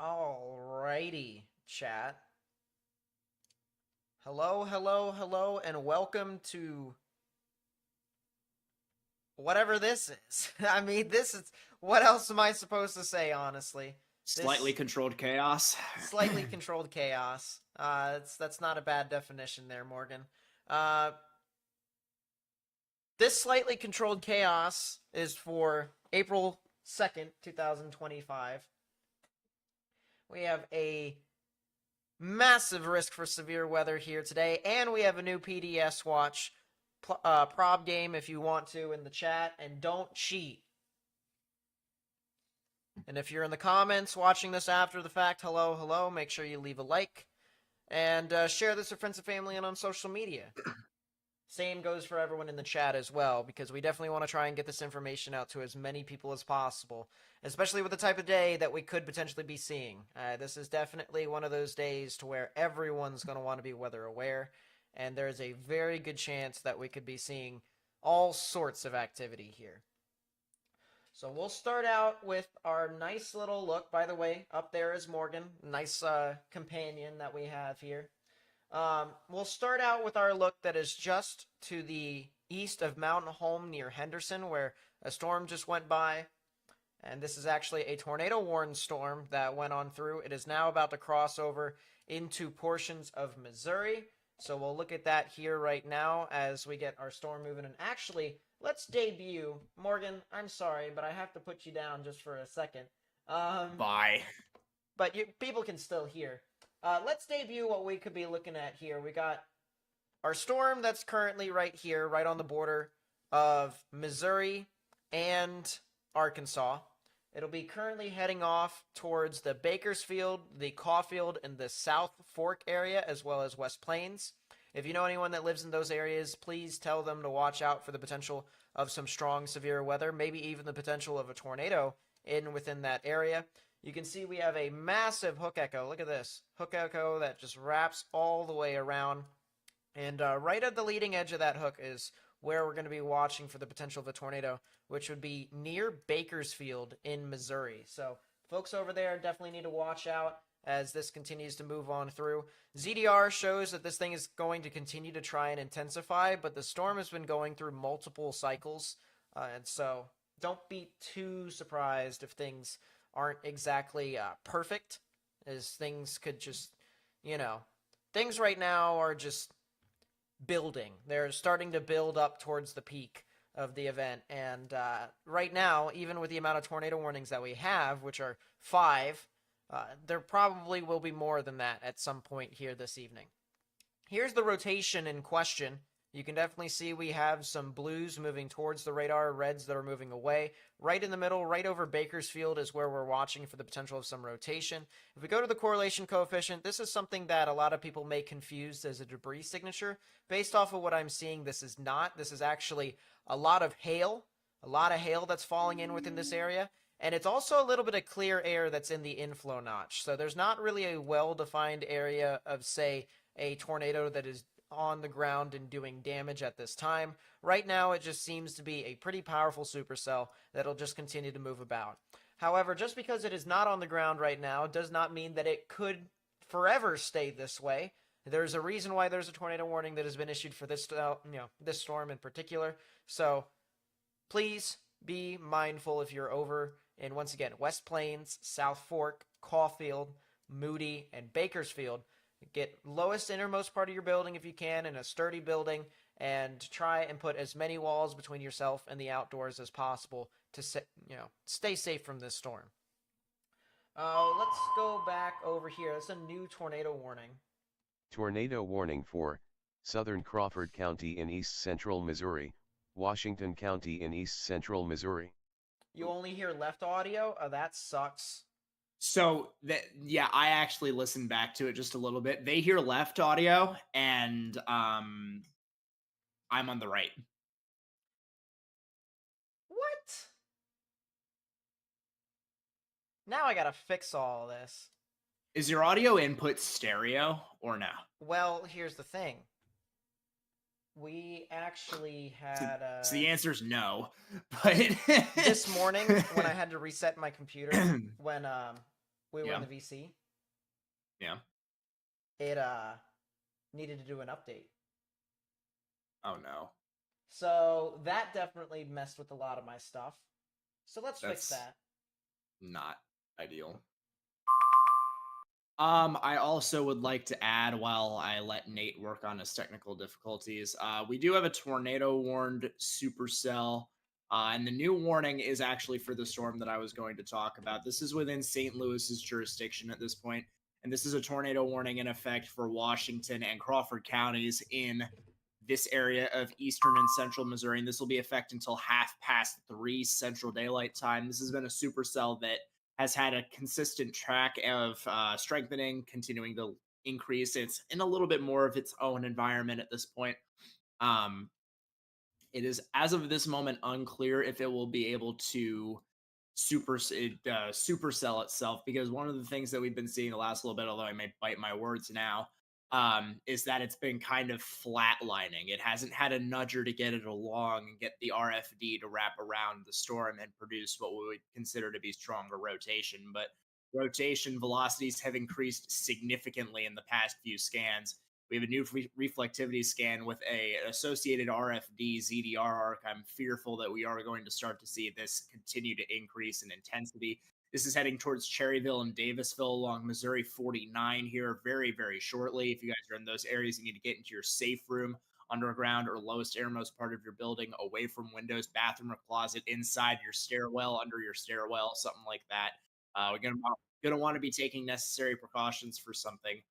Alrighty, chat. Hello, hello, hello, and welcome to whatever this is. I mean, this is what else am I supposed to say, honestly? Slightly This controlled chaos. slightly controlled chaos. That's not a bad definition there, Morgan. Uh, this slightly controlled chaos is for April 2nd, 2025. We have a massive risk for severe weather here today, and we have a new PDS watch prob game if you want to in the chat, and don't cheat. And if you're in the comments watching this after the fact, hello, hello, make sure you leave a like, and share this with friends and family and on social media. Same goes for everyone in the chat as well, because we definitely want to try and get this information out to as many people as possible, especially with the type of day that we could potentially be seeing. This is definitely one of those days to where everyone's going to want to be weather aware, and there's a very good chance that we could be seeing all sorts of activity here. So we'll start out with our nice little look. By the way, up there is Morgan, nice companion that we have here. We'll start out with our look that is just to the east of Mountain Home near Henderson, where a storm just went by. And this is actually a tornado-warned storm that went on through. It is now about to cross over into portions of Missouri. So we'll look at that here right now as we get our storm moving. And actually, let's debut. Morgan, I'm sorry, but I have to put you down just for a second. Bye. But people can still hear. Let's debut what we could be looking at here. We got our storm that's currently right here, right on the border of Missouri and Arkansas. It'll be currently heading off towards the Bakersfield, the Caulfield, and the South Fork area, as well as West Plains. If you know anyone that lives in those areas, please tell them to watch out for the potential of some strong, severe weather, maybe even the potential of a tornado within that area. You can see we have a massive hook echo. Look at this. Hook echo that just wraps all the way around. And right at the leading edge of that hook is where we're going to be watching for the potential of a tornado, which would be near Bakersfield in Missouri. So folks over there definitely need to watch out as this continues to move on through. ZDR shows that this thing is going to continue to try and intensify, but the storm has been going through multiple cycles, and so don't be too surprised if things aren't exactly perfect, as things could just, things right now are just building. They're starting to build up towards the peak of the event, and right now, even with the amount of tornado warnings that we have, which are 5, there probably will be more than that at some point here this evening. Here's the rotation in question. You can definitely see we have some blues moving towards the radar, reds that are moving away. Right in the middle, right over Bakersfield is where we're watching for the potential of some rotation. If we go to the correlation coefficient, this is something that a lot of people may confuse as a debris signature. Based off of what I'm seeing, this is not. This is actually a lot of hail that's falling in within this area. And it's also a little bit of clear air that's in the inflow notch. So there's not really a well-defined area of, say, a tornado that is on the ground and doing damage at this time. Right now, it just seems to be a pretty powerful supercell that'll just continue to move about. However, just because it is not on the ground right now does not mean that it could forever stay this way. There's a reason why there's a tornado warning that has been issued for this, this storm in particular. So please be mindful if you're over in, once again, West Plains, South Fork, Caulfield, Moody, and Bakersfield. Get lowest innermost part of your building if you can in a sturdy building, and try and put as many walls between yourself and the outdoors as possible to stay safe from this storm. Let's go back over here. It's a new tornado warning. Tornado warning for Southern Crawford County in east central Missouri, Washington County in east central Missouri. You only hear left audio? Oh, that sucks. So yeah, I actually listened back to it just a little bit. They hear left audio, and I'm on the right. What? Now I gotta fix all this. Is your audio input stereo or no? Well, here's the thing. We actually had So the answer is no. But this morning when I had to reset my computer, when we were Yeah. in the VC, Yeah. it needed to do an update. Oh no. So that definitely messed with a lot of my stuff. So let's fix That's that. not ideal. I also would like to add, while I let Nate work on his technical difficulties, we do have a tornado warned supercell, and the new warning is actually for the storm that I was going to talk about. This is within St. Louis's jurisdiction at this point, and this is a tornado warning in effect for Washington and Crawford counties in this area of eastern and central Missouri, and this will be effect until 3:30 Central Daylight Time. This has been a supercell that has had a consistent track of strengthening, continuing to increase. It's in a little bit more of its own environment at this point. Um, it is, as of this moment, unclear if it will be able to supercell itself, because one of the things that we've been seeing the last little bit, although I may bite my words now, is that it's been kind of flatlining. It hasn't had a nudger to get it along and get the RFD to wrap around the storm and produce what we would consider to be stronger rotation. But rotation velocities have increased significantly in the past few scans. We have a new reflectivity scan with a associated RFD ZDR arc. I'm fearful that we are going to start to see this continue to increase in intensity. This is heading towards Cherryville and Davisville along Missouri 49 here very, very shortly. If you guys are in those areas, you need to get into your safe room, underground, or lowest airmost part of your building, away from windows, bathroom, or closet, inside your stairwell, under your stairwell, something like that. We're going to want to be taking necessary precautions for something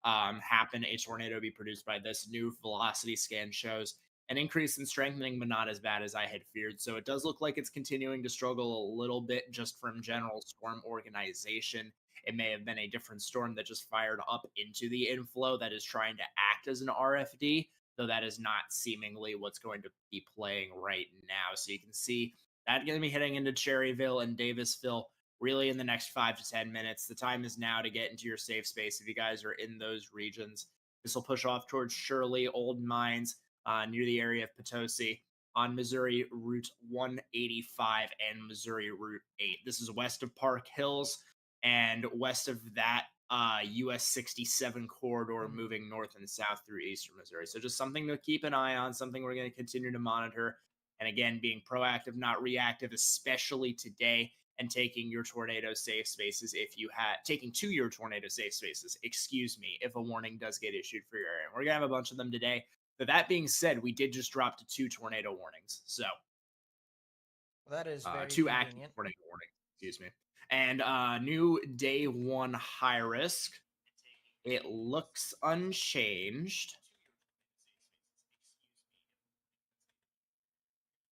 happen. A tornado be produced by this new velocity scan shows an increase in strengthening, but not as bad as I had feared. So it does look like it's continuing to struggle a little bit just from general storm organization. It may have been a different storm that just fired up into the inflow that is trying to act as an RFD, though that is not seemingly what's going to be playing right now. So you can see that going to be heading into Cherryville and Davisville really in the next 5 to 10 minutes. The time is now to get into your safe space if you guys are in those regions. This will push off towards Shirley, Old Mines, near the area of Potosi, on Missouri Route 185 and Missouri Route 8. This is west of Park Hills and west of that US 67 corridor, moving north and south through eastern Missouri. So just something to keep an eye on, something we're going to continue to monitor. And again, being proactive, not reactive, especially today, and taking your tornado safe spaces taking to your tornado safe spaces, excuse me, if a warning does get issued for your area. We're gonna have a bunch of them today. But that being said, we did just drop to 2 tornado warnings. So That is very 2 active convenient. tornado warnings, excuse me. And new day 1 high risk. It looks unchanged.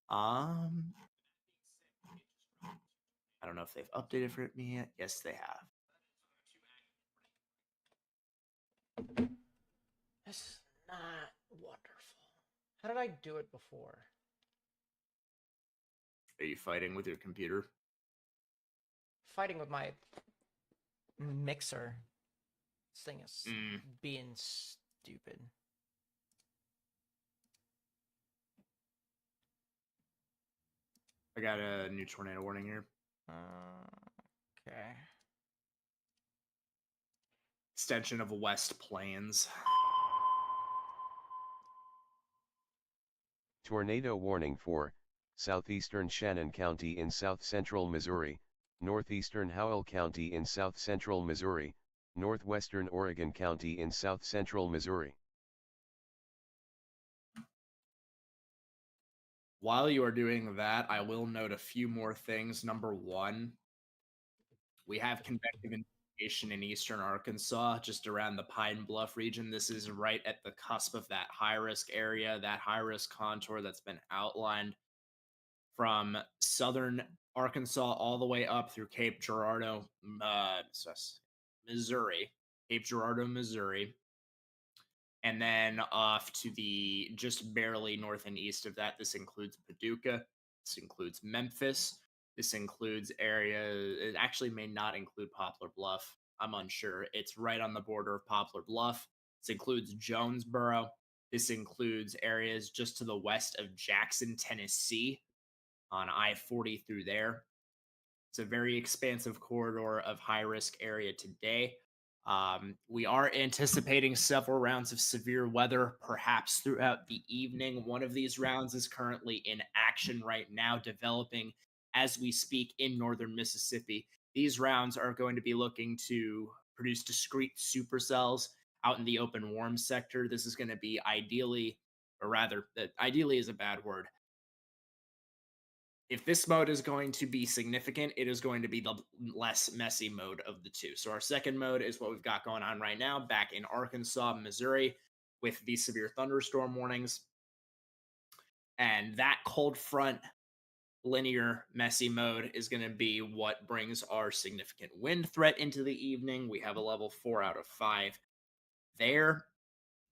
I don't know if they've updated for me yet. Yes, they have. This is not wonderful. How did I do it before? Are you fighting with your computer? Fighting with my mixer. This thing is being stupid. I got a new tornado warning here. Okay. Extension of West Plains. Tornado warning for southeastern Shannon County in south-central Missouri, northeastern Howell County in south-central Missouri, northwestern Oregon County in south-central Missouri. While you are doing that, I will note a few more things. Number 1, we have convective indication in eastern Arkansas, just around the Pine Bluff region. This is right at the cusp of that high-risk area, that high-risk contour that's been outlined from southern Arkansas all the way up through Cape Girardeau, Missouri, Cape Girardeau, Missouri, and then off to the just barely north and east of that. This includes Paducah. This includes Memphis. This includes areas. It actually may not include Poplar Bluff. I'm unsure. It's right on the border of Poplar Bluff. This includes Jonesboro. This includes areas just to the west of Jackson, Tennessee, on I-40 through there. It's a very expansive corridor of high risk area today. We are anticipating several rounds of severe weather, perhaps throughout the evening. One of these rounds is currently in action right now, developing as we speak in northern Mississippi. These rounds are going to be looking to produce discrete supercells out in the open warm sector. This is going to be ideally, or rather, ideally is a bad word. If this mode is going to be significant, it is going to be the less messy mode of the two. So our second mode is what we've got going on right now back in Arkansas, Missouri, with these severe thunderstorm warnings. And that cold front linear messy mode is going to be what brings our significant wind threat into the evening. We have a level 4 out of 5 there.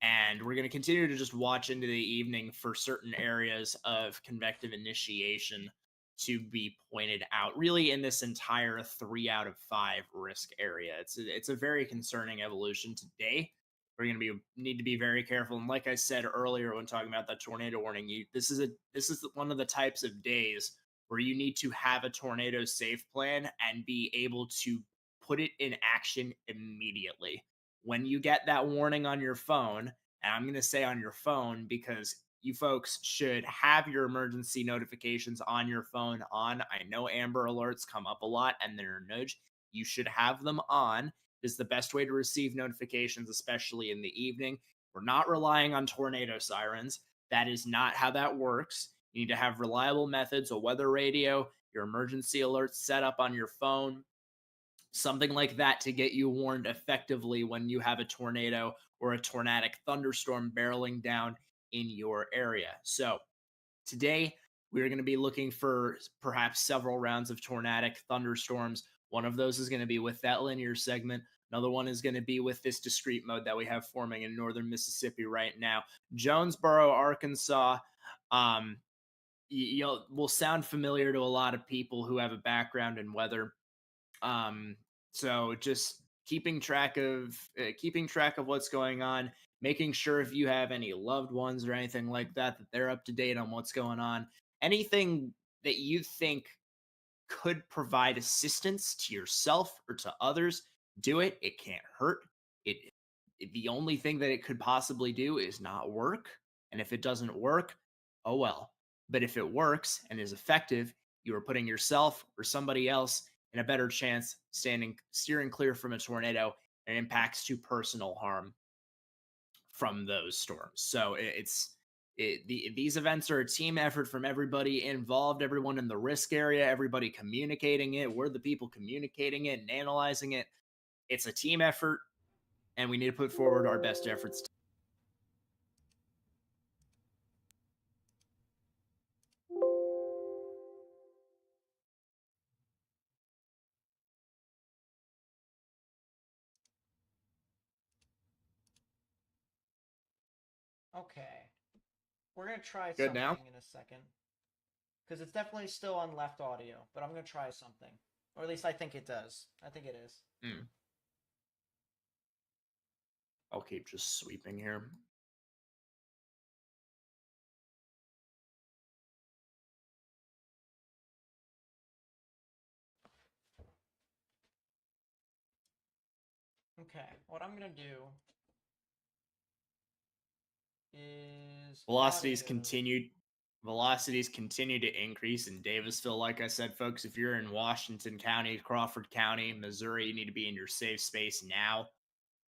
And we're going to continue to just watch into the evening for certain areas of convective initiation to be pointed out, really in this entire 3 out of 5 risk area. It's a very concerning evolution today. We're going to need to be very careful. And like I said earlier when talking about that tornado warning, this is one of the types of days where you need to have a tornado safe plan and be able to put it in action immediately. When you get that warning on your phone, and I'm going to say on your phone because you folks should have your emergency notifications on your phone on. I know Amber Alerts come up a lot and they're a nudge. You should have them on. This is the best way to receive notifications, especially in the evening. We're not relying on tornado sirens. That is not how that works. You need to have reliable methods, a weather radio, your emergency alerts set up on your phone, something like that to get you warned effectively when you have a tornado or a tornadic thunderstorm barreling down in your area. So today we're going to be looking for perhaps several rounds of tornadic thunderstorms. One of those is going to be with that linear segment. Another one is going to be with this discrete mode that we have forming in northern Mississippi right now. Jonesboro, Arkansas, will sound familiar to a lot of people who have a background in weather. So just keeping track of what's going on, making sure if you have any loved ones or anything like that, that they're up to date on what's going on. Anything that you think could provide assistance to yourself or to others, do it. It can't hurt. The only thing that it could possibly do is not work. And if it doesn't work, oh well. But if it works and is effective, you are putting yourself or somebody else in a better chance steering clear from a tornado and impacts to personal harm from those storms. So these events are a team effort from everybody involved, everyone in the risk area, everybody communicating it. We're the people communicating it and analyzing it. It's a team effort, and we need to put forward our best efforts. Okay. We're going to try Good something now? in a second. Because it's definitely still on left audio, but I'm going to try something. Or at least I think it does. I think it is. I'll keep just sweeping here. Okay, what I'm going to do is Velocities audio. continue to increase in Davisville. Like I said, folks, if you're in Washington County, Crawford County, Missouri, you need to be in your safe space now.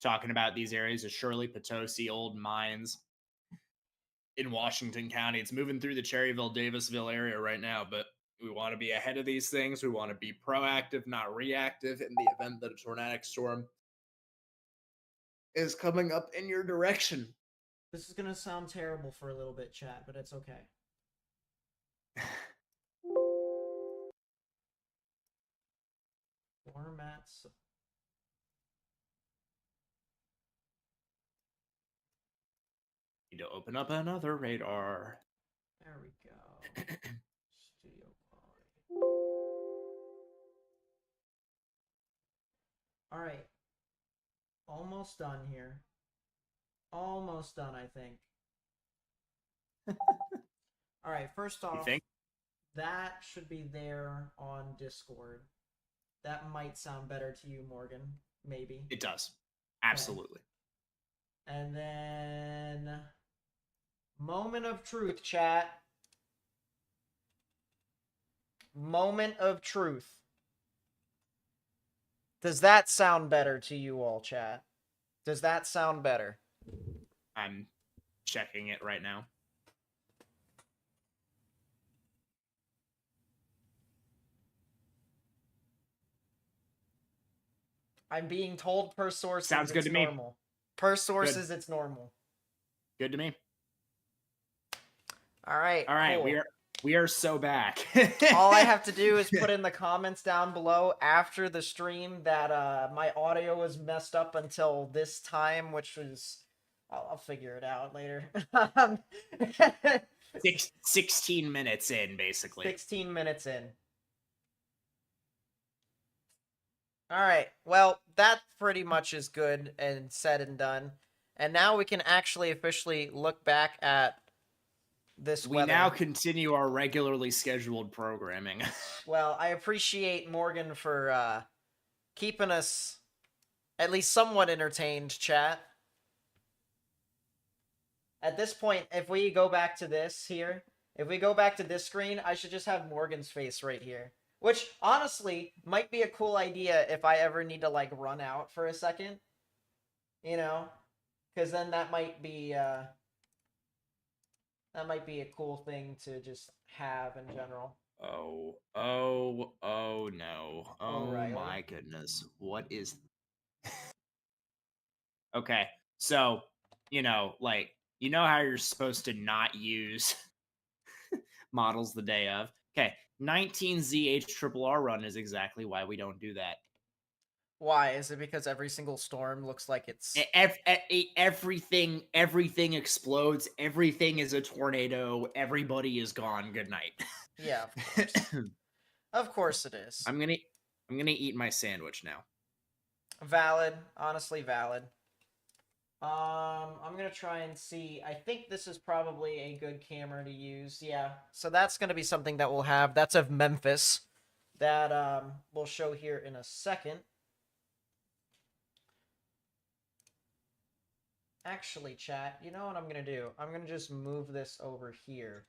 Talking about these areas of Shirley, Potosi, Old Mines in Washington County. It's moving through the Cherryville, Davisville area right now, but we want to be ahead of these things. We want to be proactive, not reactive in the event that a tornadic storm is coming up in your direction. This is going to sound terrible for a little bit, chat, but it's okay. Formats. Need to open up another radar. There we go. Studio quality. All right. Almost done here. Almost done, I think. All right, first off, that should be there on Discord. That might sound better to you, Morgan. Maybe. It does. Absolutely. And then moment of truth, chat. Moment of truth. Does that sound better to you all, chat? Does that sound better? I'm checking it right now. I'm being told per sources Sounds good it's to me. normal. Per sources, it's normal. Good to me. All right. All right, cool. we are so back. All I have to do is put in the comments down below after the stream that my audio was messed up until this time, which was I'll figure it out later. 16 minutes in, basically. 16 minutes in. All right. Well, that pretty much is good and said and done. And now we can actually officially look back at this We weather. now continue our regularly scheduled programming. Well, I appreciate Morgan for keeping us at least somewhat entertained, chat. At this point, if we go back to this here, if we go back to this screen, I should just have Morgan's face right here. Which, honestly, might be a cool idea if I ever need to, like, run out for a second. You know? Because then that might be a cool thing to just have in general. Oh no. Oh O'Reilly. my goodness. What is Okay. So, you know how you're supposed to not use models the day of. Okay, 19ZH run is exactly why we don't do that. Why? Is it because every single storm looks like it's... Everything explodes. Everything is a tornado. Everybody is gone. Good night. Yeah, of course. Of course it is. I'm gonna eat my sandwich now. Valid. Honestly valid. I'm gonna try and see. I think this is probably a good camera to use. Yeah. So that's gonna be something that we'll have. That's of Memphis. That we'll show here in a second. Actually, chat, you know what I'm gonna do? I'm gonna just move this over here.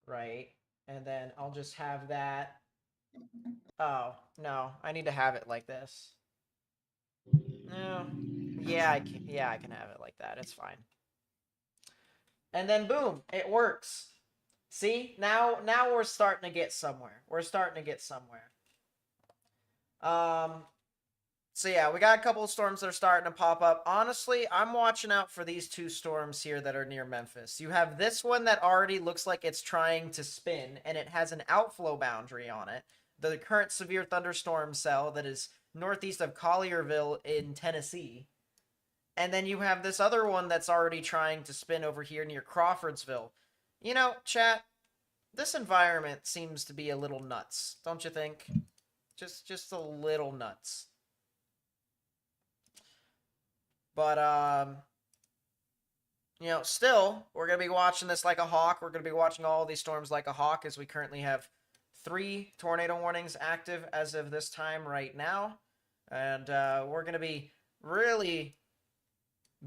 Right? And then I'll just have that. Oh, no. I need to have it like this. No. Yeah, I can have it like that. It's fine. And then boom, it works. See? Now we're starting to get somewhere. We're starting to get somewhere. So yeah, we got a couple of storms that are starting to pop up. Honestly, I'm watching out for these two storms here that are near Memphis. You have this one that already looks like it's trying to spin, and it has an outflow boundary on it. The current severe thunderstorm cell that is northeast of Collierville in Tennessee. And then you have this other one that's already trying to spin over here near Crawfordsville. You know, chat, this environment seems to be a little nuts, don't you think? Just a little nuts. But, you know, still, we're going to be watching this like a hawk. We're going to be watching all these storms like a hawk, as we currently have 3 tornado warnings active as of this time right now. And we're going to be really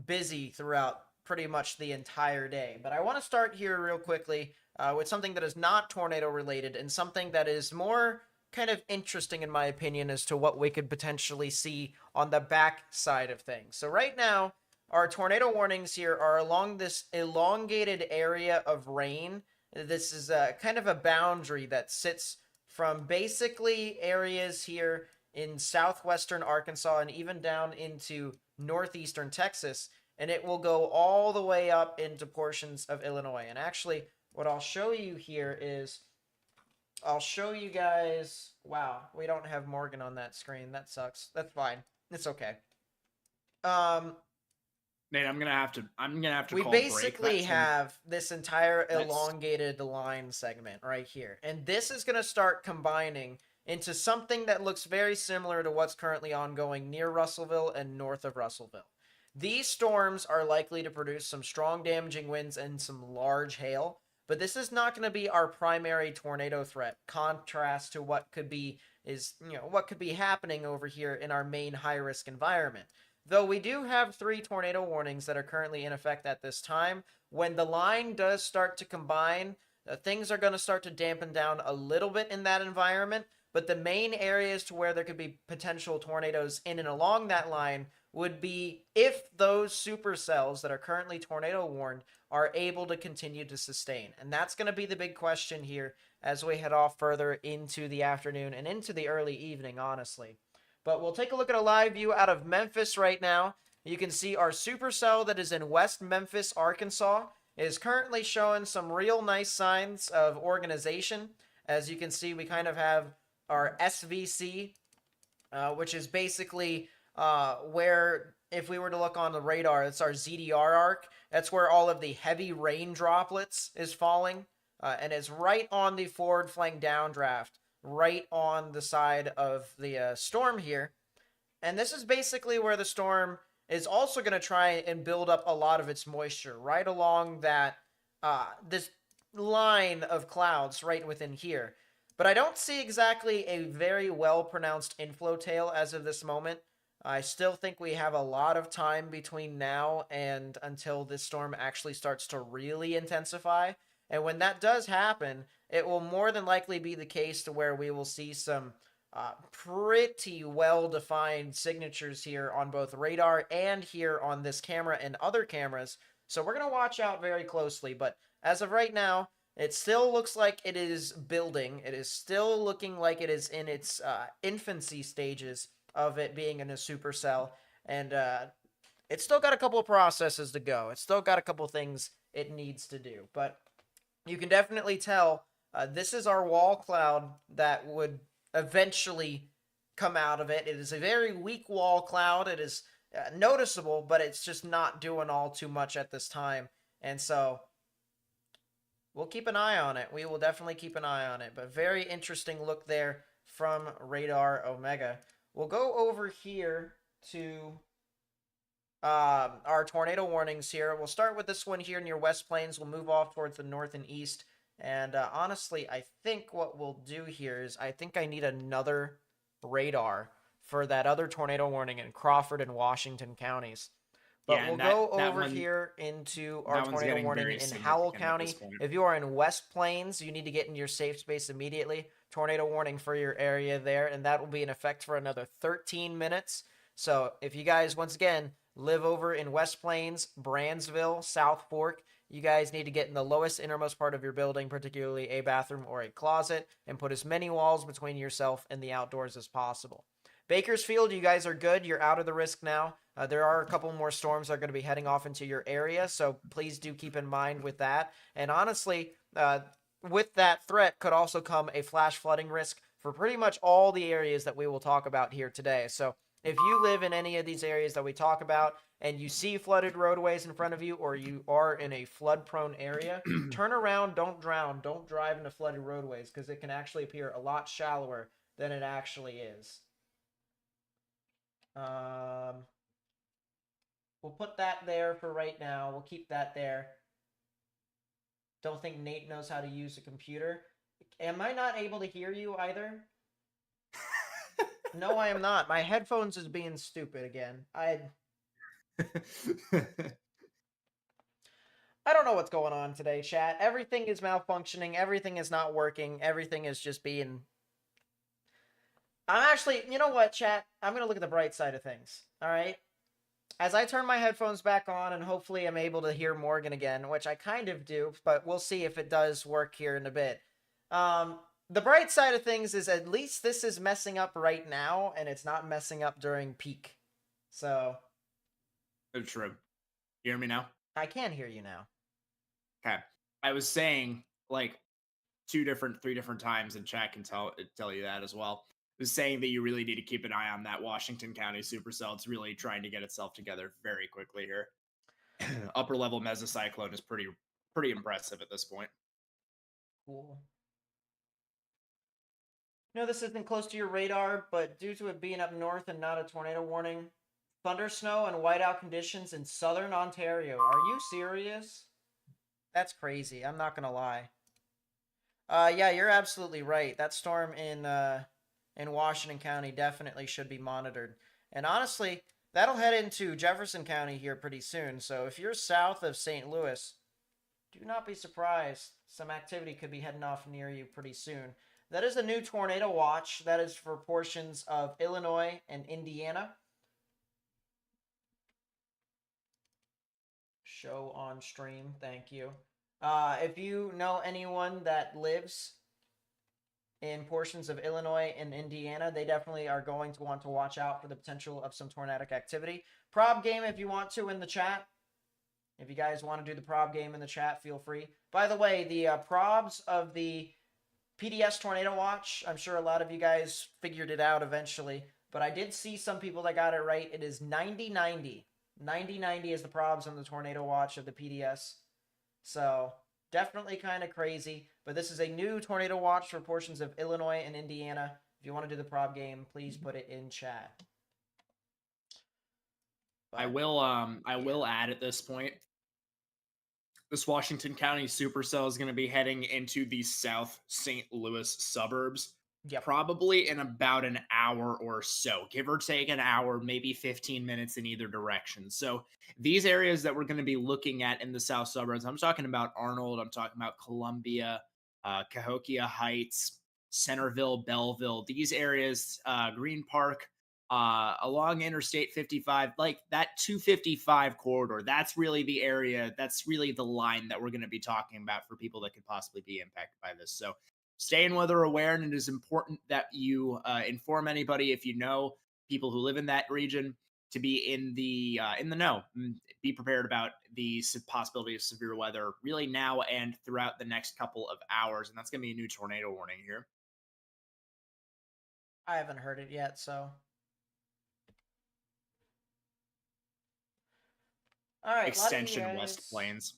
busy throughout pretty much the entire day. But I want to start here real quickly with something that is not tornado related and something that is more kind of interesting in my opinion as to what we could potentially see on the back side of things. So right now, our tornado warnings here are along this elongated area of rain. This is kind of a boundary that sits from basically areas here in southwestern Arkansas and even down into northeastern Texas, and it will go all the way up into portions of Illinois. And actually, what I'll show you here is I'll show you guys... Wow, we don't have Morgan on that screen. That sucks. That's fine. It's okay. Nate, I'm gonna have to we call basically break. have this entire elongated line segment right here. And this is going to start combining into something that looks very similar to what's currently ongoing near Russellville and north of Russellville. These storms are likely to produce some strong damaging winds and some large hail. but this is not going to be our primary tornado threat. Contrast to what could be what could be happening over here in our main high-risk environment. Though we do have 3 tornado warnings that are currently in effect at this time, when the line does start to combine, things are going to start to dampen down a little bit in that environment, but the main areas to where there could be potential tornadoes in and along that line would be if those supercells that are currently tornado warned are able to continue to sustain. And that's going to be the big question here as we head off further into the afternoon and into the early evening, honestly. But we'll take a look at a live view out of Memphis right now. You can see our supercell that is in West Memphis, Arkansas, is currently showing some real nice signs of organization. As you can see, we kind of have our SVC, which is basically where, if we were to look on the radar, it's our ZDR arc. That's where all of the heavy rain droplets is falling, and it's right on the forward flank downdraft, right on the side of the storm here. And this is basically where the storm is also going to try and build up a lot of its moisture, right along that this line of clouds right within here. But I don't see exactly a very well-pronounced inflow tail as of this moment. I still think we have a lot of time between now and until this storm actually starts to really intensify. And when that does happen, it will more than likely be the case to where we will see some pretty well-defined signatures here on both radar and here on this camera and other cameras. So we're going to watch out very closely. But as of right now, it still looks like it is building. It is still looking like it is in its infancy stages of it being in a supercell. And it's still got a couple of processes to go. It's still got a couple things it needs to do. But you can definitely tell this is our wall cloud that would eventually come out of it. It is a very weak wall cloud. It is noticeable, but it's just not doing all too much at this time. And so we'll keep an eye on it. We will definitely keep an eye on it. But very interesting look there from Radar Omega. We'll go over here to our tornado warnings here. We'll start with this one here near West Plains. We'll move off towards the north and east. And honestly, I think what we'll do here is I think I need another radar for that other tornado warning in Crawford and Washington counties. But Yeah, we'll and go that over one- here into our that one's tornado getting warning very in significant Howell at County. this point. If you are in West Plains, you need to get in your safe space immediately. Tornado warning for your area there, and that will be in effect for another 13 minutes. So if you guys, once again, live over in West Plains, Brandsville, South Fork, you guys need to get in the lowest innermost part of your building, particularly a bathroom or a closet, and put as many walls between yourself and the outdoors as possible. Bakersfield, you guys are good. You're out of the risk now. There are a couple more storms that are going to be heading off into your area, so please do keep in mind with that. And honestly, with that threat could also come a flash flooding risk for pretty much all the areas that we will talk about here today. So if you live in any of these areas that we talk about and you see flooded roadways in front of you, or you are in a flood-prone area, turn around, don't drown, don't drive into flooded roadways, because it can actually appear a lot shallower than it actually is. We'll put that there for right now. We'll keep that there. Don't think Nate knows how to use a computer. Am I not able to hear you either? No, I am not. My headphones is being stupid again. I don't know what's going on today, chat. Everything is malfunctioning. Everything is not working. Everything is just being... I'm actually... You know what, chat? I'm going to look at the bright side of things. All right? As I turn my headphones back on, and hopefully I'm able to hear Morgan again, which I kind of do, but we'll see if it does work here in a bit. The bright side of things is at least this is messing up right now, and it's not messing up during peak. So... It's true. You hear me now? I can hear you now. Okay. I was saying, like, 3 different times, and chat can tell you that as well. I was saying that you really need to keep an eye on that Washington County supercell. It's really trying to get itself together very quickly here. Upper level mesocyclone is pretty impressive at this point. Cool. No, this isn't close to your radar, but due to it being up north and not a tornado warning, thunder snow and whiteout conditions in southern Ontario. Are you serious? That's crazy. I'm not gonna lie. Yeah, you're absolutely right. That storm in Washington County definitely should be monitored. And honestly, that'll head into Jefferson County here pretty soon. So if you're south of St. Louis, do not be surprised. Some activity could be heading off near you pretty soon. That is a new tornado watch. That is for portions of Illinois and Indiana. Show on stream. Thank you. If you know anyone that lives in portions of Illinois and Indiana, they definitely are going to want to watch out for the potential of some tornadic activity. Prob game, if you want to, in the chat. If you guys want to do the prob game in the chat, feel free. By the way, the probs of the PDS Tornado Watch, I'm sure a lot of you guys figured it out eventually, but I did see some people that got it right. It is 90-90. 90-90 is the probs on the Tornado Watch of the PDS. So definitely kind of crazy, but this is a new Tornado Watch for portions of Illinois and Indiana. If you want to do the prob game, please put it in chat. But, I will add at this point, this Washington County Supercell is going to be heading into the South St. Louis suburbs, probably in about an hour or so, give or take an hour, maybe 15 minutes in either direction. So these areas that we're going to be looking at in the South suburbs, I'm talking about Arnold, I'm talking about Columbia, Cahokia Heights, Centerville, Belleville, these areas, Green Park, along Interstate 55, like that 255 corridor. That's really the area. That's really the line that we're going to be talking about for people that could possibly be impacted by this. So stay in weather aware, and it is important that you inform anybody if you know people who live in that region to be in the know. Be prepared about the possibility of severe weather really now and throughout the next couple of hours. And that's going to be a new tornado warning here. I haven't heard it yet, so. All right, Extension West Plains.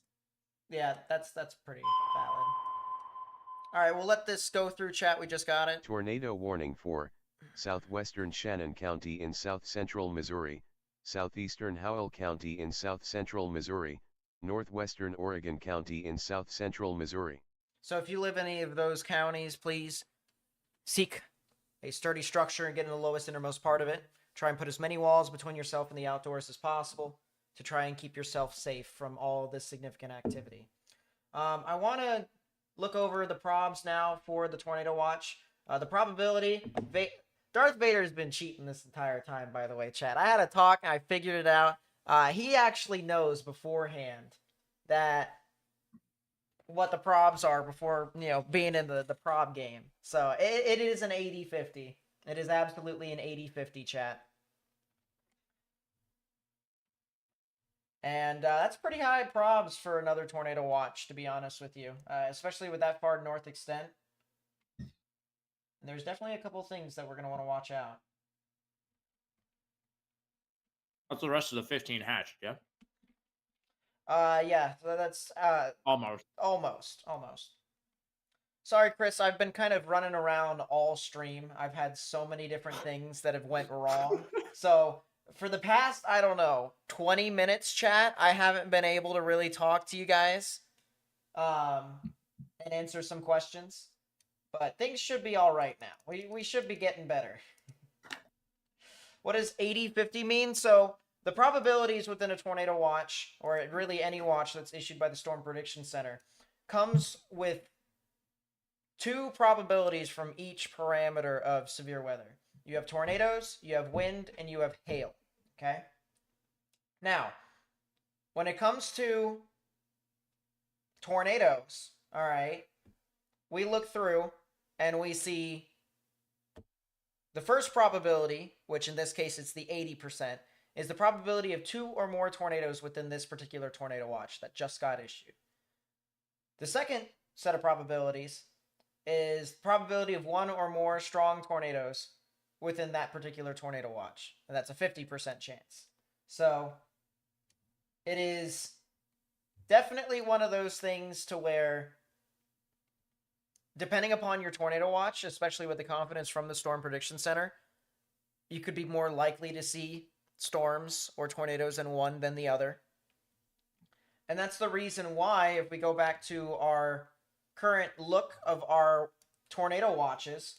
Yeah, that's pretty valid. All right, we'll let this go through chat. We just got it. Tornado warning for southwestern Shannon County in south-central Missouri, southeastern Howell County in south-central Missouri, northwestern Oregon County in south-central Missouri. So if you live in any of those counties, please seek a sturdy structure and get in the lowest innermost part of it. Try and put as many walls between yourself and the outdoors as possible to try and keep yourself safe from all this significant activity. I want to look over the probs now for the Tornado Watch. The probability... Darth Vader has been cheating this entire time, by the way, chat. I had a talk, and I figured it out. He actually knows beforehand that what the probs are before, being in the prob game. So it is an 80-50. It is absolutely an 80-50, chat. And that's pretty high probs for another Tornado Watch, to be honest with you, especially with that far north extent. And there's definitely a couple things that we're going to want to watch out. What's the rest of the 15 hatched, yeah? Yeah, so that's... Almost. Sorry, Chris, I've been kind of running around all stream. I've had so many different things that have went wrong. So... for the past, 20 minutes, chat, I haven't been able to really talk to you guys and answer some questions. But things should be all right now. We should be getting better. What does 80-50 mean? So the probabilities within a tornado watch, or really any watch that's issued by the Storm Prediction Center, comes with two probabilities from each parameter of severe weather. You have tornadoes, you have wind, and you have hail, okay? Now, when it comes to tornadoes, all right, we look through and we see the first probability, which in this case it's the 80%, is the probability of 2 or more tornadoes within this particular tornado watch that just got issued. The second set of probabilities is the probability of 1 or more strong tornadoes within that particular tornado watch. And that's a 50% chance. So it is definitely one of those things to where, depending upon your tornado watch, especially with the confidence from the Storm Prediction Center, you could be more likely to see storms or tornadoes in one than the other. And that's the reason why, if we go back to our current look of our tornado watches,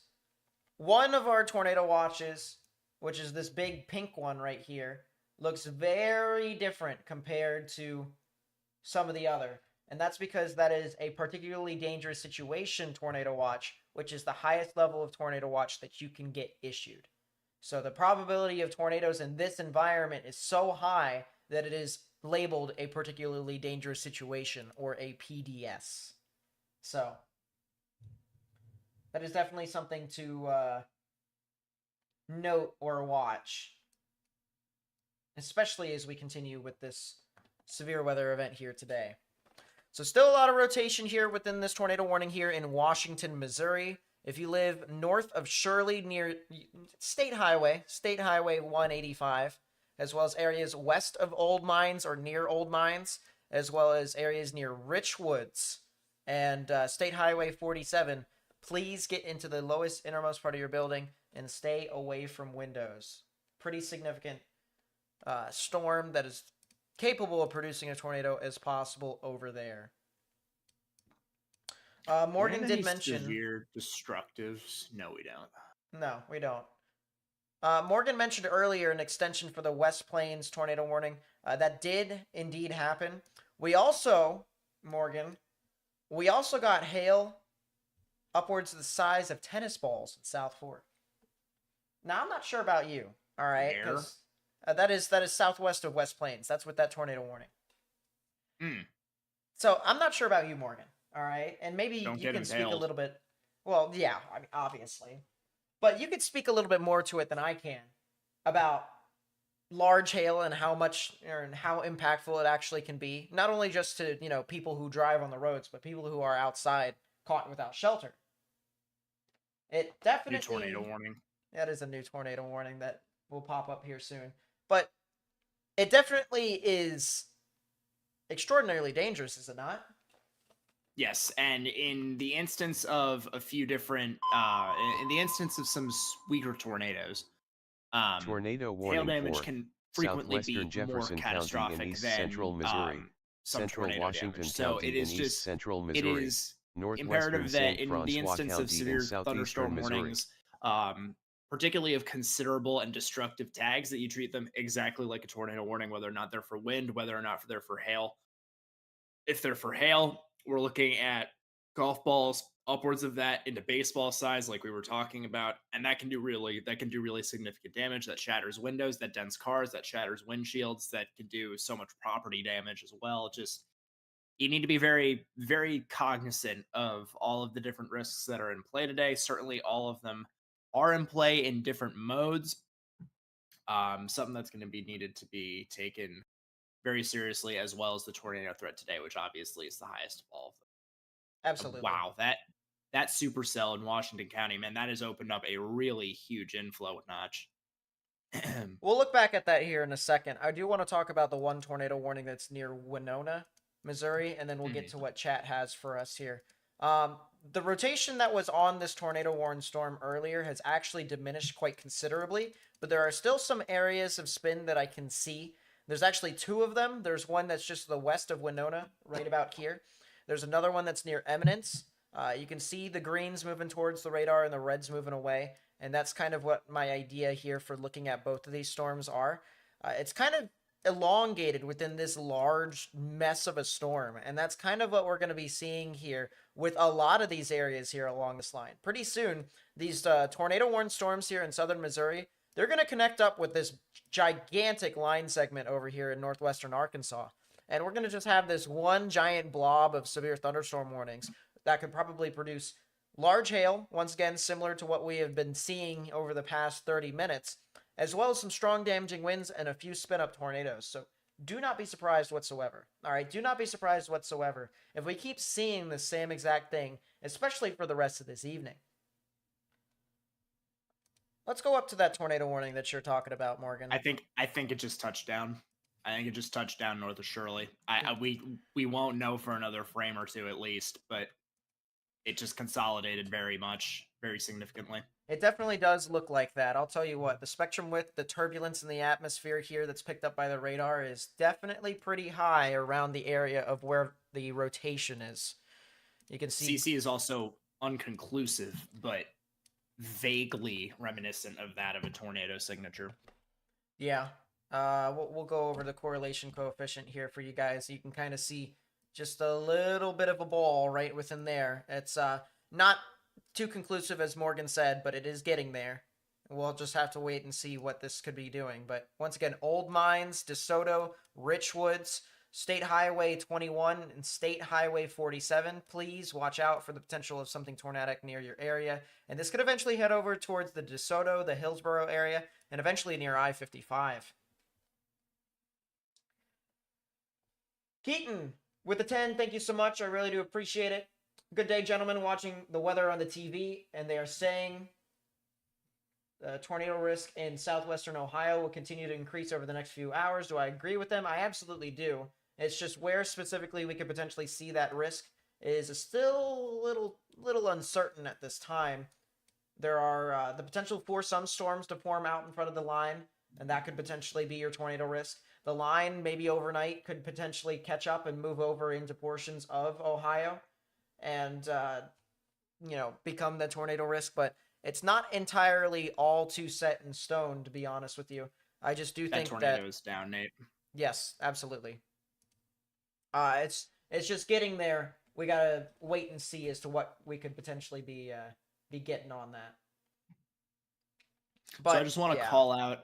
one of our tornado watches, which is this big pink one right here, looks very different compared to some of the other. And that's because that is a particularly dangerous situation tornado watch, which is the highest level of tornado watch that you can get issued. So the probability of tornadoes in this environment is so high that it is labeled a particularly dangerous situation, or a PDS. So that is definitely something to note or watch, especially as we continue with this severe weather event here today. So still a lot of rotation here within this tornado warning here in Washington, Missouri. If you live north of Shirley near State Highway 185, as well as areas west of Old Mines or near Old Mines, as well as areas near Rich Woods and State Highway 47, please get into the lowest innermost part of your building and stay away from windows. Pretty significant storm that is capable of producing a tornado as possible over there. Morgan did mention severe destructives. No, we don't. No, we don't. Morgan mentioned earlier an extension for the West Plains tornado warning. That did indeed happen. We also, Morgan, got hail upwards of the size of tennis balls in South Fork. Now, I'm not sure about you, all right? Because that is southwest of West Plains. That's with that tornado warning. So I'm not sure about you, Morgan, all right? And maybe you can speak a little bit. Well, yeah, I mean, obviously. But you could speak a little bit more to it than I can about large hail and how much and how impactful it actually can be. Not only just to, people who drive on the roads, but people who are outside caught without shelter. It definitely... New tornado warning. That is a new tornado warning that will pop up here soon. But it definitely is extraordinarily dangerous, is it not? Yes, and in the instance of a few different, in the instance of some weaker tornadoes, tornado warning hail damage for can frequently be Jefferson more catastrophic County in East than Central Missouri, Central Washington damage. County So it is in just East Central it Missouri, is northwestern imperative that St. in Francois the instance County of severe in southeastern thunderstorm Missouri. warnings, particularly of considerable and destructive tags, that you treat them exactly like a tornado warning, whether or not they're for wind, whether or not they're for hail. If they're for hail, we're looking at golf balls upwards of that into baseball size, like we were talking about, and that can do really significant damage. That shatters windows, that dents cars, that shatters windshields, that can do so much property damage as well. Just, you need to be very, very cognizant of all of the different risks that are in play today. Certainly, all of them are in play in different modes. Something that's going to be needed to be taken very seriously, as well as the tornado threat today, which obviously is the highest of all of them. Absolutely. Wow, that Supercell in Washington County, man, that has opened up a really huge inflow notch. We'll look back at that here in a second. I do want to talk about the one tornado warning that's near Winona, Missouri, and then we'll get to what chat has for us here. The rotation that was on this tornado warning storm earlier has actually diminished quite considerably, but there are still some areas of spin that I can see. There's actually two of them. There's one that's just to the west of Winona, right about here. There's another one that's near Eminence. You can see the greens moving towards the radar and the reds moving away, and that's kind of what my idea here for looking at both of these storms are. It's kind of elongated within this large mess of a storm, and that's kind of what we're going to be seeing here with a lot of these areas here along this line. Pretty soon, these tornado-warned storms here in southern Missouri, they're going to connect up with this gigantic line segment over here in northwestern Arkansas. And we're going to just have this one giant blob of severe thunderstorm warnings that could probably produce large hail, once again, similar to what we have been seeing over the past 30 minutes, as well as some strong damaging winds and a few spin-up tornadoes. So do not be surprised whatsoever. All right, do not be surprised whatsoever if we keep seeing the same exact thing, especially for the rest of this evening. Let's go up to that tornado warning that you're talking about, Morgan. I think it just touched down. I think it just touched down north of Shirley. We won't know for another frame or two at least, but it just consolidated very significantly. It definitely does look like that. I'll tell you what, the spectrum width, the turbulence in the atmosphere here that's picked up by the radar is definitely pretty high around the area of where the rotation is. You can see CC is also unconclusive, but vaguely reminiscent of that of a tornado signature. Yeah. We'll go over the correlation coefficient here for you guys. You can kind of see just a little bit of a ball right within there. It's not too conclusive as Morgan said, but it is getting there. We'll just have to wait and see what this could be doing. But once again, Old Mines, DeSoto, Richwoods, State Highway 21 and State Highway 47. Please watch out for the potential of something tornadic near your area. And this could eventually head over towards the DeSoto, the Hillsborough area, and eventually near I-55. Keaton with the 10, thank you so much. I really do appreciate it. Good day, gentlemen, watching the weather on the TV, and they are saying tornado risk in southwestern Ohio will continue to increase over the next few hours. Do I agree with them? I absolutely do. It's just where specifically we could potentially see that risk is still a little uncertain at this time. There are the potential for some storms to form out in front of the line, and that could potentially be your tornado risk. The line, maybe overnight, could potentially catch up and move over into portions of Ohio and, become the tornado risk. But it's not entirely all too set in stone, to be honest with you. I just do think that... tornado is down, Nate. Yes, absolutely. It's just getting there. We gotta wait and see as to what we could potentially be getting on that. But, so I just want to call out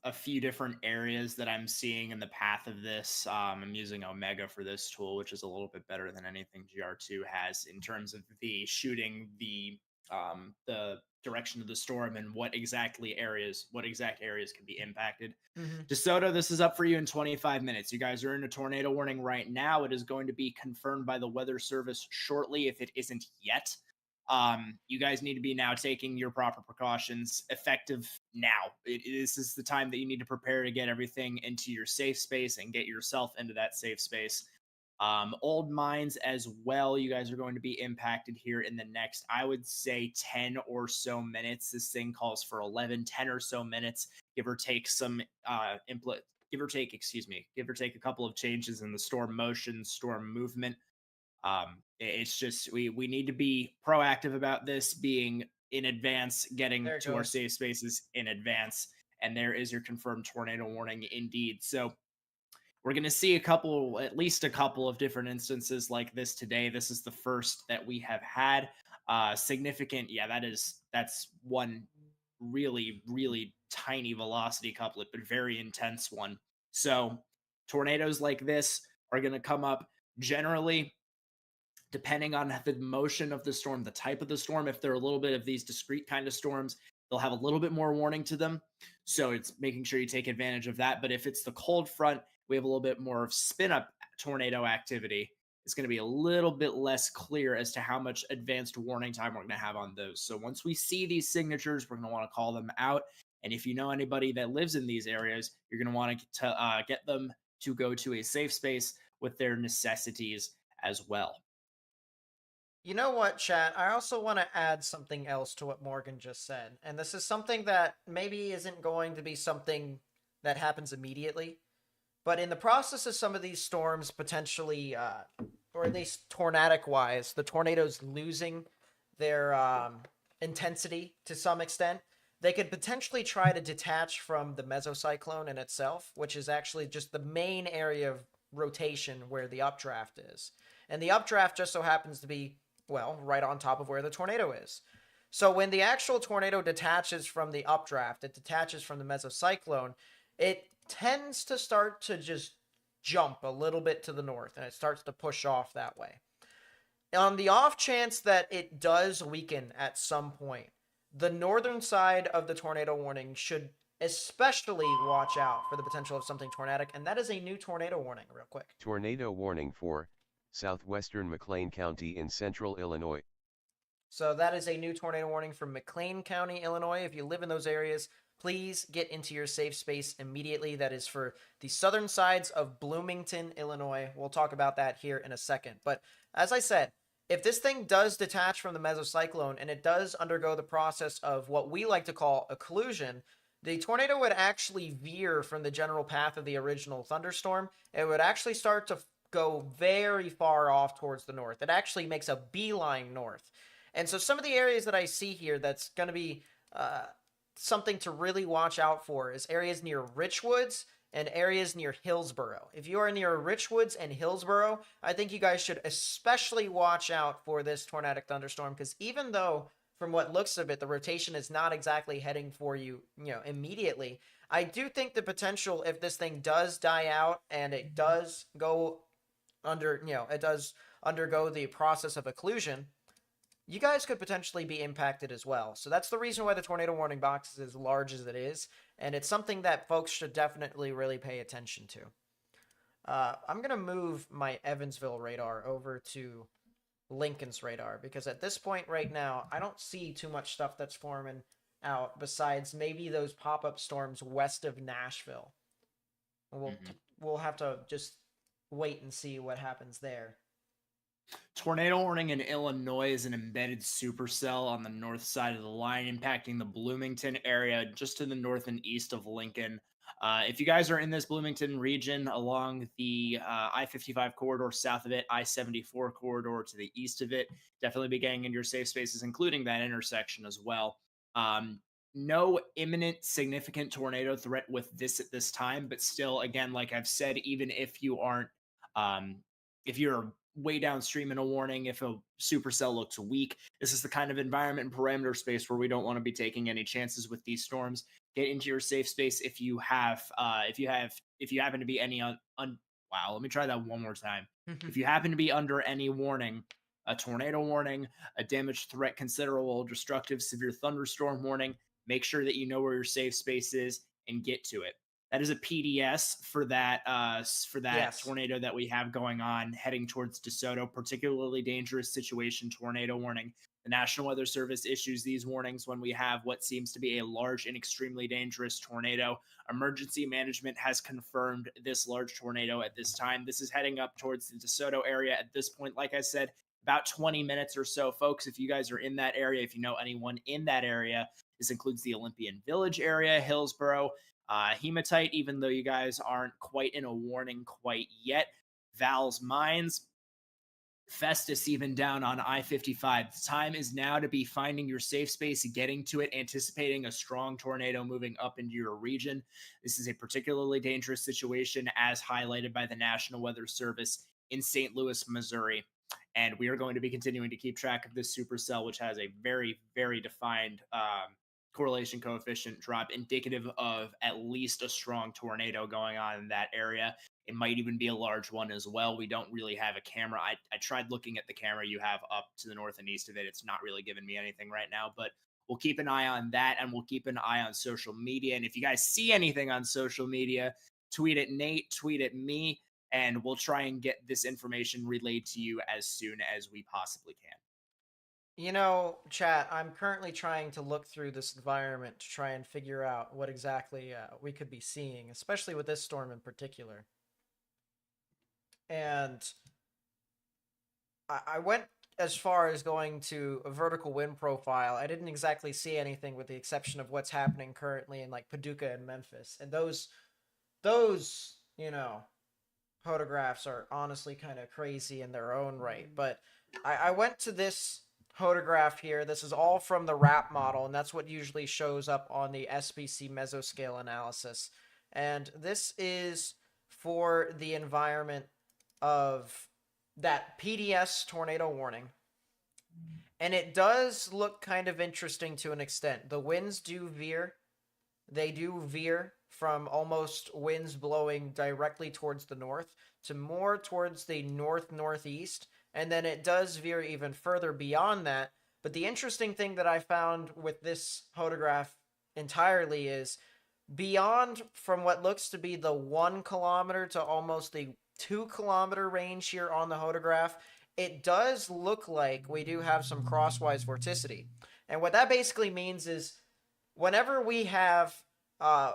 a few different areas that I'm seeing in the path of this. I'm using Omega for this tool, which is a little bit better than anything GR2 has in terms of the shooting the direction of the storm and what exact areas can be impacted. Mm-hmm. DeSoto, this is up for you in 25 minutes. You guys are in a tornado warning right now. It is going to be confirmed by the Weather Service shortly if it isn't yet. You guys need to be now taking your proper precautions effective now. This is the time that you need to prepare to get everything into your safe space and get yourself into that safe space. Old Mines as well. You guys are going to be impacted here in the next, I would say 10 or so minutes. This thing calls for 10 or so minutes, give or take a couple of changes in the storm motion, storm movement. It's just we need to be proactive about this, being in advance, getting to our safe spaces in advance. And there is your confirmed tornado warning indeed. So we're going to see at least a couple of different instances like this today. This is the first that we have had. Significant. Yeah, that's one really, really tiny velocity couplet, but very intense one. So tornadoes like this are going to come up generally depending on the motion of the storm, the type of the storm. If they're a little bit of these discrete kind of storms, they'll have a little bit more warning to them. So it's making sure you take advantage of that. But if it's the cold front, we have a little bit more of spin up tornado activity. It's going to be a little bit less clear as to how much advanced warning time we're going to have on those. So once we see these signatures, we're going to want to call them out. And if you know anybody that lives in these areas, you're going to want to get them to go to a safe space with their necessities as well. You know what, chat? I also want to add something else to what Morgan just said. And this is something that maybe isn't going to be something that happens immediately. But in the process of some of these storms potentially, or at least tornadic-wise, the tornadoes losing their intensity to some extent, they could potentially try to detach from the mesocyclone in itself, which is actually just the main area of rotation where the updraft is. And the updraft just so happens to be, well, right on top of where the tornado is. So when the actual tornado detaches from the updraft, it detaches from the mesocyclone, it tends to start to just jump a little bit to the north, and it starts to push off that way. On the off chance that it does weaken at some point, the northern side of the tornado warning should especially watch out for the potential of something tornadic, and that is a new tornado warning, real quick. Tornado warning for southwestern McLean County in central Illinois. So that is a new tornado warning from McLean County, Illinois. If you live in those areas, please get into your safe space immediately. That is for the southern sides of Bloomington, Illinois. We'll talk about that here in a second. But as I said, if this thing does detach from the mesocyclone and it does undergo the process of what we like to call occlusion, the tornado would actually veer from the general path of the original thunderstorm. It would actually start to go very far off towards the north. It actually makes a beeline north. And so some of the areas that I see here that's going to be something to really watch out for is areas near Richwoods and areas near Hillsboro. If you are near Richwoods and Hillsboro, I think you guys should especially watch out for this tornadic thunderstorm, because even though from what looks of it the rotation is not exactly heading for you, immediately, I do think the potential, if this thing does die out and it does go under, it does undergo the process of occlusion, you guys could potentially be impacted as well. So that's the reason why the tornado warning box is as large as it is, and it's something that folks should definitely really pay attention to. I'm going to move my Evansville radar over to Lincoln's radar, because at this point right now, I don't see too much stuff that's forming out besides maybe those pop-up storms west of Nashville. We'll have to just wait and see what happens there. Tornado warning in Illinois is an embedded supercell on the north side of the line, impacting the Bloomington area just to the north and east of Lincoln. If you guys are in this Bloomington region along the I-55 corridor south of it, I-74 corridor to the east of it, definitely be getting into your safe spaces, including that intersection as well. No imminent significant tornado threat with this at this time, but still, again, like I've said, even if you aren't, if you're way downstream in a warning, if a supercell looks weak, this is the kind of environment and parameter space where we don't want to be taking any chances with these storms. Get into your safe space if you have if you happen to be any wow, let me try that one more time. If you happen to be under any warning, a tornado warning, a damage threat considerable, destructive severe thunderstorm warning, make sure that you know where your safe space is and get to it. That is a PDS for that Yes. tornado that we have going on heading towards DeSoto. Particularly dangerous situation, tornado warning. The National Weather Service issues these warnings when we have what seems to be a large and extremely dangerous tornado. Emergency management has confirmed this large tornado at this time. This is heading up towards the DeSoto area at this point. Like I said, about 20 minutes or so, folks. If you guys are in that area, if you know anyone in that area, this includes the Olympian Village area, Hillsboro, Hematite, even though you guys aren't quite in a warning quite yet. Val's Mines, Festus, even down on I-55. The time is now to be finding your safe space, getting to it, anticipating a strong tornado moving up into your region. This is a particularly dangerous situation, as highlighted by the National Weather Service in St. Louis, Missouri. And we are going to be continuing to keep track of this supercell, which has a very, very defined correlation coefficient drop, indicative of at least a strong tornado going on in that area. It might even be a large one as well. We don't really have a camera. I tried looking at the camera you have up to the north and east of it. It's not really giving me anything right now, but we'll keep an eye on that, and we'll keep an eye on social media. And if you guys see anything on social media, tweet at Nate, tweet at me, and we'll try and get this information relayed to you as soon as we possibly can. Chat, I'm currently trying to look through this environment to try and figure out what exactly we could be seeing, especially with this storm in particular. And I went as far as going to a vertical wind profile. I didn't exactly see anything with the exception of what's happening currently in like Paducah and Memphis. And those photographs are honestly kind of crazy in their own right. But I went to this photograph here. This is all from the RAP model, and that's what usually shows up on the SBC mesoscale analysis. And this is for the environment of that PDS tornado warning. And it does look kind of interesting to an extent. The winds do veer. They do veer from almost winds blowing directly towards the north to more towards the north-northeast. And then it does veer even further beyond that. But the interesting thing that I found with this photograph entirely is beyond from what looks to be the 1 kilometer to almost the 2 kilometer range here on the photograph, it does look like we do have some crosswise vorticity. And what that basically means is whenever we have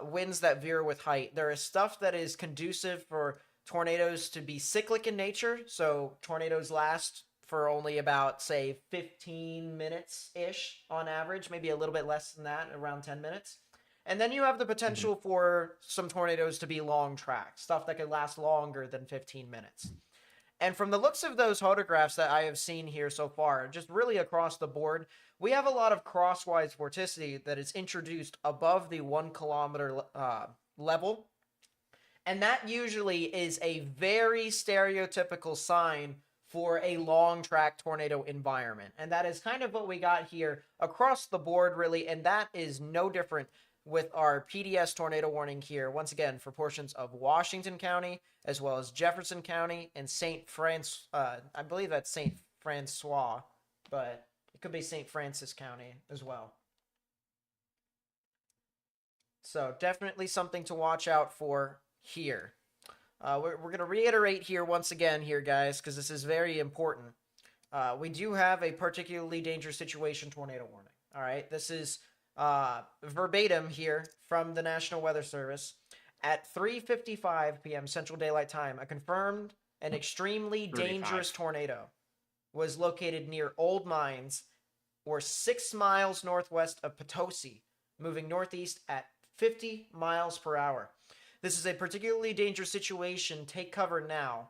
winds that veer with height, there is stuff that is conducive for tornadoes to be cyclic in nature, so tornadoes last for only about, say, 15 minutes-ish on average, maybe a little bit less than that, around 10 minutes. And then you have the potential for some tornadoes to be long track, stuff that could last longer than 15 minutes. And from the looks of those photographs that I have seen here so far, just really across the board, we have a lot of crosswise vorticity that is introduced above the 1 kilometer level. And that usually is a very stereotypical sign for a long track tornado environment. And that is kind of what we got here across the board, really. And that is no different with our PDS tornado warning here, once again, for portions of Washington County, as well as Jefferson County and St. Francis, I believe that's St. Francois, but it could be St. Francis County as well. So definitely something to watch out for here. We're going to reiterate here once again here, guys, because this is very important. We do have a particularly dangerous situation tornado warning. All right, this is verbatim here from the National Weather Service. At 3:55 p.m. Central Daylight Time, a confirmed and extremely dangerous tornado was located near Old Mines, or 6 miles northwest of Potosi, moving northeast at 50 miles per hour. This is a particularly dangerous situation. Take cover now.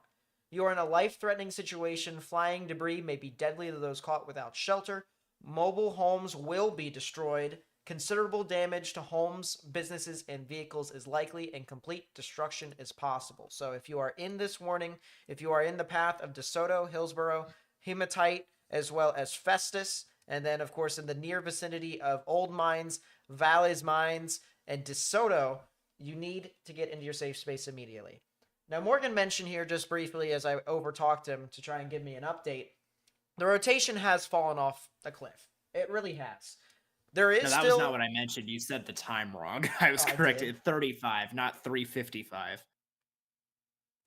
You are in a life-threatening situation. Flying debris may be deadly to those caught without shelter. Mobile homes will be destroyed. Considerable damage to homes, businesses, and vehicles is likely, and complete destruction is possible. So if you are in this warning, if you are in the path of DeSoto, Hillsborough, Hematite, as well as Festus, and then, of course, in the near vicinity of Old Mines, Valles Mines, and DeSoto, you need to get into your safe space immediately. Now, Morgan mentioned here just briefly as I overtalked him to try and give me an update, the rotation has fallen off a cliff. It really has. There is that was not what I mentioned. You said the time wrong. I was corrected. 35, not 3:55.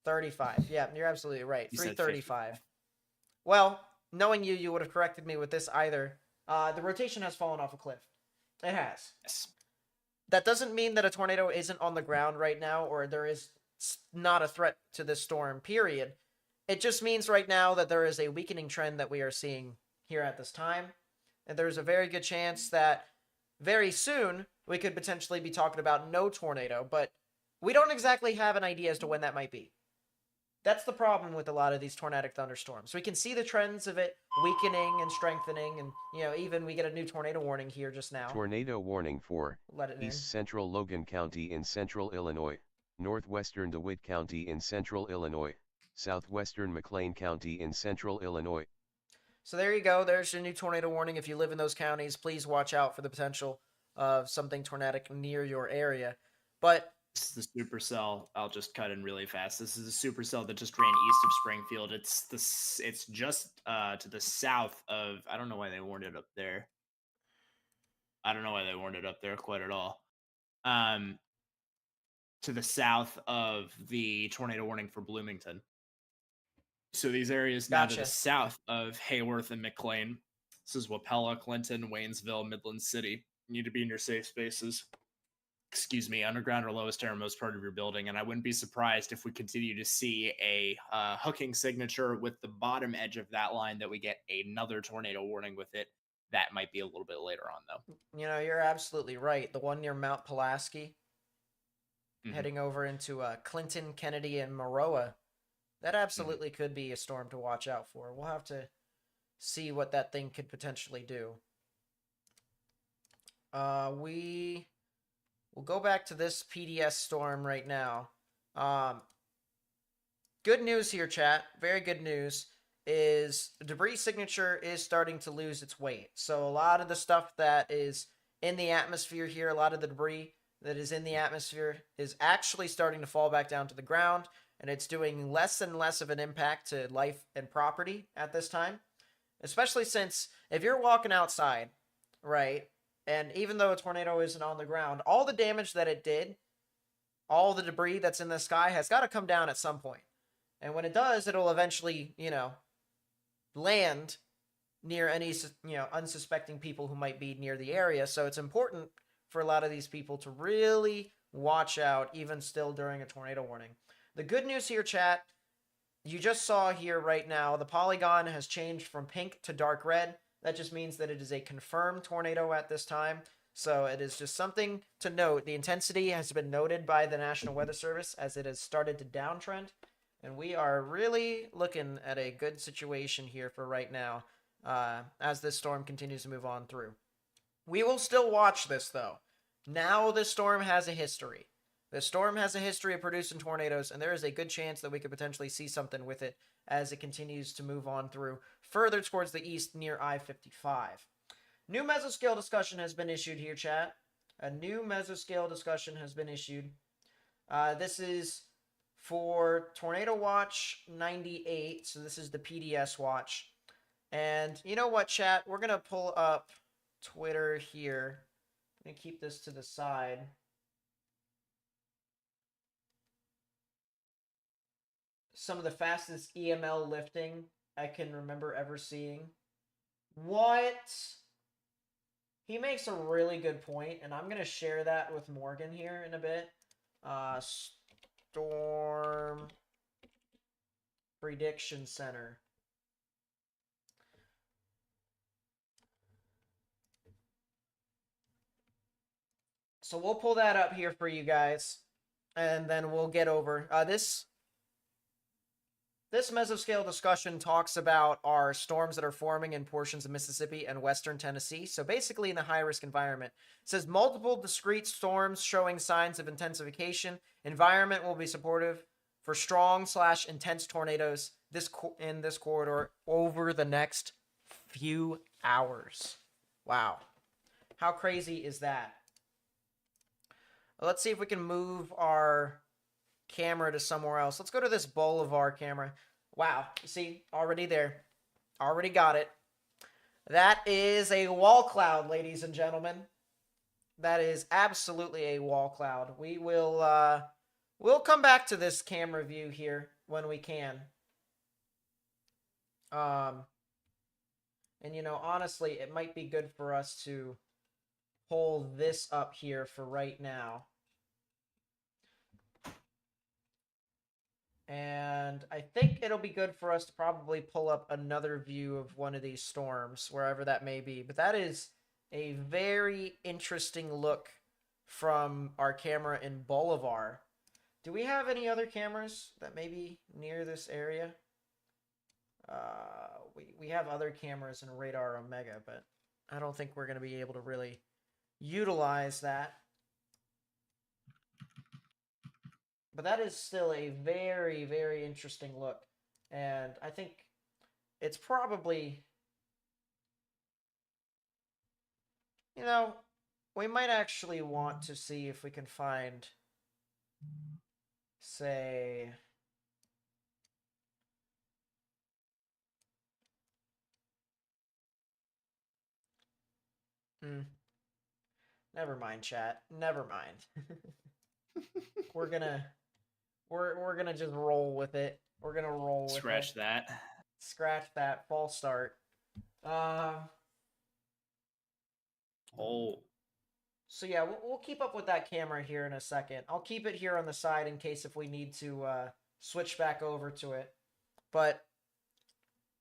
35. Yeah, you're absolutely right. 3:35. Well, knowing you, you would have corrected me with this either. The rotation has fallen off a cliff. It has. Yes. That doesn't mean that a tornado isn't on the ground right now, or there is not a threat to this storm, period. It just means right now that there is a weakening trend that we are seeing here at this time. And there's a very good chance that very soon we could potentially be talking about no tornado, but we don't exactly have an idea as to when that might be. That's the problem with a lot of these tornadic thunderstorms. We can see the trends of it weakening and strengthening, and, even we get a new tornado warning here just now. Tornado warning for East Central Logan County in central Illinois, northwestern DeWitt County in central Illinois, southwestern McLean County in central Illinois. So there you go. There's your new tornado warning. If you live in those counties, please watch out for the potential of something tornadic near your area. But this is the Supercell. I'll just cut in really fast. This is a Supercell that just ran east of Springfield. It's just to the south of. I don't know why they warned it up there. I don't know why they warned it up there quite at all. To the south of the tornado warning for Bloomington. So these areas now to the south of Hayworth and McLean. This is Wapella, Clinton, Waynesville, Midland City. You need to be in your safe spaces. Excuse me, underground or lowest airmost part of your building. And I wouldn't be surprised if we continue to see a hooking signature with the bottom edge of that line that we get another tornado warning with it. That might be a little bit later on, though. You're absolutely right. The one near Mount Pulaski, heading over into Clinton, Kennedy, and Maroa. That absolutely could be a storm to watch out for. We'll have to see what that thing could potentially do. We'll go back to this PDS storm right now. Good news here, chat. Very good news is debris signature is starting to lose its weight. So a lot of the stuff that is in the atmosphere here, a lot of the debris that is in the atmosphere is actually starting to fall back down to the ground. And it's doing less and less of an impact to life and property at this time. Especially since if you're walking outside, right, and even though a tornado isn't on the ground, all the damage that it did, all the debris that's in the sky has got to come down at some point. And when it does, it'll eventually, land near any, unsuspecting people who might be near the area. So it's important for a lot of these people to really watch out, even still during a tornado warning. The good news here, chat, you just saw here right now, the polygon has changed from pink to dark red. That just means that it is a confirmed tornado at this time. So it is just something to note. The intensity has been noted by the National Weather Service as it has started to downtrend. And we are really looking at a good situation here for right now as this storm continues to move on through. We will still watch this, though. Now this storm has a history. The storm has a history of producing tornadoes, and there is a good chance that we could potentially see something with it as it continues to move on through further towards the east near I-55. New mesoscale discussion has been issued here, chat. A new mesoscale discussion has been issued. This is for Tornado Watch 98, so this is the PDS watch. And you know what, chat? We're going to pull up Twitter here. I'm going to keep this to the side. Some of the fastest EML lifting I can remember ever seeing. What? He makes a really good point, and I'm going to share that with Morgan here in a bit. Storm Prediction Center. So we'll pull that up here for you guys, and then we'll get over. This mesoscale discussion talks about our storms that are forming in portions of Mississippi and western Tennessee. So basically in the high-risk environment. It says multiple discrete storms showing signs of intensification. Environment will be supportive for strong/intense tornadoes in this corridor over the next few hours. Wow. How crazy is that? Let's see if we can move our camera to somewhere else. Let's go to this Bolivar camera. Wow, you see, already there. Already got it. That is a wall cloud, ladies and gentlemen. That is absolutely a wall cloud. We will we'll come back to this camera view here when we can. And you know, honestly, it might be good for us to pull this up here for right now. And I think it'll be good for us to probably pull up another view of one of these storms, wherever that may be. But that is a very interesting look from our camera in Bolivar. Do we have any other cameras that may be near this area? We have other cameras in Radar Omega, but I don't think we're going to be able to really utilize that. But that is still a very, very interesting look. And I think it's probably, you know, we might actually want to see if we can find, say, never mind, chat. Never mind. We're gonna just roll with it. We're gonna roll with Scratch it. that. Scratch that. False start. Oh. So yeah, we'll keep up with that camera here in a second. I'll keep it here on the side in case if we need to switch back over to it. But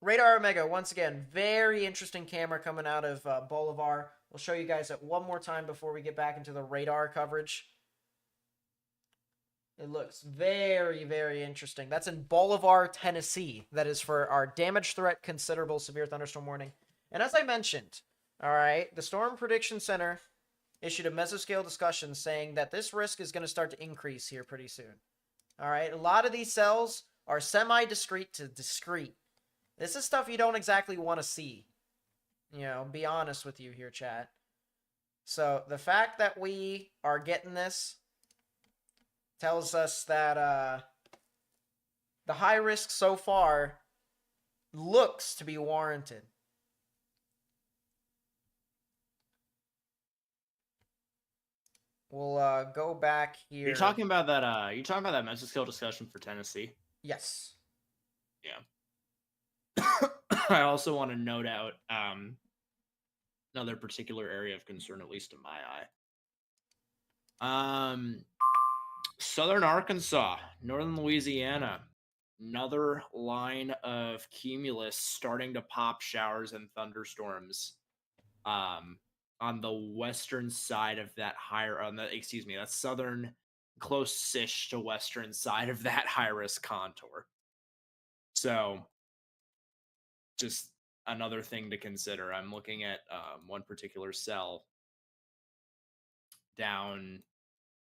Radar Omega, once again, very interesting camera coming out of Bolivar. We'll show you guys it one more time before we get back into the radar coverage. It looks very, very interesting. That's in Bolivar, Tennessee. That is for our damage threat, considerable severe thunderstorm warning. And as I mentioned, all right, the Storm Prediction Center issued a mesoscale discussion saying that this risk is going to start to increase here pretty soon. All right, a lot of these cells are semi-discrete to discrete. This is stuff you don't exactly want to see. You know, be honest with you here, chat. So the fact that we are getting this tells us that the high risk so far looks to be warranted. We'll go back here. You're talking about that. You're talking about that mesoscale discussion for Tennessee. Yes. Yeah. I also want to note out another particular area of concern, at least in my eye. Southern Arkansas, northern Louisiana. another line of cumulus starting to pop showers and thunderstorms on the western side of that that southern close-ish to western side of that high risk contour. So just another thing to consider. I'm looking at one particular cell down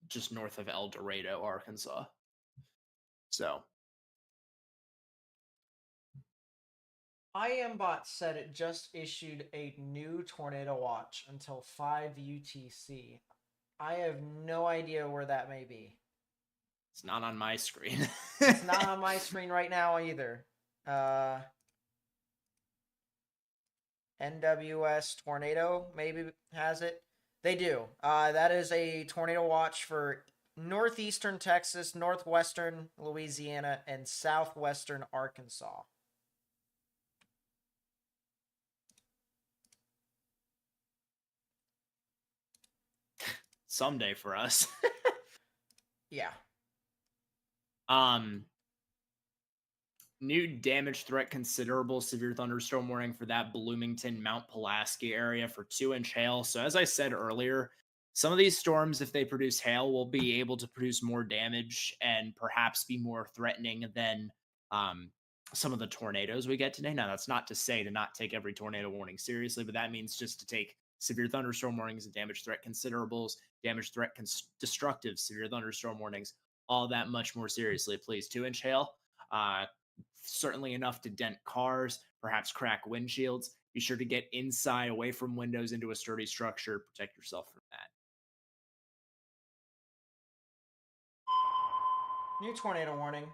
just north of El Dorado, Arkansas. So IamBot said it just issued a new tornado watch until 5 UTC. I have no idea where that may be. it's not on my screen. It's not on my screen right now either. NWS Tornado maybe has it. They do. That is a tornado watch for northeastern Texas, northwestern Louisiana, and southwestern Arkansas. Someday for us. Yeah. New damage threat considerable severe thunderstorm warning for that Bloomington, Mount Pulaski area for 2-inch hail. So as I said earlier, some of these storms, if they produce hail, will be able to produce more damage and perhaps be more threatening than some of the tornadoes we get today. Now, that's not to say to not take every tornado warning seriously, but that means just to take severe thunderstorm warnings and damage threat considerables, damage threat destructive severe thunderstorm warnings, all that much more seriously, please. 2-inch hail, certainly enough to dent cars, perhaps crack windshields. Be sure to get inside, away from windows, into a sturdy structure. Protect yourself from that. New tornado warning.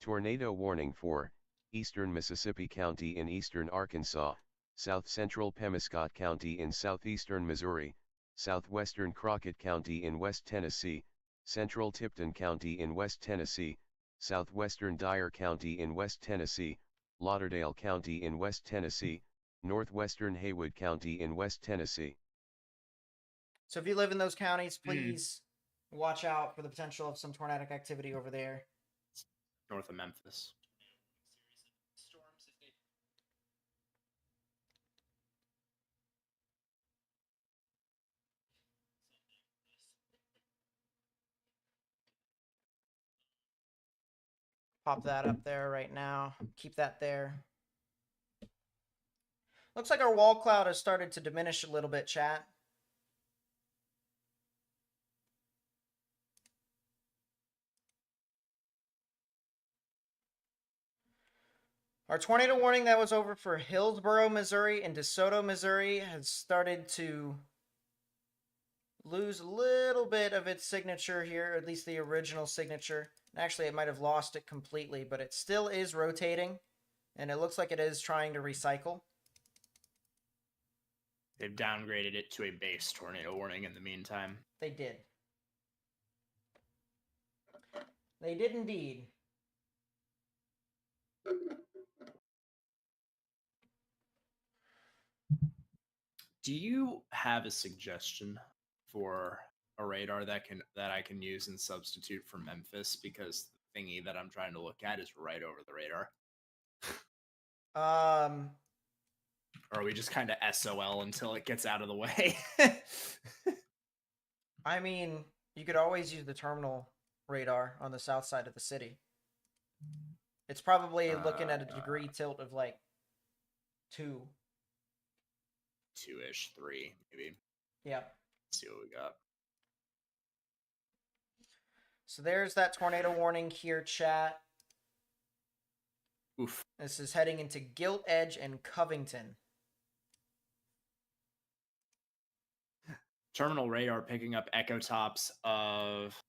Tornado warning for eastern Mississippi County in eastern Arkansas, south central Pemiscot County in southeastern Missouri, southwestern Crockett County in West Tennessee, central Tipton County in West Tennessee, southwestern Dyer County in West Tennessee, Lauderdale County in West Tennessee, northwestern Haywood County in West Tennessee. So if you live in those counties, please watch out for the potential of some tornadic activity over there. North of Memphis. Pop that up there right now. Keep that there. Looks like our wall cloud has started to diminish a little bit, chat. Our tornado warning that was over for Hillsborough, Missouri and DeSoto, Missouri has started to lose a little bit of its signature here, at least the original signature. Actually, it might have lost it completely, but it still is rotating, and it looks like it is trying to recycle. They've downgraded it to a base tornado warning in the meantime. They did. They did indeed. Do you have a suggestion for a radar that I can use and substitute for Memphis? Because the thingy that I'm trying to look at is right over the radar. Or are we just kind of SOL until it gets out of the way? I mean, you could always use the terminal radar on the south side of the city. It's probably looking at a degree tilt of like 2. 2-ish, 3, maybe. Yeah. Let's see what we got. So there's that tornado warning here, chat. Oof. This is heading into Gilt Edge and Covington. Terminal radar picking up echo tops of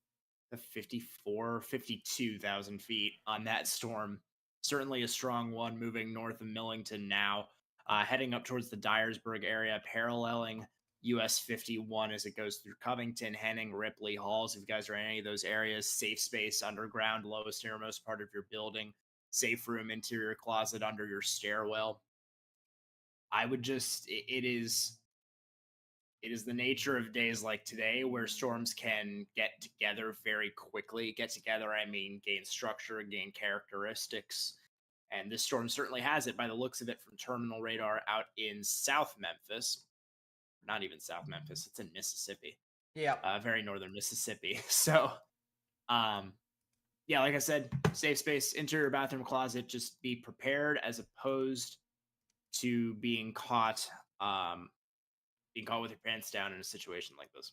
the 52,000 feet on that storm. Certainly a strong one moving north of Millington now. Heading up towards the Dyersburg area, paralleling US 51 as it goes through Covington, Henning, Ripley, Halls. If you guys are in any of those areas, safe space, underground, lowest, innermost part of your building, safe room, interior closet under your stairwell. I would just, it is it is the nature of days like today where storms can get together very quickly. Get together, I mean, gain structure, gain characteristics. And this storm certainly has it by the looks of it from terminal radar out in South Memphis. Not even South Memphis, it's in Mississippi. Yeah. Very northern Mississippi. So, yeah, like I said, safe space, interior bathroom closet, just be prepared as opposed to being caught with your pants down in a situation like this.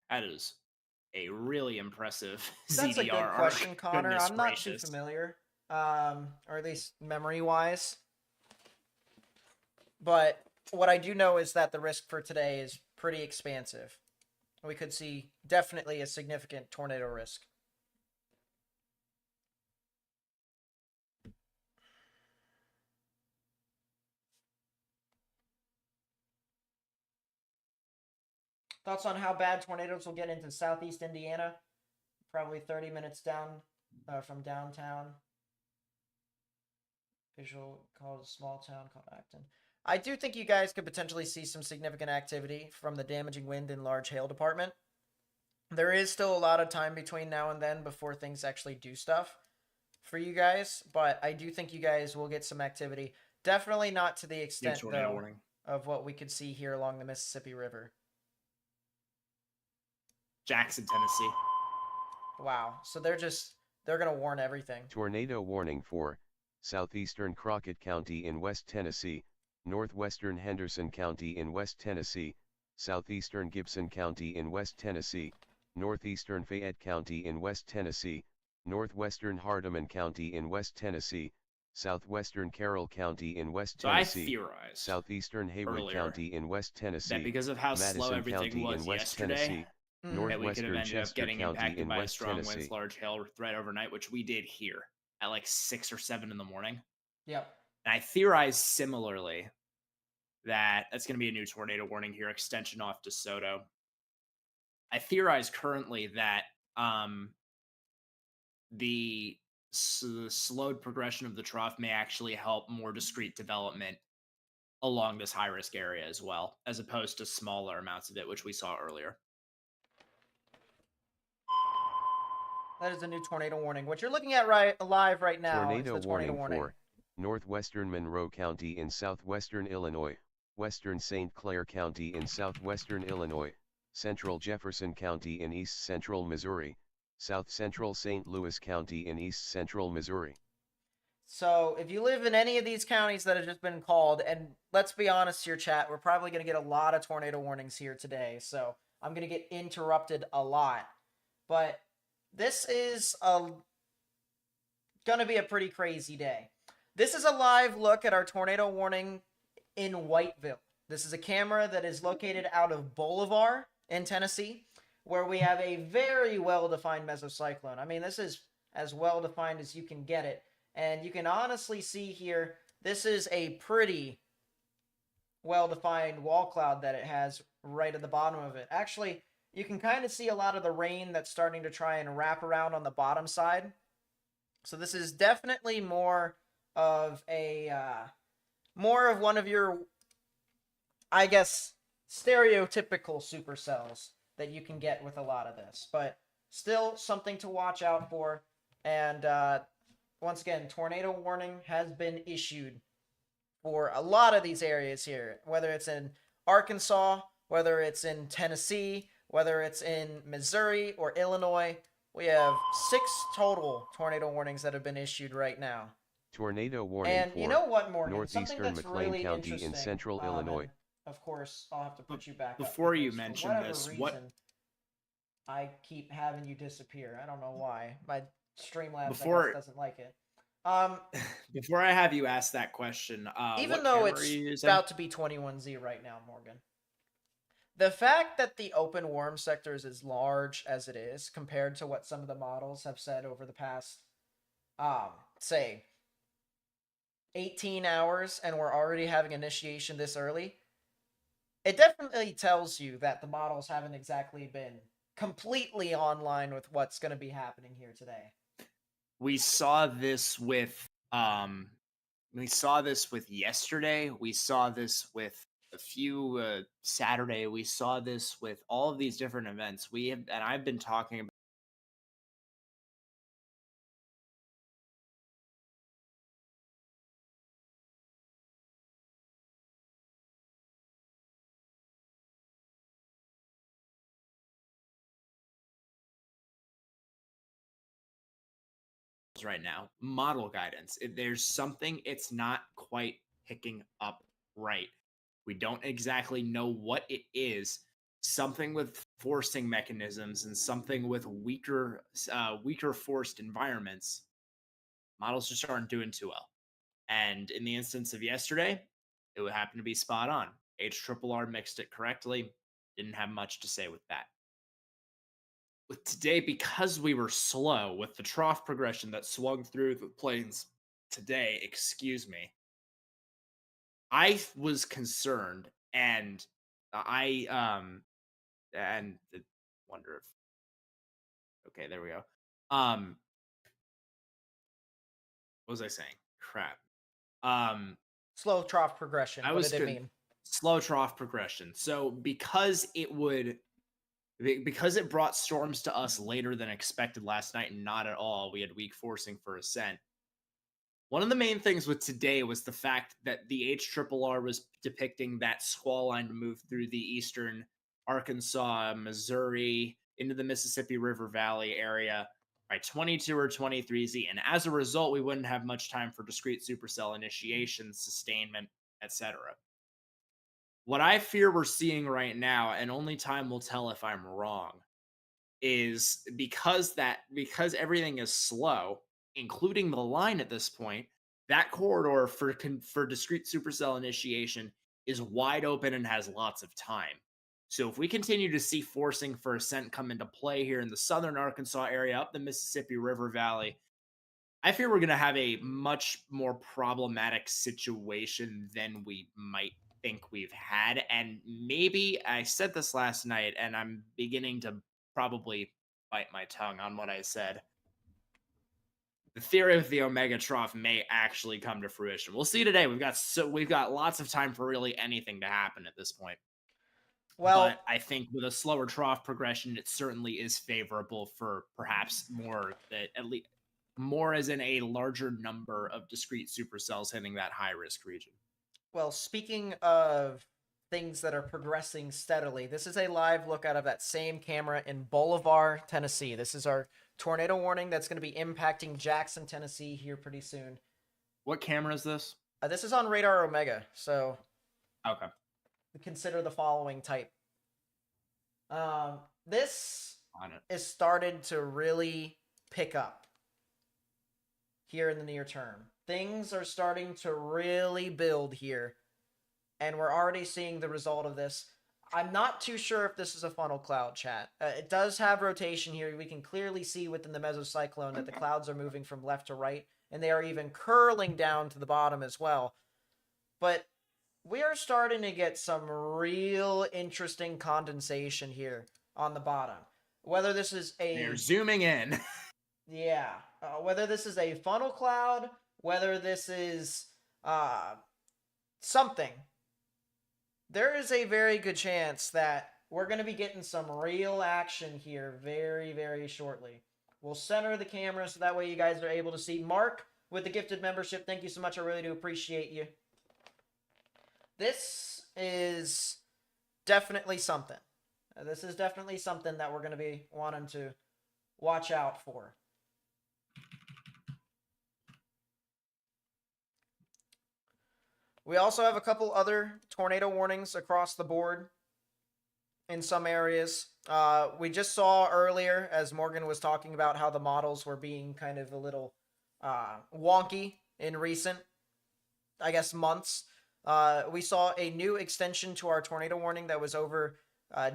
That is a really impressive That's a ZDR. good question, Connor. Goodness I'm not too gracious. familiar, or at least memory-wise. But what I do know is that the risk for today is pretty expansive. We could see definitely a significant tornado risk. Thoughts on how bad tornadoes will get into southeast Indiana? Probably 30 minutes down from downtown. Visual called a small town called Acton. I do think you guys could potentially see some significant activity from the damaging wind and large hail department. There is still a lot of time between now and then before things actually do stuff for you guys, but I do think you guys will get some activity. Definitely not to the extent, though, of what we could see here along the Mississippi River. Jackson, Tennessee. Wow. So they're going to warn everything. Tornado warning for southeastern Crockett County in West Tennessee, northwestern Henderson County in West Tennessee, southeastern Gibson County in West Tennessee, northeastern Fayette County in West Tennessee, northwestern Hardeman County in West Tennessee, southwestern Carroll County in West Tennessee, I theorized southeastern Haywood County in West Tennessee, that because of how Madison slow everything County was in West yesterday, Tennessee, that we could have northwestern ended up Chester getting County impacted in by West strong Tennessee. winds, large hail threat overnight, which we did here at like 6 or 7 in the morning. Yep. And I theorize similarly that that's going to be a new tornado warning here, extension off DeSoto. I theorize currently that the slowed progression of the trough may actually help more discrete development along this high-risk area as well, as opposed to smaller amounts of it, which we saw earlier. That is a new tornado warning. What you're looking at live right now Tornado is the tornado warning. for northwestern Monroe County in southwestern Illinois, western St. Clair County in southwestern Illinois, central Jefferson County in east central Missouri, south central St. Louis County in east central Missouri. So if you live in any of these counties that have just been called, and let's be honest here, chat, we're probably going to get a lot of tornado warnings here today, so I'm going to get interrupted a lot. But this is going to be a pretty crazy day. This is a live look at our tornado warning in Whiteville. This is a camera that is located out of Bolivar in Tennessee, where we have a very well-defined mesocyclone. I mean, this is as well-defined as you can get it. And you can honestly see here, this is a pretty well-defined wall cloud that it has right at the bottom of it. Actually, you can kind of see a lot of the rain that's starting to try and wrap around on the bottom side. So this is definitely more of one of your, I guess, stereotypical supercells that you can get with a lot of this. But still something to watch out for. And once again, tornado warning has been issued for a lot of these areas here, whether it's in Arkansas, whether it's in Tennessee, whether it's in Missouri or Illinois. We have 6 total tornado warnings that have been issued right now. Tornado warning and for you know what, Morgan? northeastern McLean really County in central Illinois. Of course, I'll have to put you back before up you mention this. What I keep having you disappear. I don't know why. My Streamlabs doesn't like it. Before I have you ask that question, even though it's about to be 21Z right now, Morgan, the fact that the open warm sector is as large as it is compared to what some of the models have said over the past, say, 18 hours, and we're already having initiation this early, it definitely tells you that the models haven't exactly been completely online with what's going to be happening here today. We saw this with We saw this with yesterday. We saw this with a few Saturday. We saw this with all of these different events. We have, and I've been talking about right now. Model guidance. There's something it's not quite picking up right. We don't exactly know what it is. Something with forcing mechanisms and something with weaker forced environments. Models just aren't doing too well. And in the instance of yesterday, it would happen to be spot on. HRRR mixed it correctly. Didn't have much to say with that. With today, because we were slow with the trough progression that swung through the plains today, excuse me, I was concerned, and and wonder if okay, there we go. What was I saying? Crap. Slow trough progression. I What was did it mean? slow trough progression. So because it brought storms to us later than expected last night, and not at all, we had weak forcing for ascent. One of the main things with today was the fact that the HRRR was depicting that squall line to move through the eastern Arkansas, Missouri, into the Mississippi River Valley area by 22 or 23Z. And as a result, we wouldn't have much time for discrete supercell initiation, sustainment, etc. What I fear we're seeing right now, and only time will tell if I'm wrong, is because everything is slow, including the line at this point, that corridor for discrete supercell initiation is wide open and has lots of time. So if we continue to see forcing for ascent come into play here in the southern Arkansas area, up the Mississippi River Valley, I fear we're going to have a much more problematic situation than we might think we've had. And maybe I said this last night, and I'm beginning to probably bite my tongue on what I said. The theory of the Omega Trough may actually come to fruition. We'll see today. We've got lots of time for really anything to happen at this point. Well, but I think with a slower trough progression, it certainly is favorable for perhaps more, that at least more as in a larger number of discrete supercells hitting that high risk region. Well, speaking of things that are progressing steadily, this is a live look out of that same camera in Bolivar, Tennessee. This is our tornado warning that's going to be impacting Jackson, Tennessee here pretty soon. What camera is this? This is on Radar Omega, so okay. Consider the following type. This is started to really pick up here in the near term. Things are starting to really build here, and we're already seeing the result of this. I'm not too sure if this is a funnel cloud, chat. It does have rotation here. We can clearly see within the mesocyclone that the clouds are moving from left to right, and they are even curling down to the bottom as well. But we are starting to get some real interesting condensation here on the bottom. Whether this is They're zooming in. Yeah. Whether this is a funnel cloud, whether this is something, there is a very good chance that we're going to be getting some real action here very, very shortly. We'll center the camera so that way you guys are able to see. Mark, with the gifted membership, thank you so much. I really do appreciate you. This is definitely something. This is definitely something that we're going to be wanting to watch out for. We also have a couple other tornado warnings across the board in some areas. We just saw earlier, as Morgan was talking about, how the models were being kind of a little wonky in recent, I guess, months. We saw a new extension to our tornado warning that was over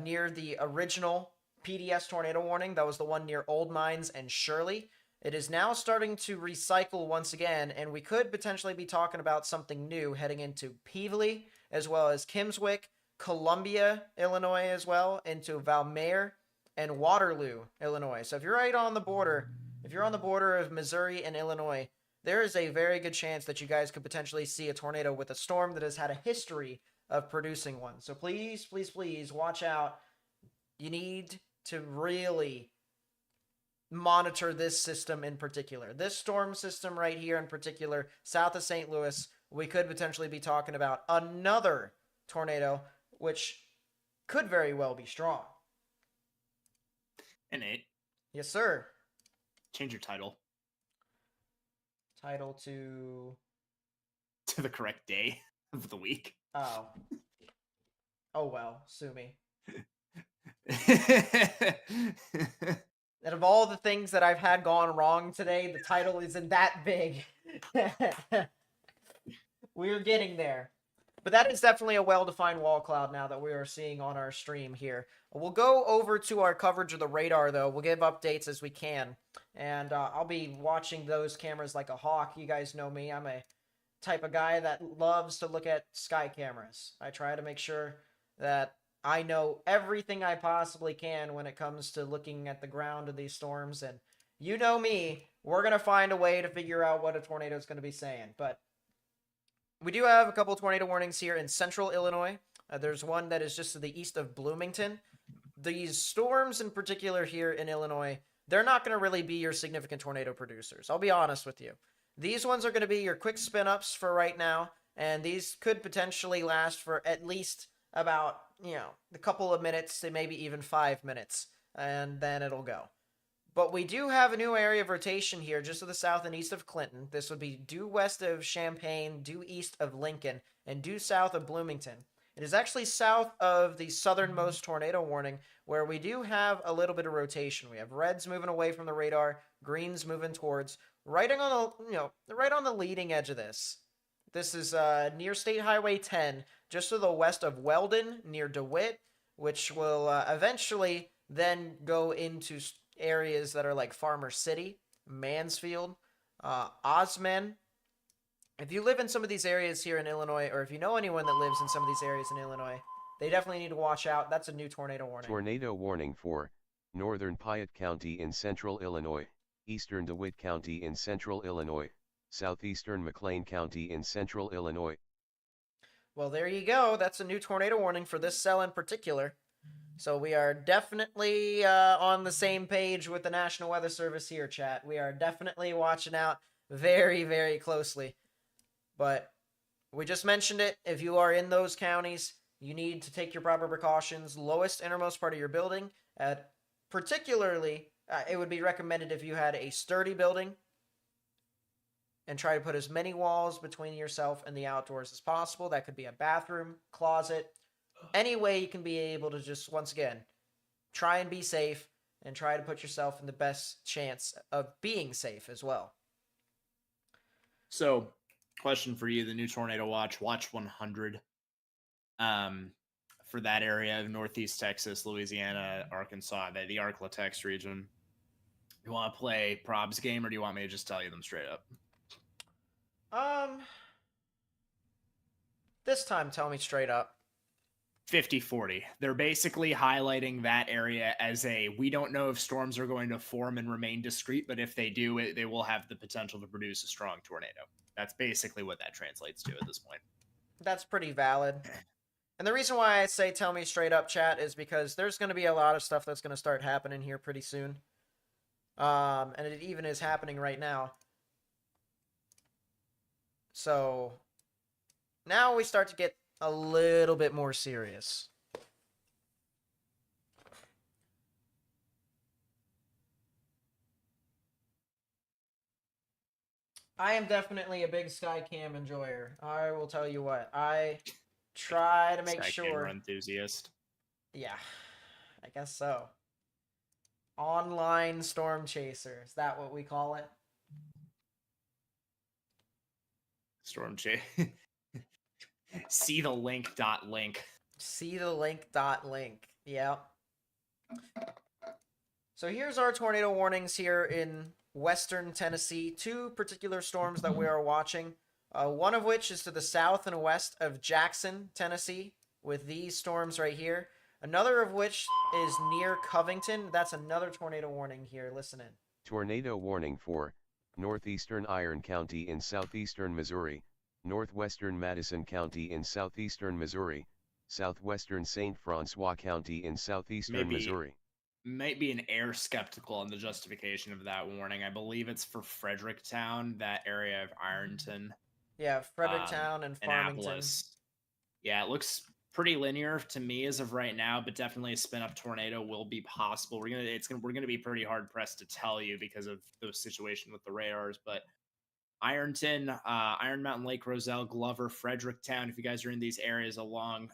near the original PDS tornado warning. That was the one near Old Mines and Shirley. It is now starting to recycle once again, and we could potentially be talking about something new heading into Peevely, as well as Kimswick, Columbia, Illinois as well, into Valmeyer and Waterloo, Illinois. So if you're right on the border, if you're on the border of Missouri and Illinois, there is a very good chance that you guys could potentially see a tornado with a storm that has had a history of producing one. So please, please, please watch out. You need to really monitor this system in particular. This storm system right here in particular, south of St. Louis, we could potentially be talking about another tornado, which could very well be strong. And Nate, Yes, sir. change your title Title to... to the correct day of the week. Oh. Oh well, sue me. And of all the things that I've had gone wrong today, the title isn't that big. We're getting there. But that is definitely a well-defined wall cloud now that we are seeing on our stream here. We'll go over to our coverage of the radar, though. We'll give updates as we can. And I'll be watching those cameras like a hawk. You guys know me. I'm a type of guy that loves to look at sky cameras. I try to make sure that I know everything I possibly can when it comes to looking at the ground of these storms. And you know me, we're going to find a way to figure out what a tornado is going to be saying. But we do have a couple of tornado warnings here in central Illinois. There's one that is just to the east of Bloomington. These storms in particular here in Illinois, they're not going to really be your significant tornado producers. I'll be honest with you. These ones are going to be your quick spin-ups for right now, and these could potentially last for at least about, a couple of minutes to maybe even 5 minutes, and then it'll go. But we do have a new area of rotation here just to the south and east of Clinton. This would be due west of Champaign, due east of Lincoln, and due south of Bloomington. It is actually south of the southernmost tornado warning, where we do have a little bit of rotation. We have reds moving away from the radar, greens moving towards, right on the leading edge of this. This is near State Highway 10, just to the west of Weldon, near DeWitt, which will eventually then go into areas that are like Farmer City, Mansfield, Osman. If you live in some of these areas here in Illinois, or if you know anyone that lives in some of these areas in Illinois, they definitely need to watch out. That's a new tornado warning. Tornado warning for northern Piatt County in central Illinois, eastern DeWitt County in central Illinois, southeastern McLean County in central Illinois. Well, there you go. That's a new tornado warning for this cell in particular. So we are definitely on the same page with the National Weather Service here, chat. We are definitely watching out very, very closely. But we just mentioned it. If you are in those counties, you need to take your proper precautions. Lowest, innermost part of your building. Particularly, it would be recommended if you had a sturdy building, and try to put as many walls between yourself and the outdoors as possible. That could be a bathroom, closet, any way you can be able to just, once again, try and be safe and try to put yourself in the best chance of being safe as well. So, question for you, the new tornado watch 100, for that area of Northeast Texas, Louisiana, Arkansas, the Arklatex region. You want to play probs game, or do you want me to just tell you them straight up? This time tell me straight up. 50-40. They're basically highlighting that area as we don't know if storms are going to form and remain discrete, but if they do, they will have the potential to produce a strong tornado. That's basically what that translates to at this point. That's pretty valid. And the reason why I say tell me straight up, chat, is because there's going to be a lot of stuff that's going to start happening here pretty soon. And it even is happening right now. So now we start to get a little bit more serious. I am definitely a big Skycam enjoyer. I will tell you what. I try to make sure. Camera enthusiast. Yeah, I guess so. Online storm chaser. Is that what we call it? Storm chase. See the link. See the link. Yeah. So here's our tornado warnings here in western Tennessee. Two particular storms that we are watching. One of which is to the south and west of Jackson, Tennessee, with these storms right here. Another of which is near Covington. That's another tornado warning here. Listen in. Tornado warning for northeastern Iron County in southeastern Missouri, northwestern Madison County in southeastern Missouri, southwestern St. Francois County in southeastern Missouri. Might be an air skeptical on the justification of that warning. I believe it's for Fredericktown, that area of Ironton. Yeah, Fredericktown and Farmington. Annapolis. Yeah, it looks pretty linear to me as of right now, but definitely a spin up tornado will be possible. We're gonna be pretty hard pressed to tell you because of the situation with the radars. But Ironton, Iron Mountain Lake, Roselle, Glover, Fredericktown. If you guys are in these areas along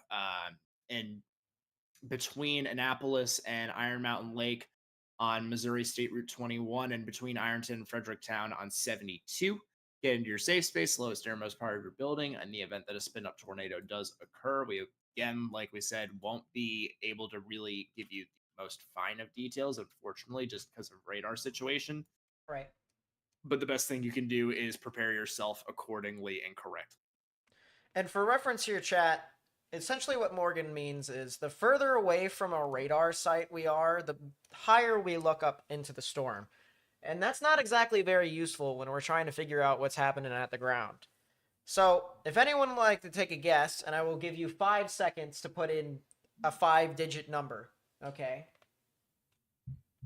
and between Annapolis and Iron Mountain Lake on Missouri State Route 21, and between Ironton and Fredericktown on 72. Get into your safe space, lowest airmost part of your building. In the event that a spin up tornado does occur, we again, like we said, won't be able to really give you the most fine of details, unfortunately, just because of radar situation. Right. But the best thing you can do is prepare yourself accordingly and correctly. And for reference here, chat, essentially what Morgan means is the further away from a radar site we are, the higher we look up into the storm. And that's not exactly very useful when we're trying to figure out what's happening at the ground. So if anyone would like to take a guess, and I will give you 5 seconds to put in a 5-digit number, okay?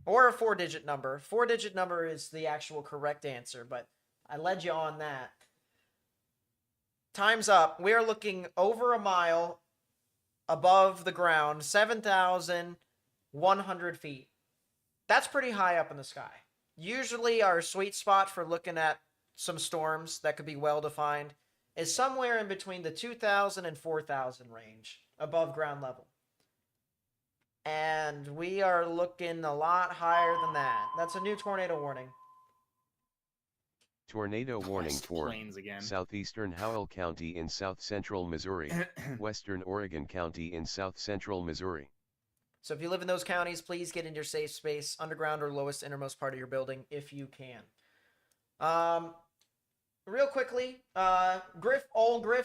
Or a 4-digit number. 4-digit number is the actual correct answer, but I led you on that. Time's up. We're looking over a mile above the ground, 7,100 feet. That's pretty high up in the sky. Usually our sweet spot for looking at some storms that could be well defined is somewhere in between the 2,000 and 4,000 range above ground level. And we are looking a lot higher than that. That's a new tornado warning. Tornado warning for southeastern Howell County in south central Missouri, western Oregon County in south central Missouri. So if you live in those counties, please get into your safe space, underground or lowest innermost part of your building if you can. Real quickly, Griff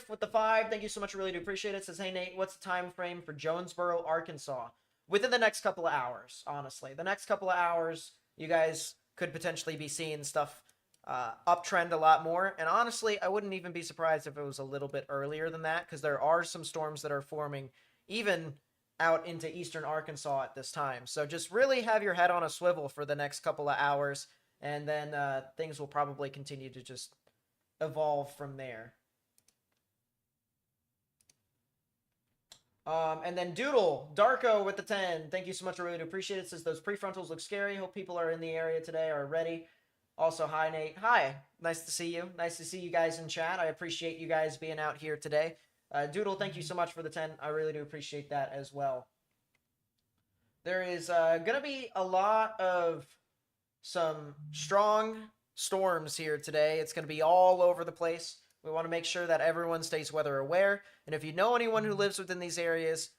with the 5, thank you so much, really do appreciate it. Says, hey Nate, what's the time frame for Jonesboro, Arkansas? Within the next couple of hours, honestly. The next couple of hours, you guys could potentially be seeing stuff uptrend a lot more. And honestly, I wouldn't even be surprised if it was a little bit earlier than that, because there are some storms that are forming even out into eastern Arkansas at this time. So just really have your head on a swivel for the next couple of hours, and then things will probably continue to just evolve from there. And then Doodle, Darko with the 10. Thank you so much. I really do appreciate it. Says those prefrontals look scary. Hope people are in the area today are ready. Also, hi, Nate. Hi. Nice to see you. Nice to see you guys in chat. I appreciate you guys being out here today. Doodle, thank you so much for the 10. I really do appreciate that as well. There is going to be a lot of some strong storms here today. It's going to be all over the place. We want to make sure that everyone stays weather aware. And if you know anyone who lives within these areas,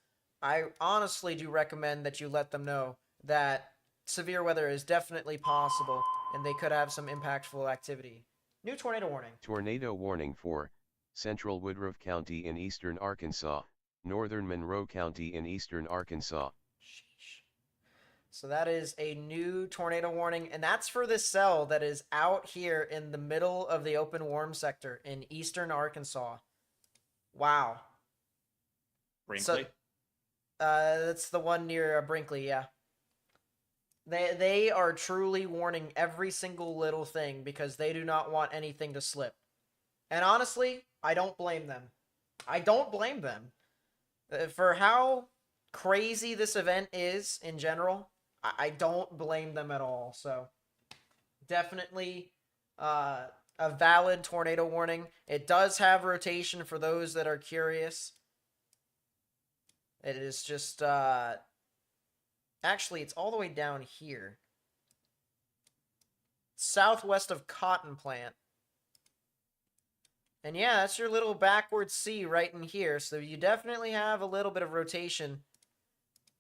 I honestly do recommend that you let them know that severe weather is definitely possible and they could have some impactful activity. New tornado warning. Tornado warning for central Woodruff County in eastern Arkansas, northern Monroe County in eastern Arkansas. Sheesh. So that is a new tornado warning, and that's for this cell that is out here in the middle of the open warm sector in eastern Arkansas. Wow. Brinkley? So, that's the one near Brinkley, yeah. They are truly warning every single little thing because they do not want anything to slip. And honestly, I don't blame them. I don't blame them. For how crazy this event is in general, I don't blame them at all. So, definitely a valid tornado warning. It does have rotation for those that are curious. It is just, actually, it's all the way down here. Southwest of Cotton Plant. And yeah, that's your little backward C right in here. So you definitely have a little bit of rotation.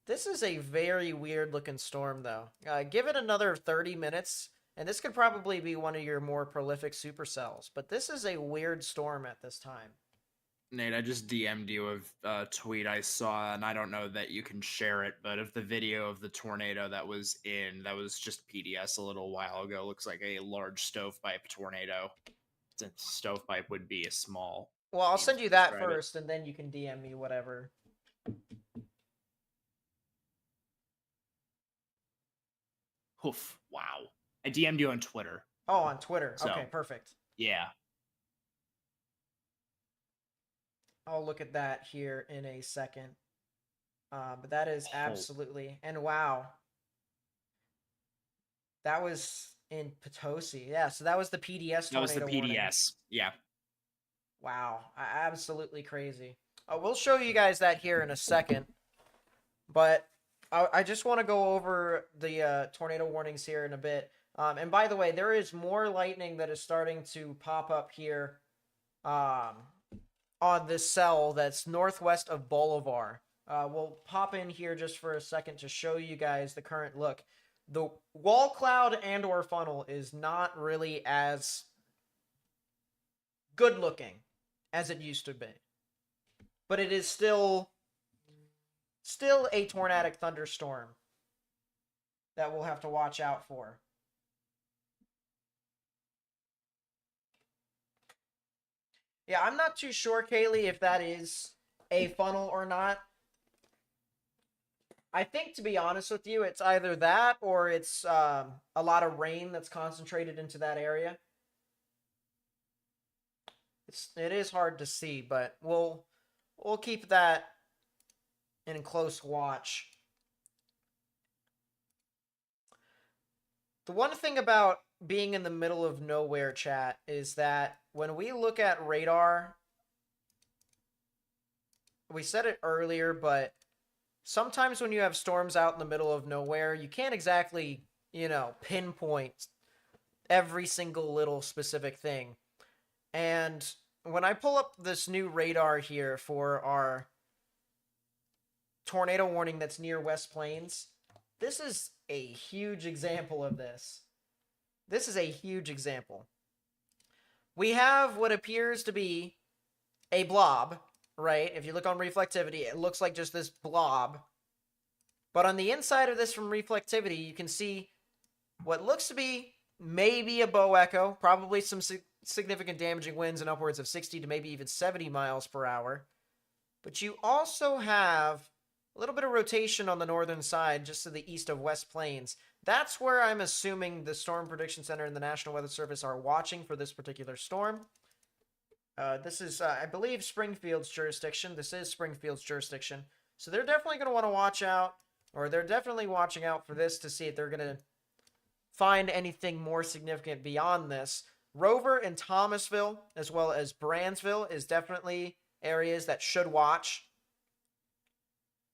This is a very weird looking storm, though. Give it another 30 minutes, and this could probably be one of your more prolific supercells. But this is a weird storm at this time. Nate, I just DM'd you a tweet I saw, and I don't know that you can share it, but of the video of the tornado that was just PDS a little while ago. Looks like a large stovepipe tornado. Since stovepipe would be a small. Well, I'll means send to you that describe it. first, and then you can DM me whatever. Hoof! Wow. I DM'd you on Twitter. Oh, on Twitter. So, Okay, perfect. Yeah. I'll look at that here in a second. But that is absolutely... And wow. That was in Potosi. Yeah, so that was the PDS tornado. That was the PDS. Warning. Yeah. Wow. Absolutely crazy. We'll show you guys that here in a second. But I just want to go over the tornado warnings here in a bit. And by the way, there is more lightning that is starting to pop up here on this cell that's northwest of Bolivar. We'll pop in here just for a second to show you guys the current look. The wall cloud and or funnel is not really as good looking as it used to be. But it is still a tornadic thunderstorm that we'll have to watch out for. Yeah, I'm not too sure, Kaylee, if that is a funnel or not. I think, to be honest with you, it's either that or it's a lot of rain that's concentrated into that area. It is hard to see, but we'll keep that in close watch. The one thing about being in the middle of nowhere, chat, is that when we look at radar, we said it earlier, but sometimes when you have storms out in the middle of nowhere, you can't exactly, pinpoint every single little specific thing. And when I pull up this new radar here for our tornado warning that's near West Plains, this is a huge example of this. This is a huge example. We have what appears to be a blob, right? If you look on reflectivity, it looks like just this blob. But on the inside of this from reflectivity, you can see what looks to be maybe a bow echo, probably some significant damaging winds and upwards of 60 to maybe even 70 miles per hour. But you also have a little bit of rotation on the northern side, just to the east of West Plains. That's where I'm assuming the Storm Prediction Center and the National Weather Service are watching for this particular storm. This is, I believe, Springfield's jurisdiction. This is Springfield's jurisdiction. So they're definitely going to want to watch out, or they're definitely watching out for this to see if they're going to find anything more significant beyond this. Rover and Thomasville, as well as Brandsville, is definitely areas that should watch.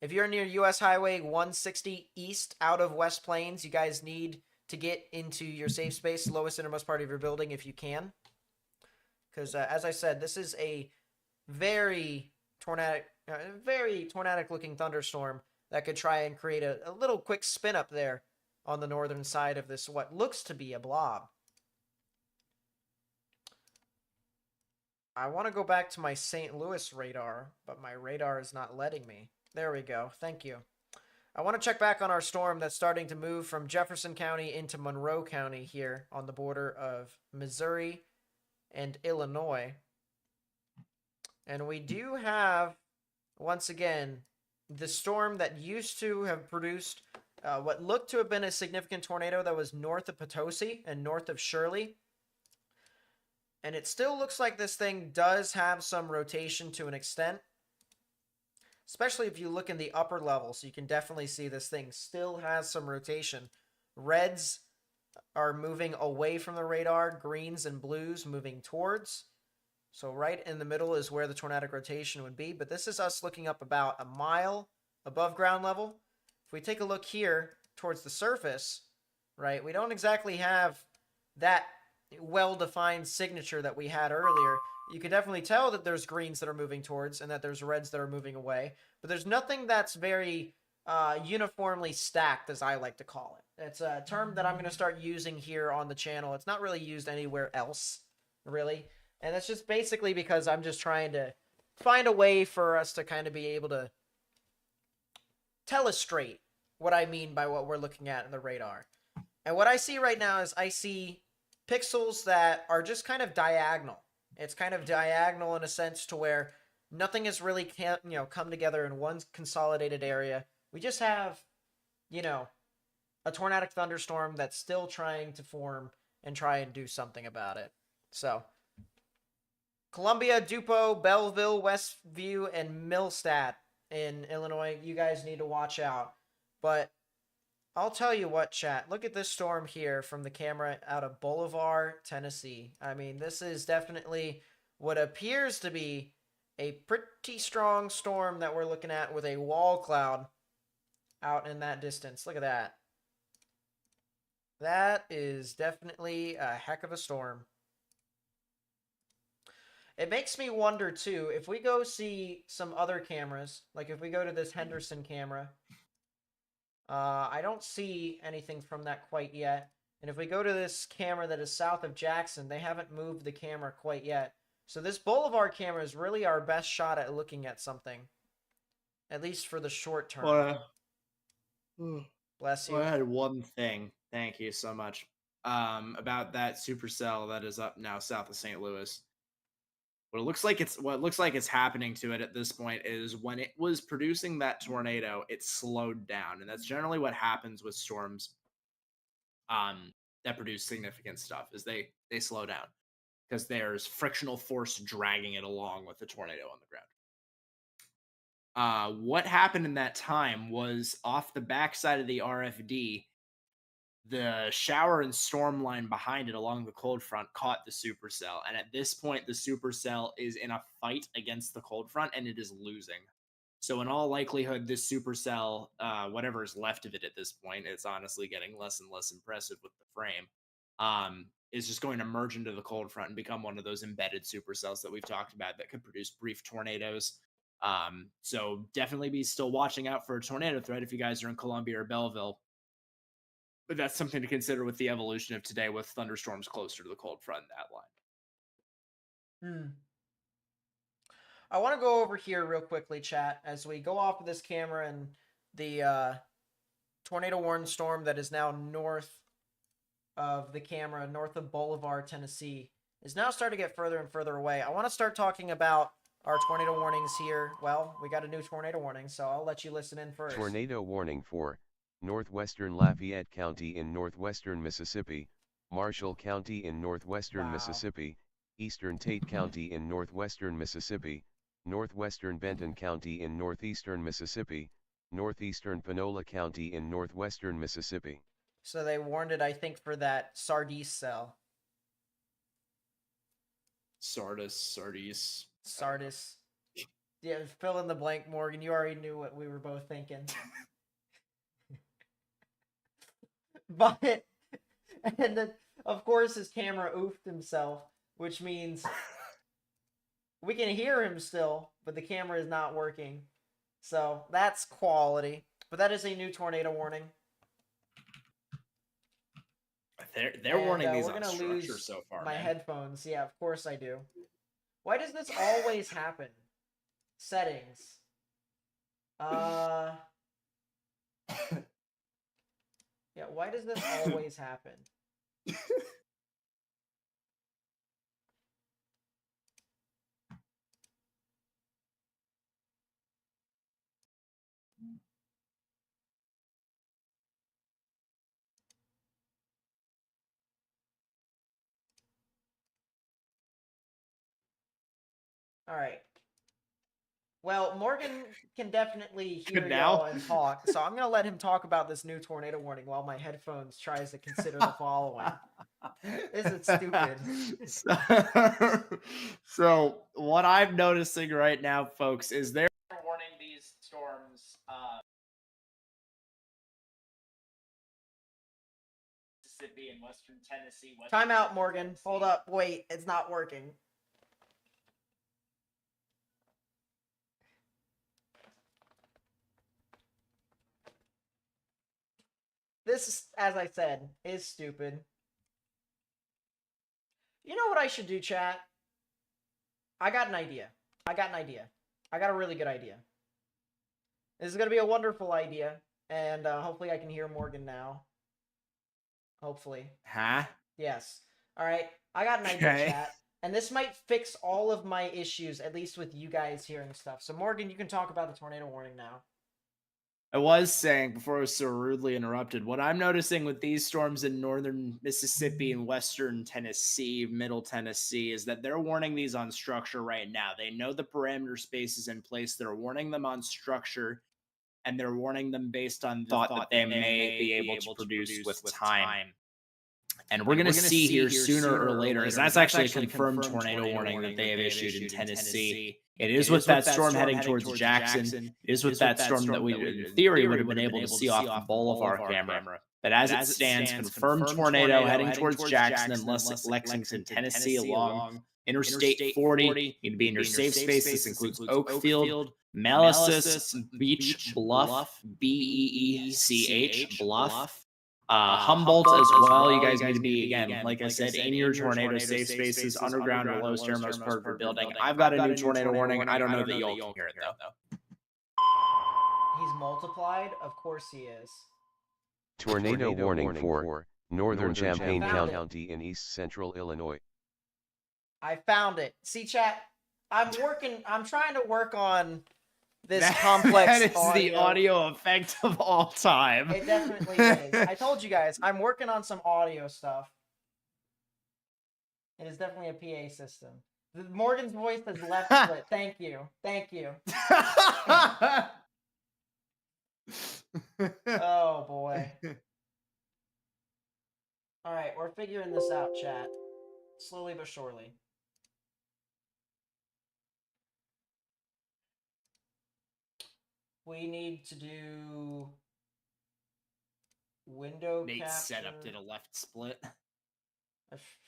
If you're near U.S. Highway 160 east out of West Plains, you guys need to get into your safe space, lowest innermost part of your building if you can. Because, as I said, this is a very tornadic looking thunderstorm that could try and create a little quick spin up there on the northern side of this, what looks to be a blob. I want to go back to my St. Louis radar, but my radar is not letting me. There we go. Thank you. I want to check back on our storm that's starting to move from Jefferson County into Monroe County here on the border of Missouri and Illinois. And we do have, once again, the storm that used to have produced what looked to have been a significant tornado that was north of Potosi and north of Shirley. And it still looks like this thing does have some rotation to an extent. Especially if you look in the upper levels, you can definitely see this thing still has some rotation. Reds are moving away from the radar, greens and blues moving towards. So right in the middle is where the tornadic rotation would be. But this is us looking up about a mile above ground level. If we take a look here towards the surface, right, we don't exactly have that well-defined signature that we had earlier. You can definitely tell that there's greens that are moving towards and that there's reds that are moving away. But there's nothing that's very uniformly stacked, as I like to call it. It's a term that I'm going to start using here on the channel. It's not really used anywhere else, really. And that's just basically because I'm just trying to find a way for us to kind of be able to illustrate what I mean by what we're looking at in the radar. And what I see right now is I see pixels that are just kind of diagonal. It's kind of diagonal in a sense to where nothing has really come together in one consolidated area. We just have, a tornadic thunderstorm that's still trying to form and try and do something about it. So, Columbia, Dupo, Belleville, Westview, and Millstadt in Illinois, you guys need to watch out. But I'll tell you what, chat. Look at this storm here from the camera out of Bolivar, Tennessee. I mean, this is definitely what appears to be a pretty strong storm that we're looking at with a wall cloud out in that distance. Look at that. That is definitely a heck of a storm. It makes me wonder, too, if we go see some other cameras, like if we go to this Henderson camera, I don't see anything from that quite yet. And if we go to this camera that is south of Jackson, they haven't moved the camera quite yet. So this Boulevard camera is really our best shot at looking at something, at least for the short term. Bless you. Well, I had one thing. Thank you so much. About that supercell that is up now south of St. Louis. What looks like it's happening to it at this point is when it was producing that tornado, it slowed down, and that's generally what happens with storms that produce significant stuff is they slow down because there's frictional force dragging it along with the tornado on the ground. What happened in that time was off the backside of the RFD, the shower and storm line behind it along the cold front caught the supercell. And at this point, the supercell is in a fight against the cold front and it is losing. So in all likelihood, this supercell, whatever is left of it at this point, it's honestly getting less and less impressive with the frame, is just going to merge into the cold front and become one of those embedded supercells that we've talked about that could produce brief tornadoes. So definitely be still watching out for a tornado threat if you guys are in Columbia or Belleville. But that's something to consider with the evolution of today with thunderstorms closer to the cold front in that line. I want to go over here real quickly, chat, as we go off of this camera and the tornado warning storm that is now north of the camera, north of Bolivar, Tennessee, is now starting to get further and further away. I want to start talking about our tornado warnings here. Well, we got a new tornado warning, so I'll let you listen in first. Tornado warning for northwestern Lafayette County in northwestern Mississippi, Marshall County in northwestern Mississippi, eastern Tate County in northwestern Mississippi, northwestern Benton County in northeastern Mississippi, northeastern Panola County in northwestern Mississippi. So they warned it, I think, for that Sardis cell. Sardis. Yeah, fill in the blank, Morgan. You already knew what we were both thinking. But, and then, of course, his camera oofed himself, which means we can hear him still, but the camera is not working. So that's quality. But that is a new tornado warning. They're warning these we're on gonna structure lose so far. My man. headphones. Yeah, of course I do. Why does this always happen? Settings. Yeah, why does this always happen? All right. Well, Morgan can definitely hear y'all and talk, so I'm going to let him talk about this new tornado warning while my headphones tries to consider the following. Isn't stupid? So what I'm noticing right now, folks, is they're warning these storms Mississippi and western Tennessee. Time out, Morgan. Hold up. Wait, it's not working. This, as I said, is stupid. You know what I should do, chat? I got an idea. I got an idea. I got a really good idea. This is going to be a wonderful idea, and hopefully I can hear Morgan now. Hopefully. Huh? Yes. All right. I got an idea, chat. And this might fix all of my issues, at least with you guys hearing stuff. So, Morgan, you can talk about the tornado warning now. I was saying before I was so rudely interrupted, what I'm noticing with these storms in northern Mississippi and western Tennessee, middle Tennessee, is that they're warning these on structure right now. They know the parameter space is in place. They're warning them on structure, and they're warning them based on the thought that they may be able to produce with time. And we're going to see here sooner or later, as that's actually a confirmed tornado warning that they have issued in Tennessee. It is with that storm heading towards Jackson. It is with that storm that we, in theory, would have been able to see off the bowl of our camera. But as it stands, confirmed tornado heading towards Jackson and Lexington, Tennessee, along Interstate 40. You need to be in your safe space. This includes Oakfield, Malice, Beach Bluff, Beech, Bluff. Humboldt as well. You guys need to be, again, like I said, in your tornado safe spaces, underground or lowest most part of your building. I've got a new tornado warning. I don't know that y'all can hear it, though. He's multiplied? Of course he is. Tornado warning for northern Champaign County in east central Illinois. I found it. See, chat, I'm trying to work on this complex That is the audio effect of all time. It definitely is. I told you guys, I'm working on some audio stuff. It is definitely a PA system. Morgan's voice has left split. Thank you. Thank you. Oh, boy. All right, we're figuring this out, chat. Slowly but surely. We need to do window Nate's capture. setup did a left split.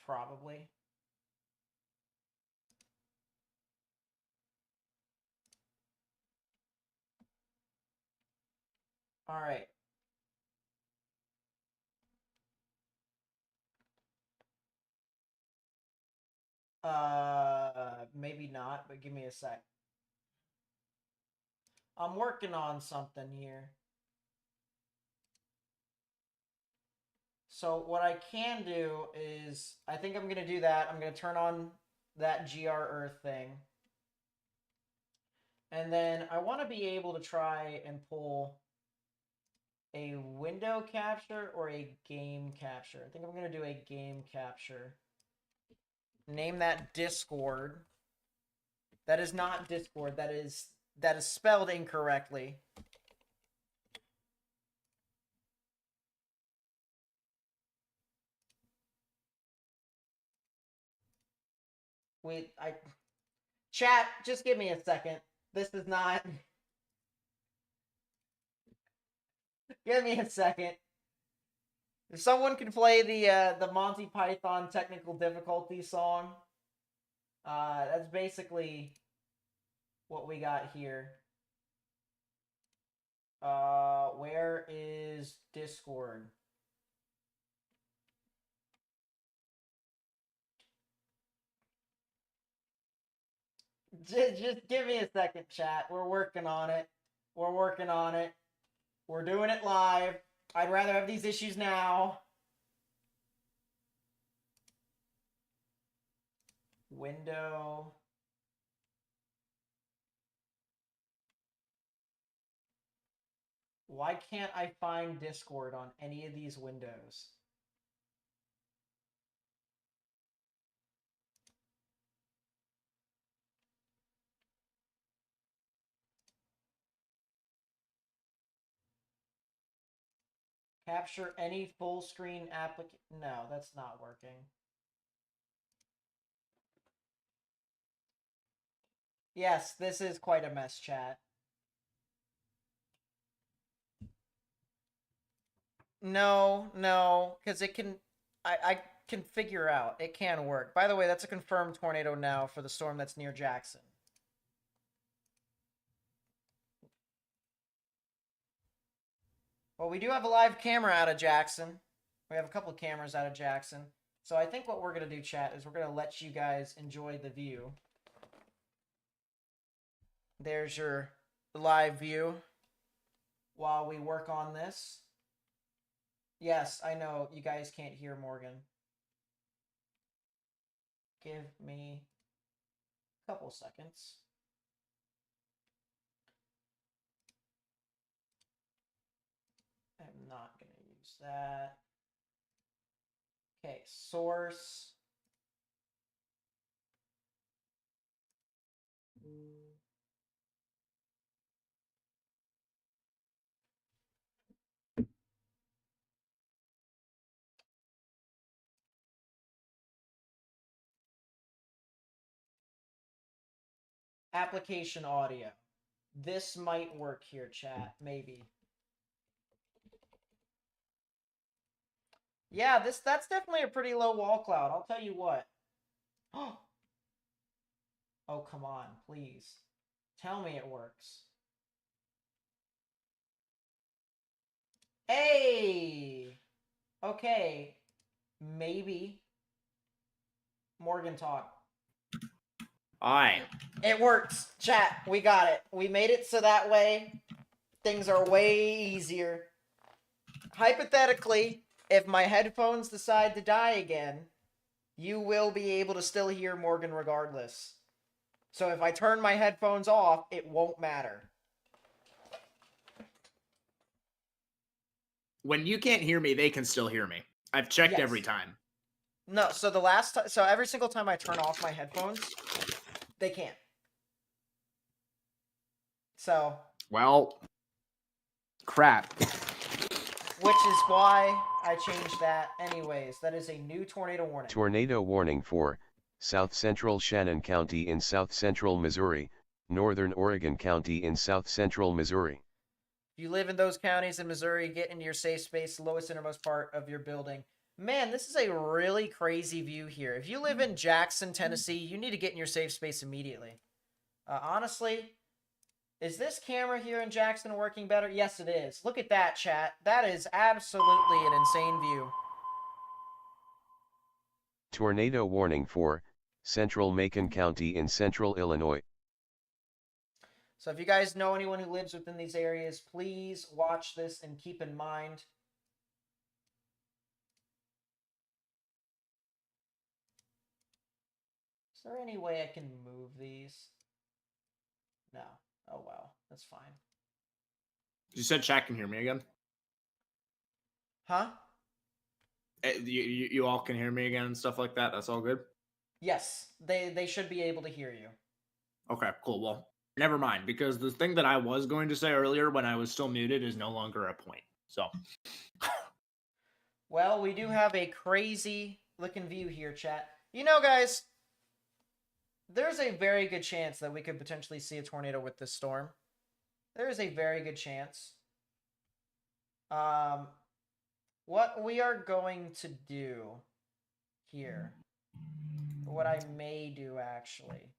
Probably. All right. Maybe not, but give me a sec. I'm working on something here. So what I can do is, I think I'm going to do that. I'm going to turn on that GR Earth thing. And then I want to be able to try and pull a window capture or a game capture. I think I'm going to do a game capture. Name that Discord. That is not Discord. That is spelled incorrectly. Chat, just give me a second. This is not... Give me a second. If someone can play the Monty Python technical difficulty song, that's basically what we got here. Where is Discord? Just give me a second, chat. We're working on it. We're working on it. We're doing it live. I'd rather have these issues now. Window. Why can't I find Discord on any of these windows? Capture any full screen application. No, that's not working. Yes, this is quite a mess, chat. No, because it can... I can figure out. It can work. By the way, that's a confirmed tornado now for the storm that's near Jackson. Well, we do have a live camera out of Jackson. We have a couple of cameras out of Jackson. So I think what we're going to do, chat, is we're going to let you guys enjoy the view. There's your live view while we work on this. Yes, I know you guys can't hear Morgan. Give me a couple seconds. I'm not going to use that. Okay, source. Application audio. This might work here, chat. Maybe. Yeah, that's definitely a pretty low wall cloud. I'll tell you what. Oh, come on, please. Tell me it works. Hey! Okay. Maybe. Morgan talk. Alright. It works. Chat, we got it. We made it so that way things are way easier. Hypothetically, if my headphones decide to die again, you will be able to still hear Morgan regardless. So if I turn my headphones off, it won't matter. When you can't hear me, they can still hear me. I've checked Yes. every time. No, so the last time, so every single time I turn off my headphones, they can't. So. Well, crap. Which is why I changed that anyways. That is a new tornado warning. Tornado warning for South Central Shannon County in South Central Missouri, Northern Oregon County in South Central Missouri. If you live in those counties in Missouri, get into your safe space, lowest innermost part of your building. Man, this is a really crazy view here. If you live in Jackson, Tennessee, you need to get in your safe space immediately. Honestly, is this camera here in Jackson working better? Yes, it is. Look at that, chat. That is absolutely an insane view. Tornado warning for Central Macon County in Central Illinois. So if you guys know anyone who lives within these areas, please watch this and keep in mind. Is there any way I can move these? No. Oh, well. That's fine. You said chat can hear me again? Huh? You all can hear me again and stuff like that? That's all good? Yes. They should be able to hear you. Okay, cool. Well, never mind, because the thing that I was going to say earlier when I was still muted is no longer a point. So. Well, we do have a crazy looking view here, chat. You know, guys, there's a very good chance that we could potentially see a tornado with this storm. There is a very good chance. What we are going to do here, what I may do actually.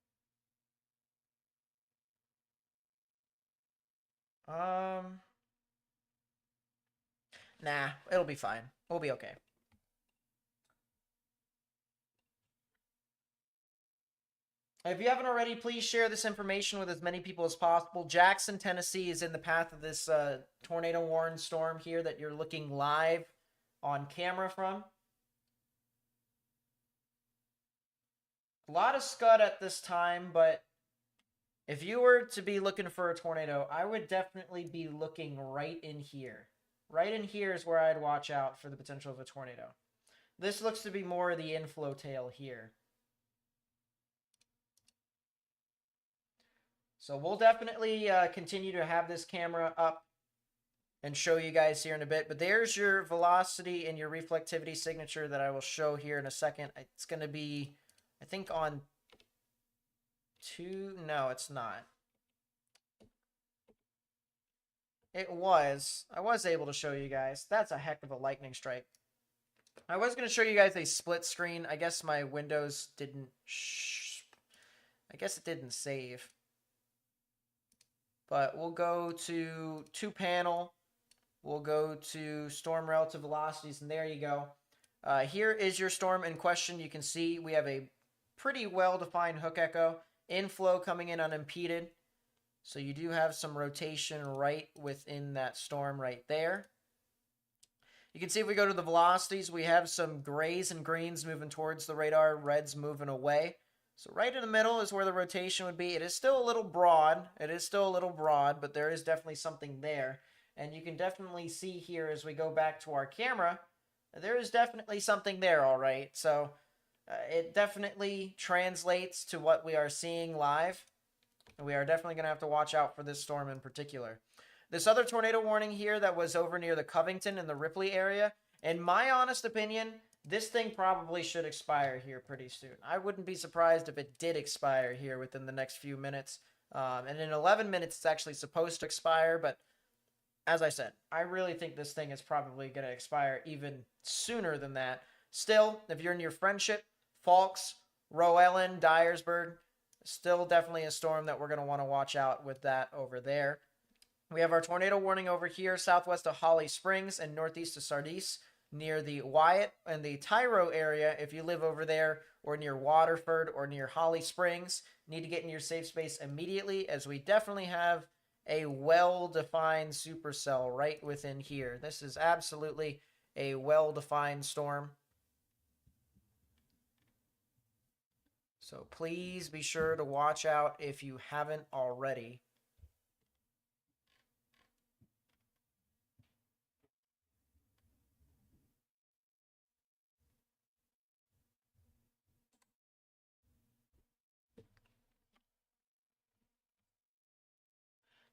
Nah, it'll be fine. We'll be okay. If you haven't already, please share this information with as many people as possible. Jackson, Tennessee is in the path of this tornado warning storm here that you're looking live on camera from. A lot of scud at this time, but if you were to be looking for a tornado, I would definitely be looking right in here. Right in here is where I'd watch out for the potential of a tornado. This looks to be more of the inflow tail here. So we'll definitely continue to have this camera up and show you guys here in a bit. But there's your velocity and your reflectivity signature that I will show here in a second. It's going to be, I think, on 2. No, it's not. It was. I was able to show you guys. That's a heck of a lightning strike. I was going to show you guys a split screen. I guess my Windows didn't... I guess it didn't save. But we'll go to 2-panel. We'll go to storm relative velocities, and there you go. Here is your storm in question. You can see we have a pretty well-defined hook echo. Inflow coming in unimpeded. So you do have some rotation right within that storm right there. You can see if we go to the velocities, we have some grays and greens moving towards the radar, reds moving away. So right in the middle is where the rotation would be. It is still a little broad. But there is definitely something there. And you can definitely see here as we go back to our camera, there is definitely something there, all right. So it definitely translates to what we are seeing live. And we are definitely going to have to watch out for this storm in particular. This other tornado warning here that was over near the Covington and the Ripley area, in my honest opinion, this thing probably should expire here pretty soon. I wouldn't be surprised if it did expire here within the next few minutes. And in 11 minutes, it's actually supposed to expire. But as I said, I really think this thing is probably going to expire even sooner than that. Still, if you're near Friendship, Falks, Roellen, Dyersburg, still definitely a storm that we're going to want to watch out with that over there. We have our tornado warning over here, southwest of Holly Springs and northeast of Sardis, near the Wyatt and the Tyro area. If you live over there or near Waterford or near Holly Springs, need to get in your safe space immediately, as we definitely have a well-defined supercell right within here. This is absolutely a well-defined storm. So please be sure to watch out if you haven't already.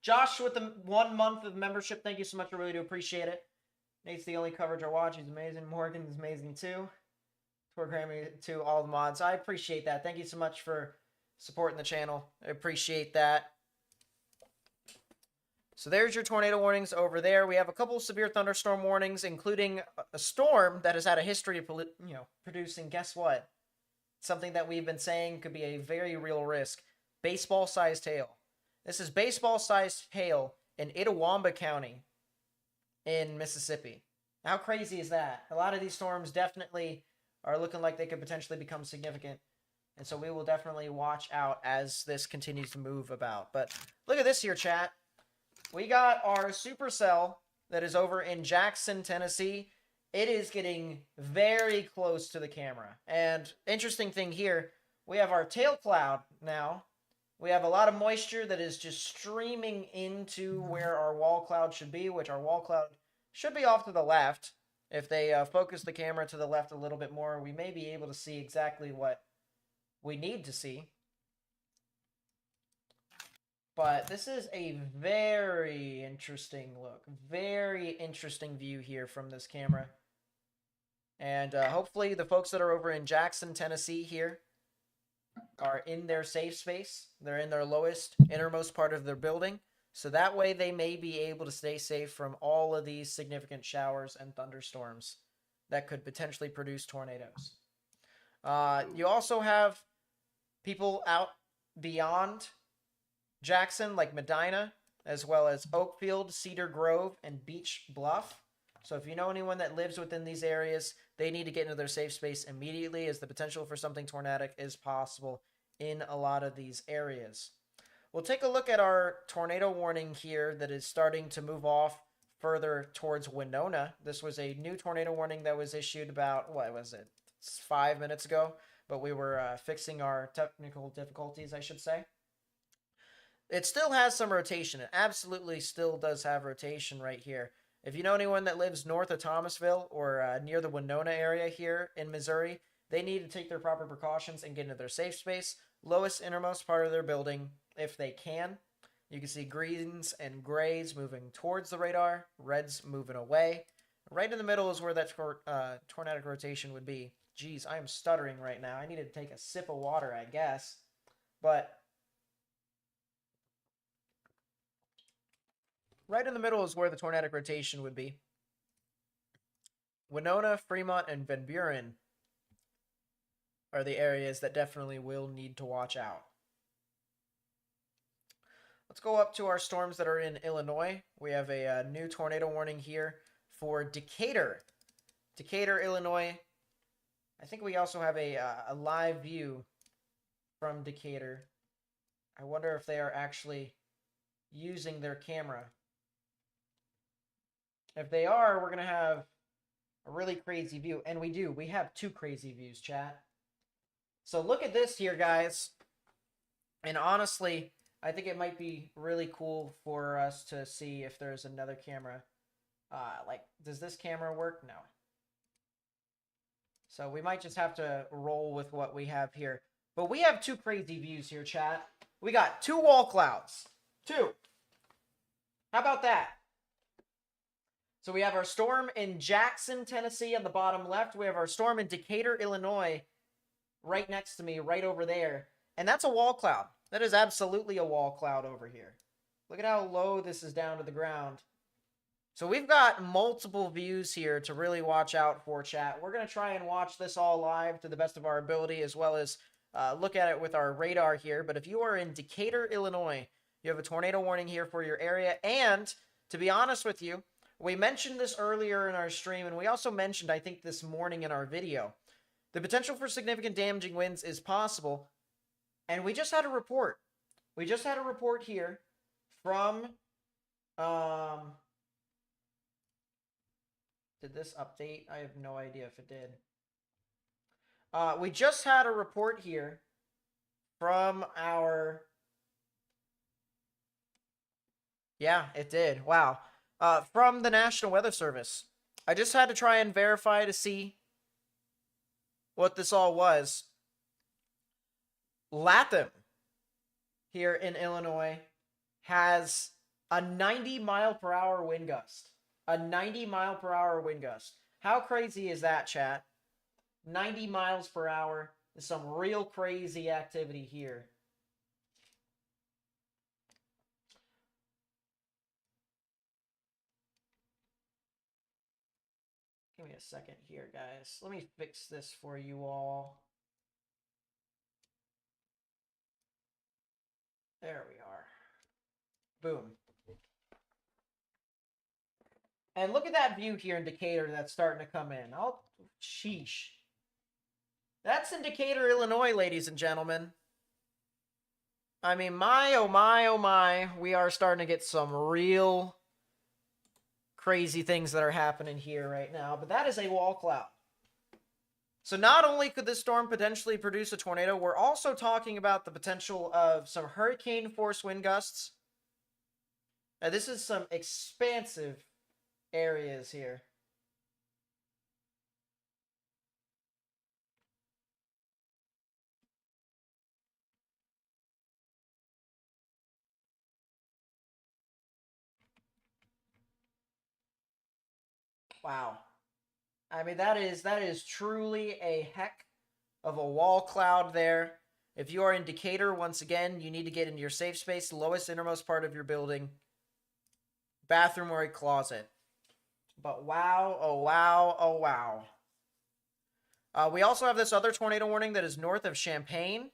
Josh with the 1 month of membership, thank you so much. I really do appreciate it. Nate's the only coverage I watch. He's amazing. Morgan's amazing too. Programming to all the mods. I appreciate that. Thank you so much for supporting the channel. I appreciate that. So there's your tornado warnings over there. We have a couple of severe thunderstorm warnings, including a storm that has had a history of, producing, guess what? Something that we've been saying could be a very real risk. Baseball-sized hail. This is baseball-sized hail in Itawamba County in Mississippi. How crazy is that? A lot of these storms definitely are looking like they could potentially become significant. And so we will definitely watch out as this continues to move about. But look at this here, chat. We got our supercell that is over in Jackson, Tennessee. It is getting very close to the camera. And interesting thing here, we have our tail cloud now. We have a lot of moisture that is just streaming into where our wall cloud should be, which our wall cloud should be off to the left. If they focus the camera to the left a little bit more, we may be able to see exactly what we need to see. But this is a very interesting look. Very interesting view here from this camera. And hopefully the folks that are over in Jackson, Tennessee here are in their safe space. They're in their lowest, innermost part of their building. So that way they may be able to stay safe from all of these significant showers and thunderstorms that could potentially produce tornadoes. You also have people out beyond Jackson, like Medina, as well as Oakfield, Cedar Grove, and Beach Bluff. So if you know anyone that lives within these areas, they need to get into their safe space immediately, as the potential for something tornadic is possible in a lot of these areas. We'll take a look at our tornado warning here that is starting to move off further towards Winona. This was a new tornado warning that was issued about, 5 minutes ago, but we were fixing our technical difficulties, I should say. It still has some rotation. It absolutely still does have rotation right here. If you know anyone that lives north of Thomasville or near the Winona area here in Missouri, they need to take their proper precautions and get into their safe space. Lowest, innermost part of their building, if they can. You can see greens and grays moving towards the radar, reds moving away. Right in the middle is where that tornadic rotation would be. Geez, I am stuttering right now. I need to take a sip of water, I guess. But right in the middle is where the tornadic rotation would be. Winona, Fremont, and Van Buren are the areas that definitely will need to watch out. Let's go up to our storms that are in Illinois. We have a new tornado warning here for Decatur. Decatur, Illinois. I think we also have a live view from Decatur. I wonder if they are actually using their camera. If they are, we're going to have a really crazy view. And we do. We have 2 crazy views, chat. So look at this here, guys. And honestly, I think it might be really cool for us to see if there's another camera. Like, does this camera work? No. So we might just have to roll with what we have here. But we have 2 crazy views here, chat. We got 2 wall clouds. 2. How about that? So we have our storm in Jackson, Tennessee on the bottom left. We have our storm in Decatur, Illinois right next to me, right over there. And that's a wall cloud. That is absolutely a wall cloud over here. Look at how low this is down to the ground. So we've got multiple views here to really watch out for, chat. We're going to try and watch this all live to the best of our ability, as well as look at it with our radar here. But if you are in Decatur, Illinois, you have a tornado warning here for your area. And to be honest with you, we mentioned this earlier in our stream, and we also mentioned, I think, this morning in our video. The potential for significant damaging winds is possible. And we just had a report. We just had a report here from... Did this update? I have no idea if it did. We just had a report here from our... Yeah, it did. Wow. From the National Weather Service. I just had to try and verify to see what this all was. Latham here in Illinois has a 90-mile-per-hour wind gust. A 90-mile-per-hour wind gust. How crazy is that, chat? 90 miles per hour is some real crazy activity here. Give me a second here, guys. Let me fix this for you all. There we are. Boom. And look at that view here in Decatur that's starting to come in. Oh, sheesh. That's in Decatur, Illinois, ladies and gentlemen. I mean, my, oh my, oh my. We are starting to get some real crazy things that are happening here right now. But that is a wall cloud. So not only could this storm potentially produce a tornado, we're also talking about the potential of some hurricane-force wind gusts. Now, this is some expansive areas here. Wow. I mean, that is truly a heck of a wall cloud there. If you are in Decatur, once again, you need to get into your safe space, lowest innermost part of your building, bathroom or a closet. But wow, oh wow, oh wow. We also have this other tornado warning that is north of Champaign.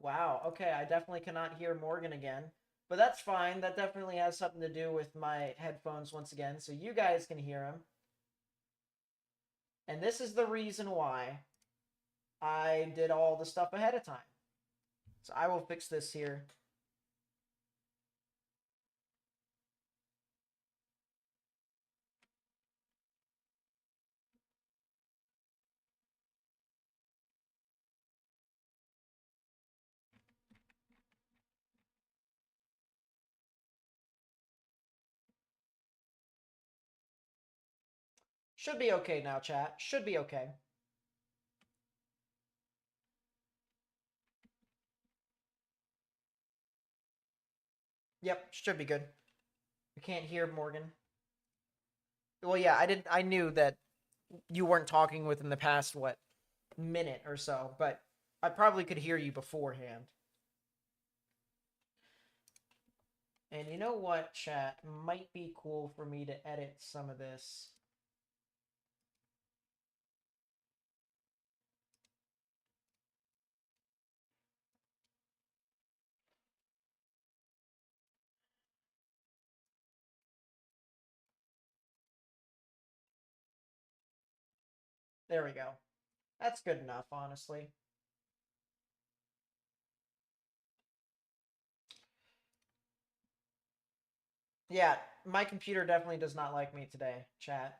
Wow, okay, I definitely cannot hear Morgan again. But that's fine, that definitely has something to do with my headphones once again, so you guys can hear him. And this is the reason why I did all the stuff ahead of time. So I will fix this here. Should be okay now, chat. Should be okay. Yep, should be good. We can't hear Morgan. Well, yeah, I knew that you weren't talking within the past, what, minute or so, but I probably could hear you beforehand. And you know what, chat? Might be cool for me to edit some of this. There we go. That's good enough, honestly. Yeah, my computer definitely does not like me today, chat.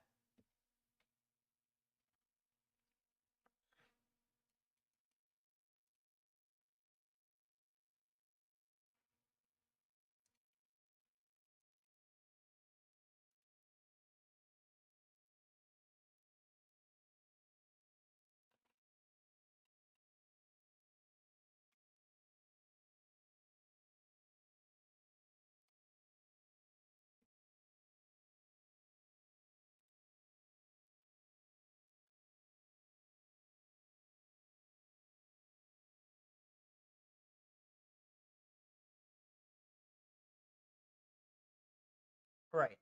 Right.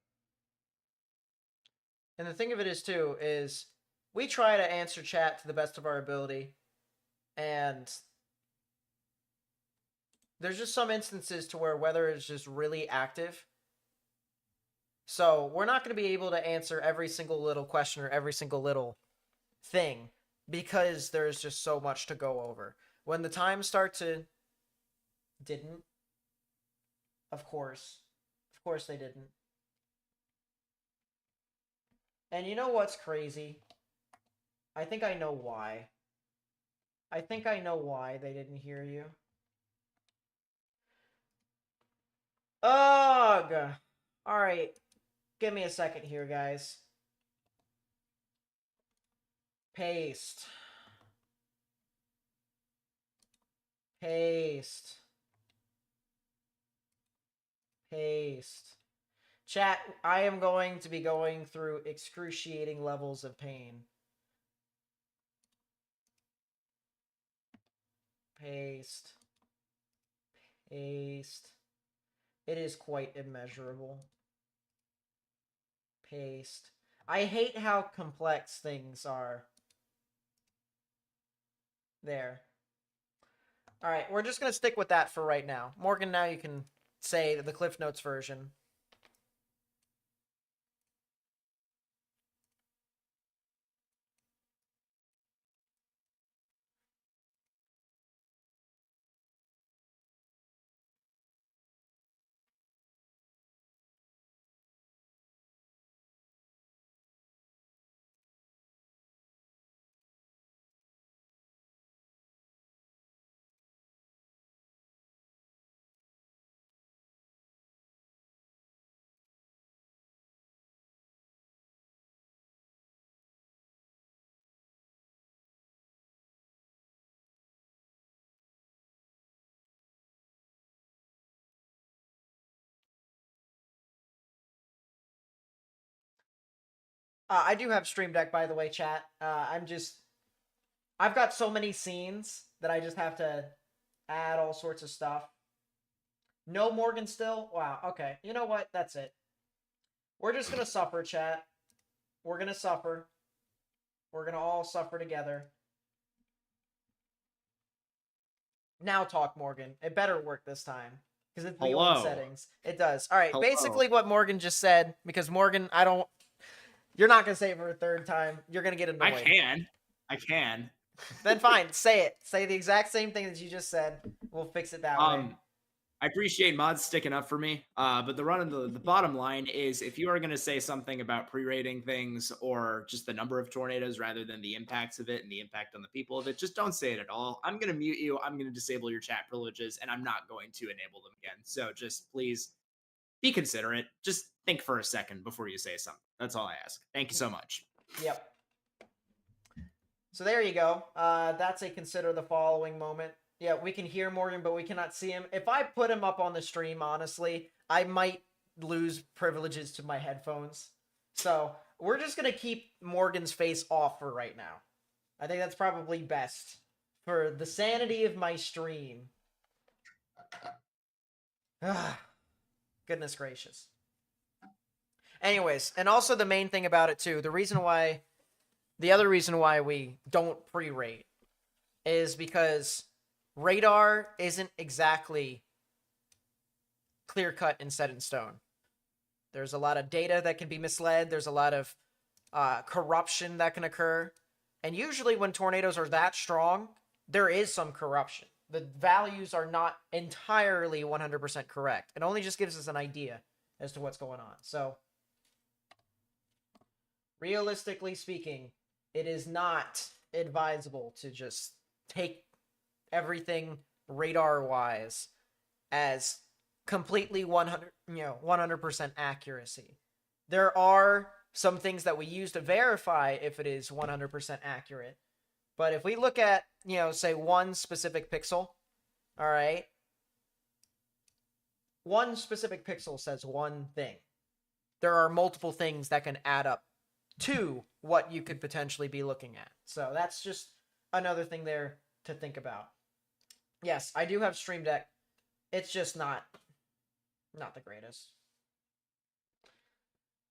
And the thing of it is, too, is we try to answer chat to the best of our ability, and there's just some instances to where weather is just really active. So we're not going to be able to answer every single little question or every single little thing because there's just so much to go over. When the times start to... Didn't. Of course. Of course they didn't. And you know what's crazy? I think I know why. I think I know why they didn't hear you. Ugh! Alright. Give me a second here, guys. Paste. Paste. Paste. Chat, I am going to be going through excruciating levels of pain. Paste. Paste. It is quite immeasurable. Paste. I hate how complex things are. There. Alright, we're just going to stick with that for right now. Morgan, now you can say the Cliff Notes version. I do have Stream Deck, by the way, chat. I've got so many scenes that I just have to add all sorts of stuff. No Morgan still? Wow, okay. You know what? That's it. We're just gonna suffer, chat. We're gonna suffer. We're gonna all suffer together. Now talk, Morgan. It better work this time. Because it's the old settings. It does. Alright, basically what Morgan just said, because Morgan, you're not gonna say it for a third time. You're gonna get annoyed. I can. Then fine, say it. Say the exact same thing that you just said. We'll fix it that way. I appreciate mods sticking up for me, but the bottom line is if you are going to say something about pre-rating things or just the number of tornadoes rather than the impacts of it and the impact on the people of it, just don't say it at all. I'm going to mute you. I'm going to disable your chat privileges, and I'm not going to enable them again. So just please be considerate. Just think for a second before you say something. That's all I ask. Thank you so much. Yep. So there you go. That's a consider the following moment. Yeah, we can hear Morgan, but we cannot see him. If I put him up on the stream, honestly, I might lose privileges to my headphones. So we're just going to keep Morgan's face off for right now. I think that's probably best for the sanity of my stream. Goodness gracious. Anyways, and also the main thing about it, too, the other reason why we don't pre-rate is because radar isn't exactly clear-cut and set in stone. There's a lot of data that can be misled. There's a lot of corruption that can occur. And usually when tornadoes are that strong, there is some corruption. The values are not entirely 100% correct. It only just gives us an idea as to what's going on. So, realistically speaking, it is not advisable to just take everything radar-wise as completely 100% accuracy. There are some things that we use to verify if it is 100% accurate. But if we look at, say one specific pixel, all right, one specific pixel says one thing. There are multiple things that can add up to what you could potentially be looking at. So that's just another thing there to think about. Yes, I do have Stream Deck. It's just not the greatest.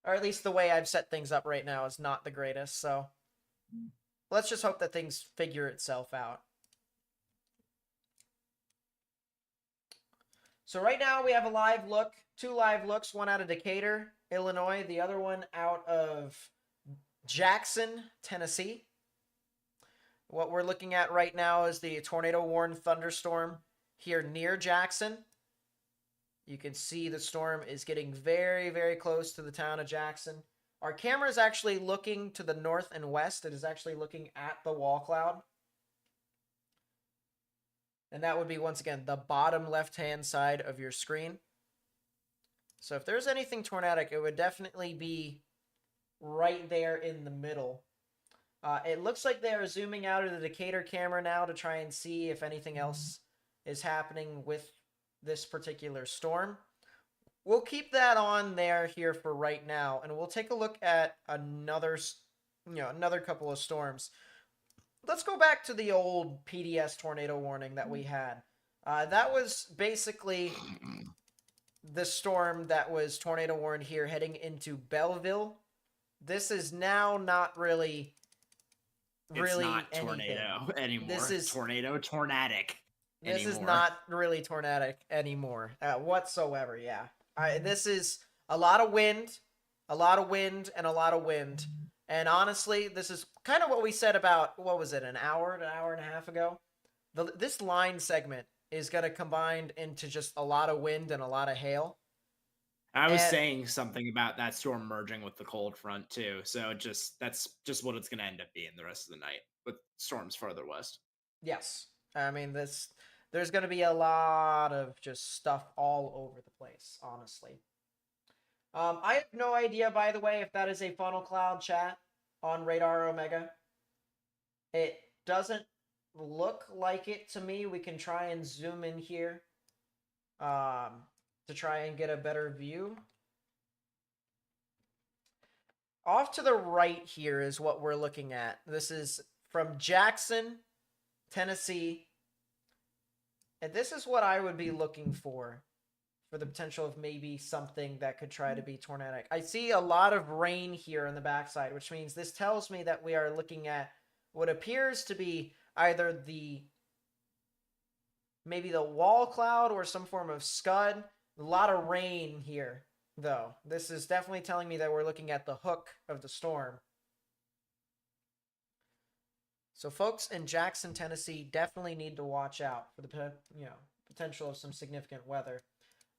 Or at least the way I've set things up right now is not the greatest, so let's just hope that things figure itself out. So right now we have a live look, 2 live looks, one out of Decatur, Illinois, the other one out of Jackson, Tennessee. What we're looking at right now is the tornado-warned thunderstorm here near Jackson. You can see the storm is getting very, very close to the town of Jackson. Our camera is actually looking to the north and west. It is actually looking at the wall cloud. And that would be, once again, the bottom left-hand side of your screen. So if there's anything tornadic, it would definitely be right there in the middle. It looks like they are zooming out of the Decatur camera now to try and see if anything else is happening with this particular storm. We'll keep that on there here for right now, and we'll take a look at another couple of storms. Let's go back to the old PDS tornado warning that we had. That was basically the storm that was tornado warned here heading into Belleville. This is now not really It's not anything. tornado anymore. This is tornadic. This is not really tornadic anymore whatsoever. Yeah, this is a lot of wind, and a lot of wind. And honestly, this is kind of what we said about, what was it, an hour and a half ago? This line segment is going to combine into just a lot of wind and a lot of hail. I was saying something about that storm merging with the cold front too. So that's just what it's going to end up being the rest of the night with storms further west. Yes. I mean, there's going to be a lot of just stuff all over the place, honestly. I have no idea, by the way, if that is a funnel cloud chat on Radar Omega. It doesn't look like it to me. We can try and zoom in here to try and get a better view. Off to the right here is what we're looking at. This is from Jackson, Tennessee. And this is what I would be looking for the potential of maybe something that could try to be tornadic. I see a lot of rain here on the backside, which means this tells me that we are looking at what appears to be either maybe the wall cloud or some form of scud. A lot of rain here, though. This is definitely telling me that we're looking at the hook of the storm. So folks in Jackson, Tennessee definitely need to watch out for the potential of some significant weather.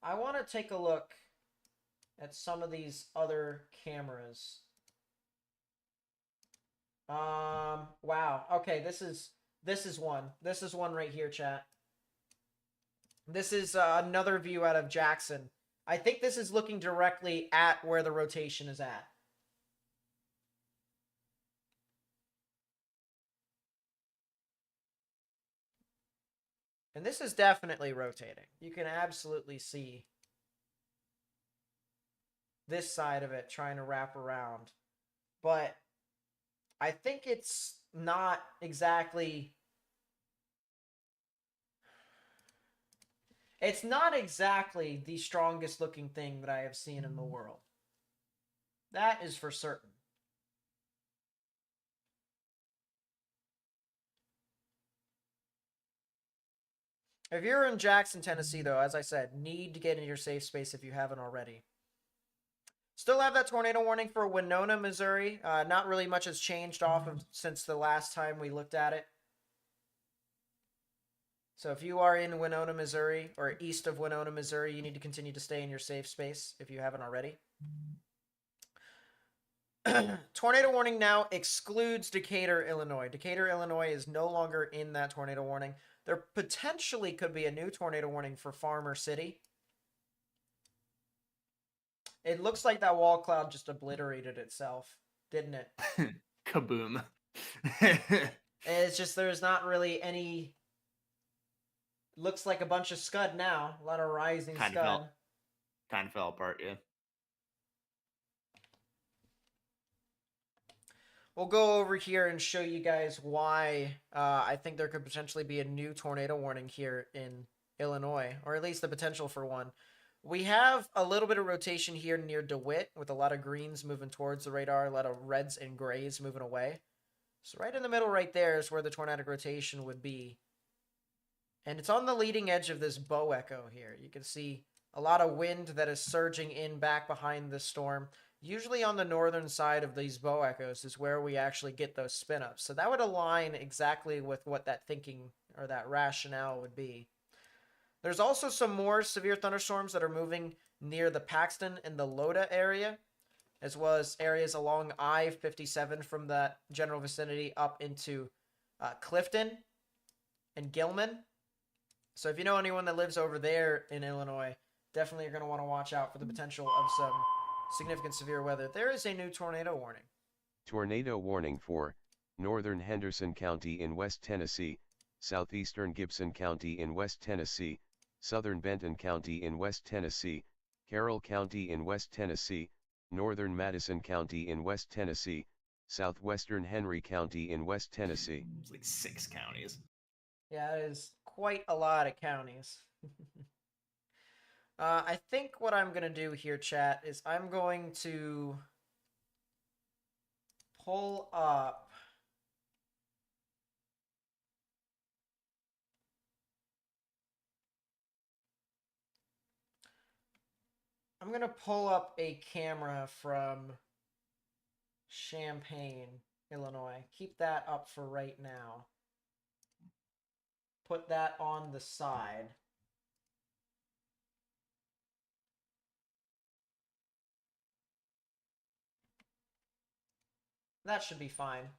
I want to take a look at some of these other cameras. Wow. Okay, this is one. This is one right here, chat. This is another view out of Jackson. I think this is looking directly at where the rotation is at. And this is definitely rotating. You can absolutely see this side of it trying to wrap around. But I think it's not exactly... It's not exactly the strongest looking thing that I have seen in the world. That is for certain. If you're in Jackson, Tennessee, though, as I said, need to get into your safe space if you haven't already. Still have that tornado warning for Winona, Missouri. Not really much has changed off of since the last time we looked at it. So if you are in Winona, Missouri, or east of Winona, Missouri, you need to continue to stay in your safe space if you haven't already. Tornado warning now excludes Decatur, Illinois. Decatur, Illinois is no longer in that tornado warning. There potentially could be a new tornado warning for Farmer City. It looks like that wall cloud just obliterated itself, didn't it? Kaboom. It's just there's not really any... Looks like a bunch of scud now. A lot of rising scud. Kind of fell apart, yeah. We'll go over here and show you guys why I think there could potentially be a new tornado warning here in Illinois, or at least the potential for one. We have a little bit of rotation here near DeWitt with a lot of greens moving towards the radar, a lot of reds and grays moving away. So right in the middle right there is where the tornadic rotation would be. And it's on the leading edge of this bow echo here. You can see a lot of wind that is surging in back behind the storm. Usually on the northern side of these bow echoes is where we actually get those spin ups. So that would align exactly with what that thinking or that rationale would be. There's also some more severe thunderstorms that are moving near the Paxton and the Loda area, as well as areas along I-57 from that general vicinity up into Clifton and Gilman. So if you know anyone that lives over there in Illinois, definitely you're going to want to watch out for the potential of some significant severe weather. There is a new tornado warning. Tornado warning for northern Henderson County in West Tennessee, southeastern Gibson County in West Tennessee, southern Benton County in West Tennessee, Carroll County in West Tennessee, northern Madison County in West Tennessee, southwestern Henry County in West Tennessee. It's like 6 counties. Yeah, it is quite a lot of counties. I think what I'm going to do here, chat, is I'm going to pull up a camera from Champaign, Illinois. Keep that up for right now. Put that on the side. That should be fine.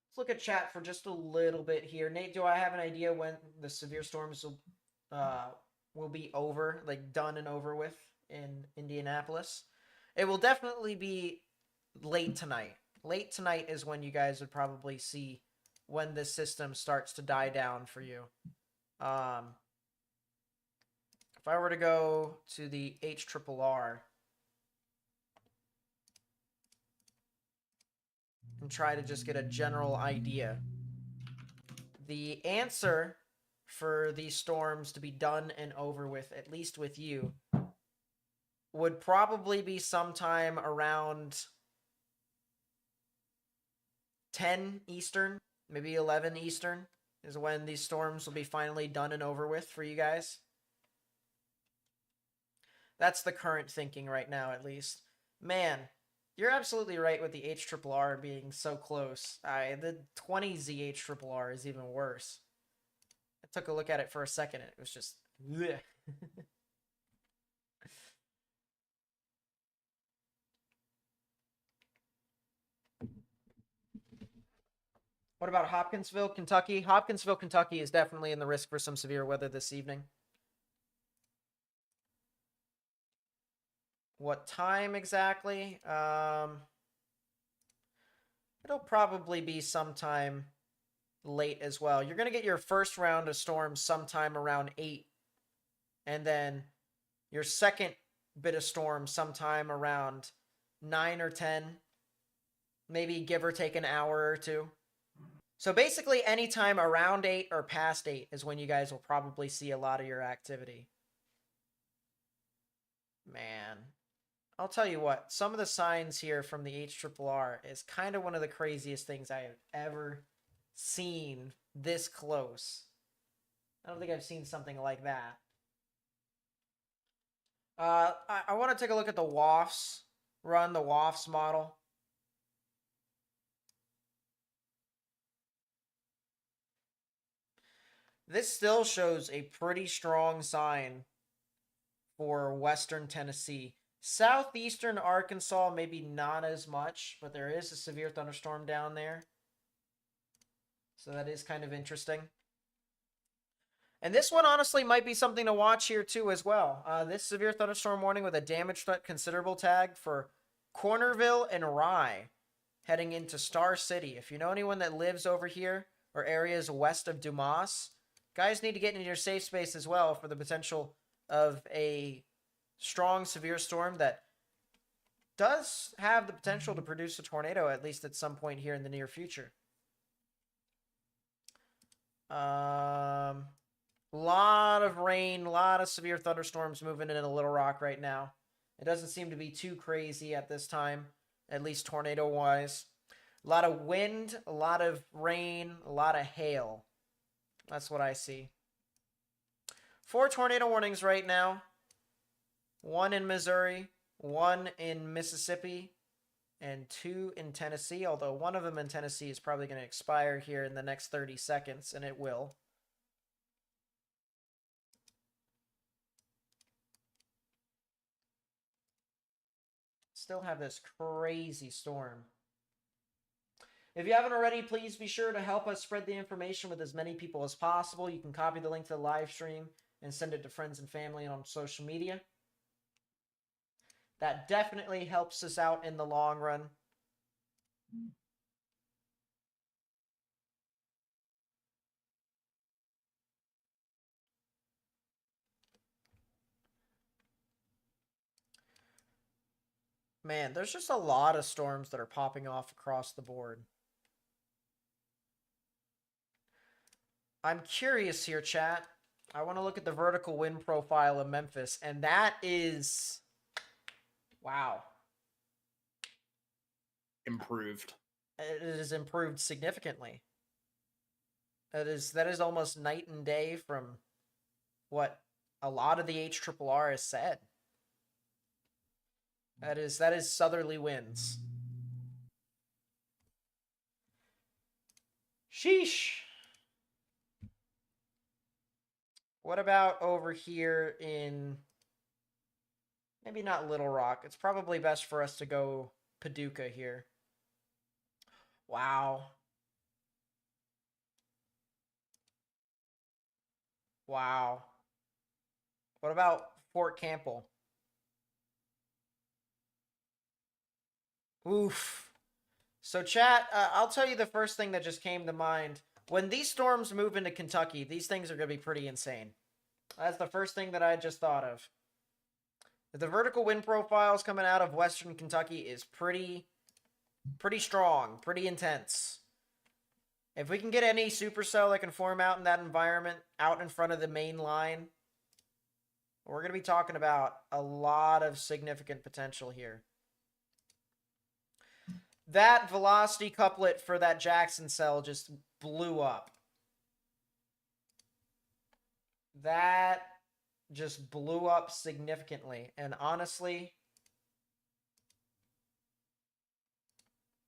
Let's look at chat for just a little bit here. Nate, do I have an idea when the severe storms will be over, like done and over with in Indianapolis? It will definitely be late tonight. Late tonight is when you guys would probably see when this system starts to die down for you. If I were to go to the HRRR and try to just get a general idea, the answer for these storms to be done and over with, at least with you, would probably be sometime around 10 Eastern, maybe 11 Eastern, is when these storms will be finally done and over with for you guys. That's the current thinking right now, at least. Man, you're absolutely right with the HRRR being so close. The 20Z HRRR is even worse. I took a look at it for a second. It was just... bleh. What about Hopkinsville, Kentucky? Hopkinsville, Kentucky is definitely in the risk for some severe weather this evening. What time exactly? It'll probably be sometime late as well. You're going to get your first round of storms sometime around 8. And then your second bit of storm sometime around 9 or 10. Maybe give or take an hour or two. So basically anytime around 8 or past 8 is when you guys will probably see a lot of your activity. Man, I'll tell you what, some of the signs here from the HRRR is kind of one of the craziest things I have ever seen this close. I don't think I've seen something like that. I want to take a look at the WAFs. Run the WAFs model. This still shows a pretty strong sign for Western Tennessee. Southeastern Arkansas, maybe not as much, but there is a severe thunderstorm down there. So that is kind of interesting. And this one honestly might be something to watch here too as well. This severe thunderstorm warning with a damage threat considerable tag for Cornerville and Rye heading into Star City. If you know anyone that lives over here or areas west of Dumas, guys need to get into your safe space as well for the potential of a strong severe storm that does have the potential to produce a tornado, at least at some point here in the near future. Lot of rain, a lot of severe thunderstorms moving in Little Rock right now. It doesn't seem to be too crazy at this time, at least tornado-wise. A lot of wind, a lot of rain, a lot of hail. That's what I see. 4 tornado warnings right now. 1 in Missouri, 1 in Mississippi, and 2 in Tennessee, although one of them in Tennessee is probably going to expire here in the next 30 seconds, and it will. Still have this crazy storm. If you haven't already, please be sure to help us spread the information with as many people as possible. You can copy the link to the live stream and send it to friends and family on social media. That definitely helps us out in the long run. Man, there's just a lot of storms that are popping off across the board. I'm curious here, chat. I want to look at the vertical wind profile of Memphis, and that is... wow. Improved. It is improved significantly. That is almost night and day from what a lot of the HRRR has said. That is southerly winds. Sheesh. What about over here in maybe not Little Rock? It's probably best for us to go Paducah here. Wow. Wow. What about Fort Campbell? Oof. So chat, I'll tell you the first thing that just came to mind. When these storms move into Kentucky, these things are going to be pretty insane. That's the first thing that I just thought of. The vertical wind profiles coming out of western Kentucky is pretty strong, pretty intense. If we can get any supercell that can form out in that environment, out in front of the main line, we're going to be talking about a lot of significant potential here. That velocity couplet for that Jackson cell just blew up. That just blew up significantly. And honestly,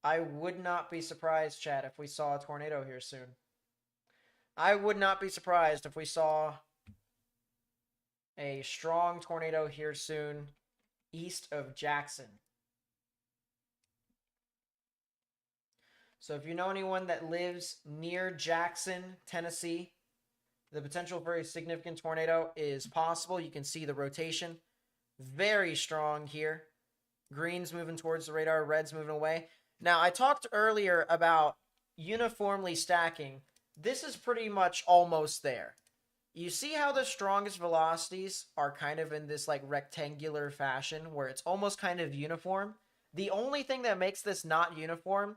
I would not be surprised, chat, if we saw a tornado here soon. I would not be surprised if we saw a strong tornado here soon east of Jackson. So if you know anyone that lives near Jackson, Tennessee, the potential for a significant tornado is possible. You can see the rotation. Very strong here. Green's moving towards the radar, red's moving away. Now, I talked earlier about uniformly stacking. This is pretty much almost there. You see how the strongest velocities are kind of in this like rectangular fashion where it's almost kind of uniform? The only thing that makes this not uniform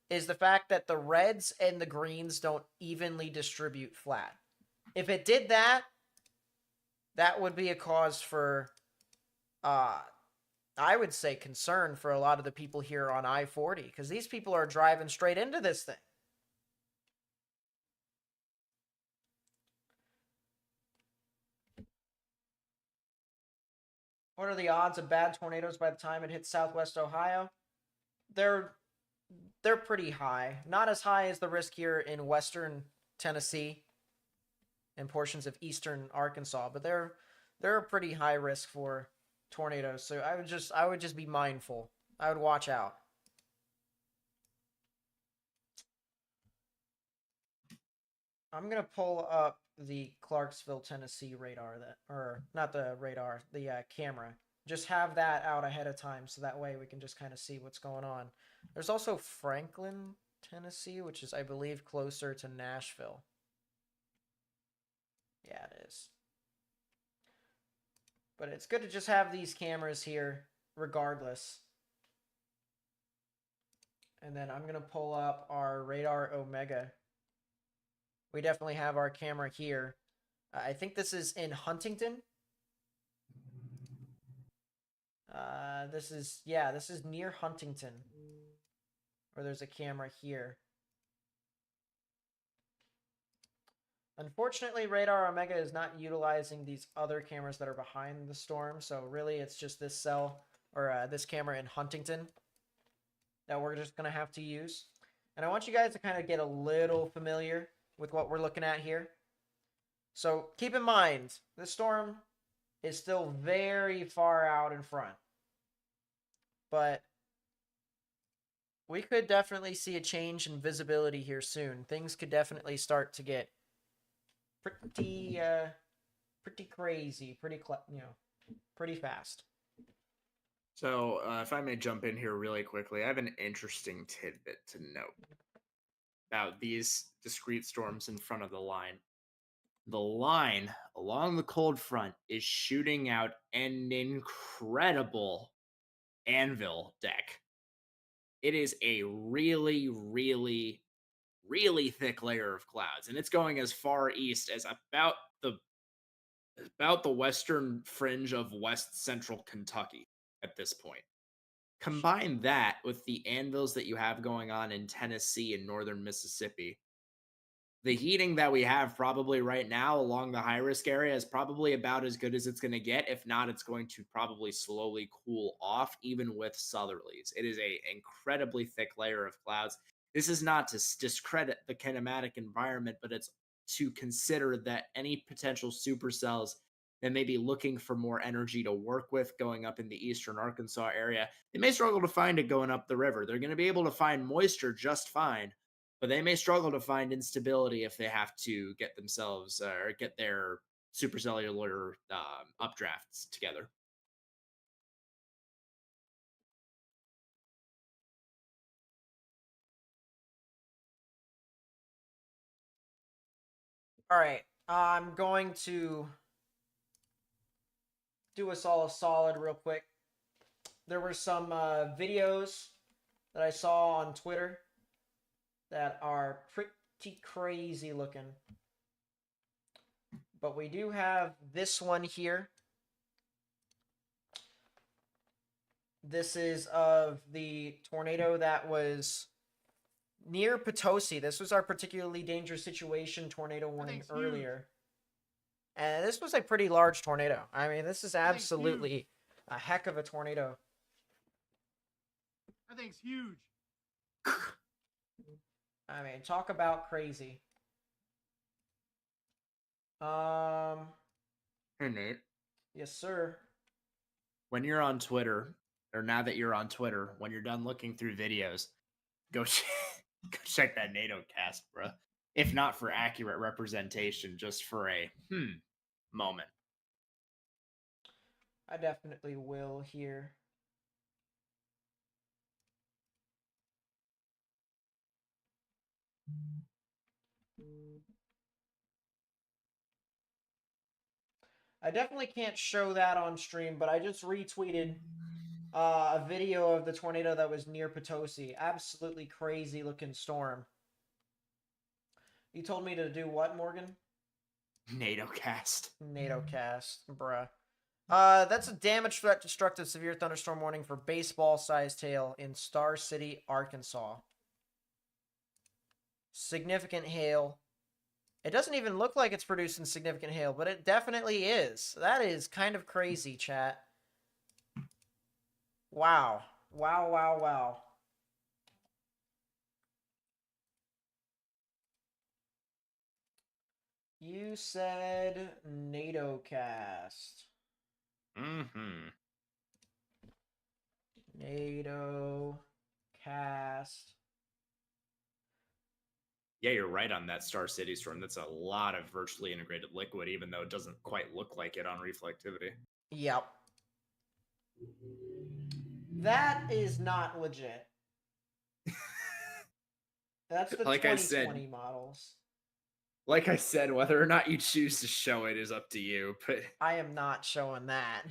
is the fact that the reds and the greens don't evenly distribute flat. If it did that, that would be a cause for, I would say, concern for a lot of the people here on I-40, because these people are driving straight into this thing. What are the odds of bad tornadoes by the time it hits southwest Ohio? They're pretty high. Not as high as the risk here in western Tennessee and portions of eastern Arkansas, but they're a pretty high risk for tornadoes. So I would just be mindful. I would watch out. I'm gonna pull up the Clarksville, Tennessee radar or not the radar, the camera. Just have that out ahead of time so that way we can just kind of see what's going on. There's also Franklin, Tennessee, which is, I believe, closer to Nashville. Yeah, it is. But it's good to just have these cameras here regardless. And then I'm going to pull up our radar Omega. We definitely have our camera here. I think this is in Huntington. This is near Huntington. Or there's a camera here. Unfortunately, Radar Omega is not utilizing these other cameras that are behind the storm, so really it's just this cell, or this camera in Huntington that we're just going to have to use. And I want you guys to kind of get a little familiar with what we're looking at here. So keep in mind, this storm is still very far out in front. But we could definitely see a change in visibility here soon. Things could definitely start to get pretty crazy, pretty fast. So, if I may jump in here really quickly, I have an interesting tidbit to note about these discrete storms in front of the line. The line along the cold front is shooting out an incredible anvil deck. It is a really, really, really thick layer of clouds, and it's going as far east as about the western fringe of west central Kentucky at this point. Combine that with the anvils that you have going on in Tennessee and northern Mississippi. The heating that we have probably right now along the high risk area is probably about as good as it's going to get. If not, it's going to probably slowly cool off, even with southerlies. It is a incredibly thick layer of clouds. This is not to discredit the kinematic environment, but it's to consider that any potential supercells that may be looking for more energy to work with going up in the eastern Arkansas area, they may struggle to find it going up the river. They're going to be able to find moisture just fine, but they may struggle to find instability if they have to get themselves or get their supercellular updrafts together. All right, I'm going to do us all a solid real quick. There were some videos that I saw on Twitter that are pretty crazy looking. But we do have this one here. This is of the tornado that was near Potosi. This was our particularly dangerous situation tornado warning earlier. And this was a pretty large tornado. I mean, this is absolutely a heck of a tornado. That thing's huge. I mean, talk about crazy. Hey, Nate. Yes, sir. When you're on Twitter, or now that you're on Twitter, when you're done looking through videos, go check that NATO cast, bro. If not for accurate representation, just for a moment. I definitely will here. I definitely can't show that on stream, but I just retweeted a video of the tornado that was near Potosi. Absolutely crazy looking storm. You told me to do what, Morgan? NATO cast. NATO cast, bruh. That's a damage threat, destructive, severe thunderstorm warning for baseball-sized hail in Star City, Arkansas. Significant hail. It doesn't even look like it's producing significant hail, but it definitely is. That is kind of crazy, chat. Wow. Wow, wow, wow. You said NATO cast. Mm-hmm. NATO cast. Yeah, you're right on that Star City storm. That's a lot of virtually integrated liquid, even though it doesn't quite look like it on reflectivity. Yep. That is not legit. That's the Like I 2020 said, models. whether or not you choose to show it is up to you. But I am not showing that.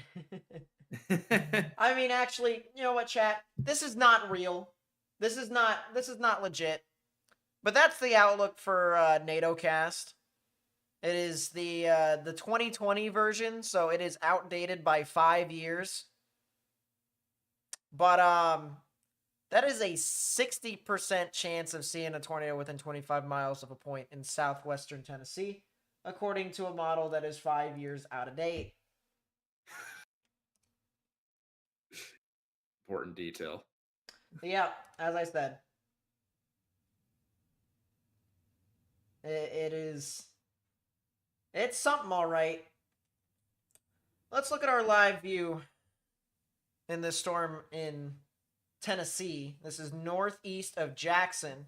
I mean, actually, you know what, chat? This is not real. This is not legit. But that's the outlook for NATO cast. It is the 2020 version, so it is outdated by 5 years. But that is a 60% chance of seeing a tornado within 25 miles of a point in southwestern Tennessee, according to a model that is 5 years out of date. important detail. Yeah, as I said, it's something, all right. Let's look at our live view in this storm in Tennessee. This is northeast of Jackson.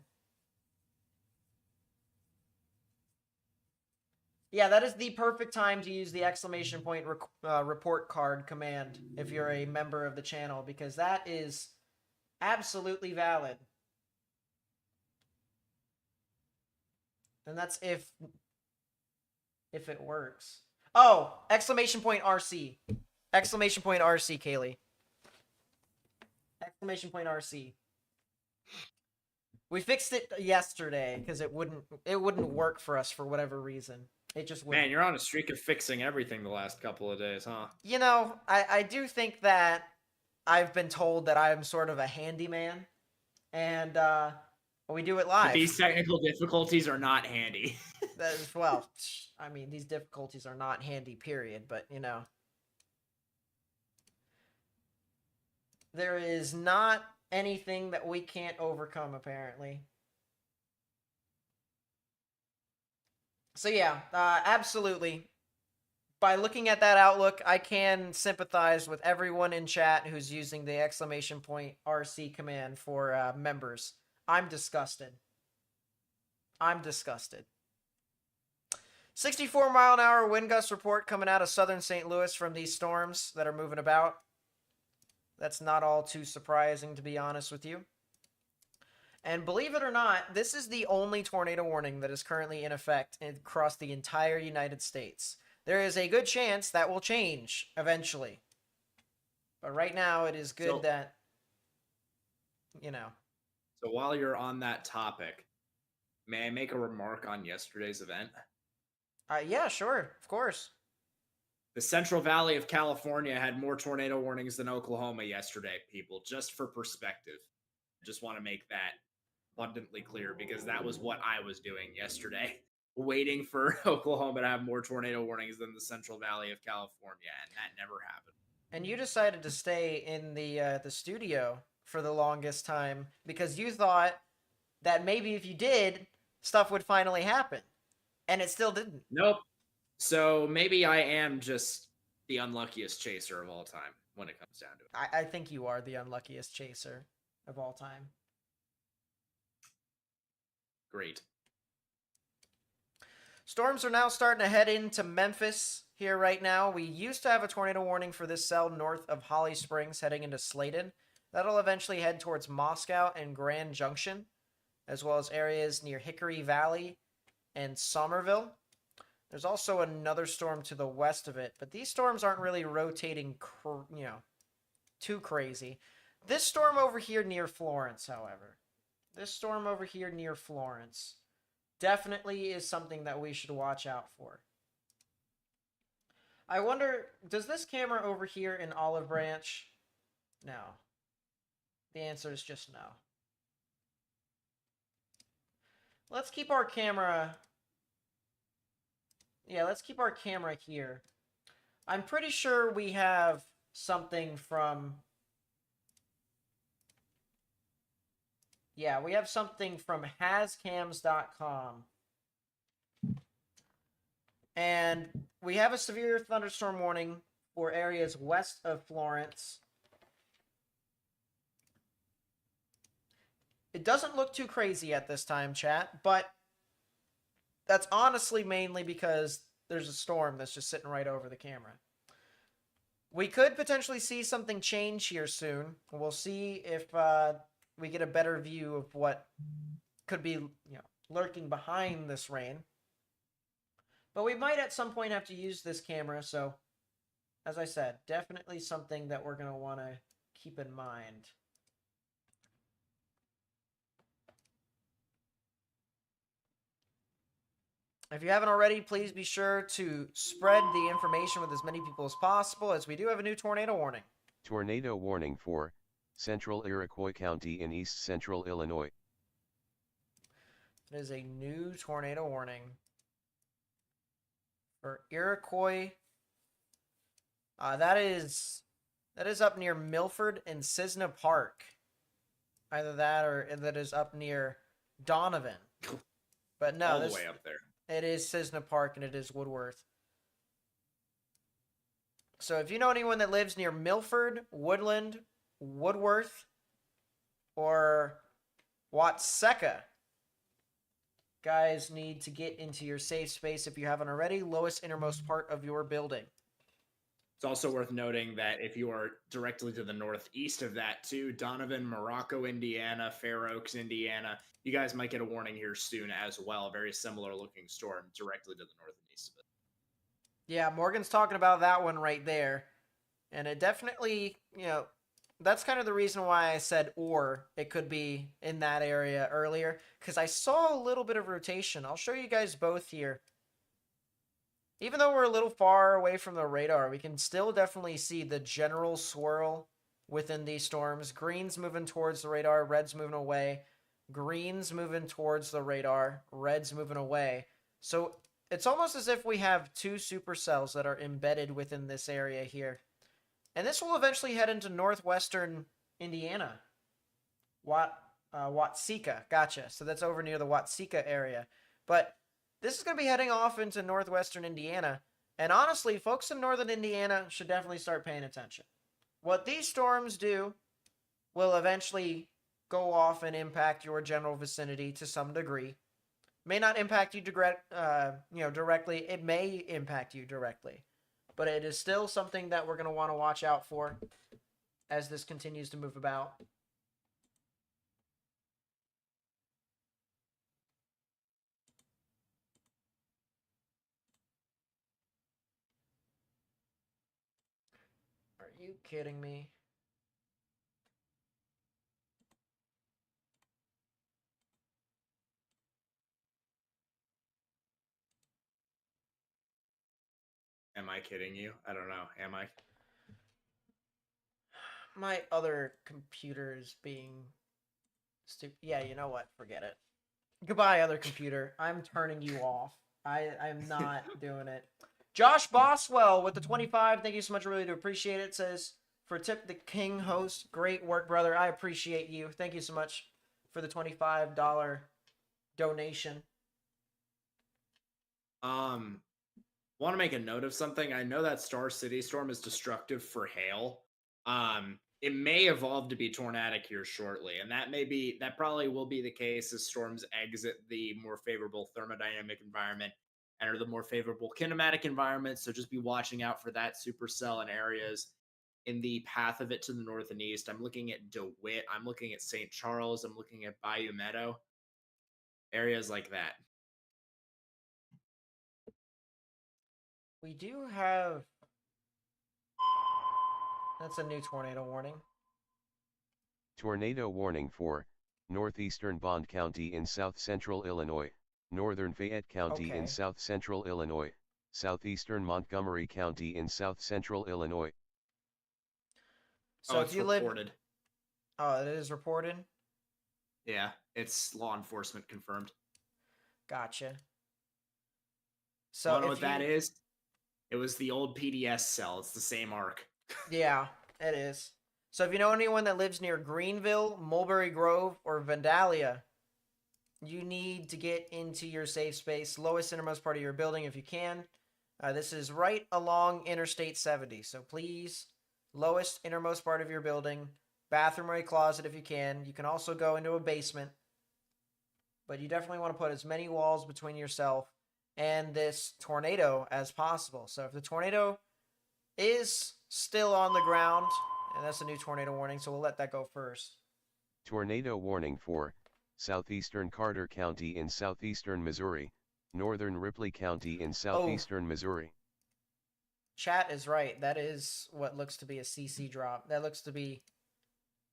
Yeah, that is the perfect time to use the exclamation point report card command if you're a member of the channel, because that is absolutely valid. And that's if it works. Oh, exclamation point RC. Exclamation point RC, Kaylee. Exclamation point RC. We fixed it yesterday because it wouldn't work for us for whatever reason. It just wouldn't. Man, you're on a streak of fixing everything the last couple of days, huh? You know, I do think that I've been told that I'm sort of a handyman, and we do it live. But these technical difficulties are not handy. Well, I mean, these difficulties are not handy, period, but, you know. There is not anything that we can't overcome, apparently. So, yeah, absolutely. By looking at that outlook, I can sympathize with everyone in chat who's using the exclamation point RC command for members. I'm disgusted. I'm disgusted. 64-mile-an-hour wind gust report coming out of southern St. Louis from these storms that are moving about. That's not all too surprising, to be honest with you. And believe it or not, this is the only tornado warning that is currently in effect across the entire United States. There is a good chance that will change eventually. But right now, it is good that, you know. So while you're on that topic, may I make a remark on yesterday's event? Yeah, sure. Of course. The Central Valley of California had more tornado warnings than Oklahoma yesterday, people, just for perspective. I just want to make that abundantly clear because that was what I was doing yesterday, waiting for Oklahoma to have more tornado warnings than the Central Valley of California, and that never happened. And you decided to stay in the studio for the longest time because you thought that maybe if you did, stuff would finally happen. And it still didn't. Nope. So maybe I am just the unluckiest chaser of all time when it comes down to it. I think you are the unluckiest chaser of all time. Great. Storms are now starting to head into Memphis here right now. We used to have a tornado warning for this cell north of Holly Springs heading into Sladen. That'll eventually head towards Moscow and Grand Junction, as well as areas near Hickory Valley and Somerville. There's also another storm to the west of it, but these storms aren't really rotating, too crazy. This storm over here near Florence, however, definitely is something that we should watch out for. I wonder, does this camera over here in Olive Branch? No. The answer is just no. Let's keep our camera... Yeah, let's keep our camera here. I'm pretty sure we have something from Yeah, we have something from hascams.com. And we have a severe thunderstorm warning for areas west of Florence. It doesn't look too crazy at this time, chat, but that's honestly mainly because there's a storm that's just sitting right over the camera. We could potentially see something change here soon. We'll see if we get a better view of what could be, lurking behind this rain. But we might at some point have to use this camera, so as I said, definitely something that we're going to want to keep in mind. If you haven't already, please be sure to spread the information with as many people as possible, as we do have a new tornado warning. Tornado warning for Central Iroquois County in east central Illinois. It is a new tornado warning for Iroquois. That is up near Milford and Cisna Park. Either that or that is up near Donovan. But no, all the way up there. It is Cisna Park and it is Woodworth. So if you know anyone that lives near Milford, Woodland, Woodworth, or Watseka, guys need to get into your safe space if you haven't already. Lowest innermost part of your building. It's also worth noting that if you are directly to the northeast of that too, Donovan, Morocco, Indiana, Fair Oaks, Indiana, you guys might get a warning here soon as well. A very similar looking storm directly to the north and east of it. Yeah, Morgan's talking about that one right there. And it definitely, that's kind of the reason why I said or it could be in that area earlier, because I saw a little bit of rotation. I'll show you guys both here. Even though we're a little far away from the radar, we can still definitely see the general swirl within these storms. Green's moving towards the radar, red's moving away. Green's moving towards the radar, red's moving away. So it's almost as if we have two supercells that are embedded within this area here. And this will eventually head into northwestern Indiana. Watseka, gotcha. So that's over near the Watseka area. But this is going to be heading off into northwestern Indiana. And honestly, folks in northern Indiana should definitely start paying attention. What these storms do will eventually go off and impact your general vicinity to some degree. May not impact you directly. It may impact you directly. But it is still something that we're going to want to watch out for as this continues to move about. Are you kidding me? Am I kidding you? I don't know. Am I? My other computer is being stupid. Yeah, you know what? Forget it. Goodbye, other computer. I'm turning you off. I'm not doing it. Josh Boswell with the 25. Thank you so much. I really do appreciate it. Says, for Tip the King host, great work, brother. I appreciate you. Thank you so much for the $25 donation. Want to make a note of something. I know that Star City storm is destructive for hail. It may evolve to be tornadic here shortly, and that probably will be the case as storms exit the more favorable thermodynamic environment, enter the more favorable kinematic environment. So just be watching out for that supercell in areas in the path of it to the north and east. I'm looking at DeWitt. I'm looking at St. Charles. I'm looking at Bayou Meadow. Areas like that. We do have... That's a new tornado warning. Tornado warning for northeastern Bond County in south central Illinois, northern Fayette County in south central Illinois, southeastern Montgomery County in south central Illinois. So if you live... reported. Oh, it is reported? Yeah, it's law enforcement confirmed. Gotcha. So you know what that is? It was the old PDS cell. It's the same arc. Yeah, it is. So if you know anyone that lives near Greenville, Mulberry Grove, or Vandalia, you need to get into your safe space, lowest innermost part of your building if you can. This is right along Interstate 70, so please, lowest innermost part of your building, bathroom or a closet if you can. You can also go into a basement, but you definitely want to put as many walls between yourself and this tornado as possible. So if the tornado is still on the ground, and that's a new tornado warning, so we'll let that go first. Tornado warning for southeastern Carter County in southeastern Missouri, northern Ripley County in southeastern Missouri. Chat is right. That is what looks to be a CC drop. That looks to be,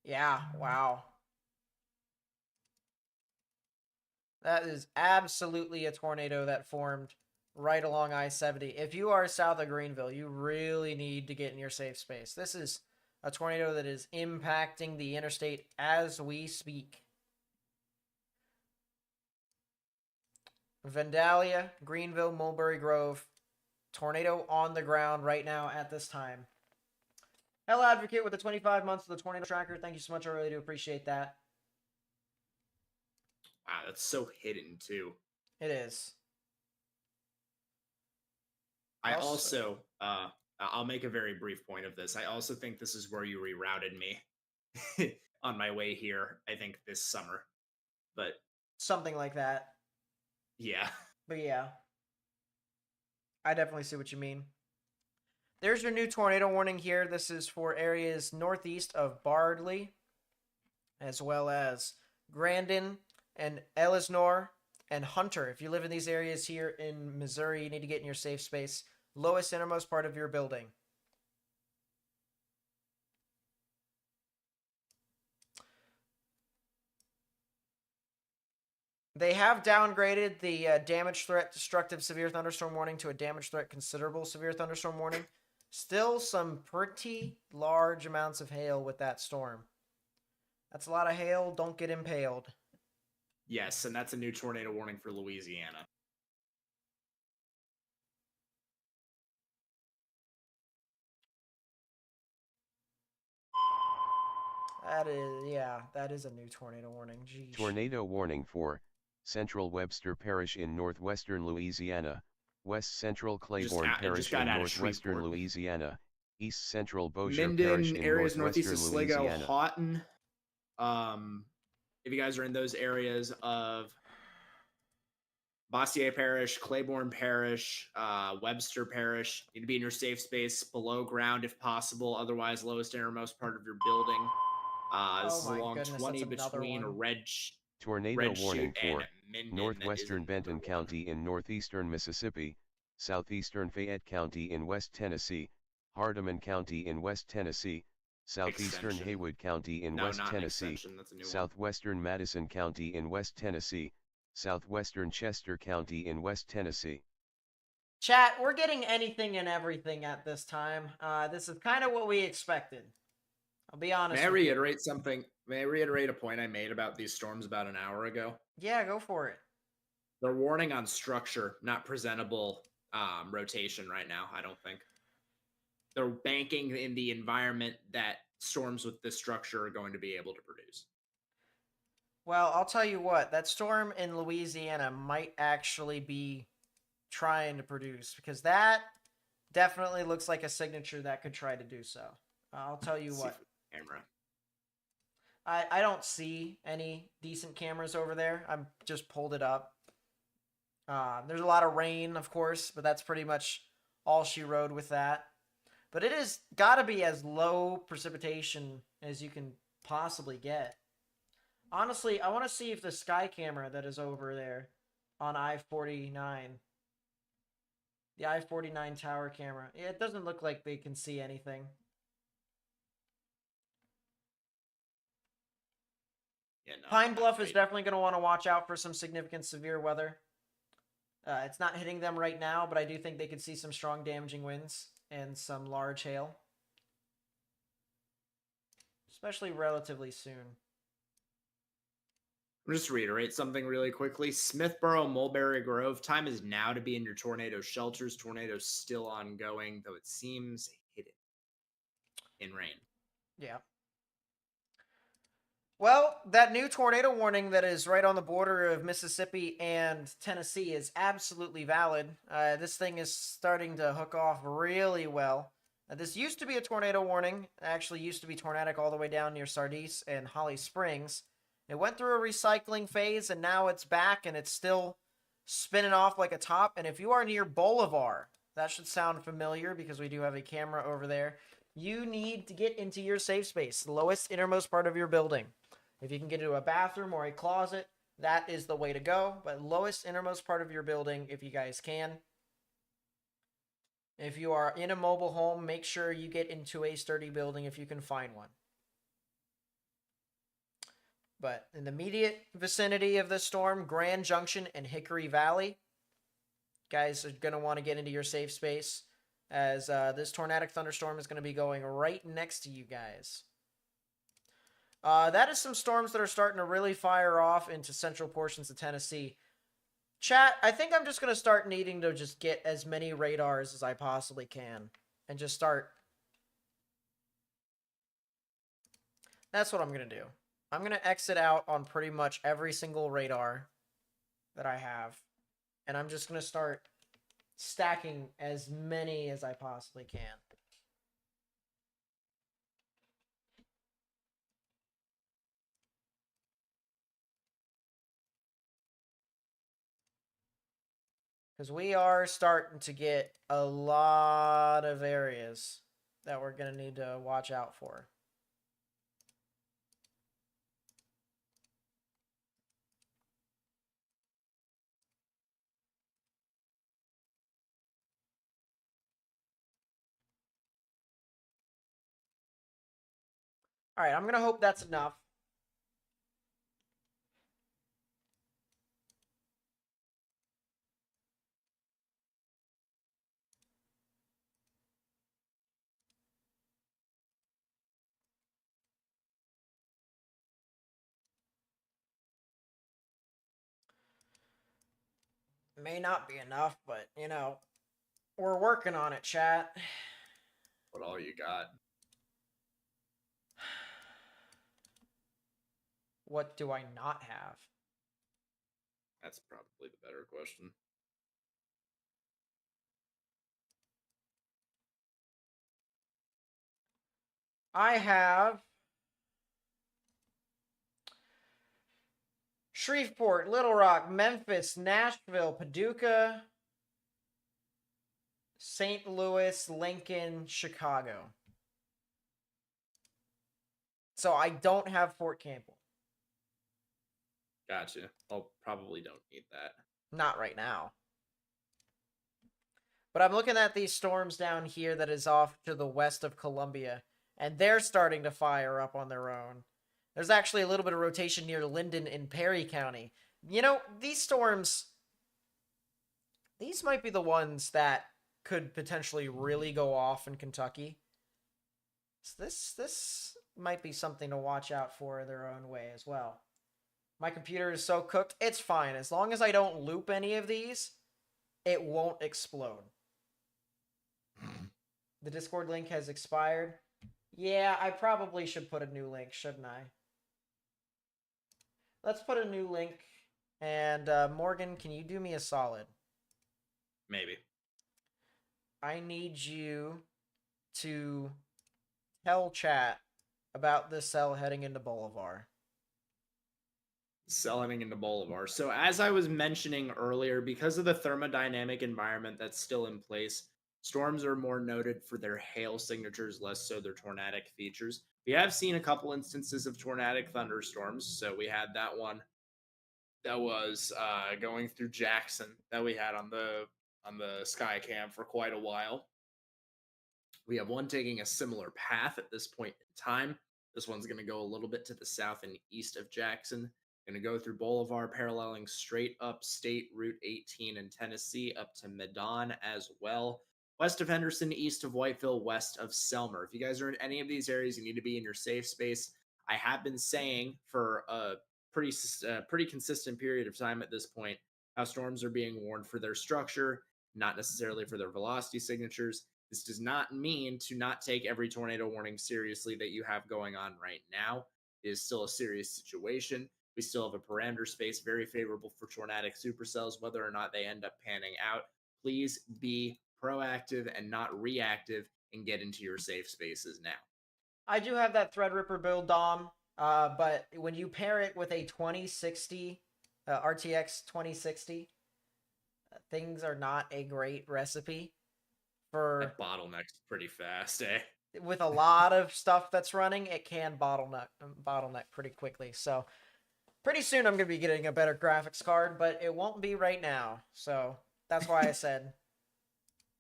yeah, wow. That is absolutely a tornado that formed right along I-70. If you are south of Greenville, you really need to get in your safe space. This is a tornado that is impacting the interstate as we speak. Vandalia, Greenville, Mulberry Grove. Tornado on the ground right now at this time. Hello, Advocate, with the 25 months of the tornado tracker. Thank you so much. I really do appreciate that. Wow, that's so hidden, too. It is. I also I'll make a very brief point of this. I also think this is where you rerouted me on my way here, I think this summer. But something like that. Yeah. But yeah. I definitely see what you mean. There's your new tornado warning here. This is for areas northeast of Bardley, as well as Grandin and Ellisnor and Hunter. If you live in these areas here in Missouri, you need to get in your safe space. Lowest innermost part of your building. They have downgraded the damage threat, destructive severe thunderstorm warning to a damage threat, considerable severe thunderstorm warning. Still some pretty large amounts of hail with that storm. That's a lot of hail. Don't get impaled. Yes, and that's a new tornado warning for Louisiana. That is a new tornado warning. Jeez. Tornado warning for Central Webster Parish in northwestern Louisiana, West Central Claiborne Parish in northwestern Louisiana, East Central Bossier Parish in areas northeast northwestern of Sligo, Louisiana. Houghton. If you guys are in those areas of Bossier Parish, Claiborne Parish, Webster Parish, you need to be in your safe space below ground if possible. Otherwise, lowest innermost part of your building. This is along 20 between Tornado warning for northwestern Benton County in northeastern Mississippi, southeastern Fayette County in West Tennessee, Hardeman County in West Tennessee, southeastern Haywood County in West Tennessee, southwestern Madison County in West Tennessee, southwestern Chester County in West Tennessee. Chat, we're getting anything and everything at this time. This is kind of what we expected. I'll be honest. May I reiterate something? May I reiterate a point I made about these storms about an hour ago? Yeah, go for it. They're warning on structure, not presentable rotation right now, I don't think. They're banking in the environment that storms with this structure are going to be able to produce. Well, I'll tell you what, that storm in Louisiana might actually be trying to produce, because that definitely looks like a signature that could try to do so. I'll tell you what. Camera. I don't see any decent cameras over there. I'm just pulled it up. There's a lot of rain, of course, but that's pretty much all she rode with that. But it is got to be as low precipitation as you can possibly get. Honestly, I want to see if the sky camera that is over there on I-49, the I-49 tower camera, it doesn't look like they can see anything. Yeah, no, Pine Bluff is definitely going to want to watch out for some significant severe weather. It's not hitting them right now, but I do think they could see some strong damaging winds and some large hail. Especially relatively soon. I'll just reiterate something really quickly. Smithboro, Mulberry Grove, time is now to be in your tornado shelters. Tornado's still ongoing, though it seems hidden in rain. Yeah. Well, that new tornado warning that is right on the border of Mississippi and Tennessee is absolutely valid. This thing is starting to hook off really well. This used to be a tornado warning. It actually used to be tornadic all the way down near Sardis and Holly Springs. It went through a recycling phase, and now it's back, and it's still spinning off like a top. And if you are near Bolivar, that should sound familiar because we do have a camera over there. You need to get into your safe space, the lowest innermost part of your building. If you can get into a bathroom or a closet, that is the way to go. But lowest innermost part of your building, if you guys can. If you are in a mobile home, make sure you get into a sturdy building if you can find one. But in the immediate vicinity of the storm, Grand Junction and Hickory Valley, guys are going to want to get into your safe space, as this tornadic thunderstorm is going to be going right next to you guys. That is some storms that are starting to really fire off into central portions of Tennessee. Chat, I think I'm just going to start needing to just get as many radars as I possibly can. And just start. That's what I'm going to do. I'm going to exit out on pretty much every single radar that I have. And I'm just going to start stacking as many as I possibly can. Because we are starting to get a lot of areas that we're going to need to watch out for. All right, I'm going to hope that's enough. May not be enough, but, you know, we're working on it, chat. What all you got? What do I not have? That's probably the better question. I have Shreveport, Little Rock, Memphis, Nashville, Paducah, St. Louis, Lincoln, Chicago. So I don't have Fort Campbell. Gotcha. I'll probably don't need that. Not right now. But I'm looking at these storms down here that is off to the west of Columbia, and they're starting to fire up on their own. There's actually a little bit of rotation near Linden in Perry County. You know, these storms, these might be the ones that could potentially really go off in Kentucky. So this might be something to watch out for their own way as well. My computer is so cooked, it's fine. As long as I don't loop any of these, it won't explode. The Discord link has expired. Yeah, I probably should put a new link, shouldn't I? Let's put a new link. And Morgan, can you do me a solid? Maybe. I need you to tell chat about this cell heading into Bolivar. Selling into Bolivar. So as I was mentioning earlier, because of the thermodynamic environment that's still in place, storms are more noted for their hail signatures, less so their tornadic features. We have seen a couple instances of tornadic thunderstorms. So we had that one that was going through Jackson that we had on the sky cam for quite a while. We have one taking a similar path at this point in time. This one's going to go a little bit to the south and east of Jackson. Going to go through Bolivar, paralleling straight up State Route 18 in Tennessee up to Medon as well. West of Henderson, east of Whiteville, west of Selmer. If you guys are in any of these areas, you need to be in your safe space. I have been saying for a pretty consistent period of time at this point how storms are being warned for their structure, not necessarily for their velocity signatures. This does not mean to not take every tornado warning seriously that you have going on right now. is still a serious situation. We still have a parameter space very favorable for tornadic supercells, whether or not they end up panning out. Please be proactive and not reactive and get into your safe spaces now. I do have that Threadripper build, Dom, but when you pair it with a 2060, RTX 2060, things are not a great recipe for... That bottleneck's pretty fast, eh? With a lot of stuff that's running, it can bottleneck pretty quickly. So pretty soon I'm going to be getting a better graphics card, but it won't be right now. So that's why I said...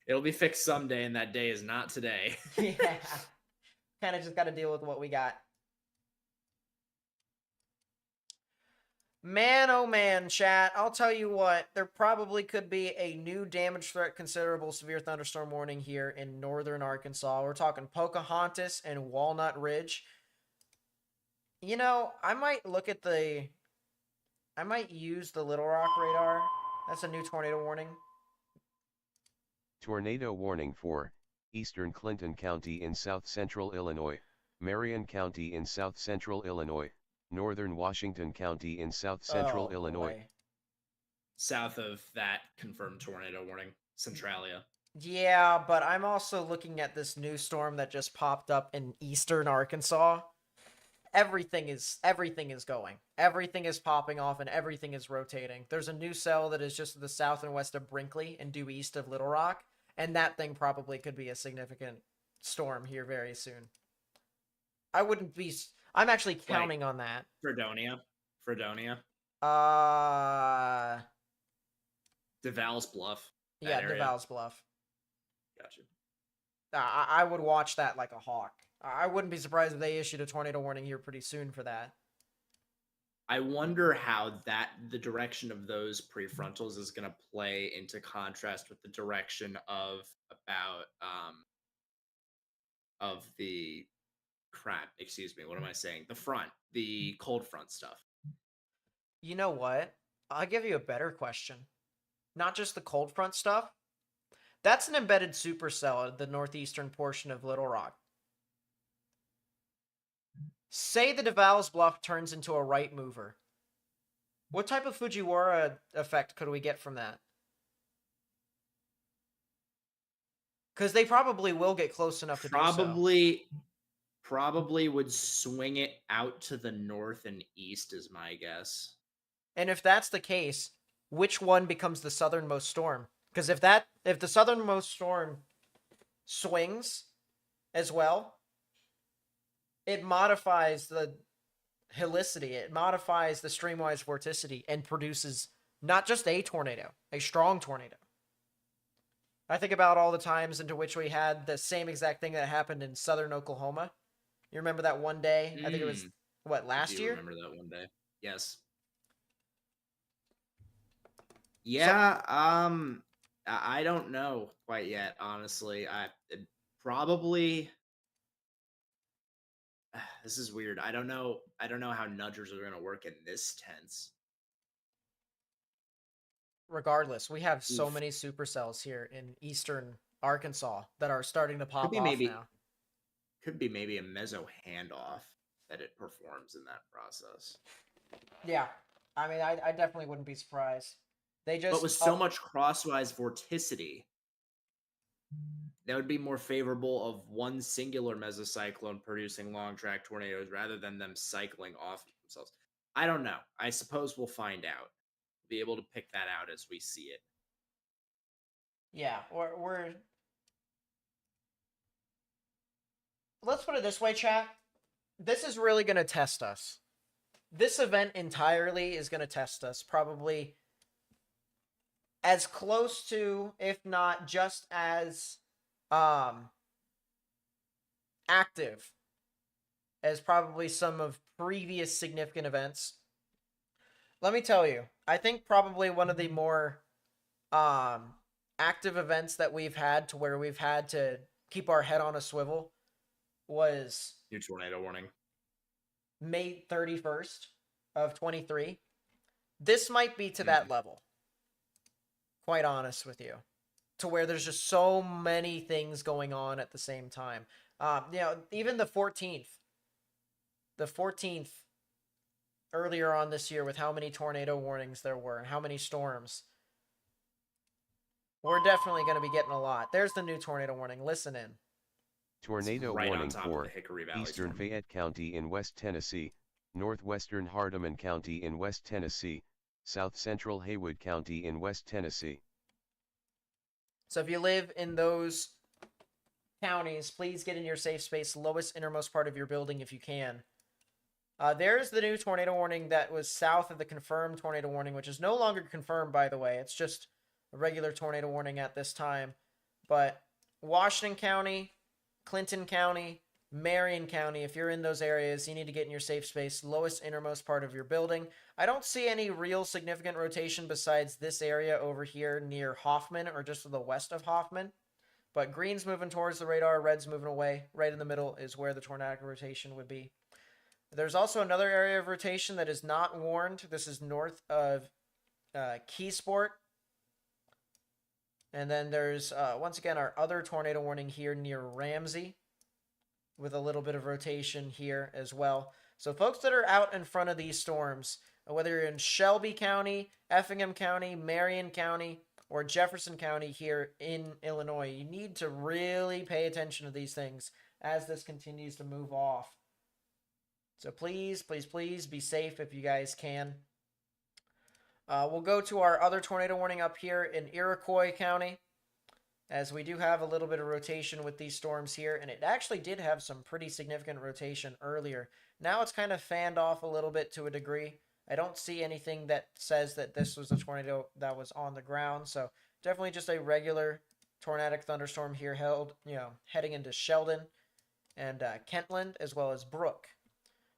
It'll be fixed someday, and that day is not today. Yeah. Kind of just got to deal with what we got. Man, oh man, chat. I'll tell you what, there probably could be a new damage threat considerable severe thunderstorm warning here in northern Arkansas. We're talking Pocahontas and Walnut Ridge. You know, I might use the Little Rock radar. That's a new tornado warning. Tornado warning for Eastern Clinton County in south-central Illinois, Marion County in south-central Illinois, Northern Washington County in south-central Illinois. Boy. South of that confirmed tornado warning, Centralia. Yeah, but I'm also looking at this new storm that just popped up in eastern Arkansas. Everything is going. Everything is popping off and everything is rotating. There's a new cell that is just to the south and west of Brinkley and due east of Little Rock, and that thing probably could be a significant storm here very soon. I'm actually counting on that. Fredonia. DeVal's Bluff. Yeah, DeVal's Bluff. Gotcha. I would watch that like a hawk. I wouldn't be surprised if they issued a tornado warning here pretty soon for that. I wonder how the direction of those prefrontals is going to play into contrast with the direction of the front, the cold front stuff. You know what? I'll give you a better question. Not just the cold front stuff. That's an embedded supercell at the northeastern portion of Little Rock. Say the DeVal's Bluff turns into a right mover. What type of Fujiwara effect could we get from that? Because they probably will get close enough to do so. Probably would swing it out to the north and east is my guess. And if that's the case, which one becomes the southernmost storm? Because if the southernmost storm swings as well, it modifies the helicity, it modifies the streamwise vorticity, and produces not just a tornado, a strong tornado. I think about all the times into which we had the same exact thing that happened in southern Oklahoma. You remember that one day? I think it was, last year? I remember that one day. Yes. Yeah, I don't know quite yet, honestly. Probably... This is weird. I don't know how nudgers are going to work in this tense. Regardless, we have so many supercells here in eastern Arkansas that are starting to pop off now. Could be maybe a meso handoff that it performs in that process. Yeah. I mean, I definitely wouldn't be surprised. But with so much crosswise vorticity, that would be more favorable of one singular mesocyclone producing long track tornadoes rather than them cycling off themselves. I don't know. I suppose we'll find out. We'll be able to pick that out as we see it. Yeah, we're... Let's put it this way, chat. This is really going to test us. This event entirely is going to test us. Probably as close to, if not just as active as probably some of previous significant events. Let me tell you, I think probably one of the more active events that we've had to where we've had to keep our head on a swivel was new tornado warning. May 31st of 23. This might be to that level. Quite honest with you. To where there's just so many things going on at the same time. Even the 14th. the 14th earlier on this year with how many tornado warnings there were and how many storms. We're definitely going to be getting a lot. There's the new tornado warning. Listen in. Tornado right on warning top of for the Hickory Valley Eastern storm. Fayette County in West Tennessee, Northwestern Hardeman County in West Tennessee, South Central Haywood County in West Tennessee. So if you live in those counties, please get in your safe space, lowest innermost part of your building if you can. There's the new tornado warning that was south of the confirmed tornado warning, which is no longer confirmed, by the way. It's just a regular tornado warning at this time. But Washington County, Clinton County, Marion County, if you're in those areas, you need to get in your safe space, lowest innermost part of your building. I don't see any real significant rotation besides this area over here near Hoffman or just to the west of Hoffman. But green's moving towards the radar, red's moving away. Right in the middle is where the tornadic rotation would be. There's also another area of rotation that is not warned. This is north of Keysport. And then there's, once again, our other tornado warning here near Ramsey with a little bit of rotation here as well. So folks that are out in front of these storms, whether you're in Shelby County, Effingham County, Marion County, or Jefferson County here in Illinois, you need to really pay attention to these things as this continues to move off. So please, please, please be safe if you guys can. We'll go to our other tornado warning up here in Iroquois County, as we do have a little bit of rotation with these storms here, and it actually did have some pretty significant rotation earlier. Now it's kind of fanned off a little bit to a degree. I don't see anything that says that this was a tornado that was on the ground, so definitely just a regular tornadic thunderstorm here held, heading into Sheldon and Kentland, as well as Brooke.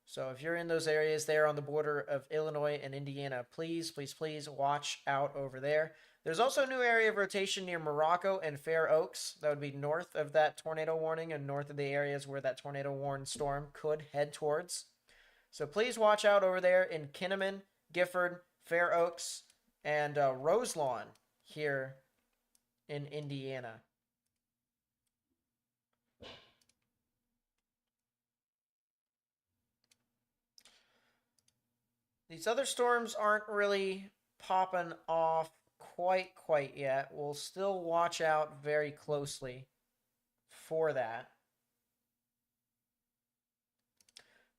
So if you're in those areas there on the border of Illinois and Indiana, please, please, please watch out over there. There's also a new area of rotation near Morocco and Fair Oaks. That would be north of that tornado warning and north of the areas where that tornado warned storm could head towards. So please watch out over there in Kinnaman, Gifford, Fair Oaks, and Roselawn here in Indiana. These other storms aren't really popping off quite yet. We'll still watch out very closely for that.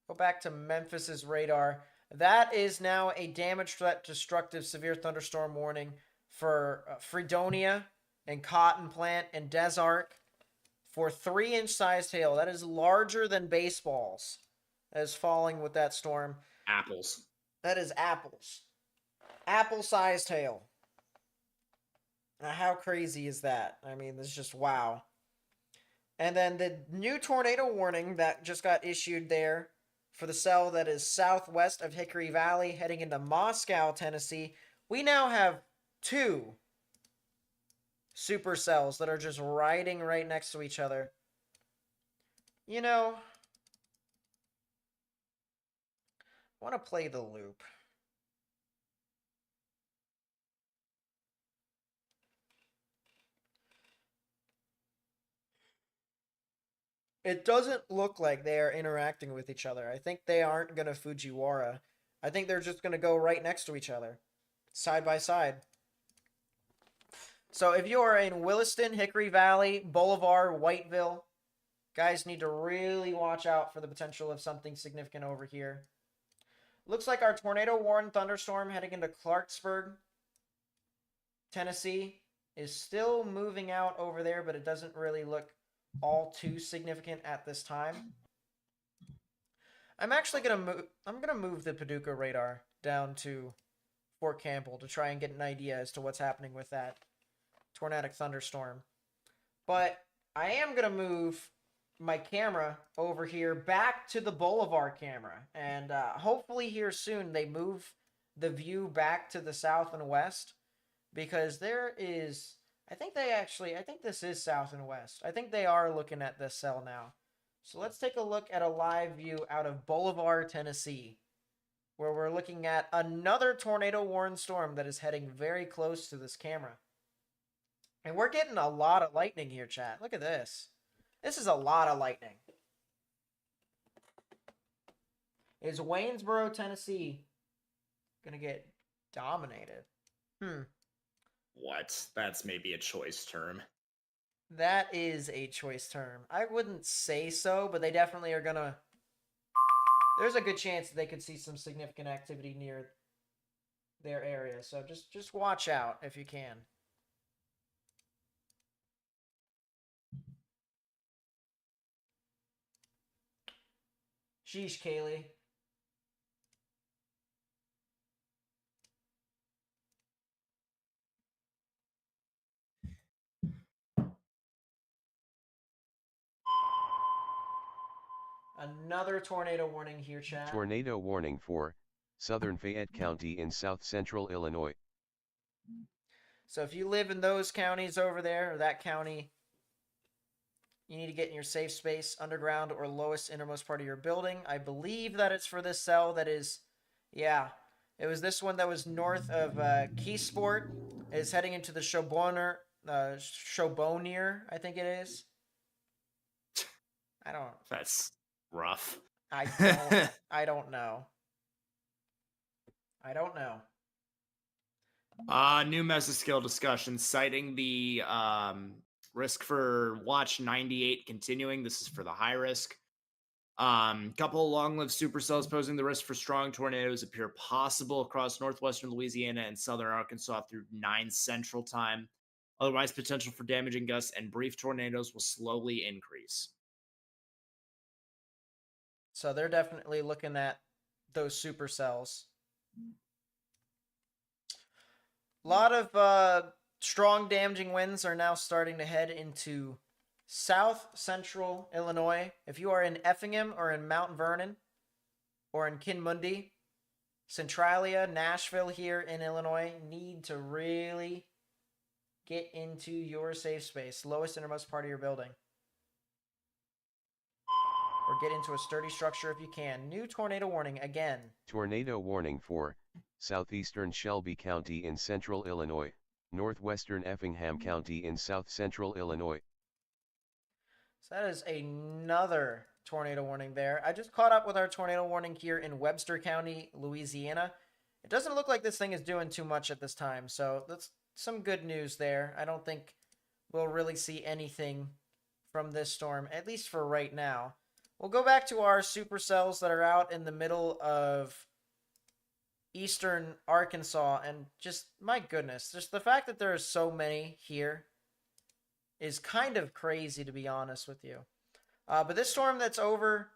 Go back to Memphis's radar. That is now a damage threat destructive severe thunderstorm warning for Fredonia and Cotton Plant and Desark for 3-inch sized hail. That is larger than baseballs that is falling with that storm. Apples. That is apples. Apple-sized hail. Now, how crazy is that? I mean, this is just wow. And then the new tornado warning that just got issued there for the cell that is southwest of Hickory Valley heading into Moscow, Tennessee. We now have 2 supercells that are just riding right next to each other. I want to play the loop. It doesn't look like they are interacting with each other. I think they aren't going to Fujiwara. I think they're just going to go right next to each other, side by side. So if you are in Williston, Hickory Valley, Boulevard, Whiteville, guys need to really watch out for the potential of something significant over here. Looks like our tornado warned thunderstorm heading into Clarksburg, Tennessee, is still moving out over there, but it doesn't really look all too significant at this time. I'm actually gonna move the Paducah radar down to Fort Campbell to try and get an idea as to what's happening with that tornadic thunderstorm. But I am gonna move my camera over here back to the Boulevard camera, and hopefully here soon they move the view back to the south and west, because there is, I think this is south and west. I think they are looking at this cell now. So let's take a look at a live view out of Boulevard, Tennessee, where we're looking at another tornado warned storm that is heading very close to this camera. And we're getting a lot of lightning here, chat. Look at this. This is a lot of lightning. Is Waynesboro, Tennessee going to get dominated? What? That's maybe a choice term. That is a choice term. I wouldn't say so, but they definitely are going to... There's a good chance that they could see some significant activity near their area. So just watch out if you can. Sheesh, Kaylee. Another tornado warning here, chat. Tornado warning for southern Fayette County in south central Illinois. So if you live in those counties over there, or that county, you need to get in your safe space, underground or lowest innermost part of your building. I believe that it's for this cell that is, yeah, it was this one that was north of Keysport. It's heading into the Shobonier, I think it is. I don't. That's rough. I don't know. New mesoskill discussion citing the risk for watch 98 continuing. This is for the high risk. Couple long-lived supercells posing the risk for strong tornadoes appear possible across northwestern Louisiana and southern Arkansas through 9 Central Time. Otherwise, potential for damaging gusts and brief tornadoes will slowly increase. So they're definitely looking at those supercells. A lot of strong damaging winds are now starting to head into south central Illinois. If you are in Effingham or in Mount Vernon or in Kinmundy, Centralia, Nashville here in Illinois, need to really get into your safe space, lowest innermost part of your building. Or get into a sturdy structure if you can. New tornado warning again. Tornado warning for southeastern Shelby County in central Illinois, northwestern Effingham County in south central Illinois. So that is another tornado warning there. I just caught up with our tornado warning here in Webster County, Louisiana. It doesn't look like this thing is doing too much at this time, so that's some good news there. I don't think we'll really see anything from this storm, at least for right now. We'll go back to our supercells that are out in the middle of eastern Arkansas, and just, my goodness, just the fact that there are so many here is kind of crazy, to be honest with you. But this storm that's over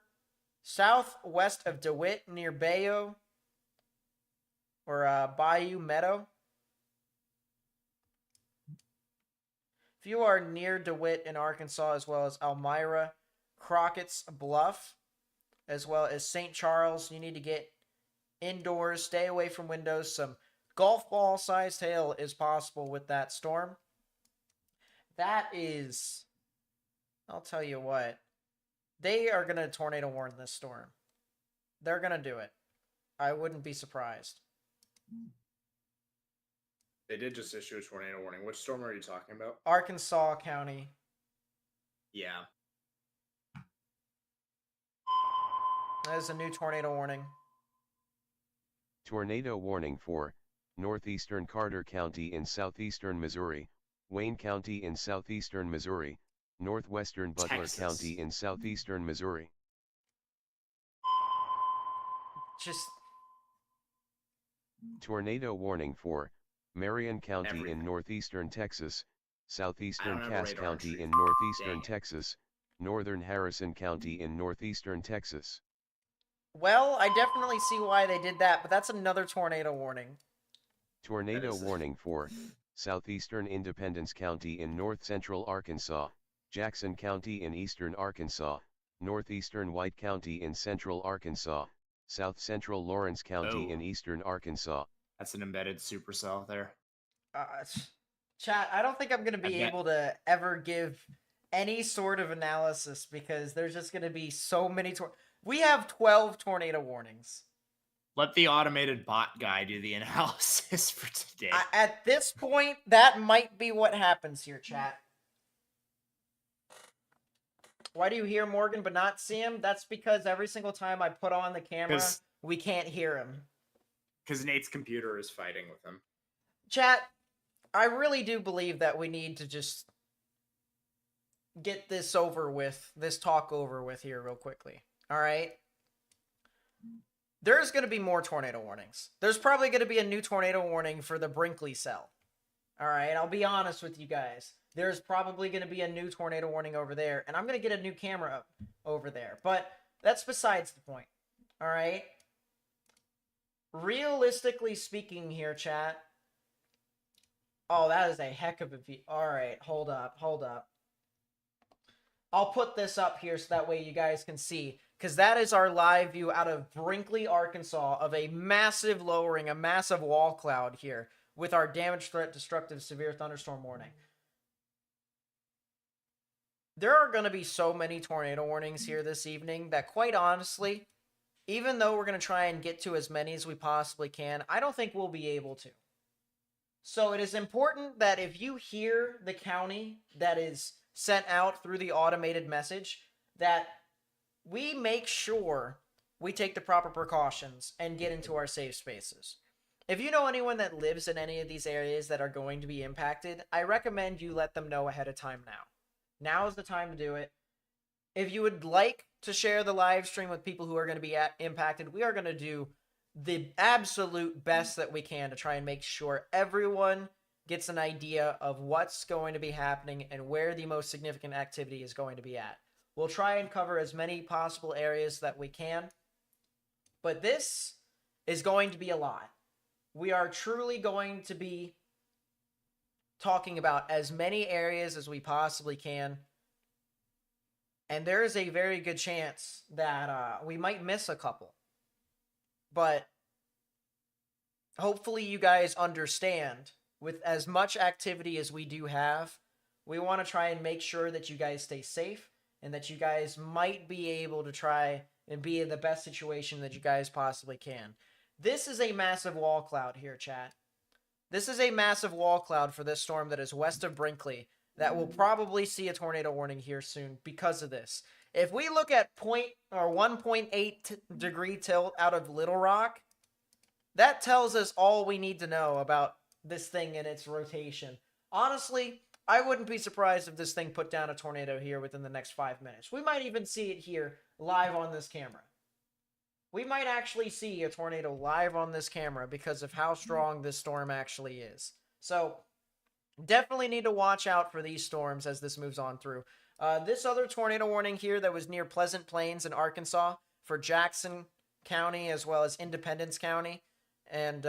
southwest of DeWitt near Bayou, or Bayou Meadow. If you are near DeWitt in Arkansas, as well as Elmira, Crockett's Bluff, as well as St. Charles, you need to get indoors, stay away from windows. Some golf ball sized hail is possible with that storm. That is, I'll tell you what, they are going to tornado warn this storm. They're going to do it. I wouldn't be surprised. They did just issue a tornado warning. Which storm are you talking about? Arkansas County. Yeah. That is a new tornado warning. Tornado warning for northeastern Carter County in southeastern Missouri, Wayne County in southeastern Missouri, northwestern Butler Texas. County in southeastern Missouri. Just Tornado warning for Marion County Everything. in northeastern Texas, southeastern have a Cass radar County tree. in northeastern Dang it. Texas, northern Harrison County in northeastern Texas. well, I definitely see why they did that, but that's another tornado warning. Tornado That is- warning for southeastern Independence County in north central Arkansas, Jackson County in eastern Arkansas, northeastern White County in central Arkansas, south central Lawrence County in Oh. eastern Arkansas. That's an embedded supercell there. Chat, I don't think I'm going to be I bet- able to ever give any sort of analysis because there's just going to be so many. We have 12 tornado warnings. Let the automated bot guy do the analysis for today. At this point, that might be what happens here, chat. Why do you hear Morgan but not see him? That's because every single time I put on the camera, we can't hear him. Because Nate's computer is fighting with him. Chat, I really do believe that we need to just get this over with, this talk over with here real quickly. All right? There's going to be more tornado warnings. There's probably going to be a new tornado warning for the Brinkley cell. All right? I'll be honest with you guys. There's probably going to be a new tornado warning over there, and I'm going to get a new camera up over there. But that's besides the point. All right? Realistically speaking here, chat. Oh, that is a heck of a view. All right, hold up. I'll put this up here so that way you guys can see, because that is our live view out of Brinkley, Arkansas, of a massive lowering, a massive wall cloud here with our damage threat, destructive, severe thunderstorm warning. There are going to be so many tornado warnings here this evening that, quite honestly, even though we're going to try and get to as many as we possibly can, I don't think we'll be able to. So it is important that if you hear the county that is sent out through the automated message, that we make sure we take the proper precautions and get into our safe spaces. If you know anyone that lives in any of these areas that are going to be impacted, I recommend you let them know ahead of time now. Now is the time to do it. If you would like to share the live stream with people who are going to be impacted, we are going to do the absolute best that we can to try and make sure everyone gets an idea of what's going to be happening and where the most significant activity is going to be at. We'll try and cover as many possible areas that we can, but this is going to be a lot. We are truly going to be talking about as many areas as we possibly can, and there is a very good chance that we might miss a couple. But hopefully you guys understand, with as much activity as we do have, we want to try and make sure that you guys stay safe and that you guys might be able to try and be in the best situation that you guys possibly can. This is a massive wall cloud here, chat. This is a massive wall cloud for this storm that is west of Brinkley that will probably see a tornado warning here soon because of this. If we look at 1.8 degree tilt out of Little Rock, that tells us all we need to know about this thing and its rotation. Honestly, I wouldn't be surprised if this thing put down a tornado here within the next 5 minutes. We might even see it here live on this camera. We might actually see a tornado live on this camera because of how strong this storm actually is. So, definitely need to watch out for these storms as this moves on through. This other tornado warning here that was near Pleasant Plains in Arkansas for Jackson County as well as Independence County and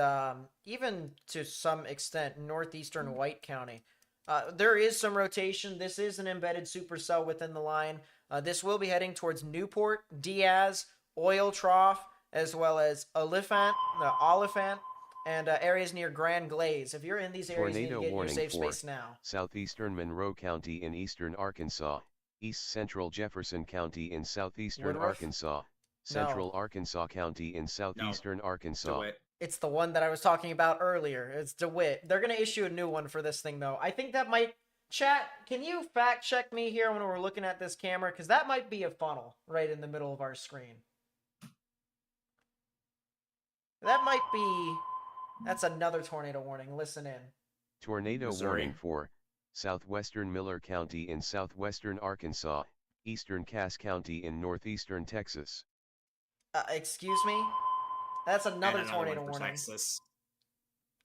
even to some extent northeastern White County. There is some rotation. This is an embedded supercell within the line. This will be heading towards Newport, Diaz, Oil Trough, as well as Oliphant, and areas near Grand Glaze. If you're in these areas, you need to get in your safe space now. Southeastern Monroe County in eastern Arkansas, east central Jefferson County in southeastern Woodruff? Arkansas, central Arkansas County in southeastern Arkansas. DeWitt. It's the one that I was talking about earlier. It's DeWitt. They're going to issue a new one for this thing, though. I think that might... Chat, can you fact check me here when we're looking at this camera? Because that might be a funnel right in the middle of our screen. That might be... That's another tornado warning. Listen in. Tornado Missouri. warning for southwestern Miller County in southwestern Arkansas, eastern Cass County in northeastern Texas. Excuse me? That's another And tornado one for warning. Texas.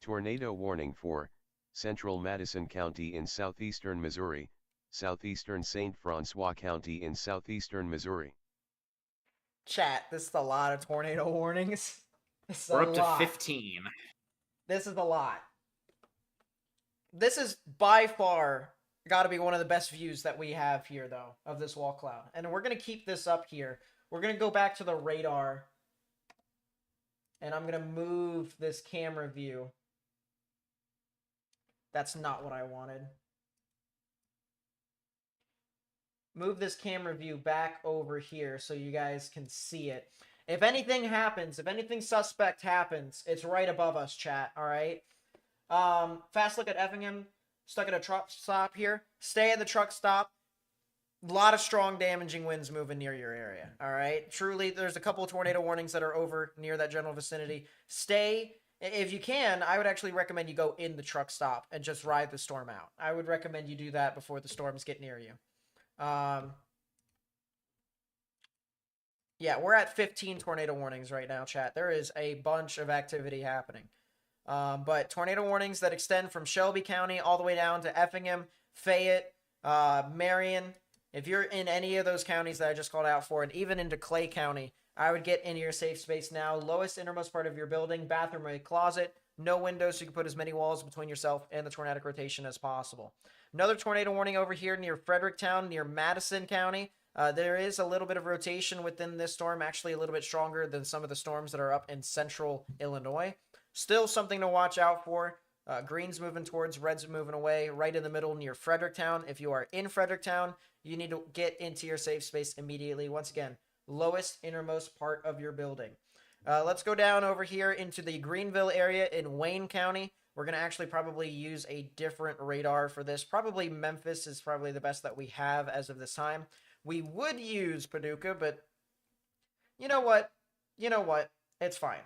Tornado warning for central Madison County in southeastern Missouri, southeastern St. Francois County in southeastern Missouri. Chat, this is a lot of tornado warnings. This is We're a up to lot. 15. This is a lot. This is by far got to be one of the best views that we have here, though, of this wall cloud. And we're going to keep this up here. We're going to go back to the radar. And I'm going to move this camera view. That's not what I wanted. Move this camera view back over here so you guys can see it. If anything happens, if anything suspect happens, it's right above us, chat, all right? Fast look at Effingham. Stuck at a truck stop here. Stay at the truck stop. A lot of strong damaging winds moving near your area. All right. Truly, there's a couple of tornado warnings that are over near that general vicinity. Stay. If you can, I would actually recommend you go in the truck stop and just ride the storm out. I would recommend you do that before the storms get near you. Yeah, we're at 15 tornado warnings right now, chat. There is a bunch of activity happening. But tornado warnings that extend from Shelby County all the way down to Effingham, Fayette, Marion. If you're in any of those counties that I just called out for, and even into Clay County, I would get into your safe space now. Lowest innermost part of your building, bathroom or closet. No windows, so you can put as many walls between yourself and the tornadic rotation as possible. Another tornado warning over here near Fredericktown, near Madison County. There is a little bit of rotation within this storm, actually a little bit stronger than some of the storms that are up in central Illinois. Still something to watch out for. Green's moving towards, red's moving away, right in the middle near Fredericktown. If you are in Fredericktown, you need to get into your safe space immediately. Once again, lowest innermost part of your building. Let's go down over here into the Greenville area in Wayne County. We're going to actually probably use a different radar for this. Probably Memphis is probably the best that we have as of this time. We would use Paducah, but you know what? It's fine.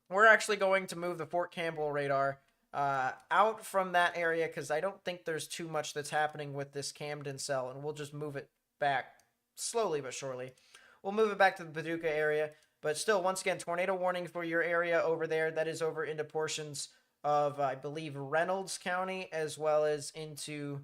We're actually going to move the Fort Campbell radar out from that area because I don't think there's too much that's happening with this Camden cell, and we'll just move it back slowly but surely. We'll move it back to the Paducah area, but still, once again, tornado warning for your area over there. That is over into portions of, I believe, Reynolds County, as well as into,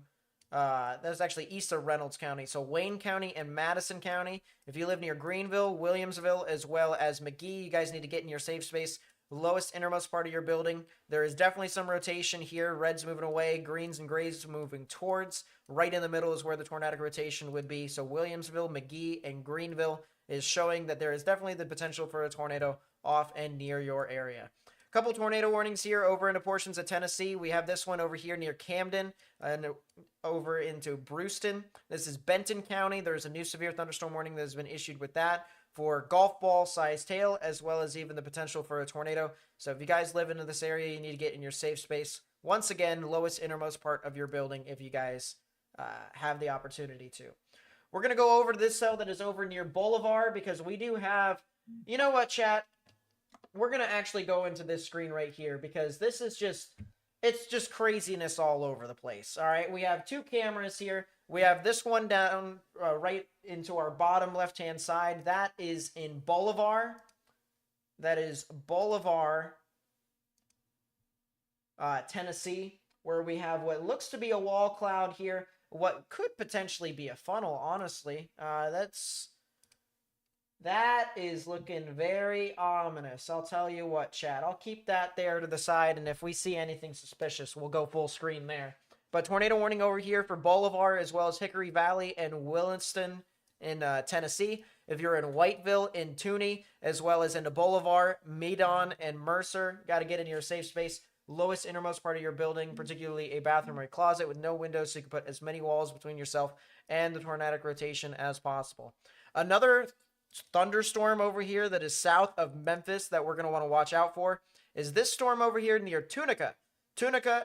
that's actually east of Reynolds County. So Wayne County and Madison County. If you live near Greenville, Williamsville, as well as McGee, you guys need to get in your safe space. Lowest innermost part of your building. There is definitely some rotation here. Red's moving away, greens and grays moving towards. Right in the middle is where the tornadic rotation would be. So Williamsville, McGee, and Greenville is showing that there is definitely the potential for a tornado off and near your area. Couple tornado warnings here over into portions of Tennessee. We have this one over here near Camden and over into Brewston. This is Benton County. There's a new severe thunderstorm warning that has been issued with that for golf ball sized hail, as well as even the potential for a tornado. So if you guys live into this area, you need to get in your safe space. Once again, lowest innermost part of your building if you guys have the opportunity to. We're going to go over to this cell that is over near Boulevard because we do have, you know what, chat? We're going to actually go into this screen right here because this is just, it's just craziness all over the place. All right, we have two cameras here. We have this one down right into our bottom left-hand side. That is in Boulevard. That is Boulevard, Tennessee, where we have what looks to be a wall cloud here. What could potentially be a funnel, honestly. That is looking very ominous. I'll tell you what, chat. I'll keep that there to the side, and if we see anything suspicious, we'll go full screen there. But tornado warning over here for Boulevard, as well as Hickory Valley and Williston in Tennessee. If you're in Whiteville, in Tooney, as well as into Boulevard, Medon, and Mercer, got to get in your safe space. Lowest innermost part of your building, particularly a bathroom or a closet with no windows, so you can put as many walls between yourself and the tornadic rotation as possible. Another thunderstorm over here that is south of Memphis that we're going to want to watch out for is this storm over here near Tunica,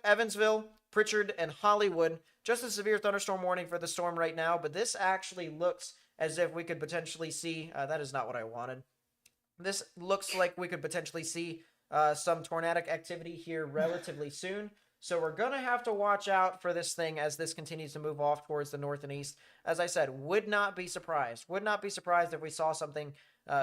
Evansville, Pritchard, and Hollywood. Just a severe thunderstorm warning for the storm right now, but this actually looks as if we could potentially see, that is not what I wanted. This looks like we could potentially see some tornadic activity here relatively soon. So we're going to have to watch out for this thing as this continues to move off towards the north and east. As I said, would not be surprised. Would not be surprised if we saw something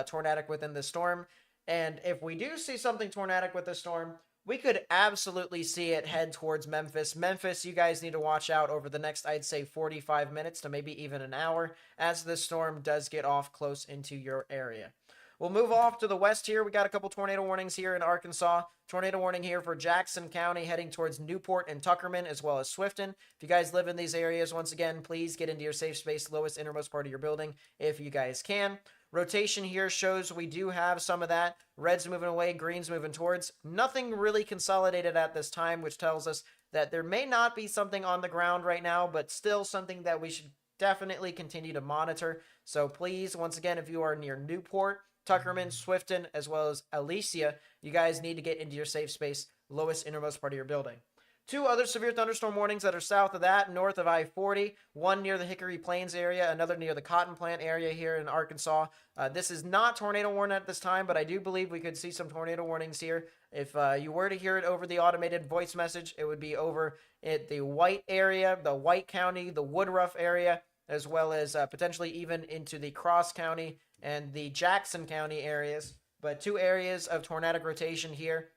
tornadic within the storm. And if we do see something tornadic with the storm, we could absolutely see it head towards Memphis. Memphis, you guys need to watch out over the next, I'd say, 45 minutes to maybe even an hour as this storm does get off close into your area. We'll move off to the west here. We got a couple tornado warnings here in Arkansas. Tornado warning here for Jackson County heading towards Newport and Tuckerman, as well as Swifton. If you guys live in these areas, once again, please get into your safe space, lowest innermost part of your building if you guys can. Rotation here shows we do have some of that. Red's moving away, green's moving towards. Nothing really consolidated at this time, which tells us that there may not be something on the ground right now, but still something that we should definitely continue to monitor. So please, once again, if you are near Newport, Tuckerman, Swifton, as well as Alicia, you guys need to get into your safe space, lowest innermost part of your building. Two other severe thunderstorm warnings that are south of that, north of I-40, one near the Hickory Plains area, another near the cotton plant area here in Arkansas. This is not tornado warning at this time, but I do believe we could see some tornado warnings here. If you were to hear it over the automated voice message, it would be over at the White area, the White County, the Woodruff area, as well as potentially even into the Cross County and the Jackson County areas. But two areas of tornadic rotation here.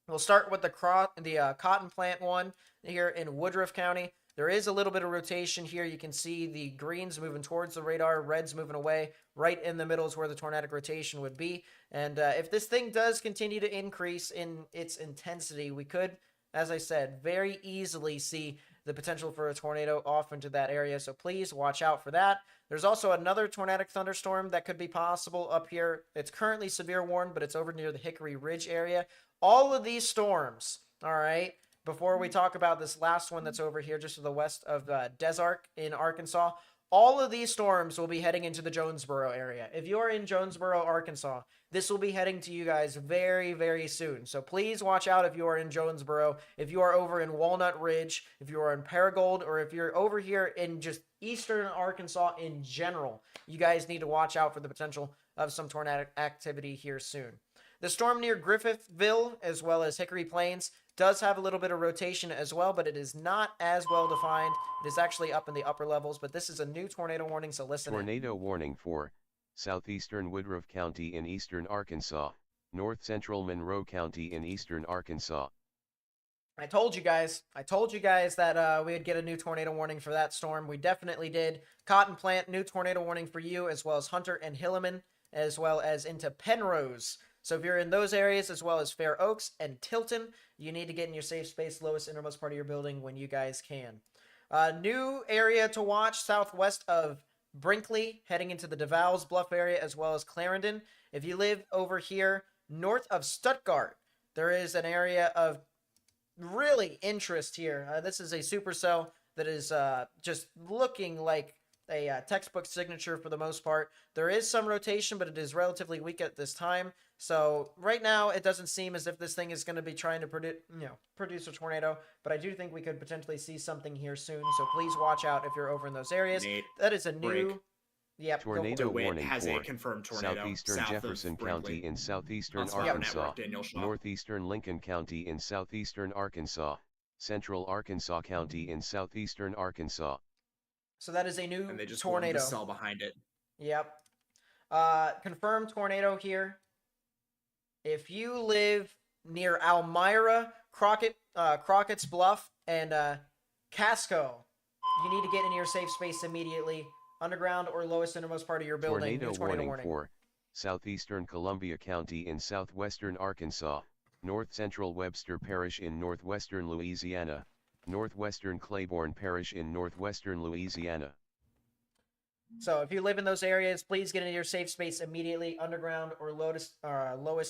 We'll start with the cotton plant one here in Woodruff County. There is a little bit of rotation here. You can see the greens moving towards the radar, reds moving away. Right in the middle is where the tornadic rotation would be. And if this thing does continue to increase in its intensity, we could, as I said, very easily see the potential for a tornado off into that area. So please watch out for that. There's also another tornadic thunderstorm that could be possible up here. It's currently severe warned, but it's over near the Hickory Ridge area. All of these storms, all right, before we talk about this last one that's over here just to the west of Desark in Arkansas, all of these storms will be heading into the Jonesboro area. If you're in Jonesboro, Arkansas, this will be heading to you guys very, very soon. So please watch out if you are in Jonesboro, if you are over in Walnut Ridge, if you are in Paragould, or if you're over here in just eastern Arkansas in general. You guys need to watch out for the potential of some tornadic activity here soon. The storm near Griffithville, as well as Hickory Plains, does have a little bit of rotation as well, but it is not as well defined. It is actually up in the upper levels, but this is a new tornado warning, so listen. Tornado warning for southeastern Woodruff County in eastern Arkansas, north central Monroe County in eastern Arkansas. I told you guys that we would get a new tornado warning for that storm. We definitely did. Cotton Plant, new tornado warning for you, as well as Hunter and Hilleman, as well as into Penrose. So if you're in those areas, as well as Fair Oaks and Tilton, you need to get in your safe space, lowest innermost part of your building when you guys can. New area to watch southwest of Brinkley, heading into the DeVal's Bluff area, as well as Clarendon. If you live over here north of Stuttgart, there is an area of really interest here. This is a supercell that is just looking like a textbook signature for the most part. There is some rotation, but it is relatively weak at this time. So right now, it doesn't seem as if this thing is going to be trying to produce a tornado, but I do think we could potentially see something here soon. So please watch out if you're over in those areas. Nate, that is a new... break. Yep. Tornado warning has for a confirmed tornado southeastern south Jefferson of Brinkley. County in southeastern On Smart Arkansas, Network, Daniel Shaw. northeastern Lincoln County in southeastern Arkansas, central Arkansas County in southeastern Arkansas. So that is a new And they just tornado. the cell behind it. Yep. Confirmed tornado here. If you live near Elmira, Crockett's Bluff, and Casco, you need to get in your safe space immediately. Underground or lowest innermost part of your building. Tornado warning for southeastern Columbia County in southwestern Arkansas, north central Webster Parish in northwestern Louisiana, northwestern Claiborne Parish in northwestern Louisiana. So if you live in those areas, please get into your safe space immediately, underground or lowest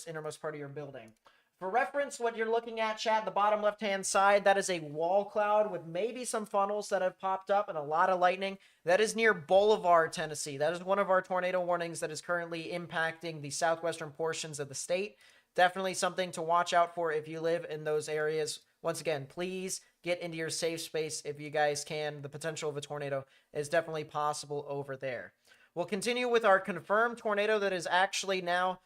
innermost part of your building. For reference, what you're looking at, chat, the bottom left-hand side, that is a wall cloud with maybe some funnels that have popped up and a lot of lightning. That is near Bolivar, Tennessee. That is one of our tornado warnings that is currently impacting the southwestern portions of the state. Definitely something to watch out for if you live in those areas. Once again, please get into your safe space if you guys can. The potential of a tornado is definitely possible over there. We'll continue with our confirmed tornado that is actually now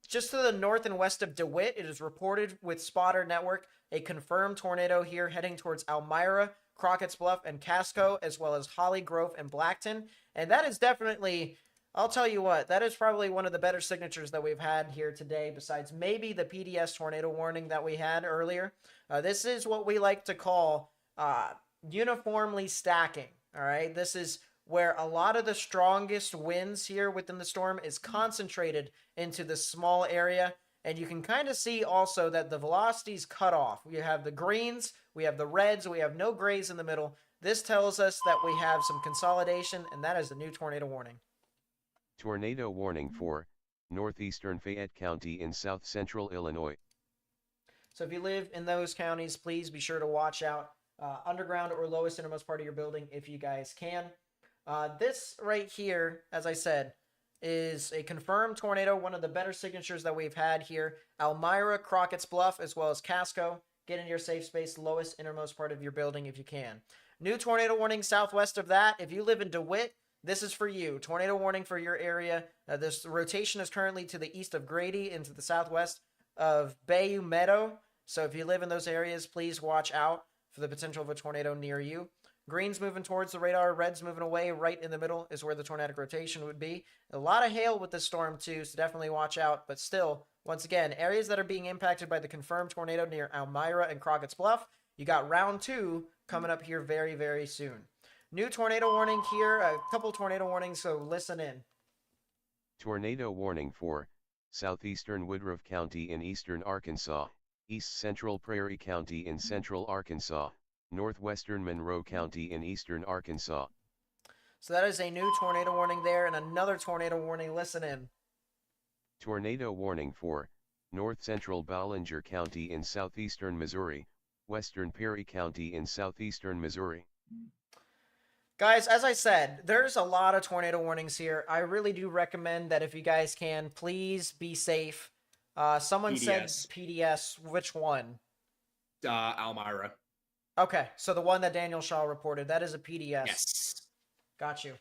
just to the north and west of DeWitt. It is reported with Spotter Network, a confirmed tornado here heading towards Elmira, Crockett's Bluff, and Casco, as well as Holly Grove and Blackton. And that is definitely, I'll tell you what, that is probably one of the better signatures that we've had here today, besides maybe the PDS tornado warning that we had earlier. This is what we like to call uniformly stacking, all right? This is where a lot of the strongest winds here within the storm is concentrated into this small area. And you can kind of see also that the velocity's cut off. We have the greens, we have the reds, we have no grays in the middle. This tells us that we have some consolidation, and that is a new tornado warning. Tornado warning for northeastern Fayette County in south central Illinois. So if you live in those counties, please be sure to watch out underground or lowest innermost part of your building if you guys can. This right here, as I said, is a confirmed tornado, one of the better signatures that we've had here. Elmira, Crockett's Bluff, as well as Casco Get into your safe space, lowest innermost part of your building if you can. New tornado warning southwest of that. If you live in DeWitt, this is for you. Tornado warning for your area. This rotation is currently to the east of Grady into the southwest of Bayou Meadow. So if you live in those areas, please watch out for the potential of a tornado near you. Green's moving towards the radar. Red's moving away. Right in the middle is where the tornadic rotation would be. A lot of hail with this storm too, so definitely watch out. But still, once again, areas that are being impacted by the confirmed tornado near Elmira and Crockett's Bluff. You got round 2 coming up here very, very soon. New tornado warning here. A couple tornado warnings, so listen in. Tornado warning for southeastern Woodruff County in eastern Arkansas, east central Prairie County in central Arkansas, northwestern Monroe County in eastern Arkansas. So that is a new tornado warning there, and another tornado warning. Listen in. Tornado warning for north central Ballinger County in southeastern Missouri, western Perry County in southeastern Missouri. Guys, as I said, there's a lot of tornado warnings here. I really do recommend that if you guys can, please be safe. Someone said PDS. Which one? Elmira. Okay, so the one that Daniel Shaw reported, that is a PDS. Yes. Got you.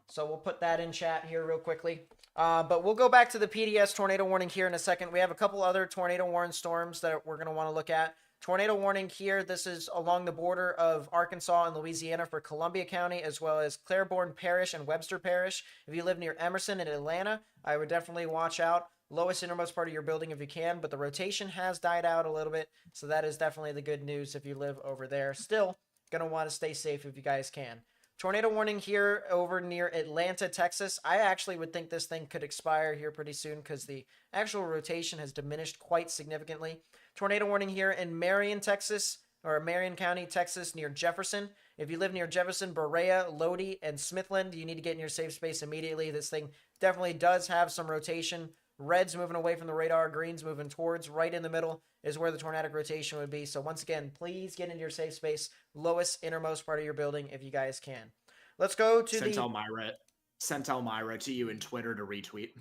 So we'll put that in chat here real quickly. But we'll go back to the PDS tornado warning here in a second. We have a couple other tornado warning storms that we're going to want to look at. Tornado warning here. This is along the border of Arkansas and Louisiana for Columbia County, as well as Claiborne Parish and Webster Parish. If you live near Emerson and Atlanta, I would definitely watch out. Lowest innermost part of your building if you can, but the rotation has died out a little bit, so that is definitely the good news if you live over there. Still, going to want to stay safe if you guys can. Tornado warning here over near Atlanta, Texas. I actually would think this thing could expire here pretty soon because the actual rotation has diminished quite significantly. Tornado warning here in Marion, Texas, or Marion County, Texas, near Jefferson. If you live near Jefferson, Berea, Lodi, and Smithland, you need to get in your safe space immediately. This thing definitely does have some rotation. Red's moving away from the radar. Green's moving towards. Right in the middle is where the tornadic rotation would be. So once again, please get into your safe space. Lowest, innermost part of your building if you guys can. Let's go to Sent Elmira to you in Twitter to retweet.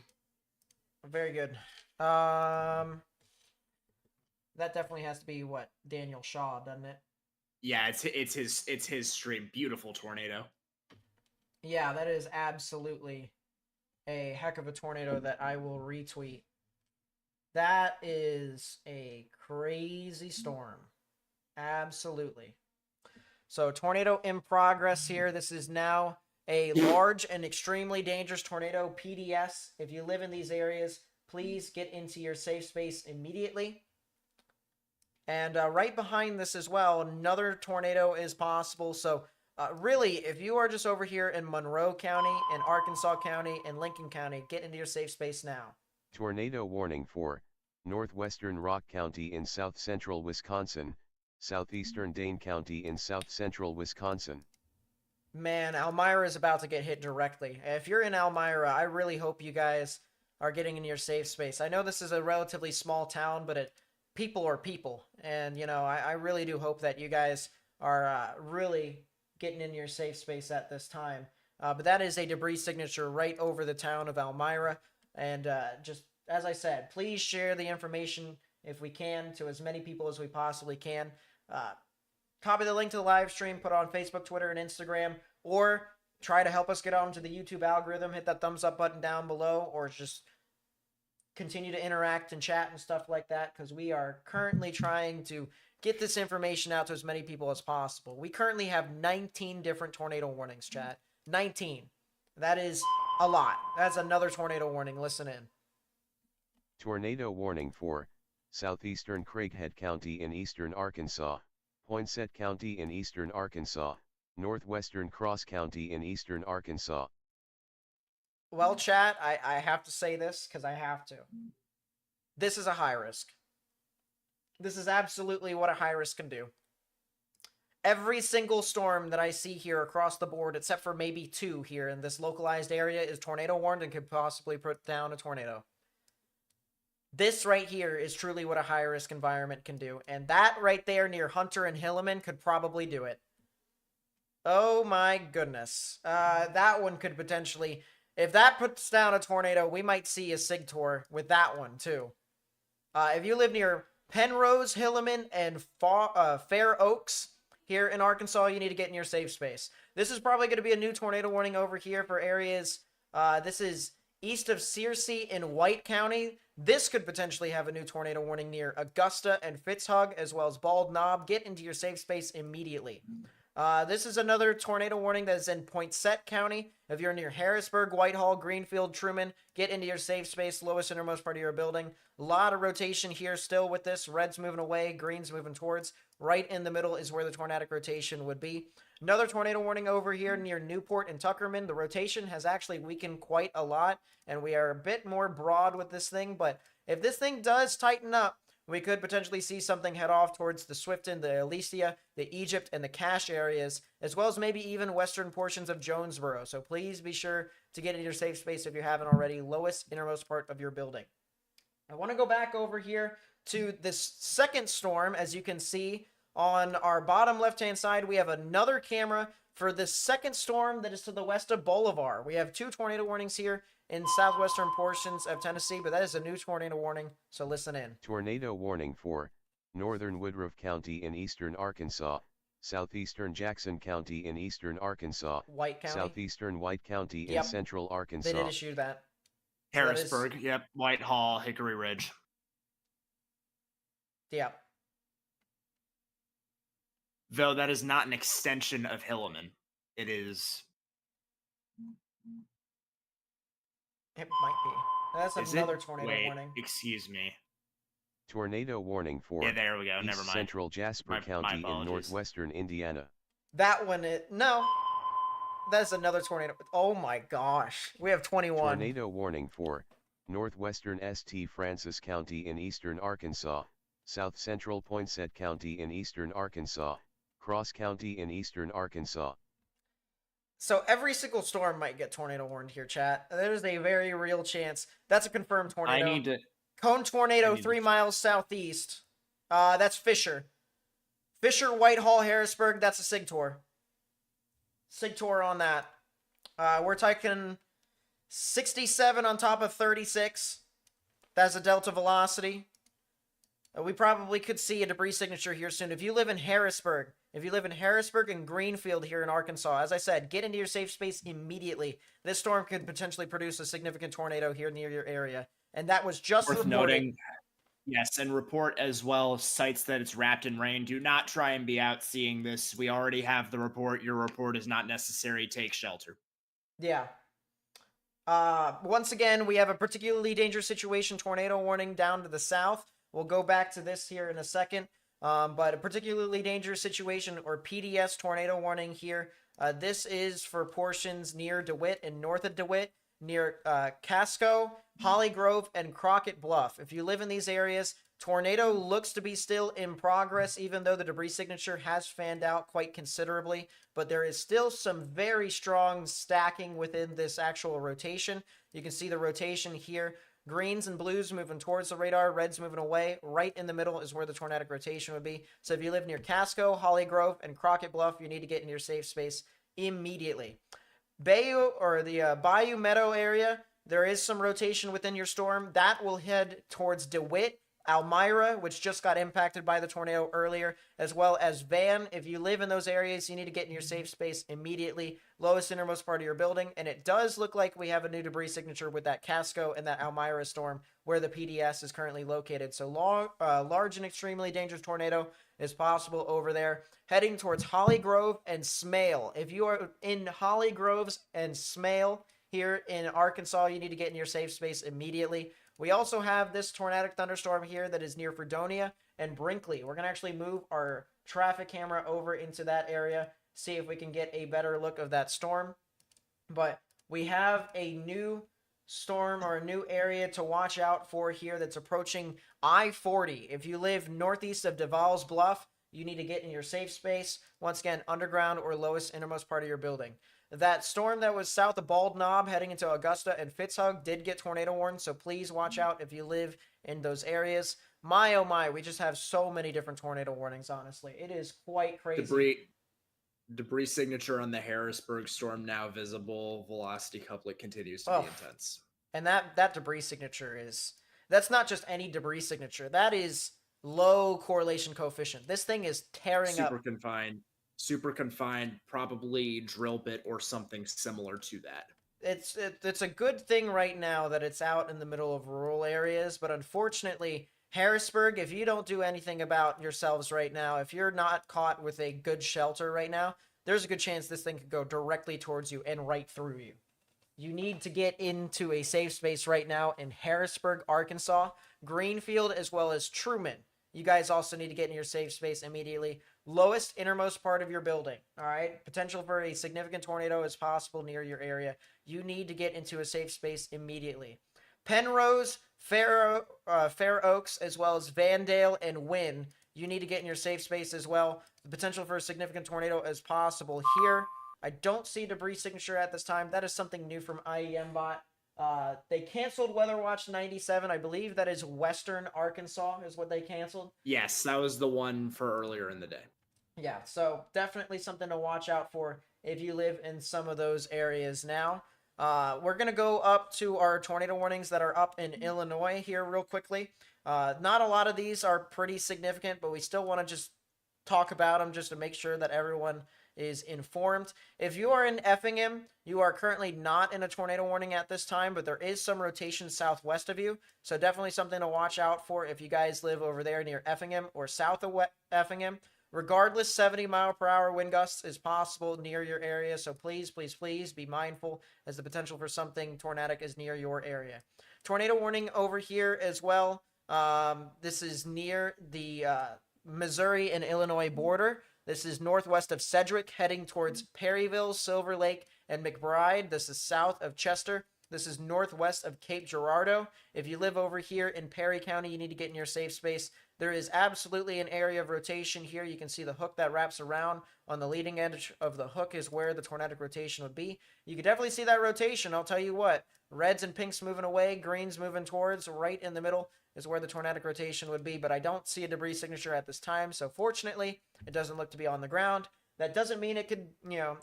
Very good. That definitely has to be what? Daniel Shaw, doesn't it? Yeah, it's his stream. Beautiful tornado. Yeah, that is absolutely a heck of a tornado that I will retweet. That is a crazy storm. Absolutely. So tornado in progress here. This is now a large and extremely dangerous tornado, PDS. If you live in these areas, please get into your safe space immediately. And right behind this as well, another tornado is possible. So really, if you are just over here in Monroe County, in Arkansas County, and Lincoln County, get into your safe space now. Tornado warning for northwestern Rock County in south central Wisconsin, southeastern Dane County in south central Wisconsin. Man, Elmira is about to get hit directly. If you're in Elmira, I really hope you guys are getting in your safe space. I know this is a relatively small town, but people are people. And, you know, I really do hope that you guys are really getting in your safe space at this time. But that is a debris signature right over the town of Elmira. And just, as I said, please share the information if we can to as many people as we possibly can. Copy the link to the live stream, put it on Facebook, Twitter, and Instagram, or try to help us get onto the YouTube algorithm. Hit that thumbs up button down below, or just continue to interact and chat and stuff like that, because we are currently trying to get this information out to as many people as possible. We currently have 19 different tornado warnings, chat. 19. That is a lot. That's another tornado warning. Listen in. Tornado warning for southeastern Craighead County in eastern Arkansas, Poinsett County in eastern Arkansas, northwestern Cross County in eastern Arkansas. Well, chat, I have to say this because I have to. This is a high risk. This is absolutely what a high risk can do. Every single storm that I see here across the board, except for maybe 2 here in this localized area, is tornado warned and could possibly put down a tornado. This right here is truly what a high risk environment can do. And that right there near Hunter and Hilleman could probably do it. Oh my goodness. That one could potentially, if that puts down a tornado, we might see a SIG tour with that one too. If you live near Penrose, Hilliman, and Fair Oaks here in Arkansas, you need to get in your safe space. This is probably going to be a new tornado warning over here for areas. This is east of Searcy in White County. This could potentially have a new tornado warning near Augusta and Fitzhugh, as well as Bald Knob. Get into your safe space immediately. This is another tornado warning that is in Poinsett County. If you're near Harrisburg, Whitehall, Greenfield, Truman, get into your safe space, lowest innermost part of your building. A lot of rotation here still with this. Red's moving away, green's moving towards. Right in the middle is where the tornadic rotation would be. Another tornado warning over here near Newport and Tuckerman. The rotation has actually weakened quite a lot, and we are a bit more broad with this thing, but if this thing does tighten up, we could potentially see something head off towards the Swifton, the Alicia, the Egypt, and the Cache areas, as well as maybe even western portions of Jonesboro. So please be sure to get into your safe space if you haven't already. Lowest innermost part of your building. I want to go back over here to this second storm. As you can see on our bottom left-hand side, we have another camera for the second storm that is to the west of Bolivar. We have 2 tornado warnings here in southwestern portions of Tennessee, but that is a new tornado warning, so listen in. Tornado warning for northern Woodruff County in eastern Arkansas, southeastern Jackson County in eastern Arkansas, White County. southeastern White County in Yep. central Arkansas. They did issue that. Harrisburg, yep. Whitehall, Hickory Ridge. Yeah. Though that is not an extension of Hilliman. It is. It might be. That's Is another it? tornado Wait, warning. excuse me. Tornado warning for Yeah, there we go. east Never mind. central Jasper My County in apologies. northwestern Indiana. That one, no. That's another tornado. Oh my gosh. We have 21. Tornado warning for northwestern St. Francis County in eastern Arkansas, south central Poinsett County in eastern Arkansas, Cross County in eastern Arkansas. So every single storm might get tornado warned here, chat. There's a very real chance. That's a confirmed tornado. I need to. Cone tornado I need 3 to- miles southeast. That's Fisher. Fisher, Whitehall, Harrisburg. That's a SIG-Tor. SIG-Tor on that. We're talking 67 on top of 36. That's a delta velocity. We probably could see a debris signature here soon. If you live in Harrisburg, and Greenfield here in Arkansas, as I said, get into your safe space immediately. This storm could potentially produce a significant tornado here near your area. And that was just Worth reported. noting. Yes, and report as well sites that it's wrapped in rain. Do not try and be out seeing this. We already have the report. Your report is not necessary. Take shelter. Yeah. Once again, we have a particularly dangerous situation tornado warning down to the south. We'll go back to this here in a second. But a particularly dangerous situation, or PDS tornado warning here. This is for portions near DeWitt and north of DeWitt, near Casco, Holly Grove, and Crockett Bluff. If you live in these areas, tornado looks to be still in progress, even though the debris signature has fanned out quite considerably. But there is still some very strong stacking within this actual rotation. You can see the rotation here. Greens and blues moving towards the radar, reds moving away. Right in the middle is where the tornadic rotation would be. So if you live near Casco, Holly Grove, and Crockett Bluff, you need to get in your safe space immediately. Bayou, or the Bayou Meadow area, there is some rotation within your storm. That will head towards DeWitt, Elmira, which just got impacted by the tornado earlier, as well as Van. If you live in those areas, you need to get in your safe space immediately. Lowest innermost part of your building. And it does look like we have a new debris signature with that Casco and that Elmira storm where the PDS is currently located. So large and extremely dangerous tornado is possible over there. Heading towards Holly Grove and Smale. If you are in Holly Groves and Smale here in Arkansas, you need to get in your safe space immediately. We also have this tornadic thunderstorm here that is near Fredonia and Brinkley. We're going to actually move our traffic camera over into that area, see if we can get a better look of that storm. But we have a new storm, or a new area to watch out for here that's approaching I-40. If you live northeast of Devall's Bluff, you need to get in your safe space. Once again, underground or lowest innermost part of your building. That storm that was south of Bald Knob heading into Augusta and Fitzhugh did get tornado warned, so please watch out if you live in those areas. My, oh my, we just have so many different tornado warnings, honestly. It is quite crazy. Debris signature on the Harrisburg storm now visible. Velocity couplet continues to be intense. And that debris signature is... That's not just any debris signature. That is low correlation coefficient. This thing is tearing up. Super confined, probably drill bit or something similar to that. It's a good thing right now that it's out in the middle of rural areas, but unfortunately, Harrisburg, if you don't do anything about yourselves right now, if you're not caught with a good shelter right now, there's a good chance this thing could go directly towards you and right through you. You need to get into a safe space right now in Harrisburg, Arkansas, Greenfield, as well as Truman. You guys also need to get in your safe space immediately. Lowest innermost part of your building. All right. Potential for a significant tornado is possible near your area. You need to get into a safe space immediately. Penrose, Fair Oaks, as well as Vandale and Wynn. You need to get in your safe space as well. The potential for a significant tornado is possible here. I don't see debris signature at this time. That is something new from IEMBot. They canceled Weather Watch 97. I believe that is Western Arkansas is what they canceled. Yes, that was the one for earlier in the day. Yeah, so definitely something to watch out for if you live in some of those areas now. We're going to go up to our tornado warnings that are up in Illinois here real quickly. Not a lot of these are pretty significant, but we still want to just talk about them just to make sure that everyone is informed. If you are in Effingham, you are currently not in a tornado warning at this time, but there is some rotation southwest of you. So definitely something to watch out for if you guys live over there near Effingham or south of Effingham. Regardless, 70-mile-per-hour wind gusts is possible near your area. So please, please, please be mindful as the potential for something tornadic is near your area. Tornado warning over here as well. This is near the Missouri and Illinois border. This is northwest of Sedgwick, heading towards Perryville, Silver Lake, and McBride. This is south of Chester. This is northwest of Cape Girardeau. If you live over here in Perry County, you need to get in your safe space. There is absolutely an area of rotation here. You can see the hook that wraps around. On the leading edge of the hook is where the tornadic rotation would be. You can definitely see that rotation. I'll tell you what. Reds and pinks moving away, greens moving towards. Right in the middle is where the tornadic rotation would be, but I don't see a debris signature at this time, so fortunately, it doesn't look to be on the ground. That doesn't mean it could,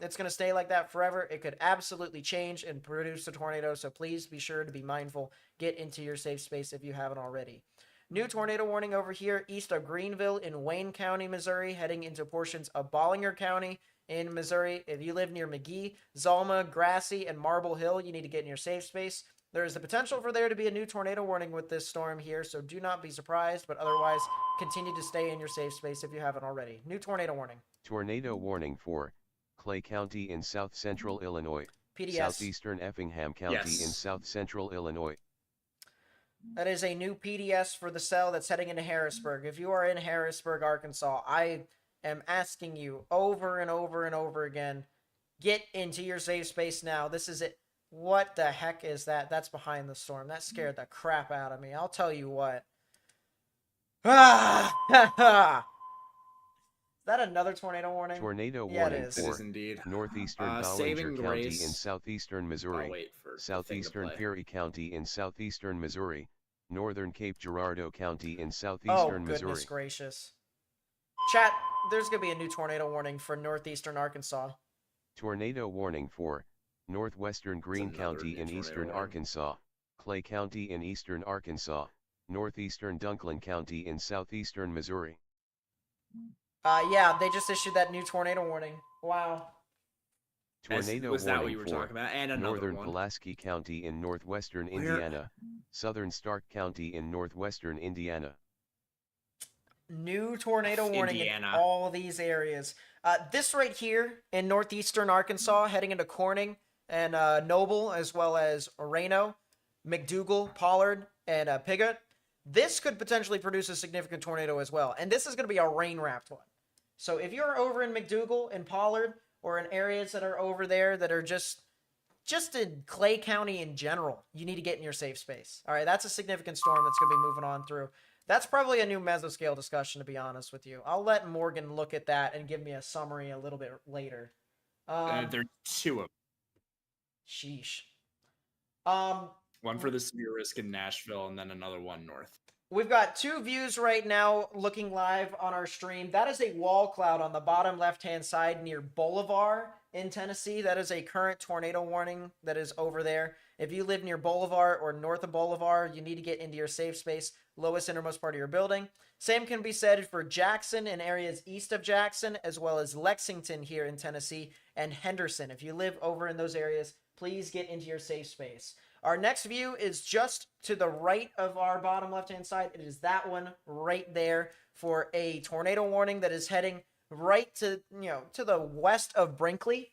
it's going to stay like that forever. It could absolutely change and produce a tornado, so please be sure to be mindful. Get into your safe space if you haven't already. New tornado warning over here east of Greenville in Wayne County, Missouri, heading into portions of Bollinger County in Missouri. If you live near McGee, Zalma, Grassy, and Marble Hill, you need to get in your safe space. There is the potential for there to be a new tornado warning with this storm here, so do not be surprised, but otherwise continue to stay in your safe space if you haven't already. New tornado warning. Tornado warning for Clay County in south-central Illinois. PDS. Southeastern Effingham County in south-central Illinois. That is a new PDS for the cell that's heading into Harrisburg. If you are in Harrisburg, Arkansas, I am asking you over and over and over again, get into your safe space now. This is it. What the heck is that? That's behind the storm. That scared the crap out of me. I'll tell you what. Ah! Is that another tornado warning? Tornado Yeah, warning it for is indeed. northeastern Ballinger County in southeastern Missouri, southeastern Perry County in southeastern Missouri, northern Cape Girardeau County in southeastern goodness Missouri. Gracious. Chat, there's going to be a new tornado warning for northeastern Arkansas. Tornado warning for northwestern Greene County in eastern Arkansas, Clay County in eastern Arkansas, northeastern Dunklin County in southeastern Missouri. Yeah, they just issued that new tornado warning. Wow. Tornado was that what warning you were for talking about? And another northern one. Pulaski County in northwestern Indiana, southern Stark County in northwestern Indiana. New tornado warning Indiana. in all these areas. This right here in northeastern Arkansas, heading into Corning and Noble, as well as Reno, McDougal, Pollard, and Piggott. This could potentially produce a significant tornado as well. And this is going to be a rain-wrapped one. So if you're over in McDougal and Pollard, or in areas that are over there that are just in Clay County in general, you need to get in your safe space. All right, that's a significant storm that's going to be moving on through. That's probably a new mesoscale discussion, to be honest with you. I'll let Morgan look at that and give me a summary a little bit later. There are two of them. Sheesh. One for the severe risk in Nashville, and then another one north. We've got two views right now looking live on our stream. That is a wall cloud on the bottom left-hand side near Bolivar in Tennessee. That is a current tornado warning that is over there. If you live near Bolivar or north of Bolivar, you need to get into your safe space, lowest innermost part of your building. Same can be said for Jackson and areas east of Jackson, as well as Lexington here in Tennessee, and Henderson. If you live over in those areas, please get into your safe space. Our next view is just to the right of our bottom left-hand side. It is that one right there for a tornado warning that is heading right to, to the west of Brinkley.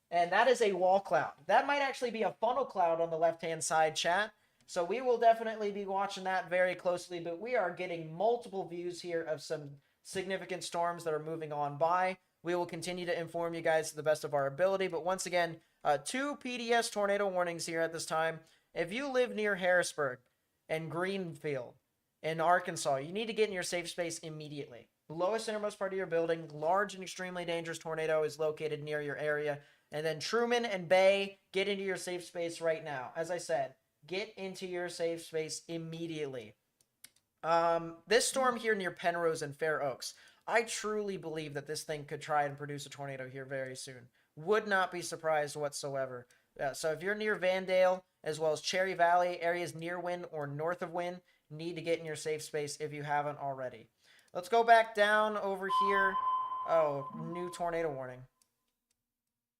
And that is a wall cloud. That might actually be a funnel cloud on the left-hand side, chat. So we will definitely be watching that very closely, but we are getting multiple views here of some significant storms that are moving on by. We will continue to inform you guys to the best of our ability, but once again, 2 PDS tornado warnings here at this time. If you live near Harrisburg and Greenfield in Arkansas, you need to get in your safe space immediately. Lowest innermost part of your building, large and extremely dangerous tornado is located near your area. And then Truman and Bay, get into your safe space right now. As I said, get into your safe space immediately. This storm here near Penrose and Fair Oaks, I truly believe that this thing could try and produce a tornado here very soon. Would not be surprised whatsoever. So if you're near Vandale, as well as Cherry Valley, areas near Wynn or north of Wynn, need to get in your safe space if you haven't already. Let's go back down over here. Oh, new tornado warning.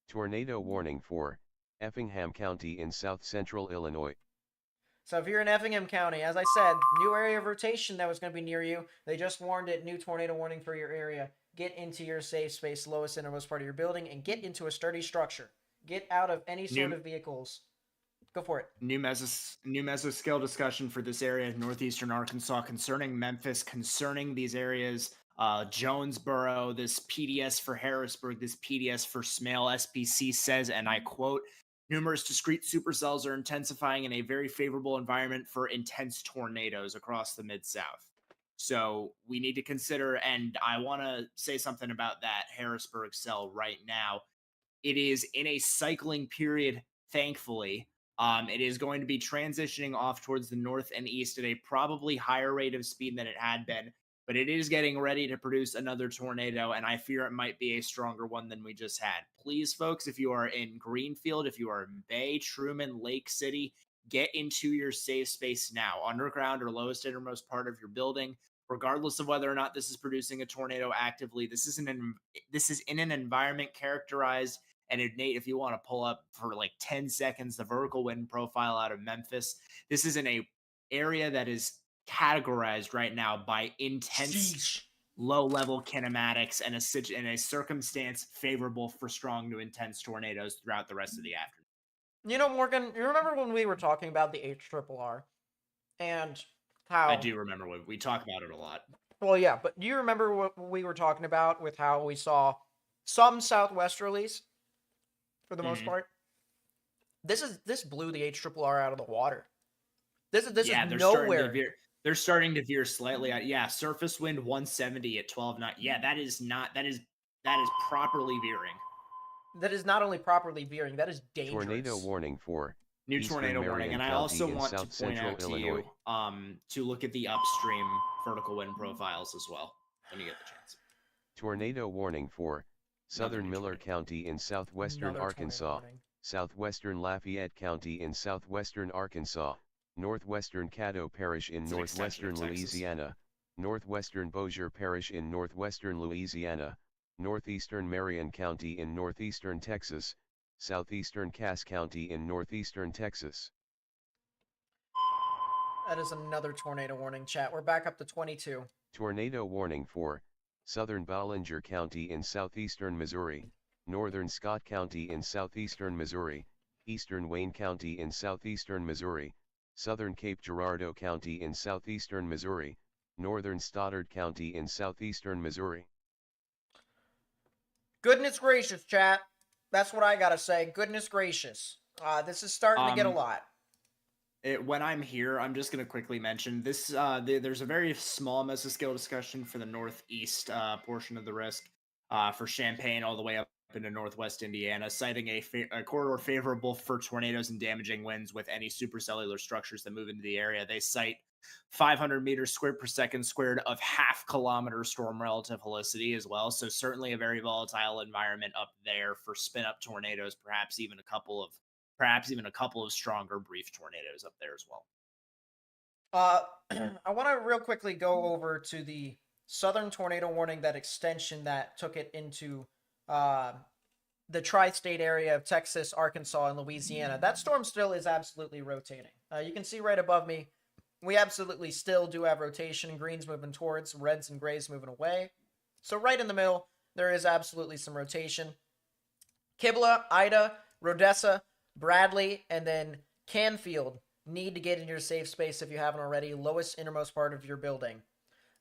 Tornado warning for Effingham County in south central Illinois. So if you're in Effingham County, as I said, new area of rotation that was going to be near you. They just warned it, new tornado warning for your area. Get into your safe space, lowest innermost part of your building, and get into a sturdy structure. Get out of any sort of vehicles. Go for it. New mesoscale discussion for this area of northeastern Arkansas concerning Memphis, concerning these areas. Jonesboro, this PDS for Harrisburg, this PDS for Smale. SPC says, and I quote, numerous discrete supercells are intensifying in a very favorable environment for intense tornadoes across the Mid-South. So we need to consider, and I want to say something about that Harrisburg cell right now. It is in a cycling period, thankfully. It is going to be transitioning off towards the north and east at a probably higher rate of speed than it had been, but it is getting ready to produce another tornado, and I fear it might be a stronger one than we just had. Please, folks, if you are in Greenfield, if you are in Bay, Truman, Lake City, get into your safe space now, underground or lowest innermost part of your building. Regardless of whether or not this is producing a tornado actively, this is in an environment characterized. And Nate, if you want to pull up for like 10 seconds the vertical wind profile out of Memphis, this is in a area that is categorized right now by intense low-level kinematics and a circumstance favorable for strong to intense tornadoes throughout the rest of the afternoon. You know, Morgan, you remember when we were talking about the HRRR and how... I do remember when we talk about it a lot. Well, yeah, but do you remember what we were talking about with how we saw some southwesterlies for the most part? This blew the HRRR out of the water. This is nowhere. They're starting to veer slightly out. Yeah, surface wind 170 at 12 knots. Yeah, that is properly veering. That is not only properly veering, that is dangerous. Tornado warning for new tornado warning, and I also want to point out to you to look at the upstream vertical wind profiles as well when you get the chance. Tornado warning for southern Miller County in southwestern Arkansas, southwestern Lafayette County in southwestern Arkansas, northwestern Caddo Parish in northwestern Louisiana, northwestern Bossier Parish in northwestern Louisiana, northeastern Marion County in northeastern Texas, southeastern Cass County in northeastern Texas. That is another tornado warning, chat. We're back up to 22. Tornado warning for southern Ballinger County in southeastern Missouri, northern Scott County in southeastern Missouri, eastern Wayne County in southeastern Missouri, southern Cape Girardeau County in southeastern Missouri, northern Stoddard County in southeastern Missouri. Goodness gracious, chat. That's what I gotta say. Goodness gracious. This is starting to get a lot. When I'm here, I'm just going to quickly mention this. There's a very small mesoscale discussion for the northeast portion of the risk for Champaign all the way up into northwest Indiana, citing a corridor favorable for tornadoes and damaging winds with any supercellular structures that move into the area. They cite 500 meters squared per second squared of half-kilometer storm relative helicity as well. So certainly a very volatile environment up there for spin-up tornadoes, perhaps even a couple of stronger brief tornadoes up there as well. I want to real quickly go over to the southern tornado warning, that extension that took it into the tri-state area of Texas, Arkansas, and Louisiana. That storm still is absolutely rotating. You can see right above me, we absolutely still do have rotation. Greens moving towards, reds and grays moving away. So right in the middle, there is absolutely some rotation. Kibla, Ida, Rodessa, Bradley, and then Canfield need to get in your safe space if you haven't already. Lowest innermost part of your building.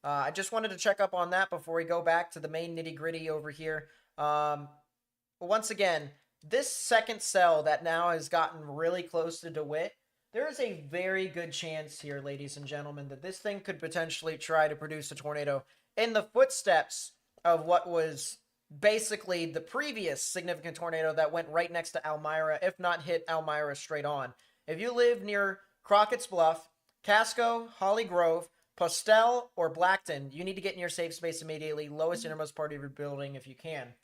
I just wanted to check up on that before we go back to the main nitty-gritty over here. Once again, this second cell that now has gotten really close to DeWitt, there is a very good chance here, ladies and gentlemen, that this thing could potentially try to produce a tornado in the footsteps of what was basically the previous significant tornado that went right next to Elmira, if not hit Elmira straight on. If you live near Crockett's Bluff, Casco, Holly Grove, Postel, or Blackton, you need to get in your safe space immediately. Lowest innermost part of your building if you can.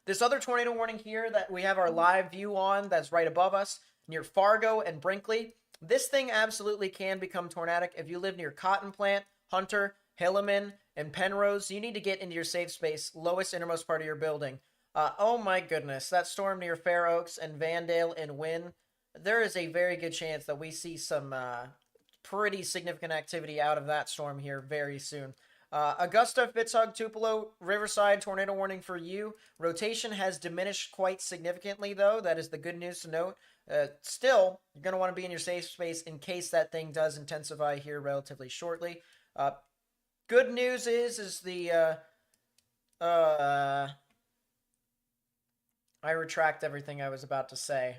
This other tornado warning here that we have our live view on, that's right above us, near Fargo and Brinkley. This thing absolutely can become tornadic. If you live near Cotton Plant, Hunter, Hilliman, and Penrose, you need to get into your safe space, lowest innermost part of your building. Oh my goodness, that storm near Fair Oaks and Vandale and Wynn, there is a very good chance that we see some pretty significant activity out of that storm here very soon. Augusta, Fitzhugh, Tupelo, Riverside, tornado warning for you. Rotation has diminished quite significantly, though. That is the good news to note. Still, you're going to want to be in your safe space in case that thing does intensify here relatively shortly. Good news is the I retract everything I was about to say.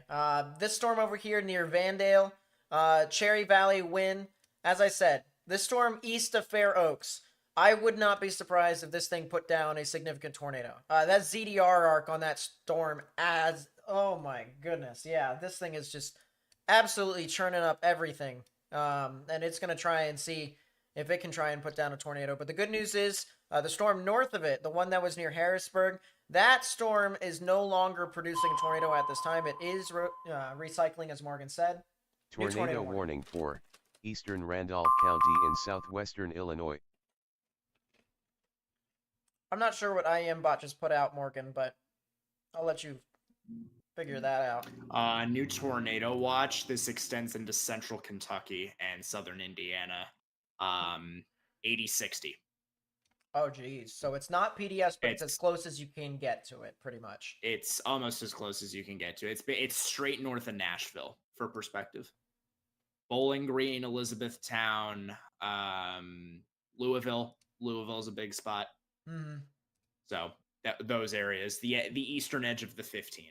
This storm over here near Vandale, Cherry Valley, Wynn. As I said, this storm east of Fair Oaks, I would not be surprised if this thing put down a significant tornado. That ZDR arc on that storm adds, oh my goodness, yeah, this thing is just absolutely churning up everything. And it's going to try and see if it can try and put down a tornado. But the good news is, the storm north of it, the one that was near Harrisburg, that storm is no longer producing a tornado at this time. It is recycling, as Morgan said. Tornado warning for eastern Randolph County in southwestern Illinois. I'm not sure what IMBot just put out, Morgan, but I'll let you figure that out. New tornado watch. This extends into central Kentucky and southern Indiana. 80-60. Oh, geez. So it's not PDS, but it's as close as you can get to it, pretty much. It's almost as close as you can get to it. It's straight north of Nashville, for perspective. Bowling Green, Elizabethtown, Louisville. Louisville's a big spot. Mm-hmm. So those areas, the eastern edge of the 15.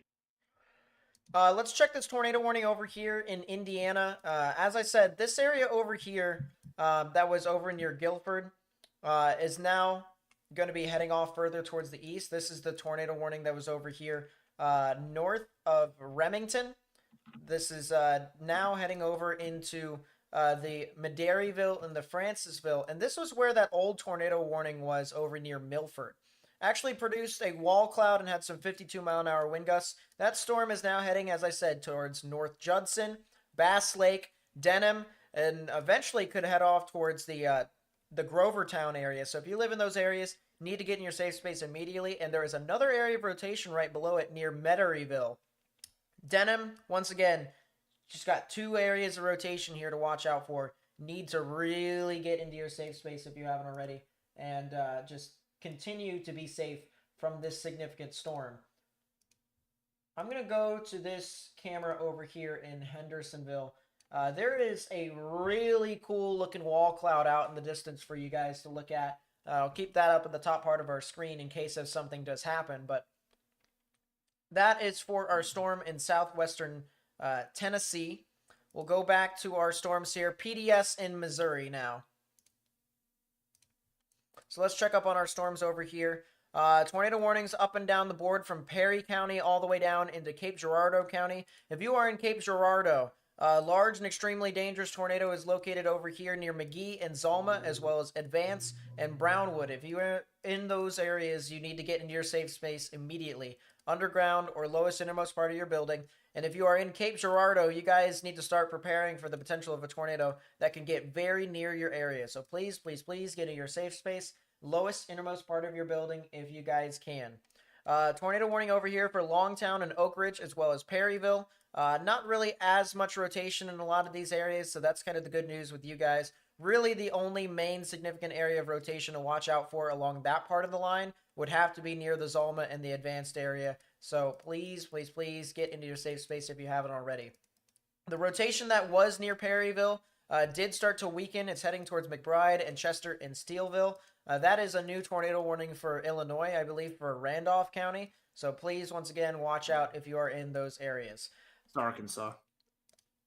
Let's check this tornado warning over here in Indiana. As I said, this area over here that was over near Guilford is now going to be heading off further towards the east. This is the tornado warning that was over here north of Remington. This is now heading over into the Medaryville and the Francisville. And this was where that old tornado warning was over near Milford. Actually produced a wall cloud and had some 52-mile-an-hour wind gusts. That storm is now heading, as I said, towards North Judson, Bass Lake, Denham, and eventually could head off towards the Grovertown area. So if you live in those areas, you need to get in your safe space immediately. And there is another area of rotation right below it near Medaryville. Denham, once again, just got two areas of rotation here to watch out for. Need to really get into your safe space if you haven't already. And just continue to be safe from this significant storm. I'm going to go to this camera over here in Hendersonville. There is a really cool looking wall cloud out in the distance for you guys to look at. I'll keep that up at the top part of our screen in case if something does happen. But that is for our storm in southwestern Tennessee. We'll go back to our storms here. PDS in Missouri now. So let's check up on our storms over here. Tornado warnings up and down the board from Perry County all the way down into Cape Girardeau County. If you are in Cape Girardeau, large and extremely dangerous tornado is located over here near McGee and Zalma, as well as Advance and Brownwood. If you are in those areas, you need to get into your safe space immediately, underground or lowest innermost part of your building. And if you are in Cape Girardeau, you guys need to start preparing for the potential of a tornado that can get very near your area. So please, please, please get in your safe space, lowest innermost part of your building if you guys can. Tornado warning over here for Longtown and Oak Ridge, as well as Perryville. Not really as much rotation in a lot of these areas, so that's kind of the good news with you guys. Really, the only main significant area of rotation to watch out for along that part of the line would have to be near the Zalma and the advanced area. So please, please, please get into your safe space if you haven't already. The rotation that was near Perryville did start to weaken. It's heading towards McBride and Chester and Steelville. That is a new tornado warning for Illinois, I believe, for Randolph County. So please, once again, watch out if you are in those areas. It's Arkansas.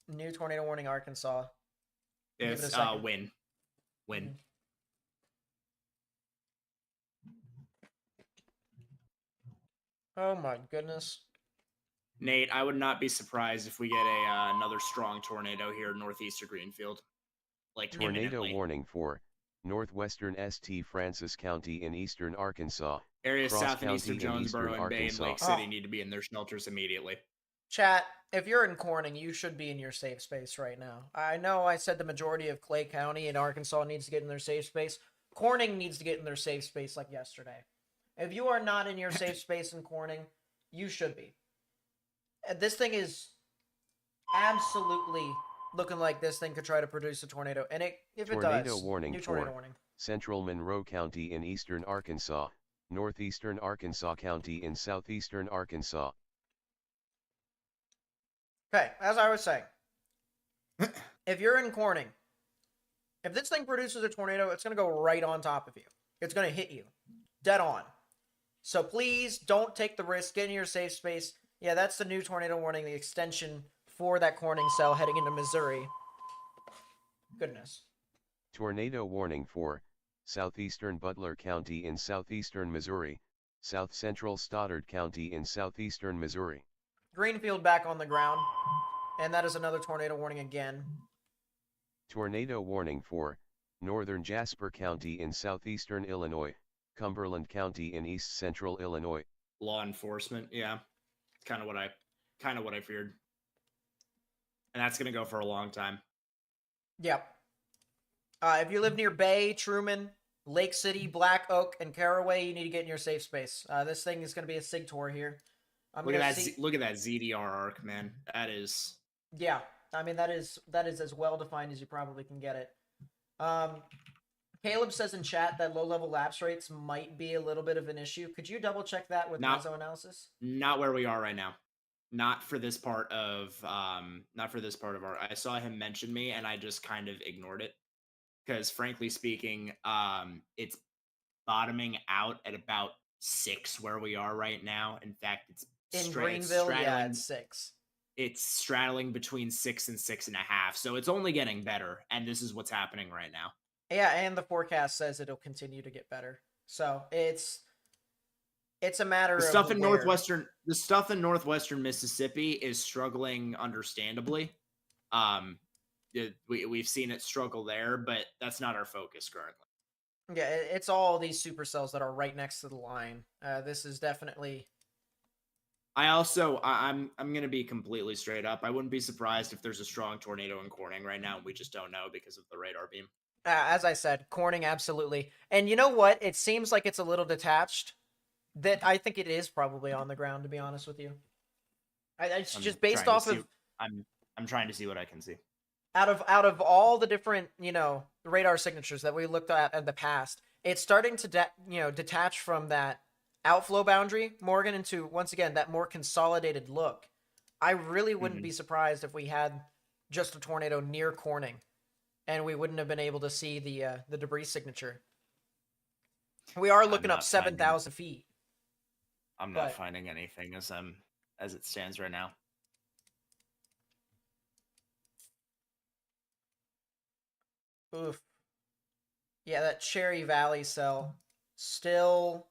New tornado warning, Arkansas. It's win. Oh my goodness. Nate, I would not be surprised if we get another strong tornado here northeast of Greenfield. Like Tornado imminently. warning for northwestern St. Francis County in eastern Arkansas. Areas Cross south and east of County in Jonesboro eastern and Bay and Arkansas. Lake City need to be in their shelters immediately. Chat, if you're in Corning, you should be in your safe space right now. I know I said the majority of Clay County and Arkansas needs to get in their safe space. Corning needs to get in their safe space like yesterday. If you are not in your safe space in Corning, you should be. This thing is absolutely looking like this thing could try to produce a tornado. And if it Tornado does, warning new tornado for warning. Central Monroe County in eastern Arkansas, northeastern Arkansas County in southeastern Arkansas. Okay, as I was saying, if you're in Corning, if this thing produces a tornado, it's going to go right on top of you. It's going to hit you. Dead on. So please don't take the risk. Get in your safe space. Yeah, that's the new tornado warning, the extension for that Corning cell heading into Missouri. Goodness. Tornado warning for southeastern Butler County in southeastern Missouri, south central Stoddard County in southeastern Missouri. Greenfield back on the ground. And that is another tornado warning again. Tornado warning for northern Jasper County in southeastern Illinois, Cumberland County in east central Illinois. Law enforcement, yeah. Kind of what I feared. And that's going to go for a long time. Yep. If you live near Bay, Truman, Lake City, Black Oak, and Caraway, you need to get in your safe space. This thing is going to be a SIG tour here. Look at that ZDR arc, man. That is... Yeah, I mean, that is as well-defined as you probably can get it. Caleb says in chat that low-level lapse rates might be a little bit of an issue. Could you double-check that with meso analysis? Not where we are right now. Not for this part of our... I saw him mention me, and I just kind of ignored it. Because, frankly speaking, it's bottoming out at about 6 where we are right now. In fact, it's in Greenville, yeah, it's 6. It's straddling between 6 and 6.5, so it's only getting better, and this is what's happening right now. Yeah, and the forecast says it'll continue to get better. So it's a matter of the stuff in northwestern Mississippi is struggling, understandably. We've seen it struggle there, but that's not our focus currently. Yeah, it's all these supercells that are right next to the line. This is definitely. I'm going to be completely straight up. I wouldn't be surprised if there's a strong tornado in Corning right now, and we just don't know because of the radar beam. As I said, Corning, absolutely. And you know what? It seems like it's a little detached. That I think it is probably on the ground, to be honest with you. It's just based off of. I'm trying to see what I can see. Out of all the different, radar signatures that we looked at in the past, it's starting to detach from that outflow boundary, Morgan, into, once again, that more consolidated look. I really wouldn't be surprised if we had just a tornado near Corning, and we wouldn't have been able to see the debris signature. We are looking up 7,000 feet. I'm not finding anything as it stands right now. Oof. Yeah, that Cherry Valley cell still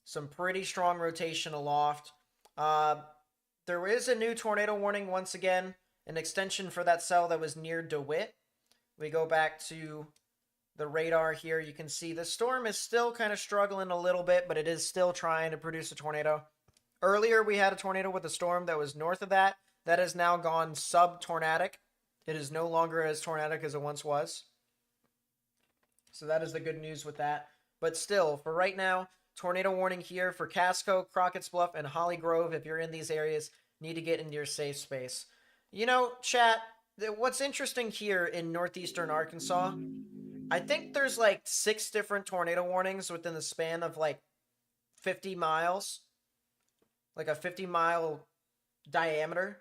Some pretty strong rotation aloft. There is a new tornado warning once again, an extension for that cell that was near DeWitt. We go back to the radar here. You can see the storm is still kind of struggling a little bit, but it is still trying to produce a tornado. Earlier, we had a tornado with a storm that was north of that. That has now gone sub-tornadic. It is no longer as tornadic as it once was. So that is the good news with that. But still, for right now, tornado warning here for Casco, Crockett's Bluff, and Holly Grove. If you're in these areas, need to get into your safe space. You know, chat, what's interesting here in northeastern Arkansas, I think there's like 6 different tornado warnings within the span of like 50 miles. Like a 50-mile diameter.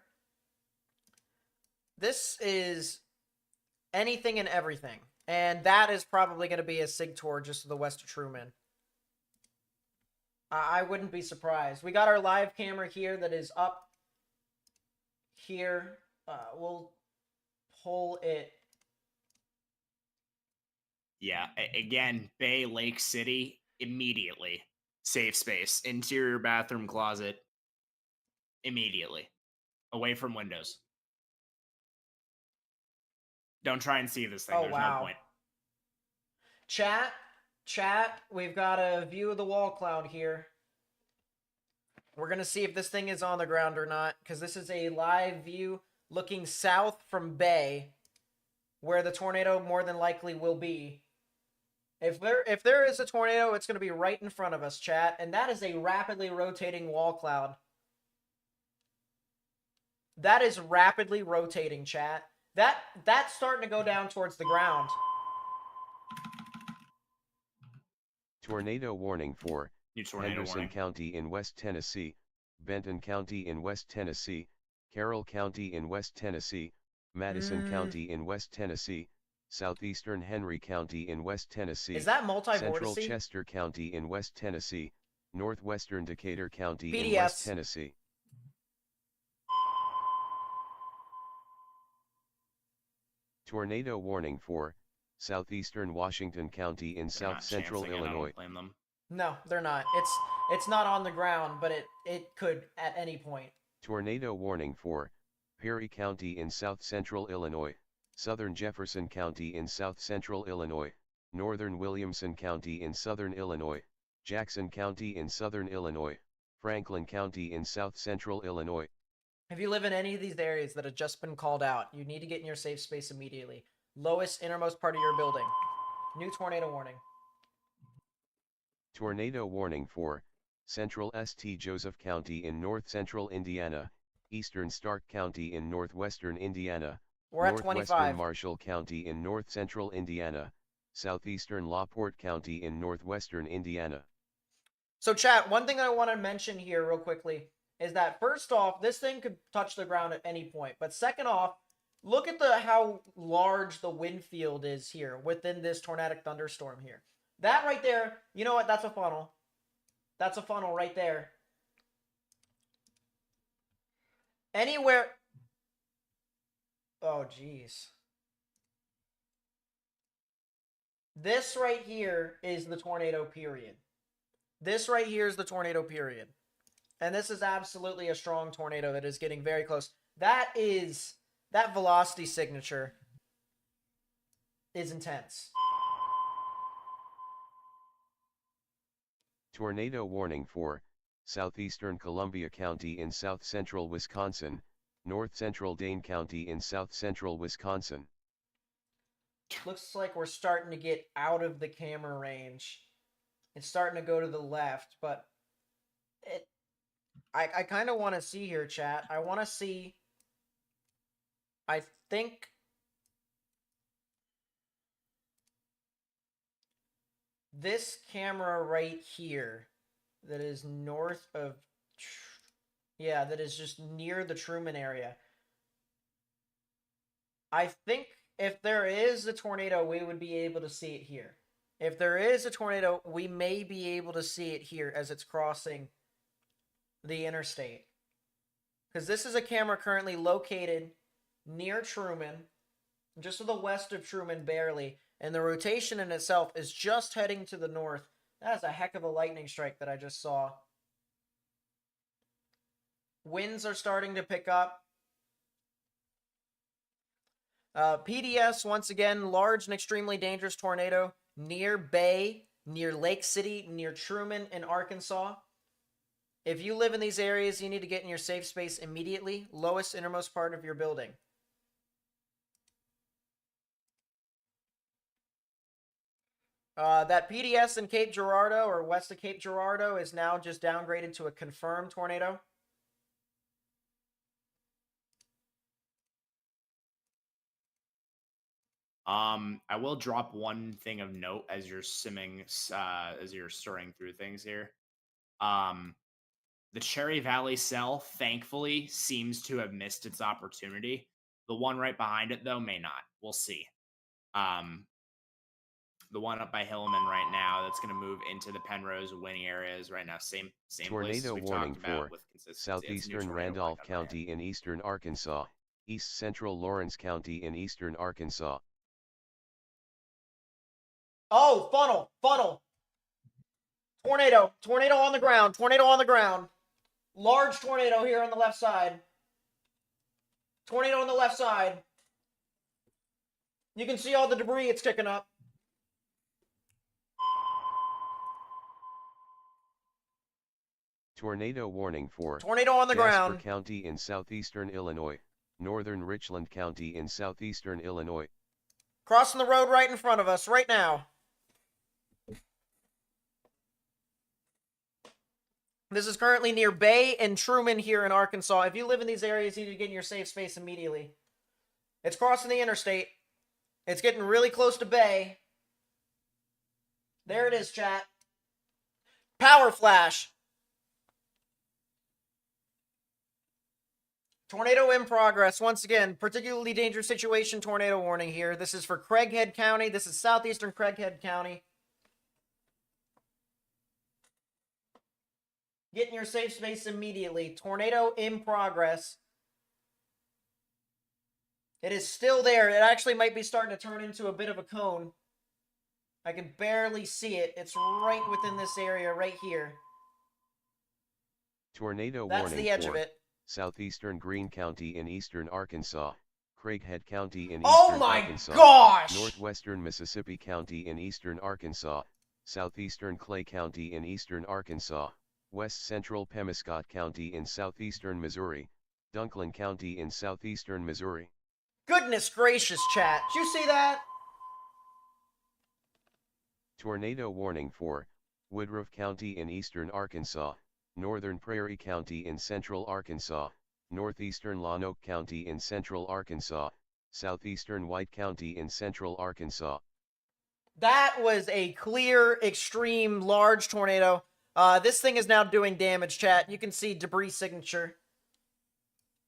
This is anything and everything. And that is probably going to be a SIG-TOR just to the west of Truman. I wouldn't be surprised. We got our live camera here that is up here. We'll pull it. Yeah, again, Bay, Lake City, immediately. Safe space. Interior bathroom closet, immediately. Away from windows. Don't try and see this thing. Oh, There's wow. no point. Chat, we've got a view of the wall cloud here. We're going to see if this thing is on the ground or not, because this is a live view looking south from Bay, where the tornado more than likely will be. If there is a tornado, it's going to be right in front of us, chat, and that is a rapidly rotating wall cloud. That is rapidly rotating, chat. That's starting to go down towards the ground. Tornado warning for Henderson County in West Tennessee, Benton County in West Tennessee, Carroll County in West Tennessee, Madison County in West Tennessee, Southeastern Henry County in West Tennessee, is that multi-vortice? Central Chester County in West Tennessee, Northwestern Decatur County PDS. in West Tennessee. Tornado warning for Southeastern Washington County in South Central Illinois. No, they're not. It's not on the ground, but it could at any point. Tornado warning for Perry County in South Central Illinois, Southern Jefferson County in South Central Illinois, Northern Williamson County in Southern Illinois, Jackson County in Southern Illinois, Franklin County in South Central Illinois. If you live in any of these areas that have just been called out, you need to get in your safe space immediately. Lowest, innermost part of your building. New tornado warning. Tornado warning for Central St. Joseph County in North Central Indiana, Eastern Stark County in Northwestern Indiana, We're at Northwestern 25. Marshall County in North Central Indiana, Southeastern LaPorte County in Northwestern Indiana. So chat, one thing I want to mention here real quickly is that first off, this thing could touch the ground at any point. But second off, look at how large the wind field is here within this tornadic thunderstorm here. That right there, you know what? That's a funnel. That's a funnel right there. Anywhere. Oh, jeez. This right here is the tornado period. This right here is the tornado period. And this is absolutely a strong tornado that is getting very close. That velocity signature is intense. Tornado warning for Southeastern Columbia County in South Central Wisconsin, North Central Dane County in South Central Wisconsin. Looks like we're starting to get out of the camera range. It's starting to go to the left, but I kind of want to see here, chat. I want to see. I think this camera right here that is north of, yeah, that is just near the Truman area. I think if there is a tornado, we would be able to see it here. If there is a tornado, we may be able to see it here as it's crossing the interstate. Because this is a camera currently located near Truman, just to the west of Truman barely, and the rotation in itself is just heading to the north That's a heck of a lightning strike that I just saw. Winds are starting to pick up. PDS, once again, large and extremely dangerous tornado near Bay, near Lake City, near Truman in Arkansas. If you live in these areas, you need to get in your safe space immediately. Lowest innermost part of your building. That PDS in Cape Girardeau or west of Cape Girardeau is now just downgraded to a confirmed tornado. I will drop one thing of note as you're simming, as you're stirring through things here. The Cherry Valley cell, thankfully, seems to have missed its opportunity. The one right behind it, though, may not. We'll see. The one up by Hillman right now, that's going to move into the Penrose winning areas right now. Same Tornado places we warning talked about for with consistency. southeastern Randolph County in eastern Arkansas, east central Lawrence County in eastern Arkansas. Oh, funnel. Tornado on the ground. Large tornado here on the left side. Tornado on the left side. You can see all the debris it's kicking up. Tornado warning for Tornado on the Jasper ground. County in southeastern Illinois, northern Richland County in southeastern Illinois. Crossing the road right in front of us right now. This is currently near Bay and Truman here in Arkansas. If you live in these areas, you need to get in your safe space immediately. It's crossing the interstate. It's getting really close to Bay. There it is, chat. Power flash. Tornado in progress. Once again, particularly dangerous situation, tornado warning here. This is for Craighead County. This is southeastern Craighead County. Get in your safe space immediately. Tornado in progress. It is still there. It actually might be starting to turn into a bit of a cone. I can barely see it. It's right within this area right here. Tornado That's warning the edge for of it. southeastern Greene County in eastern Arkansas, Craighead County in Oh eastern my Arkansas, gosh! northwestern Mississippi County in eastern Arkansas, southeastern Clay County in eastern Arkansas, west central Pemiscot County in southeastern Missouri, Dunklin County in southeastern Missouri. Goodness gracious, chat. Did you see that? Tornado warning for Woodruff County in eastern Arkansas, northern Prairie County in central Arkansas, northeastern Lonoke County in central Arkansas, southeastern White County in central Arkansas. That was a clear, extreme, large tornado. This thing is now doing damage, chat. You can see debris signature.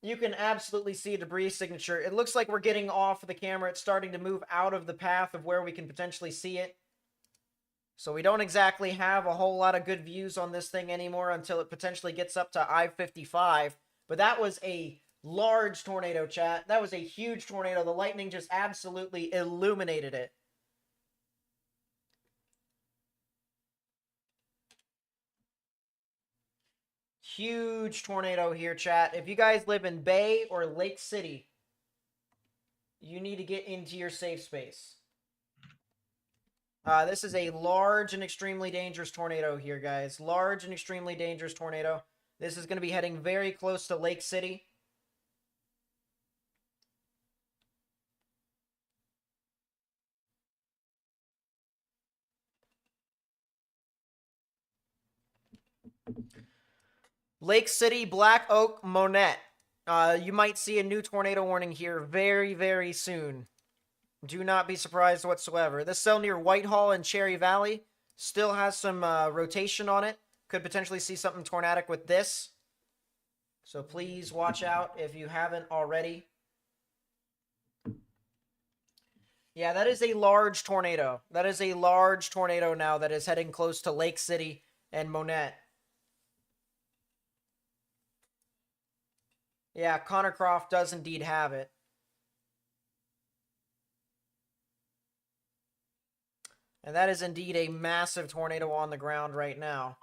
You can absolutely see a debris signature. It looks like we're getting off of the camera. It's starting to move out of the path of where we can potentially see it. So we don't exactly have a whole lot of good views on this thing anymore until it potentially gets up to I-55. But that was a large tornado, chat. That was a huge tornado. The lightning just absolutely illuminated it. Huge tornado here, chat. If you guys live in Bay or Lake City, you need to get into your safe space. This is a large and extremely dangerous tornado here, guys. Large and extremely dangerous tornado. This is going to be heading very close to Lake City. Lake City, Black Oak, Monette. You might see a new tornado warning here very, very soon. Do not be surprised whatsoever. This cell near Whitehall and Cherry Valley still has some rotation on it. Could potentially see something tornadic with this. So please watch out if you haven't already. Yeah, that is a large tornado. That is a large tornado now that is heading close to Lake City and Monette. Yeah, Connor Croft does indeed have it. And that is indeed a massive tornado on the ground right now.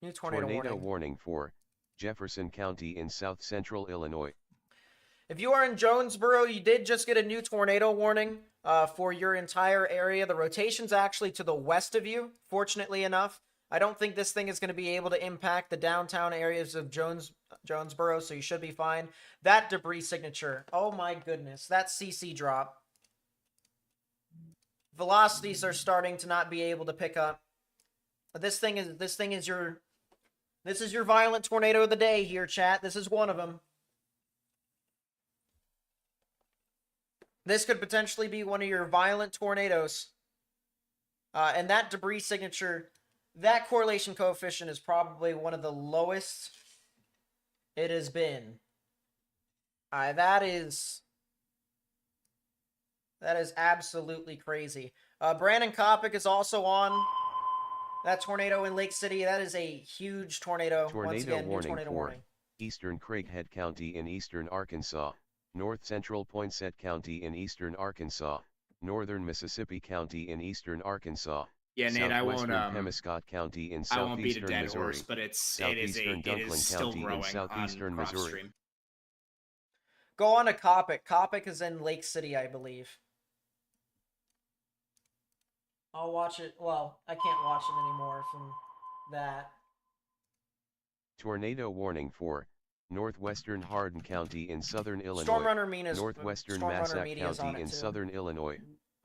New tornado warning. warning for Jefferson County in south central Illinois. If you are in Jonesboro, you did just get a new tornado warning for your entire area. The rotation's actually to the west of you, fortunately enough. I don't think this thing is going to be able to impact the downtown areas of Jonesboro, so you should be fine. That debris signature, oh my goodness, that CC drop. Velocities are starting to not be able to pick up. This is your violent tornado of the day here, chat. This is one of them. This could potentially be one of your violent tornadoes. And that debris signature, that correlation coefficient is probably one of the lowest it has been. That is absolutely crazy. Brandon Kopic is also on that tornado in Lake City. That is a huge tornado. Once again, new tornado warning. Eastern Craighead County in eastern Arkansas, north central Poinsett County in eastern Arkansas, northern Mississippi County in eastern Arkansas. Yeah, Nate, I won't. Pemiscott County in I won't beat a southeastern dead Missouri, horse, but it is Dunklin still County growing in southeastern on Missouri. stream. Go on to Kopic. Kopic is in Lake City, I believe. I'll watch it. Well, I can't watch it anymore from that. Tornado warning for northwestern Hardin County in southern Illinois, Stormrunner Mina's northwestern Stormrunner Massac Media's on County it in too. southern Illinois,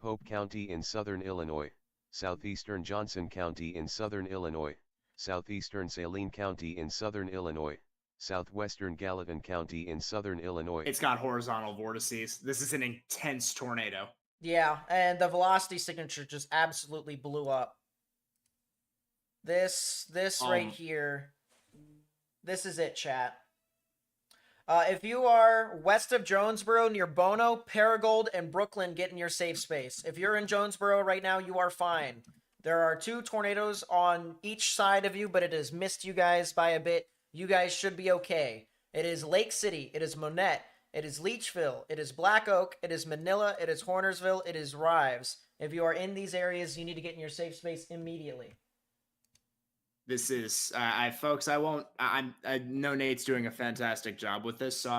Hope County in southern Illinois, southeastern Johnson County in southern Illinois, southeastern Saline County in southern Illinois, southwestern Gallatin County in southern Illinois. It's got horizontal vortices. This is an intense tornado. Yeah, and the velocity signature just absolutely blew up. This right here, this is it, chat. If you are west of Jonesboro, near Bono, Paragould, and Brooklyn, get in your safe space. If you're in Jonesboro right now, you are fine. There are 2 tornadoes on each side of you, but it has missed you guys by a bit. You guys should be okay. It is Lake City. It is Monette. It is Leechville. It is Black Oak. It is Manila. It is Hornersville. It is Rives. If you are in these areas, you need to get in your safe space immediately. This is, folks, I know Nate's doing a fantastic job with this, so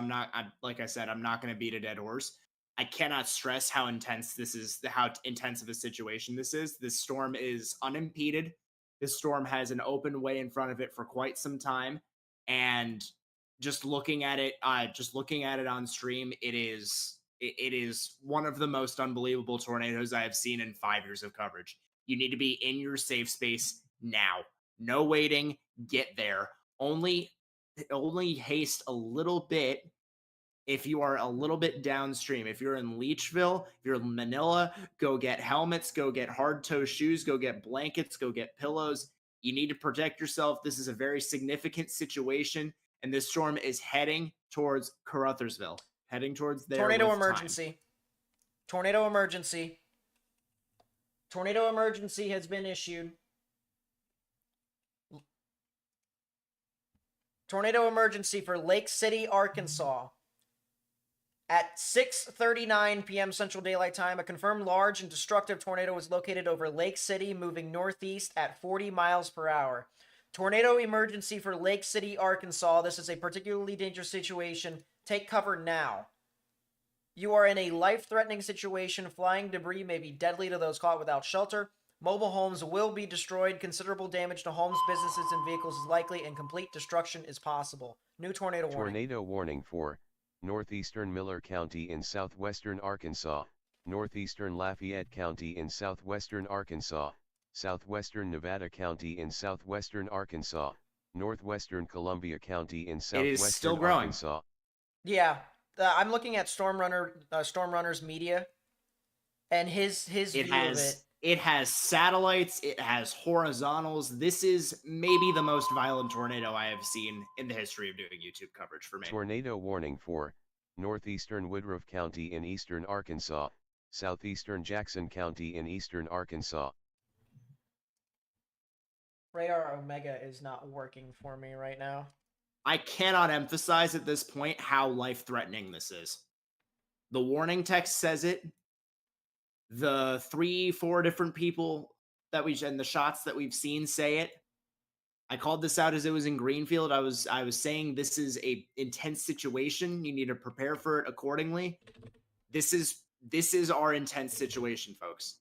like I said, I'm not going to beat a dead horse. I cannot stress how intense this is, how intense of a situation this is. This storm is unimpeded. This storm has an open way in front of it for quite some time, and just looking at it on stream, it is one of the most unbelievable tornadoes I have seen in 5 years of coverage. You need to be in your safe space now. No waiting. Get there. Only haste a little bit if you are a little bit downstream. If you're in Leechville, if you're in Manila, go get helmets, go get hard toe shoes, go get blankets, go get pillows. You need to protect yourself. This is a very significant situation, and this storm is heading towards Caruthersville, heading towards there. Tornado emergency. Tornado emergency. Tornado emergency has been issued. Tornado emergency for Lake City, Arkansas. At 6:39 p.m. Central Daylight Time, a confirmed large and destructive tornado was located over Lake City, moving northeast at 40 miles per hour. Tornado emergency for Lake City, Arkansas. This is a particularly dangerous situation. Take cover now. You are in a life-threatening situation. Flying debris may be deadly to those caught without shelter. Mobile homes will be destroyed. Considerable damage to homes, businesses, and vehicles is likely, and complete destruction is possible. New tornado warning. Tornado warning for northeastern Miller County in southwestern Arkansas, northeastern Lafayette County in southwestern Arkansas, southwestern Nevada County in southwestern Arkansas, northwestern Columbia County in southwestern Arkansas. Yeah, I'm looking at Stormrunner's media, and his view of it. It has satellites. It has horizontals. This is maybe the most violent tornado I have seen in the history of doing YouTube coverage for me. Tornado warning for northeastern Woodruff County in eastern Arkansas, southeastern Jackson County in eastern Arkansas. Radar Omega is not working for me right now. I cannot emphasize at this point how life-threatening this is. The warning text says it. the 3-4 different people that and the shots that we've seen say it. I called this out as it was in Greenfield. I was saying this is a intense situation. You need to prepare for it accordingly. This is our intense situation, folks.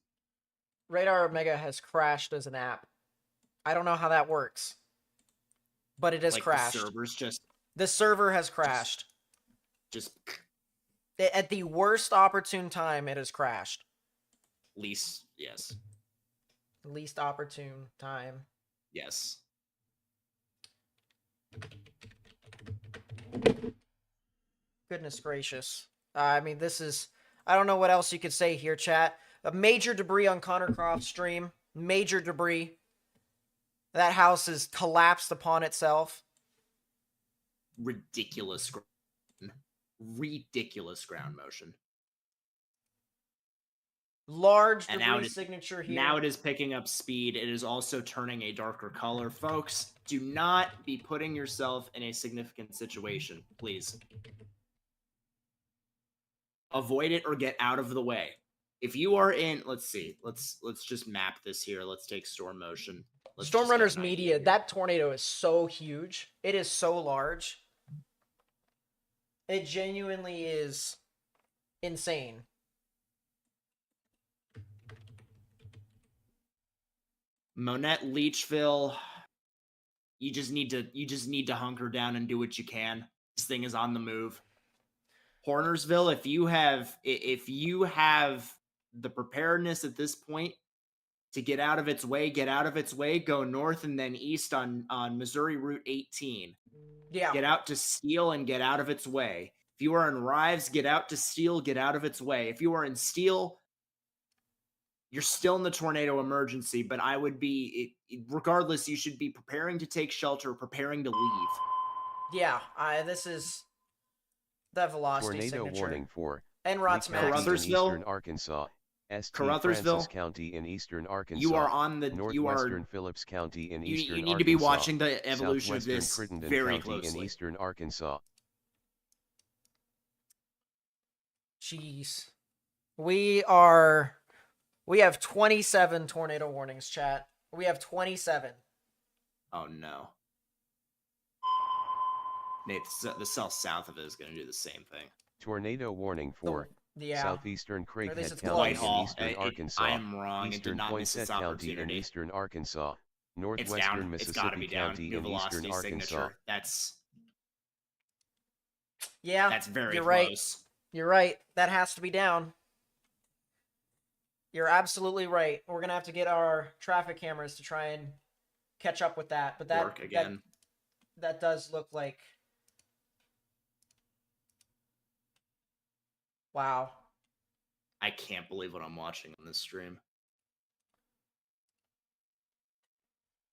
Radar Omega has crashed as an app. I don't know how that works, but it has crashed. The server has crashed. Just at the worst opportune time, it has crashed. Least opportune time. Yes. Goodness gracious. I mean, this is... I don't know what else you could say here, chat. A major debris on Connor Croft's stream. Major debris. That house is collapsed upon itself. Ridiculous ground motion. Large debris signature here. Now it is picking up speed. It is also turning a darker color. Folks, do not be putting yourself in a significant situation, please. Avoid it or get out of the way. If you are in, let's see. Let's just map this here. Let's take storm motion. Stormrunner's media, that tornado is so huge. It is so large. It genuinely is insane. Monette, Leechville, you just need to hunker down and do what you can. This thing is on the move. Hornersville, if you have the preparedness at this point to get out of its way, go north and then east on Missouri Route 18. Yeah. Get out to Steele and get out of its way. If you are in Rives, get out to Steele, get out of its way. If you are in Steele, you're still in the tornado emergency, but I would be, regardless, you should be preparing to take shelter, preparing to leave. Yeah, this is the velocity tornado signature. Warning for Enrott's Carruthersville, Eastern Arkansas. St. Carruthersville Francis County in eastern Arkansas. You are on the northwestern Phillips County in eastern Arkansas. You need to be watching the evolution of this Crittenden very County closely. In eastern Arkansas. Jeez. We have 27 tornado warnings, chat. We have 27. Oh no. Nate, the cell south of it is going to do the same thing. Tornado warning for southeastern Craighead County in eastern Arkansas. I am wrong. Eastern Poinsett County in eastern Arkansas. It's Northwestern Mississippi County in eastern Arkansas. That's very you're close. Right. You're right. That has to be down. You're absolutely right. We're gonna have to get our traffic cameras to try and catch up with that. But that work again. That does look like. Wow. I can't believe what I'm watching on this stream.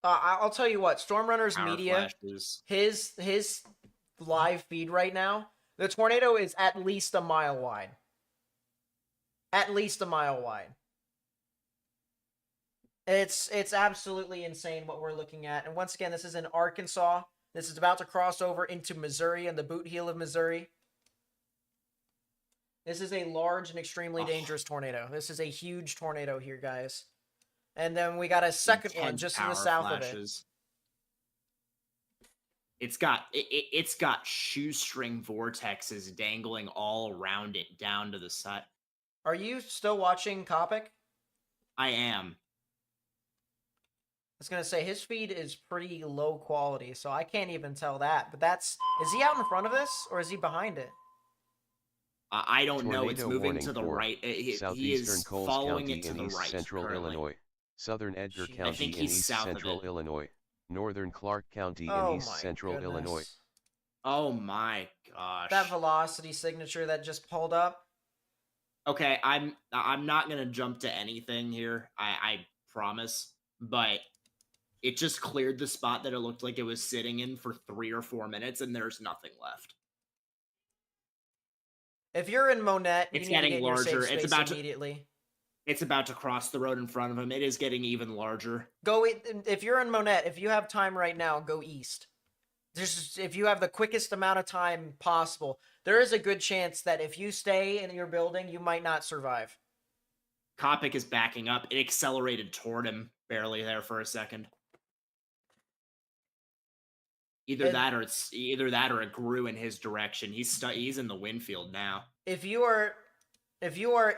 I'll tell you what, Stormrunner's Power media, flashes. his live feed right now, the tornado is at least a mile wide. At least a mile wide. It's absolutely insane what we're looking at. And once again, this is in Arkansas. This is about to cross over into Missouri and the boot heel of Missouri. This is a large and extremely dangerous tornado. This is a huge tornado here, guys. And then we got a second one just in the south of it. It's got shoestring vortexes dangling all around it down to the side. Are you still watching Copic? I am. I was going to say, his feed is pretty low quality, so I can't even tell that. But is he out in front of this, or is he behind it? I don't know. It's moving to the right. Southeastern He is Coles following County it to in the East right. Central currently. Illinois. Southern Edgar County in he's East south of Central it. Illinois. Northern Clark County in East Central Illinois. Oh my gosh. That velocity signature that just pulled up. Okay, I'm not gonna jump to anything here. I promise, but it just cleared the spot that it looked like it was sitting in for 3 or 4 minutes, and there's nothing left. If you're in Monette, it's you need getting to get larger. Your safe It's space about immediately. It's about to cross the road in front of him. It is getting even larger. If you're in Monette, if you have time right now, go east. If you have the quickest amount of time possible, there is a good chance that if you stay in your building, you might not survive. Kopic is backing up. It accelerated toward him barely there for a second. Either that or it grew in his direction. He's in the wind field now. If you are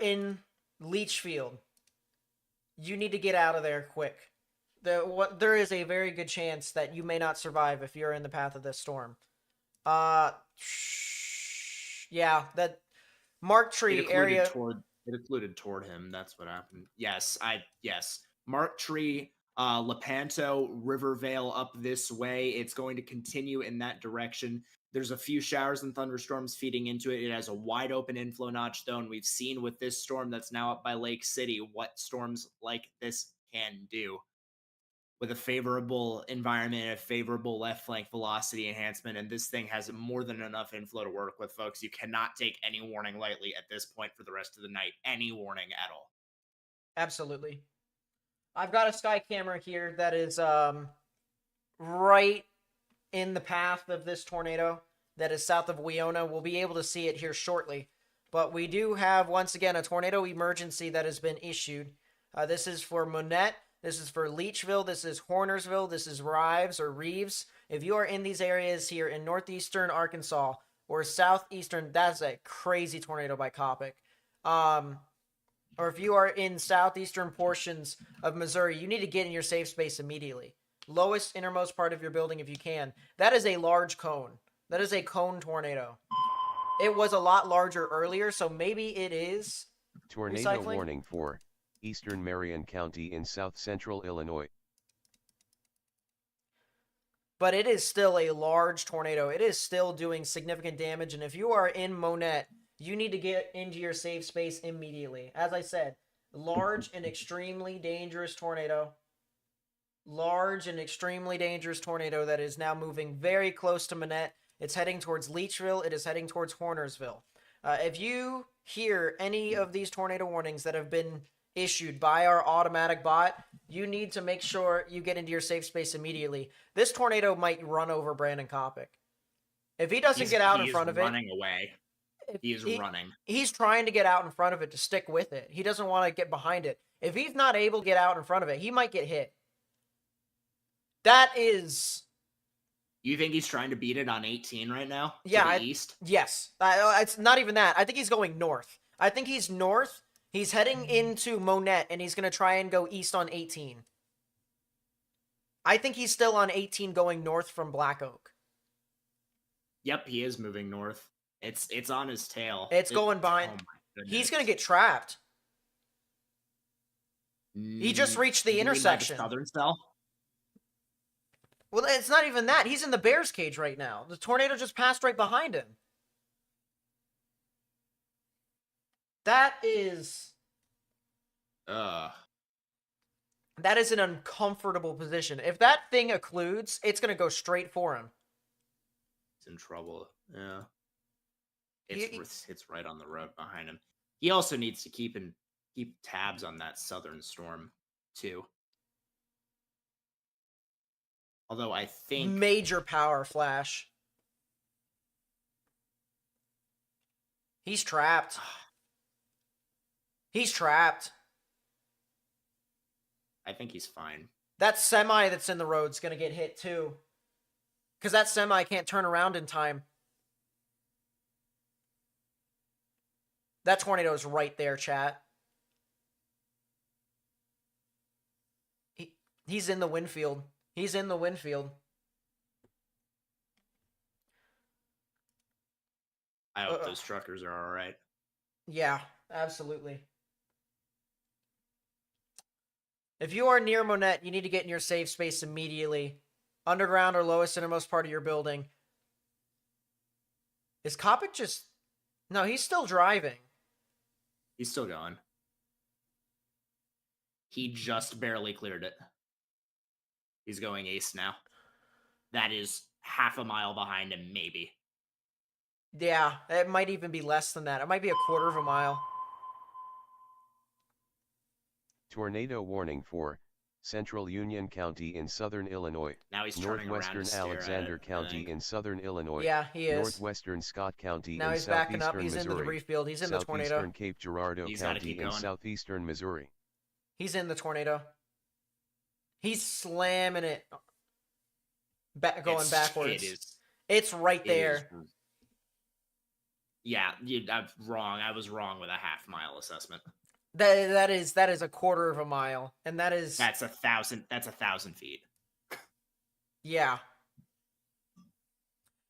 in Leachfield, you need to get out of there quick. There is a very good chance that you may not survive if you're in the path of this storm. Yeah, that Mark Tree area. It occluded toward him. That's what happened. Yes. Mark Tree, Lepanto, Rivervale up this way. It's going to continue in that direction. There's a few showers and thunderstorms feeding into it. It has a wide open inflow notch though, and we've seen with this storm that's now up by Lake City what storms like this can do. With a favorable environment, a favorable left flank velocity enhancement, and this thing has more than enough inflow to work with, folks. You cannot take any warning lightly at this point for the rest of the night. Any warning at all. Absolutely. I've got a sky camera here that is right in the path of this tornado that is south of Weona. We'll be able to see it here shortly. But we do have, once again, a tornado emergency that has been issued. This is for Monette. This is for Leachville. This is Hornersville. This is Reeves. If you are in these areas here in northeastern Arkansas or southeastern, that's a crazy tornado by Kopic. Or if you are in southeastern portions of Missouri, you need to get in your safe space immediately. Lowest innermost part of your building if you can. That is a large cone. That is a cone tornado. It was a lot larger earlier, so maybe it is Tornado recycling. warning for Eastern Marion County in south central Illinois. But it is still a large tornado. It is still doing significant damage. And if you are in Monette, you need to get into your safe space immediately. As I said, large and extremely dangerous tornado. Large and extremely dangerous tornado that is now moving very close to Monette. It's heading towards Leachville. It is heading towards Hornersville. If you hear any of these tornado warnings that have been issued by our automatic bot, you need to make sure you get into your safe space immediately. This tornado might run over Brandon Kopic. If he doesn't get out in front of it... He's running away. He's running. He's trying to get out in front of it to stick with it. He doesn't want to get behind it. If he's not able to get out in front of it, he might get hit. That is... You think he's trying to beat it on 18 right now? Yeah. To the east? Yes. It's not even that. I think he's going north. I think he's north. He's heading into Monette, and he's going to try and go east on 18. I think he's still on 18 going north from Black Oak. Yep, he is moving north. It's on his tail. It's going behind. Oh my goodness. He's going to get trapped. He just reached the intersection. Like southern cell? Well, it's not even that. He's in the bear's cage right now. The tornado just passed right behind him. That is... That is an uncomfortable position. If that thing occludes, it's going to go straight for him. He's in trouble. Yeah. It's right on the road behind him. He also needs to keep tabs on that southern storm, too. Although I think... Major power flash. He's trapped. He's trapped. I think he's fine. That semi that's in the road's going to get hit, too. Because that semi can't turn around in time. That tornado's right there, chat. He's in the wind field. He's in the wind field. I hope those truckers are all right. Yeah, absolutely. If you are near Monette, you need to get in your safe space immediately. Underground or lowest innermost part of your building. Is Kopic just... No, he's still driving. He's still going. He just barely cleared it. He's going east now. That is half a mile behind him, maybe. Yeah, it might even be less than that. It might be a quarter of a mile. Tornado warning for Central Union County in southern Illinois, Now he's turning around northwestern to stare at Alexander it, I County think. in southern Illinois, Yeah, he is. northwestern Scott County Now in he's backing up. southeastern He's into the Missouri, refield. He's in the tornado. southeastern Cape Girardeau He's gotta County keep in going. southeastern Missouri. He's in the tornado. He's slamming it. Going backwards. It is. It's right It there. is. Yeah, I'm wrong. I was wrong with a half-mile assessment. That is a quarter of a mile, and that's 1,000. That's 1,000 feet. Yeah.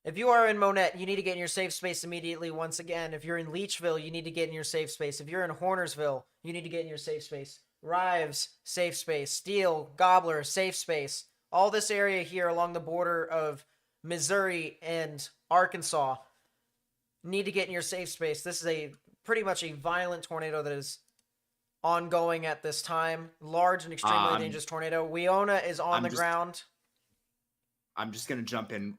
If you are in Monette, you need to get in your safe space immediately. Once again, if you're in Leechville, you need to get in your safe space. If you're in Hornersville, you need to get in your safe space. Rives, safe space. Steele, Gobbler, safe space. All this area here along the border of Missouri and Arkansas need to get in your safe space. This is pretty much a violent tornado that is ongoing at this time. Large and extremely dangerous tornado. Weona is on the ground. I'm just going to jump in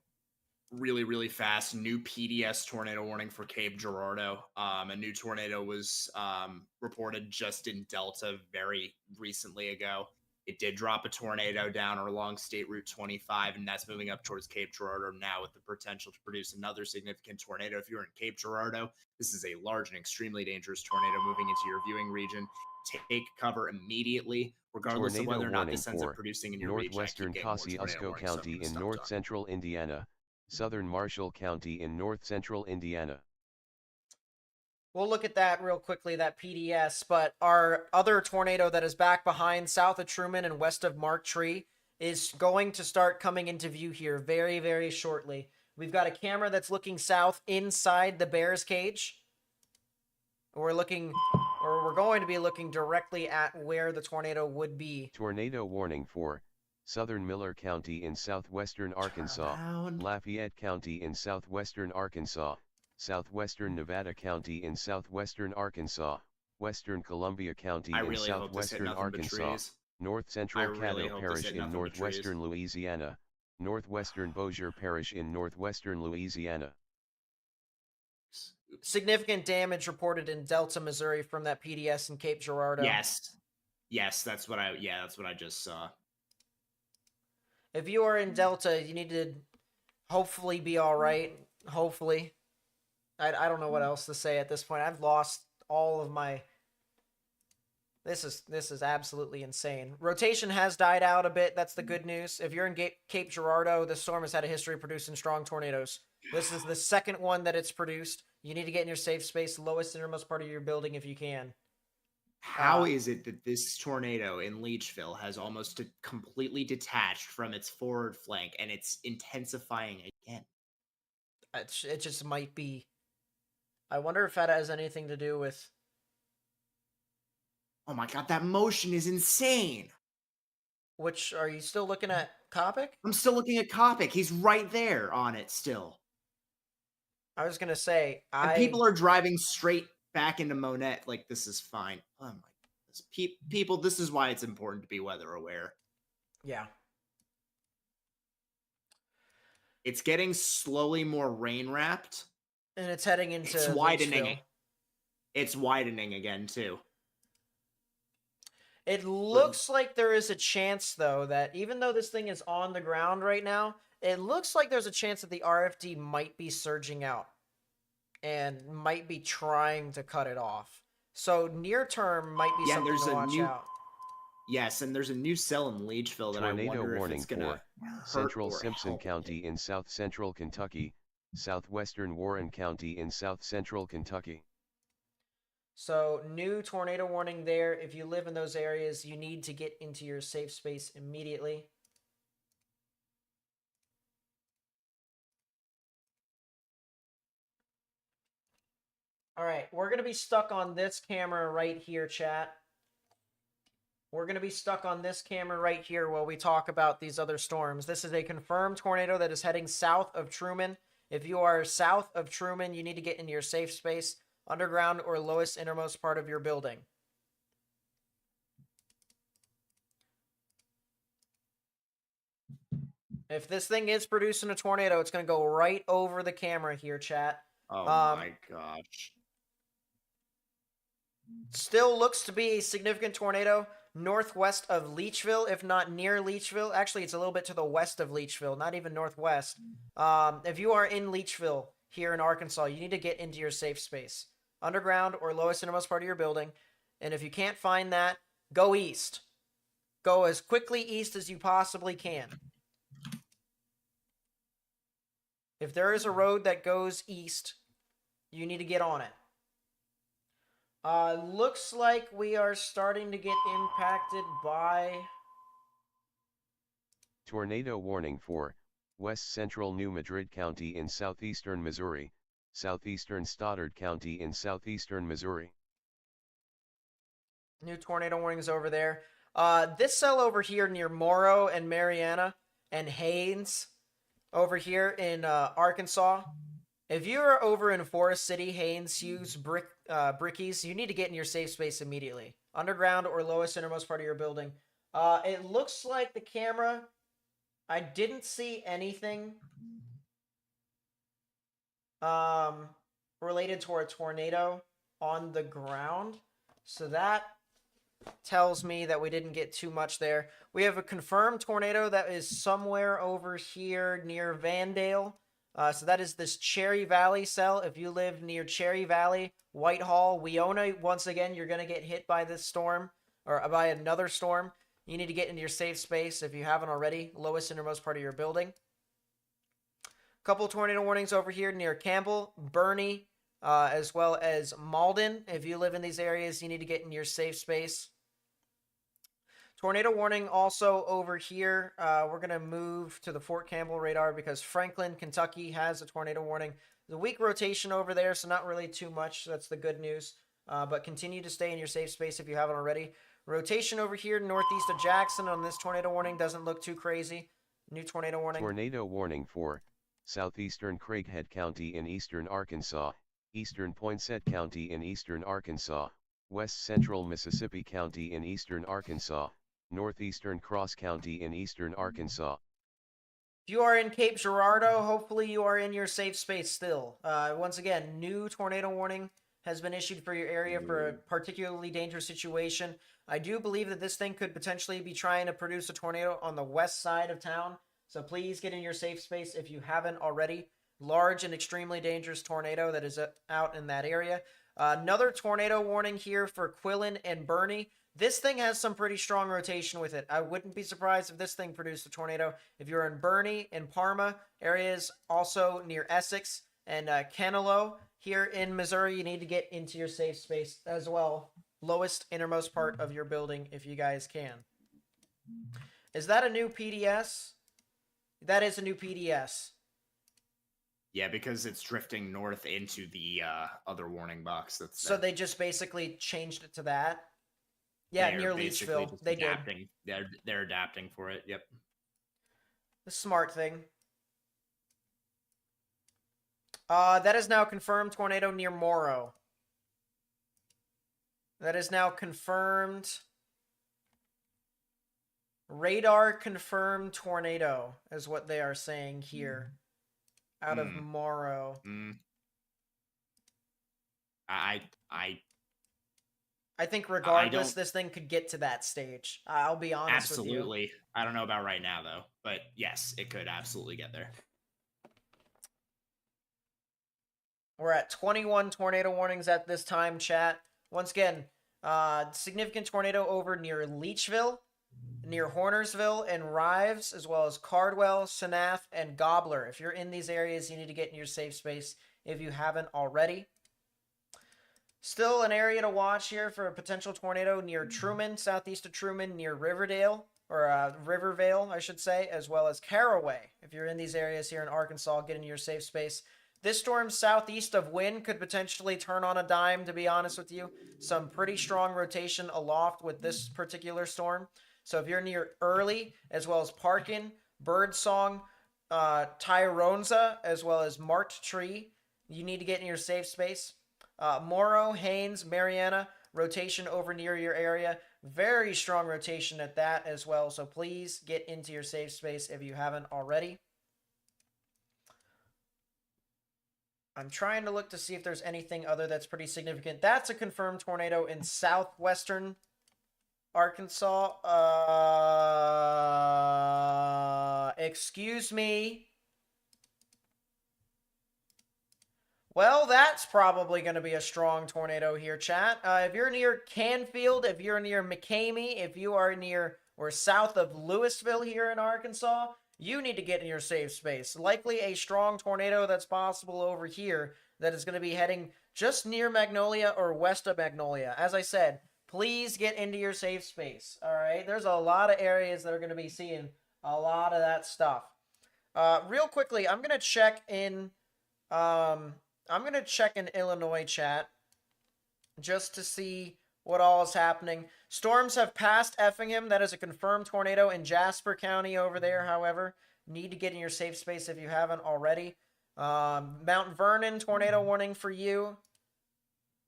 really, really fast. New PDS tornado warning for Cape Girardeau. A new tornado was reported just in Delta very recently ago. It did drop a tornado down along State Route 25, and that's moving up towards Cape Girardeau now with the potential to produce another significant tornado. If you're in Cape Girardeau, this is a large and extremely dangerous tornado moving into your viewing region. Take cover immediately, regardless Tornado of whether or not this ends warning up producing in your northwestern region. I keep getting more tornado Kosciuszko warnings, so I'm County gonna in stop north talking. central Indiana, southern Marshall County in north central Indiana. We'll look at that real quickly, that PDS, but our other tornado that is back behind south of Truman and west of Mark Tree is going to start coming into view here very, very shortly. We've got a camera that's looking south inside the bear's cage. We're going to be looking directly at where the tornado would be. Tornado warning for southern Miller County in southwestern Arkansas, Lafayette County in southwestern Arkansas, southwestern Nevada County in southwestern Arkansas, western Columbia County in southwestern Arkansas, north central Caddo Parish in northwestern Louisiana, northwestern Bossier Parish in northwestern Louisiana. Significant damage reported in Delta, Missouri from that PDS in Cape Girardeau. Yes, that's what I just saw. If you are in Delta, you need to hopefully be all right. Hopefully. I don't know what else to say at this point. I've lost all of my... This is absolutely insane. Rotation has died out a bit. That's the good news. If you're in Cape Girardeau, the storm has had a history of producing strong tornadoes. This is the second one that it's produced. You need to get in your safe space, lowest innermost part of your building if you can. How is it that this tornado in Leechville has almost completely detached from its forward flank and it's intensifying again? It just might be. I wonder if that has anything to do with... Oh my god, that motion is insane! Which, are you still looking at Copic? I'm still looking at Copic. He's right there on it still. I was going to say, And people are driving straight back into Monette like this is fine. Oh my goodness. People, this is why it's important to be weather aware. Yeah. It's getting slowly more rain wrapped. And it's heading into... It's widening. Leechville. It's widening again, too. It looks like there is a chance, though, that even though this thing is on the ground right now, it looks like there's a chance that the RFD might be surging out and might be trying to cut it off. So near term might be something to watch out. Yes, and there's a new cell in Leechville that Tornado I wonder warning if it's going to Central Simpson County in south central Kentucky, southwestern Warren County in south central Kentucky. So, new tornado warning there. If you live in those areas, you need to get into your safe space immediately. All right, we're going to be stuck on this camera right here, chat. We're going to be stuck on this camera right here while we talk about these other storms. This is a confirmed tornado that is heading south of Truman. If you are south of Truman, you need to get into your safe space, underground or lowest innermost part of your building. If this thing is producing a tornado, it's going to go right over the camera here, chat. Oh my gosh. Still looks to be a significant tornado. northwest of Leechville, if not near Leechville. Actually, it's a little bit to the west of Leechville, not even northwest. If you are in Leechville here in Arkansas, you need to get into your safe space. Underground or lowest innermost part of your building. And if you can't find that, go east. Go as quickly east as you possibly can. If there is a road that goes east, you need to get on it. Looks like we are starting to get impacted by... Tornado warning for West Central New Madrid County in southeastern Missouri, southeastern Stoddard County in southeastern Missouri. New tornado warnings over there. This cell over here near Morrow and Mariana and Haines over here in Arkansas. If you're over in Forest City, Haines, Hughes, Brickies, you need to get in your safe space immediately. Underground or lowest innermost part of your building. It looks like the camera... I didn't see anything related to a tornado on the ground. So that tells me that we didn't get too much there. We have a confirmed tornado that is somewhere over here near Vandale. So that is this Cherry Valley cell. If you live near Cherry Valley, Whitehall, Weona, once again, you're going to get hit by this storm or by another storm. You need to get into your safe space if you haven't already. Lowest innermost part of your building. Couple tornado warnings over here near Campbell, Bernie, as well as Malden. If you live in these areas, you need to get in your safe space. Tornado warning also over here. We're going to move to the Fort Campbell radar because Franklin, Kentucky has a tornado warning. The weak rotation over there, so not really too much. That's the good news. But continue to stay in your safe space if you haven't already. Rotation over here northeast of Jackson on this tornado warning doesn't look too crazy. New tornado warning. Tornado warning for southeastern Craighead County in eastern Arkansas, eastern Poinsett County in eastern Arkansas, west central Mississippi County in eastern Arkansas, northeastern Cross County in eastern Arkansas. If you are in Cape Girardeau, hopefully you are in your safe space still. Once again, new tornado warning has been issued for your area for a particularly dangerous situation. I do believe that this thing could potentially be trying to produce a tornado on the west side of town. So please get in your safe space if you haven't already. Large and extremely dangerous tornado that is out in that area. Another tornado warning here for Quillen and Bernie. This thing has some pretty strong rotation with it. I wouldn't be surprised if this thing produced a tornado. If you're in Bernie and Parma, areas also near Essex and Canelo here in Missouri, you need to get into your safe space as well. Lowest innermost part of your building if you guys can. Is that a new PDS? That is a new PDS. Yeah, because it's drifting north into the other warning box. So they just basically changed it to that? Yeah, near Leechville. They adapting. They're adapting for it. Yep. The smart thing. That is now confirmed tornado near Morrow. That is now confirmed. Radar confirmed tornado is what they are saying here. Out of Morrow. I think regardless, this thing could get to that stage. I'll be honest with you. Absolutely. I don't know about right now, though. But yes, it could absolutely get there. We're at 21 tornado warnings at this time, chat. Once again, significant tornado over near Leechville, near Hornersville and Rives, as well as Cardwell, Senath, and Gobbler. If you're in these areas, you need to get in your safe space if you haven't already. Still an area to watch here for a potential tornado near Truman, southeast of Truman, near Riverdale, or Rivervale, I should say, as well as Caraway. If you're in these areas here in Arkansas, get in your safe space. This storm southeast of Wynn could potentially turn on a dime, to be honest with you. Some pretty strong rotation aloft with this particular storm. So if you're near Early, as well as Parkin, Birdsong, Tyronza, as well as Marked Tree, you need to get in your safe space. Morrow, Haines, Mariana, rotation over near your area. Very strong rotation at that as well. So please get into your safe space if you haven't already. I'm trying to look to see if there's anything other that's pretty significant. That's a confirmed tornado in southwestern Arkansas. Excuse me. Well, that's probably going to be a strong tornado here, chat. If you're near Canfield, if you're near McCamey, if you are near or south of Louisville here in Arkansas, you need to get in your safe space. Likely a strong tornado that's possible over here that is going to be heading just near Magnolia or west of Magnolia. As I said, please get into your safe space. All right, there's a lot of areas that are going to be seeing a lot of that stuff. Real quickly, I'm going to check in. I'm going to check in Illinois chat just to see what all is happening. Storms have passed Effingham. That is a confirmed tornado in Jasper County over there, however. Need to get in your safe space if you haven't already. Mount Vernon, tornado warning for you.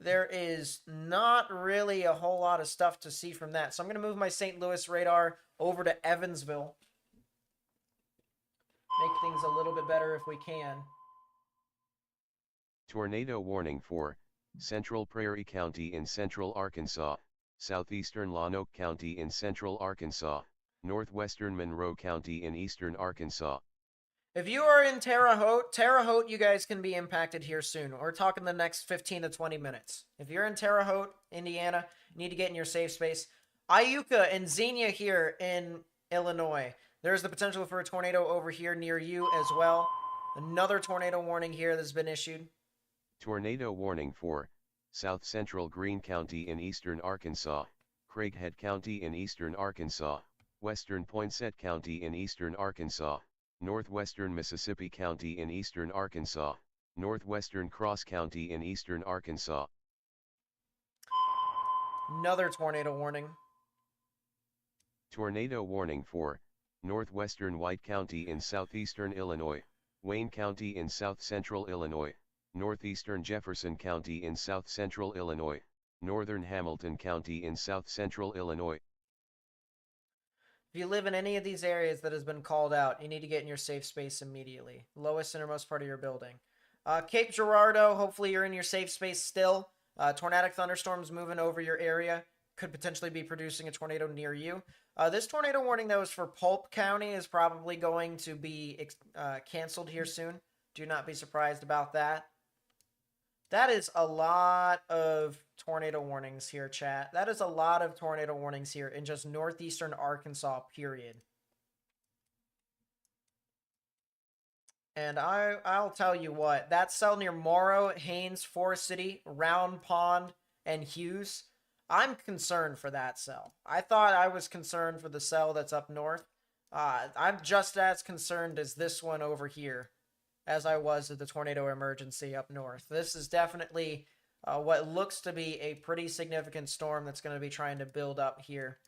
There is not really a whole lot of stuff to see from that. So I'm going to move my St. Louis radar over to Evansville. Make things a little bit better if we can. Tornado warning for Central Prairie County in central Arkansas, southeastern Lonoke County in central Arkansas, northwestern Monroe County in eastern Arkansas. If you are in Terre Haute, you guys can be impacted here soon. We're talking the next 15 to 20 minutes. If you're in Terre Haute, Indiana, you need to get in your safe space. Iuka and Xenia here in Illinois. There's the potential for a tornado over here near you as well. Another tornado warning here that's been issued. Tornado warning for South Central Greene County in eastern Arkansas, Craighead County in eastern Arkansas, western Poinsett County in eastern Arkansas, northwestern Mississippi County in eastern Arkansas, northwestern Cross County in eastern Arkansas. Another tornado warning. Tornado warning for northwestern White County in southeastern Illinois, Wayne County in south central Illinois, northeastern Jefferson County in south central Illinois, northern Hamilton County in south central Illinois. If you live in any of these areas that has been called out, you need to get in your safe space immediately. Lowest innermost part of your building. Cape Girardeau, hopefully you're in your safe space still. Tornadic thunderstorms moving over your area. Could potentially be producing a tornado near you. This tornado warning that was for Polk County is probably going to be canceled here soon. Do not be surprised about that. That is a lot of tornado warnings here, chat. That is a lot of tornado warnings here in just northeastern Arkansas, period. And I'll tell you what, that cell near Morrow, Haines, Forest City, Round Pond, and Hughes, I'm concerned for that cell. I thought I was concerned for the cell that's up north. I'm just as concerned as this one over here as I was at the tornado emergency up north. This is definitely what looks to be a pretty significant storm that's going to be trying to build up here.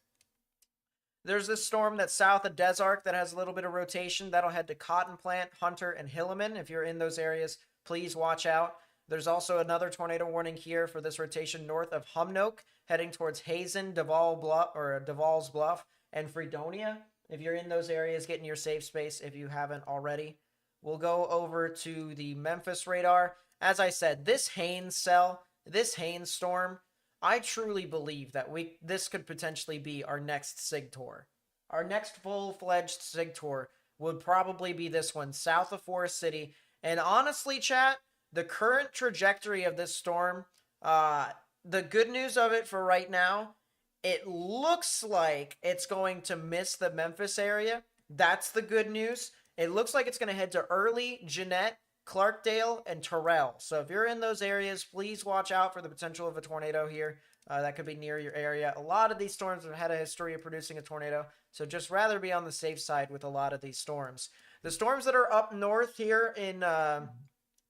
There's this storm that's south of Desark that has a little bit of rotation. That'll head to Cotton Plant, Hunter, and Hilleman. If you're in those areas, please watch out. There's also another tornado warning here for this rotation north of Humnoke, heading towards Hazen, Duval's Bluff, and Fredonia. If you're in those areas, get in your safe space if you haven't already. We'll go over to the Memphis radar. As I said, this Haines cell, this Haines storm, I truly believe that this could potentially be our next SIG tour. Our next full-fledged SIG tour would probably be this one, south of Forest City. And honestly, chat, the current trajectory of this storm, the good news of it for right now, it looks like it's going to miss the Memphis area. That's the good news. It looks like it's going to head to Early, Jeanette, Clarkdale, and Terrell. So if you're in those areas, please watch out for the potential of a tornado here. That could be near your area. A lot of these storms have had a history of producing a tornado, so just rather be on the safe side with a lot of these storms. The storms that are up north here in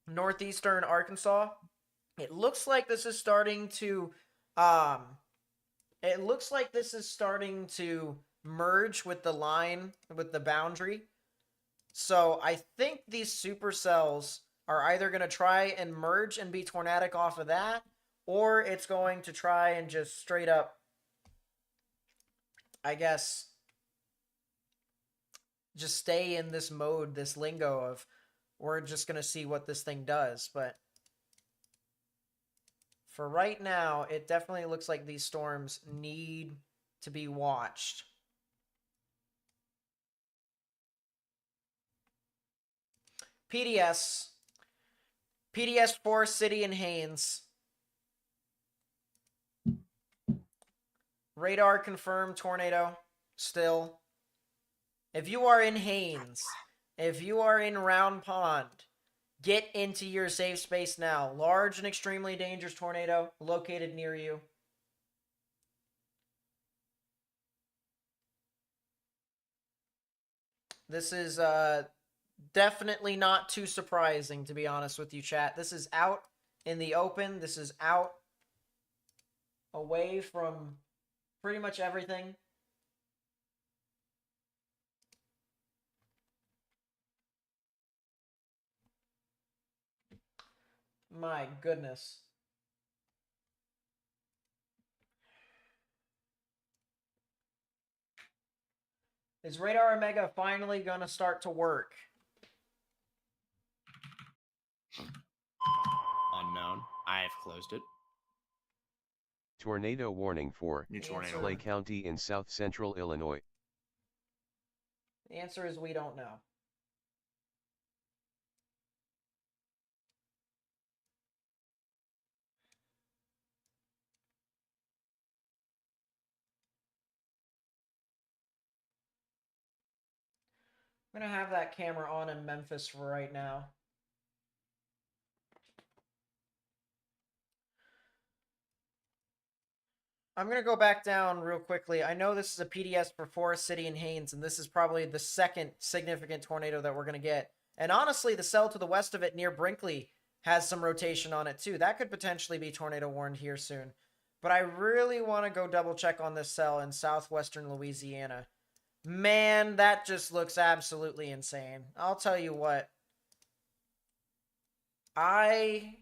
northeastern Arkansas, it looks like this is starting to merge with the line, with the boundary. So I think these supercells are either going to try and merge and be tornadic off of that, or it's going to try and just straight up, I guess, just stay in this mode, this lingo of, we're just going to see what this thing does. But for right now, it definitely looks like these storms need to be watched. PDS. PDS 4, City and Haines. Radar confirmed tornado still. If you are in Haines, if you are in Round Pond, get into your safe space now. Large and extremely dangerous tornado located near you. This is definitely not too surprising, to be honest with you, chat. This is out in the open. This is out away from pretty much everything. My goodness. Is Radar Omega finally going to start to work? Unknown. I have closed it. Tornado warning for New tornado. Clay County in south central Illinois. The answer is we don't know. I'm going to have that camera on in Memphis for right now. I'm going to go back down real quickly. I know this is a PDS for Forest City and Haines, and this is probably the second significant tornado that we're going to get. And honestly, the cell to the west of it near Brinkley has some rotation on it too. That could potentially be tornado warned here soon. But I really want to go double check on this cell in southwestern Louisiana. Man, that just looks absolutely insane. I'll tell you what. I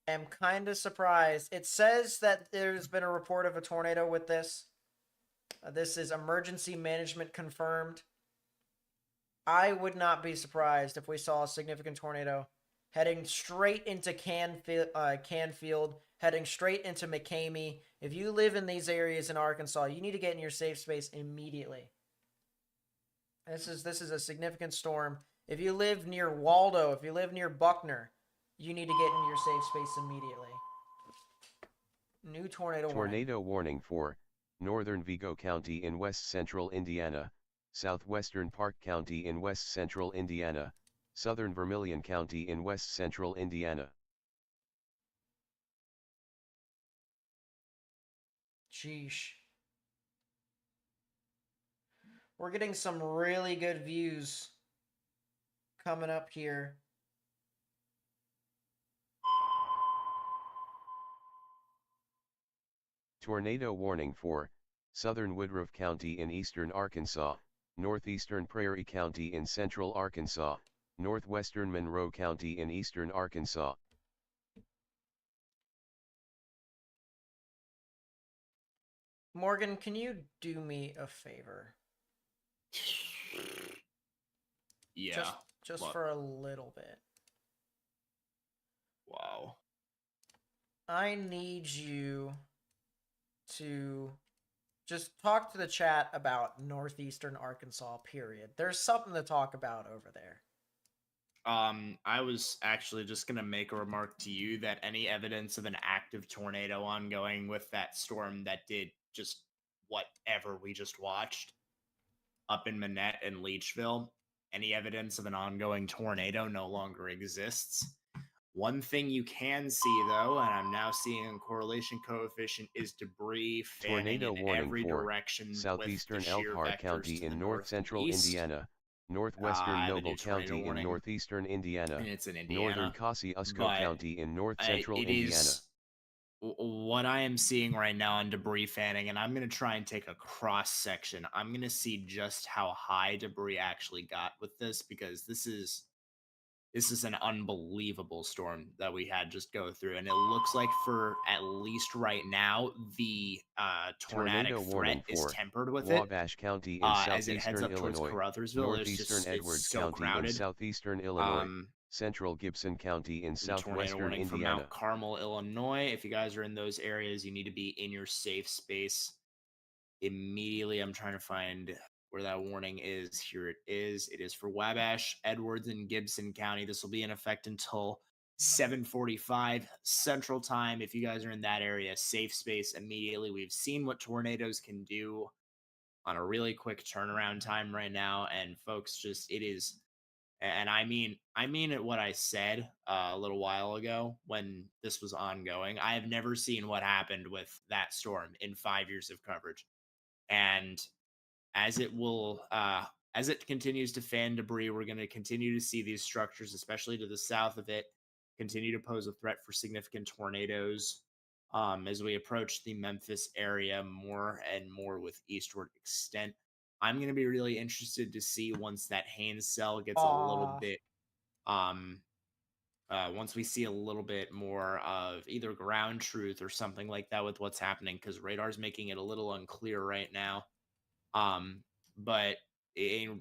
am kind of surprised. It says that there's been a report of a tornado with this. This is emergency management confirmed. I would not be surprised if we saw a significant tornado heading straight into Canfield, heading straight into McCamey. If you live in these areas in Arkansas, you need to get in your safe space immediately. This is a significant storm. If you live near Waldo, if you live near Buckner, you need to get in your safe space immediately. New tornado warning. Tornado warning for northern Vigo County in west central Indiana, southwestern Park County in west central Indiana, southern Vermilion County in west central Indiana. Sheesh. We're getting some really good views coming up here. Tornado warning for southern Woodruff County in eastern Arkansas, northeastern Prairie County in central Arkansas, northwestern Monroe County in eastern Arkansas. Morgan, can you do me a favor? Yeah. Just for a little bit. Wow. I need you to just talk to the chat about northeastern Arkansas, period. There's something to talk about over there. I was actually just going to make a remark to you that any evidence of an active tornado ongoing with that storm that did just whatever we just watched up in Manette and Leechville, any evidence of an ongoing tornado no longer exists. One thing you can see, though, and I'm now seeing a correlation coefficient, is debris fanning Tornado in warning every for direction southeastern with the shear Elkhart vectors County to in the north central northeast. Indiana, northwestern I have a Noble new tornado County in warning, northeastern Indiana, and it's in Indiana. northern Kosciuszko but County in north central it Indiana. is what I am seeing right now on debris fanning, and I'm going to try and take a cross section. I'm going to see just how high debris actually got with this, because this is an unbelievable storm that we had just go through, and it looks like for at least right now the tornadic Tornado threat warning is for tempered with it. Wabash County in As it heads southeastern up towards Illinois, Caruthersville, northeastern Edwards it's so County crowded. in southeastern Illinois, Um, central Gibson County in the tornado southwestern warning for Indiana. Mount Carmel, Illinois. If you guys are in those areas, you need to be in your safe space. immediately. I'm trying to find where that warning is. Here it is. It is for Wabash, Edwards, and Gibson County. This will be in effect until 7:45 Central Time. If you guys are in that area, safe space immediately. We've seen what tornadoes can do on a really quick turnaround time right now, and folks, just it is. And I mean it what I said a little while ago when this was ongoing. I have never seen what happened with that storm in 5 years of coverage. And as it will as it continues to fan debris, we're going to continue to see these structures, especially to the south of it, continue to pose a threat for significant tornadoes as we approach the Memphis area more and more with eastward extent. I'm going to be really interested to see once that Haynes cell gets a little Aw. bit once we see a little bit more of either ground truth or something like that with what's happening, because radar's making it a little unclear right now. But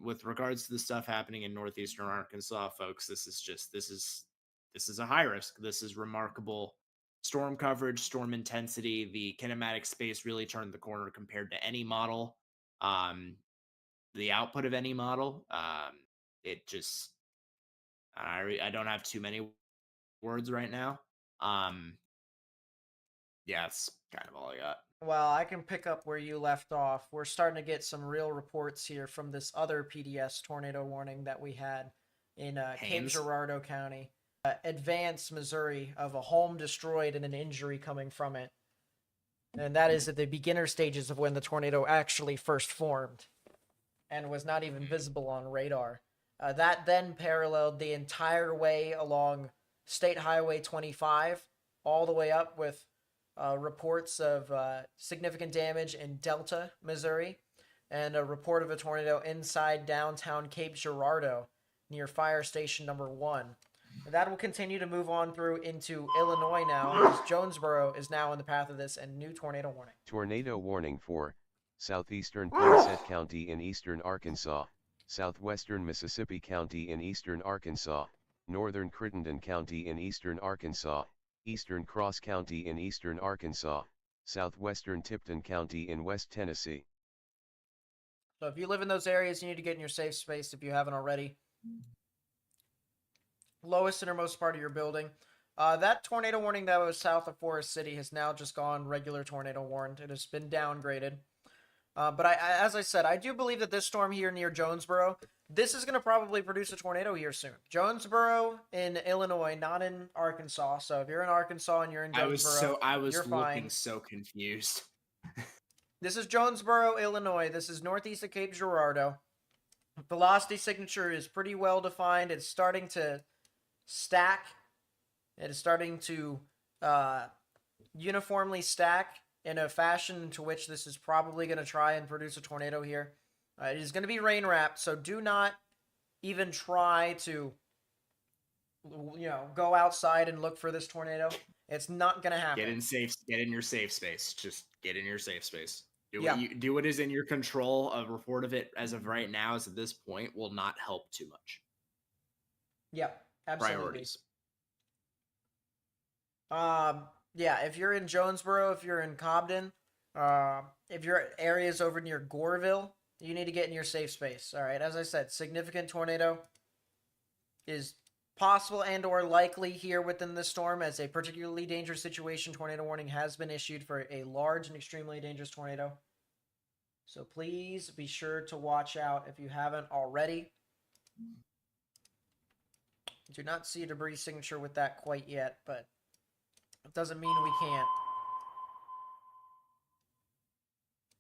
with regards to the stuff happening in northeastern Arkansas, folks, this is a high risk. This is remarkable storm coverage, storm intensity. The kinematic space really turned the corner compared to any model. The output of any model. It just I don't have too many words right now. Yeah, that's kind of all I got. Well, I can pick up where you left off. We're starting to get some real reports here from this other PDS tornado warning that we had in Cape Haynes? Girardeau County, Advance, Missouri, of a home destroyed and an injury coming from it. And that is at the beginner stages of when the tornado actually first formed and was not even visible on radar. That then paralleled the entire way along State Highway 25, all the way up with reports of significant damage in Delta, Missouri, and a report of a tornado inside downtown Cape Girardeau near Fire Station number 1. That will continue to move on through into Illinois now, as Jonesboro is now in the path of this, and new tornado warning. Tornado warning for southeastern Poinsett County in eastern Arkansas, southwestern Mississippi County in eastern Arkansas, northern Crittenden County in eastern Arkansas, eastern Cross County in eastern Arkansas, southwestern Tipton County in West Tennessee. So if you live in those areas, you need to get in your safe space if you haven't already. Lowest innermost part of your building. That tornado warning that was south of Forest City has now just gone regular tornado warned. It has been downgraded. But as I said, I do believe that this storm here near Jonesboro, this is going to probably produce a tornado here soon. Jonesboro in Illinois, not in Arkansas. So if you're in Arkansas and you're in Jonesboro, I was you're looking fine. so confused. This is Jonesboro, Illinois. This is northeast of Cape Girardeau. Velocity signature is pretty well defined. It's starting to stack. It is starting to uniformly stack in a fashion to which this is probably going to try and produce a tornado here. It is going to be rain wrapped, so do not even try to, go outside and look for this tornado. It's not going to happen. Get in your safe space. Just get in your safe space. Yeah. Do what is in your control. A report of it as of right now, as at this point, will not help too much. Yeah, absolutely. Priorities. Yeah, if you're in Jonesboro, if you're in Cobden, if you're at areas over near Goreville, you need to get in your safe space. All right, as I said, significant tornado is possible and or likely here within the storm, as a particularly dangerous situation. Tornado warning has been issued for a large and extremely dangerous tornado. So please be sure to watch out if you haven't already. Do not see a debris signature with that quite yet, but it doesn't mean we can't.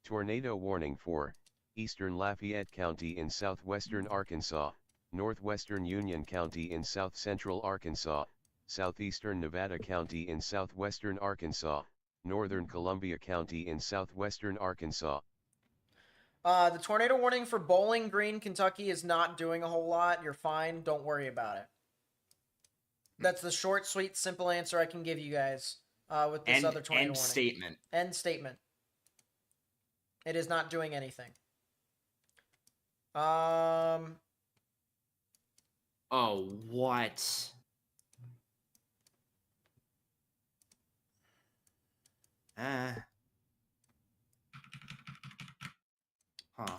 Tornado warning for eastern Lafayette County in southwestern Arkansas, northwestern Union County in south central Arkansas, southeastern Nevada County in southwestern Arkansas, northern Columbia County in southwestern Arkansas. The tornado warning for Bowling Green, Kentucky is not doing a whole lot. You're fine. Don't worry about it. That's the short, sweet, simple answer I can give you guys with this other tornado warning. Statement. End statement. It is not doing anything. Oh, what? Huh.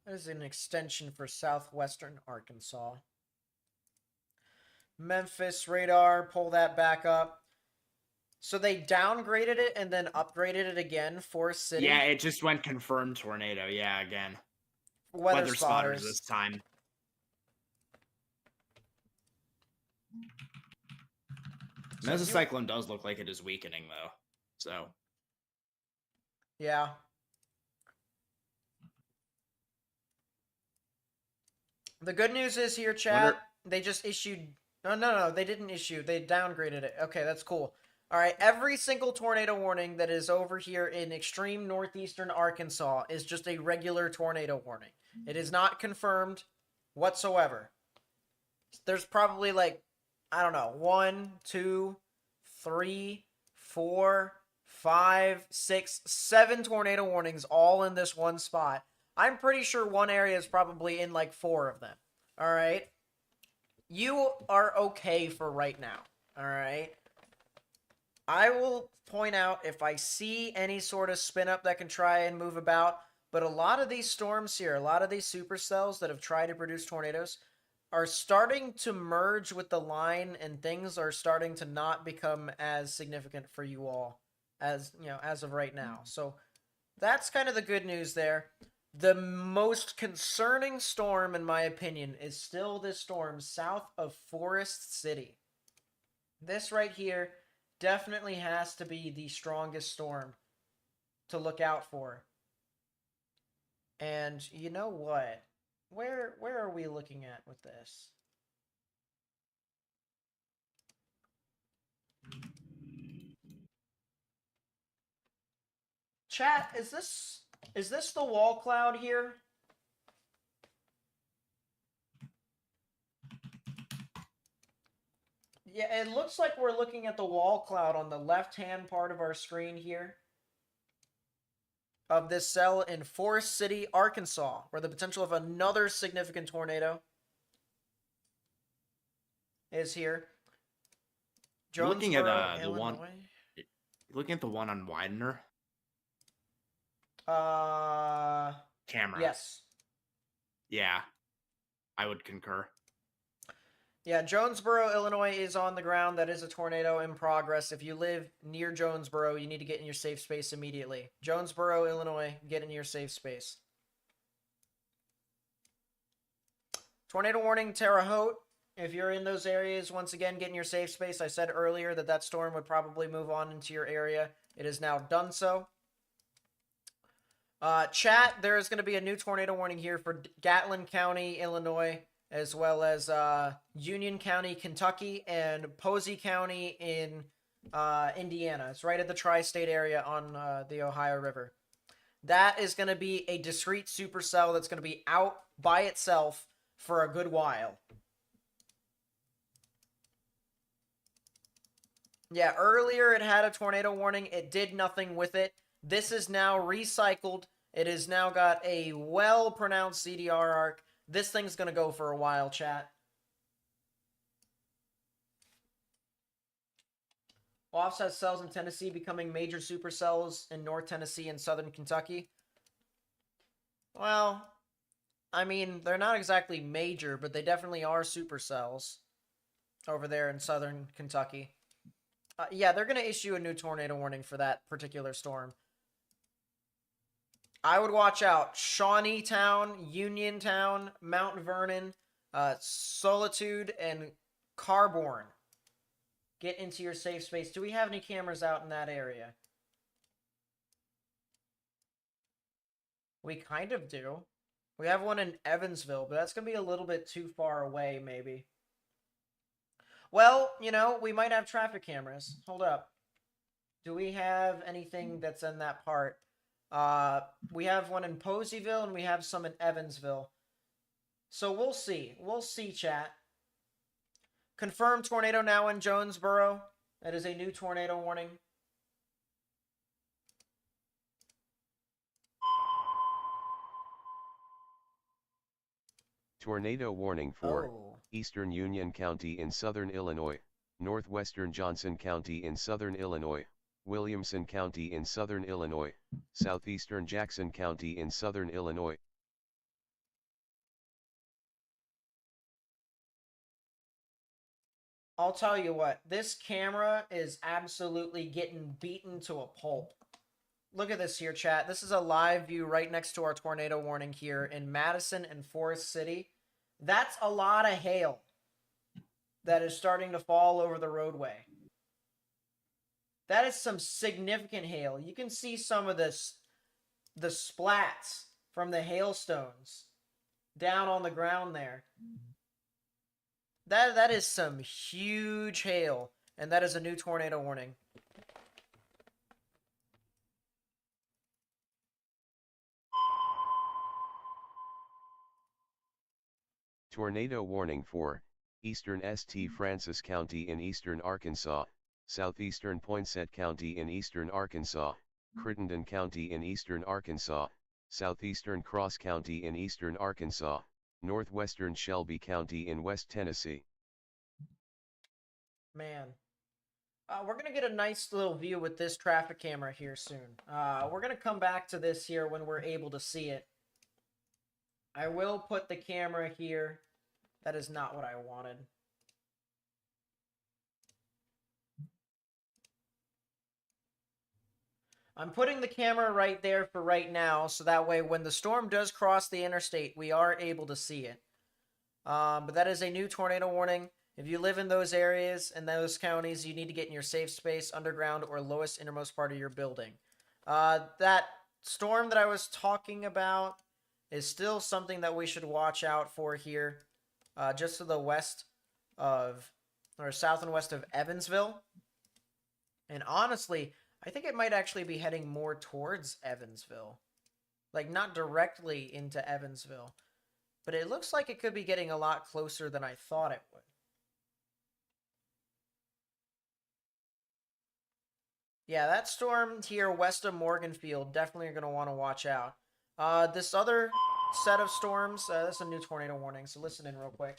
That is an extension for southwestern Arkansas. Memphis radar, pull that back up. So they downgraded it and then upgraded it again for City. Yeah, it just went confirmed tornado. Yeah, again. Weather spotters spotters this time. So Mesocyclone does look like it is weakening, though. So. Yeah. The good news is here, chat, they just issued... No, they didn't issue. They downgraded it. Okay, that's cool. All right, every single tornado warning that is over here in extreme northeastern Arkansas is just a regular tornado warning. It is not confirmed whatsoever. There's probably like, I don't know, 1, 2, 3, 4, 5, 6, 7 tornado warnings all in this one spot. I'm pretty sure one area is probably in like 4 of them. All right? You are okay for right now. All right? I will point out if I see any sort of spin up that can try and move about, but a lot of these storms here, a lot of these supercells that have tried to produce tornadoes are starting to merge with the line, and things are starting to not become as significant for you all as, you know, as of right now. So that's kind of the good news there. The most concerning storm, in my opinion, is still this storm south of Forest City. This right here definitely has to be the strongest storm to look out for. And you know what? Where are we looking at with this? Chat, is this the wall cloud here? Yeah, it looks like we're looking at the wall cloud on the left-hand part of our screen here of this cell in Forest City, Arkansas, where the potential of another significant tornado is here. Looking at the Illinois. one. Looking at the one on Widener. Camera. Yes. Yeah, I would concur. Yeah, Jonesboro, Illinois is on the ground. That is a tornado in progress. If you live near Jonesboro, you need to get in your safe space immediately. Jonesboro, Illinois, get in your safe space. Tornado warning, Terre Haute. If you're in those areas, once again, get in your safe space. I said earlier that that storm would probably move on into your area. It has now done so. Chat, there is going to be a new tornado warning here for Gatlin County, Illinois, as well as Union County, Kentucky, and Posey County in Indiana. It's right at the tri-state area on the Ohio River. That is going to be a discrete supercell that's going to be out by itself for a good while. Yeah, earlier it had a tornado warning. It did nothing with it. This is now recycled. It has now got a well-pronounced CDR arc. This thing's going to go for a while, chat. Offset cells in Tennessee becoming major supercells in North Tennessee and Southern Kentucky. Well, I mean, they're not exactly major, but they definitely are supercells over there in Southern Kentucky. Yeah, they're going to issue a new tornado warning for that particular storm. I would watch out. Shawneetown, Uniontown, Mount Vernon, Solitude, and Carborn. Get into your safe space. Do we have any cameras out in that area? We kind of do. We have one in Evansville, but that's going to be a little bit too far away, maybe. Well, you know, we might have traffic cameras. Hold up. Do we have anything that's in that part? We have one in Poseyville, and we have some in Evansville. So we'll see. We'll see, chat. Confirmed tornado now in Jonesboro. That is a new tornado warning. Tornado warning for Eastern Union County in southern Illinois, northwestern Johnson County in southern Illinois, Williamson County in southern Illinois, southeastern Jackson County in southern Illinois, I'll tell you what, this camera is absolutely getting beaten to a pulp. Look at this here, chat. This is a live view right next to our tornado warning here in Madison and Forest City. That's a lot of hail that is starting to fall over the roadway. That is some significant hail. You can see some of this, the splats from the hailstones down on the ground there. That is some huge hail, and that is a new tornado warning. Tornado warning for eastern St. Francis County in eastern Arkansas, southeastern Poinsett County in eastern Arkansas, Crittenden County in eastern Arkansas, southeastern Cross County in eastern Arkansas, northwestern Shelby County in West Tennessee. Man. We're going to get a nice little view with this traffic camera here soon. We're going to come back to this here when we're able to see it. I will put the camera here. That is not what I wanted. I'm putting the camera right there for right now, so that way when the storm does cross the interstate, we are able to see it. But that is a new tornado warning. If you live in those areas and those counties, you need to get in your safe space, underground, or lowest innermost part of your building. That storm that I was talking about is still something that we should watch out for here, just to the west of, or south and west of Evansville. And honestly, I think it might actually be heading more towards Evansville. Like, not directly into Evansville. But it looks like it could be getting a lot closer than I thought it would. Yeah, that storm here west of Morganfield, definitely are going to want to watch out. This other set of storms, that's a new tornado warning, so listen in real quick.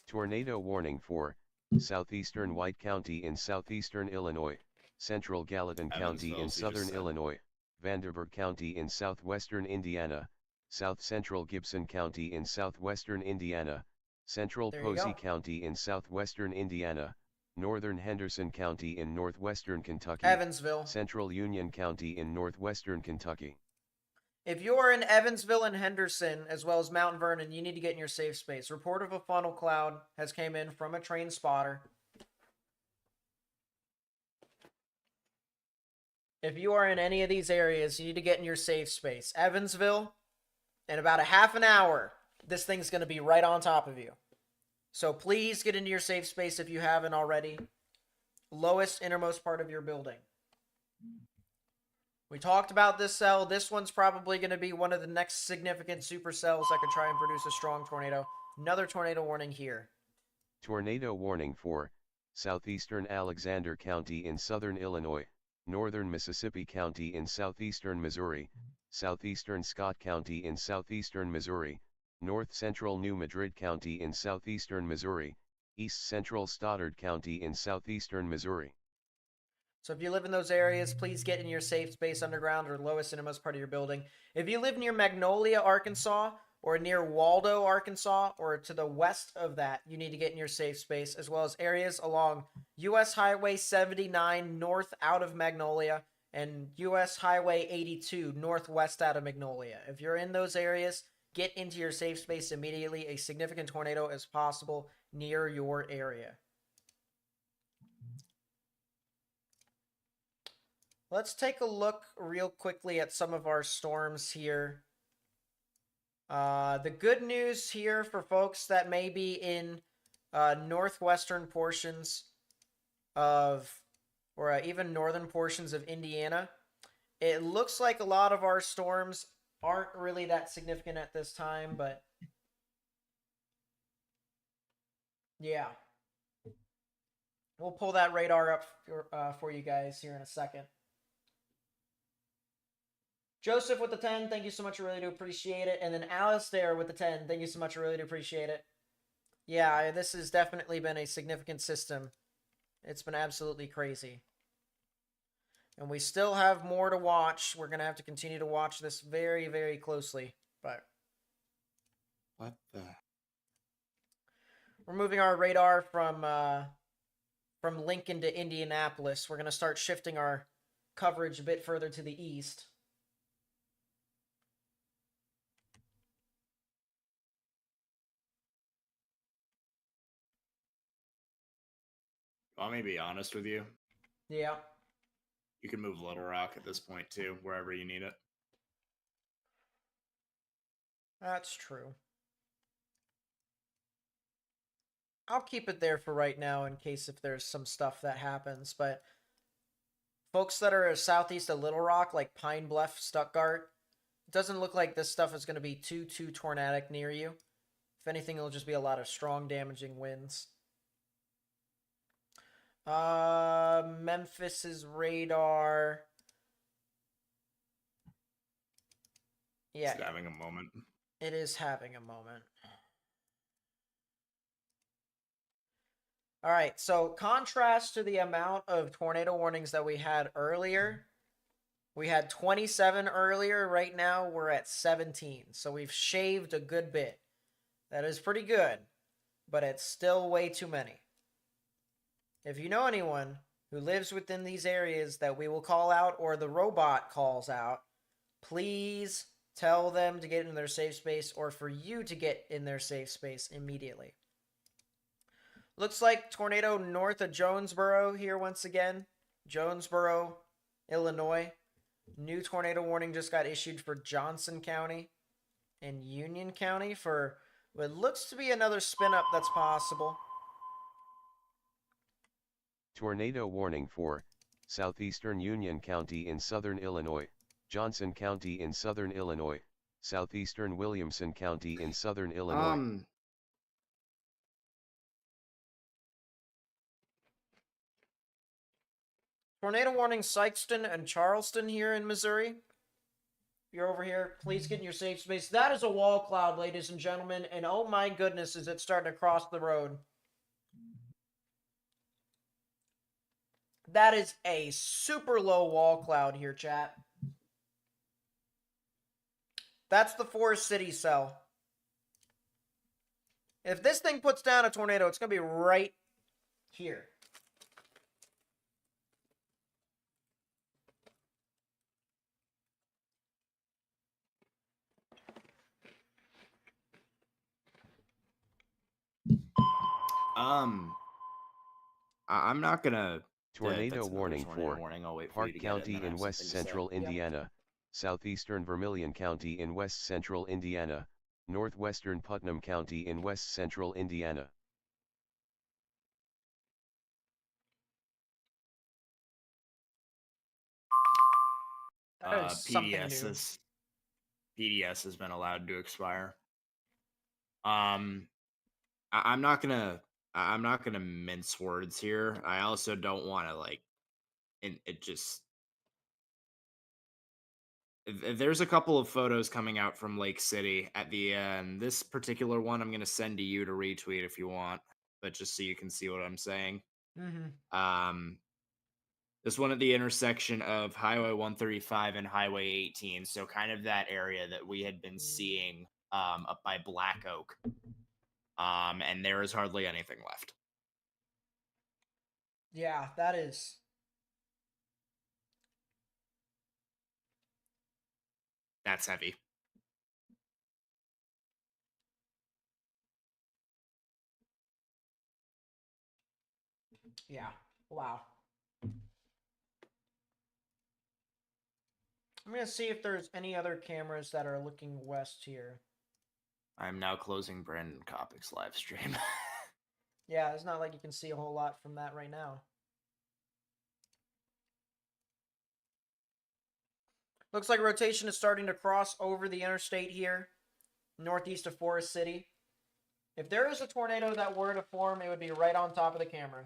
Tornado warning for southeastern White County in southeastern Illinois, central Gallatin County in southern Illinois, Vanderburgh County in southwestern Indiana, south central Gibson County in southwestern Indiana, central Posey County in southwestern Indiana, northern Henderson County in northwestern Kentucky, Evansville, central Union County in northwestern Kentucky. If you're in Evansville and Henderson, as well as Mount Vernon, you need to get in your safe space. Report of a funnel cloud has came in from a train spotter. If you are in any of these areas, you need to get in your safe space. Evansville, in about a half an hour, this thing's going to be right on top of you. So please get into your safe space if you haven't already. Lowest innermost part of your building. We talked about this cell. This one's probably going to be one of the next significant supercells that could try and produce a strong tornado. Another tornado warning here. Tornado warning for southeastern Alexander County in southern Illinois, northern Mississippi County in southeastern Missouri, southeastern Scott County in southeastern Missouri, north central New Madrid County in southeastern Missouri, east central Stoddard County in southeastern Missouri. So if you live in those areas, please get in your safe space underground or lowest innermost part of your building. If you live near Magnolia, Arkansas, or near Waldo, Arkansas, or to the west of that, you need to get in your safe space, as well as areas along U.S. Highway 79 north out of Magnolia and U.S. Highway 82 northwest out of Magnolia. If you're in those areas, get into your safe space immediately. A significant tornado is possible near your area. Let's take a look real quickly at some of our storms here. The good news here for folks that may be in northwestern portions of, or even northern portions of Indiana, it looks like a lot of our storms aren't really that significant at this time, but yeah. We'll pull that radar up for you guys here in a second. Joseph with the 10, thank you so much. I really do appreciate it. And then Alistair with the 10, thank you so much. I really do appreciate it. Yeah, this has definitely been a significant system. It's been absolutely crazy. And we still have more to watch. We're going to have to continue to watch this very, very closely. But what the? We're moving our radar from from Lincoln to Indianapolis. We're going to start shifting our coverage a bit further to the east. Want me to be honest with you? Yeah. You can move Little Rock at this point too, wherever you need it. That's true. I'll keep it there for right now in case if there's some stuff that happens, but folks that are southeast of Little Rock, like Pine Bluff, Stuttgart, it doesn't look like this stuff is going to be too tornadic near you. If anything, it'll just be a lot of strong, damaging winds. Memphis's radar. Yeah. It's having a moment. It is having a moment. All right, so contrast to the amount of tornado warnings that we had earlier. We had 27 earlier. Right now, we're at 17. So we've shaved a good bit. That is pretty good, but it's still way too many. If you know anyone who lives within these areas that we will call out or the robot calls out, please tell them to get in their safe space or for you to get in their safe space immediately. Looks like tornado north of Jonesboro here once again. Jonesboro, Illinois. New tornado warning just got issued for Johnson County and Union County for what looks to be another spin up that's possible. Tornado warning for southeastern Union County in southern Illinois, Johnson County in southern Illinois, southeastern Williamson County in southern Illinois. Tornado warning Sikeston and Charleston here in Missouri. If you're over here, please get in your safe space. That is a wall cloud, ladies and gentlemen, and oh my goodness, is it starting to cross the road. That is a super low wall cloud here, chat. That's the Forest City cell. If this thing puts down a tornado, it's going to be right here. I'm not gonna. Tornado warning tornado for warning. I'll wait for Park you to get it, and County then I in have west something to say. central Indiana, southeastern Vermilion County in west central Indiana, northwestern Putnam County in west central Indiana. That is something new. PDS has been allowed to expire. I'm not gonna mince words here. I also don't want to there's a couple of photos coming out from Lake City at the end. This particular one I'm gonna send to you to retweet if you want, but just so you can see what I'm saying. This one at the intersection of Highway 135 and Highway 18, so kind of that area that we had been seeing up by Black Oak. And there is hardly anything left. Yeah, that is. That's heavy. Yeah, wow. I'm going to see if there's any other cameras that are looking west here. I'm now closing Brandon Kopic's live stream. Yeah, it's not like you can see a whole lot from that right now. Looks like rotation is starting to cross over the interstate here, northeast of Forest City. If there is a tornado that were to form, it would be right on top of the camera.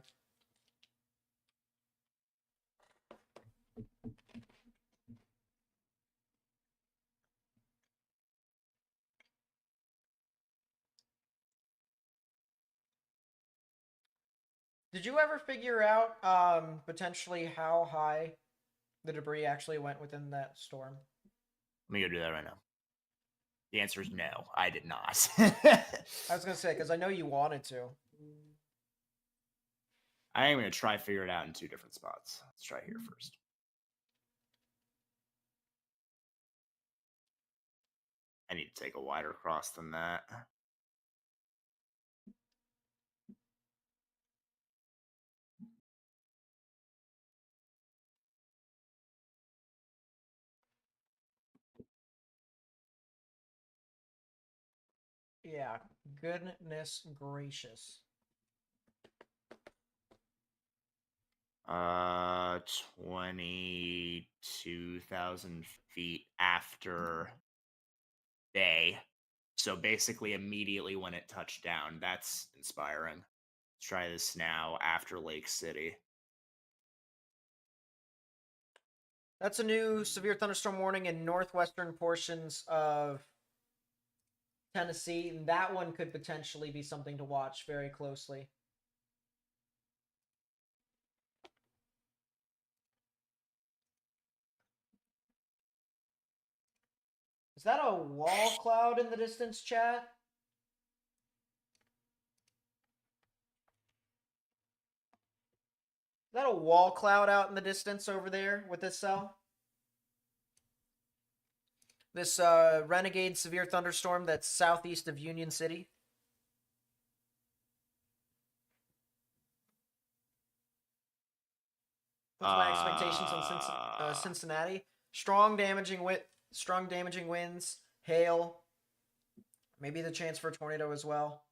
Did you ever figure out potentially how high the debris actually went within that storm? Let me go do that right now. The answer is no, I did not. I was going to say, because I know you wanted to. I am going to try figure it out in 2 different spots. Let's try here first. I need to take a wider cross than that. Yeah, goodness gracious. 22,000 feet after Bay. So basically immediately when it touched down. That's inspiring. Let's try this now after Lake City. That's a new severe thunderstorm warning in northwestern portions of Tennessee. And that one could potentially be something to watch very closely. Is that a wall cloud in the distance, chat? Is that a wall cloud out in the distance over there with this cell? This renegade severe thunderstorm that's southeast of Union City. What's my expectations on Cincinnati? Strong damaging winds, hail, maybe the chance for a tornado as well.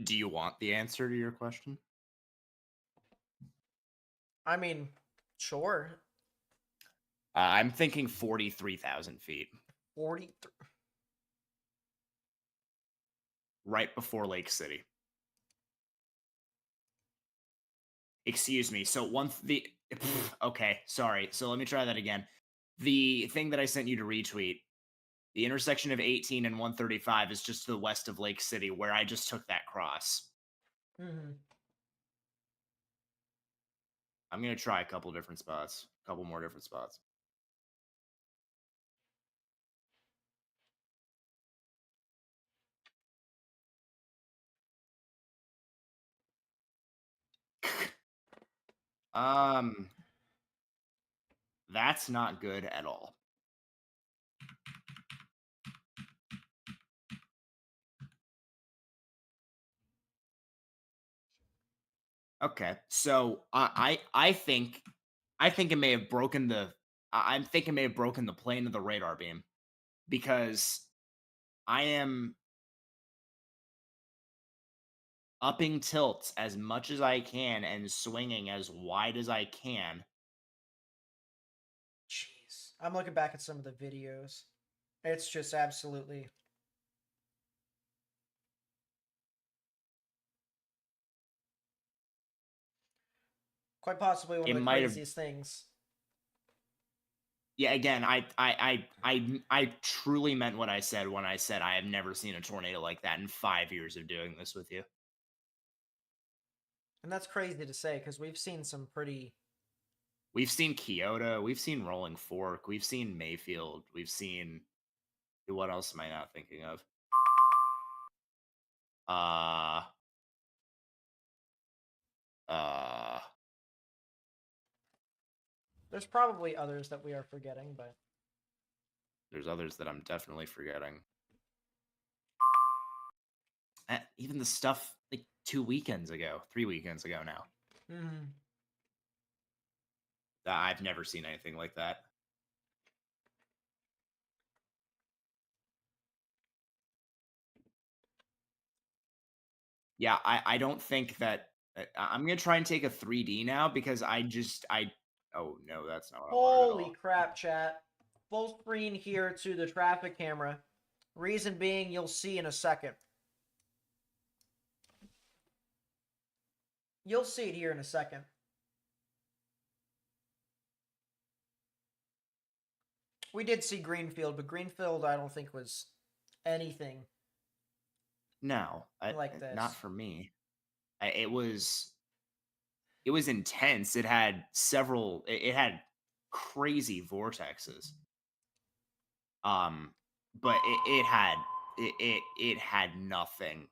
Do you want the answer to your question? I mean, sure. I'm thinking 43,000 feet. 43. Right before Lake City. Excuse me. So okay, sorry. So let me try that again. The thing that I sent you to retweet, the intersection of 18 and 135 is just to the west of Lake City, where I just took that cross. Mm-hmm. I'm gonna try a couple different spots, a couple more different spots. That's not good at all. Okay, so I think it may have broken the I'm thinking it may have broken the plane of the radar beam, because I am upping tilts as much as I can and swinging as wide as I can. Jeez. I'm looking back at some of the videos. It's just absolutely... quite possibly one of the craziest things. Yeah, again, I truly meant what I said when I said I have never seen a tornado like that in 5 years of doing this with you. And that's crazy to say, because we've seen some pretty... We've seen Kyoto, we've seen Rolling Fork, we've seen Mayfield, we've seen... What else am I not thinking of? There's probably others that we are forgetting, but... There's others that I'm definitely forgetting. Even the stuff like 3 weekends ago now. Mm-hmm. I've never seen anything like that. Yeah, I don't think that... I'm going to try and take a 3D now, because oh, no, that's not what I wanted at all. Holy crap, chat. Full screen here to the traffic camera. Reason being, you'll see in a second. You'll see it here in a second. We did see Greenfield, but Greenfield I don't think was anything No, like this. not for me. It was intense. It had several. It had crazy vortexes. But it had nothing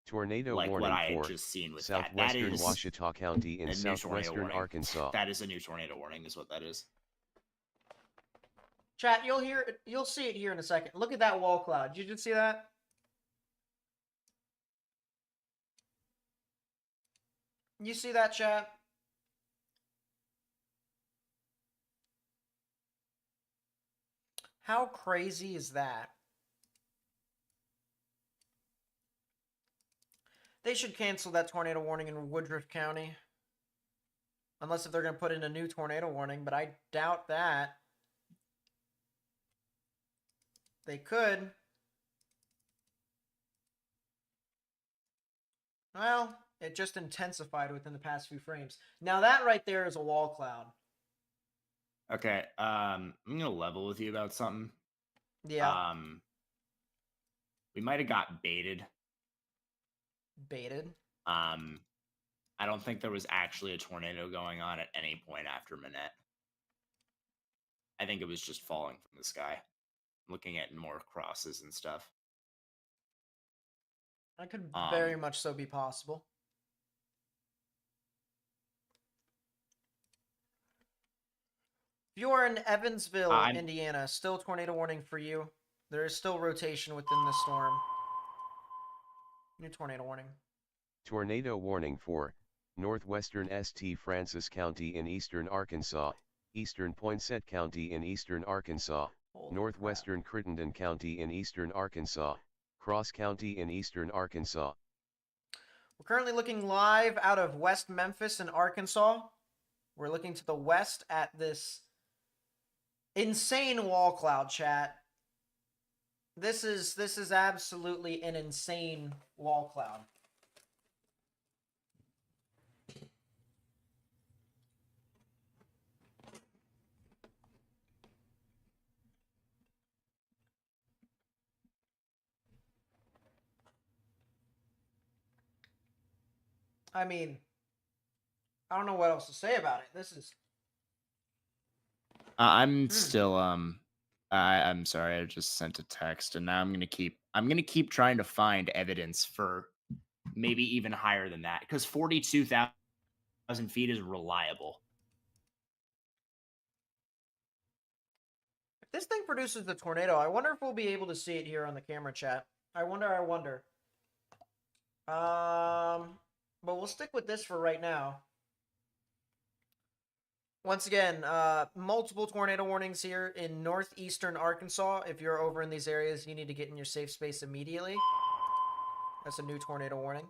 Tornado like what warning I had for just seen with southwestern that. That is Ouachita County in a new tornado southwestern warning. Arkansas. That is a new tornado warning, is what that is. Chat, you'll see it here in a second. Look at that wall cloud. Did you just see that? You see that, chat? How crazy is that? They should cancel that tornado warning in Woodruff County. Unless if they're going to put in a new tornado warning, but I doubt that. They could. Well, it just intensified within the past few frames. Now that right there is a wall cloud. Okay, I'm gonna level with you about something. Yeah. We might have got baited. Baited? I don't think there was actually a tornado going on at any point after Manette. I think it was just falling from the sky. Looking at more crosses and stuff. That could very much so be possible. If you are in Evansville, Indiana, still tornado warning for you. There is still rotation within the storm. New tornado warning. Tornado warning for northwestern St. Francis County in eastern Arkansas, eastern Poinsett County in eastern Arkansas, northwestern Crittenden County in eastern Arkansas, Cross County in eastern Arkansas. We're currently looking live out of West Memphis in Arkansas. We're looking to the west at this insane wall cloud, chat. This is absolutely an insane wall cloud. I mean, I don't know what else to say about it. This is. I'm still I'm sorry. I just sent a text, and now I'm gonna keep trying to find evidence for maybe even higher than that, because 42,000 feet is reliable. If this thing produces the tornado, I wonder if we'll be able to see it here on the camera, chat. I wonder. But we'll stick with this for right now. Once again, multiple tornado warnings here in northeastern Arkansas. If you're over in these areas, you need to get in your safe space immediately. That's a new tornado warning.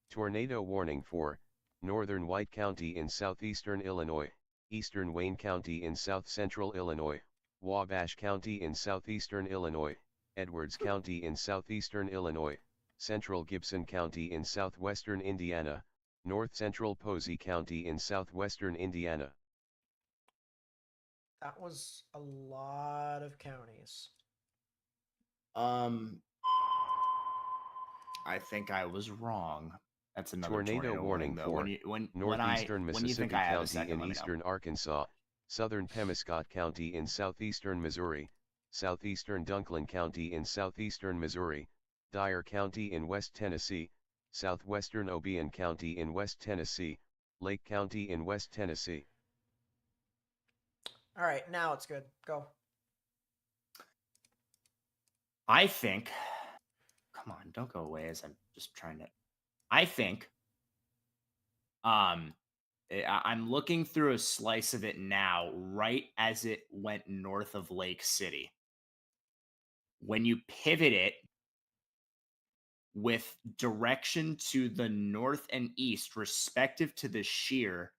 Tornado warning for northern White County in southeastern Illinois, eastern Wayne County in south central Illinois, Wabash County in southeastern Illinois, Edwards County in southeastern Illinois, central Gibson County in southwestern Indiana, north central Posey County in southwestern Indiana. That was a lot of counties. I think I was wrong. That's another tornado warning though. for northeastern Mississippi County in eastern Arkansas, southern Pemiscot County in southeastern Missouri, southeastern Dunklin County in southeastern Missouri, Dyer County in West Tennessee, southwestern Obion County in West Tennessee, Lake County in West Tennessee. All right, now it's good. Go. I think. Come on, don't go away as I'm just trying to. I think. I'm looking through a slice of it now, right as it went north of Lake City. When you pivot it with direction to the north and east, respective to the shear,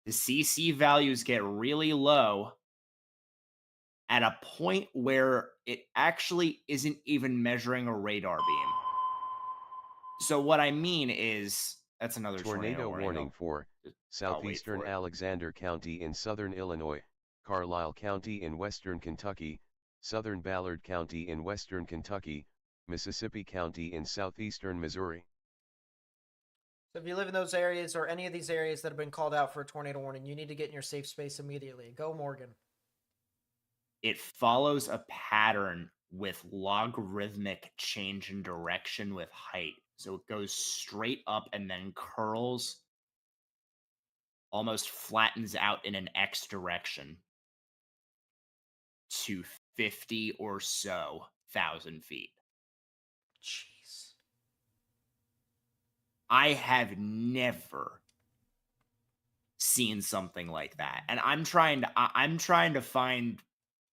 the CC values get really low at a point where it actually isn't even measuring a radar beam. So what I mean is, that's another tornado warning for southeastern Alexander County in southern Illinois, Carlisle County in western Kentucky, southern Ballard County in western Kentucky, Mississippi County in southeastern Missouri. So if you live in those areas or any of these areas that have been called out for a tornado warning, you need to get in your safe space immediately. Go, Morgan. It follows a pattern with logarithmic change in direction with height. So it goes straight up and then curls, almost flattens out in an X direction to 50 or so thousand feet. Jeez. I have never seen something like that, and I'm trying to find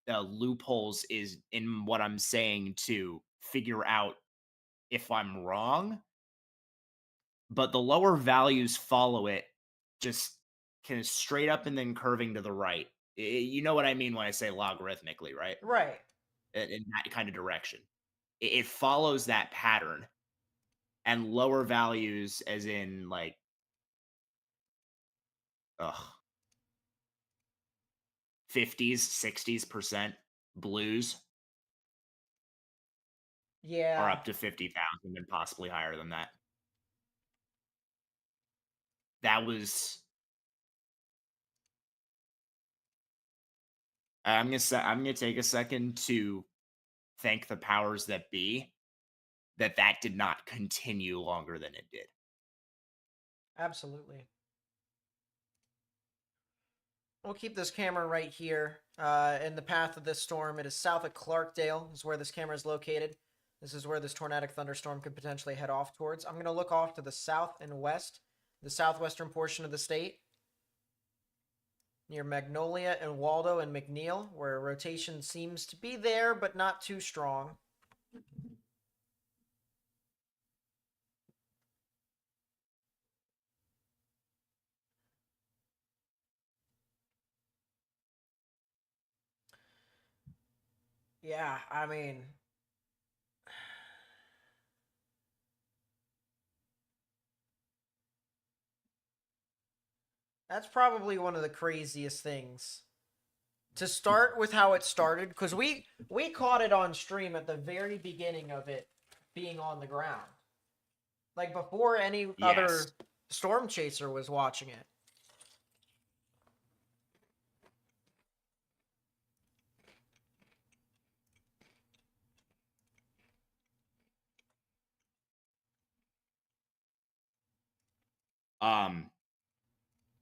loopholes is in what I'm saying to figure out if I'm wrong. But the lower values follow it, just kind of straight up and then curving to the right. You know what I mean when I say logarithmically, right? Right. In that kind of direction. It follows that pattern, and lower values, as in like, 50s, 60s% blues Yeah. are up to 50,000 and possibly higher than that. That was. I'm gonna take a second to thank the powers that be that did not continue longer than it did. Absolutely. We'll keep this camera right here in the path of this storm. It is south of Clarkdale is where this camera is located. This is where this tornadic thunderstorm could potentially head off towards. I'm going to look off to the south and west, the southwestern portion of the state, near Magnolia and Waldo and McNeil, where rotation seems to be there, but not too strong. Yeah, I mean, that's probably one of the craziest things. To start with how it started, because we caught it on stream at the very beginning of it being on the ground. Like before any other storm chaser was watching it.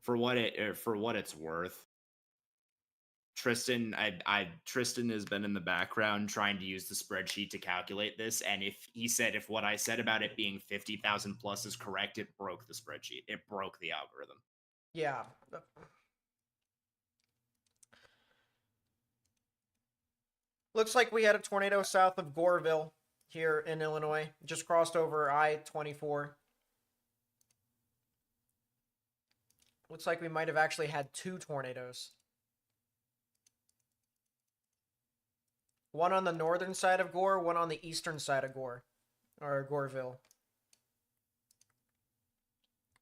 For what it's worth, Tristan has been in the background trying to use the spreadsheet to calculate this, and if what I said about it being 50,000 plus is correct, it broke the spreadsheet. It broke the algorithm. Yeah. Looks like we had a tornado south of Goreville here in Illinois. Just crossed over I-24. Looks like we might have actually had 2 tornadoes. One on the northern side of Gore, one on the eastern side of Gore, or Goreville.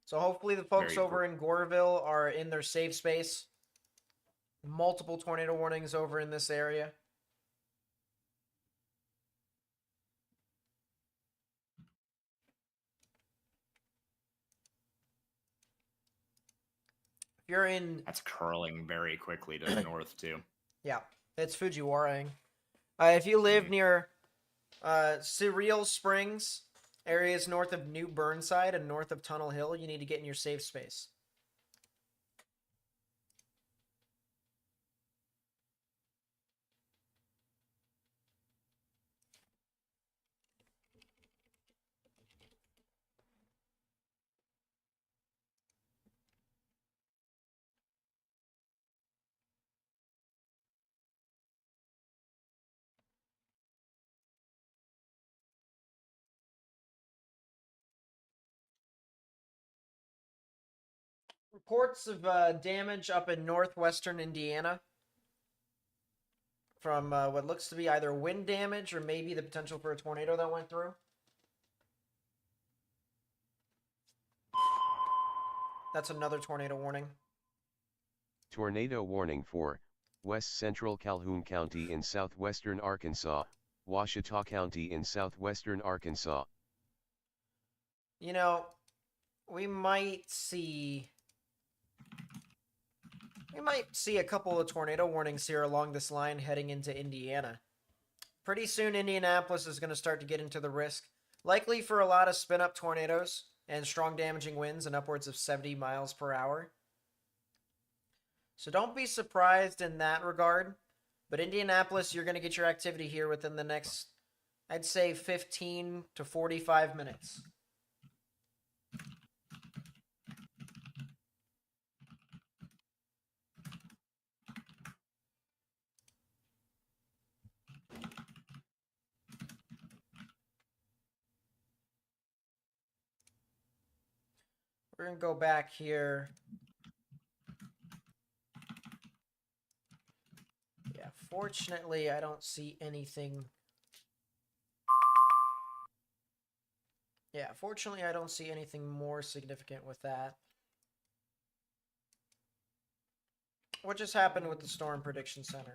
So hopefully the folks over in Goreville are in their safe space. Multiple tornado warnings over in this area. If you're in... That's curling very quickly to the north, too. Yeah, it's Fujiwara. If you live near Cereal Springs, areas north of New Burnside and north of Tunnel Hill, you need to get in your safe space. Reports of damage up in northwestern Indiana from what looks to be either wind damage or maybe the potential for a tornado that went through. That's another tornado warning. Tornado warning for West Central Calhoun County in southwestern Arkansas, Ouachita County in southwestern Arkansas. You know, we might see a couple of tornado warnings here along this line heading into Indiana. Pretty soon, Indianapolis is going to start to get into the risk, likely for a lot of spin-up tornadoes and strong damaging winds and upwards of 70 miles per hour. So don't be surprised in that regard. But Indianapolis, you're going to get your activity here within the next, I'd say, 15 to 45 minutes. We're going to go back here. Yeah, fortunately, I don't see anything. Yeah, fortunately, I don't see anything more significant with that. What just happened with the Storm Prediction Center?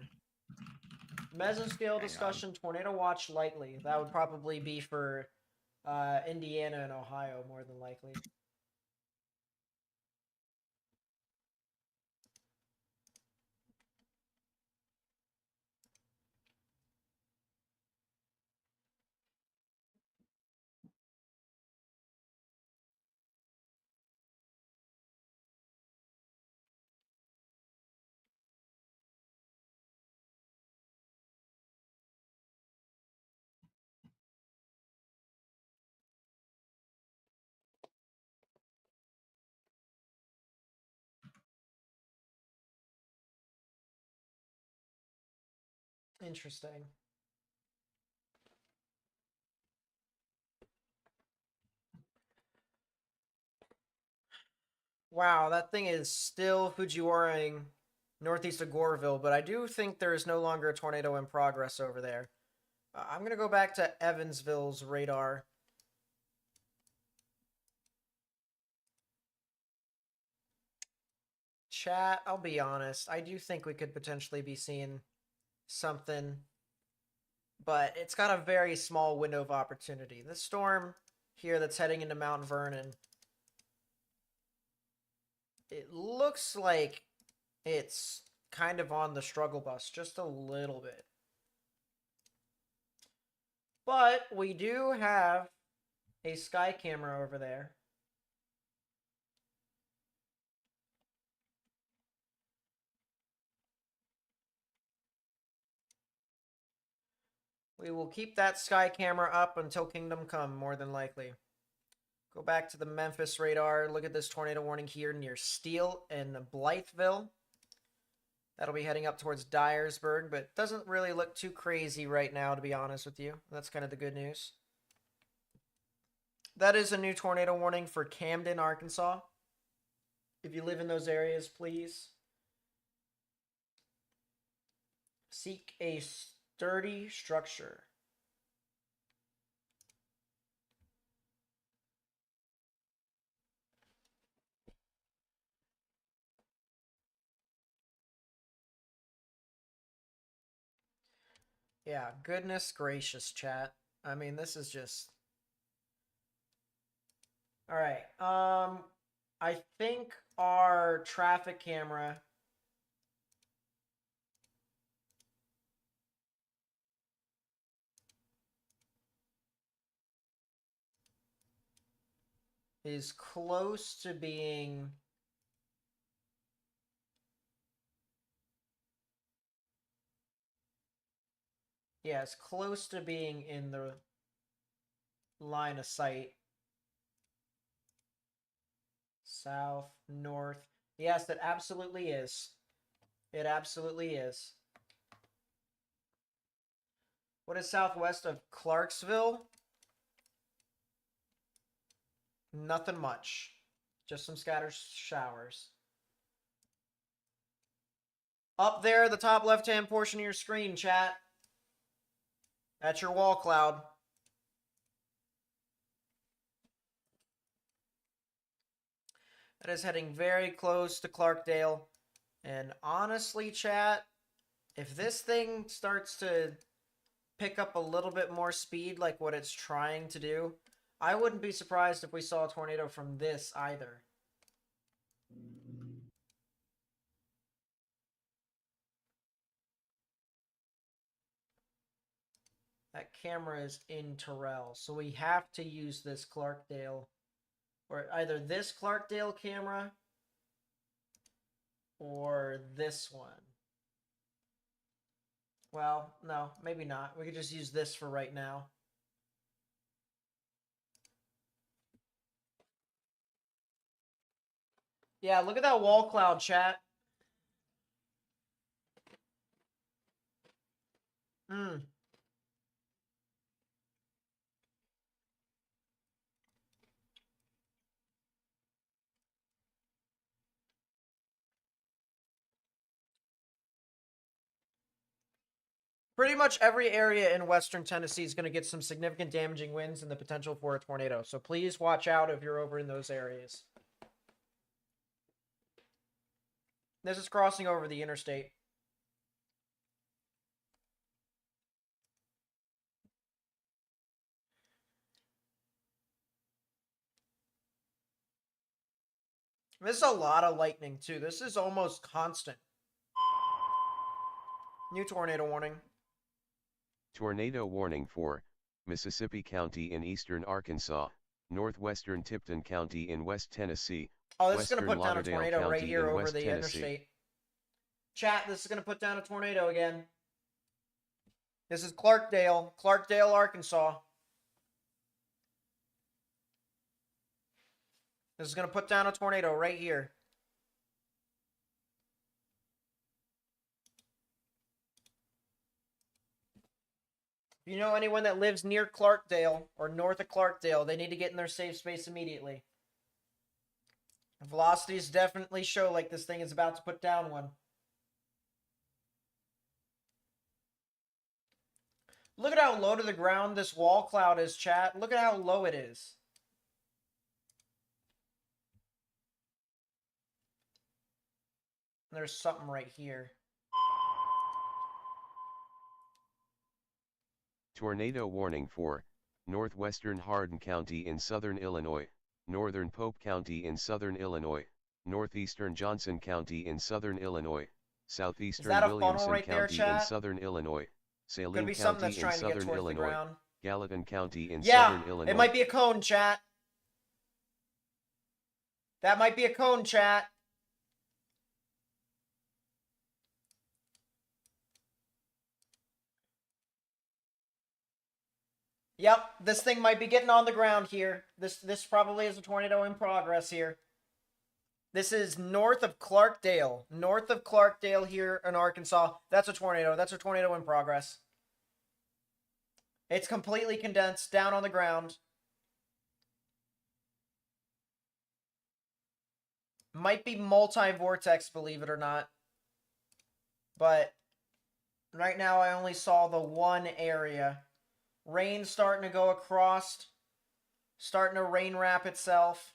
Mesoscale discussion, tornado watch lightly. That would probably be for Indiana and Ohio, more than likely. Interesting. Wow, that thing is still Fujiwara-ing northeast of Goreville, but I do think there is no longer a tornado in progress over there. I'm going to go back to Evansville's radar. Chat, I'll be honest. I do think we could potentially be seeing something, but it's got a very small window of opportunity. The storm here that's heading into Mount Vernon, it looks like it's kind of on the struggle bus just a little bit. But we do have a sky camera over there. We will keep that sky camera up until Kingdom Come, more than likely. Go back to the Memphis radar. Look at this tornado warning here near Steele and Blytheville. That'll be heading up towards Dyersburg, but doesn't really look too crazy right now, to be honest with you. That's kind of the good news. That is a new tornado warning for Camden, Arkansas. If you live in those areas, please seek a sturdy structure. Yeah, goodness gracious, chat. I mean, this is just... All right. I think our traffic camera is close to being... Yeah, it's close to being in the line of sight. South, north. Yes, it absolutely is. It absolutely is. What is southwest of Clarksville? Nothing much. Just some scattered showers. Up there, the top left-hand portion of your screen, chat. That's your wall cloud. That is heading very close to Clarkdale. And honestly, chat, If this thing starts to pick up a little bit more speed like what it's trying to do, I wouldn't be surprised if we saw a tornado from this either. That camera is in Terrell, so we have to use this Clarkdale, or either this Clarkdale camera or this one. Well, no, maybe not. We could just use this for right now. Yeah, look at that wall cloud, chat. Pretty much every area in western Tennessee is going to get some significant damaging winds and the potential for a tornado. So please watch out if you're over in those areas. This is crossing over the interstate. This is a lot of lightning, too. This is almost constant. New tornado warning. Tornado warning for Mississippi County in eastern Arkansas, northwestern Tipton County in West Tennessee. Oh, this is going to Western put down a Lauderdale tornado right County here in over West the Tennessee. interstate. Chat, this is going to put down a tornado again. This is Clarkdale, Arkansas. This is going to put down a tornado right here. If you know anyone that lives near Clarkdale or north of Clarkdale, they need to get in their safe space immediately. Velocities definitely show like this thing is about to put down one. Look at how low to the ground this wall cloud is, chat. Look at how low it is. There's something right here. Tornado warning for northwestern Hardin County in southern Illinois, northern Pope County in southern Illinois, northeastern Johnson County in southern Illinois, southeastern that a funnel Williamson right there, County in chat? southern Illinois, Could Saline be something County that's in trying to get southern towards the Illinois, ground. Gallatin County in Yeah, southern Illinois. it might be a cone, chat. That might be a cone, chat. Yep, this thing might be getting on the ground here. This probably is a tornado in progress here. This is north of Clarkdale. North of Clarkdale here in Arkansas. That's a tornado. That's a tornado in progress. It's completely condensed down on the ground. Might be multi-vortex, believe it or not. But right now I only saw the one area. Rain starting to go across. Starting to rain wrap itself.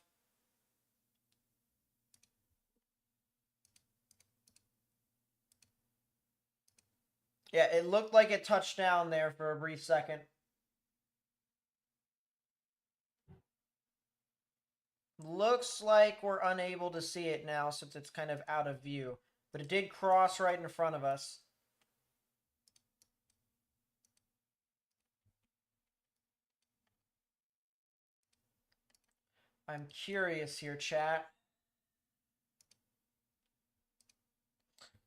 Yeah, it looked like it touched down there for a brief second. Looks like we're unable to see it now since it's kind of out of view. But it did cross right in front of us. I'm curious here, chat.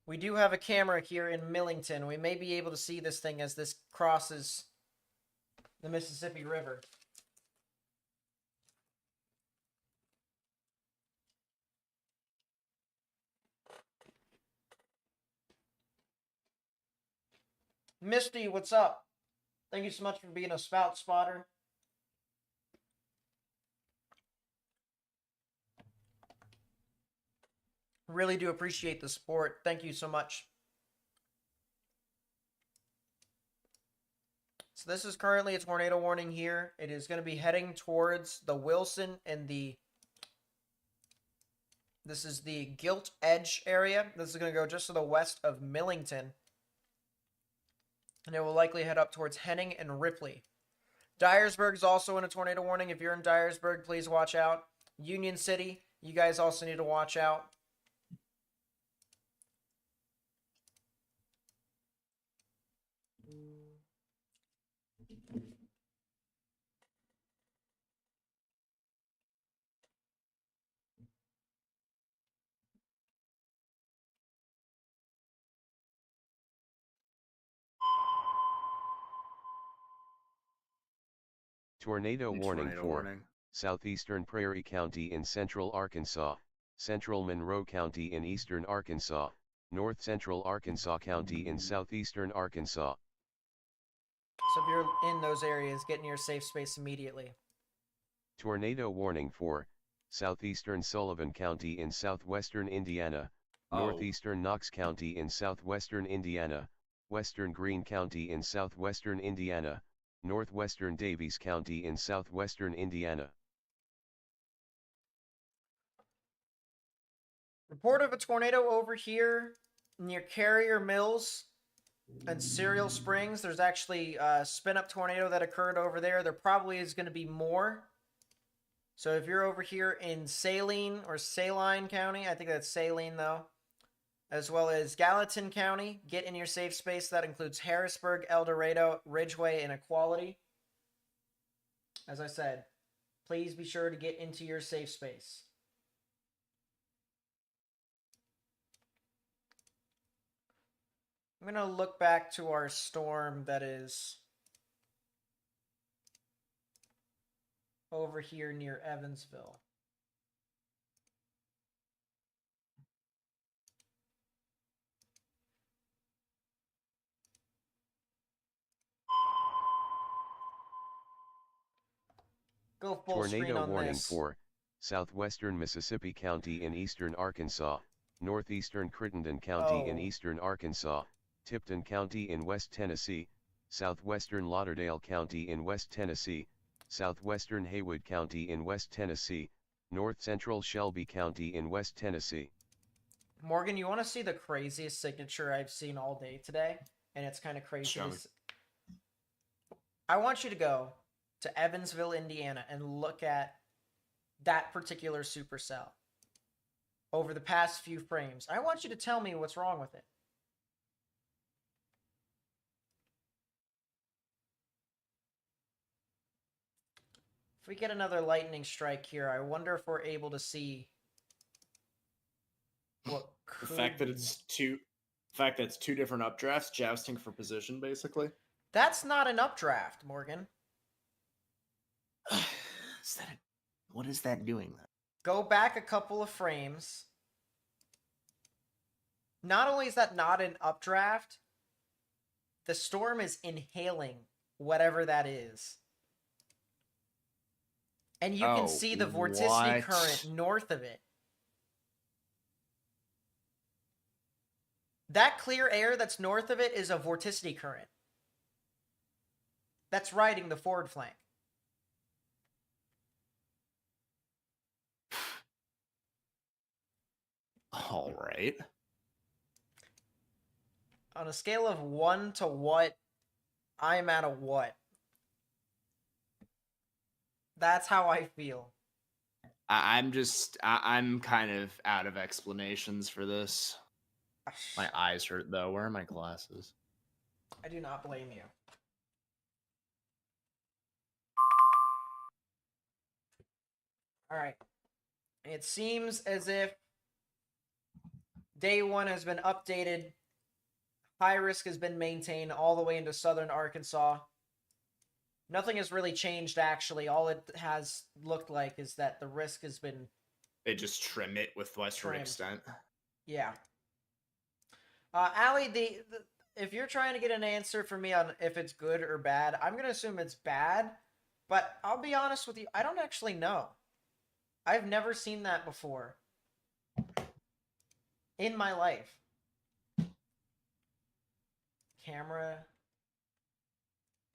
We do have a camera here in Millington. We may be able to see this thing as this crosses the Mississippi River. Misty, what's up? Thank you so much for being a spout spotter. Really do appreciate the support. Thank you so much. So this is currently a tornado warning here. It is going to be heading towards the Wilson and the... This is the Gilt Edge area. This is going to go just to the west of Millington. and it will likely head up towards Henning and Ripley. Dyersburg's also in a tornado warning. If you're in Dyersburg, please watch out. Union City, you guys also need to watch out. Tornado warning Tornado for warning. southeastern Prairie County in central Arkansas, central Monroe County in eastern Arkansas, north central Arkansas County in southeastern Arkansas. So if you're in those areas, get in your safe space immediately. Tornado warning for southeastern Sullivan County in southwestern Indiana, Oh. northeastern Knox County in southwestern Indiana, western Greene County in southwestern Indiana, northwestern Davies County in southwestern Indiana. Report of a tornado over here near Carrier Mills and Cereal Springs. There's actually a spin-up tornado that occurred over there. There probably is going to be more. So if you're over here in Saline or Saline County, I think that's Saline though, as well as Gallatin County, get in your safe space. That includes Harrisburg, El Dorado, Ridgeway, and Equality. As I said, please be sure to get into your safe space. I'm going to look back to our storm that is over here near Evansville. Go full screen Tornado on warning this. for southwestern Mississippi County in eastern Arkansas, northeastern Crittenden County in eastern Arkansas, Tipton County in West Tennessee, southwestern Lauderdale County in West Tennessee, southwestern Haywood County in West Tennessee, north central Shelby County in West Tennessee. Morgan, you want to see the craziest signature I've seen all day today? And it's kind of crazy. Show me. I want you to go to Evansville, Indiana, and look at that particular supercell over the past few frames. I want you to tell me what's wrong with it. If we get another lightning strike here, I wonder if we're able to see what could... The fact that it's two different updrafts jousting for position, basically. That's not an updraft, Morgan. What is that doing then? Go back a couple of frames. Not only is that not an updraft, the storm is inhaling whatever that is. And you can see the vorticity current north of it. That clear air that's north of it is a vorticity current. That's riding the forward flank. All right. On a scale of 1 to what, I'm at a what. That's how I feel. I'm kind of out of explanations for this. My eyes hurt though. Where are my glasses? I do not blame you. All right. It seems as if day one has been updated. High risk has been maintained all the way into southern Arkansas. Nothing has really changed, actually. All it has looked like is that the risk has been... They just trim it with westward trimmed. extent. Yeah. Allie, if you're trying to get an answer from me on if it's good or bad, I'm going to assume it's bad. But I'll be honest with you, I don't actually know. I've never seen that before in my life. Camera.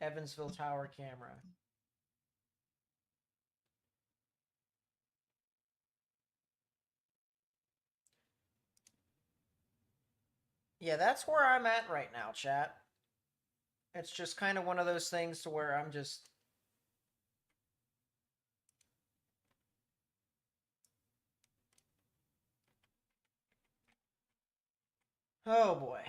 Evansville Tower camera. Yeah, that's where I'm at right now, chat. It's just kind of one of those things to where I'm just... Oh boy.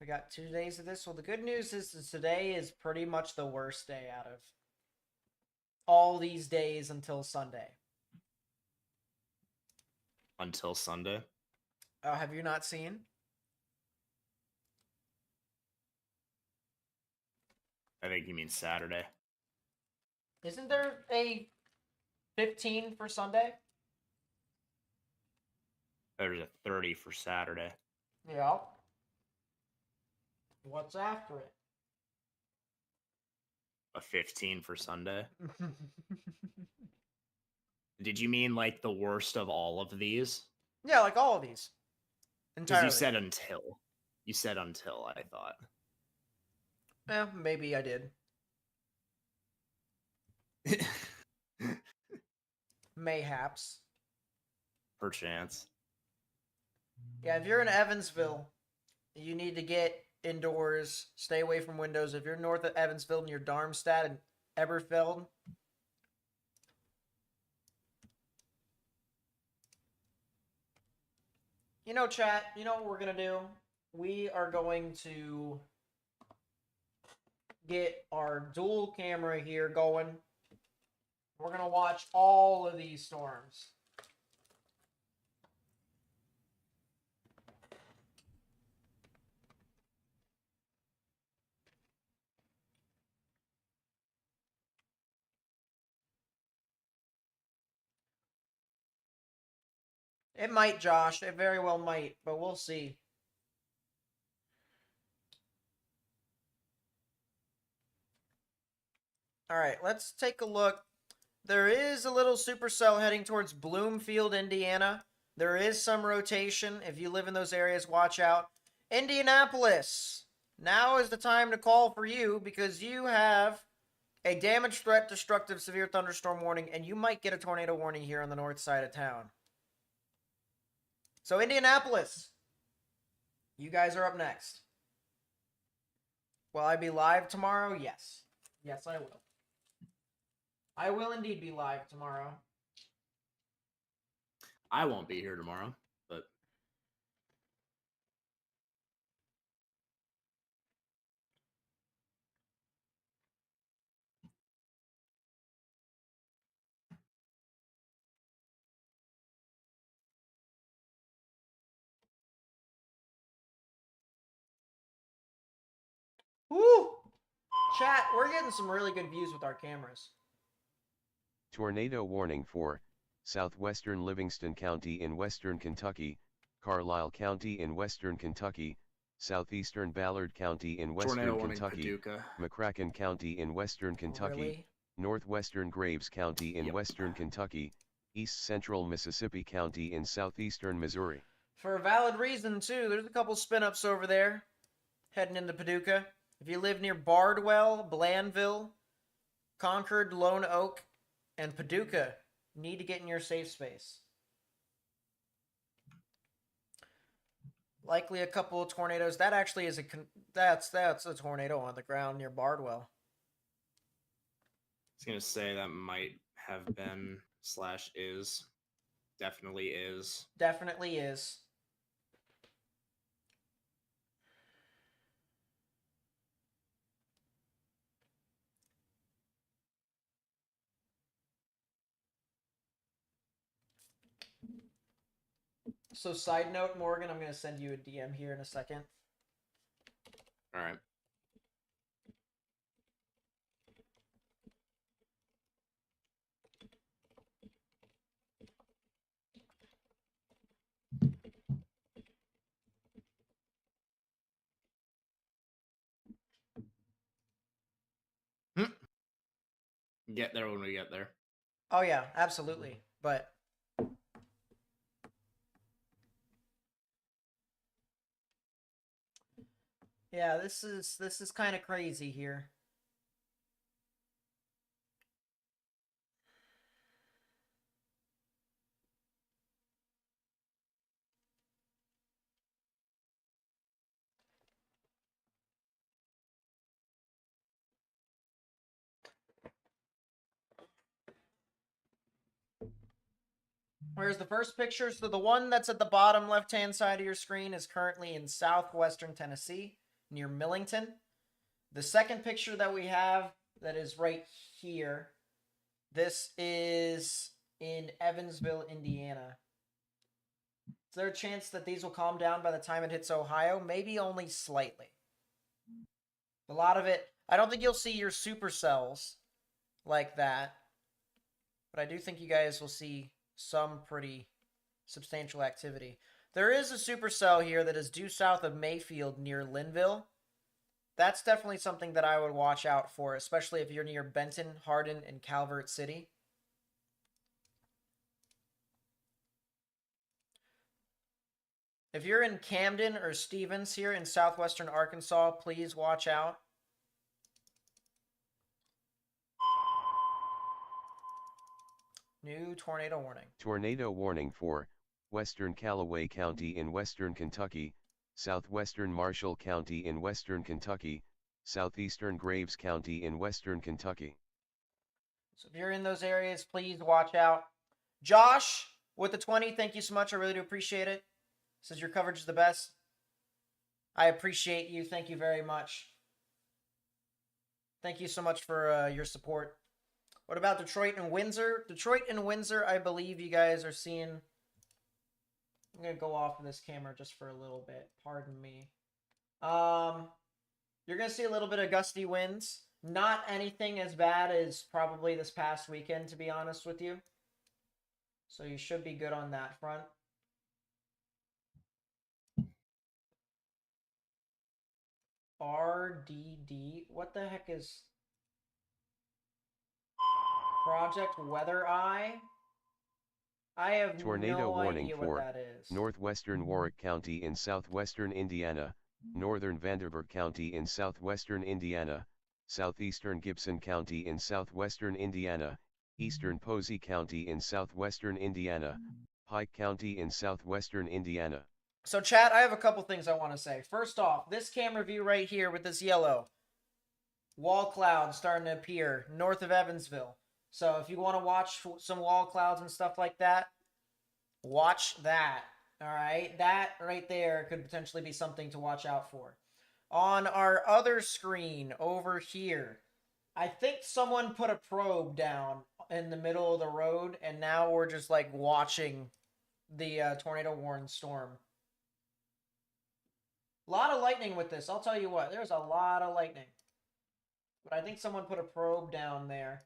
We got 2 days of this. Well, the good news is that today is pretty much the worst day out of all these days until Sunday. Until Sunday? Oh, have you not seen? I think you mean Saturday. Isn't there a 15 for Sunday? There's a 30 for Saturday. Yeah. What's after it? A 15 for Sunday. Did you mean like the worst of all of these? Yeah, like all of these. Because Entirely. you said until. You said until, I thought. Maybe I did. Mayhaps. Perchance. Yeah, if you're in Evansville, you need to get indoors, stay away from windows. If you're north of Evansville and you're Darmstadt and Eberfeld, you know, chat, you know what we're going to do? We are going to get our dual camera here going. We're going to watch all of these storms. It might, Josh. It very well might, but we'll see. All right, let's take a look. There is a little supercell heading towards Bloomfield, Indiana. There is some rotation. If you live in those areas, watch out. Indianapolis. Now is the time to call for you because you have a damage threat, destructive, severe thunderstorm warning, and you might get a tornado warning here on the north side of town. So, Indianapolis, you guys are up next. Will I be live tomorrow? Yes. Yes, I will. I will indeed be live tomorrow. I won't be here tomorrow, but Woo! Chat, we're getting some really good views with our cameras. Tornado warning for southwestern Livingston County in western Kentucky, Carlisle County in western Kentucky, southeastern Ballard County in western tornado warning Kentucky, Paducah. McCracken County in western Kentucky, Really? northwestern Graves County in Yep. western Kentucky, east central Mississippi County in southeastern Missouri. For a valid reason, too. There's a couple spin-ups over there heading into Paducah. If you live near Bardwell, Blandville, Concord, Lone Oak, and Paducah, you need to get in your safe space. Likely a couple of tornadoes. That actually is that's a tornado on the ground near Bardwell. I was gonna say that might have been / is. Definitely is. Definitely is. So, side note, Morgan, I'm going to send you a DM here in a second. All right. Get there when we get there. Oh, yeah, absolutely. But yeah, this is kind of crazy here. Where's the first picture? So the one that's at the bottom left-hand side of your screen is currently in southwestern Tennessee, near Millington. The second picture that we have that is right here, this is in Evansville, Indiana. Is there a chance that these will calm down by the time it hits Ohio? Maybe only slightly. A lot of it, I don't think you'll see your supercells like that, but I do think you guys will see some pretty substantial activity. There is a supercell here that is due south of Mayfield near Linville. That's definitely something that I would watch out for, especially if you're near Benton, Hardin, and Calvert City. If you're in Camden or Stevens here in southwestern Arkansas, please watch out. New tornado warning. Tornado warning for western Callaway County in western Kentucky, southwestern Marshall County in western Kentucky, southeastern Graves County in western Kentucky. So if you're in those areas, please watch out. Josh, with the 20, thank you so much. I really do appreciate it. Says your coverage is the best. I appreciate you. Thank you very much. Thank you so much for your support. What about Detroit and Windsor? Detroit and Windsor, I believe you guys are seeing... I'm going to go off of this camera just for a little bit. Pardon me. You're going to see a little bit of gusty winds. Not anything as bad as probably this past weekend, to be honest with you. So you should be good on that front. RDD? What the heck is... Project Weather Eye? I have Tornado no warning idea for what that is. northwestern Warwick County in southwestern Indiana, northern Vanderburgh County in southwestern Indiana, southeastern Gibson County in southwestern Indiana, eastern Posey County in southwestern Indiana, Pike County in southwestern Indiana. So chat, I have a couple things I want to say. First off, this camera view right here with this yellow wall cloud starting to appear north of Evansville. So if you want to watch some wall clouds and stuff like that, watch that. All right, that right there could potentially be something to watch out for. On our other screen over here, I think someone put a probe down in the middle of the road, and now we're just like watching the tornado warning storm. A lot of lightning with this. I'll tell you what, there's a lot of lightning. But I think someone put a probe down there.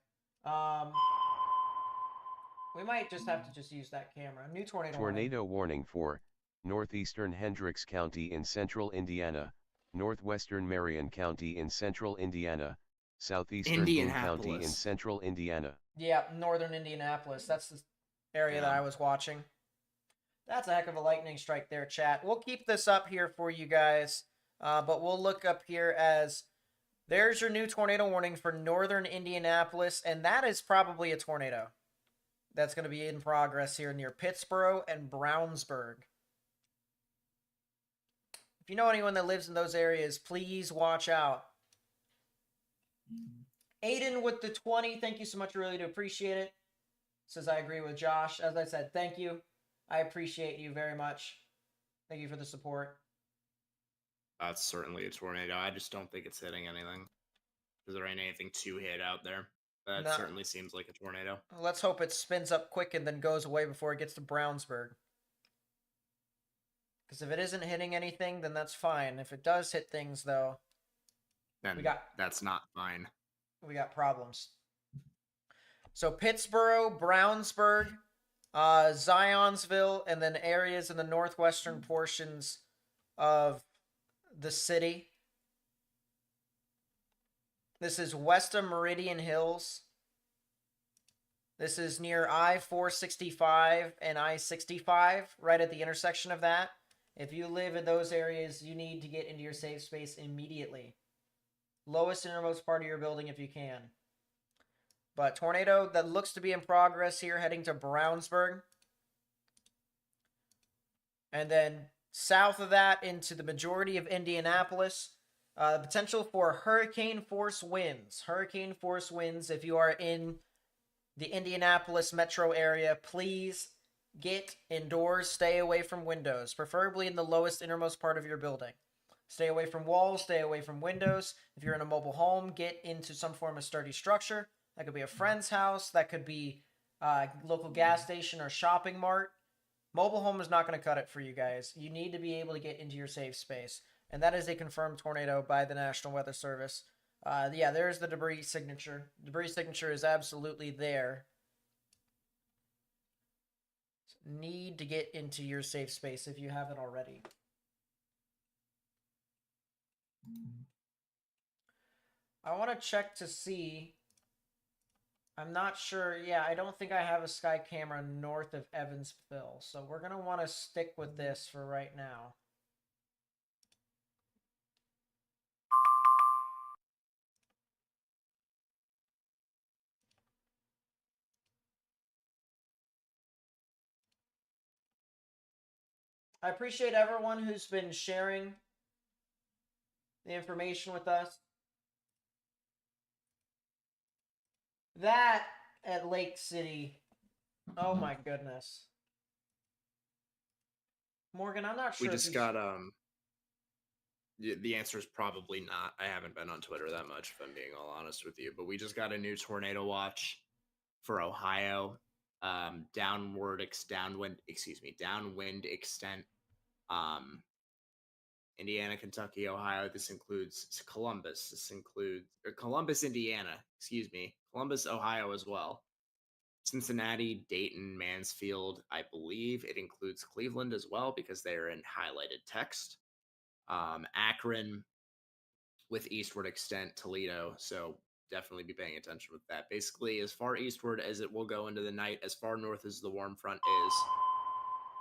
We might just have to just use that camera. New tornado warning for northeastern Hendricks County in central Indiana, northwestern Marion County in central Indiana, southeastern Boone County in central Indiana. Yeah, northern Indianapolis. That's the area that I was watching. That's a heck of a lightning strike there, chat. We'll keep this up here for you guys, but we'll look up here as... There's your new tornado warning for northern Indianapolis, and that is probably a tornado that's going to be in progress here near Pittsburgh and Brownsburg. If you know anyone that lives in those areas, please watch out. Aiden with the 20, thank you so much. I really do appreciate it. Says I agree with Josh. As I said, thank you. I appreciate you very much. Thank you for the support. That's certainly a tornado. I just don't think it's hitting anything. Because there ain't anything to hit out there. That certainly seems like a tornado. Let's hope it spins up quick and then goes away before it gets to Brownsburg. Because if it isn't hitting anything, then that's fine. If it does hit things, though, then that's not fine. We got problems. So Pittsburgh, Brownsburg, Zionsville, and then areas in the northwestern portions of the city. This is west of Meridian Hills. This is near I-465 and I-65, right at the intersection of that. If you live in those areas, you need to get into your safe space immediately. Lowest innermost part of your building if you can. But tornado that looks to be in progress here, heading to Brownsburg. And then south of that into the majority of Indianapolis. Potential for hurricane force winds. Hurricane force winds. If you are in the Indianapolis metro area, please get indoors, stay away from windows, preferably in the lowest innermost part of your building. Stay away from walls, stay away from windows. If you're in a mobile home, get into some form of sturdy structure. That could be a friend's house, that could be a local gas station or shopping mart. Mobile home is not going to cut it for you guys. You need to be able to get into your safe space. And that is a confirmed tornado by the National Weather Service. Yeah, there's the debris signature. Debris signature is absolutely there. Need to get into your safe space if you haven't already. I want to check to see. I'm not sure. Yeah, I don't think I have a sky camera north of Evansville. So we're going to want to stick with this for right now. I appreciate everyone who's been sharing the information with us. That at Lake City, oh my goodness. Morgan, I'm not sure. We just got the answer is probably not. I haven't been on Twitter that much, if I'm being all honest with you. But we just got a new tornado watch for Ohio. Downwind extent. Indiana, Kentucky, Ohio. This includes Columbus. Columbus, Indiana. Excuse me. Columbus, Ohio as well. Cincinnati, Dayton, Mansfield. I believe it includes Cleveland as well because they are in highlighted text. Akron with eastward extent, Toledo. So definitely be paying attention with that. Basically, as far eastward as it will go into the night, as far north as the warm front is.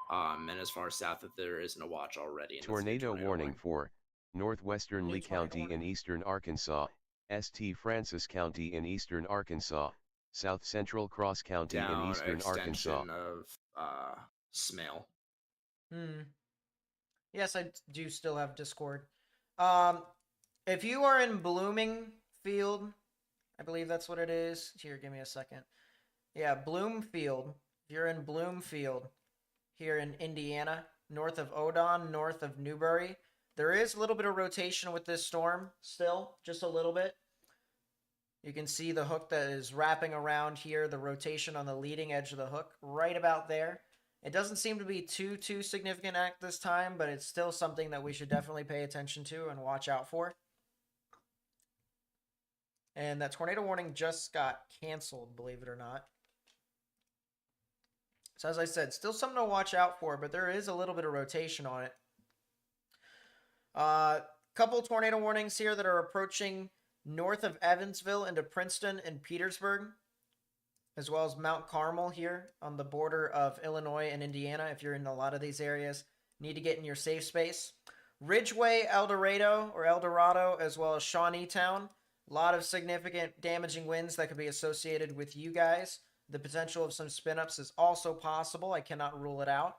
And as far south if there isn't a watch already. Tornado warning for northwestern Lee County in eastern Arkansas, St. Francis County in eastern Arkansas, south central Cross County in eastern Arkansas. Of Smale. Yes, I do still have Discord. If you are in Bloomingfield, I believe that's what it is. Here, give me a second. Yeah, Bloomfield. If you're in Bloomfield, here in Indiana, north of Odon, north of Newbury. There is a little bit of rotation with this storm still, just a little bit. You can see the hook that is wrapping around here, the rotation on the leading edge of the hook, right about there. It doesn't seem to be too significant at this time, but it's still something that we should definitely pay attention to and watch out for. And that tornado warning just got canceled, believe it or not. So as I said, still something to watch out for, but there is a little bit of rotation on it. Couple tornado warnings here that are approaching north of Evansville into Princeton and Petersburg, as well as Mount Carmel here on the border of Illinois and Indiana. If you're in a lot of these areas, need to get in your safe space. Ridgeway, El Dorado, as well as Shawneetown. A lot of significant damaging winds that could be associated with you guys. The potential of some spin-ups is also possible. I cannot rule it out.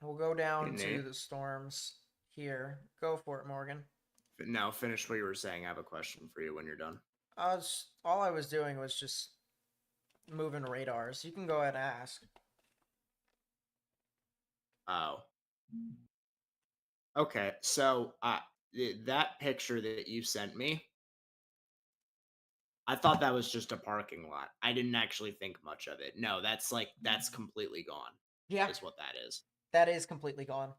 We'll go down to the storms here. Go for it, Morgan. Now, finish what you were saying. I have a question for you when you're done. All I was doing was just moving radars. You can go ahead and ask. Oh. Okay, so that picture that you sent me, I thought that was just a parking lot. I didn't actually think much of it. No, that's completely gone. Yeah. Is what that is. That is completely gone.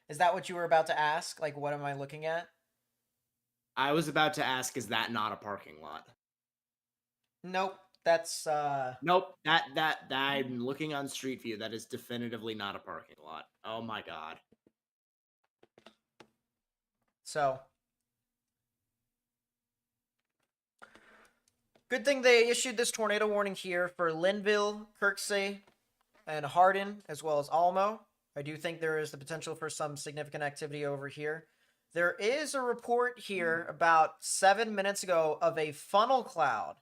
Is that what you were about to ask? Like, what am I looking at? I was about to ask, is that not a parking lot? Nope. That's Nope. That I'm looking on Street View. That is definitively not a parking lot. Oh my god. So good thing they issued this tornado warning here for Linville, Kirksey, and Hardin, as well as Almo. I do think there is the potential for some significant activity over here. There is a report here about 7 minutes ago of a funnel cloud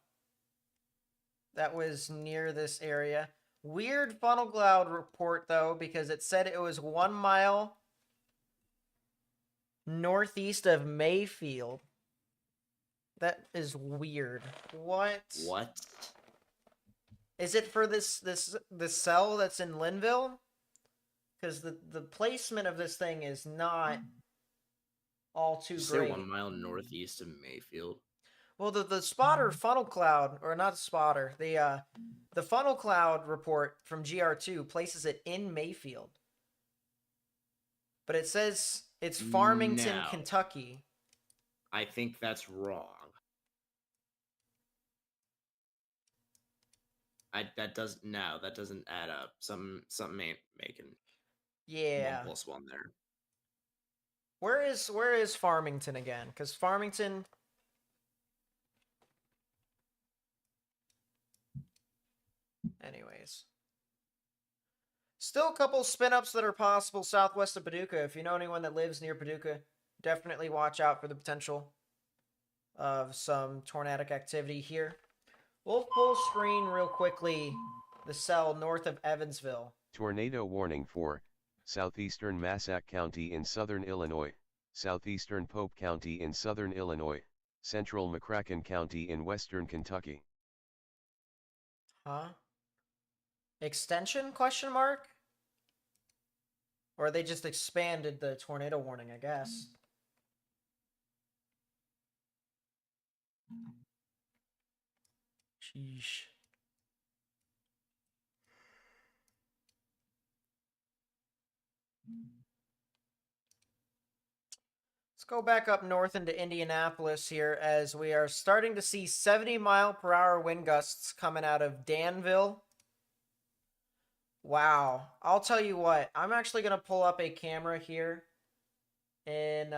that was near this area. Weird funnel cloud report, though, because it said it was 1 mile northeast of Mayfield. That is weird. What? What? Is it for this cell that's in Linville? Because the placement of this thing is not all too Just say great. 1 mile northeast of Mayfield. Well, the spotter funnel cloud, or not spotter, the funnel cloud report from GR2 places it in Mayfield, but it says it's Farmington, No. Kentucky. I think that's wrong. That doesn't add up. Something ain't making Yeah. 1 + 1 there. Where is Farmington again? Because Farmington. Anyways. Still a couple spin-ups that are possible southwest of Paducah. If you know anyone that lives near Paducah, definitely watch out for the potential of some tornadic activity here. We'll full screen real quickly the cell north of Evansville. Tornado warning for southeastern Massac County in southern Illinois, southeastern Pope County in southern Illinois, central McCracken County in western Kentucky. Huh? Extension, question mark? Or they just expanded the tornado warning, I guess. Sheesh. Let's go back up north into Indianapolis here as we are starting to see 70-mile-per-hour wind gusts coming out of Danville. Wow. I'll tell you what. I'm actually going to pull up a camera here in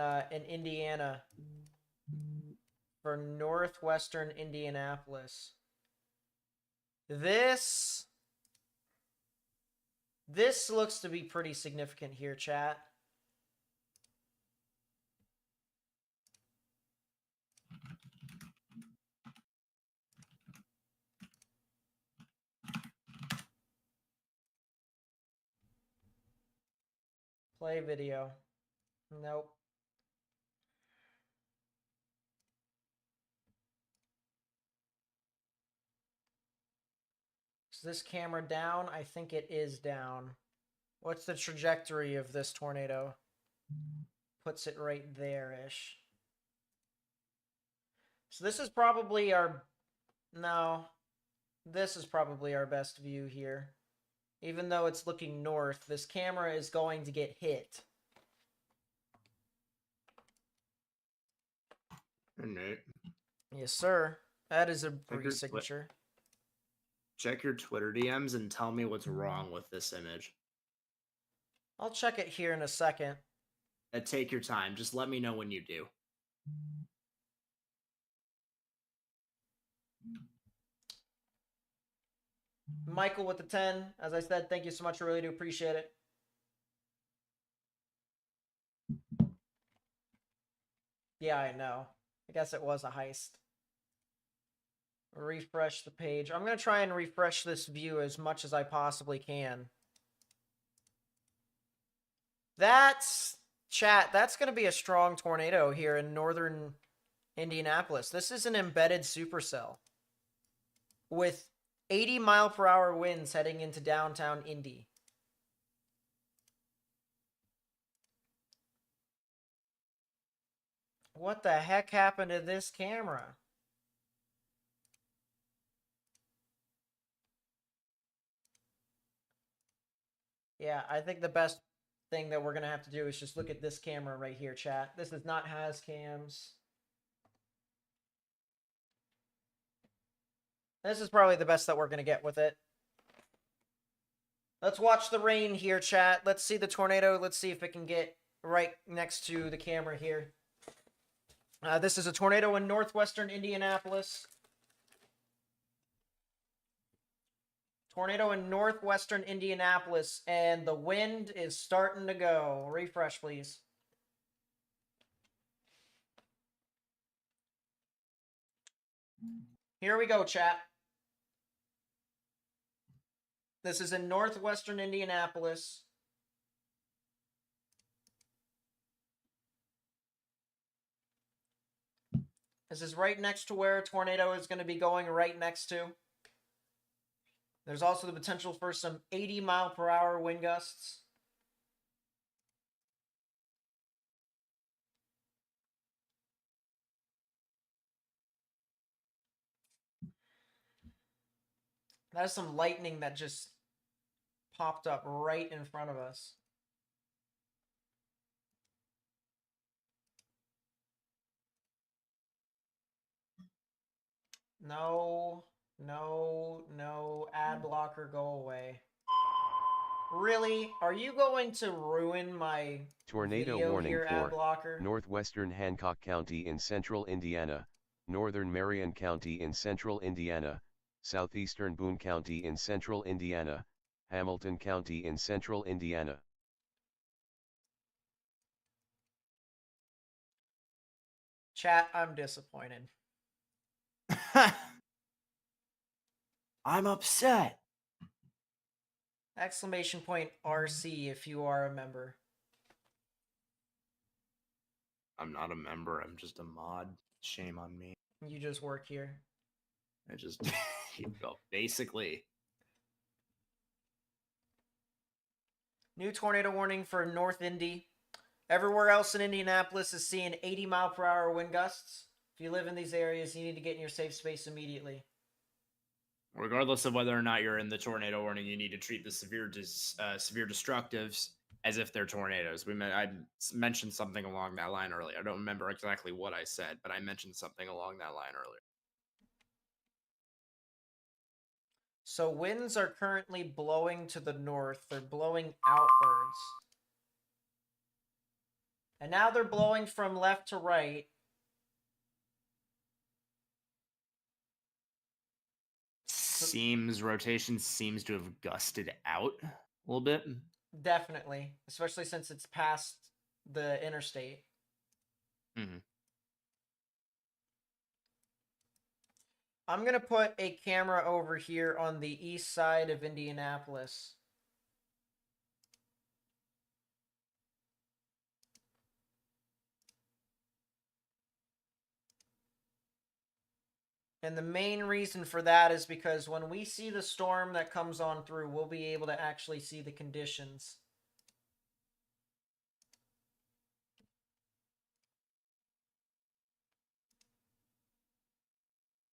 Indiana for northwestern Indianapolis. This looks to be pretty significant here, chat. Play video. Nope. Is this camera down? I think it is down. What's the trajectory of this tornado? Puts it right there-ish. So this is probably our... No. This is probably our best view here. Even though it's looking north, this camera is going to get hit. Hey, Nate. Yes, sir. That is a brief signature. Check your Twitter DMs and tell me what's wrong with this image. I'll check it here in a second. Take your time. Just let me know when you do. Michael with the 10. As I said, thank you so much. I really do appreciate it. Yeah, I know. I guess it was a heist. Refresh the page. I'm going to try and refresh this view as much as I possibly can. That's... Chat, that's going to be a strong tornado here in northern Indianapolis. This is an embedded supercell with 80-mile-per-hour winds heading into downtown Indy. What the heck happened to this camera? Yeah, I think the best thing that we're going to have to do is just look at this camera right here, chat. This is not Hascams. This is probably the best that we're going to get with it. Let's watch the rain here, chat. Let's see the tornado. Let's see if it can get right next to the camera here. This is a tornado in northwestern Indianapolis. Tornado in northwestern Indianapolis, and the wind is starting to go. Refresh, please. Here we go, chat. This is in northwestern Indianapolis. This is right next to where a tornado is going to be going right next to. There's also the potential for some 80-mile-per-hour wind gusts. That's some lightning that just popped up right in front of us. No, no, no. Ad blocker, go away. Really? Are you going to ruin my Tornado video warning here, ad for blocker? northwestern Hancock County in central Indiana, northern Marion County in central Indiana, southeastern Boone County in central Indiana, Hamilton County in central Indiana. Chat, I'm disappointed. I'm upset. Exclamation point RC if you are a member. I'm not a member. I'm just a mod. Shame on me. You just work here. I just, well, basically. New tornado warning for North Indy. Everywhere else in Indianapolis is seeing 80-mile-per-hour wind gusts. If you live in these areas, you need to get in your safe space immediately. Regardless of whether or not you're in the tornado warning, you need to treat the severe destructives as if they're tornadoes. I mentioned something along that line earlier. I don't remember exactly what I said, but I mentioned something along that line earlier. So winds are currently blowing to the north. They're blowing outwards. And now they're blowing from left to right. Rotation seems to have gusted out a little bit. Definitely. Especially since it's past the interstate. Mm-hmm. I'm going to put a camera over here on the east side of Indianapolis. And the main reason for that is because when we see the storm that comes on through, we'll be able to actually see the conditions.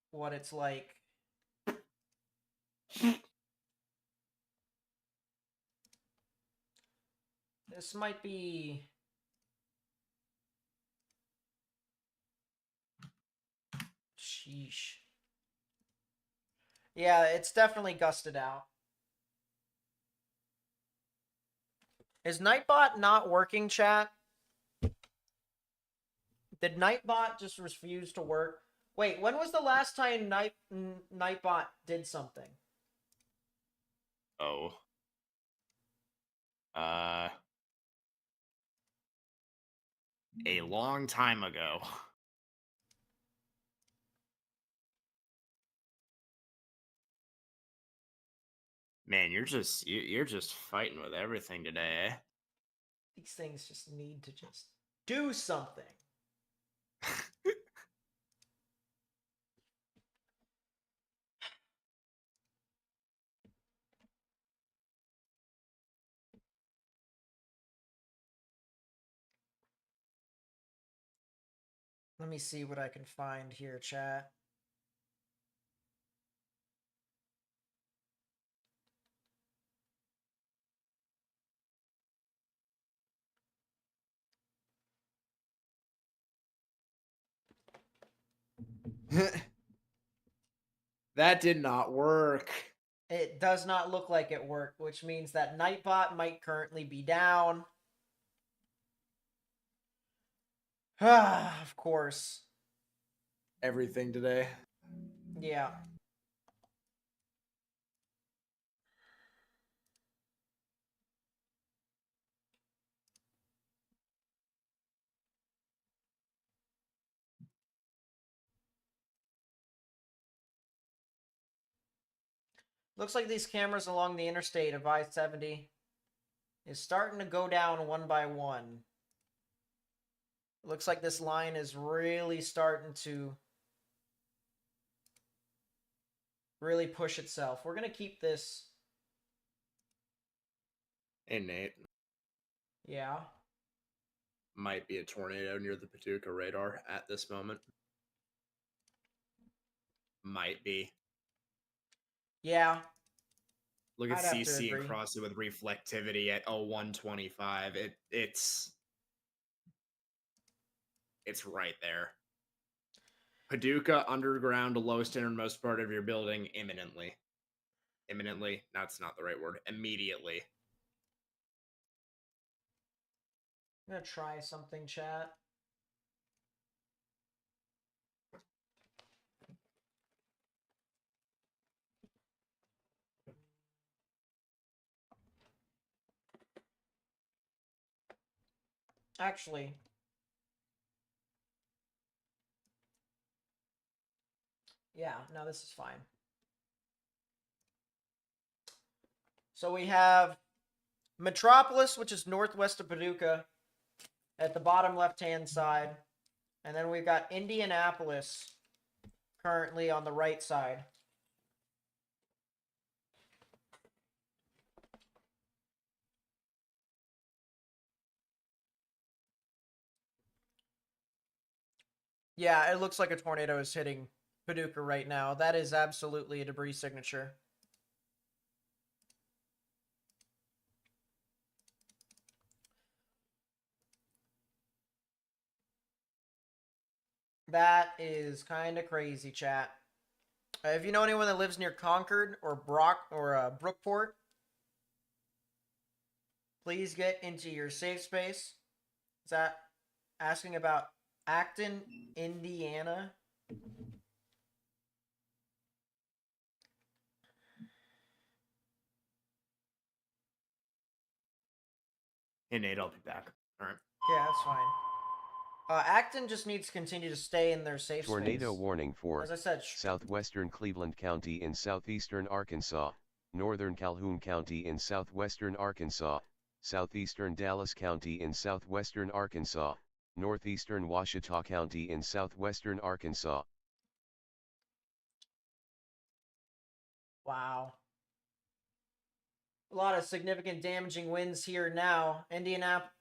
What it's like. This might be... Sheesh. Yeah, it's definitely gusted out. Is Nightbot not working, chat? Did Nightbot just refuse to work? Wait, when was the last time Nightbot did something? Oh. A long time ago. Man, you're just fighting with everything today, eh? These things just need to just do something. Let me see what I can find here, chat. That did not work. It does not look like it worked, which means that Nightbot might currently be down. Of course. Everything today. Yeah. Looks like these cameras along the interstate of I-70 is starting to go down one by one. Looks like this line is really starting to really push itself. We're going to keep this. Hey, Nate. Yeah. Might be a tornado near the Paducah radar at this moment. Might be. Yeah. Look at I'd have to CC and agree. cross it with reflectivity at 125. It's right there. Paducah underground, lowest innermost part of your building imminently. Imminently? That's not the right word. Immediately. I'm going to try something, chat. Actually, yeah, no, this is fine. So we have Metropolis, which is northwest of Paducah, at the bottom left-hand side. And then we've got Indianapolis currently on the right side. Yeah, it looks like a tornado is hitting Paducah right now. That is absolutely a debris signature. That is kind of crazy, chat. If you know anyone that lives near Concord or Brookport, please get into your safe space. Is that asking about Acton, Indiana? Hey, Nate, I'll be back. All right. Yeah, that's fine. Acton just needs to continue to stay in their safe Tornado space. warning for As I said, southwestern Cleveland County in southeastern Arkansas, northern Calhoun County in southwestern Arkansas, southeastern Dallas County in southwestern Arkansas, northeastern Ouachita County in southwestern Arkansas. wow. A lot of significant damaging winds here now. Indianapolis.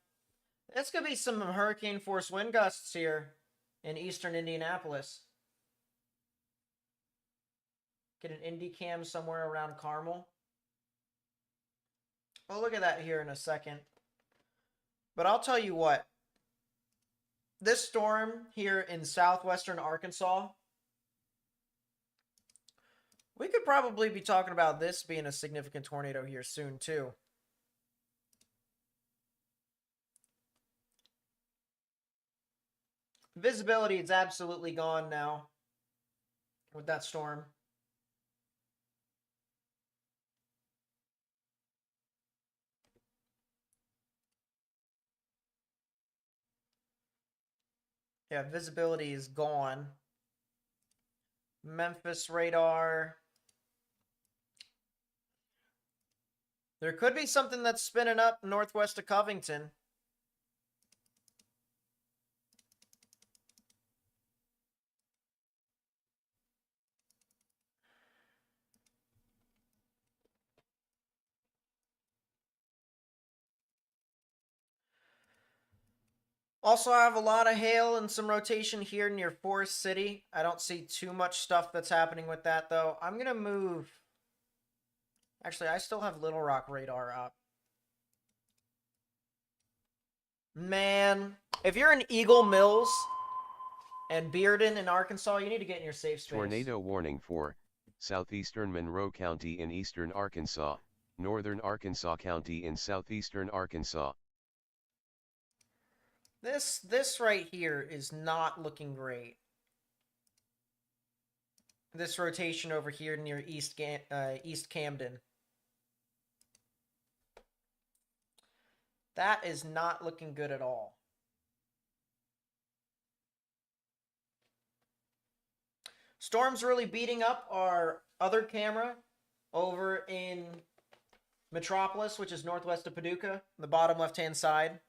That's going to be some hurricane force wind gusts here in eastern Indianapolis. Get an Indy cam somewhere around Carmel. We'll look at that here in a second. But I'll tell you what. This storm here in southwestern Arkansas, we could probably be talking about this being a significant tornado here soon, too. Visibility is absolutely gone now with that storm. Yeah, visibility is gone. Memphis radar. There could be something that's spinning up northwest of Covington. Also, I have a lot of hail and some rotation here near Forest City. I don't see too much stuff that's happening with that, though. I'm going to move... Actually, I still have Little Rock radar up. Man, if you're in Eagle Mills and Bearden in Arkansas, you need to get in your safe space. Tornado warning for southeastern Monroe County in eastern Arkansas, northern Arkansas County in southeastern Arkansas. This right here is not looking great. This rotation over here near East Camden. That is not looking good at all. Storm's really beating up our other camera over in Metropolis, which is northwest of Paducah, the bottom left-hand side.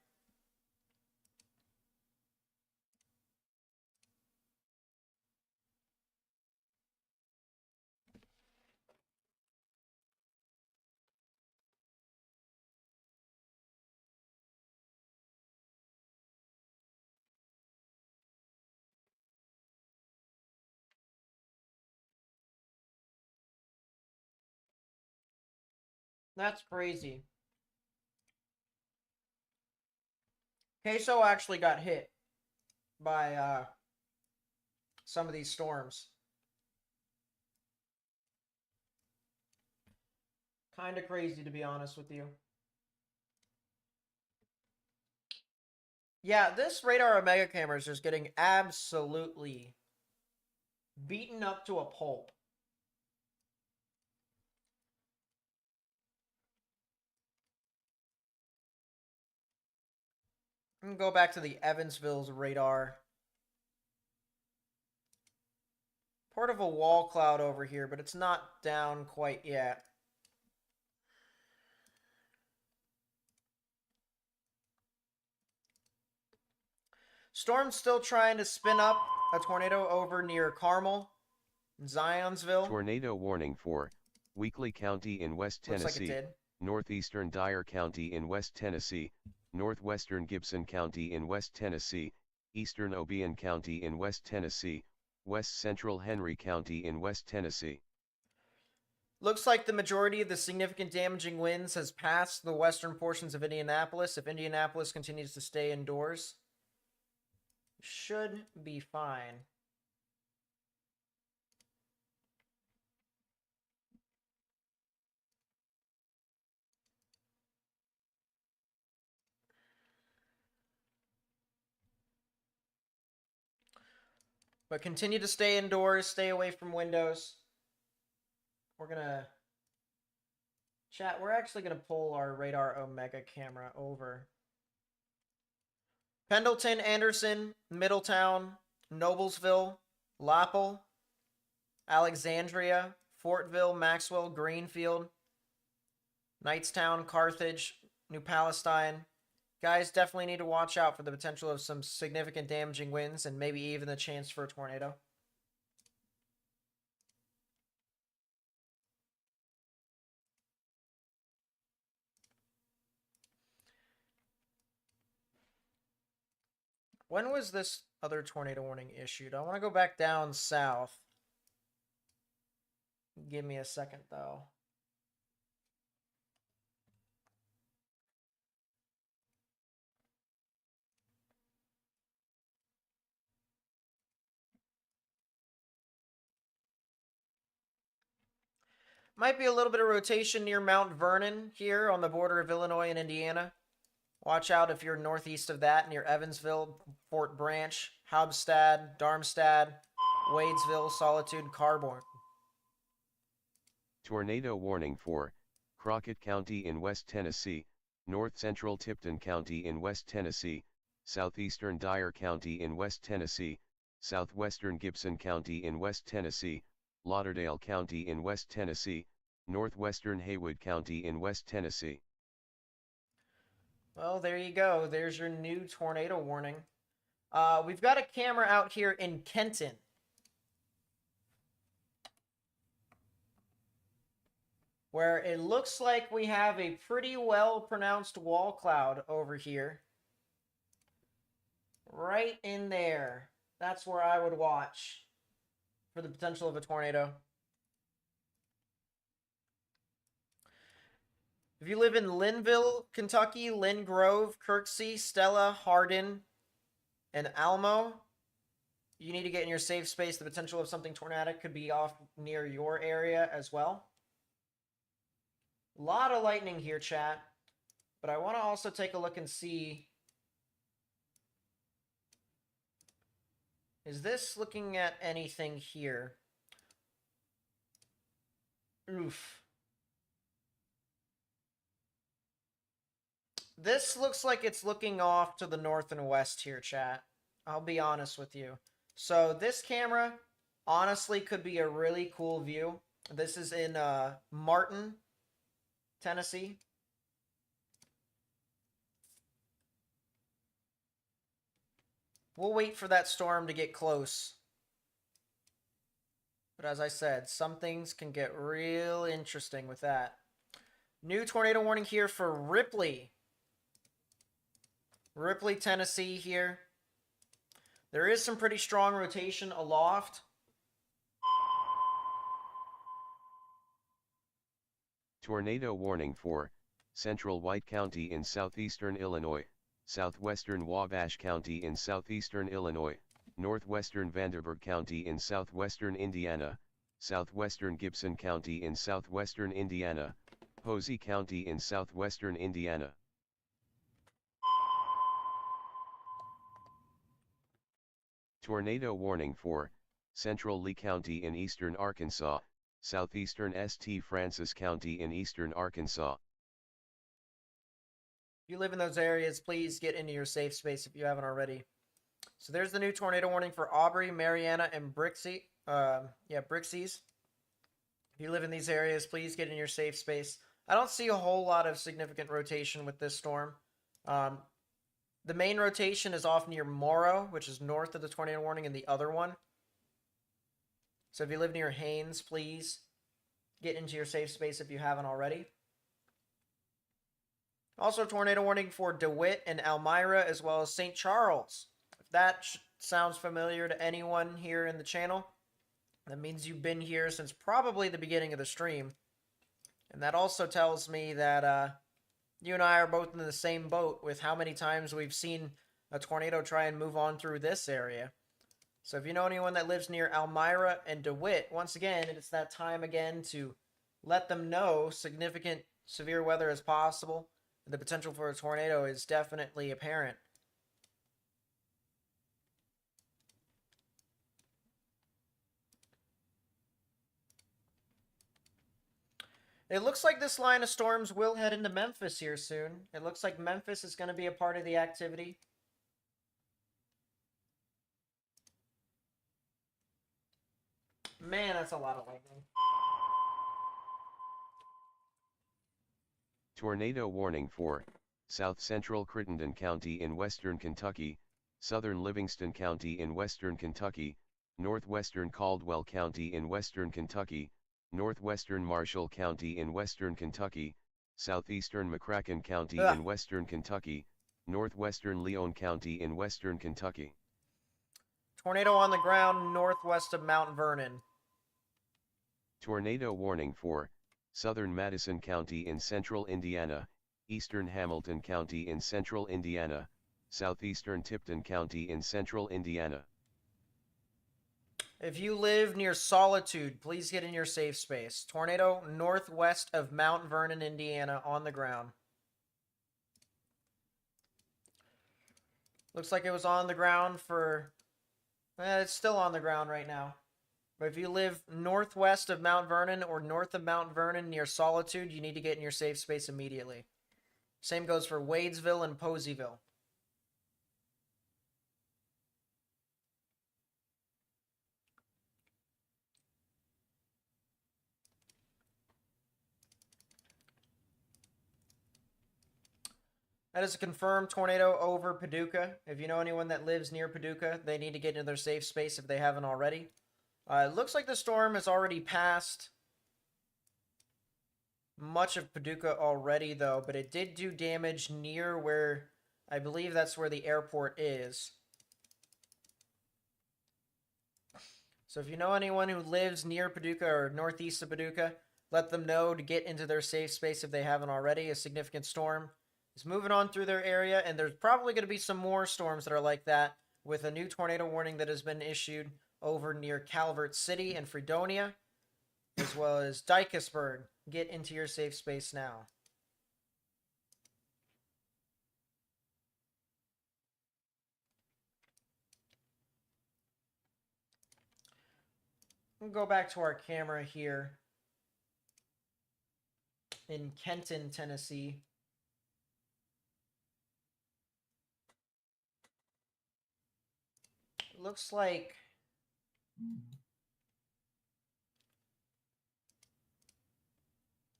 That's crazy. Queso actually got hit by some of these storms. Kind of crazy, to be honest with you. Yeah, this radar Omega camera is just getting absolutely beaten up to a pulp. I'm gonna go back to the Evansville's radar. Part of a wall cloud over here, but it's not down quite yet. Storm's still trying to spin up a tornado over near Carmel, Zionsville. Tornado warning for Weakley County in West Looks like it Tennessee, did. northeastern Dyer County in West Tennessee, northwestern Gibson County in West Tennessee, eastern Obion County in West Tennessee, west central Henry County in West Tennessee. Looks like the majority of the significant damaging winds has passed the western portions of Indianapolis. If Indianapolis continues to stay indoors, should be fine. But continue to stay indoors, stay away from windows. We're gonna... Chat, we're actually gonna pull our radar Omega camera over. Pendleton, Anderson, Middletown, Noblesville, Lapple, Alexandria, Fortville, Maxwell, Greenfield, Knightstown, Carthage, New Palestine. Guys, definitely need to watch out for the potential of some significant damaging winds and maybe even the chance for a tornado. When was this other tornado warning issued? I want to go back down south. Give me a second, though. Might be a little bit of rotation near Mount Vernon here on the border of Illinois and Indiana. Watch out if you're northeast of that, near Evansville, Fort Branch, Haubstad, Darmstadt, Wadesville, Solitude, Carborn. Tornado warning for Crockett County in West Tennessee, north central Tipton County in West Tennessee, southeastern Dyer County in West Tennessee, southwestern Gibson County in West Tennessee, Lauderdale County in West Tennessee, northwestern Haywood County in West Tennessee. Well, there you go. There's your new tornado warning. We've got a camera out here in Kenton. Where it looks like we have a pretty well-pronounced wall cloud over here. Right in there. That's where I would watch for the potential of a tornado. If you live in Linville, Kentucky, Lynn Grove, Kirksey, Stella, Hardin, and Almo, you need to get in your safe space. The potential of something tornadic could be off near your area as well. A lot of lightning here, chat. But I want to also take a look and see... Is this looking at anything here? Oof. This looks like it's looking off to the north and west here, chat. I'll be honest with you. So this camera, honestly, could be a really cool view. This is in Martin, Tennessee. We'll wait for that storm to get close. But as I said, some things can get real interesting with that. New tornado warning here for Ripley. Ripley, Tennessee here. There is some pretty strong rotation aloft. Tornado warning for Central White County in southeastern Illinois, southwestern Wabash County in southeastern Illinois, northwestern Vanderburgh County in southwestern Indiana, southwestern Gibson County in southwestern Indiana, Posey County in southwestern Indiana. Tornado warning for Central Lee County in eastern Arkansas, southeastern St. Francis County in eastern Arkansas. If you live in those areas, please get into your safe space if you haven't already. So there's the new tornado warning for Aubrey, Mariana, and Brixie. Brixies. If you live in these areas, please get in your safe space. I don't see a whole lot of significant rotation with this storm. The main rotation is off near Morrow, which is north of the tornado warning, and the other one. So if you live near Haines, please get into your safe space if you haven't already. Also, tornado warning for DeWitt and Elmira, as well as St. Charles. If that sounds familiar to anyone here in the channel, that means you've been here since probably the beginning of the stream. And that also tells me that you and I are both in the same boat with how many times we've seen a tornado try and move on through this area. So if you know anyone that lives near Elmira and DeWitt, once again, it's that time again to let them know significant severe weather is possible. The potential for a tornado is definitely apparent. It looks like this line of storms will head into Memphis here soon. It looks like Memphis is going to be a part of the activity. Man, that's a lot of lightning. Tornado warning for South Central Crittenden County in western Kentucky, southern Livingston County in western Kentucky, northwestern Caldwell County in western Kentucky, northwestern Marshall County in western Kentucky, southeastern McCracken County in western Kentucky, northwestern Leon County in western Kentucky. Tornado on the ground northwest of Mount Vernon. Tornado warning for southern Madison County in central Indiana, eastern Hamilton County in central Indiana, southeastern Tipton County in central Indiana. If you live near Solitude, please get in your safe space. Tornado northwest of Mount Vernon, Indiana, on the ground. Looks like it was on the ground for... it's still on the ground right now. But if you live northwest of Mount Vernon or north of Mount Vernon near Solitude, you need to get in your safe space immediately. Same goes for Wadesville and Poseyville. That is a confirmed tornado over Paducah. If you know anyone that lives near Paducah, they need to get into their safe space if they haven't already. It looks like the storm has already passed much of Paducah already, though, but it did do damage near where, I believe that's where the airport is. So if you know anyone who lives near Paducah or northeast of Paducah, let them know to get into their safe space if they haven't already. A significant storm is moving on through their area, and there's probably going to be some more storms that are like that, with a new tornado warning that has been issued over near Calvert City and Fredonia, as well as Dykesburg. Get into your safe space now. We'll go back to our camera here in Kenton, Tennessee. It looks like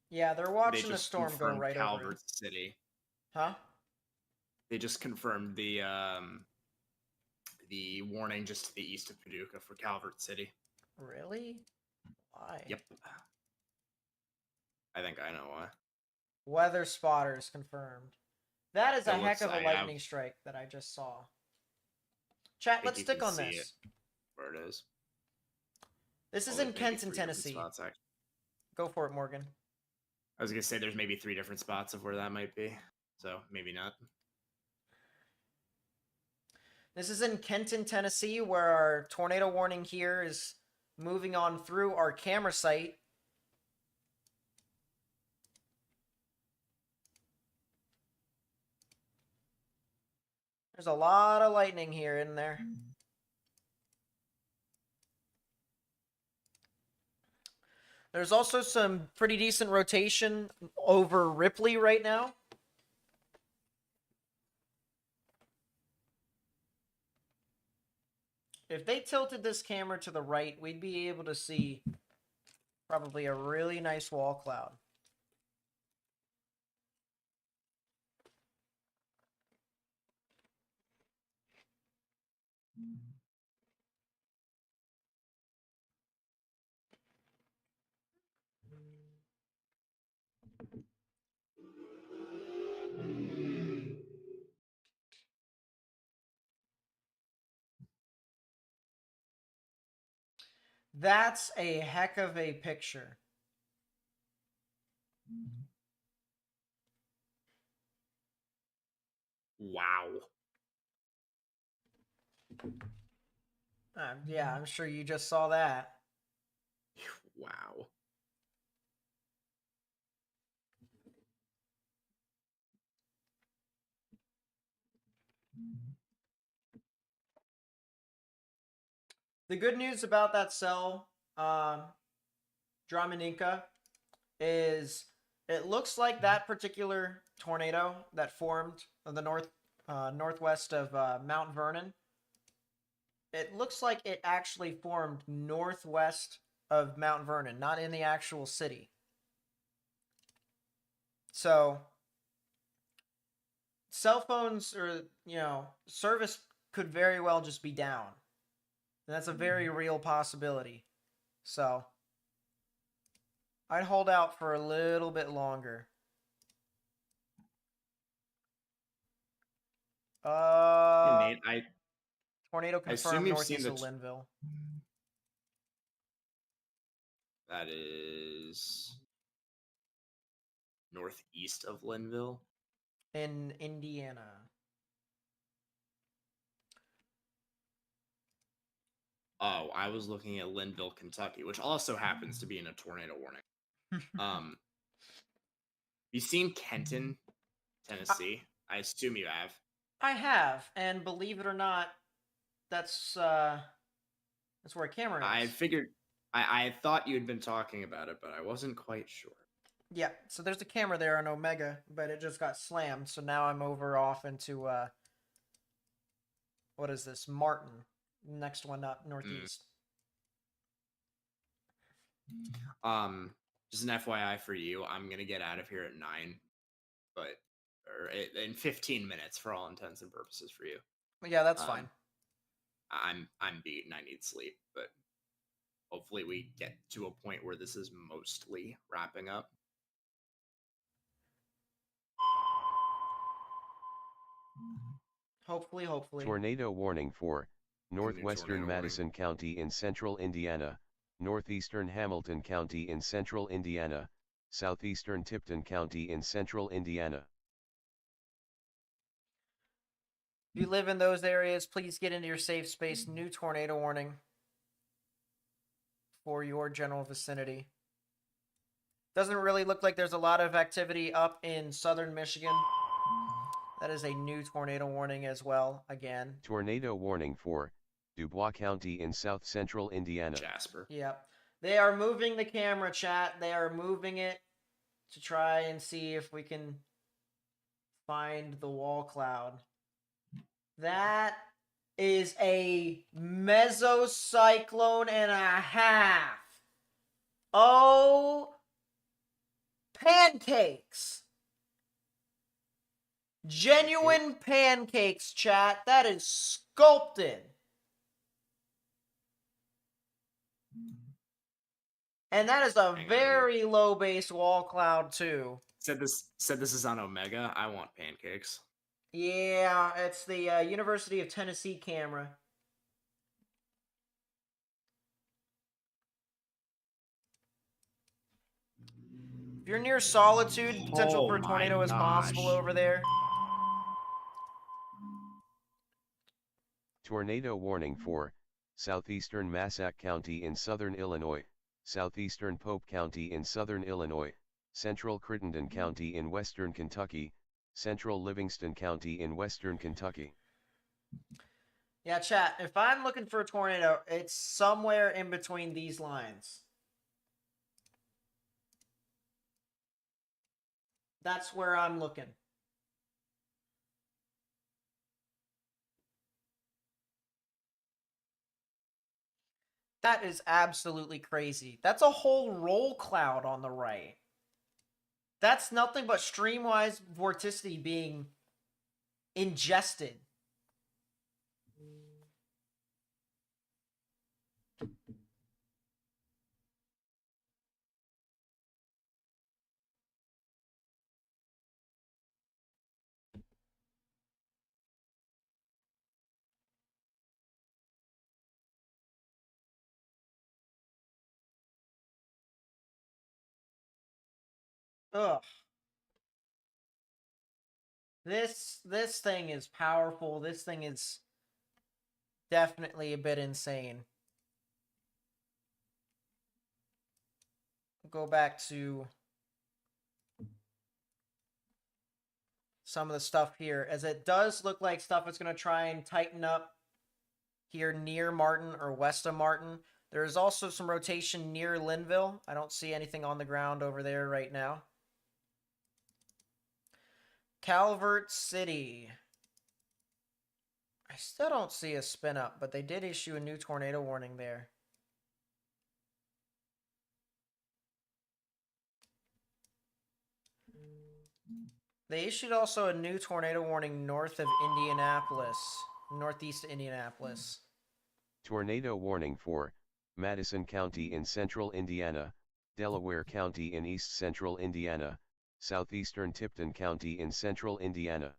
yeah, they're watching the storm go right over Calvert City. Huh? They just confirmed the warning just to the east of Paducah for Calvert City. Really? Why? Yep. I think I know why. Weather spotters confirmed. That is a It heck looks- of a I lightning have- strike that I just saw. Chat, let's you stick can on see this. Where it is. This is Only in maybe Kenton, 3 different Tennessee. spots, actually. Go for it, Morgan. I was gonna say there's maybe 3 different spots of where that might be, so maybe not. This is in Kenton, Tennessee, where our tornado warning here is moving on through our camera site. There's a lot of lightning here in there. There's also some pretty decent rotation over Ripley right now. If they tilted this camera to the right, we'd be able to see probably a really nice wall cloud. That's a heck of a picture. Wow. Yeah, I'm sure you just saw that. Wow. The good news about that cell, Dramaninka, is it looks like that particular tornado that formed in the northwest of Mount Vernon. It looks like it actually formed northwest of Mount Vernon, not in the actual city. So cell phones or service could very well just be down. And that's a very real possibility. So I'd hold out for a little bit longer. Hey, Nate, Tornado I assume confirmed you've seen northeast the of Linville. that is northeast of Linville. In Indiana. Oh, I was looking at Linville, Kentucky, which also happens to be in a tornado warning. You seen Kenton, Tennessee? I assume you have. I have, and believe it or not, that's where a camera is. I figured. I thought you had been talking about it, but I wasn't quite sure. Yeah, so there's a camera there on Omega, but it just got slammed, so now I'm over off into what is this? Martin. Next one up, northeast. Just an FYI for you, I'm gonna get out of here at 9, but in 15 minutes for all intents and purposes for you. Yeah, that's fine. I'm beaten. I need sleep, but hopefully we get to a point where this is mostly wrapping up. Hopefully. Tornado warning for northwestern Madison County in central Indiana, northeastern Hamilton County in central Indiana, southeastern Tipton County in central Indiana. If you live in those areas, please get into your safe space. New tornado warning for your general vicinity. Doesn't really look like there's a lot of activity up in southern Michigan. That is a new tornado warning as well, again. Tornado warning for Dubois County in south central Indiana. Jasper. Yep. They are moving the camera, chat. They are moving it to try and see if we can find the wall cloud. That is a mesocyclone and a half. Oh, pancakes. Genuine pancakes, chat. That is sculpted. And that is a very low base wall cloud too. Said this is on Omega. I want pancakes. Yeah, it's the University of Tennessee camera. If you're near Solitude, potential Oh for a tornado my is possible gosh. over there. Tornado warning for southeastern Massac County in southern Illinois, southeastern Pope County in southern Illinois, central Crittenden County in western Kentucky, central Livingston County in western Kentucky. Yeah, chat. If I'm looking for a tornado, it's somewhere in between these lines. That's where I'm looking. That is absolutely crazy. That's a whole roll cloud on the right. That's nothing but streamwise vorticity being ingested. Ugh. This thing is powerful. This thing is definitely a bit insane. Go back to some of the stuff here, as it does look like stuff is going to try and tighten up here near Martin or west of Martin. There is also some rotation near Linville. I don't see anything on the ground over there right now. Calvert City. I still don't see a spin up, but they did issue a new tornado warning there. They issued also a new tornado warning north of Indianapolis, northeast Indianapolis. Tornado warning for Madison County in central Indiana, Delaware County in east central Indiana, southeastern Tipton County in central Indiana.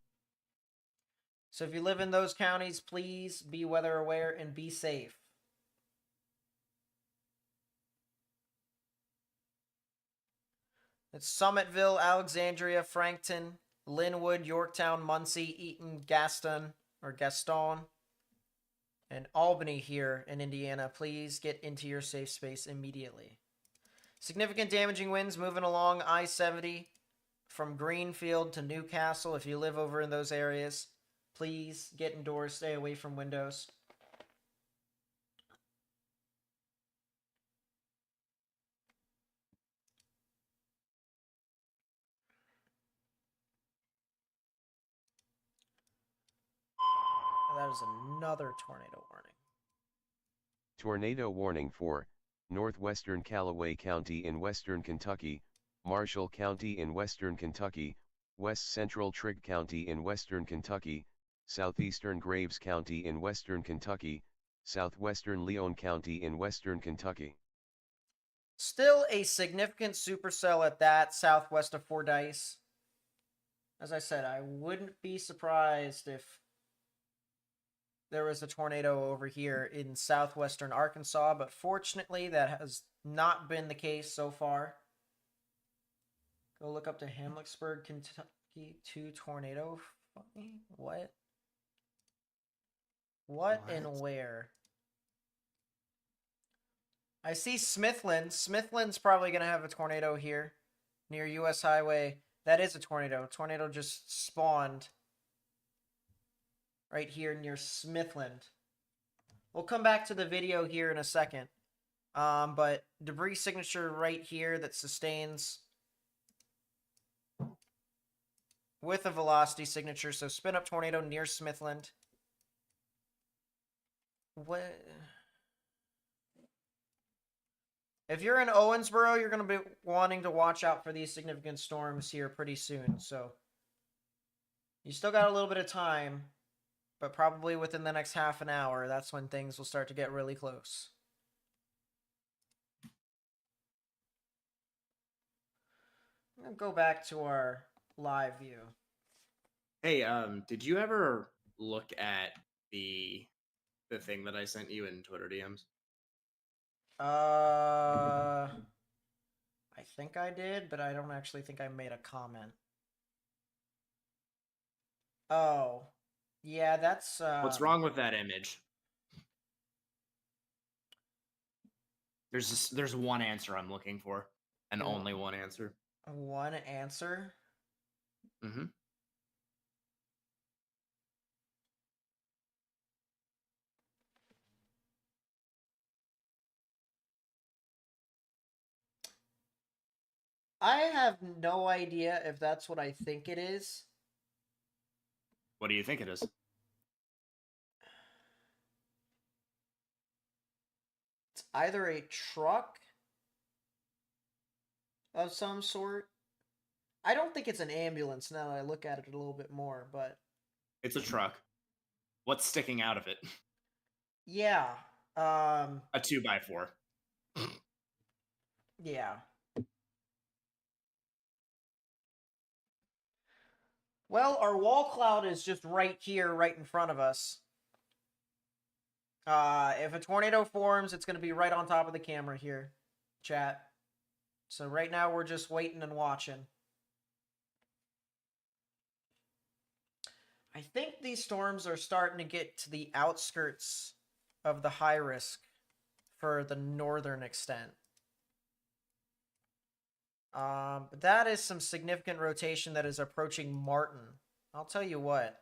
So if you live in those counties, please be weather aware and be safe. It's Summitville, Alexandria, Frankton, Linwood, Yorktown, Muncie, Eaton, Gaston, and Albany here in Indiana. Please get into your safe space immediately. Significant damaging winds moving along I-70 from Greenfield to Newcastle. If you live over in those areas, please get indoors, stay away from windows. That is another tornado warning. Tornado warning for northwestern Callaway County in western Kentucky, Marshall County in western Kentucky, west central Trigg County in western Kentucky, southeastern Graves County in western Kentucky, southwestern Leon County in western Kentucky. Still a significant supercell at that, southwest of Fordyce. As I said, I wouldn't be surprised if there was a tornado over here in southwestern Arkansas, but fortunately that has not been the case so far. Go look up to Hamlicksburg, Kentucky, 2 tornado. What? What and where? I see Smithland. Smithland's probably going to have a tornado here near US Highway. That is a tornado. Tornado just spawned right here near Smithland. We'll come back to the video here in a second. But debris signature right here that sustains with a velocity signature. So spin up tornado near Smithland. What? If you're in Owensboro, you're going to be wanting to watch out for these significant storms here pretty soon. So you still got a little bit of time, but probably within the next half an hour, that's when things will start to get really close. I'm going to go back to our live view. Hey, did you ever look at the thing that I sent you in Twitter DMs? I think I did, but I don't actually think I made a comment. Oh. Yeah, that's What's wrong with that image? There's one answer I'm looking for, and only one answer. one answer. Mm-hmm. I have no idea if that's what I think it is. What do you think it is? It's either a truck of some sort. I don't think it's an ambulance now that I look at it a little bit more, but It's a truck. What's sticking out of it? yeah. A 2x4. Yeah. Well, our wall cloud is just right here, right in front of us. If a tornado forms, it's going to be right on top of the camera here, chat. So right now we're just waiting and watching. I think these storms are starting to get to the outskirts of the high risk for the northern extent. But that is some significant rotation that is approaching Martin. I'll tell you what.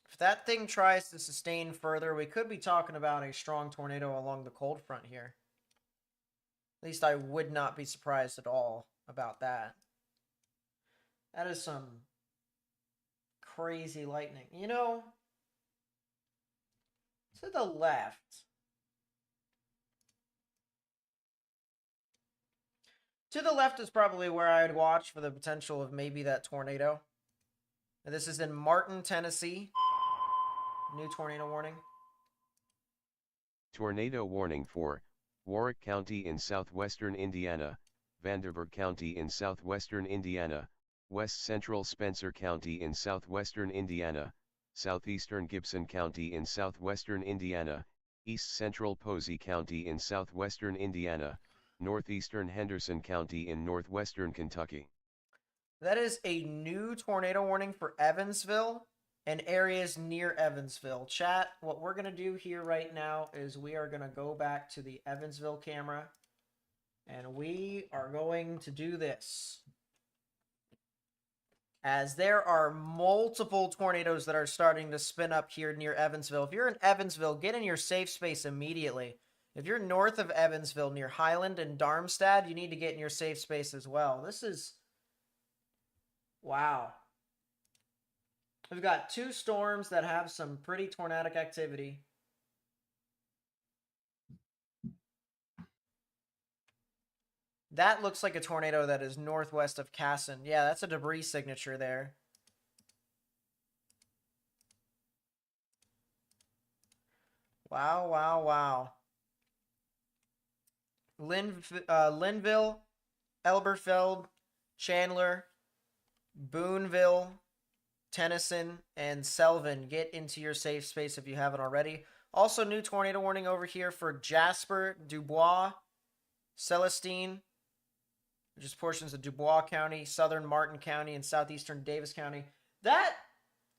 If that thing tries to sustain further, we could be talking about a strong tornado along the cold front here. At least I would not be surprised at all about that. That is some crazy lightning. You know, to the left. To the left is probably where I'd watch for the potential of maybe that tornado. And this is in Martin, Tennessee. New tornado warning. Tornado warning for Warwick County in southwestern Indiana, Vanderburgh County in southwestern Indiana, West Central Spencer County in southwestern Indiana, southeastern Gibson County in southwestern Indiana, East Central Posey County in southwestern Indiana, northeastern Henderson County in northwestern Kentucky. That is a new tornado warning for Evansville and areas near Evansville. Chat, what we're going to do here right now is we are going to go back to the Evansville camera and we are going to do this. As there are multiple tornadoes that are starting to spin up here near Evansville. If you're in Evansville, get in your safe space immediately. If you're north of Evansville near Highland and Darmstadt, you need to get in your safe space as well. This is... wow. We've got two storms that have some pretty tornadic activity. That looks like a tornado that is northwest of Casson. Yeah, that's a debris signature there. Wow, wow, wow. Linville, Elberfeld, Chandler, Boonville, Tennyson, and Selvin, get into your safe space if you haven't already. Also, new tornado warning over here for Jasper, Dubois, Celestine, which is portions of Dubois County, southern Martin County, and southeastern Davis County. That,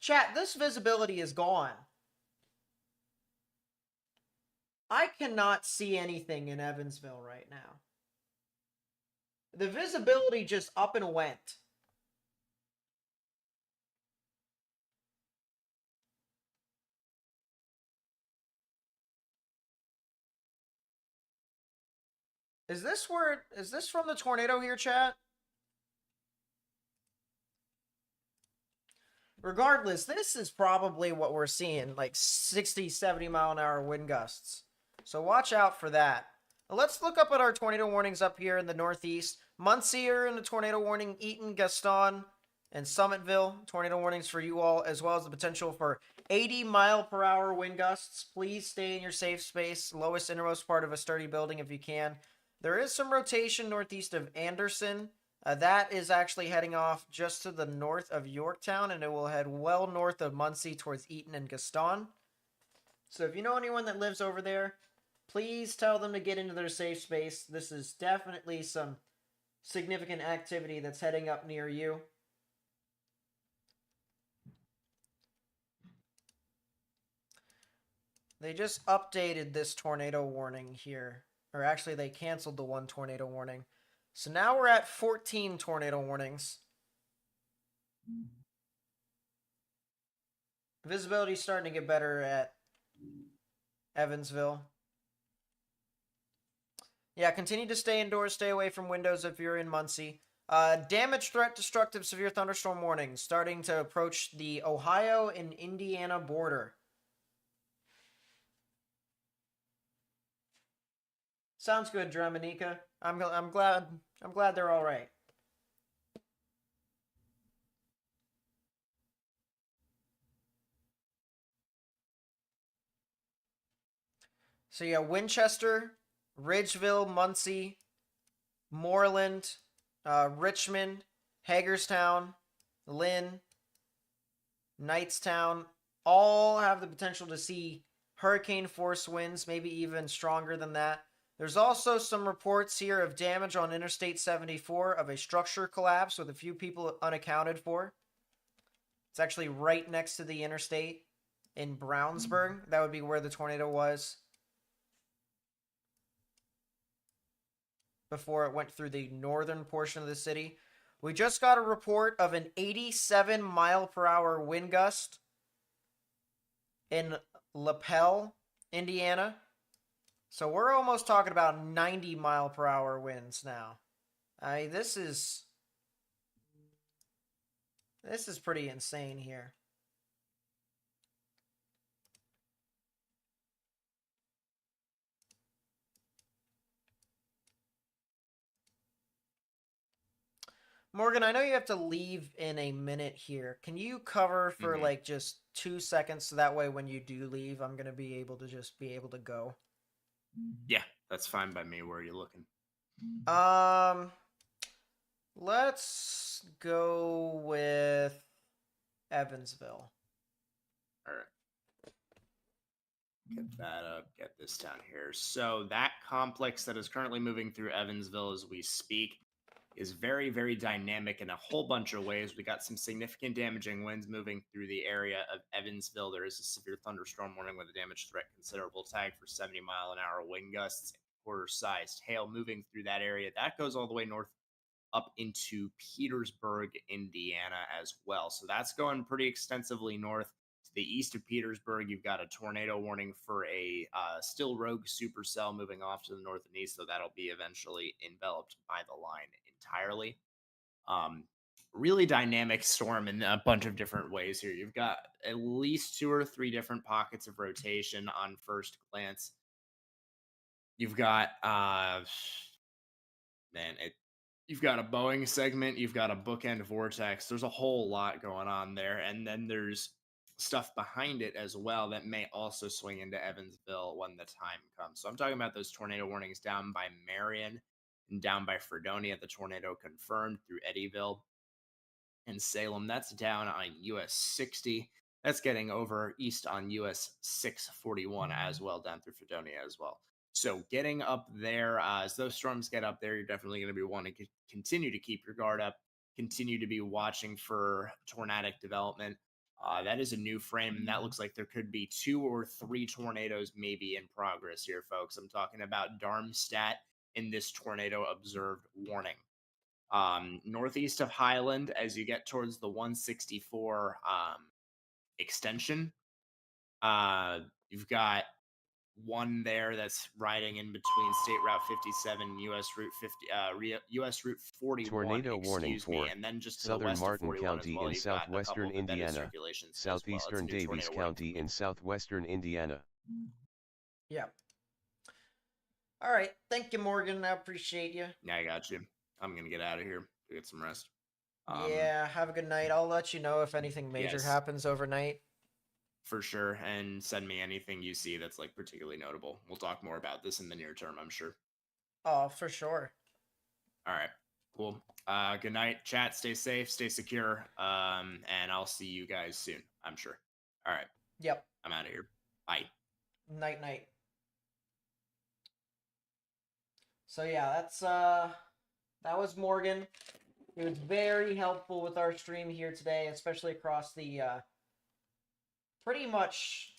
chat, this visibility is gone. I cannot see anything in Evansville right now. The visibility just up and went. Is this from the tornado here, chat? Regardless, this is probably what we're seeing, like 60, 70 mile an hour wind gusts. So watch out for that. Now let's look up at our tornado warnings up here in the northeast. Muncie are in the tornado warning, Eaton, Gaston, and Summitville. Tornado warnings for you all, as well as the potential for 80 mile per hour wind gusts. Please stay in your safe space, lowest innermost part of a sturdy building if you can. There is some rotation northeast of Anderson. That is actually heading off just to the north of Yorktown, and it will head well north of Muncie towards Eaton and Gaston. So if you know anyone that lives over there, Please tell them to get into their safe space. This is definitely some significant activity that's heading up near you. They just updated this tornado warning here. Or actually, they canceled the one tornado warning. So now we're at 14 tornado warnings. Visibility's starting to get better at Evansville. Yeah, continue to stay indoors, stay away from windows if you're in Muncie. Damage, threat, destructive, severe thunderstorm warnings starting to approach the Ohio and Indiana border. Sounds good, Dramanika. I'm glad they're all right. So yeah, Winchester, Ridgeville, Muncie, Moreland, Richmond, Hagerstown, Lynn, Knightstown, all have the potential to see hurricane force winds, maybe even stronger than that. There's also some reports here of damage on Interstate 74 of a structure collapse with a few people unaccounted for. It's actually right next to the interstate in Brownsburg. That would be where the tornado was before it went through the northern portion of the city. We just got a report of an 87 mile per hour wind gust in Lapel, Indiana. So we're almost talking about 90 mile per hour winds now. This is pretty insane here. Morgan, I know you have to leave in a minute here. Can you cover for like just 2 seconds so that way when you do leave, I'm going to be able to go? Yeah, that's fine by me. Where are you looking? Let's go with Evansville. All right. Get that up, get this down here. So that complex that is currently moving through Evansville as we speak is very, very dynamic in a whole bunch of ways. We got some significant damaging winds moving through the area of Evansville. There is a severe thunderstorm warning with a damage threat considerable tag for 70-mile-an-hour wind gusts, quarter-sized hail moving through that area. That goes all the way north up into Petersburg, Indiana as well. So that's going pretty extensively north. To the east of Petersburg, you've got a tornado warning for a still rogue supercell moving off to the north and east, so that'll be eventually enveloped by the line entirely. Really dynamic storm in a bunch of different ways here. You've got at least 2 or 3 different pockets of rotation on first glance. You've got you've got a Boeing segment, you've got a bookend vortex. There's a whole lot going on there, and then there's stuff behind it as well that may also swing into Evansville when the time comes. So I'm talking about those tornado warnings down by Marion and down by Fredonia, the tornado confirmed through Eddyville and Salem. That's down on US 60. That's getting over east on US 641 as well, down through Fredonia as well. So getting up there, as those storms get up there, you're definitely going to be wanting to continue to keep your guard up, continue to be watching for tornadic development. That is a new frame, and that looks like there could be 2 or 3 tornadoes maybe in progress here, folks. I'm talking about Darmstadt in this tornado observed warning. Northeast of Highland, as you get towards the 164 extension, you've got one there that's riding in between State Route 57 and US Route 50, US Route 41. Tornado warning for and then just to Southern the west Martin of 41 County as well, in you've got a southwestern couple of embedded Indiana, circulations as southeastern well. It's a new Davies tornado warning. County in southwestern Indiana. Yeah. All right. Thank you, Morgan. I appreciate you. Yeah, I got you. I'm gonna get out of here to get some rest. Yeah, have a good night. I'll let you know if anything major Yes. happens overnight. For sure, and send me anything you see that's like particularly notable. We'll talk more about this in the near term, I'm sure. Oh, for sure. All right, cool. Good night, chat. Stay safe, stay secure, and I'll see you guys soon, I'm sure. All right. Yep. I'm out of here. Bye. Night, night. So yeah, that was Morgan. He was very helpful with our stream here today, especially across the pretty much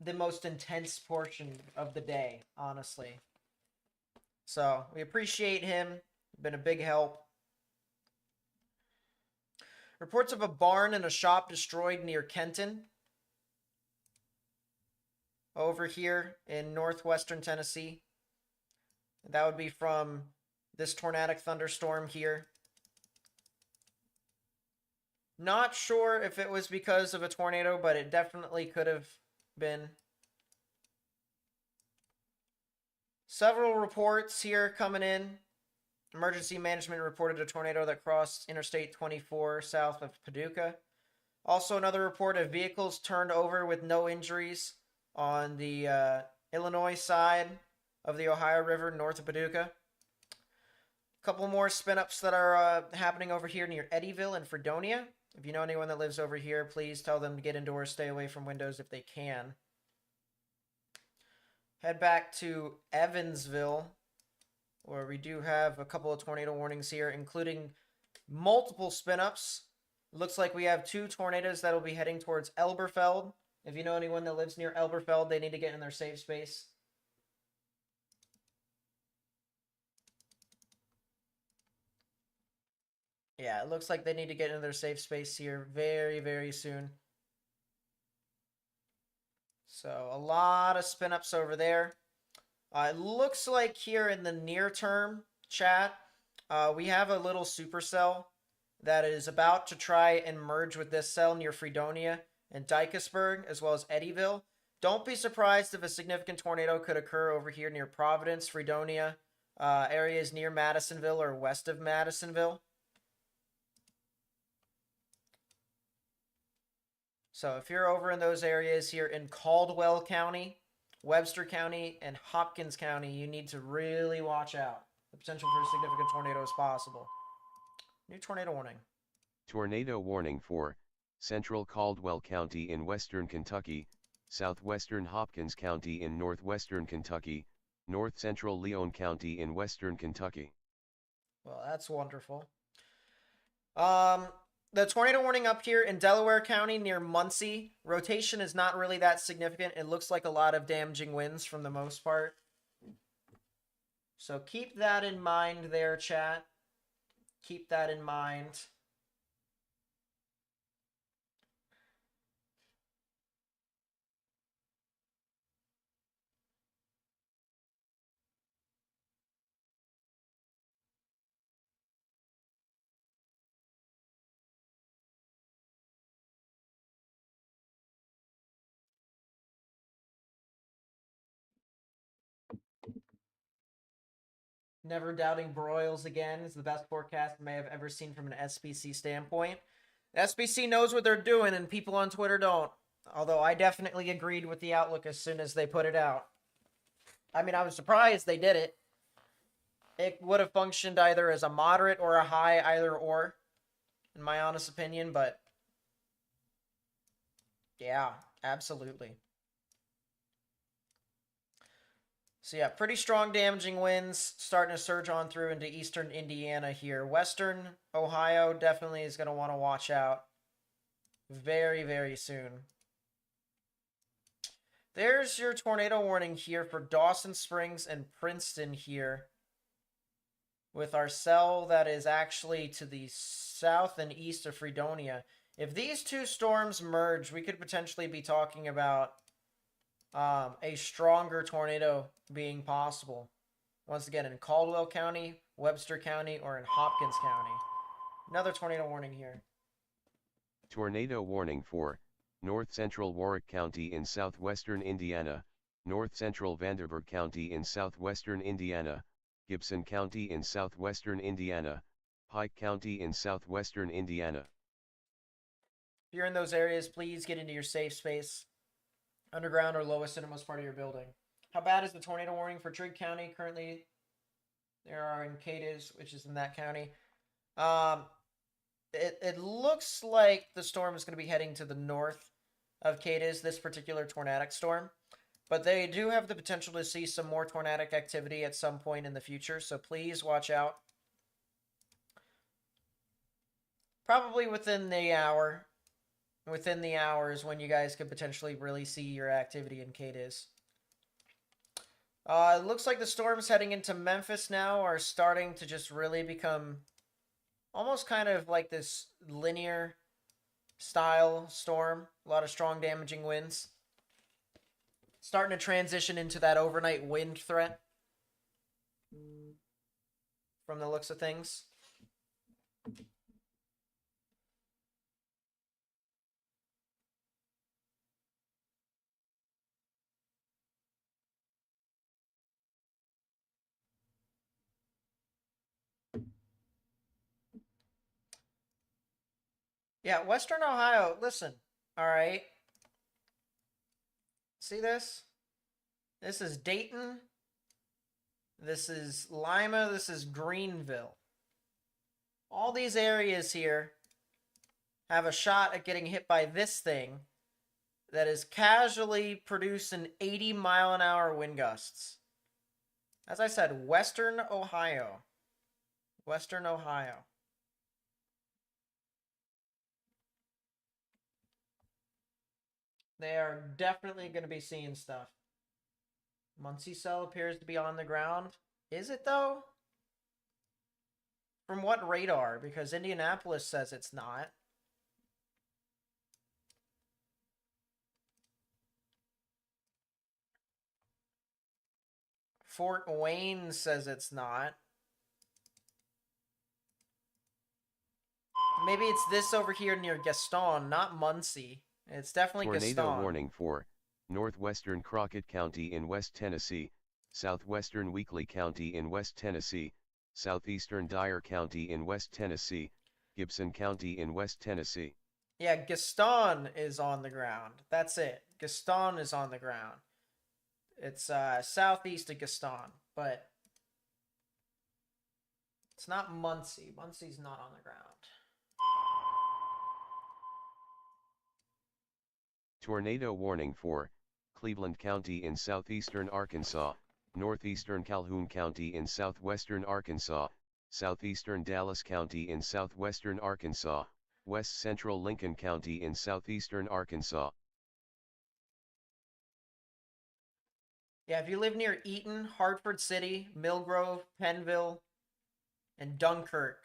the most intense portion of the day, honestly. So we appreciate him. Been a big help. Reports of a barn and a shop destroyed near Kenton. Over here in northwestern Tennessee. That would be from this tornadic thunderstorm here. Not sure if it was because of a tornado, but it definitely could have been. Several reports here coming in. Emergency management reported a tornado that crossed Interstate 24 south of Paducah. Also, another report of vehicles turned over with no injuries on the Illinois side of the Ohio River north of Paducah. A couple more spin-ups that are happening over here near Eddyville and Fredonia. If you know anyone that lives over here, please tell them to get indoors, stay away from windows if they can. Head back to Evansville, where we do have a couple of tornado warnings here, including multiple spin-ups. Looks like we have 2 tornadoes that will be heading towards Elberfeld. If you know anyone that lives near Elberfeld, they need to get in their safe space. Yeah, it looks like they need to get into their safe space here very, very soon. So a lot of spin-ups over there. It looks like here in the near term, chat, we have a little supercell that is about to try and merge with this cell near Fredonia and Dykesburg, as well as Eddyville. Don't be surprised if a significant tornado could occur over here near Providence, Fredonia, areas near Madisonville or west of Madisonville. So if you're over in those areas here in Caldwell County, Webster County, and Hopkins County, you need to really watch out. The potential for a significant tornado is possible. New tornado warning. Tornado warning for central Caldwell County in western Kentucky, southwestern Hopkins County in northwestern Kentucky, north central Leon County in western Kentucky. Well, that's wonderful. The tornado warning up here in Delaware County near Muncie, rotation is not really that significant. It looks like a lot of damaging winds from the most part. So keep that in mind there, chat. Keep that in mind. Never doubting broils again is the best forecast I may have ever seen from an SBC standpoint. SBC knows what they're doing and people on Twitter don't. Although I definitely agreed with the outlook as soon as they put it out. I mean, I was surprised they did it. It would have functioned either as a moderate or a high, either or, in my honest opinion, but yeah, absolutely. So yeah, pretty strong damaging winds starting to surge on through into eastern Indiana here. Western Ohio definitely is going to want to watch out very, very soon. There's your tornado warning here for Dawson Springs and Princeton here, with our cell that is actually to the south and east of Fredonia. If these 2 storms merge, we could potentially be talking about a stronger tornado being possible. Once again, in Caldwell County, Webster County, or in Hopkins County. Another tornado warning here. Tornado warning for north central Warwick County in southwestern Indiana, north central Vanderburgh County in southwestern Indiana, Gibson County in southwestern Indiana, Pike County in southwestern Indiana. If you're in those areas, please get into your safe space. Underground or lowest innermost part of your building. How bad is the tornado warning for Trigg County? Currently, there are in Cadiz, which is in that county. It looks like the storm is going to be heading to the north of Cadiz, this particular tornadic storm. But they do have the potential to see some more tornadic activity at some point in the future, so please watch out. Probably within the hour. Within the hours when you guys could potentially really see your activity in KDIS. It looks like the storms heading into Memphis now are starting to just really become almost kind of like this linear style storm. A lot of strong damaging winds. Starting to transition into that overnight wind threat from the looks of things. Yeah, Western Ohio, listen. All right. See this? This is Dayton. This is Lima. This is Greenville. All these areas here have a shot at getting hit by this thing that is casually producing 80-mile-an-hour wind gusts. As I said, Western Ohio. Western Ohio. They are definitely going to be seeing stuff. Muncie Cell appears to be on the ground. Is it, though? From what radar? Because Indianapolis says it's not. Fort Wayne says it's not. Maybe it's this over here near Gaston, not Muncie. It's definitely Tornado Gaston. warning for northwestern Crockett County in West Tennessee, southwestern Weakley County in West Tennessee, southeastern Dyer County in West Tennessee, Gibson County in West Tennessee. Yeah, Gaston is on the ground. That's it. Gaston is on the ground. It's southeast of Gaston, but it's not Muncie. Muncie's not on the ground. Tornado warning for Cleveland County in southeastern Arkansas, northeastern Calhoun County in southwestern Arkansas, southeastern Dallas County in southwestern Arkansas, west central Lincoln County in southeastern Arkansas. Yeah, if you live near Eaton, Hartford City, Millgrove, Pennville, and Dunkirk,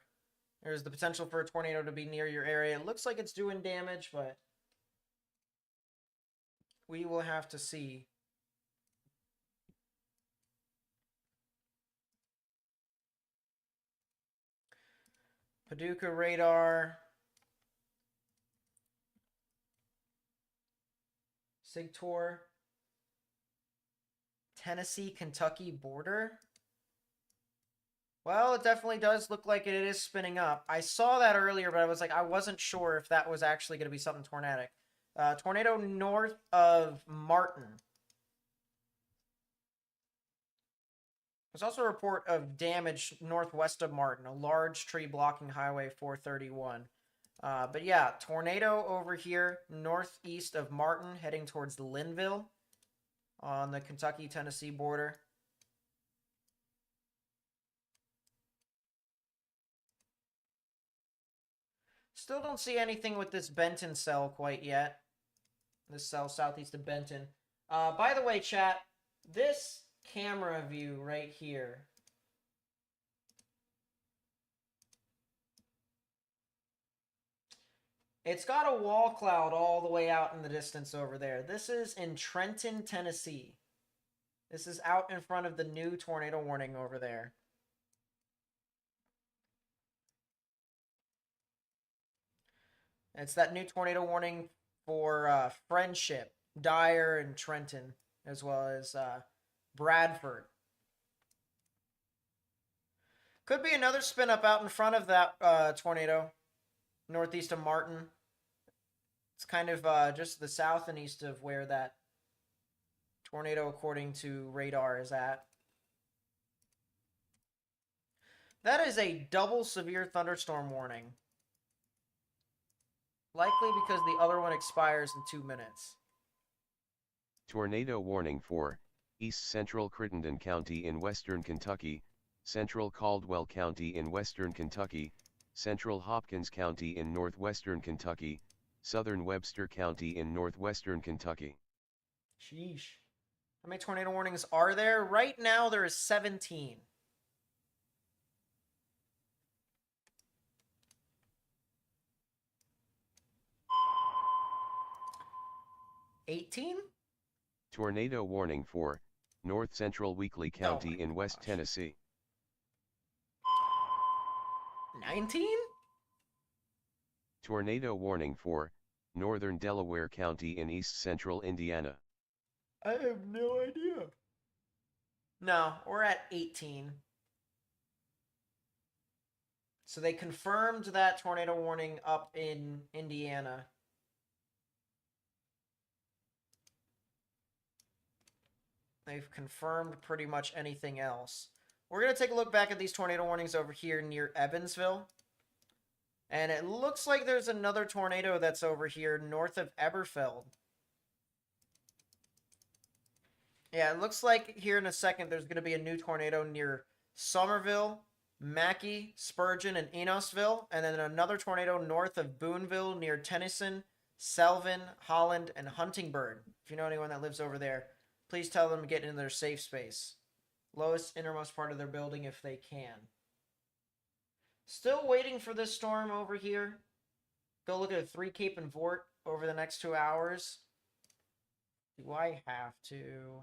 there's the potential for a tornado to be near your area. It looks like it's doing damage, but we will have to see. Paducah radar. SIGTOR. Tennessee-Kentucky border. Well, it definitely does look like it is spinning up. I saw that earlier, but I wasn't sure if that was actually going to be something tornadic. Tornado north of Martin. There's also a report of damage northwest of Martin, a large tree blocking Highway 431. But yeah, tornado over here northeast of Martin, heading towards Linville on the Kentucky-Tennessee border. Still don't see anything with this Benton cell quite yet. This cell southeast of Benton. By the way, chat, this camera view right here. It's got a wall cloud all the way out in the distance over there. This is in Trenton, Tennessee. This is out in front of the new tornado warning over there. It's that new tornado warning for Friendship, Dyer, and Trenton, as well as Bradford. Could be another spin up out in front of that tornado, northeast of Martin. It's kind of just the south and east of where that tornado, according to radar, is at. That is a double severe thunderstorm warning. Likely because the other one expires in 2 minutes. Tornado warning for East Central Crittenden County in western Kentucky, Central Caldwell County in western Kentucky, Central Hopkins County in northwestern Kentucky, Southern Webster County in northwestern Kentucky. Sheesh. How many tornado warnings are there? Right now there is 17. 18? Tornado warning for North Central Weakley County in West Tennessee. 19? Tornado warning for Northern Delaware County in East Central Indiana. I have no idea. No, we're at 18. So they confirmed that tornado warning up in Indiana. They've confirmed pretty much anything else. We're going to take a look back at these tornado warnings over here near Evansville. And it looks like there's another tornado that's over here north of Eberfeld. Yeah, it looks like here in a second there's going to be a new tornado near Somerville, Mackey, Spurgeon, and Enosville. And then another tornado north of Boonville near Tennyson, Selvin, Holland, and Huntingburg. If you know anyone that lives over there, please tell them to get into their safe space. Lowest, innermost part of their building if they can. Still waiting for this storm over here. Go look at a 3 Cape and Vort over the next 2 hours. Do I have to?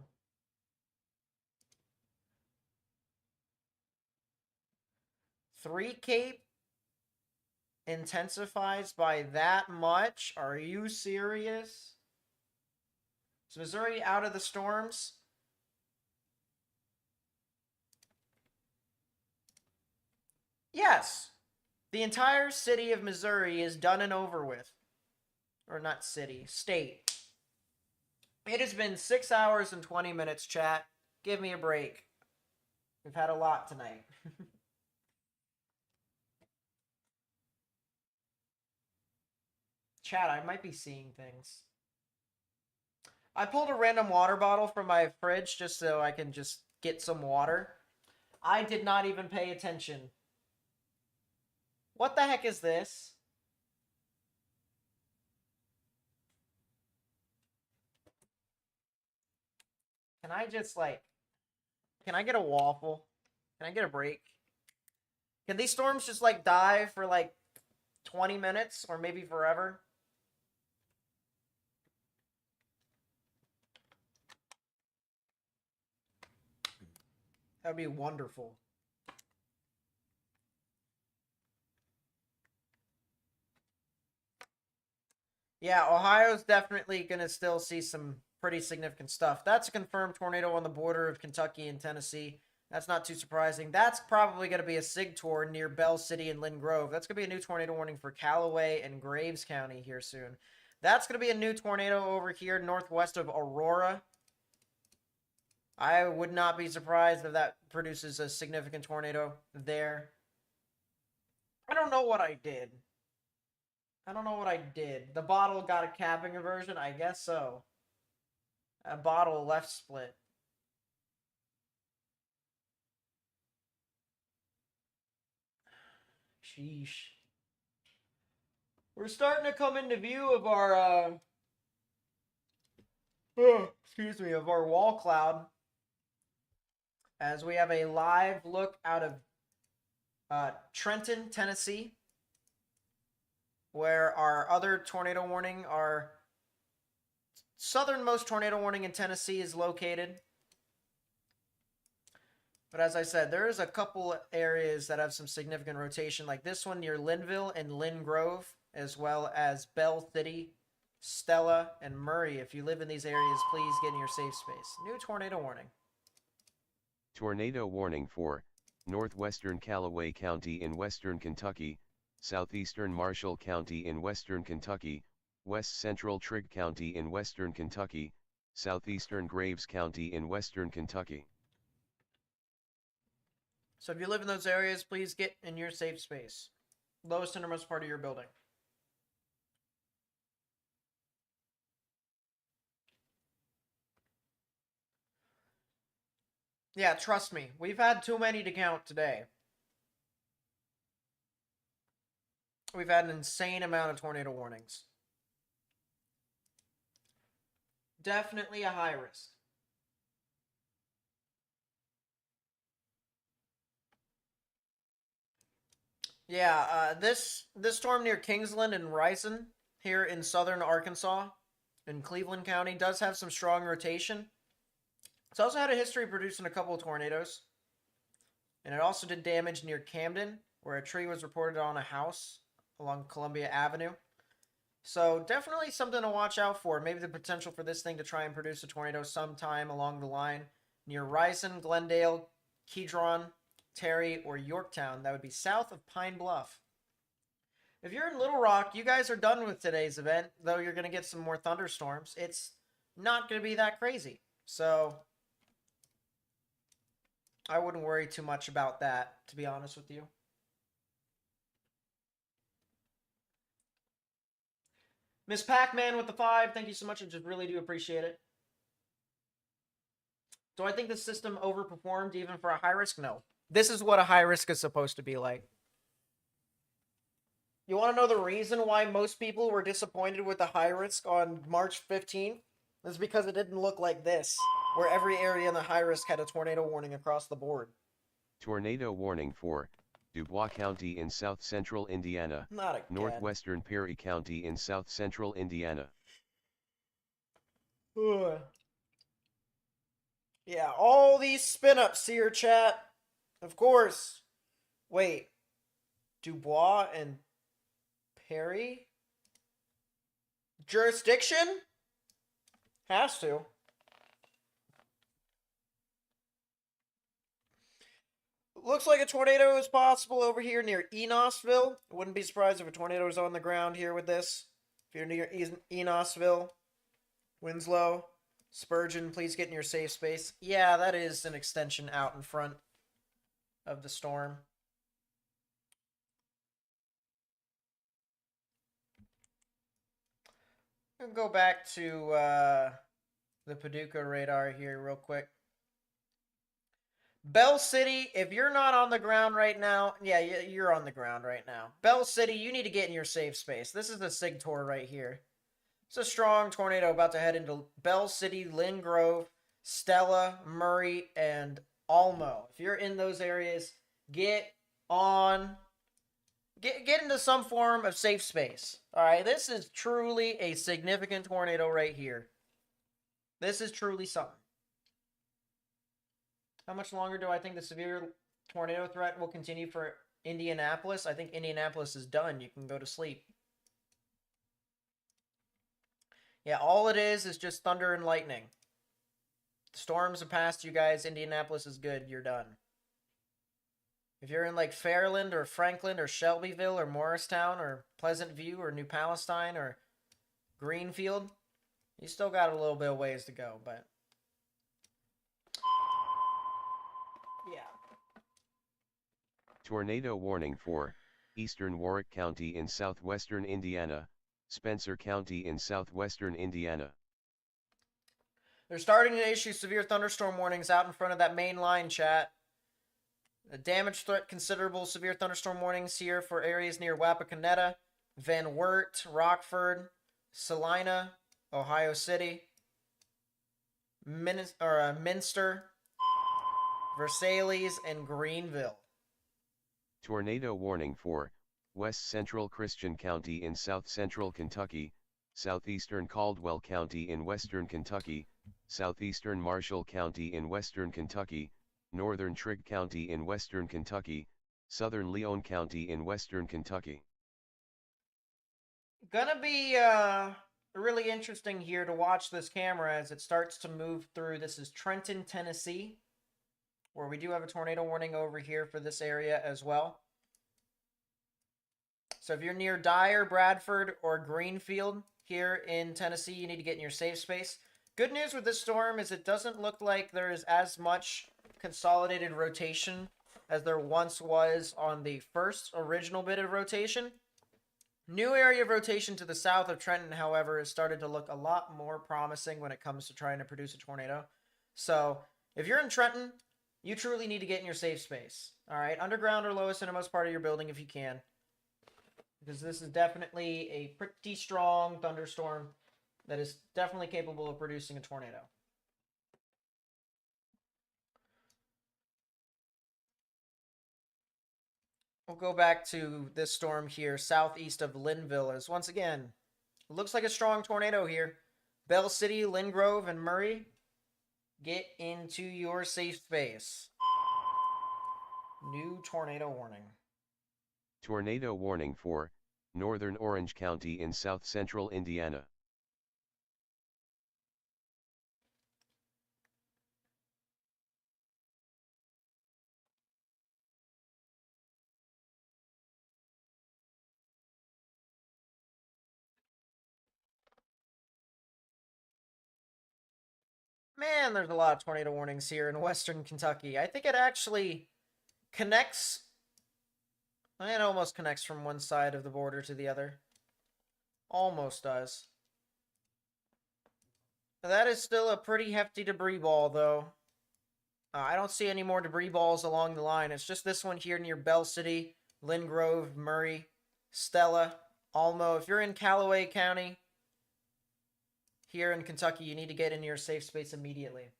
Three Cape intensifies by that much? Are you serious? Is Missouri out of the storms? Yes. The entire city of Missouri is done and over with. Or not city, state. It has been 6 hours and 20 minutes, chat. Give me a break. We've had a lot tonight. Chat, I might be seeing things. I pulled a random water bottle from my fridge just so I can just get some water. I did not even pay attention. What the heck is this? Can I just, like... Can I get a waffle? Can I get a break? Can these storms just, like, die for, like, 20 minutes? Or maybe forever? That would be wonderful. Yeah, Ohio's definitely going to still see some pretty significant stuff. That's a confirmed tornado on the border of Kentucky and Tennessee. That's not too surprising. That's probably going to be a SIG tour near Bell City and Lynn Grove. That's going to be a new tornado warning for Callaway and Graves County here soon. That's going to be a new tornado over here northwest of Aurora. I would not be surprised if that produces a significant tornado there. I don't know what I did. The bottle got a capping inversion? I guess so. A bottle left split. Sheesh. We're starting to come into view of our, of our wall cloud. As we have a live look out of Trenton, Tennessee, where our other tornado warning, our southernmost tornado warning in Tennessee is located. But as I said, there is a couple areas that have some significant rotation, like this one near Linville and Lynn Grove, as well as Bell City, Stella, and Murray. If you live in these areas, please get in your safe space. New tornado warning. Tornado warning for northwestern Callaway County in western Kentucky, southeastern Marshall County in western Kentucky, west central Trigg County in western Kentucky, southeastern Graves County in western Kentucky. So if you live in those areas, please get in your safe space. Lowest innermost part of your building. Yeah, trust me. We've had too many to count today. We've had an insane amount of tornado warnings. Definitely a high risk. Yeah, this storm near Kingsland and Rison here in southern Arkansas in Cleveland County does have some strong rotation. It's also had a history of producing a couple of tornadoes. And it also did damage near Camden, where a tree was reported on a house along Columbia Avenue. So definitely something to watch out for. Maybe the potential for this thing to try and produce a tornado sometime along the line near Rison, Glendale, Kedron, Terry, or Yorktown. That would be south of Pine Bluff. If you're in Little Rock, you guys are done with today's event, though you're going to get some more thunderstorms. It's not going to be that crazy. So I wouldn't worry too much about that, to be honest with you. Miss Pac-Man with the 5, thank you so much. I just really do appreciate it. Do I think the system overperformed even for a high risk? No. This is what a high risk is supposed to be like. You want to know the reason why most people were disappointed with the high risk on March 15th? It's because it didn't look like this, where every area in the high risk had a tornado warning across the board. Tornado warning for Dubois County in south central Indiana, Not again. northwestern Perry County in south central Indiana. Ugh. Yeah, all these spin-ups here, chat. Of course. Wait. Dubois and Perry? Jurisdiction? Has to. Looks like a tornado is possible over here near Enosville. Wouldn't be surprised if a tornado is on the ground here with this. If you're near Enosville, Winslow, Spurgeon, please get in your safe space. Yeah, that is an extension out in front of the storm. I'll go back to the Paducah radar here real quick. Bell City, if you're not on the ground right now, yeah, you're on the ground right now. Bell City, you need to get in your safe space. This is the SIG tour right here. It's a strong tornado about to head into Bell City, Lynn Grove, Stella, Murray, and Almo. If you're in those areas, get into some form of safe space. All right, this is truly a significant tornado right here. This is truly something. How much longer do I think the severe tornado threat will continue for Indianapolis? I think Indianapolis is done. You can go to sleep. Yeah, all it is just thunder and lightning. Storms have passed you guys. Indianapolis is good. You're done. If you're in like Fairland or Franklin or Shelbyville or Morristown or Pleasant View or New Palestine or Greenfield, you still got a little bit of ways to go, but yeah. Tornado warning for eastern Warwick County in southwestern Indiana, Spencer County in southwestern Indiana. They're starting to issue severe thunderstorm warnings out in front of that main line, chat. A damage threat considerable severe thunderstorm warnings here for areas near Wapakoneta, Van Wert, Rockford, Salina, Ohio City, Minster, Versailles, and Greenville. Tornado warning for west central Christian County in south central Kentucky, southeastern Caldwell County in western Kentucky, southeastern Marshall County in western Kentucky, northern Trigg County in western Kentucky, southern Leon County in western Kentucky. Gonna be really interesting here to watch this camera as it starts to move through. This is Trenton, Tennessee, where we do have a tornado warning over here for this area as well. So if you're near Dyer, Bradford, or Greenfield here in Tennessee, you need to get in your safe space. Good news with this storm is it doesn't look like there is as much consolidated rotation as there once was on the first original bit of rotation. New area of rotation to the south of Trenton, however, has started to look a lot more promising when it comes to trying to produce a tornado. So if you're in Trenton, you truly need to get in your safe space. All right, underground or lowest innermost part of your building if you can, because this is definitely a pretty strong thunderstorm that is definitely capable of producing a tornado. We'll go back to this storm here, southeast of Linville, as once again, it looks like a strong tornado here. Bell City, Lynn Grove, and Murray, get into your safe space. New tornado warning. Tornado warning for northern Orange County in south central Indiana. Man, there's a lot of tornado warnings here in western Kentucky. I think it actually connects. It almost connects from one side of the border to the other. Almost does. That is still a pretty hefty debris ball, though. I don't see any more debris balls along the line. It's just this one here near Bell City, Lynn Grove, Murray, Stella, Almo. If you're in Callaway County, here in Kentucky, you need to get into your safe space immediately.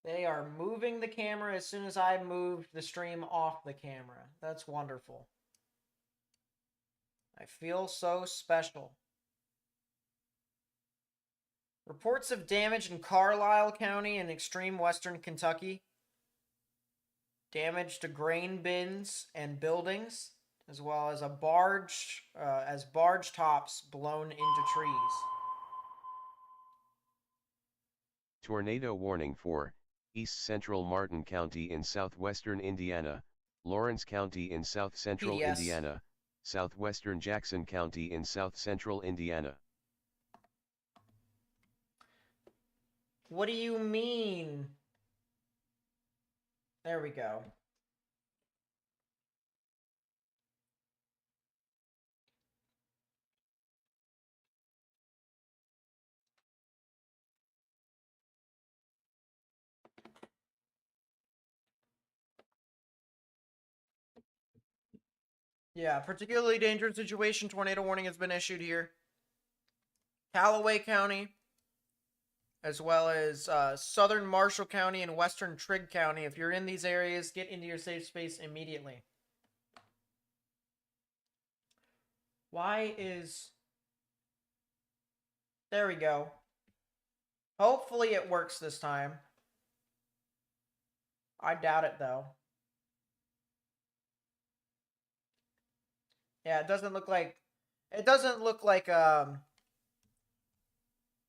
They are moving the camera as soon as I moved the stream off the camera. That's wonderful. I feel so special. Reports of damage in Carlisle County in extreme western Kentucky. Damage to grain bins and buildings, as well as a barge, barge tops blown into trees. Tornado warning for east central Martin County in southwestern Indiana, Lawrence County in south central PDS. Indiana, southwestern Jackson County in south central Indiana. What do you mean? There we go. Yeah, particularly dangerous situation. Tornado warning has been issued here. Callaway County, as well as southern Marshall County and western Trigg County. If you're in these areas, get into your safe space immediately. Why is... There we go. Hopefully it works this time. I doubt it, though. Yeah, it doesn't look like...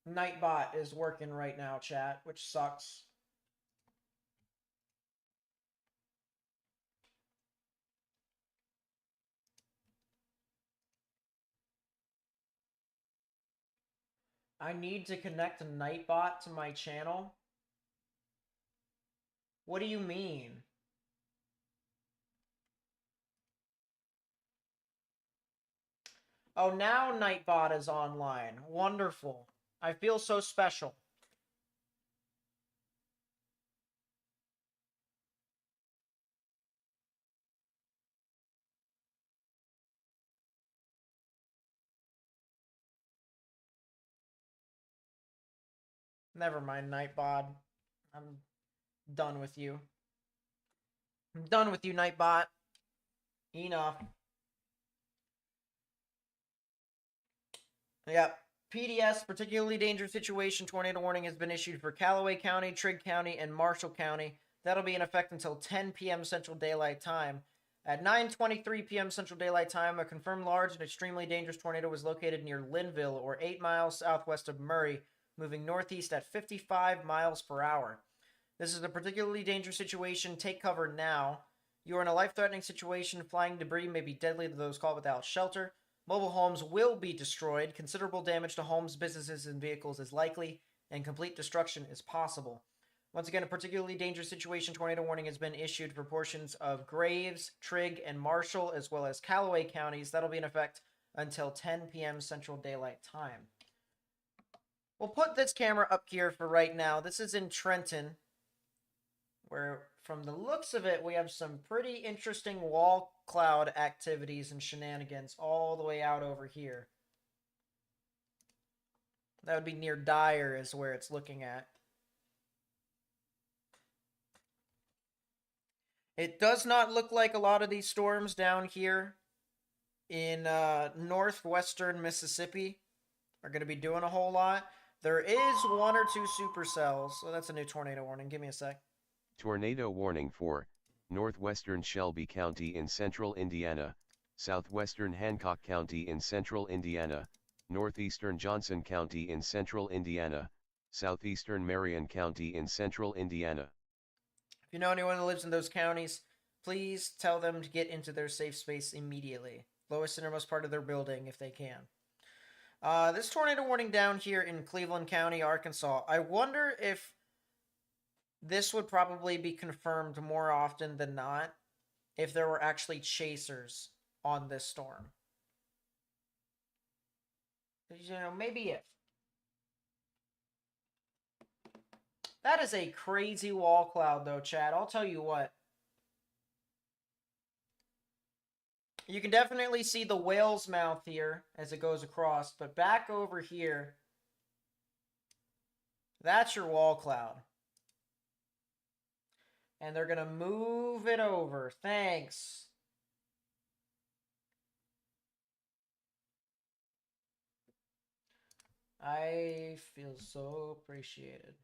Nightbot is working right now, chat, which sucks. I need to connect a Nightbot to my channel? What do you mean? Oh, now Nightbot is online. Wonderful. I feel so special. Never mind, Nightbot. I'm done with you. I'm done with you, Nightbot. Enough. Yep. PDS, particularly dangerous situation, tornado warning has been issued for Callaway County, Trigg County, and Marshall County. That'll be in effect until 10 p.m. Central Daylight Time. At 9:23 p.m. Central Daylight Time, a confirmed large and extremely dangerous tornado was located near Linville, or 8 miles southwest of Murray, moving northeast at 55 miles per hour. This is a particularly dangerous situation. Take cover now. You are in a life-threatening situation. Flying debris may be deadly to those caught without shelter. Mobile homes will be destroyed. Considerable damage to homes, businesses, and vehicles is likely, and complete destruction is possible. Once again, a particularly dangerous situation tornado warning has been issued for portions of Graves, Trigg, and Marshall, as well as Callaway counties. That'll be in effect until 10 p.m. Central Daylight Time. We'll put this camera up here for right now. This is in Trenton, where from the looks of it, we have some pretty interesting wall cloud activities and shenanigans all the way out over here. That would be near Dyer is where it's looking at. It does not look like a lot of these storms down here in northwestern Mississippi are going to be doing a whole lot. There is 1 or 2 supercells, so that's a new tornado warning. Give me a sec. Tornado warning for northwestern Shelby County in central Indiana, southwestern Hancock County in central Indiana, northeastern Johnson County in central Indiana, southeastern Marion County in central Indiana. If you know anyone who lives in those counties, please tell them to get into their safe space immediately. Lowest innermost part of their building if they can. This tornado warning down here in Cleveland County, Arkansas, I wonder if this would probably be confirmed more often than not if there were actually chasers on this storm. You know, maybe if. That is a crazy wall cloud, though, Chad. I'll tell you what. You can definitely see the whale's mouth here as it goes across, but back over here, that's your wall cloud. And they're going to move it over. Thanks. I feel so appreciated.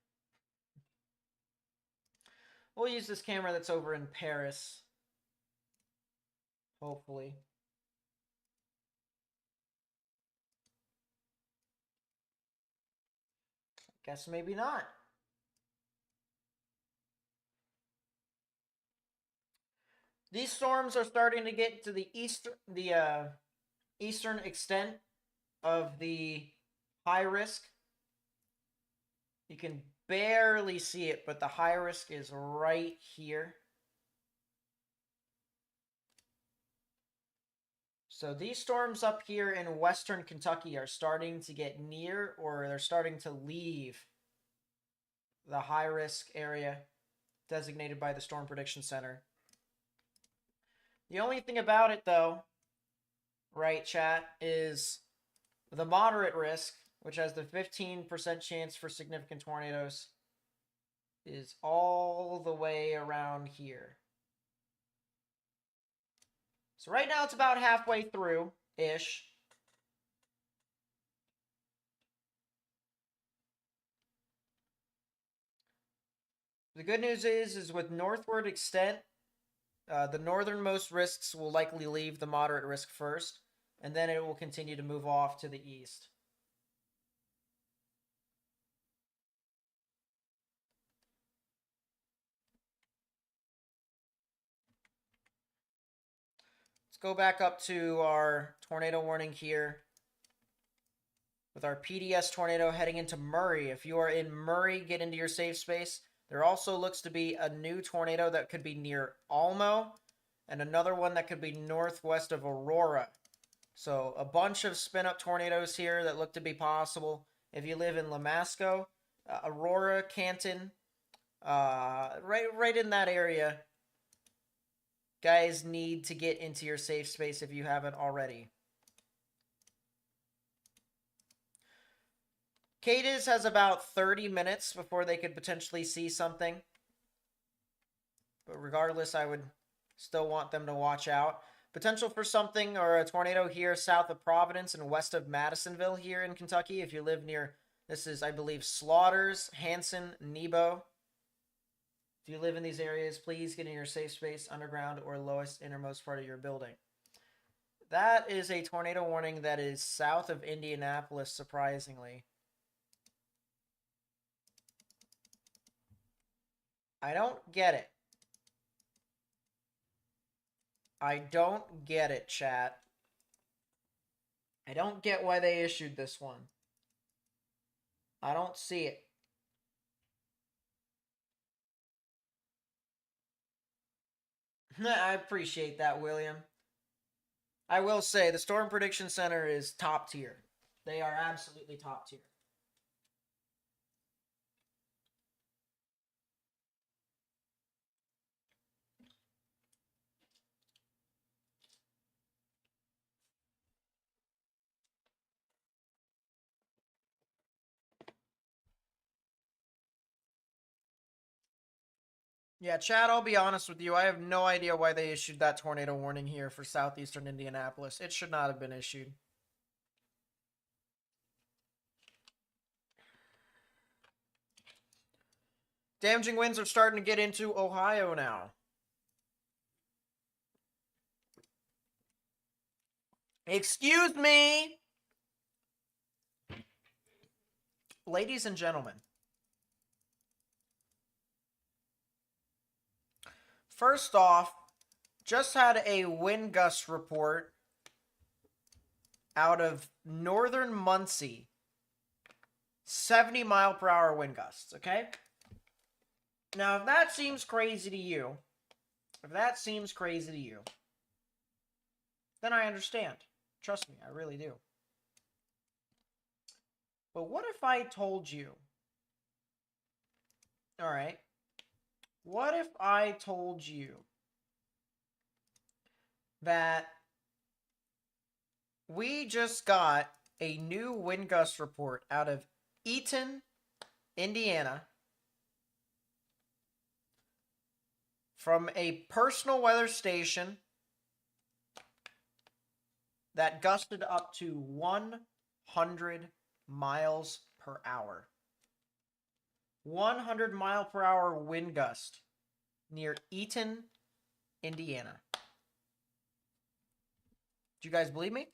We'll use this camera that's over in Paris. Hopefully. Guess maybe not. These storms are starting to get to the eastern extent of the high risk. You can barely see it, but the high risk is right here. So these storms up here in western Kentucky are starting to get near, or they're starting to leave the high risk area designated by the Storm Prediction Center. The only thing about it, though, right, chat, is the moderate risk, which has the 15% chance for significant tornadoes, is all the way around here. So right now it's about halfway through-ish. The good news is with northward extent, the northernmost risks will likely leave the moderate risk first, and then it will continue to move off to the east. Let's go back up to our tornado warning here with our PDS tornado heading into Murray. If you are in Murray, get into your safe space. There also looks to be a new tornado that could be near Almo and another one that could be northwest of Aurora. So a bunch of spin-up tornadoes here that look to be possible. If you live in Lamasco, Aurora, Canton, right in that area, guys need to get into your safe space if you haven't already. Cadiz has about 30 minutes before they could potentially see something. But regardless, I would still want them to watch out. Potential for something or a tornado here south of Providence and west of Madisonville here in Kentucky. If you live near, this is, I believe, Slaughters, Hanson, Nebo. If you live in these areas, please get in your safe space, underground, or lowest innermost part of your building. That is a tornado warning that is south of Indianapolis, surprisingly. I don't get it. I don't get it, chat. I don't get why they issued this one. I don't see it. I appreciate that, William. I will say the Storm Prediction Center is top tier. They are absolutely top tier. Yeah, Chad, I'll be honest with you. I have no idea why they issued that tornado warning here for southeastern Indianapolis. It should not have been issued. Damaging winds are starting to get into Ohio now. Excuse me! Ladies and gentlemen. First off, just had a wind gust report out of northern Muncie. 70-mile-per-hour wind gusts, okay? Now, if that seems crazy to you, then I understand. Trust me, I really do. But what if I told you... Alright. What if I told you that we just got a new wind gust report out of Eaton, Indiana, from a personal weather station that gusted up to 100 miles per hour. 100-mile-per-hour wind gust near Eaton, Indiana. Do you guys believe me?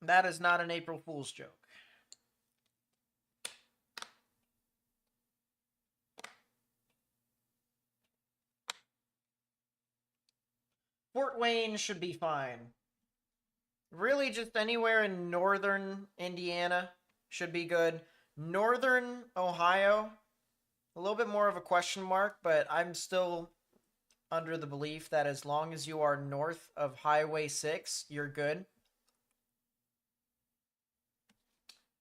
That is not an April Fool's joke. Fort Wayne should be fine. Really, just anywhere in northern Indiana should be good. Northern Ohio, a little bit more of a question mark, but I'm still under the belief that as long as you are north of Highway 6, you're good.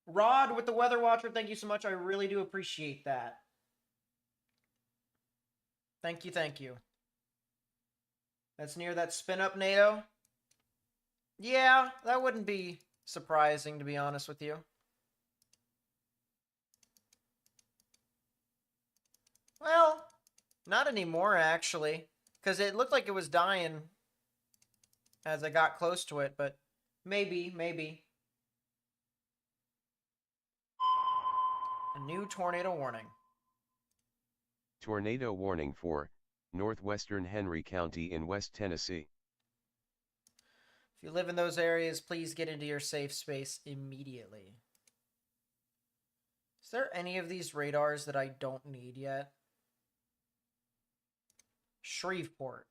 Rod with the Weather Watcher, thank you so much. I really do appreciate that. Thank you, thank you. That's near that spin-up NATO. Yeah, that wouldn't be surprising, to be honest with you. Well, not anymore, actually. Because it looked like it was dying as I got close to it, but maybe. A new tornado warning. Tornado warning for northwestern Henry County in West Tennessee. If you live in those areas, please get into your safe space immediately. Is there any of these radars that I don't need yet? Shreveport.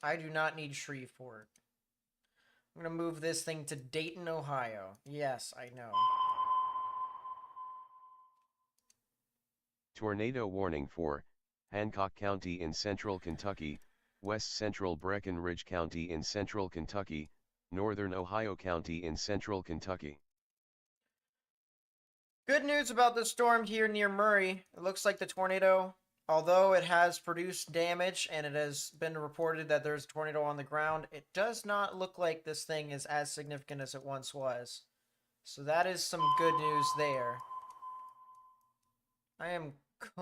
I do not need Shreveport. I'm going to move this thing to Dayton, Ohio. Yes, I know. Tornado warning for Hancock County in central Kentucky, west central Breckinridge County in central Kentucky, northern Ohio County in central Kentucky. Good news about the storm here near Murray. It looks like the tornado, although it has produced damage and it has been reported that there's a tornado on the ground, it does not look like this thing is as significant as it once was. So that is some good news there. I am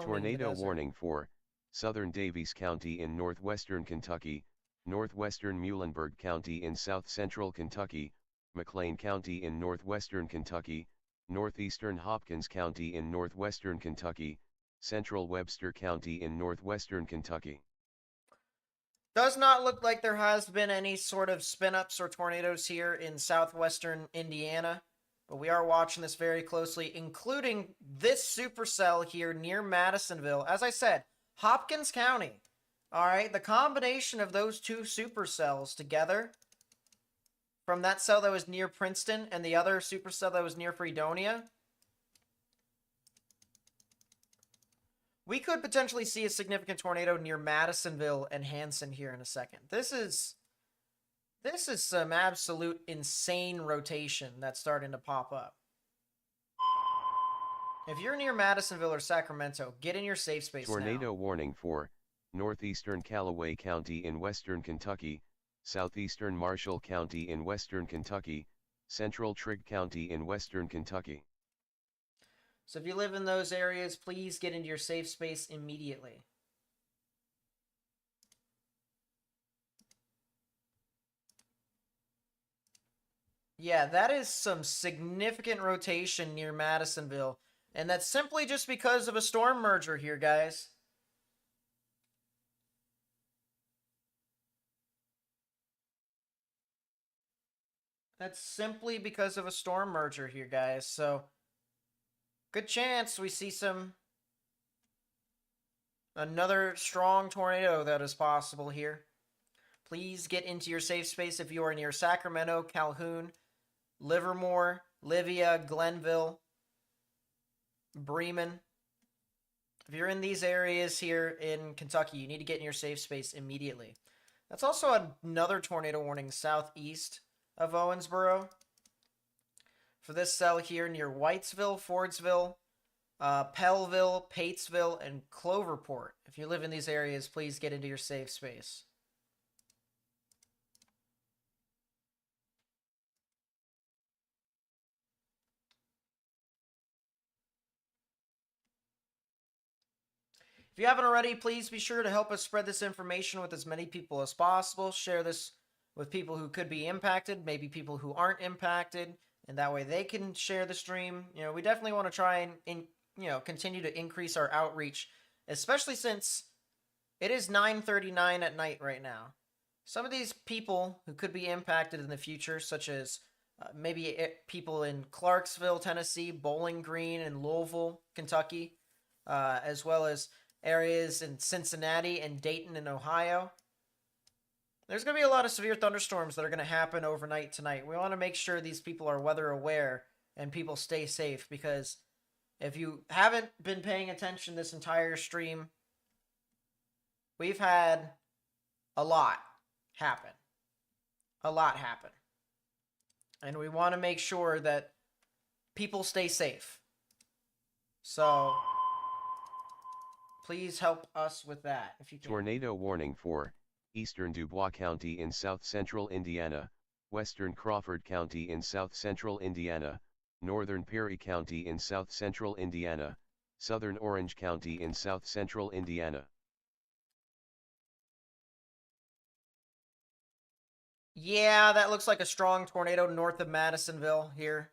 Tornado warning for southern Daviess County in northwestern Kentucky, northwestern Muhlenberg County in south central Kentucky, McLean County in northwestern Kentucky, northeastern Hopkins County in northwestern Kentucky, central Webster County in northwestern Kentucky. Does not look like there has been any sort of spin-ups or tornadoes here in southwestern Indiana, but we are watching this very closely, including this supercell here near Madisonville. As I said, Hopkins County. All right, the combination of those two supercells together, from that cell that was near Princeton and the other supercell that was near Fredonia, We could potentially see a significant tornado near Madisonville and Hanson here in a second. This is some absolute insane rotation that's starting to pop up. If you're near Madisonville or Sacramento, get in your safe space Tornado now. warning for northeastern Callaway County in western Kentucky, southeastern Marshall County in western Kentucky, central Trigg County in western Kentucky. So if you live in those areas, please get into your safe space immediately. Yeah, that is some significant rotation near Madisonville. And that's simply just because of a storm merger here, guys. That's simply because of a storm merger here, guys. So, good chance we see another strong tornado that is possible here. Please get into your safe space if you are near Sacramento, Calhoun, Livermore, Livia, Glenville, Bremen. If you're in these areas here in Kentucky, you need to get in your safe space immediately. That's also another tornado warning southeast of Owensboro. For this cell here near Whitesville, Fordsville, Pellville, Patesville, and Cloverport. If you live in these areas, please get into your safe space. If you haven't already, please be sure to help us spread this information with as many people as possible. Share this with people who could be impacted, maybe people who aren't impacted, and that way they can share the stream. You know, we definitely want to try and continue to increase our outreach, especially since it is 9:39 at night right now. Some of these people who could be impacted in the future, such as maybe people in Clarksville, Tennessee, Bowling Green, and Louisville, Kentucky, as well as areas in Cincinnati and Dayton in Ohio. There's going to be a lot of severe thunderstorms that are going to happen overnight tonight. We want to make sure these people are weather aware and people stay safe, because if you haven't been paying attention this entire stream, we've had a lot happen. A lot happen. And we want to make sure that people stay safe. So please help us with that if you can. Tornado warning for eastern Dubois County in south-central Indiana, western Crawford County in south-central Indiana, northern Perry County in south-central Indiana, southern Orange County in south-central Indiana. Yeah, that looks like a strong tornado north of Madisonville here.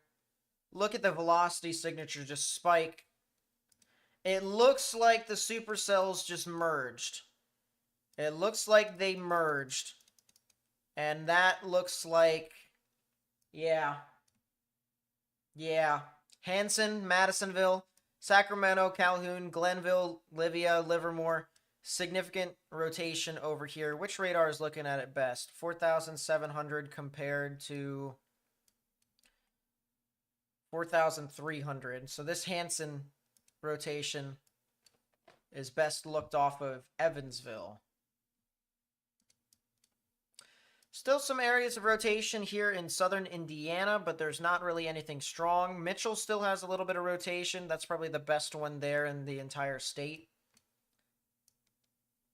Look at the velocity signature just spike. It looks like the supercells just merged. It looks like they merged. And that looks like... Yeah. Hanson, Madisonville, Sacramento, Calhoun, Glenville, Livia, Livermore. Significant rotation over here. Which radar is looking at it best? 4,700 compared to 4,300. So this Hanson rotation is best looked off of Evansville. Still some areas of rotation here in southern Indiana, but there's not really anything strong. Mitchell still has a little bit of rotation. That's probably the best one there in the entire state.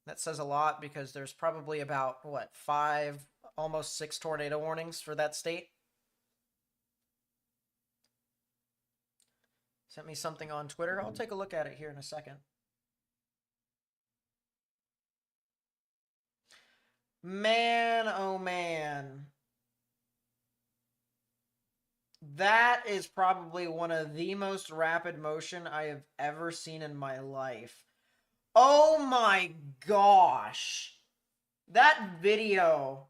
That says a lot because there's probably about, 5, almost 6 tornado warnings for that state. Sent me something on Twitter. I'll take a look at it here in a second. Man, oh man. That is probably one of the most rapid motion I have ever seen in my life. Oh my gosh. That video.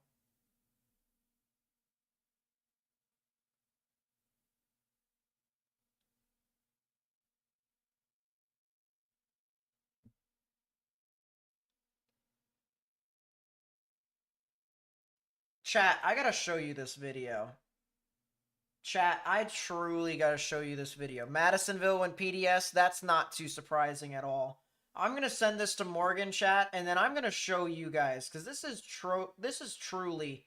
Chat, I gotta show you this video. Chat, I truly gotta show you this video. Madisonville and PDS, that's not too surprising at all. I'm gonna send this to Morgan chat, and then I'm gonna show you guys, because this is truly.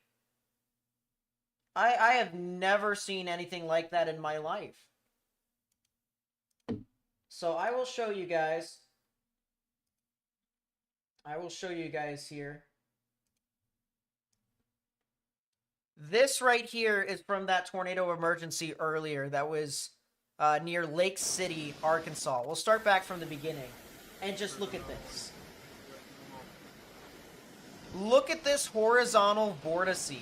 I have never seen anything like that in my life. So I will show you guys. I will show you guys here. This right here is from that tornado emergency earlier that was near Lake City, Arkansas. We'll start back from the beginning and just look at this. Look at this horizontal vortice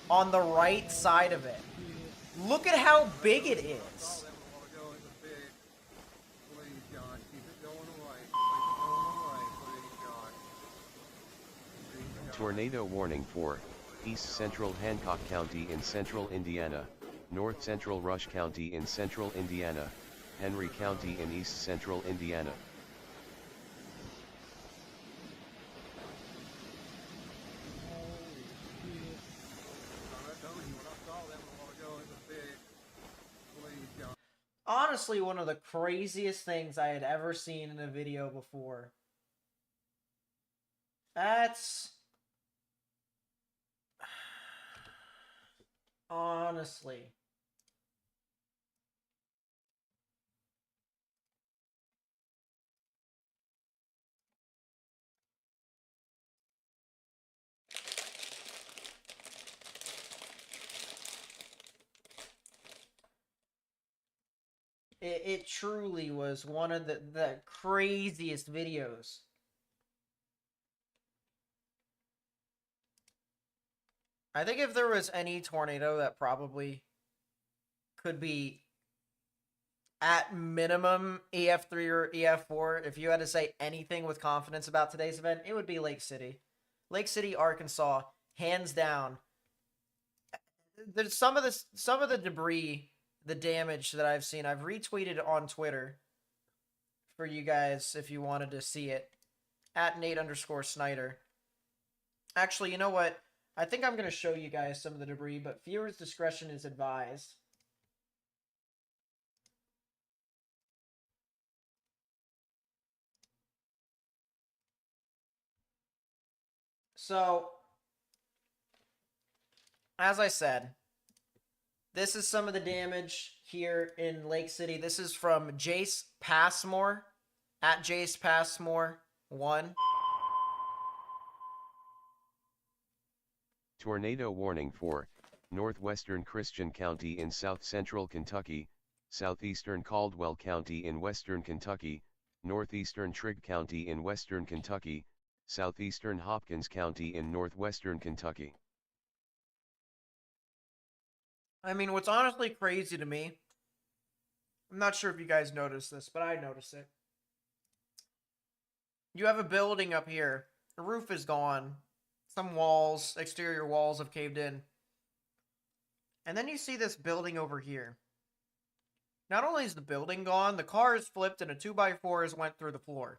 on the right side of it. Look at how big it is. Tornado warning for East Central Hancock County in central Indiana, North Central Rush County in central Indiana, Henry County in east central Indiana. Honestly, one of the craziest things I had ever seen in a video before. That's... honestly. It truly was one of the craziest videos. I think if there was any tornado that probably could be at minimum EF3 or EF4, if you had to say anything with confidence about today's event, it would be Lake City. Lake City, Arkansas, hands down. There's some of the debris, the damage that I've seen. I've retweeted on Twitter for you guys if you wanted to see it. At Nate_Snyder. Actually, you know what? I think I'm going to show you guys some of the debris, but viewers' discretion is advised. So, as I said, this is some of the damage here in Lake City. This is from Jace Passmore, at Jace Passmore 1. Tornado warning for northwestern Christian County in south central Kentucky, southeastern Caldwell County in western Kentucky, northeastern Trigg County in western Kentucky, southeastern Hopkins County in northwestern Kentucky. I mean, what's honestly crazy to me, I'm not sure if you guys noticed this, but I noticed it. You have a building up here. The roof is gone. Some walls, exterior walls have caved in. And then you see this building over here. Not only is the building gone, the car is flipped and a 2x4 has went through the floor.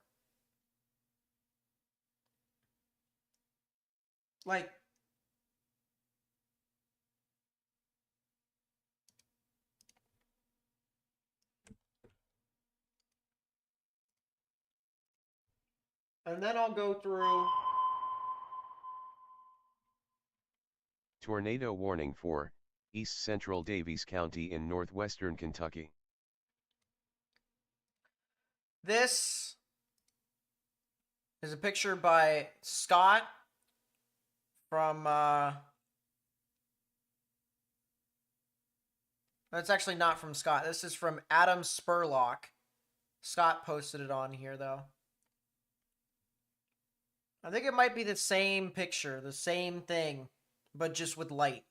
Like, and then I'll go through. Tornado warning for East Central Daviess County in northwestern Kentucky. This is a picture by Scott from, it's actually not from Scott. This is from Adam Spurlock. Scott posted it on here, though. I think it might be the same picture, the same thing, but just with light.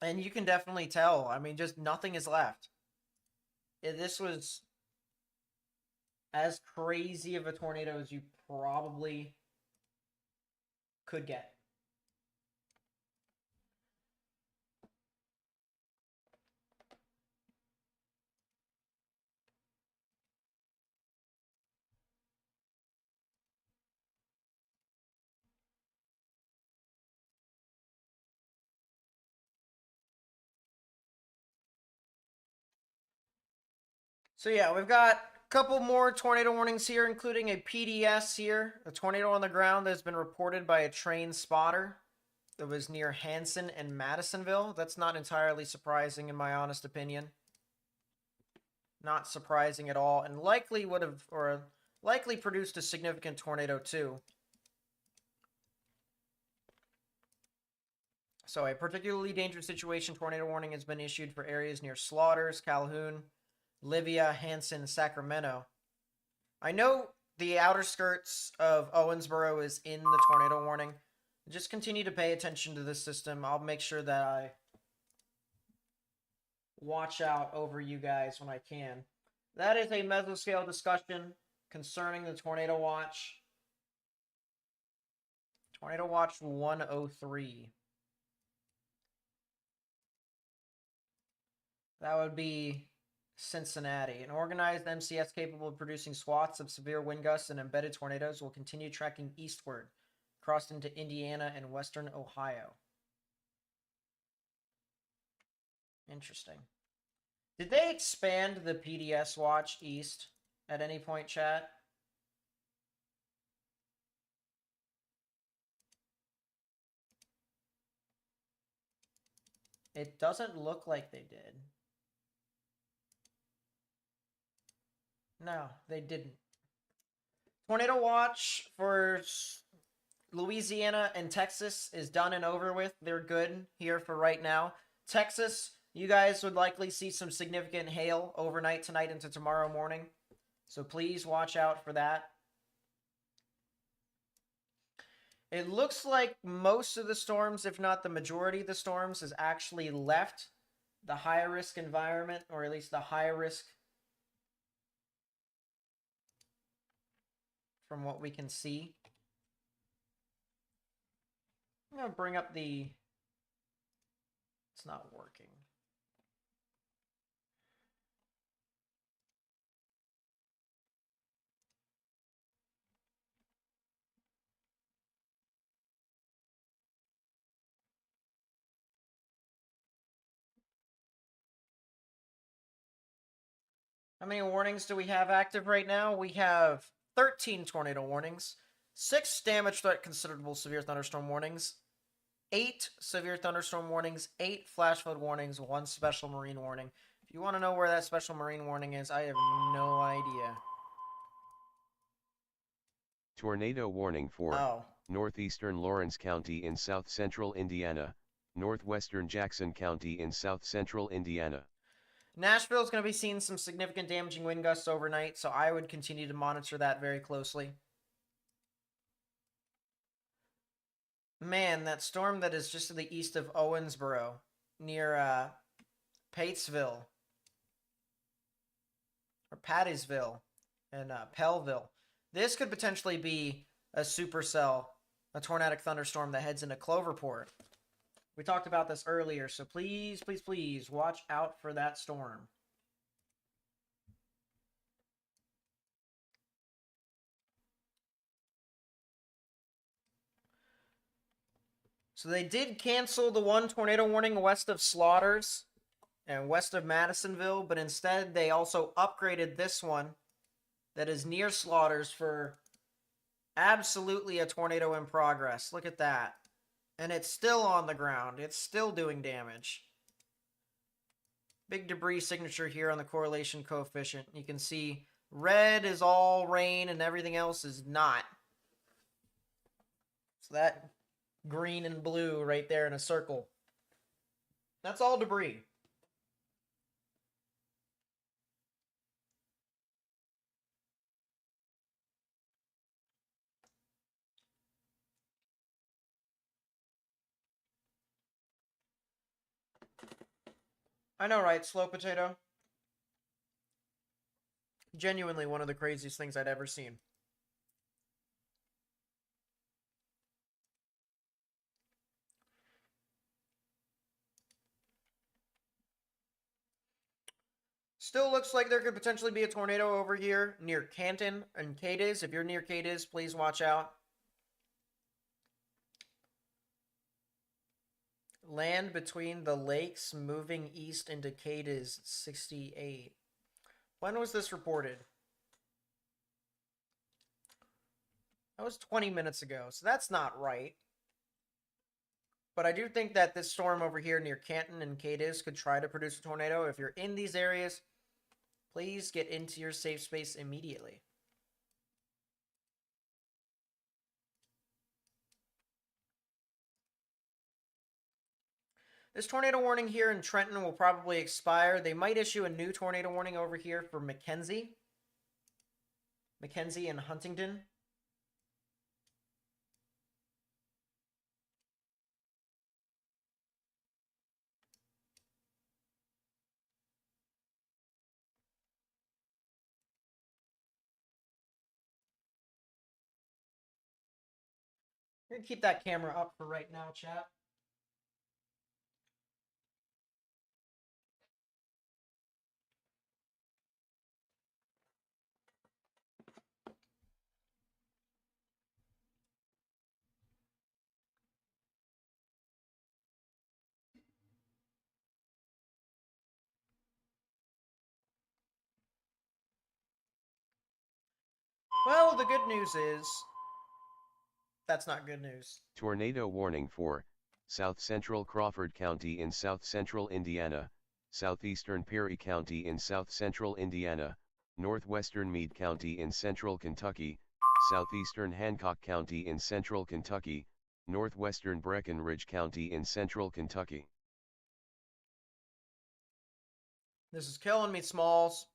And you can definitely tell. I mean, just nothing is left. This was as crazy of a tornado as you probably could get. So yeah, we've got a couple more tornado warnings here, including a PDS here, a tornado on the ground that has been reported by a trained spotter that was near Hanson and Madisonville. That's not entirely surprising in my honest opinion. Not surprising at all, and likely would have, or likely produced a significant tornado too. So a particularly dangerous situation tornado warning has been issued for areas near Slaughters, Calhoun, Livia, Hanson, Sacramento. I know the outer skirts of Owensboro is in the tornado warning. Just continue to pay attention to this system. I'll make sure that I watch out over you guys when I can. That is a mesoscale discussion concerning the Tornado Watch. Tornado Watch 103. That would be Cincinnati. An organized MCS capable of producing swaths of severe wind gusts and embedded tornadoes will continue tracking eastward, across into Indiana and western Ohio. Interesting. Did they expand the PDS watch east at any point, chat? It doesn't look like they did. No, they didn't. Tornado watch for Louisiana and Texas is done and over with. They're good here for right now. Texas, you guys would likely see some significant hail overnight tonight into tomorrow morning. So please watch out for that. It looks like most of the storms, if not the majority of the storms, has actually left the high-risk environment, or at least the high-risk from what we can see. I'm going to bring up the... It's not working. How many warnings do we have active right now? We have 13 tornado warnings, 6 damage threat considerable severe thunderstorm warnings, 8 severe thunderstorm warnings, 8 flash flood warnings, 1 special marine warning. If you want to know where that special marine warning is, I have no idea. Tornado warning for northeastern Lawrence County in south central Indiana, northwestern Jackson County in south central Indiana. Nashville is going to be seeing some significant damaging wind gusts overnight, so I would continue to monitor that very closely. Man, that storm that is just to the east of Owensboro, near Patesville, or Pattiesville, and Pellville. This could potentially be a supercell, a tornadic thunderstorm that heads into Cloverport. We talked about this earlier, so please, please, please watch out for that storm. So they did cancel the 1 tornado warning west of Slaughters and west of Madisonville, but instead they also upgraded this one that is near Slaughters for absolutely a tornado in progress. Look at that. And it's still on the ground. It's still doing damage. Big debris signature here on the correlation coefficient. You can see red is all rain and everything else is not. So that green and blue right there in a circle. That's all debris. I know, right? Slow potato. Genuinely one of the craziest things I'd ever seen. Still looks like there could potentially be a tornado over here near Canton and Cadiz. If you're near Cadiz, please watch out. Land between the lakes moving east into Cadiz 68. When was this reported? That was 20 minutes ago, so that's not right. But I do think that this storm over here near Canton and Cadiz could try to produce a tornado. If you're in these areas, please get into your safe space immediately. This tornado warning here in Trenton will probably expire. They might issue a new tornado warning over here for McKenzie and Huntington. I'm gonna keep that camera up for right now, chat. Well, the good news is that's not good news. Tornado warning for South Central Crawford County in South Central Indiana, Southeastern Perry County in South Central Indiana, Northwestern Meade County in Central Kentucky, Southeastern Hancock County in Central Kentucky, Northwestern Breckenridge County in Central Kentucky. This is killing me, Smalls.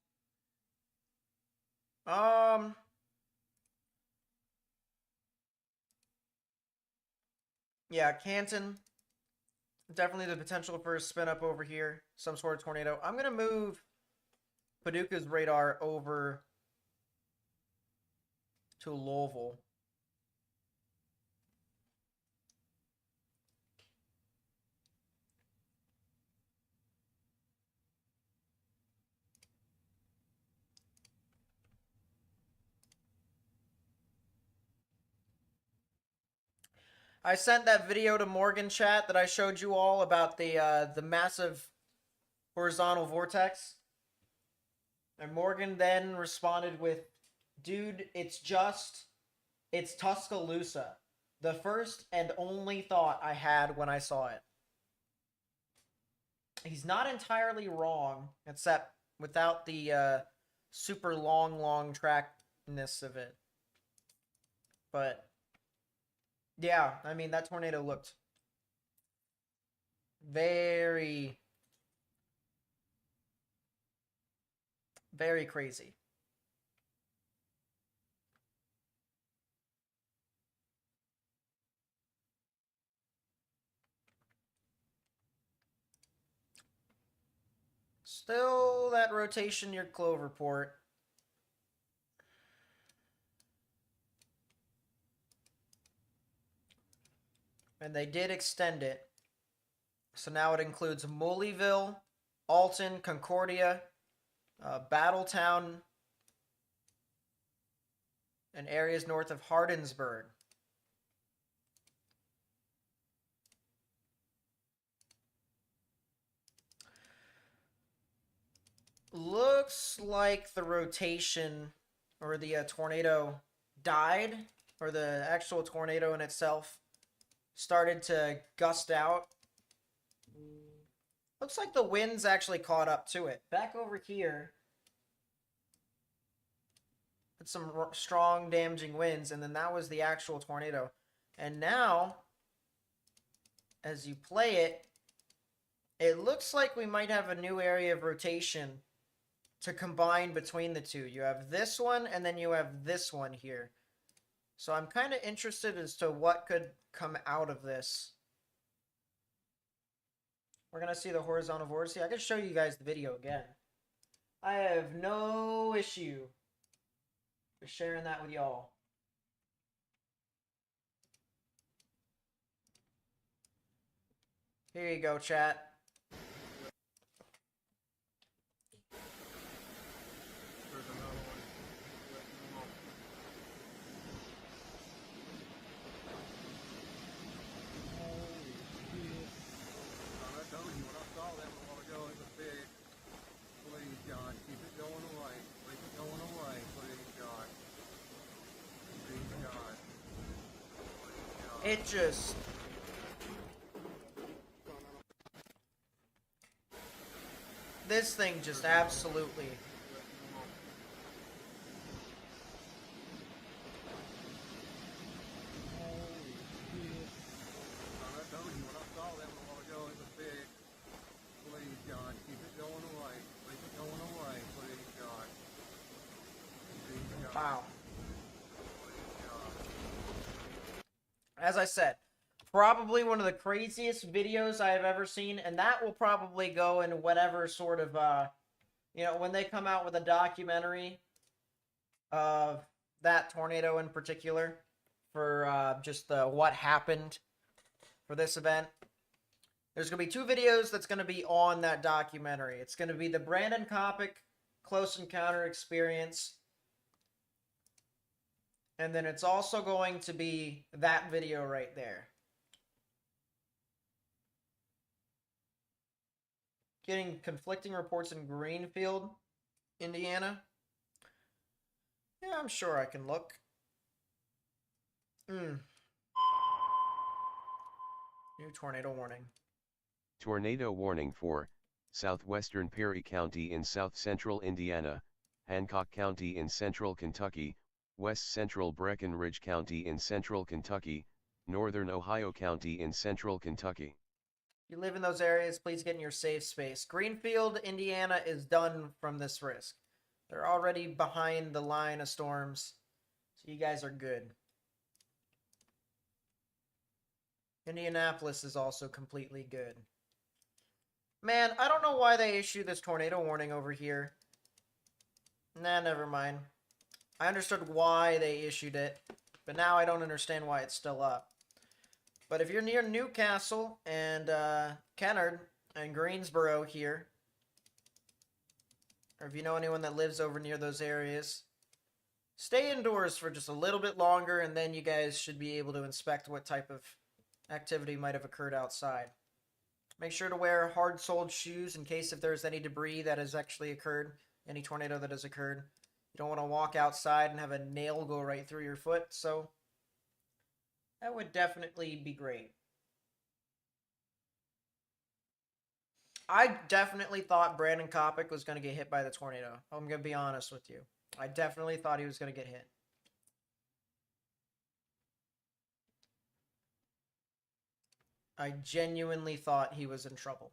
Yeah, Canton. Definitely the potential for a spin up over here. Some sort of tornado. I'm going to move Paducah's radar over to Louisville. I sent that video to Morgan chat that I showed you all about the massive horizontal vortex. And Morgan then responded with, dude, it's Tuscaloosa. The first and only thought I had when I saw it. He's not entirely wrong, except without the super long trackness of it. But yeah, I mean, that tornado looked very, very crazy. Still that rotation near Cloverport. And they did extend it. So now it includes Mollyville, Alton, Concordia, Battletown, and areas north of Hardinsburg. Looks like the rotation or the tornado died, or the actual tornado in itself started to gust out. Looks like the winds actually caught up to it. Back over here, it's some strong damaging winds, and then that was the actual tornado. And now, as you play it, it looks like we might have a new area of rotation to combine between the two. You have this one, and then you have this one here. So I'm kind of interested as to what could come out of this. We're going to see the horizontal vortex. I can show you guys the video again. I have no issue with sharing that with y'all. Here you go, chat. It just... This thing just absolutely... Wow. As I said, probably one of the craziest videos I have ever seen, and that will probably go in whatever sort of, you know, when they come out with a documentary of that tornado in particular, for just what happened for this event. There's going to be 2 videos that's going to be on that documentary. It's going to be the Brandon Kopic Close Encounter Experience. And then it's also going to be that video right there. Getting conflicting reports in Greenfield, Indiana. Yeah, I'm sure I can look. New tornado warning. Tornado warning for southwestern Perry County in south-central Indiana, Hancock County in central Kentucky, west-central Breckinridge County in central Kentucky, northern Ohio County in central Kentucky. If you live in those areas, please get in your safe space. Greenfield, Indiana is done from this risk. They're already behind the line of storms, so you guys are good. Indianapolis is also completely good. Man, I don't know why they issue this tornado warning over here. Nah, never mind. I understood why they issued it, but now I don't understand why it's still up. But if you're near Newcastle and Kennard and Greensboro here, or if you know anyone that lives over near those areas, stay indoors for just a little bit longer, and then you guys should be able to inspect what type of activity might have occurred outside. Make sure to wear hard-soled shoes in case if there's any debris that has actually occurred, any tornado that has occurred. You don't want to walk outside and have a nail go right through your foot, so that would definitely be great. I definitely thought Brandon Kopic was going to get hit by the tornado. I'm going to be honest with you. I definitely thought he was going to get hit. I genuinely thought he was in trouble.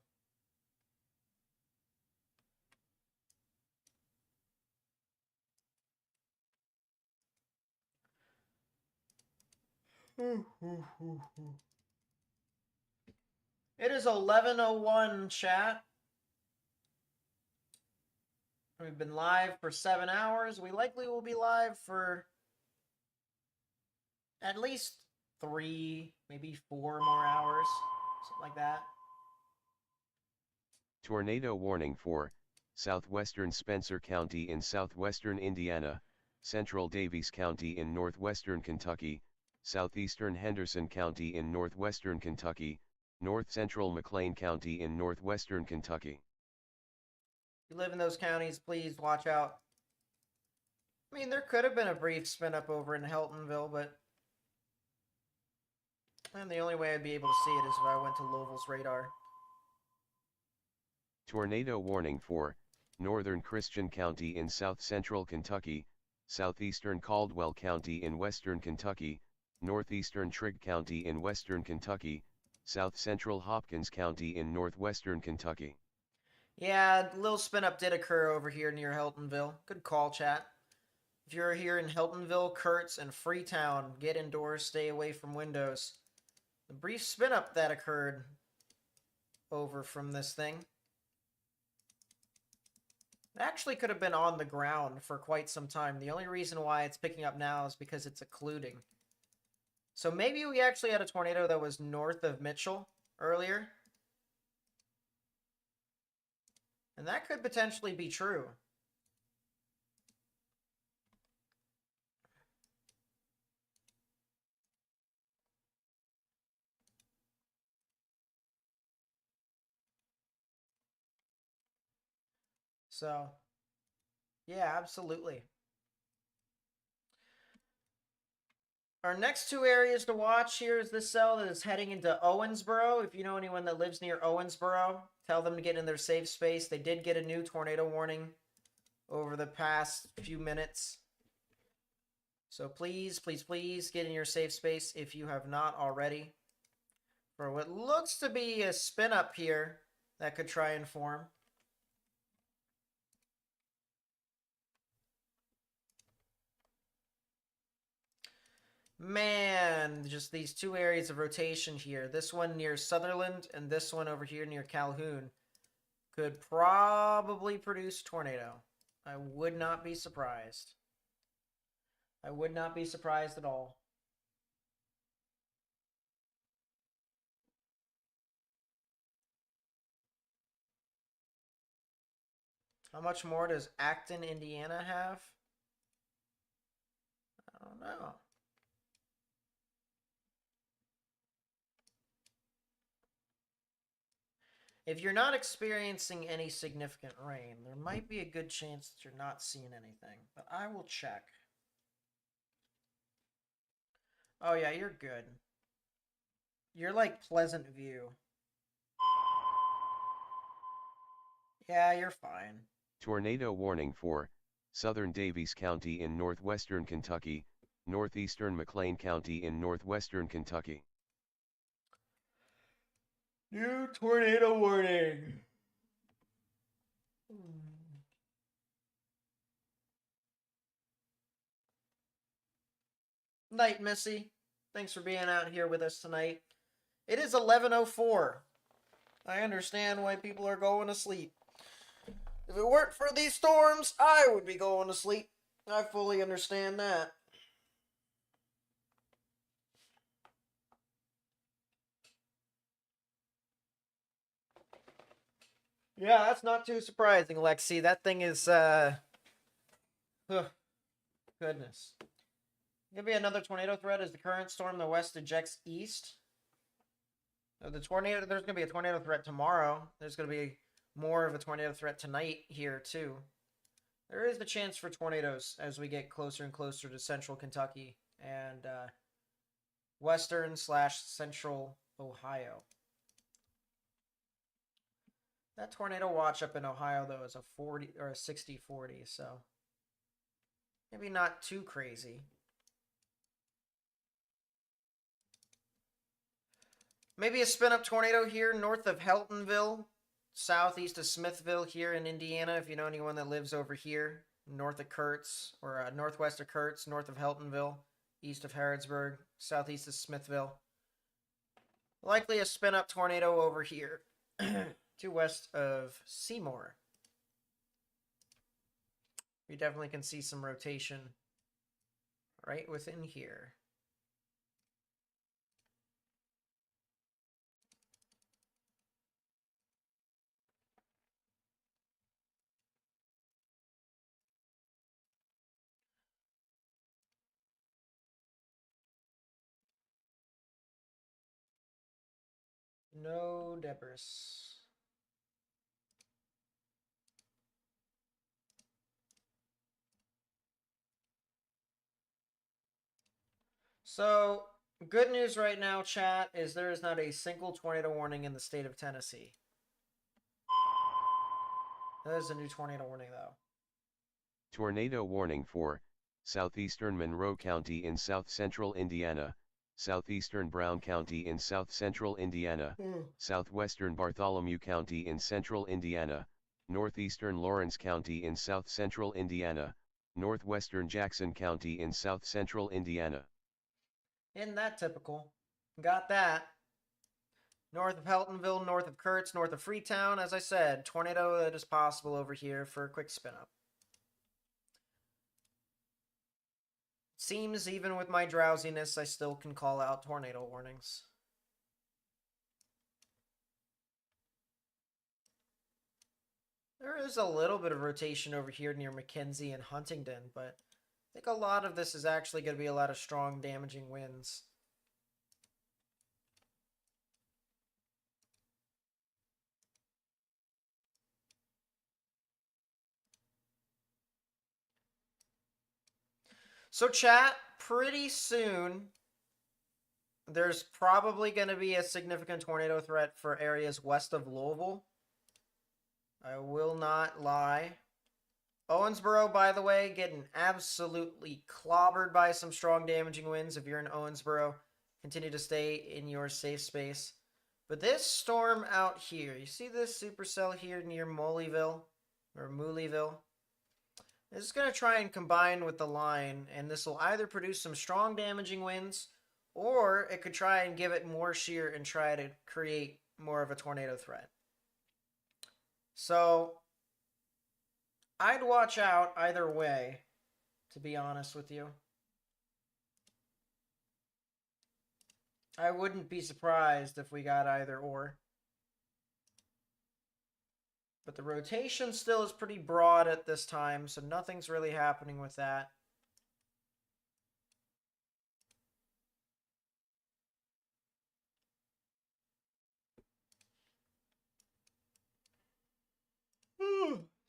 It is 11:01, chat. We've been live for 7 hours. We likely will be live for at least 3, maybe 4 more hours. Something like that. Tornado warning for southwestern Spencer County in southwestern Indiana, central Daviess County in northwestern Kentucky, southeastern Henderson County in northwestern Kentucky, north-central McLean County in northwestern Kentucky. If you live in those counties, please watch out. I mean, there could have been a brief spin up over in Heltonville, but and the only way I'd be able to see it is if I went to Louisville's radar. Tornado warning for northern Christian County in south-central Kentucky, southeastern Caldwell County in western Kentucky, northeastern Trigg County in western Kentucky, south-central Hopkins County in northwestern Kentucky. Yeah, a little spin up did occur over here near Heltonville. Good call, chat. If you're here in Heltonville, Kurtz, and Freetown, get indoors, stay away from windows. The brief spin up that occurred over from this thing. It actually could have been on the ground for quite some time. The only reason why it's picking up now is because it's occluding. So maybe we actually had a tornado that was north of Mitchell earlier. And that could potentially be true. So, yeah, absolutely. Our next two areas to watch here is this cell that is heading into Owensboro. If you know anyone that lives near Owensboro, tell them to get in their safe space. They did get a new tornado warning over the past few minutes. So please, please, please get in your safe space if you have not already. For what looks to be a spin up here that could try and form. Man, just these two areas of rotation here. This one near Sutherland and this one over here near Calhoun could probably produce tornado. I would not be surprised. I would not be surprised at all. How much more does Acton, Indiana have? I don't know. If you're not experiencing any significant rain, there might be a good chance that you're not seeing anything, but I will check. Oh yeah, you're good. You're like Pleasant View. Yeah, you're fine. Tornado warning for southern Daviess County in northwestern Kentucky, northeastern McLean County in northwestern Kentucky. New tornado warning. Night, Missy. Thanks for being out here with us tonight. It is 11:04. I understand why people are going to sleep. If it weren't for these storms, I would be going to sleep. I fully understand that. Yeah, that's not too surprising, Lexi. That thing is, goodness. Gonna be another tornado threat as the current storm in the west ejects east. There's gonna be a tornado threat tomorrow. There's gonna be more of a tornado threat tonight here too. There is the chance for tornadoes as we get closer and closer to central Kentucky and western/central Ohio. That tornado watch up in Ohio though is a 40 or a 60-40, so maybe not too crazy. Maybe a spin-up tornado here north of Heltonville, southeast of Smithville here in Indiana, if you know anyone that lives over here, north of Kurtz, or northwest of Kurtz, north of Heltonville, east of Harrodsburg, southeast of Smithville. Likely a spin-up tornado over here, to west of Seymour. We definitely can see some rotation right within here. No debris. So, good news right now, chat, is there is not a single tornado warning in the state of Tennessee. That is a new tornado warning, though. Tornado warning for southeastern Monroe County in south-central Indiana, southeastern Brown County in south-central Indiana, southwestern Bartholomew County in central Indiana, northeastern Lawrence County in south-central Indiana, northwestern Jackson County in south-central Indiana. Isn't that typical? Got that. North of Heltonville, north of Kurtz, north of Freetown. As I said, tornado that is possible over here for a quick spin up. Seems even with my drowsiness, I still can call out tornado warnings. There is a little bit of rotation over here near McKenzie and Huntingdon, but I think a lot of this is actually going to be a lot of strong damaging winds. So chat, pretty soon, there's probably going to be a significant tornado threat for areas west of Louisville. I will not lie. Owensboro, by the way, getting absolutely clobbered by some strong damaging winds. If you're in Owensboro, continue to stay in your safe space. But this storm out here, you see this supercell here near Moleyville, or Mooleyville? This is going to try and combine with the line, and this will either produce some strong damaging winds, or it could try and give it more shear and try to create more of a tornado threat. So, I'd watch out either way, to be honest with you. I wouldn't be surprised if we got either or. But the rotation still is pretty broad at this time, so nothing's really happening with that.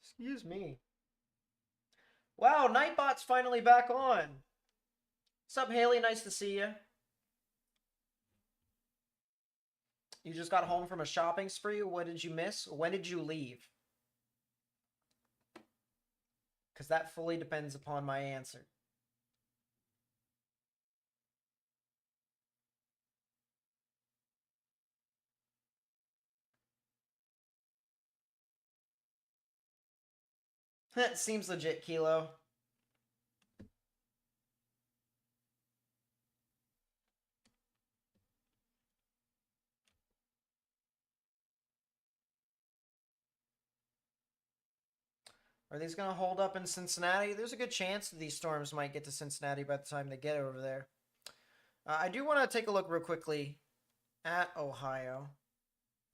Excuse me. Wow, Nightbot's finally back on. What's up, Haley? Nice to see you. You just got home from a shopping spree? What did you miss? When did you leave? Because that fully depends upon my answer. That seems legit, Kilo. Are these going to hold up in Cincinnati? There's a good chance that these storms might get to Cincinnati by the time they get over there. I do want to take a look real quickly at Ohio,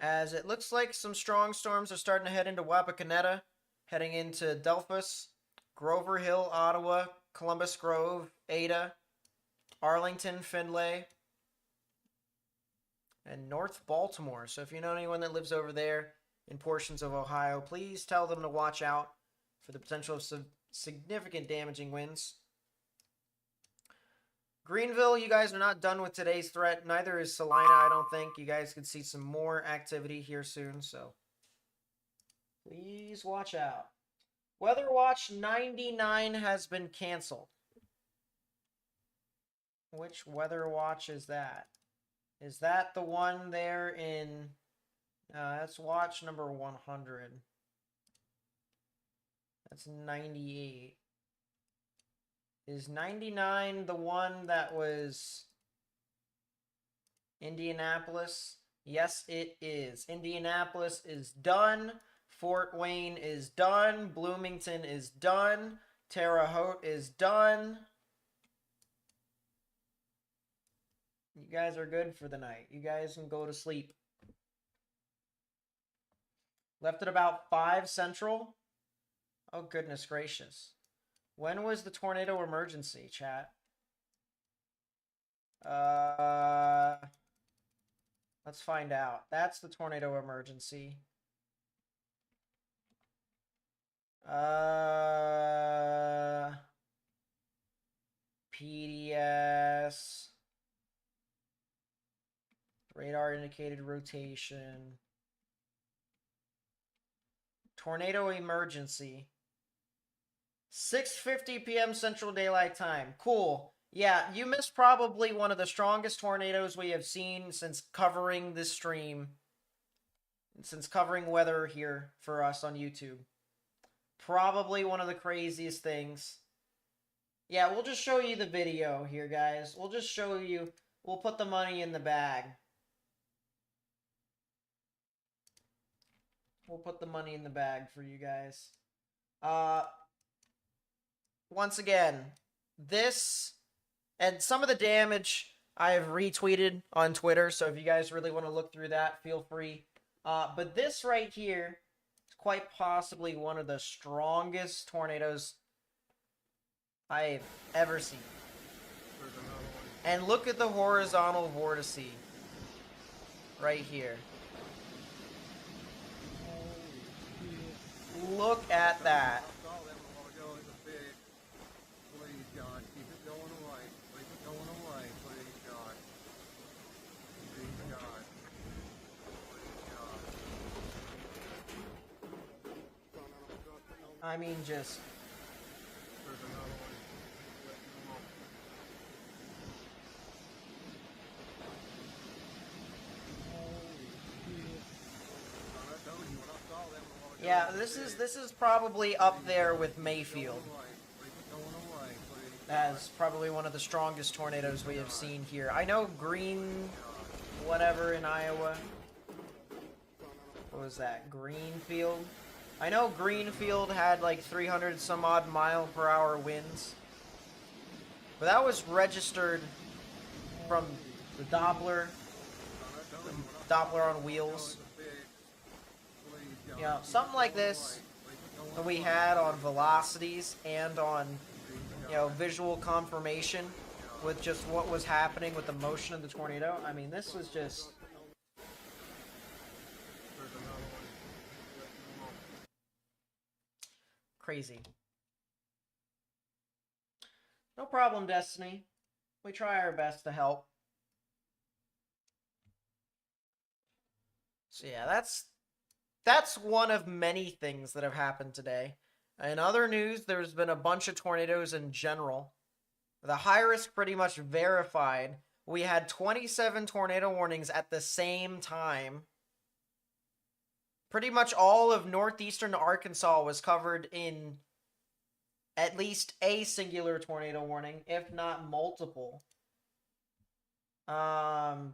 as it looks like some strong storms are starting to head into Wapakoneta, heading into Delphus, Grover Hill, Ottawa, Columbus Grove, Ada, Arlington, Findlay, and North Baltimore. So if you know anyone that lives over there in portions of Ohio, please tell them to watch out for the potential of some significant damaging winds. Greenville, you guys are not done with today's threat. Neither is Salina, I don't think. You guys could see some more activity here soon, so please watch out. Weather Watch 99 has been canceled. Which Weather Watch is that? Is that the one there in... that's watch number 100. That's 98. Is 99 the one that was Indianapolis? Yes, it is. Indianapolis is done. Fort Wayne is done. Bloomington is done. Terre Haute is done. You guys are good for the night. You guys can go to sleep. Left at about 5 Central. Oh, goodness gracious. When was the tornado emergency, chat? Let's find out. That's the tornado emergency. PDS. Radar indicated rotation. Tornado emergency. 6:50 p.m. Central Daylight Time. Cool. Yeah, you missed probably one of the strongest tornadoes we have seen since covering this stream. Since covering weather here for us on YouTube. Probably one of the craziest things. Yeah, we'll just show you the video here, guys. We'll just show you. We'll put the money in the bag. We'll put the money in the bag for you guys. Once again, this and some of the damage I have retweeted on Twitter, so if you guys really want to look through that, feel free. But this right here is quite possibly one of the strongest tornadoes I've ever seen. And look at the horizontal vortice right here. Look at that. I mean, just... There's another one. Yeah, this is probably up there with Mayfield as probably one of the strongest tornadoes we have seen here. I know Green, whatever in Iowa. What was that? Greenfield? I know Greenfield had like 300 some odd mile per hour winds. But that was registered from the Doppler on wheels. You know, something like this that we had on velocities and on, you know, visual confirmation with just what was happening with the motion of the tornado. I mean, this was just... crazy. No problem, Destiny. We try our best to help. So yeah, that's one of many things that have happened today. In other news, there's been a bunch of tornadoes in general. The high risk pretty much verified. We had 27 tornado warnings at the same time. Pretty much all of northeastern Arkansas was covered in at least a singular tornado warning, if not multiple. Yeah.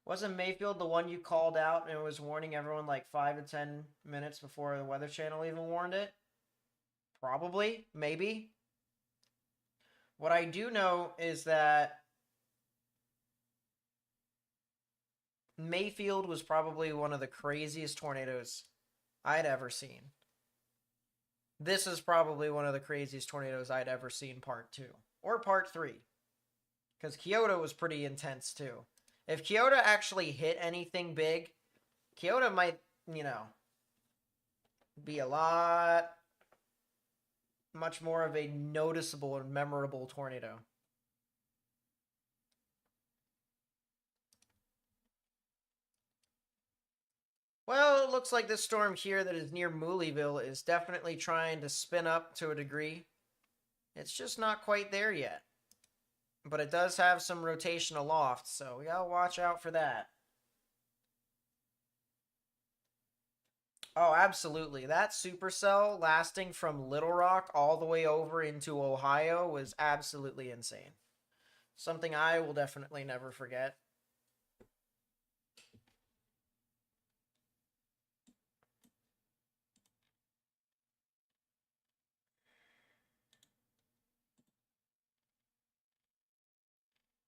Wasn't Mayfield the one you called out and was warning everyone like 5 to 10 minutes before the Weather Channel even warned it? Probably. Maybe. What I do know is that Mayfield was probably one of the craziest tornadoes I'd ever seen. This is probably one of the craziest tornadoes I'd ever seen part 2. Or part 3. Because Kyoto was pretty intense too. If Kyoto actually hit anything big, Kyoto might, you know, be a lot much more of a noticeable and memorable tornado. Well, it looks like this storm here that is near Mooleyville is definitely trying to spin up to a degree. It's just not quite there yet. But it does have some rotation aloft, so we gotta watch out for that. Oh, absolutely. That supercell lasting from Little Rock all the way over into Ohio was absolutely insane. Something I will definitely never forget.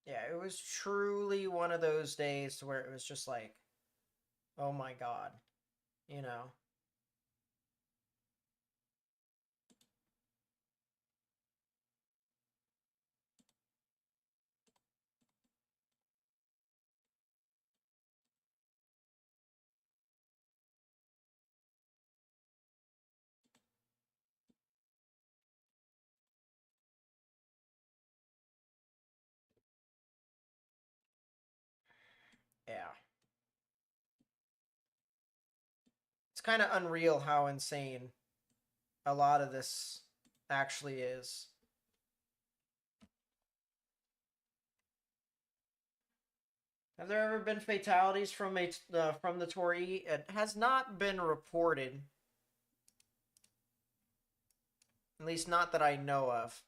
Yeah, it was truly one of those days where it was just like, oh my God, you know. Yeah. It's kind of unreal how insane a lot of this actually is. Have there ever been fatalities from the Tori? It has not been reported. At least not that I know of.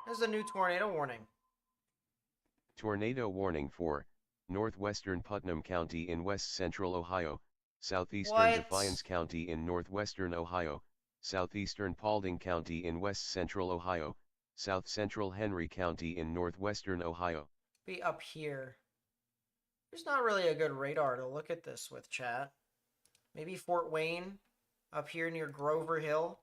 There's a new tornado warning. Tornado warning for northwestern Putnam County in west central Ohio, southeastern What? Defiance County in northwestern Ohio, southeastern Paulding County in west central Ohio, south central Henry County in northwestern Ohio. Be up here. There's not really a good radar to look at this with, chat. Maybe Fort Wayne up here near Grover Hill.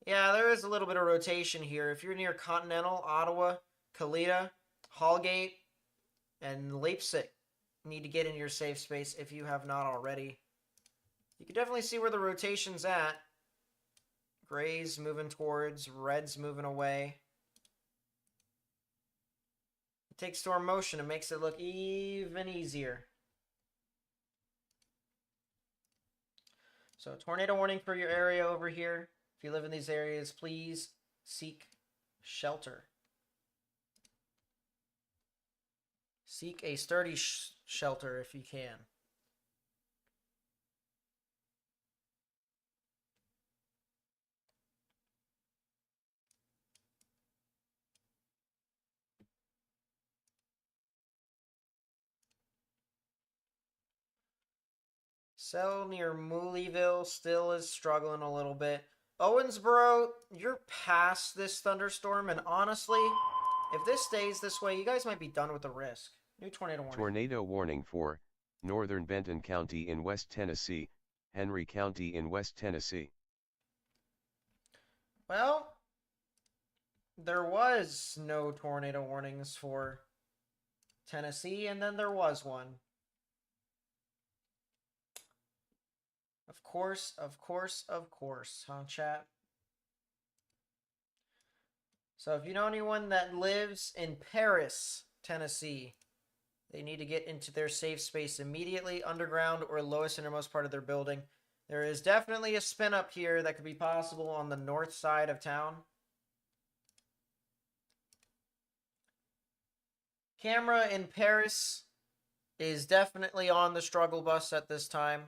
Yeah, there is a little bit of rotation here. If you're near Continental, Ottawa, Kalita, Hallgate, and Leipzig, you need to get in your safe space if you have not already. You can definitely see where the rotation's at. Gray's moving towards, red's moving away. It takes storm motion and makes it look even easier. So, tornado warning for your area over here. If you live in these areas, please seek shelter. Seek a sturdy shelter if you can. Cell near Mooleyville still is struggling a little bit. Owensboro, you're past this thunderstorm, and honestly, if this stays this way, you guys might be done with the risk. New tornado warning. Tornado warning for northern Benton County in West Tennessee, Henry County in West Tennessee. Well, there was no tornado warnings for Tennessee, and then there was one. Of course, huh, chat? So if you know anyone that lives in Paris, Tennessee, they need to get into their safe space immediately, underground or lowest innermost part of their building. There is definitely a spin up here that could be possible on the north side of town. Camera in Paris is definitely on the struggle bus at this time.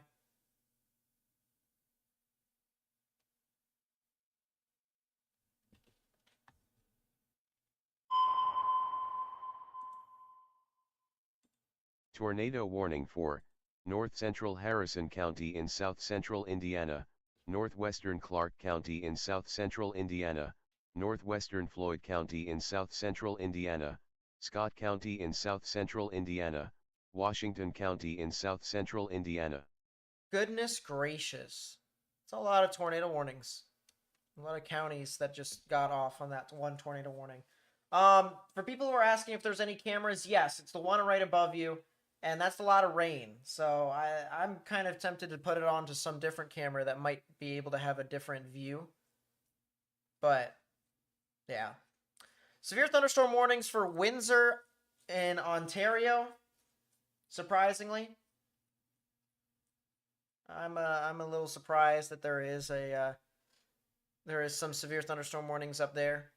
Tornado warning for north central Harrison County in south central Indiana, northwestern Clark County in south central Indiana, northwestern Floyd County in south central Indiana, Scott County in south central Indiana, Washington County in south central Indiana. Goodness gracious. It's a lot of tornado warnings. A lot of counties that just got off on that one tornado warning. For people who are asking if there's any cameras, yes, it's the one right above you. And that's a lot of rain, so I'm kind of tempted to put it onto some different camera that might be able to have a different view. But, yeah. Severe thunderstorm warnings for Windsor in Ontario, surprisingly. I'm a little surprised that there is some severe thunderstorm warnings up there.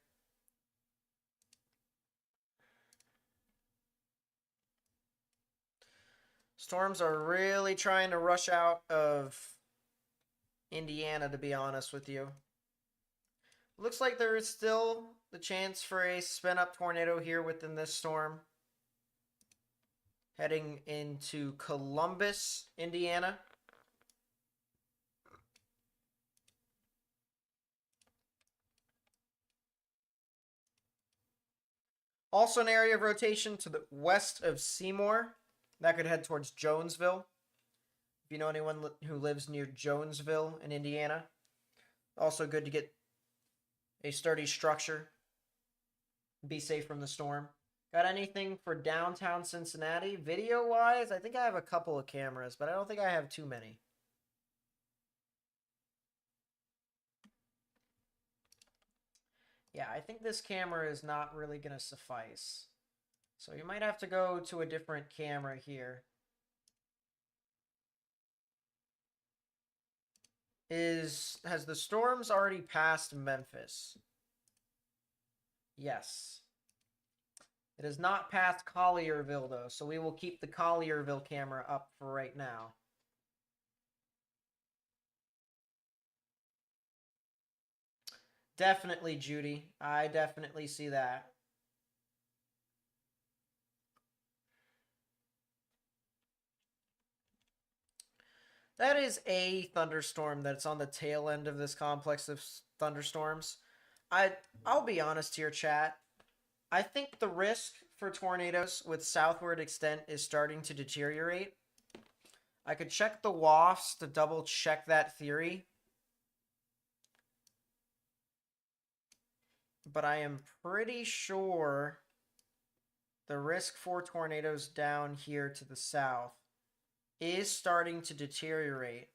Storms are really trying to rush out of Indiana, to be honest with you. Looks like there is still the chance for a spin-up tornado here within this storm. Heading into Columbus, Indiana. Also an area of rotation to the west of Seymour. That could head towards Jonesville. If you know anyone who lives near Jonesville in Indiana. Also good to get a sturdy structure. Be safe from the storm. Got anything for downtown Cincinnati? Video-wise, I think I have a couple of cameras, but I don't think I have too many. Yeah, I think this camera is not really going to suffice. So you might have to go to a different camera here. Has the storms already passed Memphis? Yes. It has not passed Collierville, though, so we will keep the Collierville camera up for right now. Definitely, Judy. I definitely see that. That is a thunderstorm that's on the tail end of this complex of thunderstorms. I'll be honest here, chat. I think the risk for tornadoes with southward extent is starting to deteriorate. I could check the WAFs to double check that theory. But I am pretty sure the risk for tornadoes down here to the south is starting to deteriorate.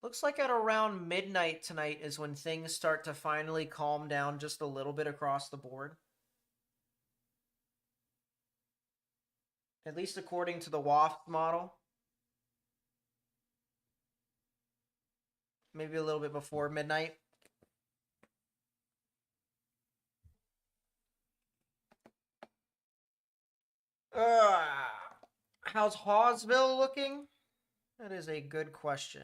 Looks like at around midnight tonight is when things start to finally calm down just a little bit across the board. At least according to the WAFT model. Maybe a little bit before midnight. How's Hawesville looking? That is a good question.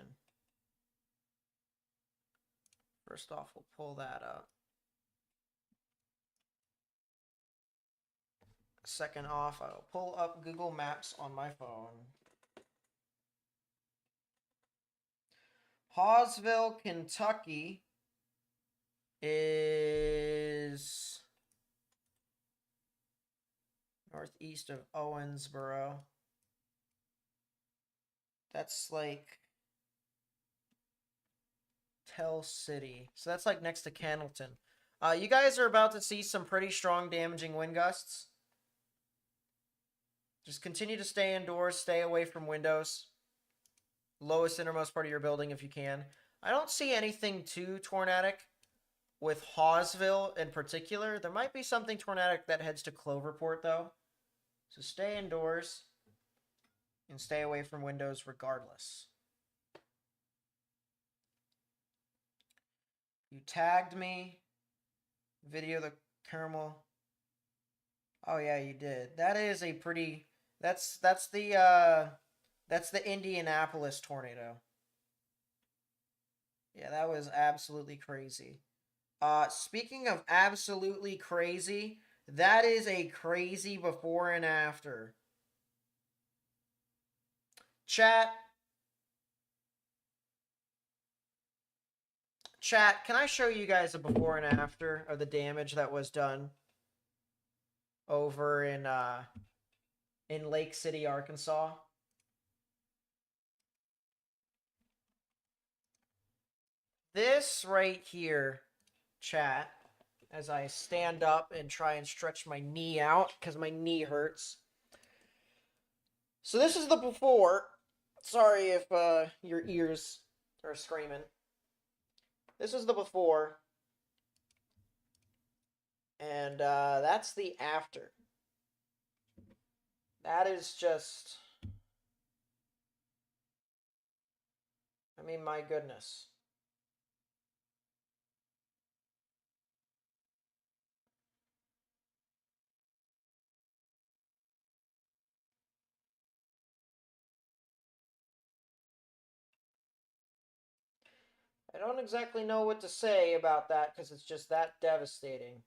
First off, we'll pull that up. Second off, I'll pull up Google Maps on my phone. Hawesville, Kentucky is northeast of Owensboro. That's like Tell City. So that's like next to Cannleton. You guys are about to see some pretty strong damaging wind gusts. Just continue to stay indoors, stay away from windows. Lowest innermost part of your building if you can. I don't see anything too tornadic with Hawesville in particular. There might be something tornadic that heads to Cloverport though. So stay indoors and stay away from windows regardless. You tagged me. Video the caramel. Oh yeah, you did. That is a pretty. That's the Indianapolis tornado. Yeah, that was absolutely crazy. Speaking of absolutely crazy, that is a crazy before and after. Chat, can I show you guys a before and after of the damage that was done over in Lake City, Arkansas? This right here, chat, as I stand up and try and stretch my knee out because my knee hurts. So this is the before. Sorry if your ears are screaming. This is the before. And that's the after. That is just... I mean, my goodness. I don't exactly know what to say about that because it's just that devastating.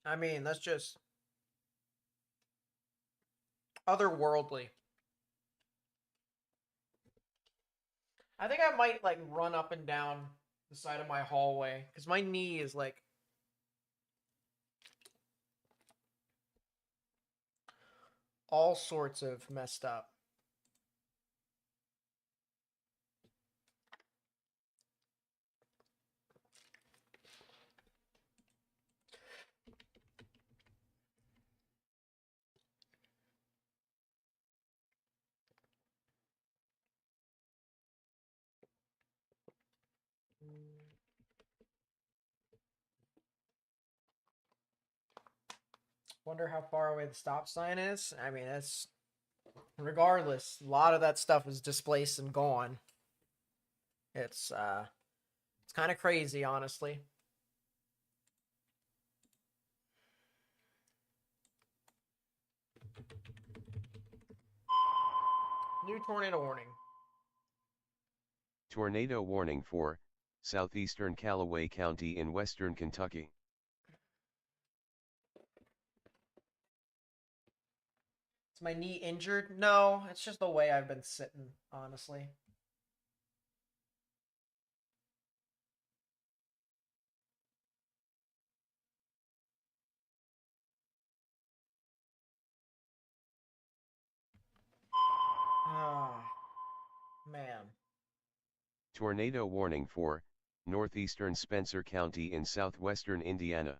I mean, that's just otherworldly. I think I might like run up and down the side of my hallway because my knee is like all sorts of messed up. Wonder how far away the stop sign is. I mean, that's regardless. A lot of that stuff is displaced and gone. It's kind of crazy, honestly. New tornado warning. Tornado warning for southeastern Callaway County in western Kentucky. Is my knee injured? No, it's just the way I've been sitting, honestly. Ah, man. Tornado warning for northeastern Spencer County in southwestern Indiana.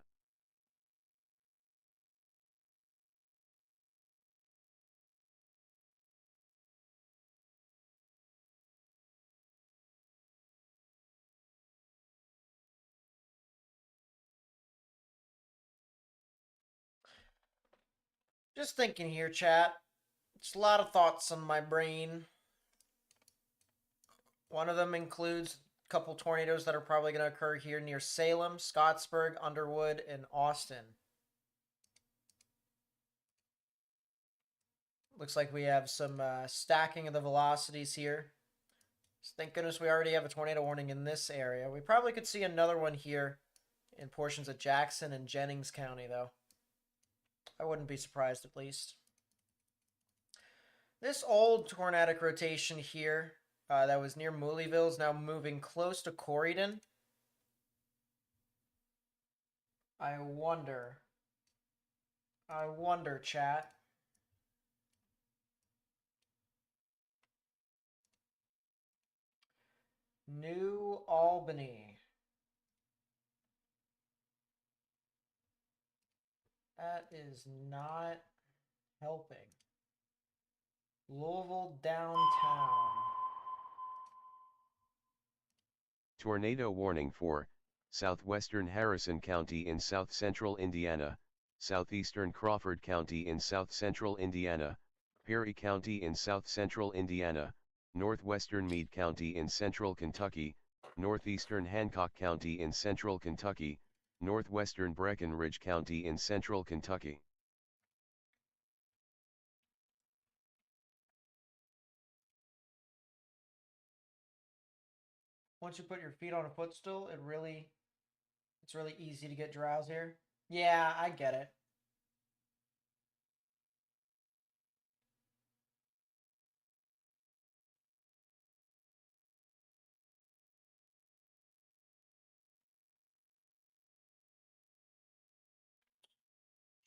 Just thinking here, chat. It's a lot of thoughts on my brain. One of them includes a couple tornadoes that are probably going to occur here near Salem, Scottsburg, Underwood, and Austin. Looks like we have some stacking of the velocities here. Thank goodness we already have a tornado warning in this area. We probably could see another one here in portions of Jackson and Jennings County, though. I wouldn't be surprised, at least. This old tornadic rotation here that was near Mooleyville is now moving close to Corydon. I wonder, chat. New Albany. That is not helping. Louisville downtown. Tornado warning for southwestern Harrison County in south central Indiana, southeastern Crawford County in south central Indiana, Perry County in south central Indiana, northwestern Meade County in central Kentucky, northeastern Hancock County in central Kentucky, northwestern Breckinridge County in central Kentucky. Once you put your feet on a footstool, it's really easy to get drowsier. Yeah, I get it.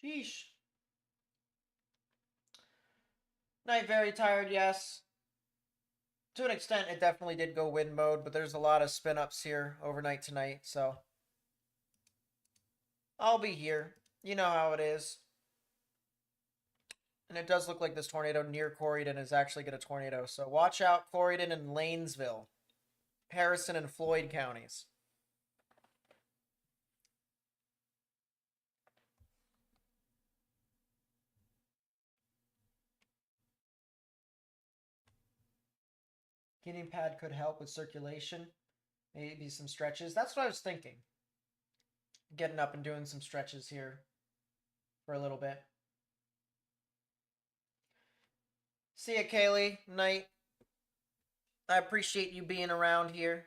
Sheesh. Night very tired, yes. To an extent, it definitely did go wind mode, but there's a lot of spin ups here overnight tonight, so I'll be here. You know how it is. And it does look like this tornado near Corydon is actually going to tornado, so watch out Corydon and Lanesville, Harrison and Floyd counties. Guinea pad could help with circulation. Maybe some stretches. That's what I was thinking. Getting up and doing some stretches here for a little bit. See ya, Kaylee. Night. I appreciate you being around here.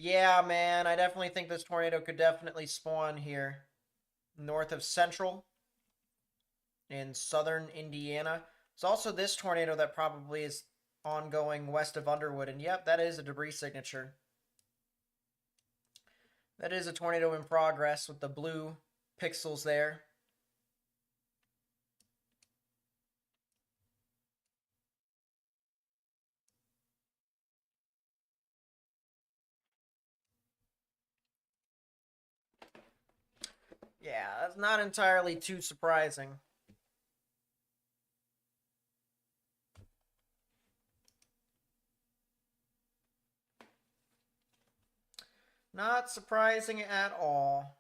Yeah, man, I definitely think this tornado could definitely spawn here. North of Central in southern Indiana. It's also this tornado that probably is ongoing west of Underwood. And yep, that is a debris signature. That is a tornado in progress with the blue pixels there. Yeah, that's not entirely too surprising. Not surprising at all.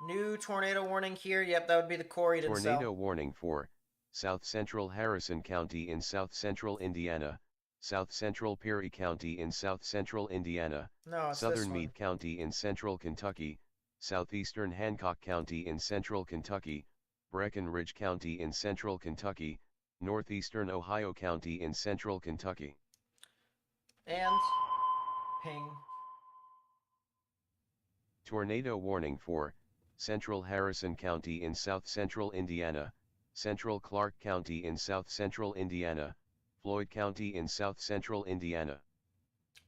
New tornado warning here. Yep, that would be the Corydon cell. Tornado warning for south central Harrison County in south central Indiana, south central Perry County in south central Indiana, No, it's southern this one. Meade County in central Kentucky, southeastern Hancock County in central Kentucky, Breckinridge County in central Kentucky, northeastern Ohio County in central Kentucky. And ping. Tornado warning for Central Harrison County in south central Indiana, Central Clark County in south central Indiana, Floyd County in south central Indiana.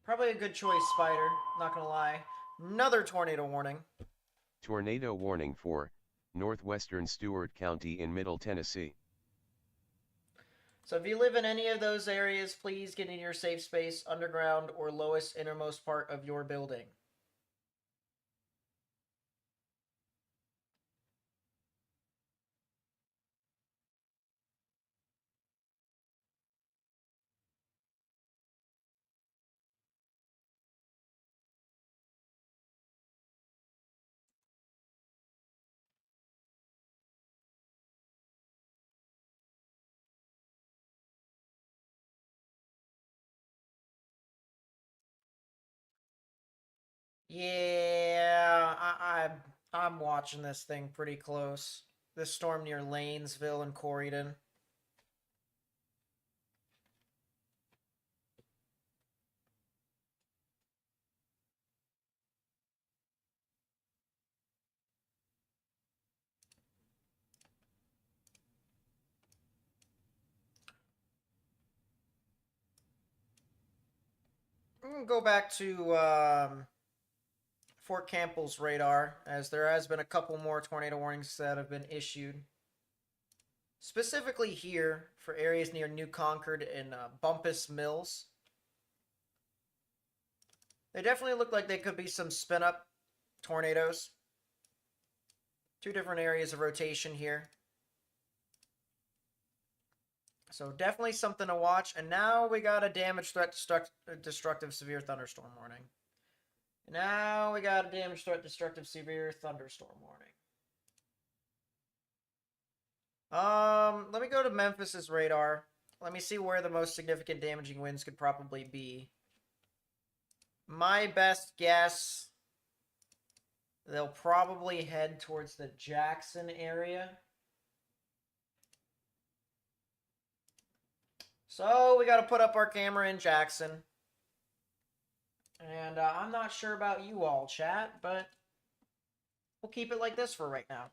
Probably a good choice, Spider. Not gonna lie. Another tornado warning. Tornado warning for northwestern Stewart County in Middle Tennessee. So if you live in any of those areas, please get in your safe space, underground, or lowest innermost part of your building. Yeah, I'm watching this thing pretty close. This storm near Lanesville and Corydon. I'm gonna go back to Fort Campbell's radar, as there has been a couple more tornado warnings that have been issued. Specifically here for areas near New Concord and Bumpus Mills. They definitely look like they could be some spin-up tornadoes. Two different areas of rotation here. So definitely something to watch. And now we got a damage threat, destructive severe thunderstorm warning. Now we got a damage threat, destructive severe thunderstorm warning. Let me go to Memphis's radar. Let me see where the most significant damaging winds could probably be. My best guess, they'll probably head towards the Jackson area. So we got to put up our camera in Jackson. And I'm not sure about you all, chat, but we'll keep it like this for right now.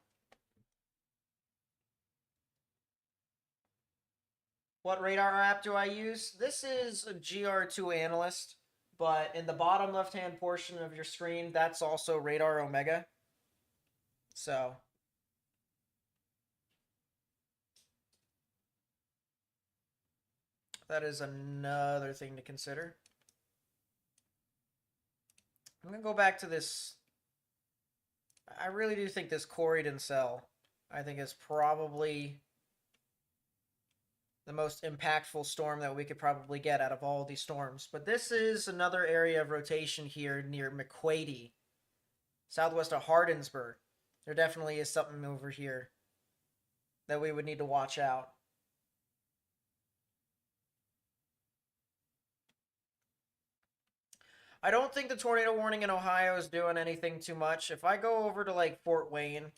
What radar app do I use? This is a GR2 Analyst, but in the bottom left-hand portion of your screen, that's also Radar Omega. So that is another thing to consider. I'm going to go back to this. I really do think this Corydon cell, I think, is probably the most impactful storm that we could probably get out of all these storms. But this is another area of rotation here near McQuady, southwest of Hardinsburg. There definitely is something over here that we would need to watch out. I don't think the tornado warning in Ohio is doing anything too much. If I go over to like Fort Wayne,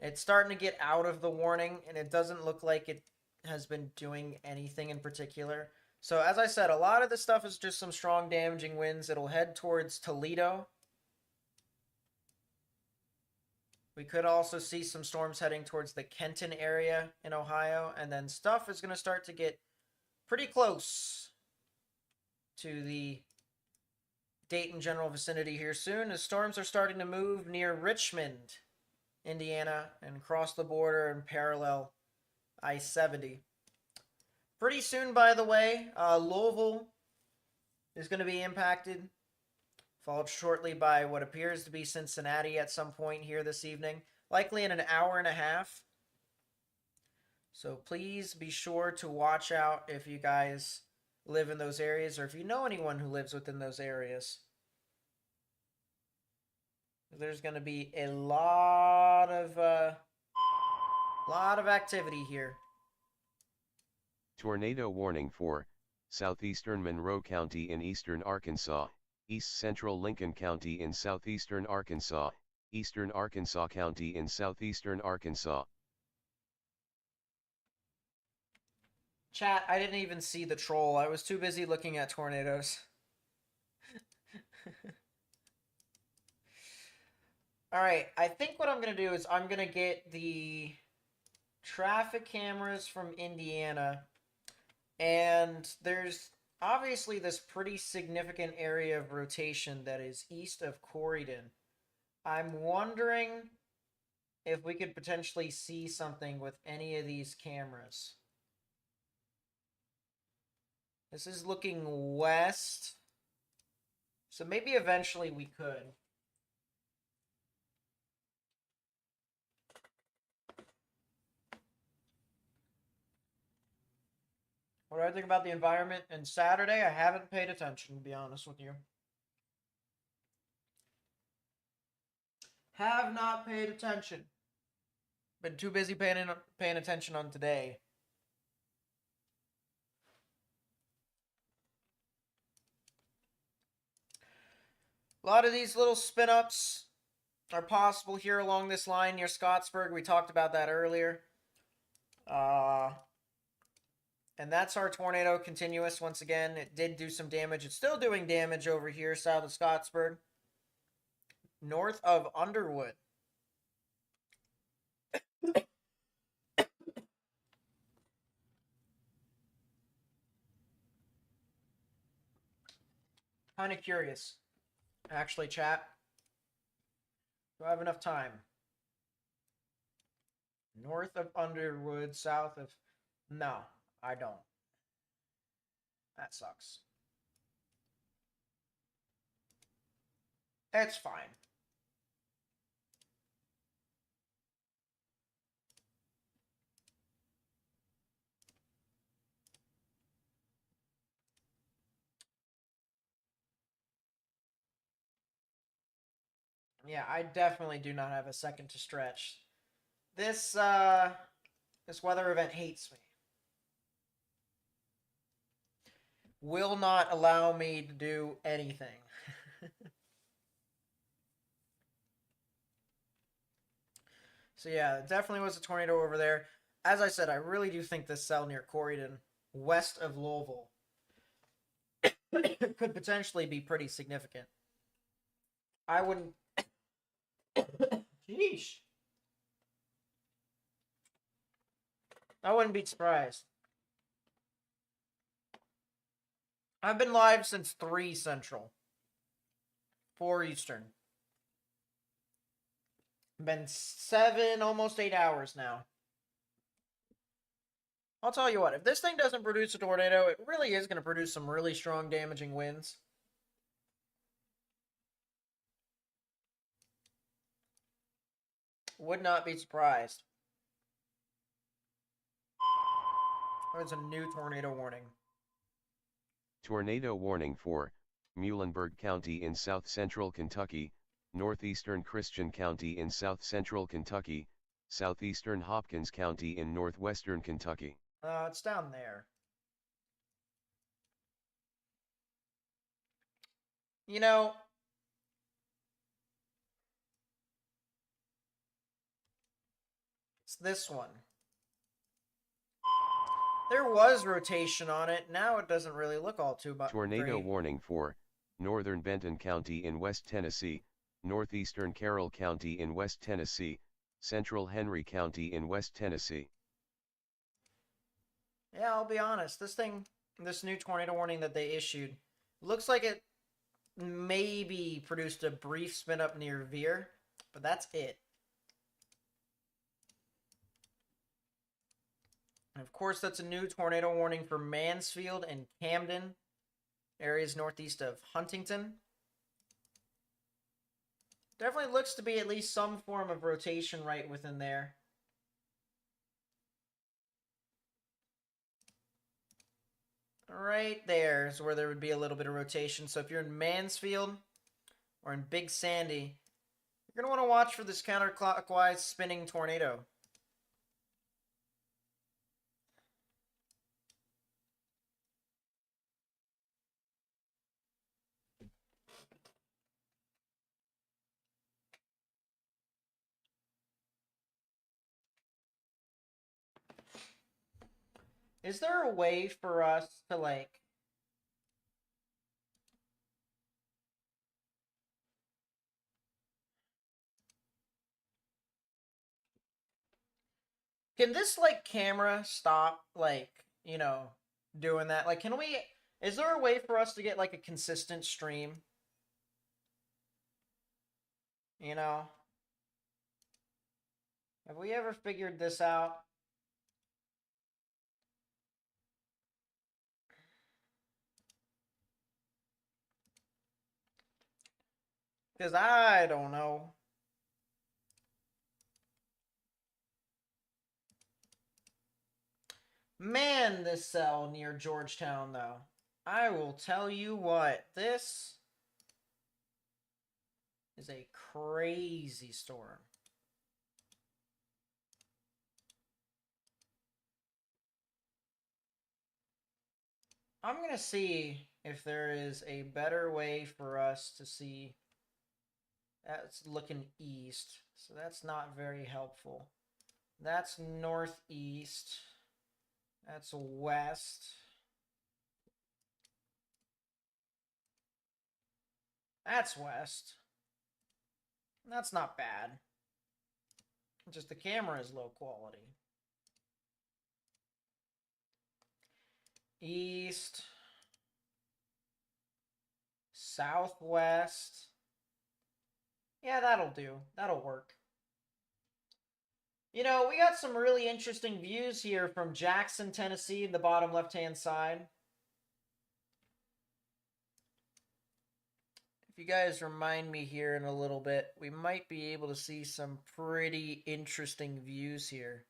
it's starting to get out of the warning, and it doesn't look like it has been doing anything in particular. So as I said, a lot of this stuff is just some strong damaging winds. It'll head towards Toledo. We could also see some storms heading towards the Kenton area in Ohio, and then stuff is going to start to get pretty close to the Dayton general vicinity here soon, as storms are starting to move near Richmond, Indiana, and cross the border and parallel I-70. Pretty soon, by the way, Louisville is going to be impacted, followed shortly by what appears to be Cincinnati at some point here this evening, likely in an hour and a half. So please be sure to watch out if you guys live in those areas, or if you know anyone who lives within those areas. There's going to be a lot of activity here. Tornado warning for southeastern Monroe County in eastern Arkansas, east central Lincoln County in southeastern Arkansas, eastern Arkansas County in southeastern Arkansas. Chat, I didn't even see the troll. I was too busy looking at tornadoes. All right, I think what I'm going to do is I'm going to get the traffic cameras from Indiana, and there's obviously this pretty significant area of rotation that is east of Corydon. I'm wondering if we could potentially see something with any of these cameras. This is looking west, so maybe eventually we could. What do I think about the environment? And Saturday, I haven't paid attention, to be honest with you. Have not paid attention. Been too busy paying attention on today. A lot of these little spin-ups are possible here along this line near Scottsburg. We talked about that earlier. And that's our tornado continuous. Once again, it did do some damage. It's still doing damage over here south of Scottsburg. North of Underwood. Kind of curious. Actually, chat. Do I have enough time? North of Underwood, south of... No, I don't. That sucks. It's fine. Yeah, I definitely do not have a second to stretch. This weather event hates me. Will not allow me to do anything. So yeah, it definitely was a tornado over there. As I said, I really do think this cell near Corydon, west of Louisville, could potentially be pretty significant. I wouldn't... Sheesh. I wouldn't be surprised. I've been live since 3 Central. 4 Eastern. Been 7, almost 8 hours now. I'll tell you what, if this thing doesn't produce a tornado, it really is going to produce some really strong damaging winds. Would not be surprised. There's a new tornado warning. Tornado warning for Muhlenberg County in south central Kentucky, northeastern Christian County in south central Kentucky, southeastern Hopkins County in northwestern Kentucky. It's down there. You know, it's this one. There was rotation on it. Now it doesn't really look all too much. Tornado warning for northern Benton County in West Tennessee, northeastern Carroll County in West Tennessee, central Henry County in West Tennessee. Yeah, I'll be honest. This new tornado warning that they issued, looks like it maybe produced a brief spin up near Veer, but that's it. And of course, that's a new tornado warning for Mansfield and Camden, areas northeast of Huntington. Definitely looks to be at least some form of rotation right within there. Right there is where there would be a little bit of rotation. So if you're in Mansfield or in Big Sandy, you're going to want to watch for this counterclockwise spinning tornado. Is there a way for us to, like... Can this, like, camera stop, like, you know, doing that? Like, can we... Is there a way for us to get, like, a consistent stream? You know? Have we ever figured this out? Because I don't know. Man, this cell near Georgetown, though. I will tell you what. This is a crazy storm. I'm going to see if there is a better way for us to see. That's looking east, so that's not very helpful. That's northeast. That's west. That's west. That's not bad. Just the camera is low quality. East. Southwest. Yeah, that'll do. That'll work. You know, we got some really interesting views here from Jackson, Tennessee, in the bottom left-hand side. If you guys remind me here in a little bit, we might be able to see some pretty interesting views here.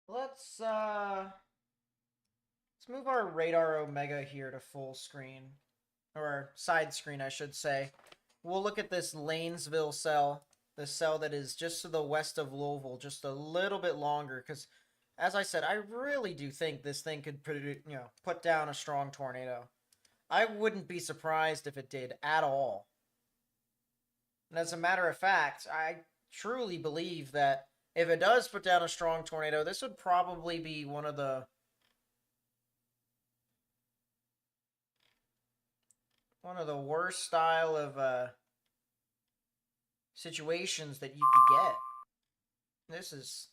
Let's move our radar omega here to full screen, or side screen, I should say. We'll look at this Lanesville cell, the cell that is just to the west of Louisville, just a little bit longer, because, as I said, I really do think this thing could put down a strong tornado. I wouldn't be surprised if it did at all. And as a matter of fact, I truly believe that if it does put down a strong tornado, this would probably be one of the worst style of situations that you could get. This is,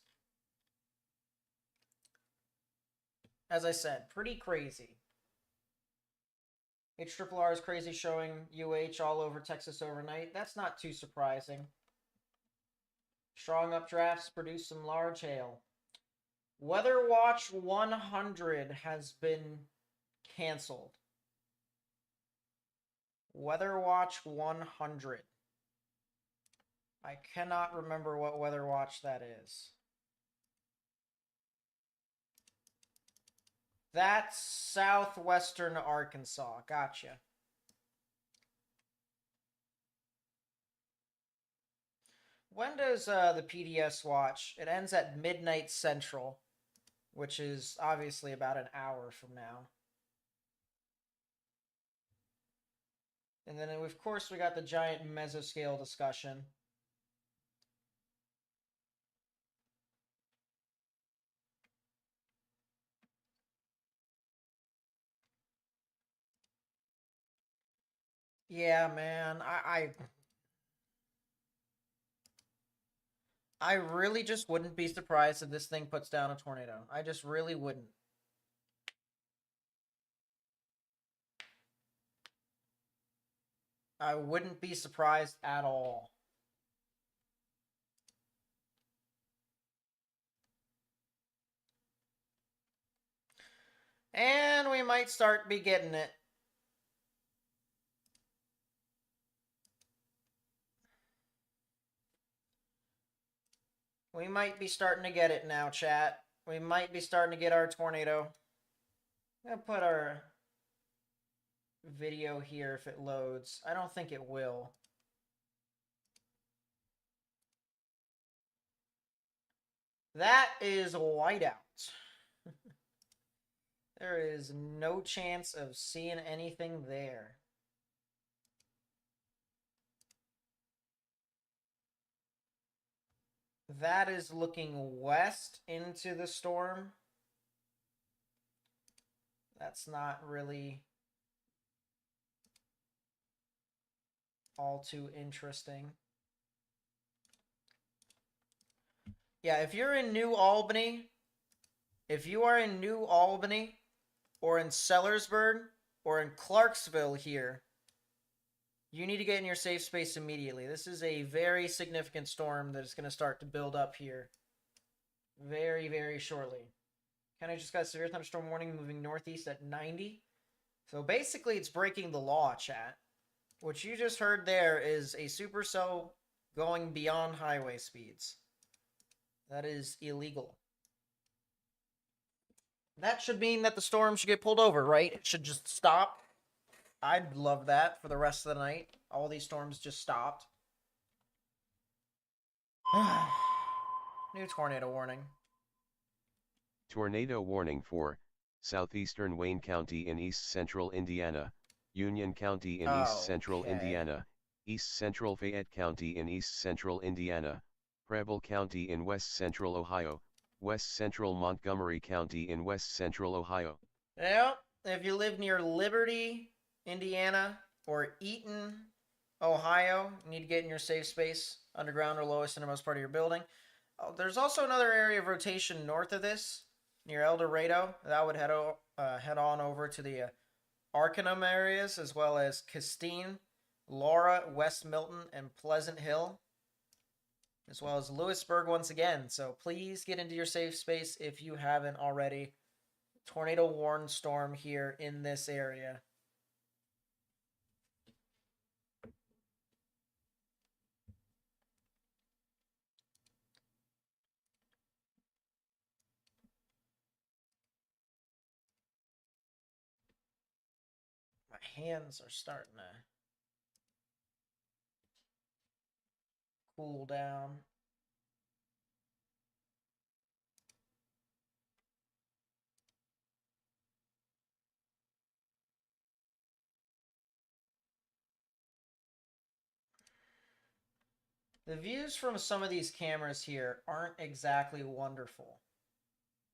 as I said, pretty crazy. HRRR is crazy, showing UH all over Texas overnight. That's not too surprising. Strong updrafts produce some large hail. Weather Watch 100 has been canceled. Weather Watch 100. I cannot remember what Weather Watch that is. That's southwestern Arkansas. Gotcha. When does the PDS watch? It ends at midnight central, which is obviously about an hour from now. And then, of course, we got the giant mesoscale discussion. Yeah, man, I really just wouldn't be surprised if this thing puts down a tornado. I just really wouldn't. I wouldn't be surprised at all. And we might start be getting it. We might be starting to get it now, chat. We might be starting to get our tornado. I'm going to put our video here if it loads. I don't think it will. That is whiteout. There is no chance of seeing anything there. That is looking west into the storm. That's not really all too interesting. Yeah, if you're in New Albany, if you are in New Albany or in Sellersburg or in Clarksville here, you need to get in your safe space immediately. This is a very significant storm that is going to start to build up here very, very shortly. County just got a severe thunderstorm warning moving northeast at 90. So basically it's breaking the law, chat. What you just heard there is a supercell going beyond highway speeds. That is illegal. That should mean that the storm should get pulled over, right? It should just stop. I'd love that for the rest of the night. All these storms just stopped. New tornado warning. Tornado warning for southeastern Wayne County in east central Indiana, Union County in east central Okay. Indiana, east central Fayette County in east central Indiana, Preble County in west central Ohio, west central Montgomery County in west central Ohio. Yep, if you live near Liberty, Indiana, or Eaton, Ohio, you need to get in your safe space, underground or lowest innermost part of your building. Oh, there's also another area of rotation north of this, near El Dorado. That would head on over to the Arcanum areas, as well as Castine, Laura, West Milton, and Pleasant Hill, as well as Lewisburg once again. So please get into your safe space if you haven't already. Tornado warned storm here in this area. My hands are starting to cool down. The views from some of these cameras here aren't exactly wonderful.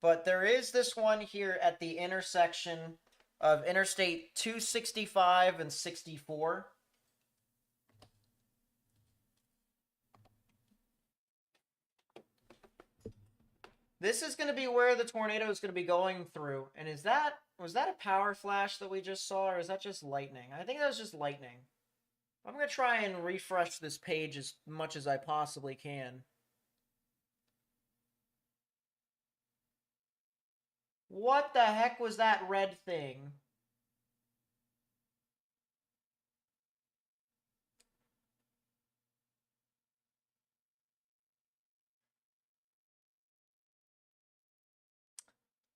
But there is this one here at the intersection of Interstate 265 and 64. This is going to be where the tornado is going to be going through. And was that a power flash that we just saw, or is that just lightning? I think that was just lightning. I'm going to try and refresh this page as much as I possibly can. What the heck was that red thing?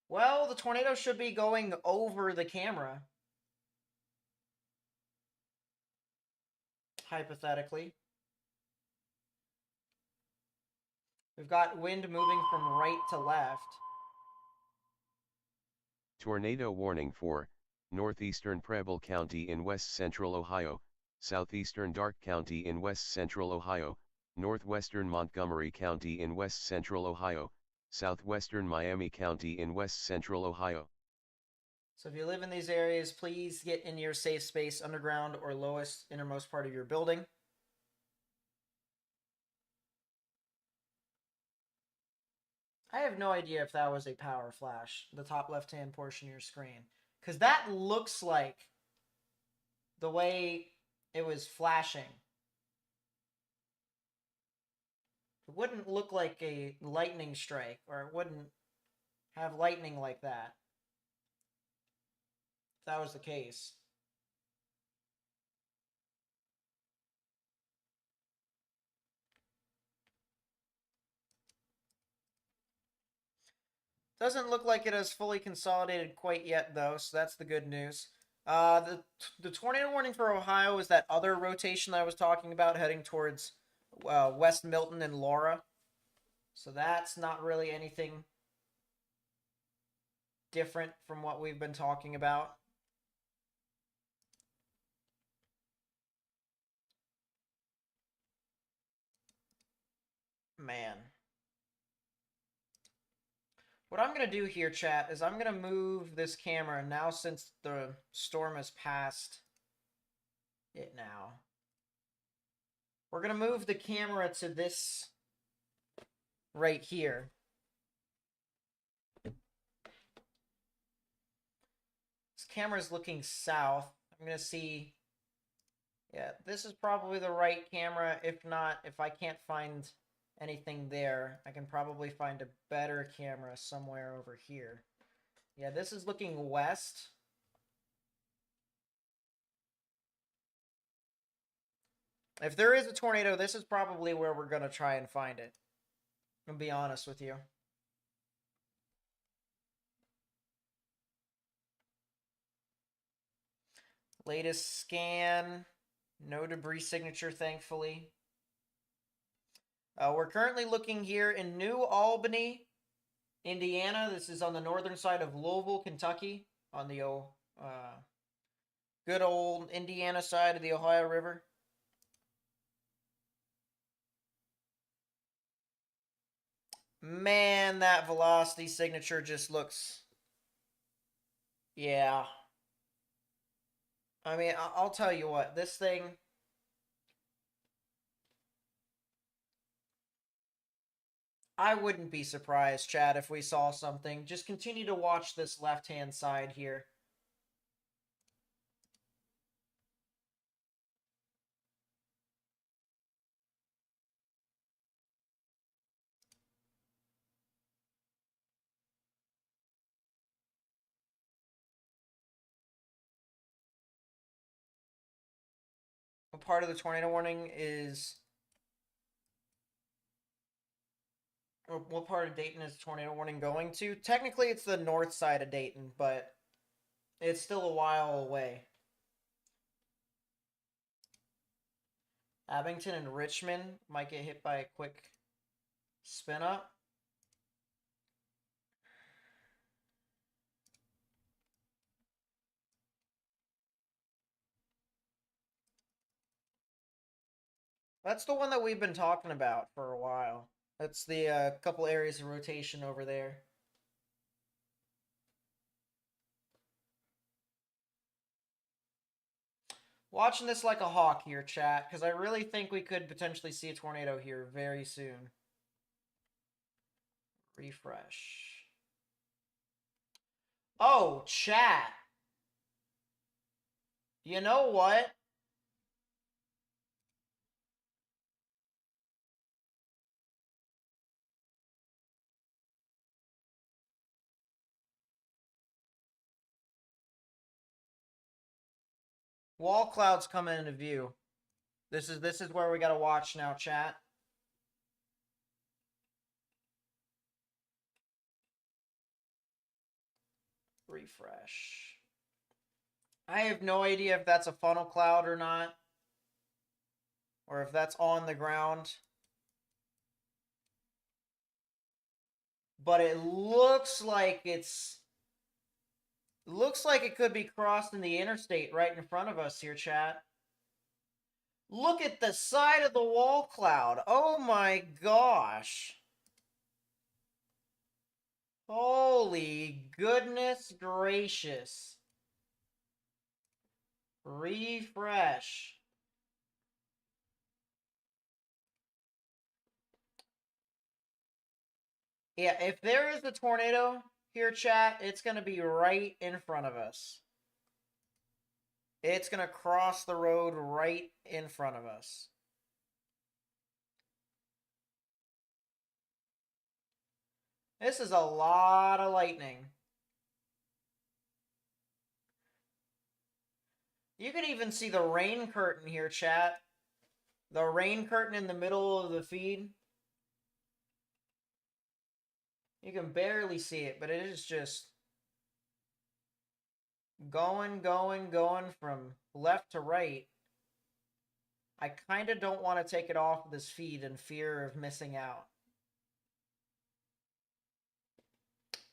Well, the tornado should be going over the camera. Hypothetically. We've got wind moving from right to left. Tornado warning for northeastern Preble County in west central Ohio, southeastern Darke County in west central Ohio, northwestern Montgomery County in west central Ohio, southwestern Miami County in west central Ohio. So if you live in these areas, please get in your safe space, underground or lowest innermost part of your building. I have no idea if that was a power flash, the top left-hand portion of your screen. Because that looks like the way it was flashing. It wouldn't look like a lightning strike, or it wouldn't have lightning like that. If that was the case. Doesn't look like it has fully consolidated quite yet, though, so that's the good news. The tornado warning for Ohio is that other rotation that I was talking about, heading towards West Milton and Laura. So that's not really anything different from what we've been talking about. Man. What I'm going to do here, chat, is I'm going to move this camera now since the storm has passed it now. We're going to move the camera to this right here. This camera's looking south. I'm going to see... Yeah, this is probably the right camera. If not, if I can't find anything there, I can probably find a better camera somewhere over here. Yeah, this is looking west. If there is a tornado, this is probably where we're going to try and find it. I'm going to be honest with you. Latest scan. No debris signature, thankfully. We're currently looking here in New Albany, Indiana. This is on the northern side of Louisville, Kentucky, on the good old Indiana side of the Ohio River. Man, that velocity signature just looks... Yeah. I mean, I'll tell you what, this thing... I wouldn't be surprised, Chad, if we saw something. Just continue to watch this left-hand side here. What part of the tornado warning is... What part of Dayton is the tornado warning going to? Technically, it's the north side of Dayton, but it's still a while away. Abington and Richmond might get hit by a quick spin up. That's the one that we've been talking about for a while. That's the couple areas of rotation over there. Watching this like a hawk here, chat, because I really think we could potentially see a tornado here very soon. Refresh. Oh, chat. You know what? Wall clouds coming into view. This is where we gotta watch now, chat. Refresh. I have no idea if that's a funnel cloud or not. Or if that's on the ground. But it looks like it's... Looks like it could be crossing the interstate right in front of us here, chat. Look at the side of the wall cloud. Oh my gosh. Holy goodness gracious. Refresh. Yeah, if there is a tornado here, chat, it's going to be right in front of us. It's going to cross the road right in front of us. This is a lot of lightning. You can even see the rain curtain here, chat. The rain curtain in the middle of the feed. You can barely see it, but it is just going from left to right. I kind of don't want to take it off this feed in fear of missing out.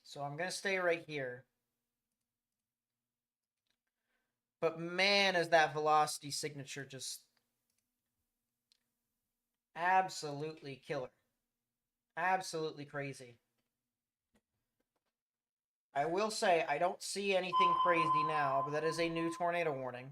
So I'm going to stay right here. But man, is that velocity signature just absolutely killer. Absolutely crazy. I will say, I don't see anything crazy now, but that is a new tornado warning.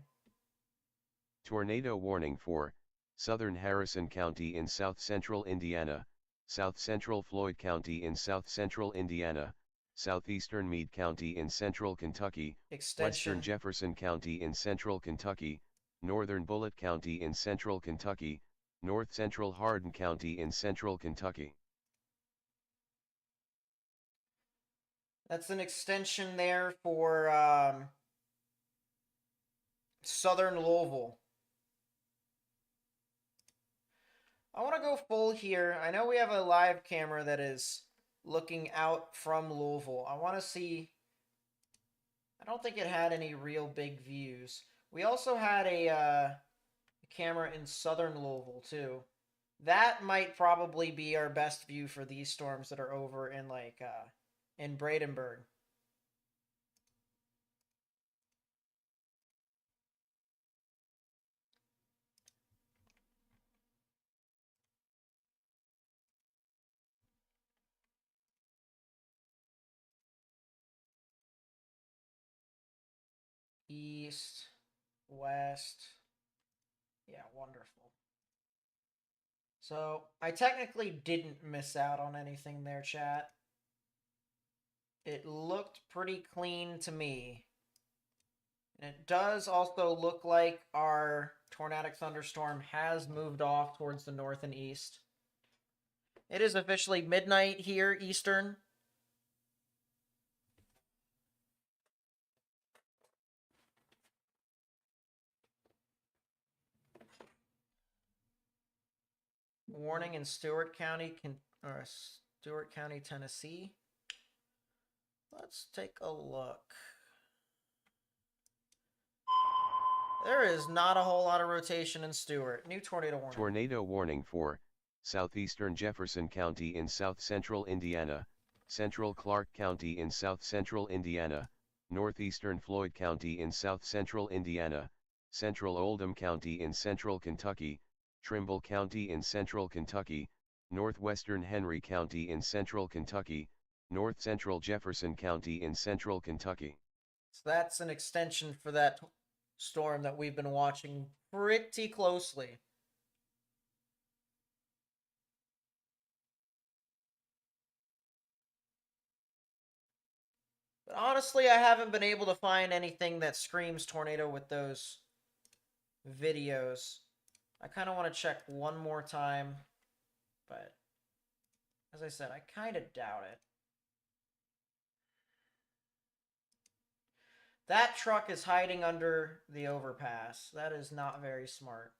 Tornado warning for southern Harrison County in south-central Indiana, south-central Floyd County in south-central Indiana, southeastern Meade County in central Kentucky, Extension. western Jefferson County in central Kentucky, northern Bullitt County in central Kentucky, north-central Hardin County in central Kentucky. That's an extension there for southern Louisville. I want to go full here. I know we have a live camera that is looking out from Louisville. I want to see. I don't think it had any real big views. We also had a camera in southern Louisville too. That might probably be our best view for these storms that are over in like in Bradenburg. East, west. Yeah, wonderful. So, I technically didn't miss out on anything there, chat. It looked pretty clean to me. And it does also look like our tornadic thunderstorm has moved off towards the north and east. It is officially midnight here, Eastern. Warning in Stewart County, Tennessee. Let's take a look. There is not a whole lot of rotation in Stewart. New tornado warning. Tornado warning for southeastern Jefferson County in south-central Indiana, central Clark County in south-central Indiana, northeastern Floyd County in south-central Indiana, central Oldham County in central Kentucky, Trimble County in central Kentucky, northwestern Henry County in central Kentucky, north-central Jefferson County in central Kentucky. So that's an extension for that storm that we've been watching pretty closely. But honestly, I haven't been able to find anything that screams tornado with those videos. I kind of want to check one more time, but as I said, I kind of doubt it. That truck is hiding under the overpass. That is not very smart.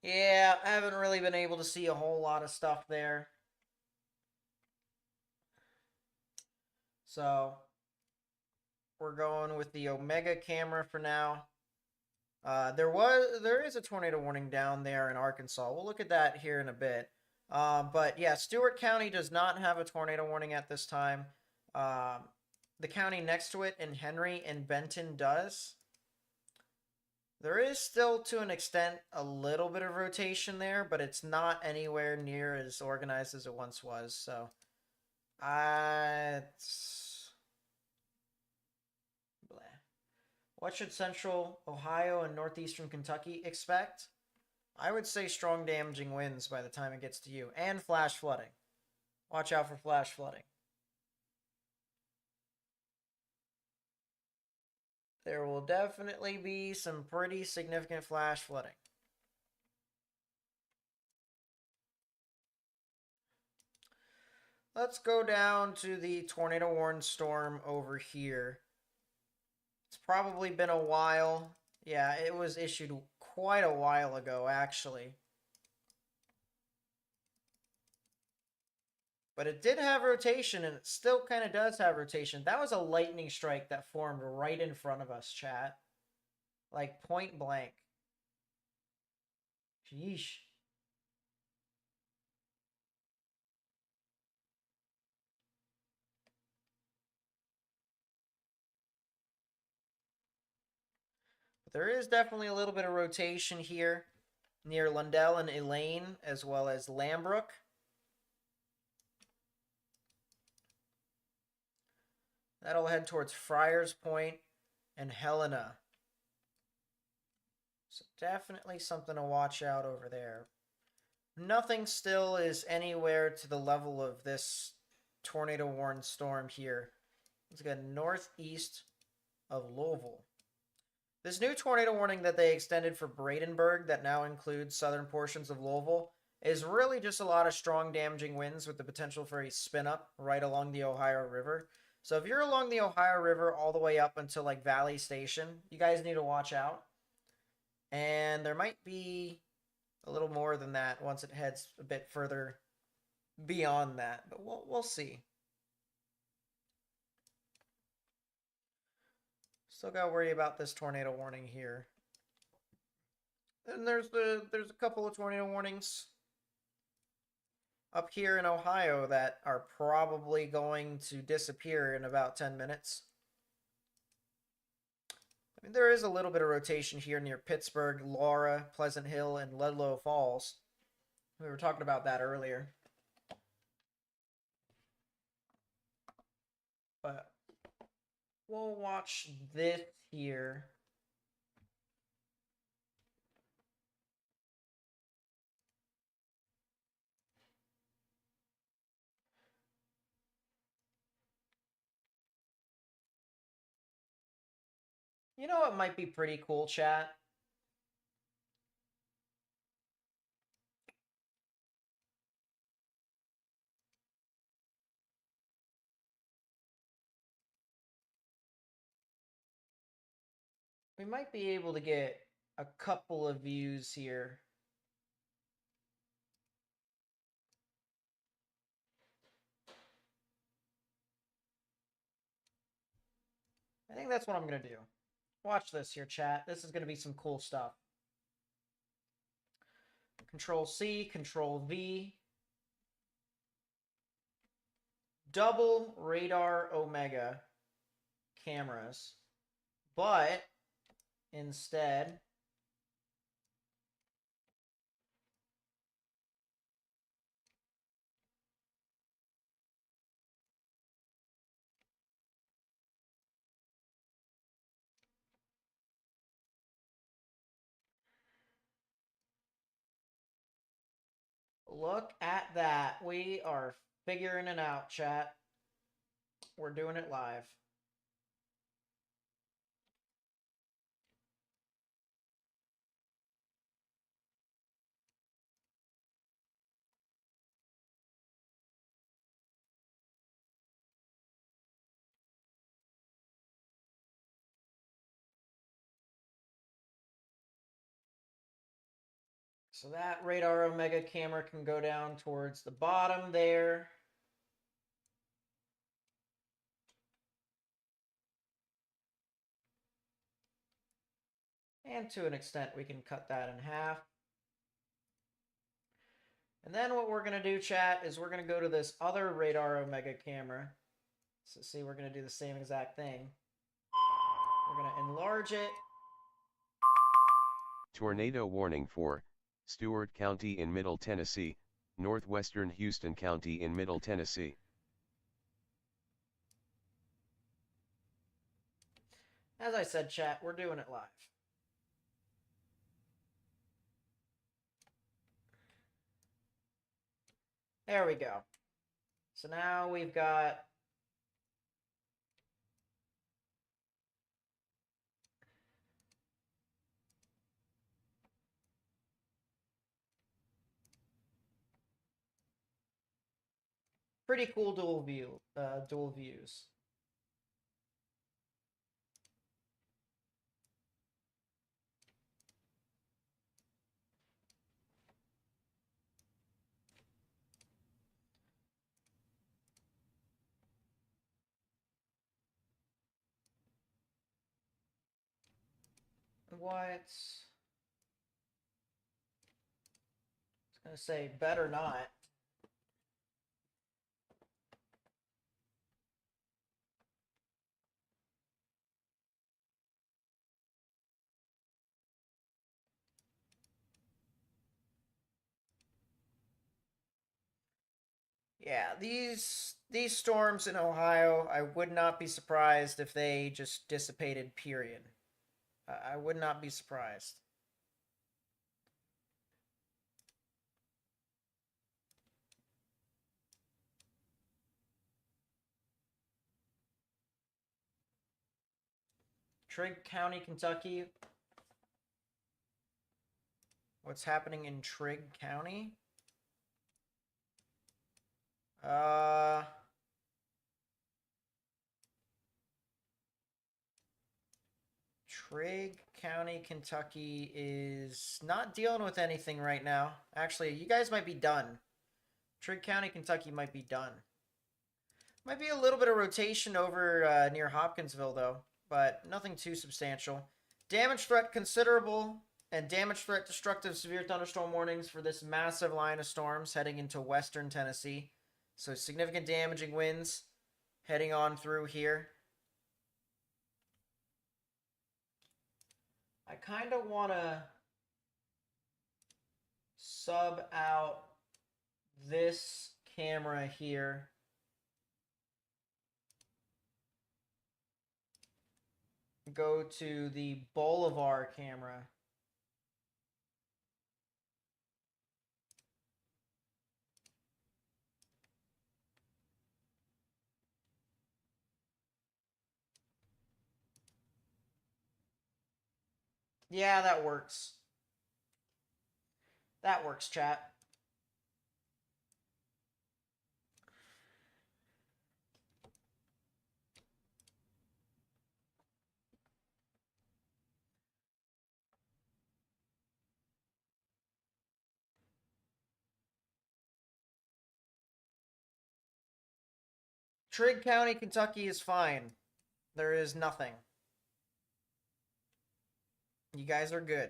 Yeah, I haven't really been able to see a whole lot of stuff there. So, we're going with the Omega camera for now. There is a tornado warning down there in Arkansas. We'll look at that here in a bit. But yeah, Stewart County does not have a tornado warning at this time. The county next to it in Henry and Benton does. There is still, to an extent, a little bit of rotation there, but it's not anywhere near as organized as it once was. So, what should central Ohio and northeastern Kentucky expect? I would say strong damaging winds by the time it gets to you, and flash flooding. Watch out for flash flooding. There will definitely be some pretty significant flash flooding. Let's go down to the tornado warned storm over here. It's probably been a while. Yeah, it was issued quite a while ago, actually. But it did have rotation, and it still kind of does have rotation. That was a lightning strike that formed right in front of us, chat. Like, point blank. Sheesh. But there is definitely a little bit of rotation here near Lundell and Elaine, as well as Lambrook. That'll head towards Friars Point and Helena. So definitely something to watch out over there. Nothing still is anywhere to the level of this tornado-warned storm here. Let's go northeast of Louisville. This new tornado warning that they extended for Bradenburg that now includes southern portions of Louisville is really just a lot of strong damaging winds with the potential for a spin-up right along the Ohio River. So if you're along the Ohio River all the way up until like Valley Station, you guys need to watch out. And there might be a little more than that once it heads a bit further beyond that, but we'll see. Still got to worry about this tornado warning here. Then there's a couple of tornado warnings up here in Ohio that are probably going to disappear in about 10 minutes. I mean, there is a little bit of rotation here near Pittsburgh, Laura, Pleasant Hill, and Ludlow Falls. We were talking about that earlier. But we'll watch this here. You know what might be pretty cool, chat? We might be able to get a couple of views here. I think that's what I'm going to do. Watch this here, chat. This is going to be some cool stuff. Control C, Control V. Double radar Omega cameras. But instead, look at that. We are figuring it out, chat. We're doing it live. So that radar Omega camera can go down towards the bottom there. And to an extent, we can cut that in half. And then what we're going to do, chat, is we're going to go to this other radar Omega camera. So see, we're going to do the same exact thing. We're going to enlarge it. Tornado warning for Stewart County in Middle Tennessee, northwestern Houston County in Middle Tennessee. As I said, chat, we're doing it live. There we go. So now we've got pretty cool dual views. What? I was gonna say better not. Yeah, these storms in Ohio, I would not be surprised if they just dissipated, period. I would not be surprised. Trigg County, Kentucky. What's happening in Trigg County? Trigg County, Kentucky is not dealing with anything right now. Actually, you guys might be done. Trigg County, Kentucky might be done. Might be a little bit of rotation over near Hopkinsville, though, but nothing too substantial. Damage threat considerable, and damage threat destructive severe thunderstorm warnings for this massive line of storms heading into western Tennessee. So significant damaging winds heading on through here. I kind of want to sub out this camera here. Go to the Bolivar camera. Yeah, that works. That works, chat. Trigg County, Kentucky is fine. There is nothing. You guys are good.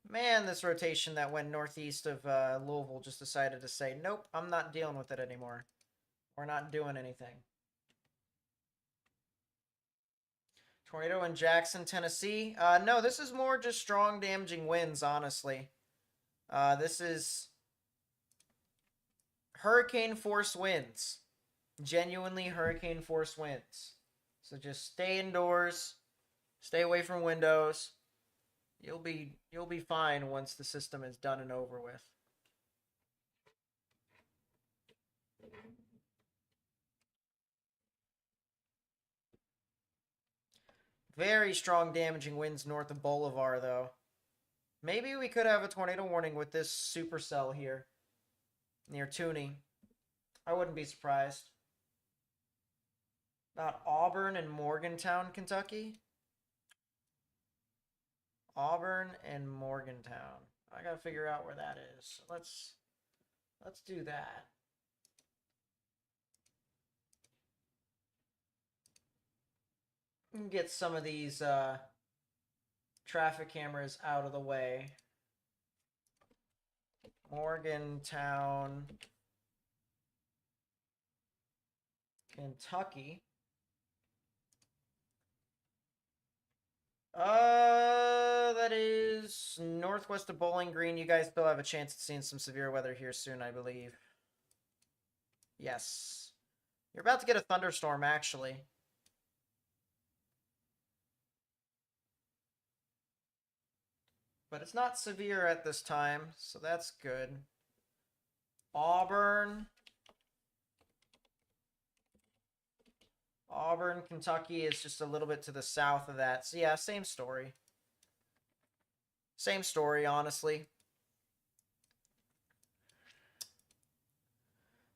Man, this rotation that went northeast of Louisville just decided to say, nope, I'm not dealing with it anymore. We're not doing anything. Tornado in Jackson, Tennessee. No, this is more just strong damaging winds, honestly. This is hurricane force winds. Genuinely hurricane force winds. So just stay indoors. Stay away from windows. You'll be fine once the system is done and over with. Very strong damaging winds north of Bolivar, though. Maybe we could have a tornado warning with this supercell here near Tooney. I wouldn't be surprised. About Auburn and Morgantown, Kentucky. Auburn and Morgantown. I gotta figure out where that is. Let's do that. Get some of these traffic cameras out of the way. Morgantown, Kentucky. That is northwest of Bowling Green. You guys still have a chance of seeing some severe weather here soon, I believe. Yes. You're about to get a thunderstorm, actually. But it's not severe at this time, so that's good. Auburn, Kentucky is just a little bit to the south of that. So yeah, same story. Same story, honestly.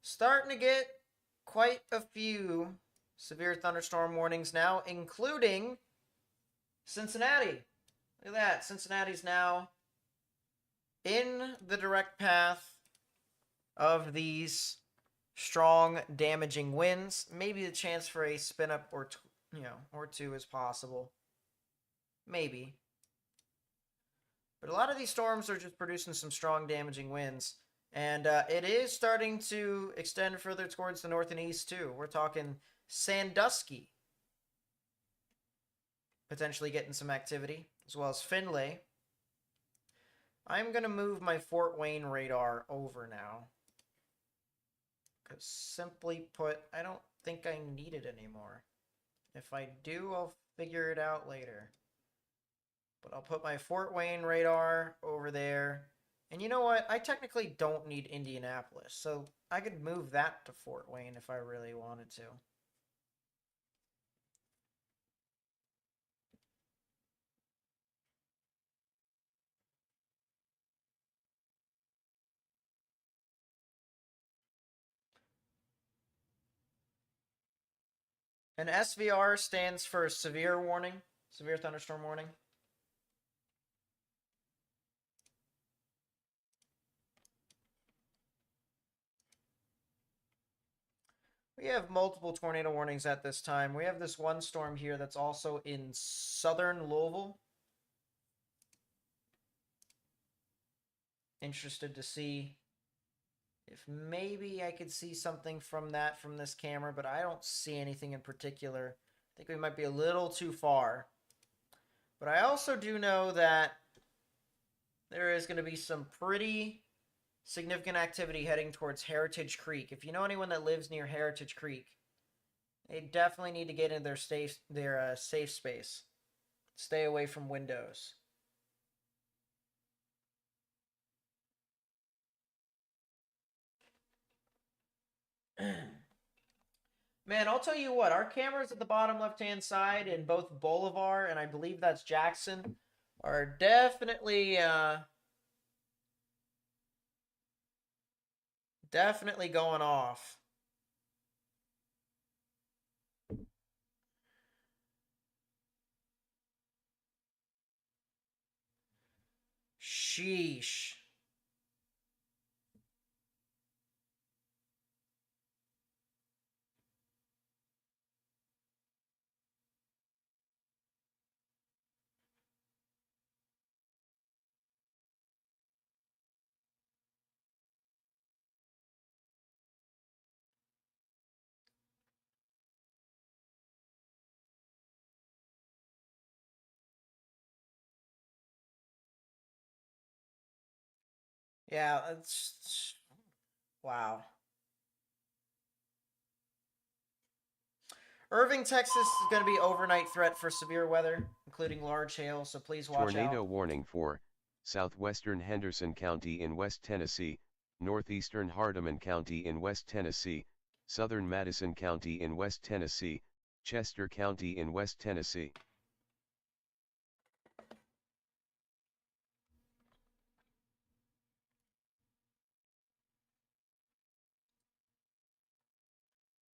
Starting to get quite a few severe thunderstorm warnings now, including Cincinnati. Look at that. Cincinnati's now in the direct path of these strong damaging winds. Maybe the chance for a spin up or two is possible. Maybe. But a lot of these storms are just producing some strong damaging winds. And it is starting to extend further towards the north and east too. We're talking Sandusky potentially getting some activity. as well as Finlay. I'm going to move my Fort Wayne radar over now. Because simply put, I don't think I need it anymore. If I do, I'll figure it out later. But I'll put my Fort Wayne radar over there. And you know what? I technically don't need Indianapolis. So I could move that to Fort Wayne if I really wanted to. And SVR stands for severe warning, severe thunderstorm warning. We have multiple tornado warnings at this time. We have this one storm here that's also in southern Louisville. Interested to see if maybe I could see something from that from this camera, but I don't see anything in particular. I think we might be a little too far. But I also do know that there is going to be some pretty significant activity heading towards Heritage Creek. If you know anyone that lives near Heritage Creek, they definitely need to get in their safe space. Stay away from windows. Man, I'll tell you what, our cameras at the bottom left-hand side in both Bolivar and I believe that's Jackson are definitely going off. Sheesh. Yeah, it's wow. Irving, Texas is going to be overnight threat for severe weather, including large hail, so please watch Tornado out. warning for southwestern Henderson County in West Tennessee, northeastern Hardeman County in West Tennessee, southern Madison County in West Tennessee, Chester County in West Tennessee.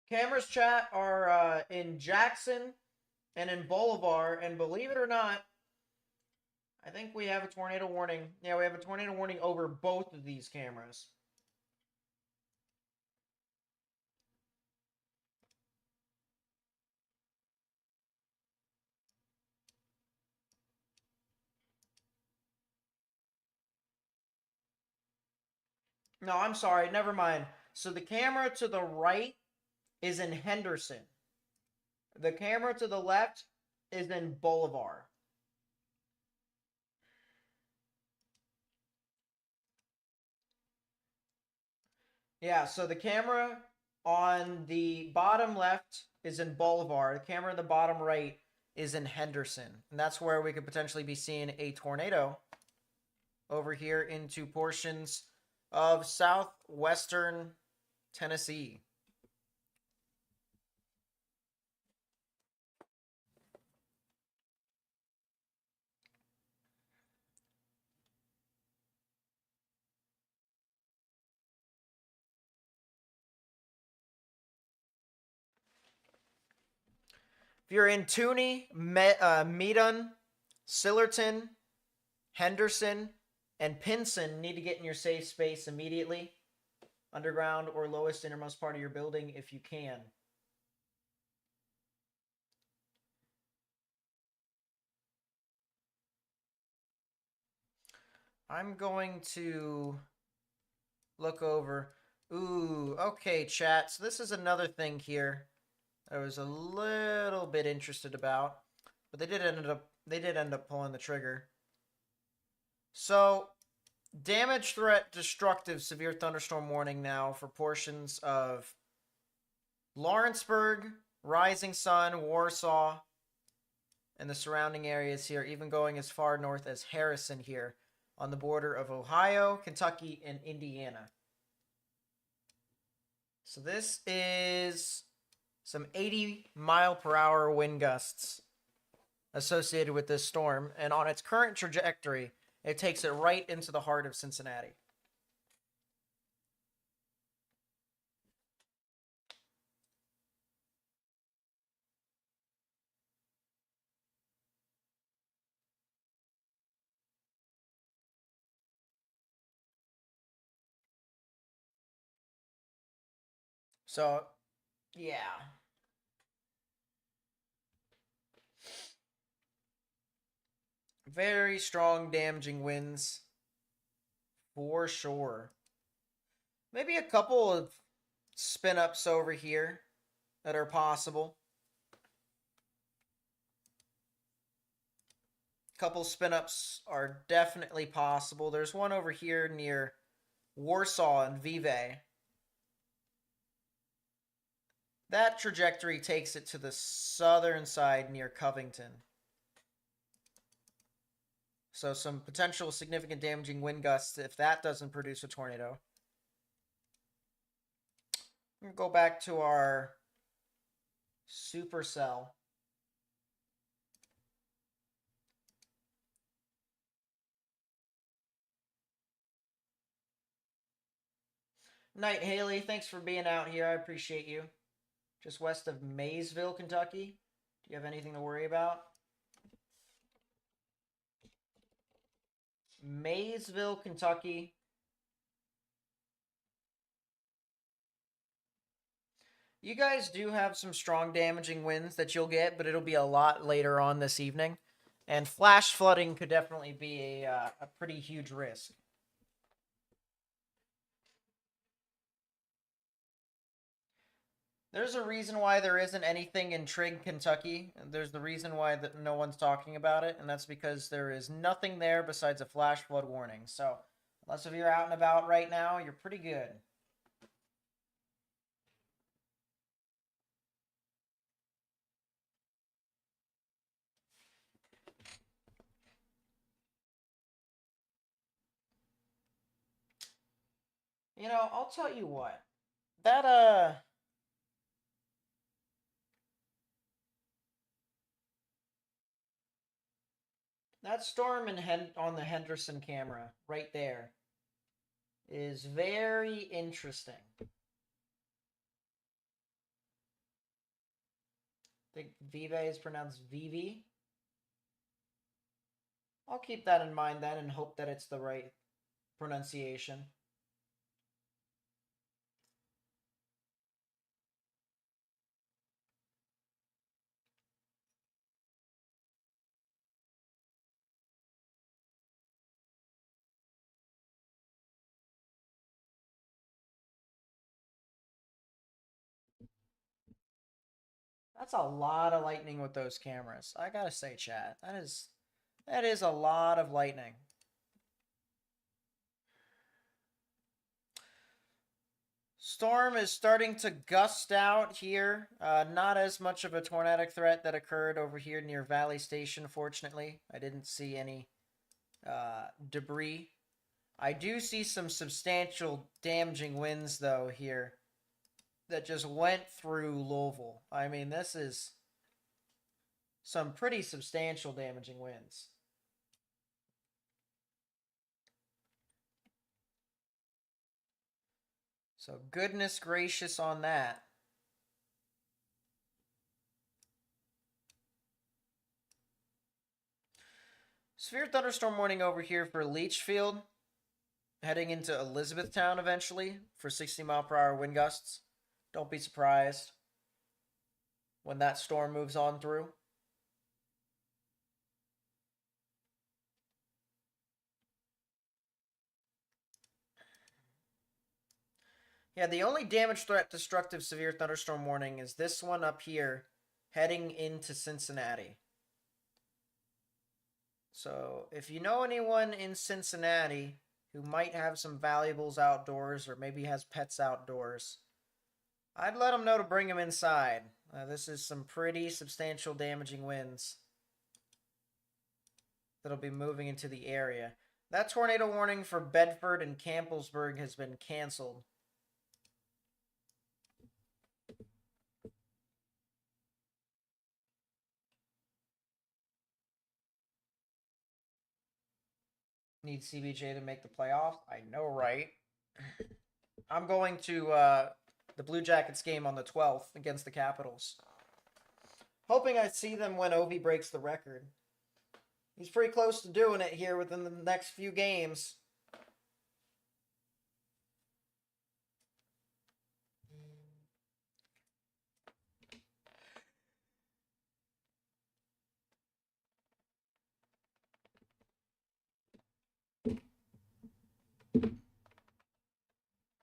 Cameras chat are in Jackson and in Bolivar, and believe it or not, I think we have a tornado warning. Yeah, we have a tornado warning over both of these cameras. No, I'm sorry, never mind. So the camera to the right is in Henderson. The camera to the left is in Bolivar. Yeah, so the camera on the bottom left is in Bolivar. The camera on the bottom right is in Henderson. And that's where we could potentially be seeing a tornado over here into portions of southwestern Tennessee. If you're in Tooney, Meadon, Sillerton, Henderson, and Pinson, need to get in your safe space immediately. Underground or lowest innermost part of your building if you can. I'm going to look over. Ooh, okay, chat. So this is another thing here I was a little bit interested about. But they did end up they did end up pulling the trigger. So, damage, threat, destructive, severe thunderstorm warning now for portions of Lawrenceburg, Rising Sun, Warsaw, and the surrounding areas here, even going as far north as Harrison here on the border of Ohio, Kentucky, and Indiana. So this is some 80-mile-per-hour wind gusts associated with this storm, and on its current trajectory, it takes it right into the heart of Cincinnati. So, yeah. Very strong damaging winds. For sure. Maybe a couple of spin-ups over here that are possible. Couple spin-ups are definitely possible. There's one over here near Warsaw and Vive. That trajectory takes it to the southern side near Covington. So some potential significant damaging wind gusts if that doesn't produce a tornado. We'll go back to our Supercell. Night, Haley. Thanks for being out here. I appreciate you. Just west of Maysville, Kentucky. Do you have anything to worry about? Maysville, Kentucky. You guys do have some strong damaging winds that you'll get, but it'll be a lot later on this evening. And flash flooding could definitely be a pretty huge risk. There's a reason why there isn't anything in Trigg, Kentucky. There's the reason why that no one's talking about it, and that's because there is nothing there besides a flash flood warning. So, unless if you're out and about right now, you're pretty good. You know, I'll tell you what. That storm on the Henderson camera right there is very interesting. I think Vive is pronounced Vivi. I'll keep that in mind then and hope that it's the right pronunciation. That's a lot of lightning with those cameras. I gotta say, chat, that is a lot of lightning. Storm is starting to gust out here. Not as much of a tornadic threat that occurred over here near Valley Station, fortunately. I didn't see any debris. I do see some substantial damaging winds, though, here that just went through Louisville. I mean, this is some pretty substantial damaging winds. So goodness gracious on that. Severe thunderstorm warning over here for Leachfield. Heading into Elizabethtown eventually for 60-mile-per-hour wind gusts. Don't be surprised when that storm moves on through. Yeah, the only damage threat destructive severe thunderstorm warning is this one up here heading into Cincinnati. So if you know anyone in Cincinnati who might have some valuables outdoors or maybe has pets outdoors, I'd let them know to bring them inside. This is some pretty substantial damaging winds that'll be moving into the area. That tornado warning for Bedford and Campbellsburg has been canceled. Need CBJ to make the playoffs? I know, right? I'm going to the Blue Jackets game on the 12th against the Capitals. Hoping I see them when Ovi breaks the record. He's pretty close to doing it here within the next few games.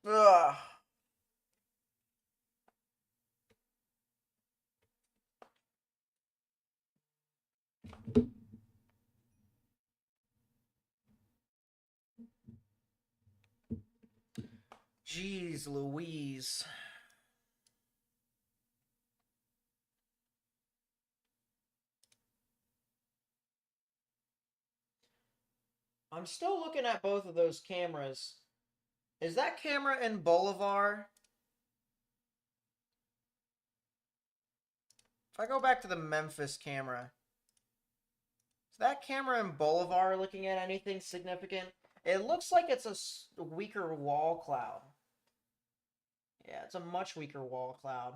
Ugh. Jeez Louise. I'm still looking at both of those cameras. Is that camera in Bolivar? If I go back to the Memphis camera, is that camera in Bolivar looking at anything significant? It looks like it's a weaker wall cloud. Yeah, it's a much weaker wall cloud.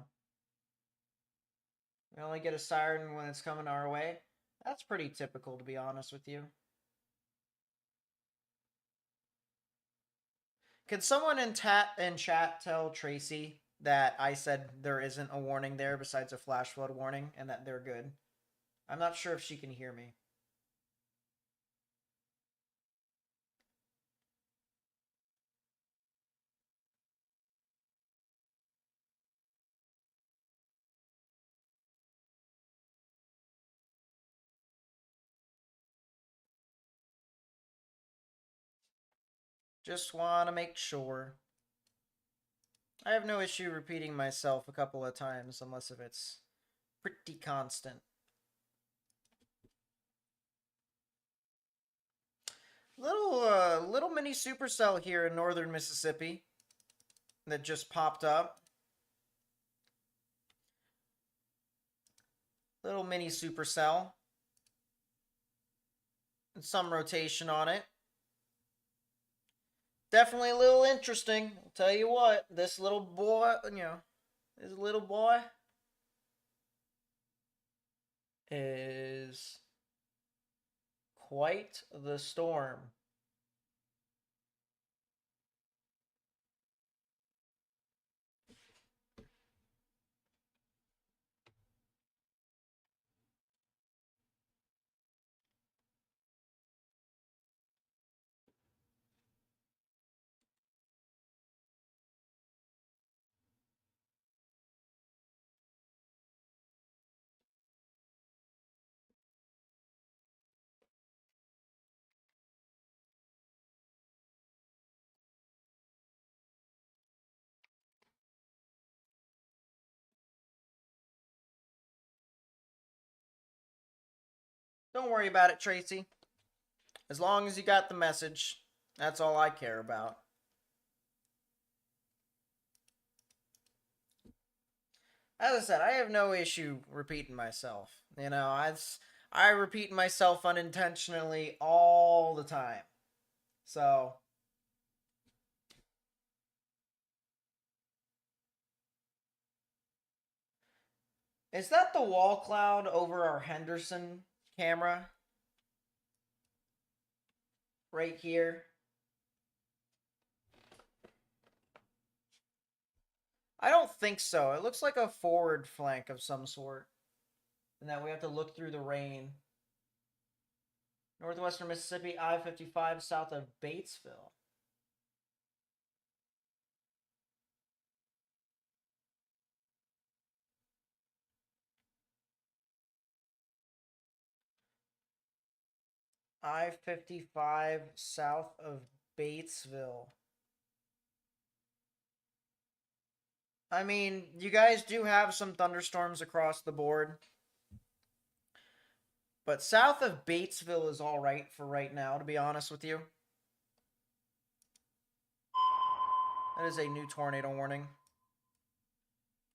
We only get a siren when it's coming our way. That's pretty typical, to be honest with you. Can someone in chat tell Tracy that I said there isn't a warning there besides a flash flood warning and that they're good? I'm not sure if she can hear me. Just want to make sure. I have no issue repeating myself a couple of times unless if it's pretty constant. Little mini supercell here in northern Mississippi that just popped up. Little mini supercell. And some rotation on it. Definitely a little interesting. I'll tell you what, this little boy, is quite the storm. Don't worry about it, Tracy. As long as you got the message, that's all I care about. As I said, I have no issue repeating myself. I repeat myself unintentionally all the time. So, is that the wall cloud over our Henderson camera? Right here? I don't think so. It looks like a forward flank of some sort. And that we have to look through the rain. Northwestern Mississippi, I-55 south of Batesville. I-55 south of Batesville. I mean, you guys do have some thunderstorms across the board. But south of Batesville is all right for right now, to be honest with you. That is a new tornado warning.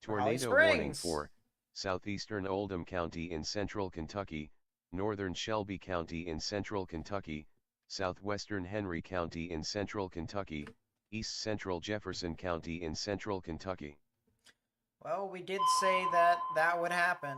Tornado warning for southeastern Oldham County in central Kentucky, northern Shelby County in central Kentucky, southwestern Henry County in central Kentucky, east central Jefferson County in central Kentucky. Well, we did say that that would happen.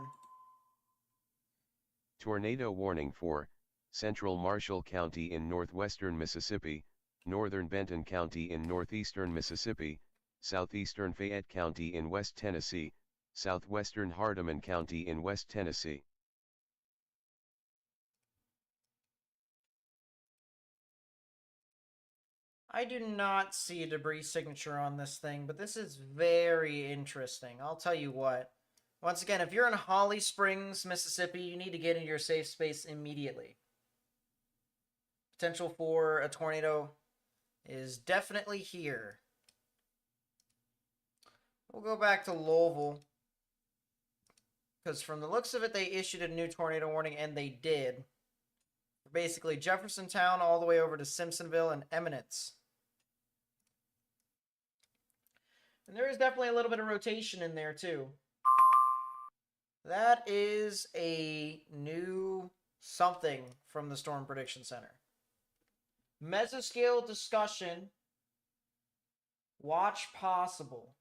Tornado warning for central Marshall County in northwestern Mississippi, northern Benton County in northeastern Mississippi, southeastern Fayette County in West Tennessee, southwestern Hardeman County in West Tennessee. I do not see a debris signature on this thing, but this is very interesting. I'll tell you what. Once again, if you're in Holly Springs, Mississippi, you need to get into your safe space immediately. Potential for a tornado is definitely here. We'll go back to Louisville, because from the looks of it, they issued a new tornado warning, and they did. Basically, Jeffersontown all the way over to Simpsonville and Eminence. And there is definitely a little bit of rotation in there, too. That is a new something from the Storm Prediction Center. Mesoscale discussion. Watch possible.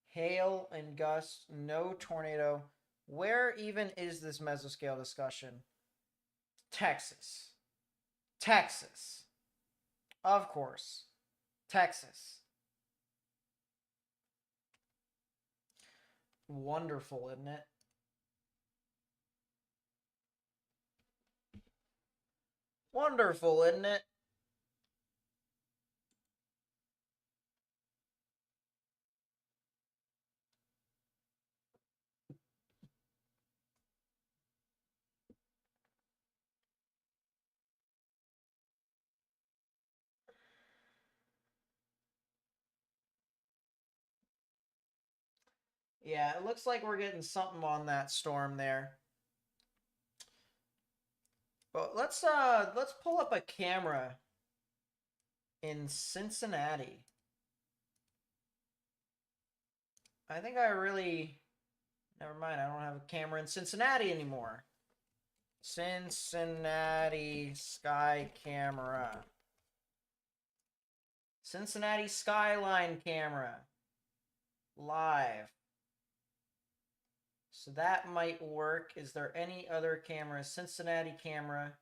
Hail and gust, no tornado. Where even is this mesoscale discussion? Texas. Texas. Of course. Texas. Wonderful, isn't it? Wonderful, isn't it? Yeah, it looks like we're getting something on that storm there. But let's pull up a camera in Cincinnati. I think I really... Never mind, I don't have a camera in Cincinnati anymore. Cincinnati sky camera. Cincinnati skyline camera. Live. So that might work. Is there any other cameras? Cincinnati camera.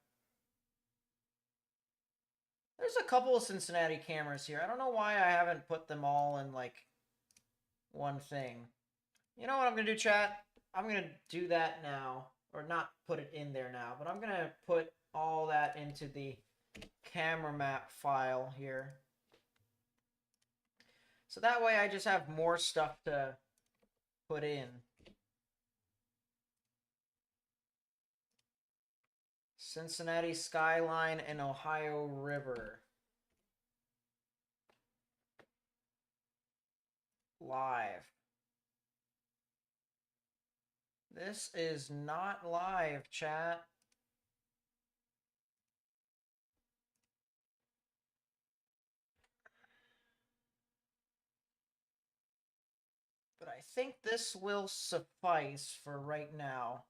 There's a couple of Cincinnati cameras here. I don't know why I haven't put them all in, like, one thing. You know what I'm going to do, chat? I'm going to do that now. Or not put it in there now. But I'm going to put all that into the camera map file here. So that way I just have more stuff to put in. Cincinnati skyline and Ohio River. Live. This is not live, chat. But I think this will suffice for right now.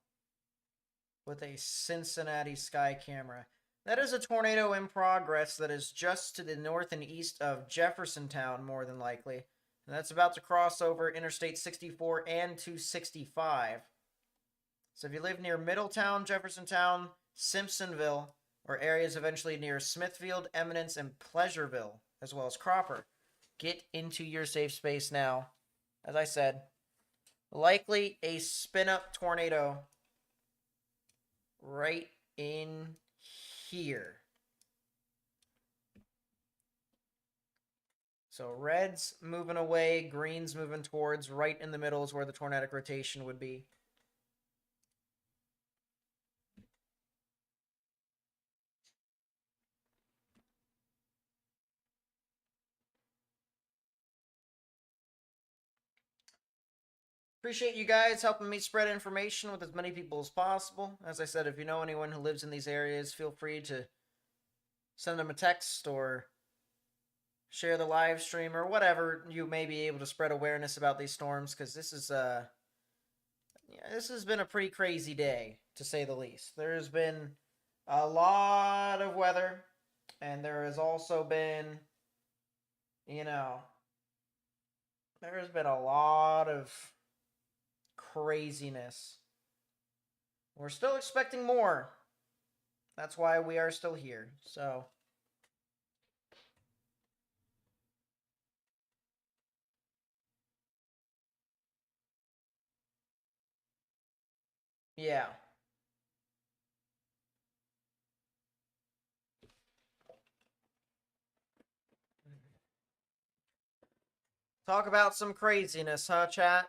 With a Cincinnati sky camera. That is a tornado in progress that is just to the north and east of Jeffersontown, more than likely. And that's about to cross over Interstate 64 and 265. So if you live near Middletown, Jeffersontown, Simpsonville, or areas eventually near Smithfield, Eminence, and Pleasureville, as well as Cropper, get into your safe space now. As I said, likely a spin-up tornado right in here. So red's moving away, green's moving towards, right in the middle is where the tornadic rotation would be. Appreciate you guys helping me spread information with as many people as possible. As I said, if you know anyone who lives in these areas, feel free to send them a text or share the live stream or whatever you may be able to spread awareness about these storms, because this is this has been a pretty crazy day, to say the least. There's been a lot of weather, and there has also been, there has been a lot of craziness. We're still expecting more. That's why we are still here. So, yeah. Talk about some craziness, huh, chat?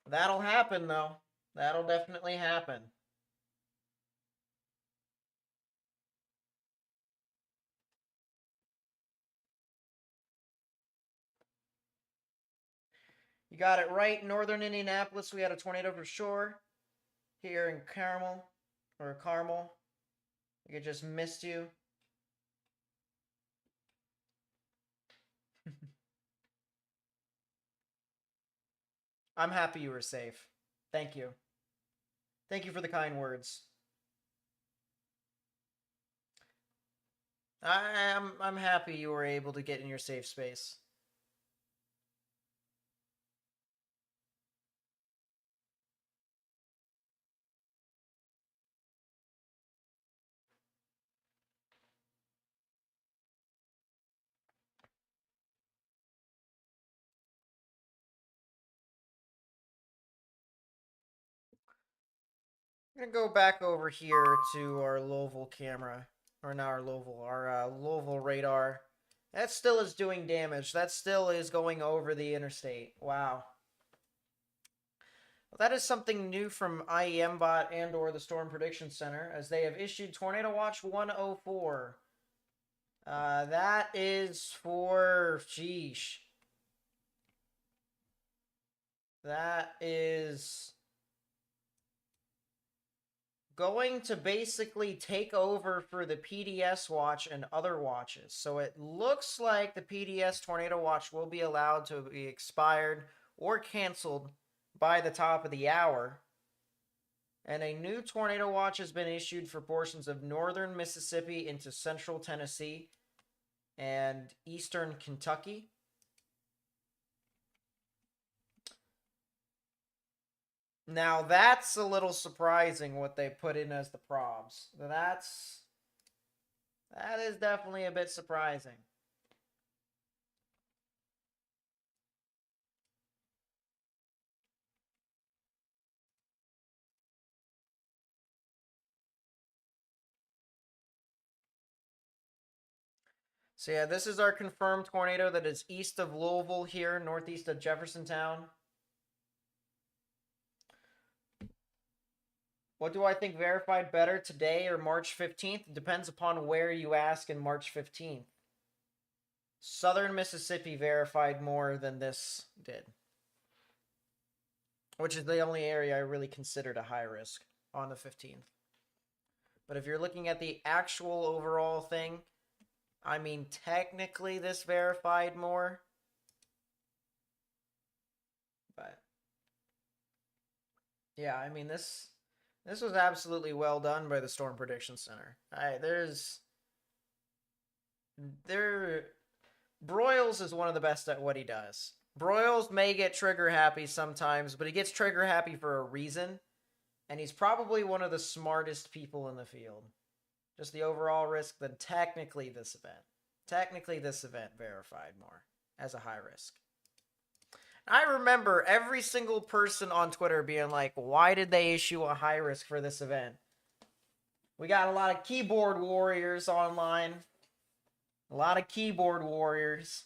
That'll happen, though. That'll definitely happen. You got it right. Northern Indianapolis, we had a tornado for sure. Here in Carmel. It just missed you. I'm happy you were safe. Thank you. Thank you for the kind words. I'm happy you were able to get in your safe space. I'm gonna go back over here to our Louisville camera, or not our Louisville radar. That still is doing damage. That still is going over the interstate. Wow. Well, that is something new from IEMBot and or the Storm Prediction Center, as they have issued Tornado Watch 104. That is for, sheesh. That is going to basically take over for the PDS watch and other watches. So it looks like the PDS Tornado Watch will be allowed to be expired or canceled by the top of the hour. And a new tornado watch has been issued for portions of northern Mississippi into central Tennessee and eastern Kentucky. Now that's a little surprising what they put in as the probs. That is definitely a bit surprising. So yeah, this is our confirmed tornado that is east of Louisville here, northeast of Jeffersontown. What do I think verified better, today or March 15th? It depends upon where you ask in March 15th. Southern Mississippi verified more than this did, which is the only area I really considered a high risk on the 15th. But if you're looking at the actual overall thing, I mean, technically this verified more. But yeah, I mean, this was absolutely well done by the Storm Prediction Center. Broyles is one of the best at what he does. Broyles may get trigger happy sometimes, but he gets trigger happy for a reason. And he's probably one of the smartest people in the field. Just the overall risk, then technically this event verified more as a high risk. I remember every single person on Twitter being like, why did they issue a high risk for this event? We got a lot of keyboard warriors online. A lot of keyboard warriors.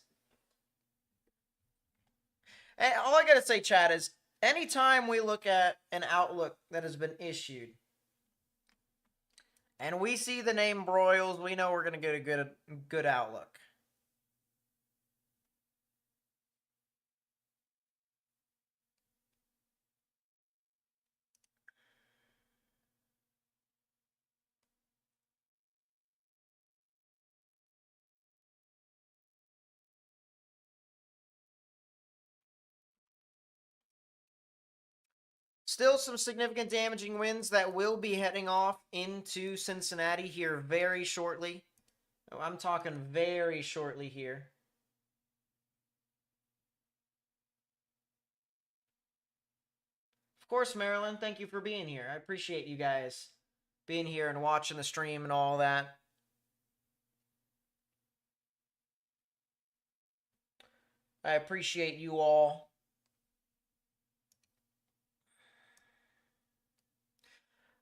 And all I gotta say, chat, is anytime we look at an outlook that has been issued, And we see the name Broyles, we know we're going to get a good outlook. Still some significant damaging winds that will be heading off into Cincinnati here very shortly. Oh, I'm talking very shortly here. Of course, Marilyn, thank you for being here. I appreciate you guys being here and watching the stream and all that. I appreciate you all.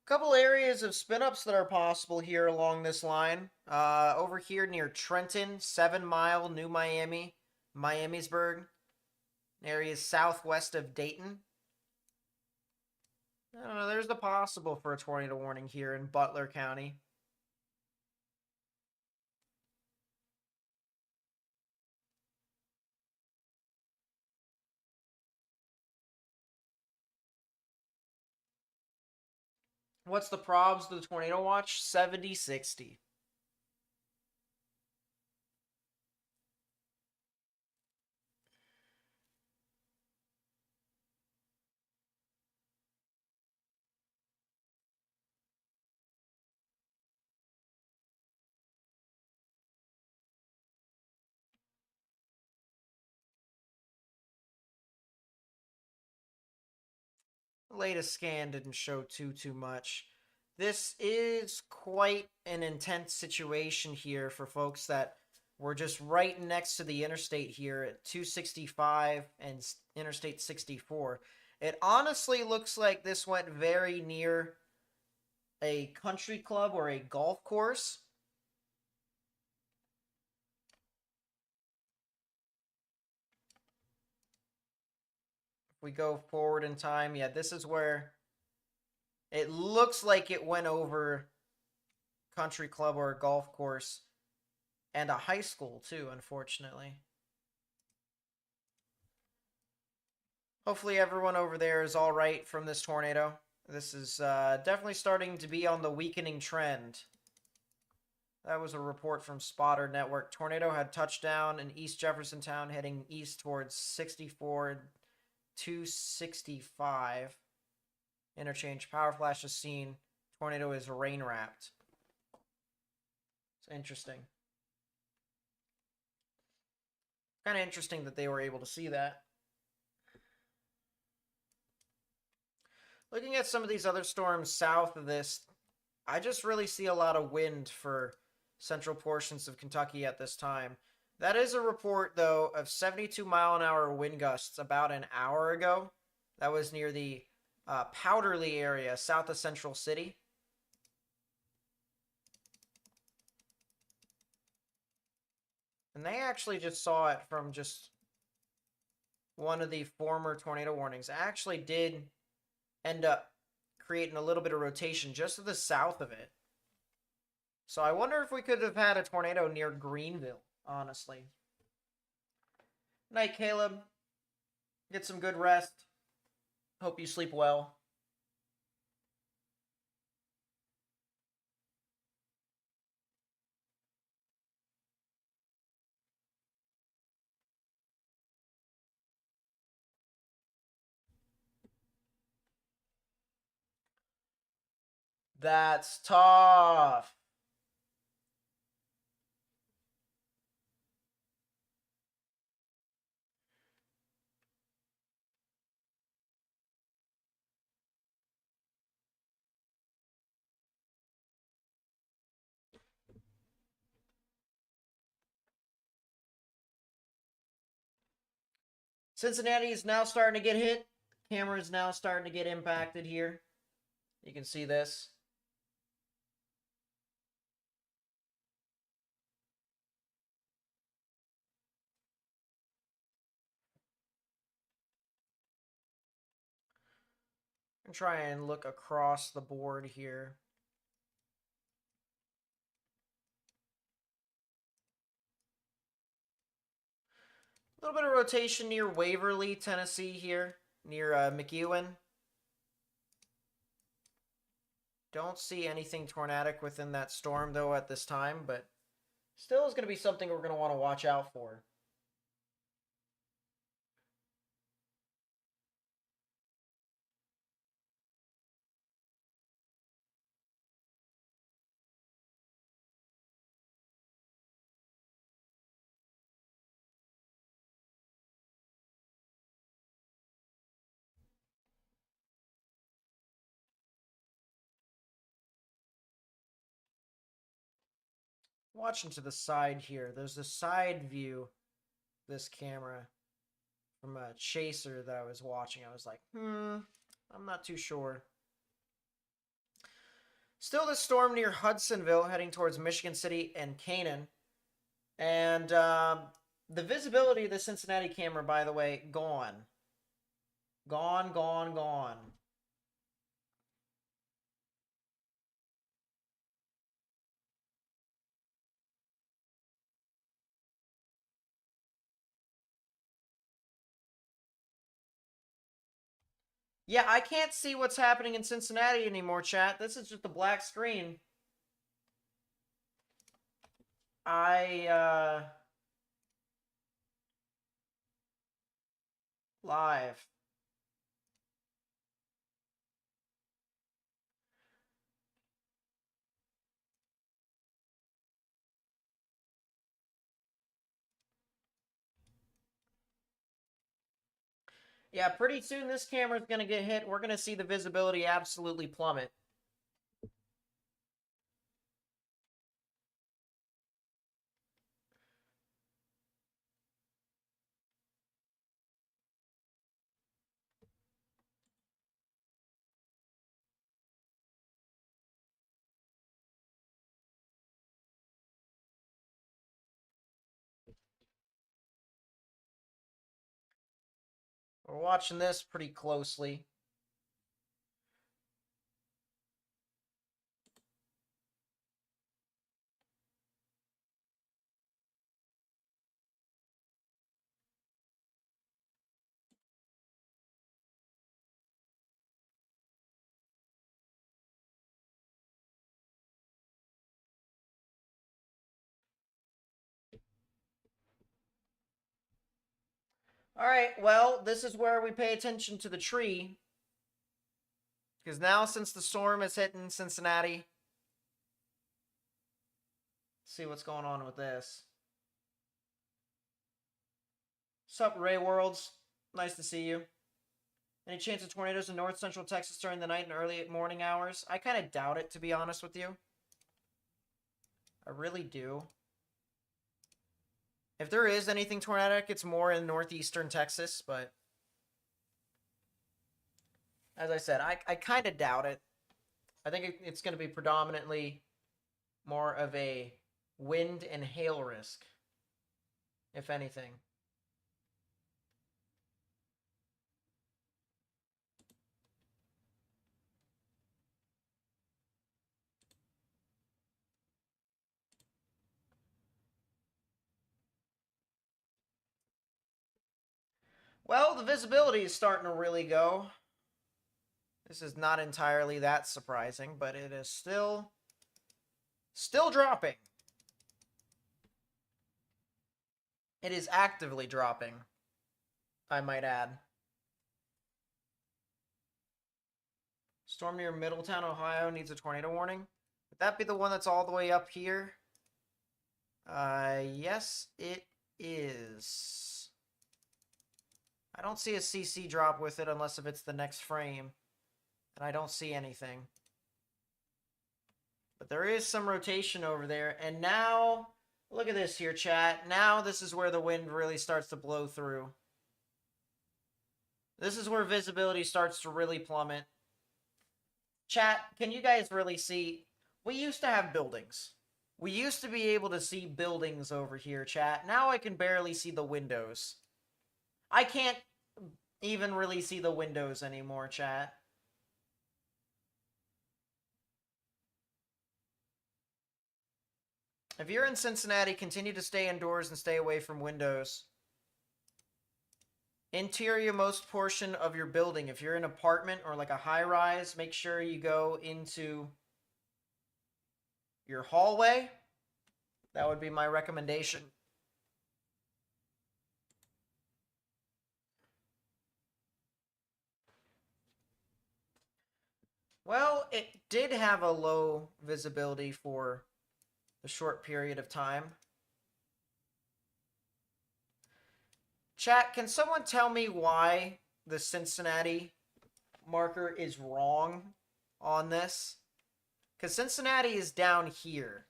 Couple areas of spin-ups that are possible here along this line. Over here near Trenton, 7 Mile, New Miami, Miamisburg. Areas southwest of Dayton. I don't know, there's the possible for a tornado warning here in Butler County. What's the probs to the tornado watch? 70-60. The latest scan didn't show too much. This is quite an intense situation here for folks that were just right next to the interstate here at 265 and Interstate 64. It honestly looks like this went very near a country club or a golf course. If we go forward in time, yeah, this is where it looks like it went over country club or a golf course and a high school too, unfortunately. Hopefully everyone over there is all right from this tornado. This is definitely starting to be on the weakening trend. That was a report from Spotter Network. Tornado had touchdown in East Jeffersontown, heading east towards 64 265. Interchange. Power flash is seen. Tornado is rain wrapped. It's interesting. Kind of interesting that they were able to see that. Looking at some of these other storms south of this, I just really see a lot of wind for central portions of Kentucky at this time. That is a report, though, of 72-mile-an-hour wind gusts about an hour ago. That was near the Powderly area, south of Central City. And they actually just saw it from just one of the former tornado warnings. It actually did end up creating a little bit of rotation just to the south of it. So I wonder if we could have had a tornado near Greenville, honestly. Night, Caleb. Get some good rest. Hope you sleep well. That's tough. Cincinnati is now starting to get hit. Camera is now starting to get impacted here. You can see this. I'm trying to look across the board here. A little bit of rotation near Waverly, Tennessee here, near McEwen. Don't see anything tornadic within that storm, though, at this time, but still is going to be something we're going to want to watch out for. Watching to the side here, there's a side view, this camera, from a chaser that I was watching. I was like, I'm not too sure. Still this storm near Hudsonville, heading towards Michigan City and Canaan. And the visibility of the Cincinnati camera, by the way, gone. Gone, gone, gone. Yeah, I can't see what's happening in Cincinnati anymore, chat. This is just a black screen. Live. Yeah, pretty soon this camera's going to get hit. We're going to see the visibility absolutely plummet. We're watching this pretty closely. All right, well, this is where we pay attention to the tree. Because now, since the storm is hitting Cincinnati, see what's going on with this. Sup, Ray Worlds? Nice to see you. Any chance of tornadoes in north central Texas during the night and early morning hours? I kind of doubt it, to be honest with you. I really do. If there is anything tornadic, it's more in northeastern Texas, but as I said, I kind of doubt it. I think it's going to be predominantly more of a wind and hail risk, if anything. Well, the visibility is starting to really go. This is not entirely that surprising, but it is still dropping. It is actively dropping, I might add. Storm near Middletown, Ohio needs a tornado warning. Would that be the one that's all the way up here? Yes, it is. I don't see a CC drop with it unless if it's the next frame. And I don't see anything. But there is some rotation over there. And now, look at this here, chat. Now this is where the wind really starts to blow through. This is where visibility starts to really plummet. Chat, can you guys really see? We used to have buildings. We used to be able to see buildings over here, chat. Now I can barely see the windows. I can't even really see the windows anymore, chat. If you're in Cincinnati, continue to stay indoors and stay away from windows. interior-most portion of your building. If you're in an apartment or like a high-rise, make sure you go into your hallway. That would be my recommendation. Well, it did have a low visibility for a short period of time. Chat, can someone tell me why the Cincinnati marker is wrong on this? Because Cincinnati is down here,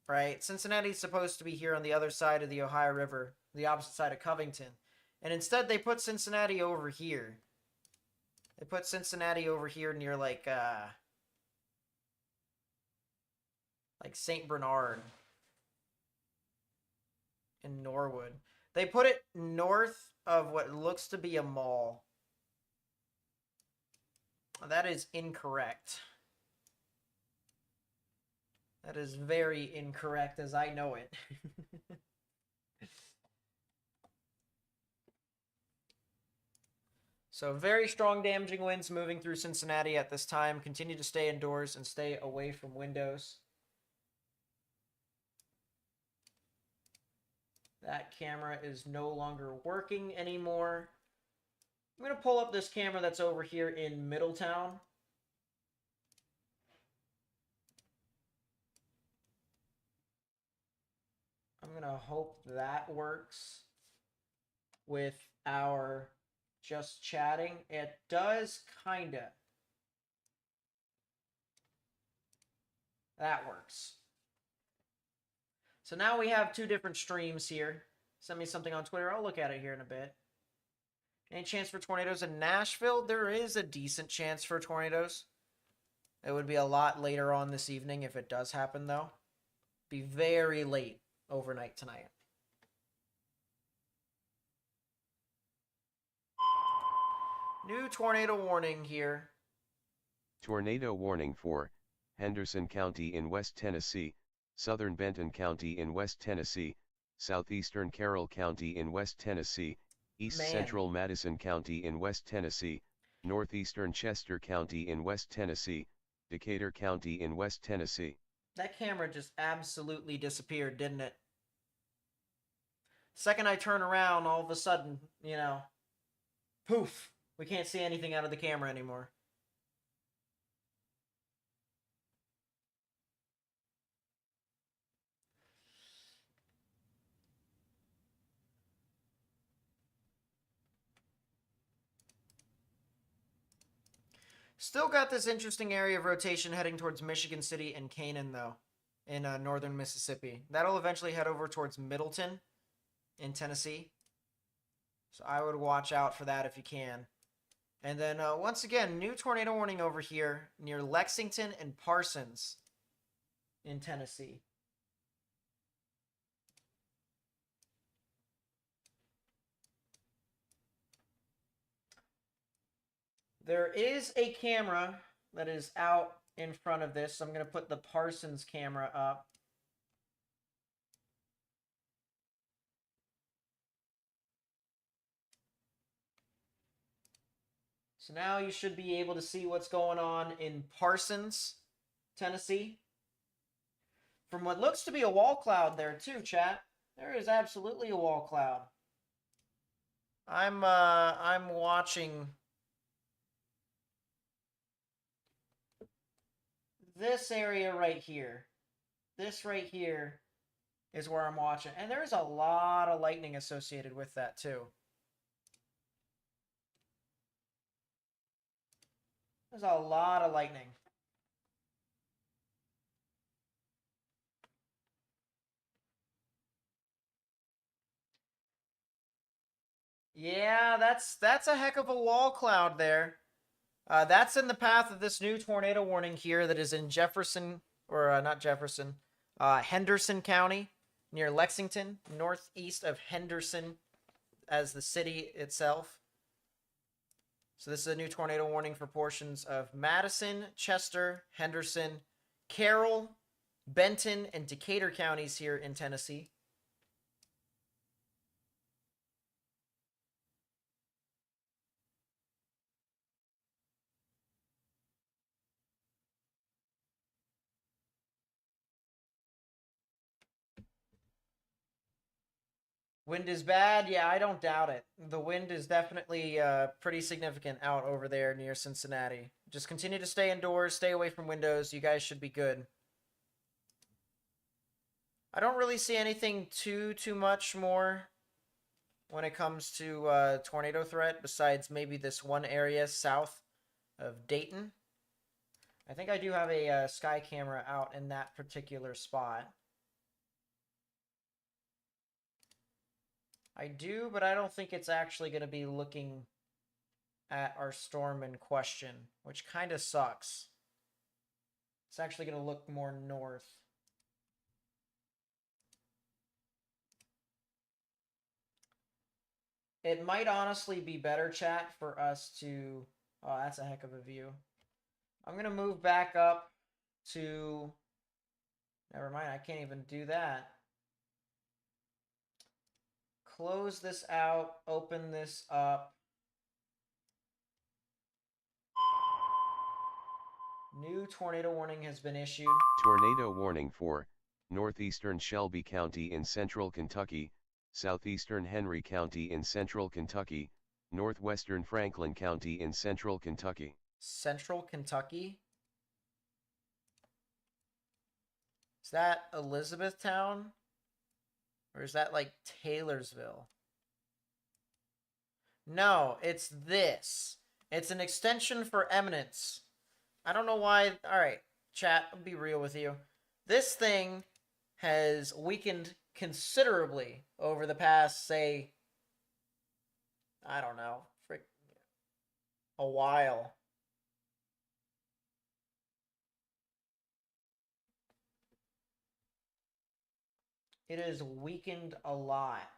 right? Cincinnati's supposed to be here on the other side of the Ohio River, the opposite side of Covington. And instead they put Cincinnati over here. They put Cincinnati over here near like St. Bernard in Norwood. They put it north of what looks to be a mall. That is incorrect. That is very incorrect as I know it. So very strong damaging winds moving through Cincinnati at this time. Continue to stay indoors and stay away from windows. That camera is no longer working anymore. I'm going to pull up this camera that's over here in Middletown. I'm going to hope that works with our just chatting. It does kinda. That works. So now we have two different streams here. Send me something on Twitter. I'll look at it here in a bit. Any chance for tornadoes in Nashville? There is a decent chance for tornadoes. It would be a lot later on this evening if it does happen, though. Be very late overnight tonight. New tornado warning here. Tornado warning for Henderson County in West Tennessee, Southern Benton County in West Tennessee, Southeastern Carroll County in West Tennessee, East Central Madison County in West Tennessee, Northeastern Chester County in West Tennessee, Decatur County in West Tennessee. That camera just absolutely disappeared, didn't it? Second I turn around, all of a sudden, you know, poof, we can't see anything out of the camera anymore. Still got this interesting area of rotation heading towards Michigan City and Canaan, though, in northern Mississippi. That'll eventually head over towards Middleton in Tennessee. So I would watch out for that if you can. And then, once again, new tornado warning over here near Lexington and Parsons in Tennessee. There is a camera that is out in front of this. So I'm going to put the Parsons camera up. So now you should be able to see what's going on in Parsons, Tennessee. From what looks to be a wall cloud there too, chat. There is absolutely a wall cloud. I'm watching this area right here. This right here is where I'm watching. And there's a lot of lightning associated with that too. There's a lot of lightning. Yeah, that's a heck of a wall cloud there. That's in the path of this new tornado warning here that is in Jefferson, or not Jefferson, Henderson County, near Lexington, northeast of Henderson as the city itself. So this is a new tornado warning for portions of Madison, Chester, Henderson, Carroll, Benton, and Decatur counties here in Tennessee. Wind is bad? Yeah, I don't doubt it. The wind is definitely pretty significant out over there near Cincinnati. Just continue to stay indoors, stay away from windows. You guys should be good. I don't really see anything too much more when it comes to tornado threat besides maybe this one area south of Dayton. I think I do have a sky camera out in that particular spot. I do, but I don't think it's actually going to be looking at our storm in question, which kind of sucks. It's actually going to look more north. It might honestly be better, chat, for us to... Oh, that's a heck of a view. I'm going to move back up to... Never mind, I can't even do that. Close this out, open this up. New tornado warning has been issued. Tornado warning for northeastern Shelby County in central Kentucky, southeastern Henry County in central Kentucky, northwestern Franklin County in central Kentucky. Central Kentucky? Is that Elizabethtown? Or is that like Taylorsville? No, it's this. It's an extension for eminence. I don't know why. Alright, chat, I'll be real with you. This thing has weakened considerably over the past, say, I don't know, a while. It has weakened a lot.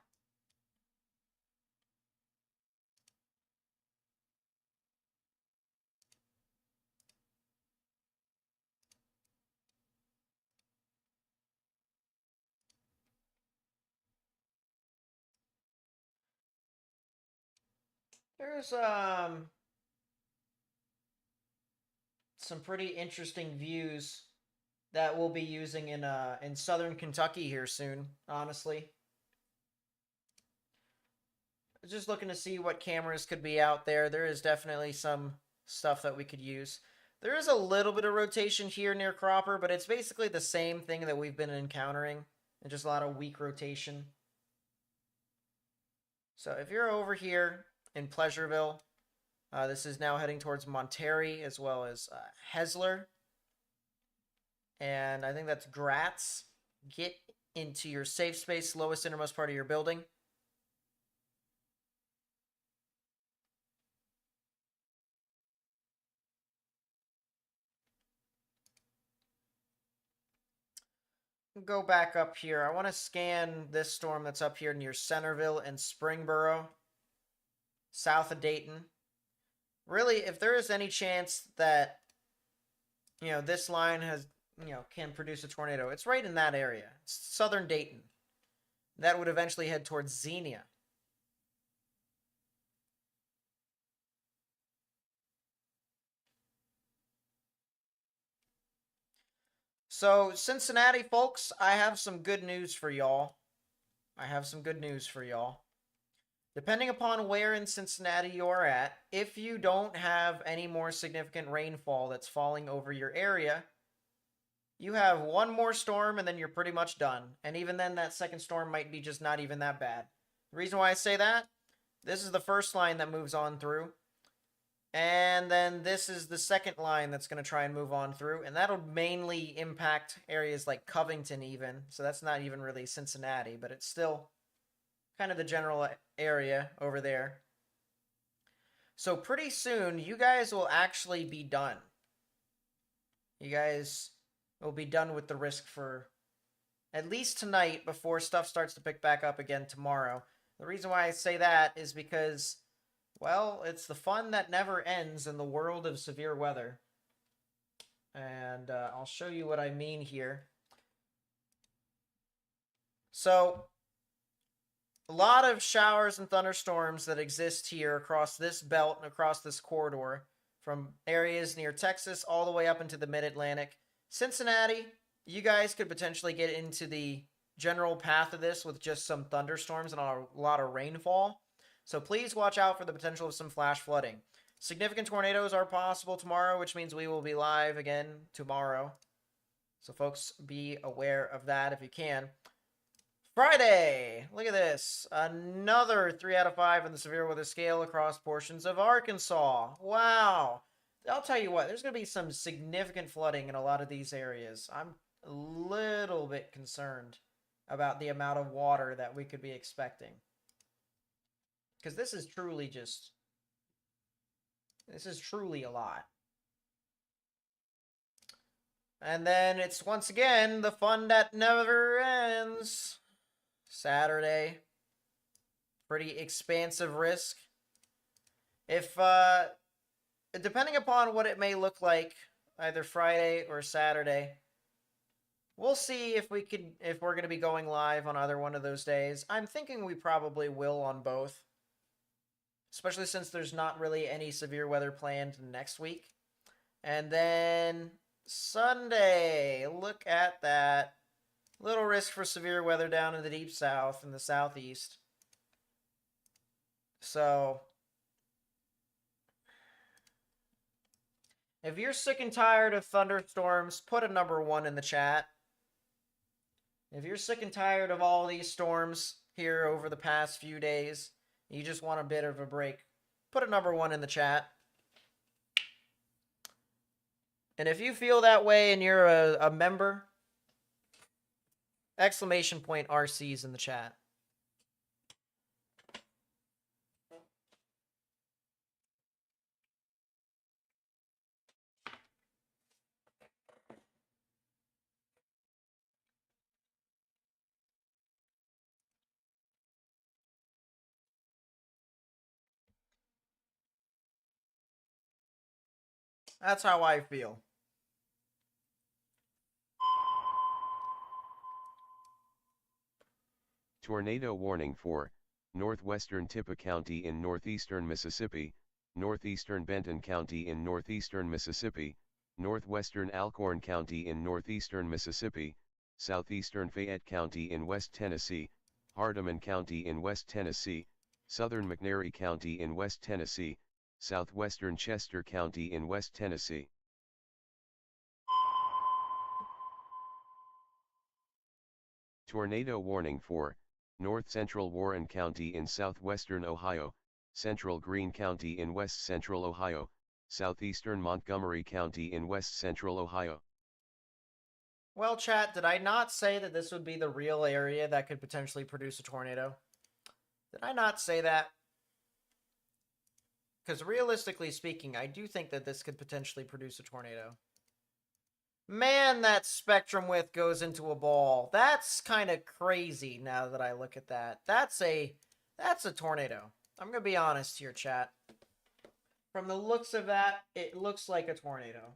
There's some pretty interesting views that we'll be using in southern Kentucky here soon, honestly. Just looking to see what cameras could be out there. There is definitely some stuff that we could use. There is a little bit of rotation here near Cropper, but it's basically the same thing that we've been encountering, and just a lot of weak rotation. So if you're over here in Pleasureville, this is now heading towards Monterey as well as Hesler. And I think that's Gratz. Get into your safe space, lowest innermost part of your building. Go back up here. I want to scan this storm that's up here near Centerville and Springboro, south of Dayton. Really, if there is any chance that, this line has, can produce a tornado, it's right in that area. It's southern Dayton. That would eventually head towards Xenia. So, Cincinnati, folks, I have some good news for y'all. Depending upon where in Cincinnati you're at, if you don't have any more significant rainfall that's falling over your area, you have one more storm and then you're pretty much done. And even then, that second storm might be just not even that bad. The reason why I say that, this is the first line that moves on through. And then this is the second line that's going to try and move on through. And that'll mainly impact areas like Covington even. So that's not even really Cincinnati, but it's still kind of the general area over there. So pretty soon, you guys will actually be done. You guys will be done with the risk for at least tonight before stuff starts to pick back up again tomorrow. The reason why I say that is because, well, it's the fun that never ends in the world of severe weather. And I'll show you what I mean here. So, a lot of showers and thunderstorms that exist here across this belt and across this corridor, from areas near Texas all the way up into the mid-Atlantic. Cincinnati, you guys could potentially get into the general path of this with just some thunderstorms and a lot of rainfall. So please watch out for the potential of some flash flooding. Significant tornadoes are possible tomorrow, which means we will be live again tomorrow. So folks, be aware of that if you can. Friday, look at this. Another 3 out of 5 on the severe weather scale across portions of Arkansas. Wow. I'll tell you what, there's going to be some significant flooding in a lot of these areas. I'm a little bit concerned about the amount of water that we could be expecting. Because this is truly a lot. And then it's once again the fun that never ends. Saturday. Pretty expansive risk. If, depending upon what it may look like, either Friday or Saturday, we'll see if we're going to be going live on either one of those days. I'm thinking we probably will on both. Especially since there's not really any severe weather planned next week. And then Sunday, look at that. Little risk for severe weather down in the deep south and the southeast. So, if you're sick and tired of thunderstorms, put a number 1 in the chat. If you're sick and tired of all these storms here over the past few days, you just want a bit of a break, put a number 1 in the chat. And if you feel that way and you're a member, exclamation point RC's in the chat. That's how I feel. Tornado warning for northwestern Tippah County in northeastern Mississippi, northeastern Benton County in northeastern Mississippi, northwestern Alcorn County in northeastern Mississippi, southeastern Fayette County in West Tennessee, Hardeman County in West Tennessee, southern McNairy County in West Tennessee, southwestern Chester County in West Tennessee. Tornado warning for north-central Warren County in southwestern Ohio, central Greene County in west-central Ohio, southeastern Montgomery County in west-central Ohio. Well, chat, did I not say that this would be the real area that could potentially produce a tornado? Did I not say that? Because realistically speaking, I do think that this could potentially produce a tornado. Man, that spectrum width goes into a ball. That's kind of crazy now that I look at that. That's a tornado. I'm going to be honest here, chat. From the looks of that, it looks like a tornado.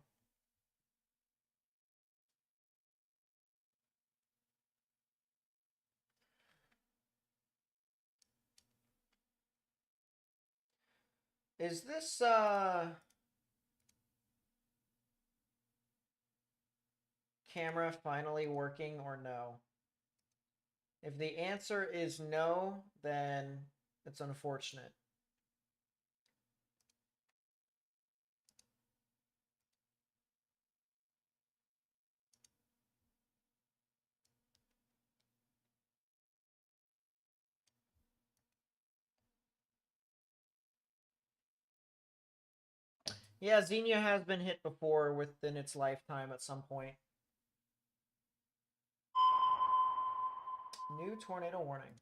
Is this, camera finally working or no? If the answer is no, then it's unfortunate. Yeah, Xenia has been hit before within its lifetime at some point. New tornado warning.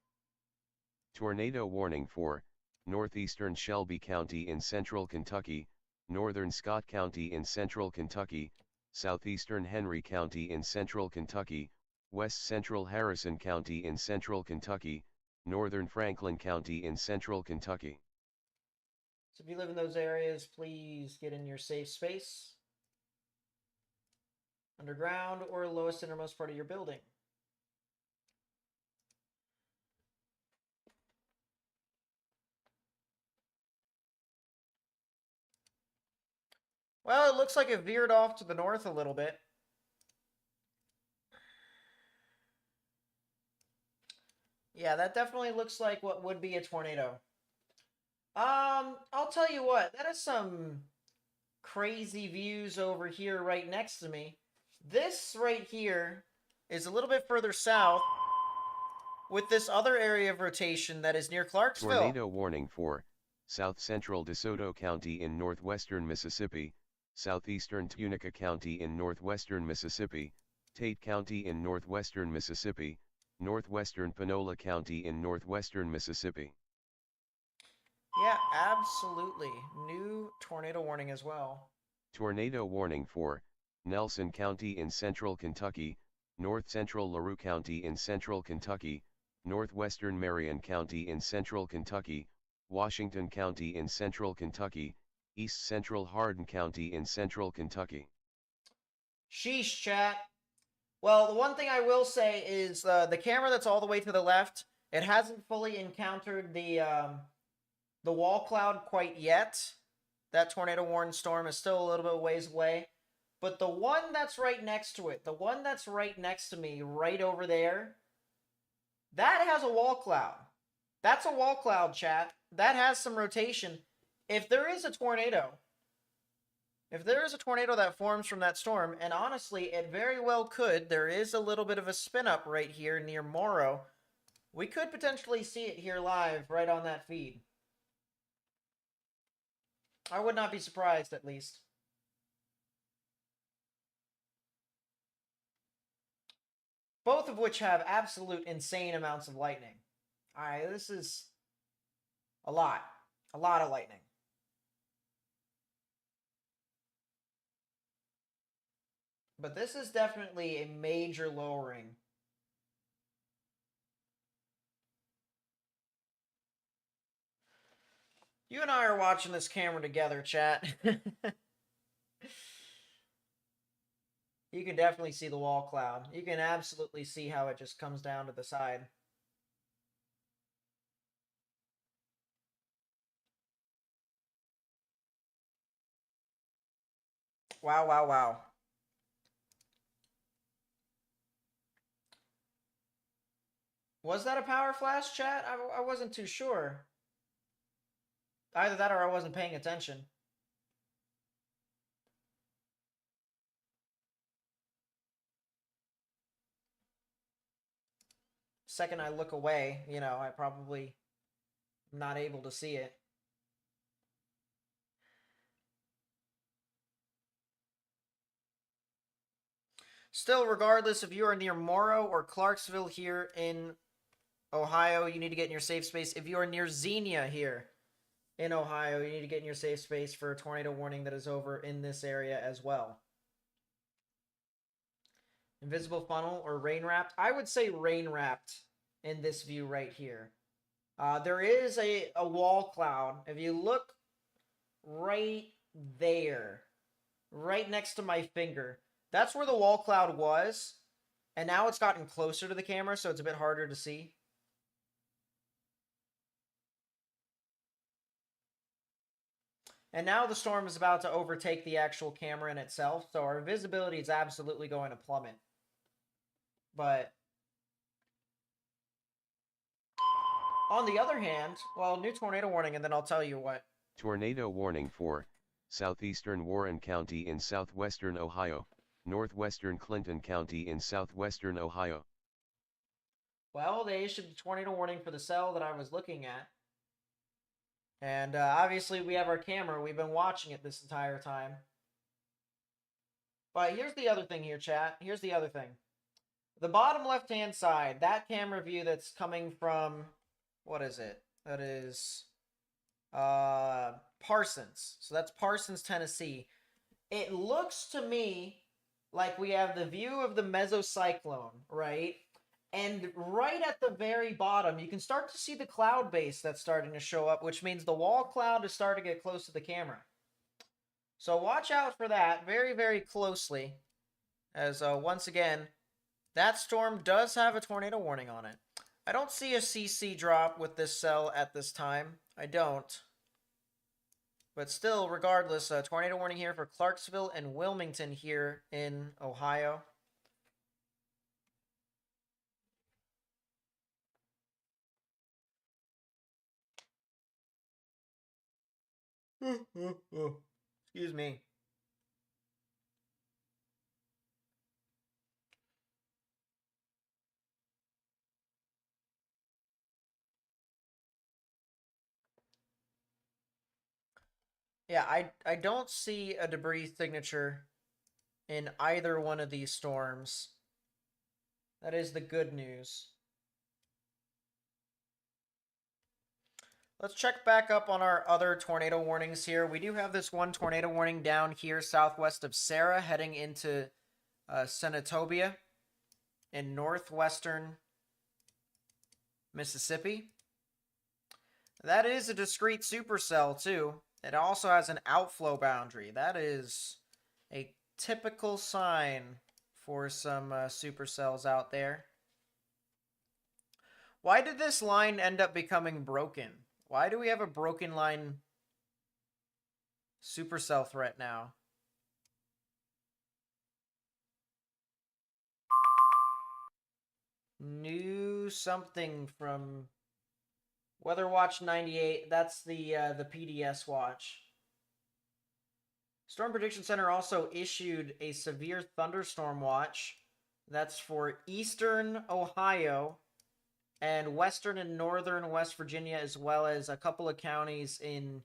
Tornado warning for northeastern Shelby County in central Kentucky, northern Scott County in central Kentucky, southeastern Henry County in central Kentucky, west central Harrison County in central Kentucky, northern Franklin County in central Kentucky. So if you live in those areas, please get in your safe space. Underground or lowest innermost part of your building. Well, it looks like it veered off to the north a little bit. Yeah, that definitely looks like what would be a tornado. I'll tell you what, that is some crazy views over here right next to me. This right here is a little bit further south with this other area of rotation that is near Clarksville. Tornado warning for South Central DeSoto County in northwestern Mississippi, southeastern Tunica County in northwestern Mississippi, Tate County in northwestern Mississippi, northwestern Panola County in northwestern Mississippi. Yeah, absolutely. New tornado warning as well. Tornado warning for Nelson County in central Kentucky, north central LaRue County in central Kentucky, northwestern Marion County in central Kentucky, Washington County in central Kentucky, east central Hardin County in central Kentucky. Sheesh, chat. Well, the one thing I will say is the camera that's all the way to the left, it hasn't fully encountered the wall cloud quite yet. That tornado warning storm is still a little bit ways away. But the one that's right next to it, the one that's right next to me, right over there, that has a wall cloud. That's a wall cloud, chat. That has some rotation. If there is a tornado that forms from that storm, and honestly, it very well could, there is a little bit of a spin up right here near Morrow. We could potentially see it here live right on that feed. I would not be surprised, at least. Both of which have absolute insane amounts of lightning. Alright, this is a lot. A lot of lightning. But this is definitely a major lowering. You and I are watching this camera together, chat. You can definitely see the wall cloud. You can absolutely see how it just comes down to the side. Wow, wow, wow. Was that a power flash, chat? I wasn't too sure. Either that or I wasn't paying attention. Second I look away, you know, I probably am not able to see it. Still, regardless, if you are near Morrow or Clarksville here in Ohio, you need to get in your safe space. If you are near Xenia here in Ohio, you need to get in your safe space for a tornado warning that is over in this area as well. Invisible funnel or rain wrapped? I would say rain wrapped in this view right here. There is a wall cloud. If you look right there, right next to my finger, that's where the wall cloud was. And now it's gotten closer to the camera, so it's a bit harder to see. And now the storm is about to overtake the actual camera in itself, so our visibility is absolutely going to plummet. But on the other hand, well, new tornado warning, and then I'll tell you what. Tornado warning for southeastern Warren County in southwestern Ohio, northwestern Clinton County in southwestern Ohio. Well, they issued a tornado warning for the cell that I was looking at. And obviously we have our camera. We've been watching it this entire time. But here's the other thing here, chat. Here's the other thing. The bottom left-hand side, that camera view that's coming from, what is it? That is Parsons. So that's Parsons, Tennessee. It looks to me like we have the view of the mesocyclone, right? And right at the very bottom, you can start to see the cloud base that's starting to show up, which means the wall cloud is starting to get close to the camera. So watch out for that very, very closely, as once again, that storm does have a tornado warning on it. I don't see a CC drop with this cell at this time. I don't. But still, regardless, a tornado warning here for Clarksville and Wilmington here in Ohio. Excuse me. Yeah, I don't see a debris signature in either one of these storms. That is the good news. Let's check back up on our other tornado warnings here. We do have this one tornado warning down here southwest of Sarah, heading into Senatobia in northwestern Mississippi. That is a discrete supercell, too. It also has an outflow boundary. That is a typical sign for some supercells out there. Why did this line end up becoming broken? Why do we have a broken line supercell threat now? New something from Weather Watch 98. That's the PDS watch. Storm Prediction Center also issued a severe thunderstorm watch. That's for eastern Ohio and western and northern West Virginia, as well as a couple of counties in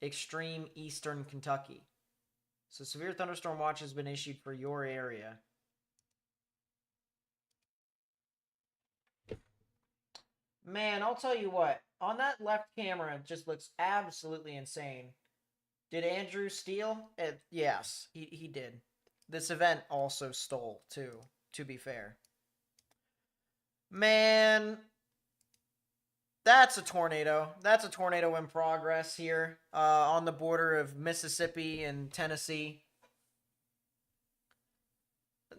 extreme eastern Kentucky. So severe thunderstorm watch has been issued for your area. Man, I'll tell you what. On that left camera, it just looks absolutely insane. Did Andrew steal? Yes, he did. This event also stole, too, to be fair. Man, that's a tornado. That's a tornado in progress here on the border of Mississippi and Tennessee.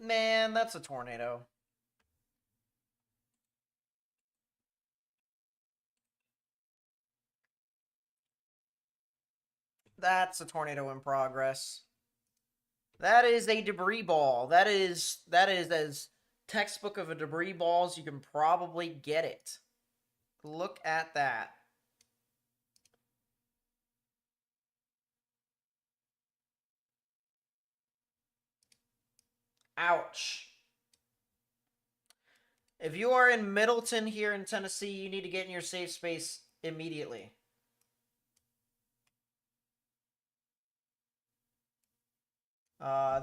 Man, that's a tornado. That's a tornado in progress. That is a debris ball. That is as textbook of a debris ball as you can probably get it. Look at that. Ouch. If you are in Middleton here in Tennessee, you need to get in your safe space immediately.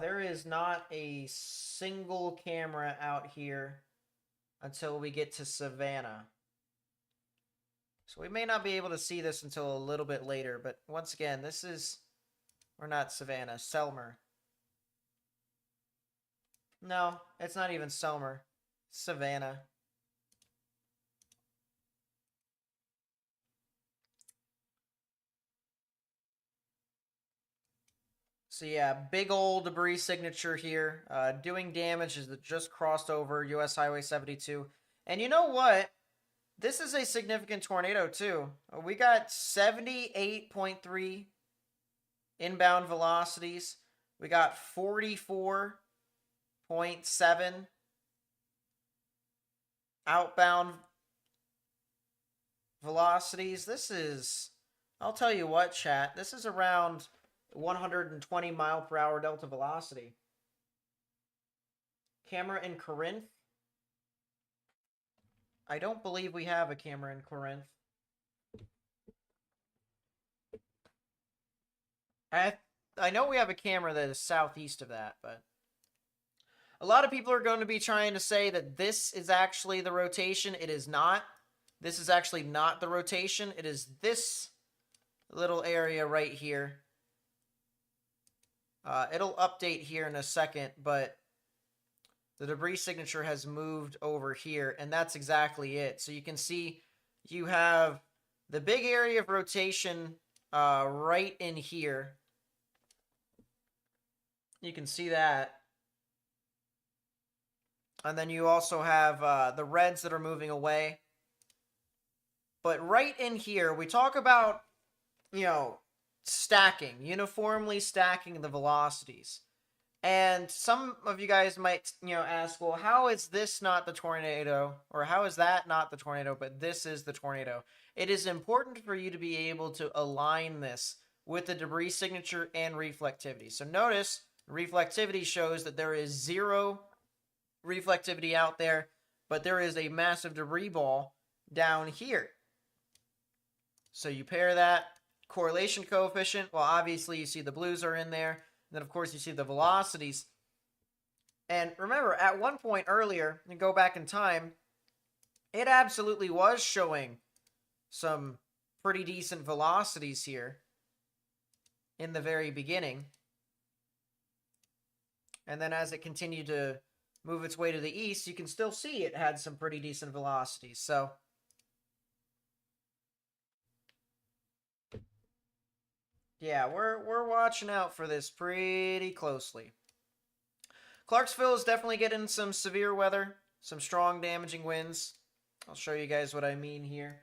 There is not a single camera out here until we get to Savannah. So we may not be able to see this until a little bit later, but once again, this is... Or not Savannah, Selmer. No, it's not even Selmer. Savannah. So yeah, big old debris signature here. Doing damage as it just crossed over US Highway 72. And you know what? This is a significant tornado too. We got 78.3 inbound velocities. We got 44.7 outbound velocities. This is, I'll tell you what, chat, this is around 120 mile per hour delta velocity. Camera in Corinth. I don't believe we have a camera in Corinth. I know we have a camera that is southeast of that, but a lot of people are going to be trying to say that this is actually the rotation. It is not. This is actually not the rotation. It is this little area right here. It'll update here in a second, but the debris signature has moved over here, and that's exactly it. So you can see you have the big area of rotation right in here. You can see that. And then you also have the reds that are moving away. But right in here, we talk about, you know, stacking, uniformly stacking the velocities. And some of you guys might, you know, ask, well, how is this not the tornado? Or how is that not the tornado, but this is the tornado? It is important for you to be able to align this with the debris signature and reflectivity. So notice reflectivity shows that there is 0 reflectivity out there, but there is a massive debris ball down here. So you pair that correlation coefficient. Well, obviously you see the blues are in there. And then of course you see the velocities. And remember, at one point earlier, and go back in time, it absolutely was showing some pretty decent velocities here in the very beginning. And then as it continued to move its way to the east, you can still see it had some pretty decent velocities. So yeah, we're watching out for this pretty closely. Clarksville is definitely getting some severe weather, some strong damaging winds. I'll show you guys what I mean here.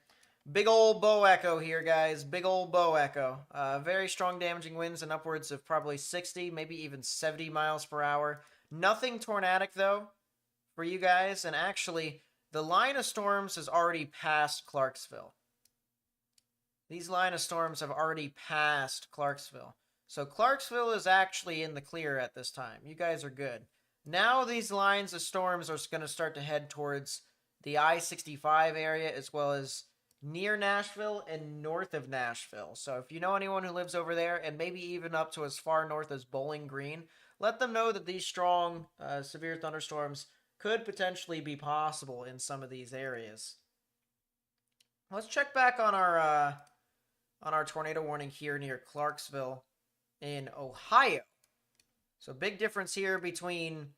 Big old bow echo here, guys. Big old bow echo. Very strong damaging winds and upwards of probably 60, maybe even 70 miles per hour. Nothing tornadic, though, for you guys. And actually, the line of storms has already passed Clarksville. These line of storms have already passed Clarksville. So Clarksville is actually in the clear at this time. You guys are good. Now these lines of storms are going to start to head towards the I-65 area as well as near Nashville and north of Nashville. So if you know anyone who lives over there and maybe even up to as far north as Bowling Green, let them know that these strong, severe thunderstorms could potentially be possible in some of these areas. Let's check back on our tornado warning here near Clarksville in Ohio. So big difference here between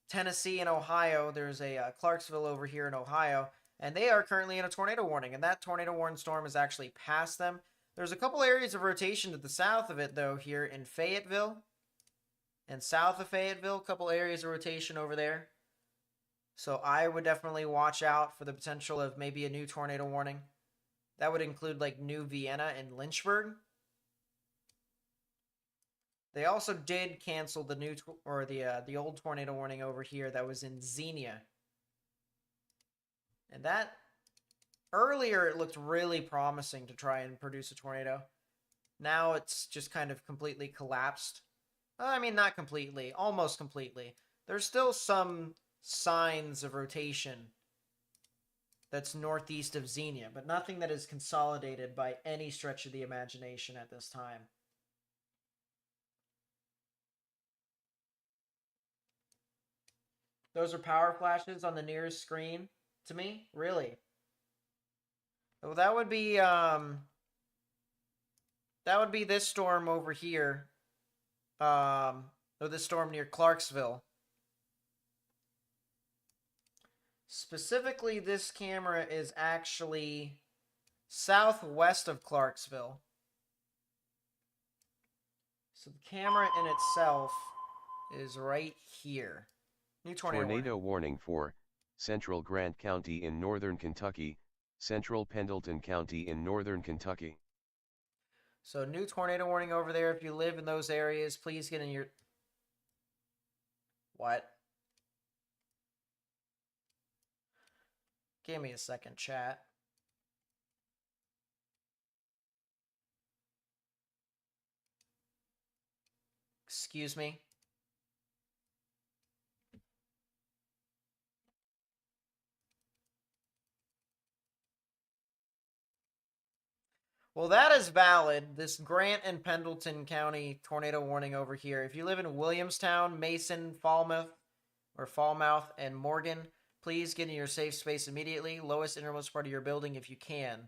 Tennessee and Ohio. There's a Clarksville over here in Ohio, and they are currently in a tornado warning, and that tornado warning storm is actually past them. There's a couple areas of rotation to the south of it, though, here in Fayetteville and south of Fayetteville, a couple areas of rotation over there. So I would definitely watch out for the potential of maybe a new tornado warning. That would include like New Vienna and Lynchburg. They also did cancel the new the old tornado warning over here that was in Xenia. And that earlier it looked really promising to try and produce a tornado. Now it's just kind of completely collapsed. I mean, not completely, almost completely. There's still some signs of rotation that's northeast of Xenia, but nothing that is consolidated by any stretch of the imagination at this time. Those are power flashes on the nearest screen to me? Really? Well, that would be this storm over here. Or this storm near Clarksville. Specifically, this camera is actually southwest of Clarksville. So the camera in itself is right here. New tornado warning for Central Grant County in northern Kentucky, Central Pendleton County in northern Kentucky. So new tornado warning over there. If you live in those areas, please get in your... What? Give me a second, chat. Excuse me. Well, that is valid. This Grant and Pendleton County tornado warning over here. If you live in Williamstown, Mason, Falmouth, and Morgan, please get in your safe space immediately. Lowest innermost part of your building if you can.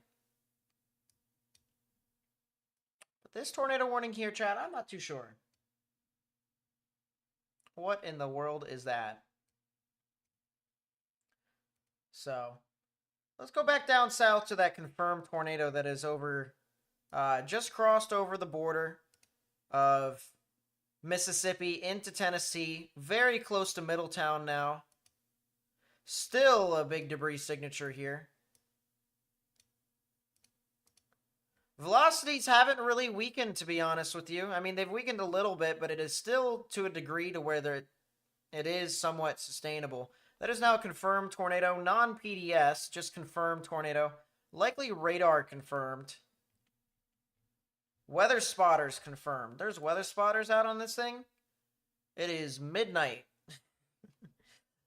But this tornado warning here, chat, I'm not too sure. What in the world is that? So, let's go back down south to that confirmed tornado that is over, just crossed over the border of Mississippi into Tennessee. Very close to Middletown now. Still a big debris signature here. Velocities haven't really weakened, to be honest with you. I mean, they've weakened a little bit, but it is still to a degree to where it is somewhat sustainable. That is now a confirmed tornado, non-PDS, just confirmed tornado. Likely radar confirmed. Weather spotters confirmed. There's weather spotters out on this thing. It is midnight.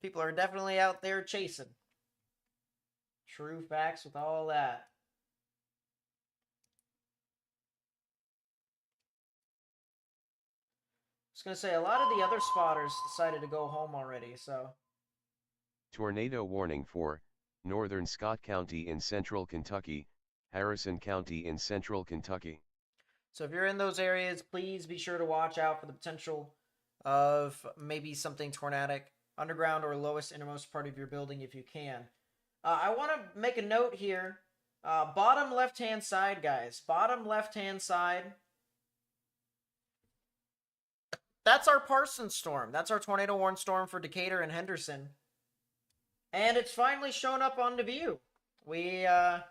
People are definitely out there chasing. True facts with all that. I was going to say, a lot of the other spotters decided to go home already, so. Tornado warning for northern Scott County in central Kentucky, Harrison County in central Kentucky. So if you're in those areas, please be sure to watch out for the potential of maybe something tornadic, underground or lowest innermost part of your building if you can. I want to make a note here. Bottom left-hand side, guys. Bottom left-hand side. That's our Parsons storm. That's our tornado warning storm for Decatur and Henderson. And it's finally shown up on the view. We have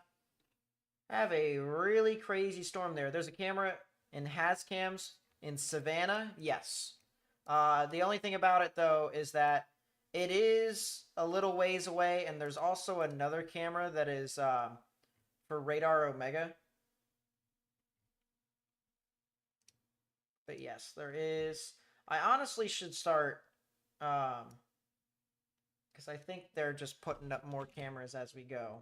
a really crazy storm there. There's a camera in Hazcams in Savannah. Yes. The only thing about it, though, is that it is a little ways away, and there's also another camera that is for Radar Omega. But yes, there is. I honestly should start, because I think they're just putting up more cameras as we go.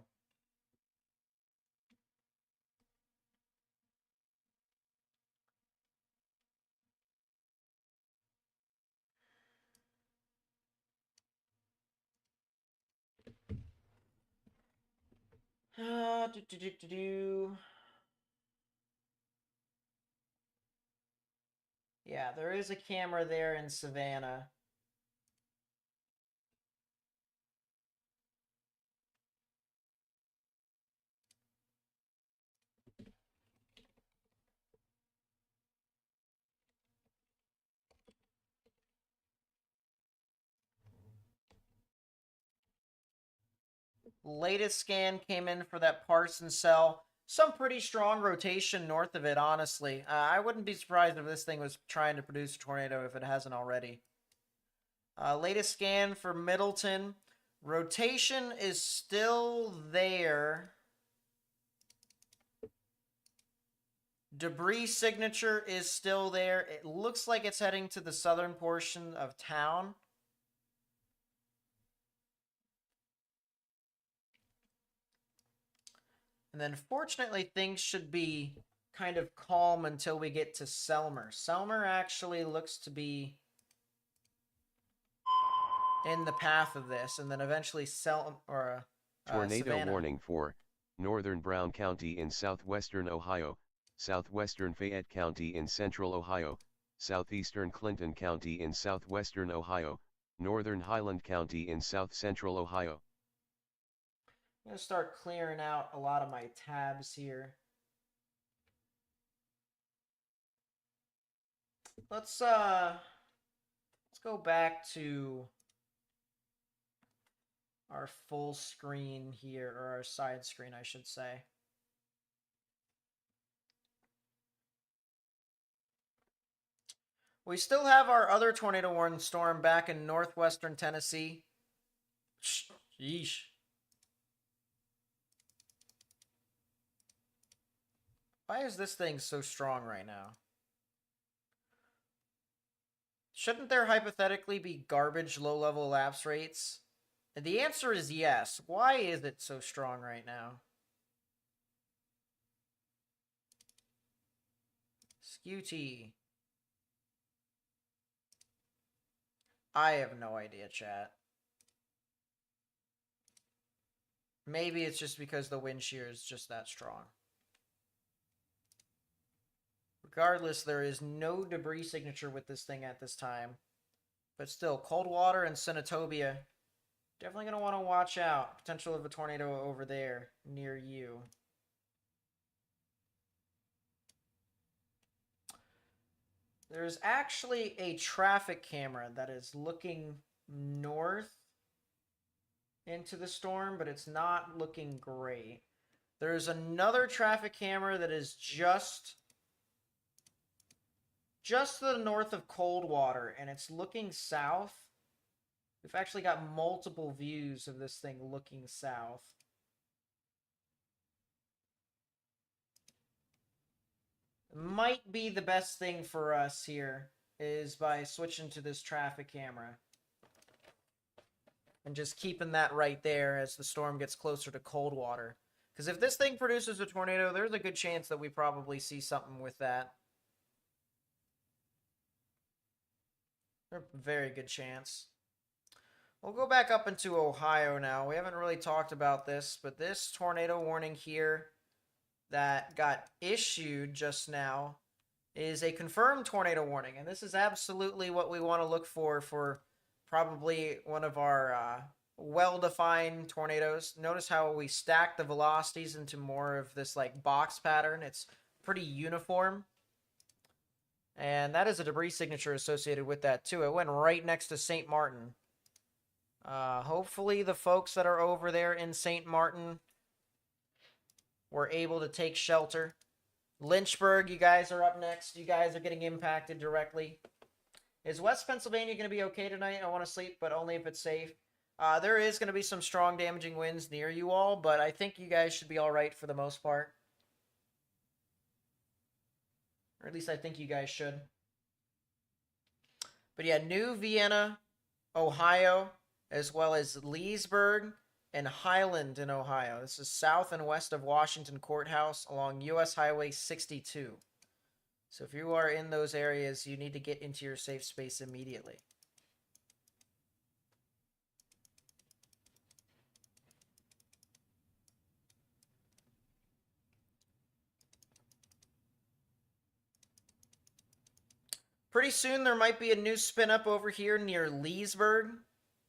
Yeah, there is a camera there in Savannah. Latest scan came in for that Parsons cell. Some pretty strong rotation north of it, honestly. I wouldn't be surprised if this thing was trying to produce a tornado if it hasn't already. Latest scan for Middleton. Rotation is still there. Debris signature is still there. It looks like it's heading to the southern portion of town. And then fortunately things should be kind of calm until we get to Selmer. Selmer actually looks to be in the path of this, and then eventually Tornado Savannah. warning for northern Brown County in southwestern Ohio, southwestern Fayette County in central Ohio, southeastern Clinton County in southwestern Ohio, northern Highland County in south-central Ohio. I'm going to start clearing out a lot of my tabs here. Let's go back to our full screen here, or our side screen, I should say. We still have our other tornado warning storm back in northwestern Tennessee. Sheesh. Why is this thing so strong right now? Shouldn't there hypothetically be garbage low-level lapse rates? And the answer is yes. Why is it so strong right now? Scuty. I have no idea, chat. Maybe it's just because the wind shear is just that strong. Regardless, there is no debris signature with this thing at this time. But still, Coldwater and Senatobia, definitely going to want to watch out. Potential of a tornado over there near you. There's actually a traffic camera that is looking north into the storm, but it's not looking great. There's another traffic camera that is just to the north of Coldwater, and it's looking south. We've actually got multiple views of this thing looking south. might be the best thing for us here is by switching to this traffic camera. And just keeping that right there as the storm gets closer to Coldwater. Because if this thing produces a tornado, there's a good chance that we probably see something with that. A very good chance. We'll go back up into Ohio now. We haven't really talked about this, but this tornado warning here that got issued just now is a confirmed tornado warning. And this is absolutely what we want to look for probably one of our well-defined tornadoes. Notice how we stack the velocities into more of this like box pattern. It's pretty uniform. And that is a debris signature associated with that too. It went right next to St. Martin. Hopefully the folks that are over there in St. Martin were able to take shelter. Lynchburg, you guys are up next. You guys are getting impacted directly. Is West Pennsylvania going to be okay tonight? I want to sleep, but only if it's safe. There is going to be some strong damaging winds near you all, but I think you guys should be all right for the most part. Or at least I think you guys should. But yeah, New Vienna, Ohio, as well as Leesburg and Highland in Ohio. This is south and west of Washington Courthouse along U.S. Highway 62. So if you are in those areas, you need to get into your safe space immediately. Pretty soon there might be a new spin up over here near Leesburg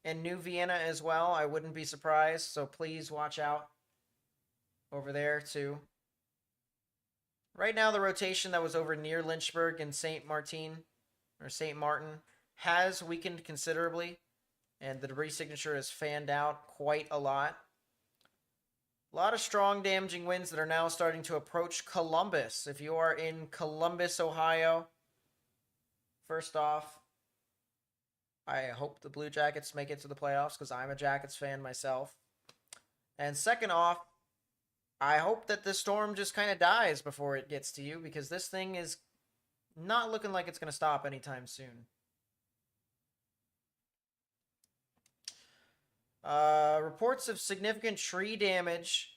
and New Vienna as well. I wouldn't be surprised, so please watch out over there too. Right now the rotation that was over near Lynchburg and St. Martin has weakened considerably, and the debris signature has fanned out quite a lot. A lot of strong damaging winds that are now starting to approach Columbus. If you are in Columbus, Ohio, first off, I hope the Blue Jackets make it to the playoffs because I'm a Jackets fan myself. And second off, I hope that this storm just kind of dies before it gets to you because this thing is not looking like it's going to stop anytime soon. Reports of significant tree damage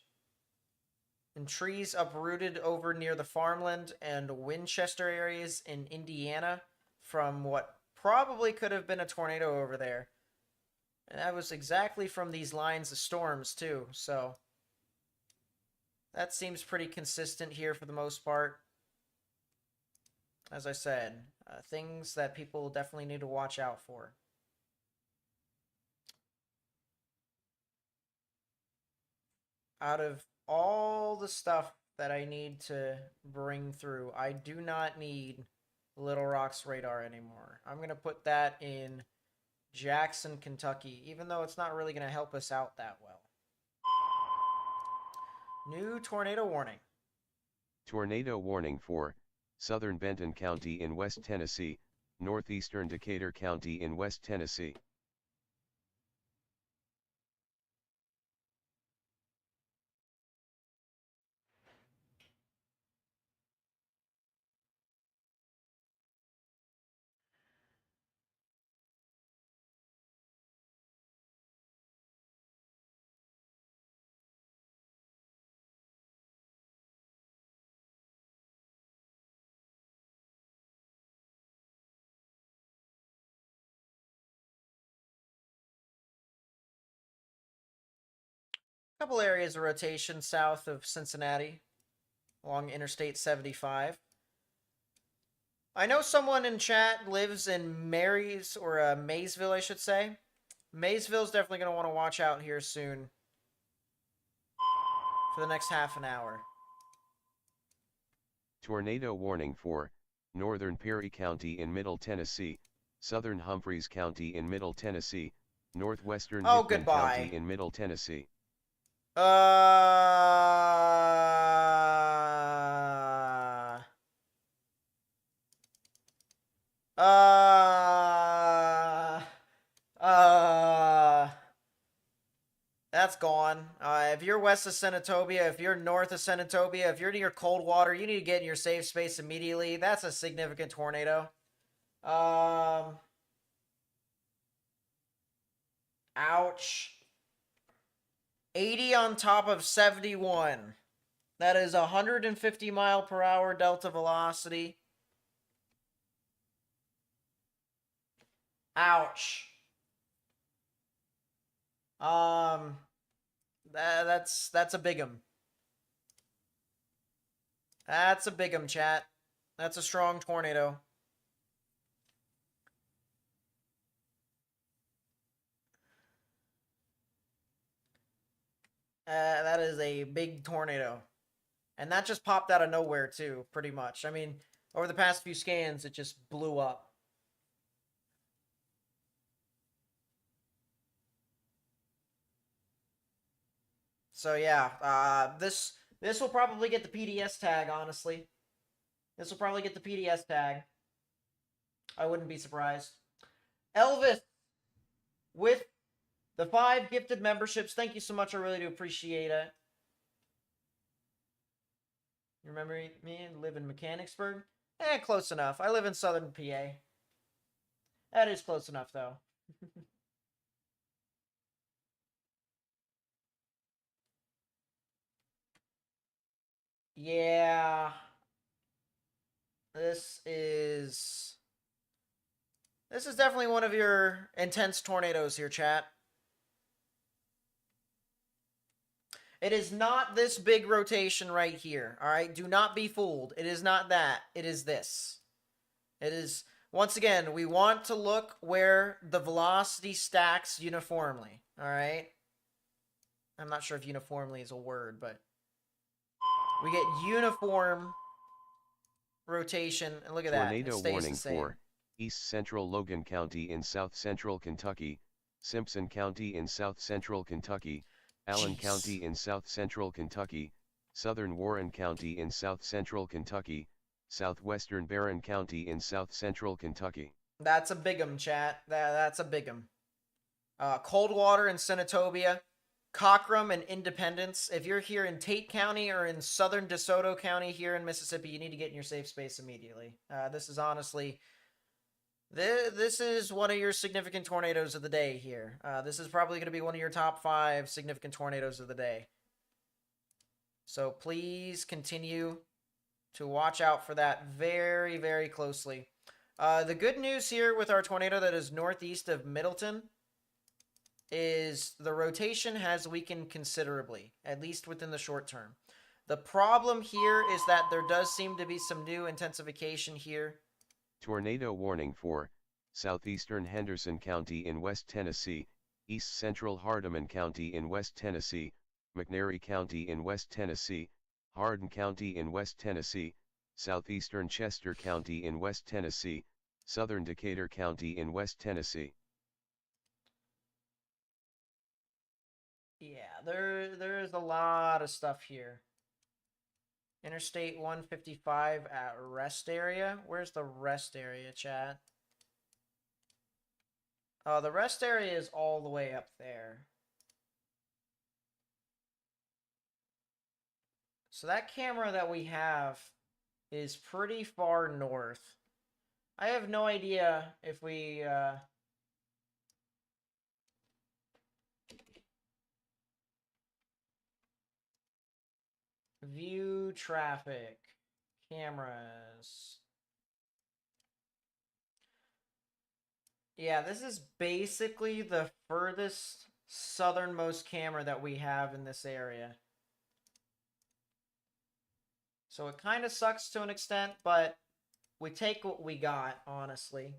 and trees uprooted over near the farmland and Winchester areas in Indiana from what probably could have been a tornado over there. And that was exactly from these lines of storms too, so that seems pretty consistent here for the most part. As I said, things that people definitely need to watch out for. Out of all the stuff that I need to bring through, I do not need Little Rock's radar anymore. I'm going to put that in Jackson, Kentucky, even though it's not really going to help us out that well. New tornado warning. Tornado warning for southern Benton County in West Tennessee, northeastern Decatur County in West Tennessee. Couple areas of rotation south of Cincinnati along Interstate 75. I know someone in chat lives in Maysville, I should say. Maysville's definitely going to want to watch out here soon for the next half an hour. Tornado warning for northern Perry County in Middle Tennessee, southern Humphreys County in Middle Tennessee, northwestern Hickman County in Middle Tennessee. that's gone. If you're west of Senatobia, if you're north of Senatobia, if you're near Coldwater, you need to get in your safe space immediately. That's a significant tornado. Ouch. 80 on top of 71. That is 150 mile per hour delta velocity. Ouch. That's a big 'em. That's a big 'em, chat. That's a strong tornado. That is a big tornado. And that just popped out of nowhere, too, pretty much. I mean, over the past few scans, it just blew up. So, yeah, this will probably get the PDS tag, honestly. This will probably get the PDS tag. I wouldn't be surprised. Elvis, with the 5 gifted memberships. Thank you so much. I really do appreciate it. You remember me? I live in Mechanicsburg? Close enough. I live in southern PA. That is close enough, though. Yeah. This is definitely one of your intense tornadoes here, chat. It is not this big rotation right here, all right? Do not be fooled. It is not that. It is this. It is, once again, we want to look where the velocity stacks uniformly, all right? I'm not sure if uniformly is a word, but we get uniform rotation, and look at Tornado that. It stays warning the same. for East Central Logan County in South Central Kentucky, Simpson County in South Central Kentucky, Allen Jeez. County in South Central Kentucky, Southern Warren County in South Central Kentucky, Southwestern Barron County in South Central Kentucky. That's a big 'em, chat. That's a big 'em. Coldwater and Senatobia, Cockrum and Independence. If you're here in Tate County or in southern DeSoto County here in Mississippi, you need to get in your safe space immediately. This is honestly... This is one of your significant tornadoes of the day here. This is probably going to be one of your top 5 significant tornadoes of the day. So please continue to watch out for that very, very closely. The good news here with our tornado that is northeast of Middleton is the rotation has weakened considerably, at least within the short term. The problem here is that there does seem to be some new intensification here. Tornado warning for Southeastern Henderson County in West Tennessee, East Central Hardeman County in West Tennessee, McNairy County in West Tennessee, Hardin County in West Tennessee, Southeastern Chester County in West Tennessee, Southern Decatur County in West Tennessee. Yeah, there is a lot of stuff here. Interstate 155 at rest area. Where's the rest area, chat? Oh, the rest area is all the way up there. So that camera that we have is pretty far north. I have no idea if we... View traffic. Cameras. Yeah, this is basically the furthest southernmost camera that we have in this area. So it kind of sucks to an extent, but we take what we got, honestly.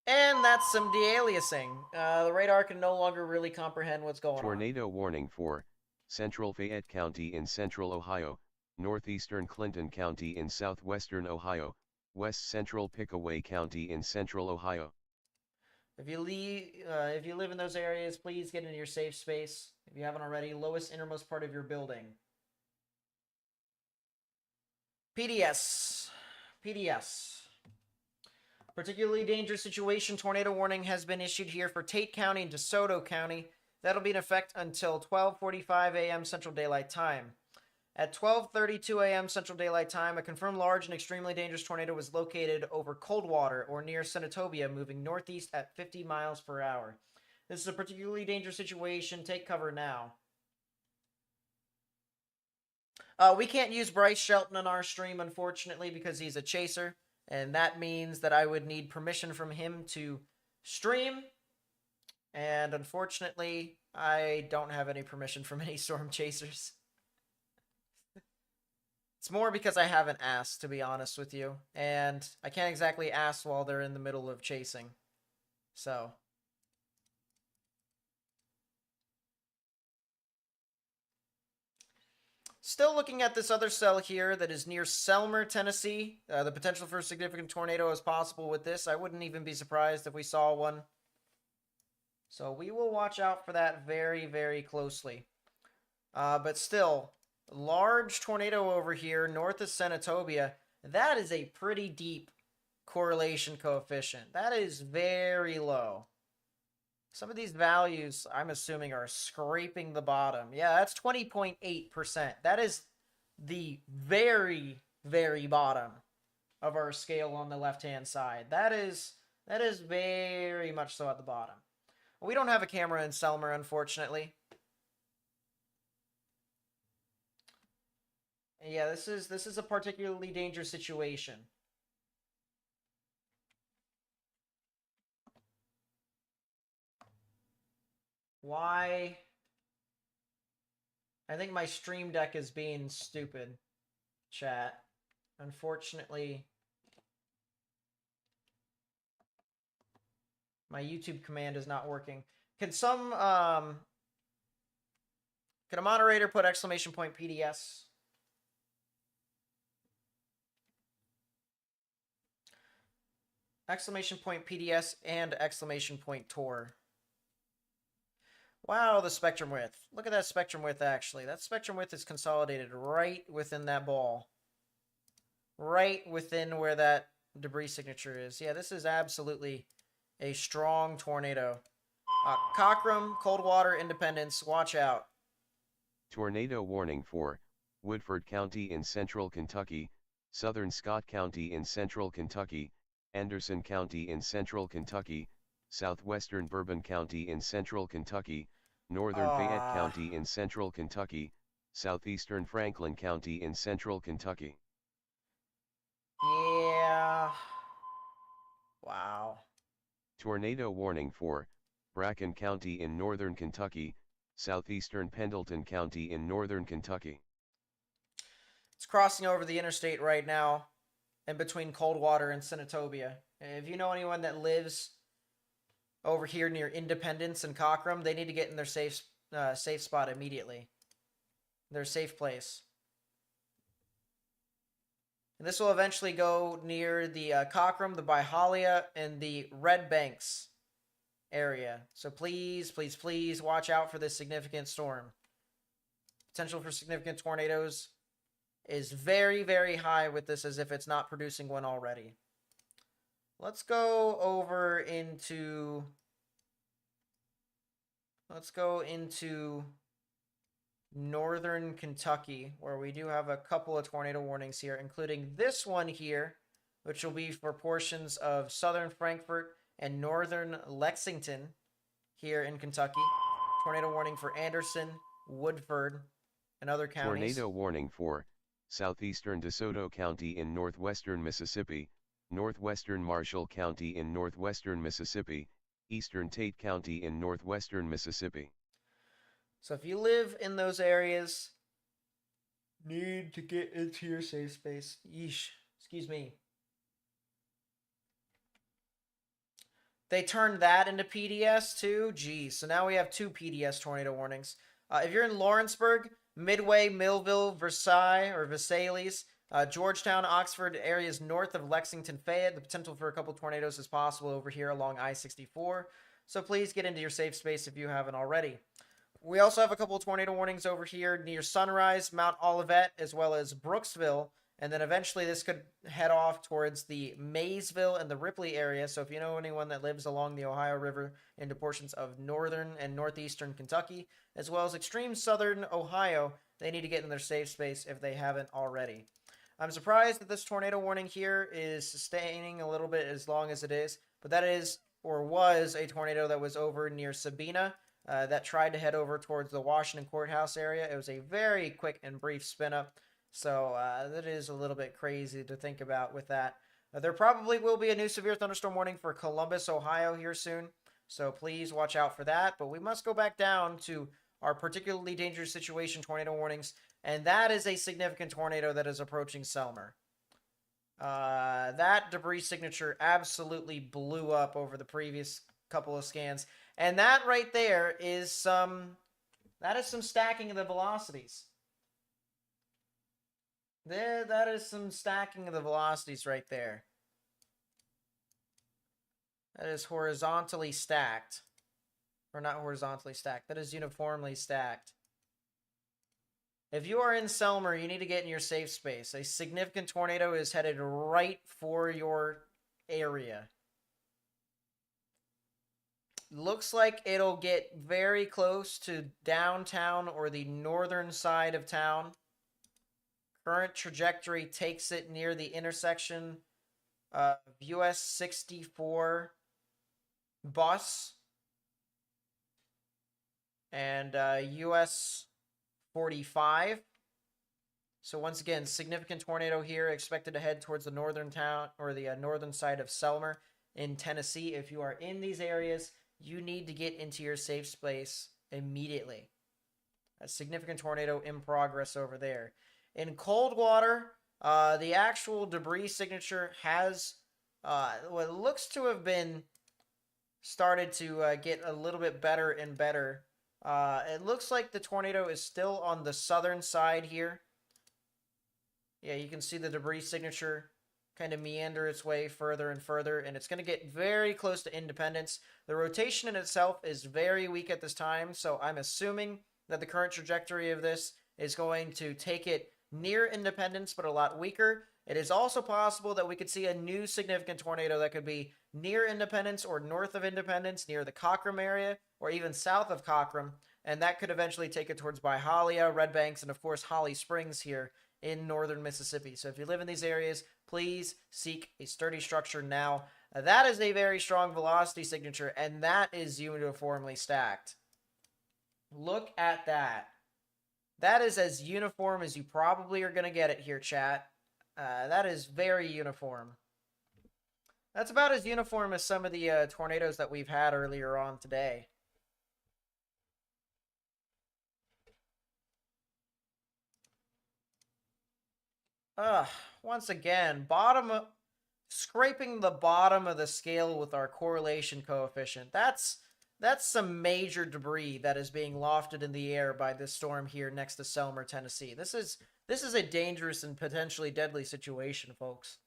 And that's some de-aliasing. The radar can no longer really comprehend what's going on. Tornado warning for Central Fayette County in Central Ohio, Northeastern Clinton County in Southwestern Ohio, West Central Pickaway County in Central Ohio. If you live in those areas, please get into your safe space. If you haven't already, lowest innermost part of your building. PDS. PDS. Particularly dangerous situation. Tornado warning has been issued here for Tate County and DeSoto County. That'll be in effect until 12:45 a.m. Central Daylight Time. At 12:32 a.m. Central Daylight Time, a confirmed large and extremely dangerous tornado was located over Coldwater or near Senatobia, moving northeast at 50 miles per hour. This is a particularly dangerous situation. Take cover now. We can't use Bryce Shelton on our stream, unfortunately, because he's a chaser. And that means that I would need permission from him to stream. And unfortunately, I don't have any permission from any storm chasers. It's more because I haven't asked, to be honest with you. And I can't exactly ask while they're in the middle of chasing. So. Still looking at this other cell here that is near Selmer, Tennessee. The potential for a significant tornado is possible with this. I wouldn't even be surprised if we saw one. So we will watch out for that very, very closely. But still, large tornado over here north of Senatobia. That is a pretty deep correlation coefficient. That is very low. Some of these values, I'm assuming, are scraping the bottom. Yeah, that's 20.8%. That is the very, very bottom of our scale on the left-hand side. That is very much so at the bottom. We don't have a camera in Selmer, unfortunately. And yeah, this is a particularly dangerous situation. Why? I think my stream deck is being stupid, chat. Unfortunately, my YouTube command is not working. Can a moderator put exclamation point PDS? Exclamation point PDS and exclamation point Tor. Wow, the spectrum width. Look at that spectrum width, actually. That spectrum width is consolidated right within that ball. Right within where that debris signature is. Yeah, this is absolutely a strong tornado. Cockram, Coldwater, Independence, watch out. Tornado warning for Woodford County in central Kentucky, southern Scott County in central Kentucky, Anderson County in central Kentucky, southwestern Bourbon County in central Kentucky, northern Fayette County in central Kentucky, southeastern Franklin County in central Kentucky. Yeah. Wow. Tornado warning for Bracken County in northern Kentucky, southeastern Pendleton County in northern Kentucky. It's crossing over the interstate right now in between Coldwater and Senatobia. If you know anyone that lives over here near Independence and Cockram, they need to get in their safe spot immediately. Their safe place. And this will eventually go near the Cockram, the Byhalia, and the Red Banks area. So please, please, please watch out for this significant storm. Potential for significant tornadoes is very, very high with this, as if it's not producing one already. Let's go over into... Let's go into northern Kentucky, where we do have a couple of tornado warnings here, including this one here, which will be for portions of southern Frankfort and northern Lexington here in Kentucky. Tornado warning for Anderson, Woodford, and other counties. Tornado warning for southeastern DeSoto County in northwestern Mississippi, northwestern Marshall County in northwestern Mississippi, eastern Tate County in northwestern Mississippi. So if you live in those areas, need to get into your safe space. Yeesh. Excuse me. They turned that into PDS too? Geez. So now we have 2 PDS tornado warnings. If you're in Lawrenceburg, Midway, Millville, Versailles, Georgetown, Oxford, areas north of Lexington, Fayette, the potential for a couple tornadoes is possible over here along I-64. So please get into your safe space if you haven't already. We also have a couple of tornado warnings over here near Sunrise, Mount Olivet, as well as Brooksville And then eventually this could head off towards the Maysville and the Ripley area. So if you know anyone that lives along the Ohio River into portions of northern and northeastern Kentucky, as well as extreme southern Ohio, they need to get in their safe space if they haven't already. I'm surprised that this tornado warning here is sustaining a little bit as long as it is, but that is, or was, a tornado that was over near Sabina that tried to head over towards the Washington Courthouse area. It was a very quick and brief spin up. So that is a little bit crazy to think about with that. There probably will be a new severe thunderstorm warning for Columbus, Ohio here soon. So please watch out for that. But we must go back down to our particularly dangerous situation tornado warnings. And that is a significant tornado that is approaching Selmer. That debris signature absolutely blew up over the previous couple of scans. And that right there is some stacking of the velocities. That is some stacking of the velocities right there. That is horizontally stacked. Or not horizontally stacked. That is uniformly stacked. If you are in Selmer, you need to get in your safe space. A significant tornado is headed right for your area. Looks like it'll get very close to downtown or the northern side of town. Current trajectory takes it near the intersection of US 64 bus and US 45. So once again, significant tornado here expected to head towards the northern town or the northern side of Selmer in Tennessee. If you are in these areas, you need to get into your safe space immediately. A significant tornado in progress over there. In Coldwater, the actual debris signature has what looks to have been started to get a little bit better and better. It looks like the tornado is still on the southern side here. Yeah, you can see the debris signature kind of meander its way further and further, and it's going to get very close to Independence. The rotation in itself is very weak at this time, so I'm assuming that the current trajectory of this is going to take it near Independence, but a lot weaker. It is also possible that we could see a new significant tornado that could be near Independence or north of Independence, near the Cockram area, or even south of Cockram, and that could eventually take it towards Byhalia, Red Banks, and of course Holly Springs here in northern Mississippi. So if you live in these areas, please seek a sturdy structure now. That is a very strong velocity signature, and that is uniformly stacked. Look at that. That is as uniform as you probably are going to get it here, chat. That is very uniform. That's about as uniform as some of the tornadoes that we've had earlier on today. Once again, scraping the bottom of the scale with our correlation coefficient. That's some major debris that is being lofted in the air by this storm here next to Selmer, Tennessee. This is a dangerous and potentially deadly situation, folks.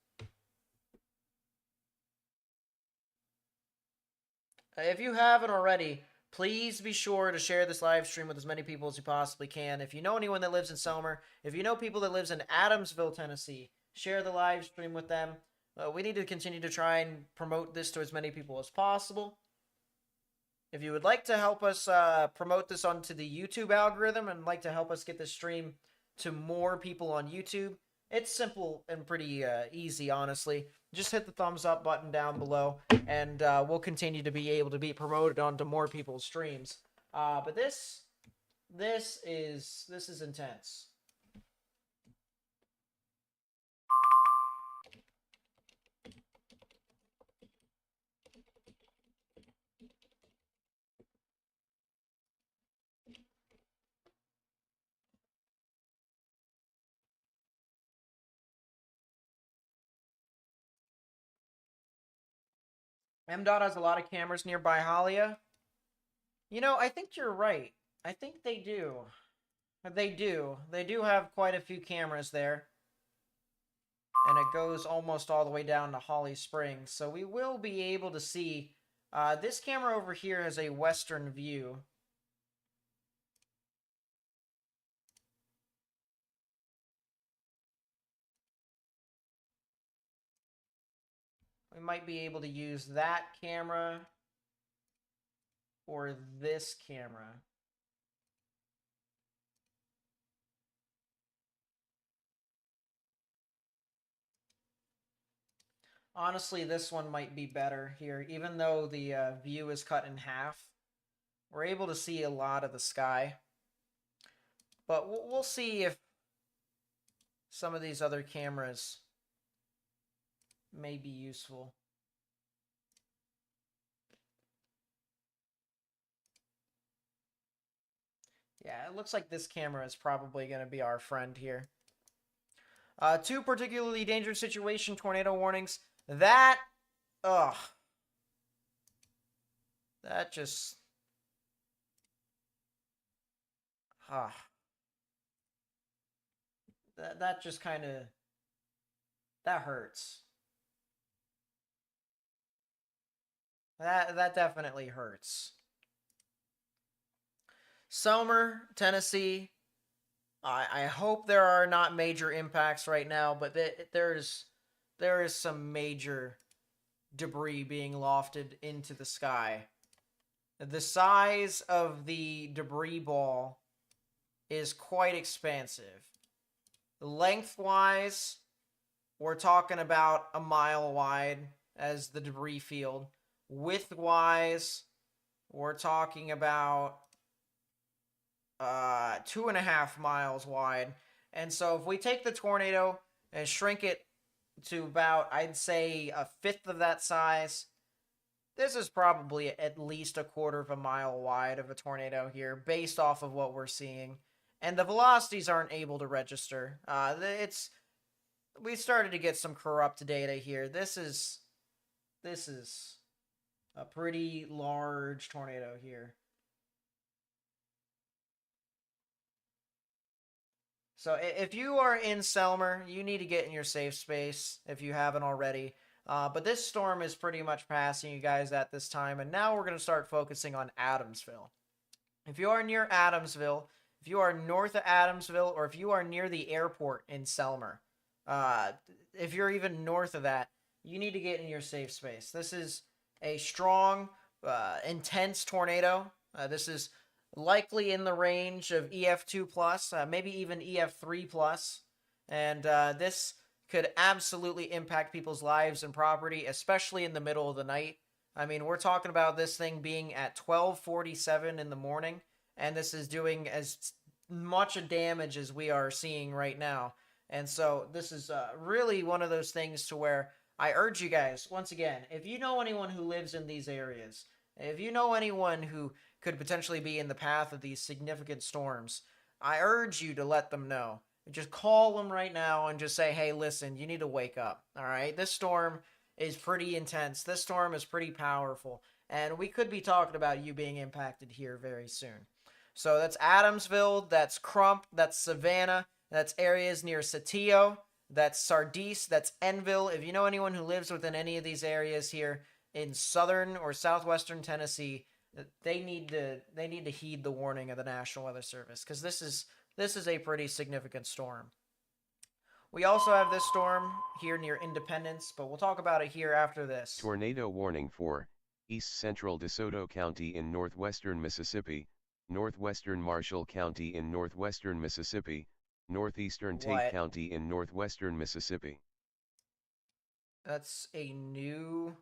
If you haven't already, please be sure to share this live stream with as many people as you possibly can. If you know anyone that lives in Selmer, if you know people that lives in Adamsville, Tennessee, share the live stream with them. We need to continue to try and promote this to as many people as possible. If you would like to help us promote this onto the YouTube algorithm and like to help us get this stream to more people on YouTube, it's simple and pretty easy, honestly. Just hit the thumbs up button down below, and we'll continue to be able to be promoted onto more people's streams. But this is intense. MDOT has a lot of cameras nearby Halia. You know, I think you're right. I think they do. They do. They do have quite a few cameras there. And it goes almost all the way down to Holly Springs. So we will be able to see. This camera over here has a western view. We might be able to use that camera or this camera. Honestly, this one might be better here. Even though the view is cut in half, we're able to see a lot of the sky. But we'll see if some of these other cameras may be useful. Yeah, it looks like this camera is probably going to be our friend here. 2 particularly dangerous situation tornado warnings. That, ugh. That just, that just kind of, that hurts. That definitely hurts. Selmer, Tennessee. I hope there are not major impacts right now, but there is some major debris being lofted into the sky. The size of the debris ball is quite expansive. Lengthwise, we're talking about a mile wide as the debris field. Widthwise, we're talking about 2.5 miles wide. And so if we take the tornado and shrink it to about, I'd say, 1/5 of that size, this is probably at least 1/4 mile wide of a tornado here, based off of what we're seeing. And the velocities aren't able to register. We started to get some corrupt data here. This is a pretty large tornado here. So if you are in Selmer, you need to get in your safe space if you haven't already. But this storm is pretty much passing you guys at this time, and now we're going to start focusing on Adamsville. If you are near Adamsville, if you are north of Adamsville, or if you are near the airport in Selmer, if you're even north of that, you need to get in your safe space. This is a strong, intense tornado. This is likely in the range of EF2+, maybe even EF3+. And this could absolutely impact people's lives and property, especially in the middle of the night. I mean, we're talking about this thing being at 12:47 in the morning, and this is doing as much damage as we are seeing right now. And so this is really one of those things to where I urge you guys, once again, if you know anyone who lives in these areas, if you know anyone who could potentially be in the path of these significant storms, I urge you to let them know. Just call them right now and just say, hey, listen, you need to wake up, all right? This storm is pretty intense. This storm is pretty powerful, and we could be talking about you being impacted here very soon. So that's Adamsville, that's Crump, that's Savannah, that's areas near Saltillo, that's Sardis, that's Enville. If you know anyone who lives within any of these areas here in southern or southwestern Tennessee, they need to heed the warning of the National Weather Service, because this is a pretty significant storm. We also have this storm here near Independence, but we'll talk about it here after this. Tornado warning for East Central DeSoto County in northwestern Mississippi, northwestern Marshall County in northwestern Mississippi, northeastern Tate County in northwestern Mississippi. That's a new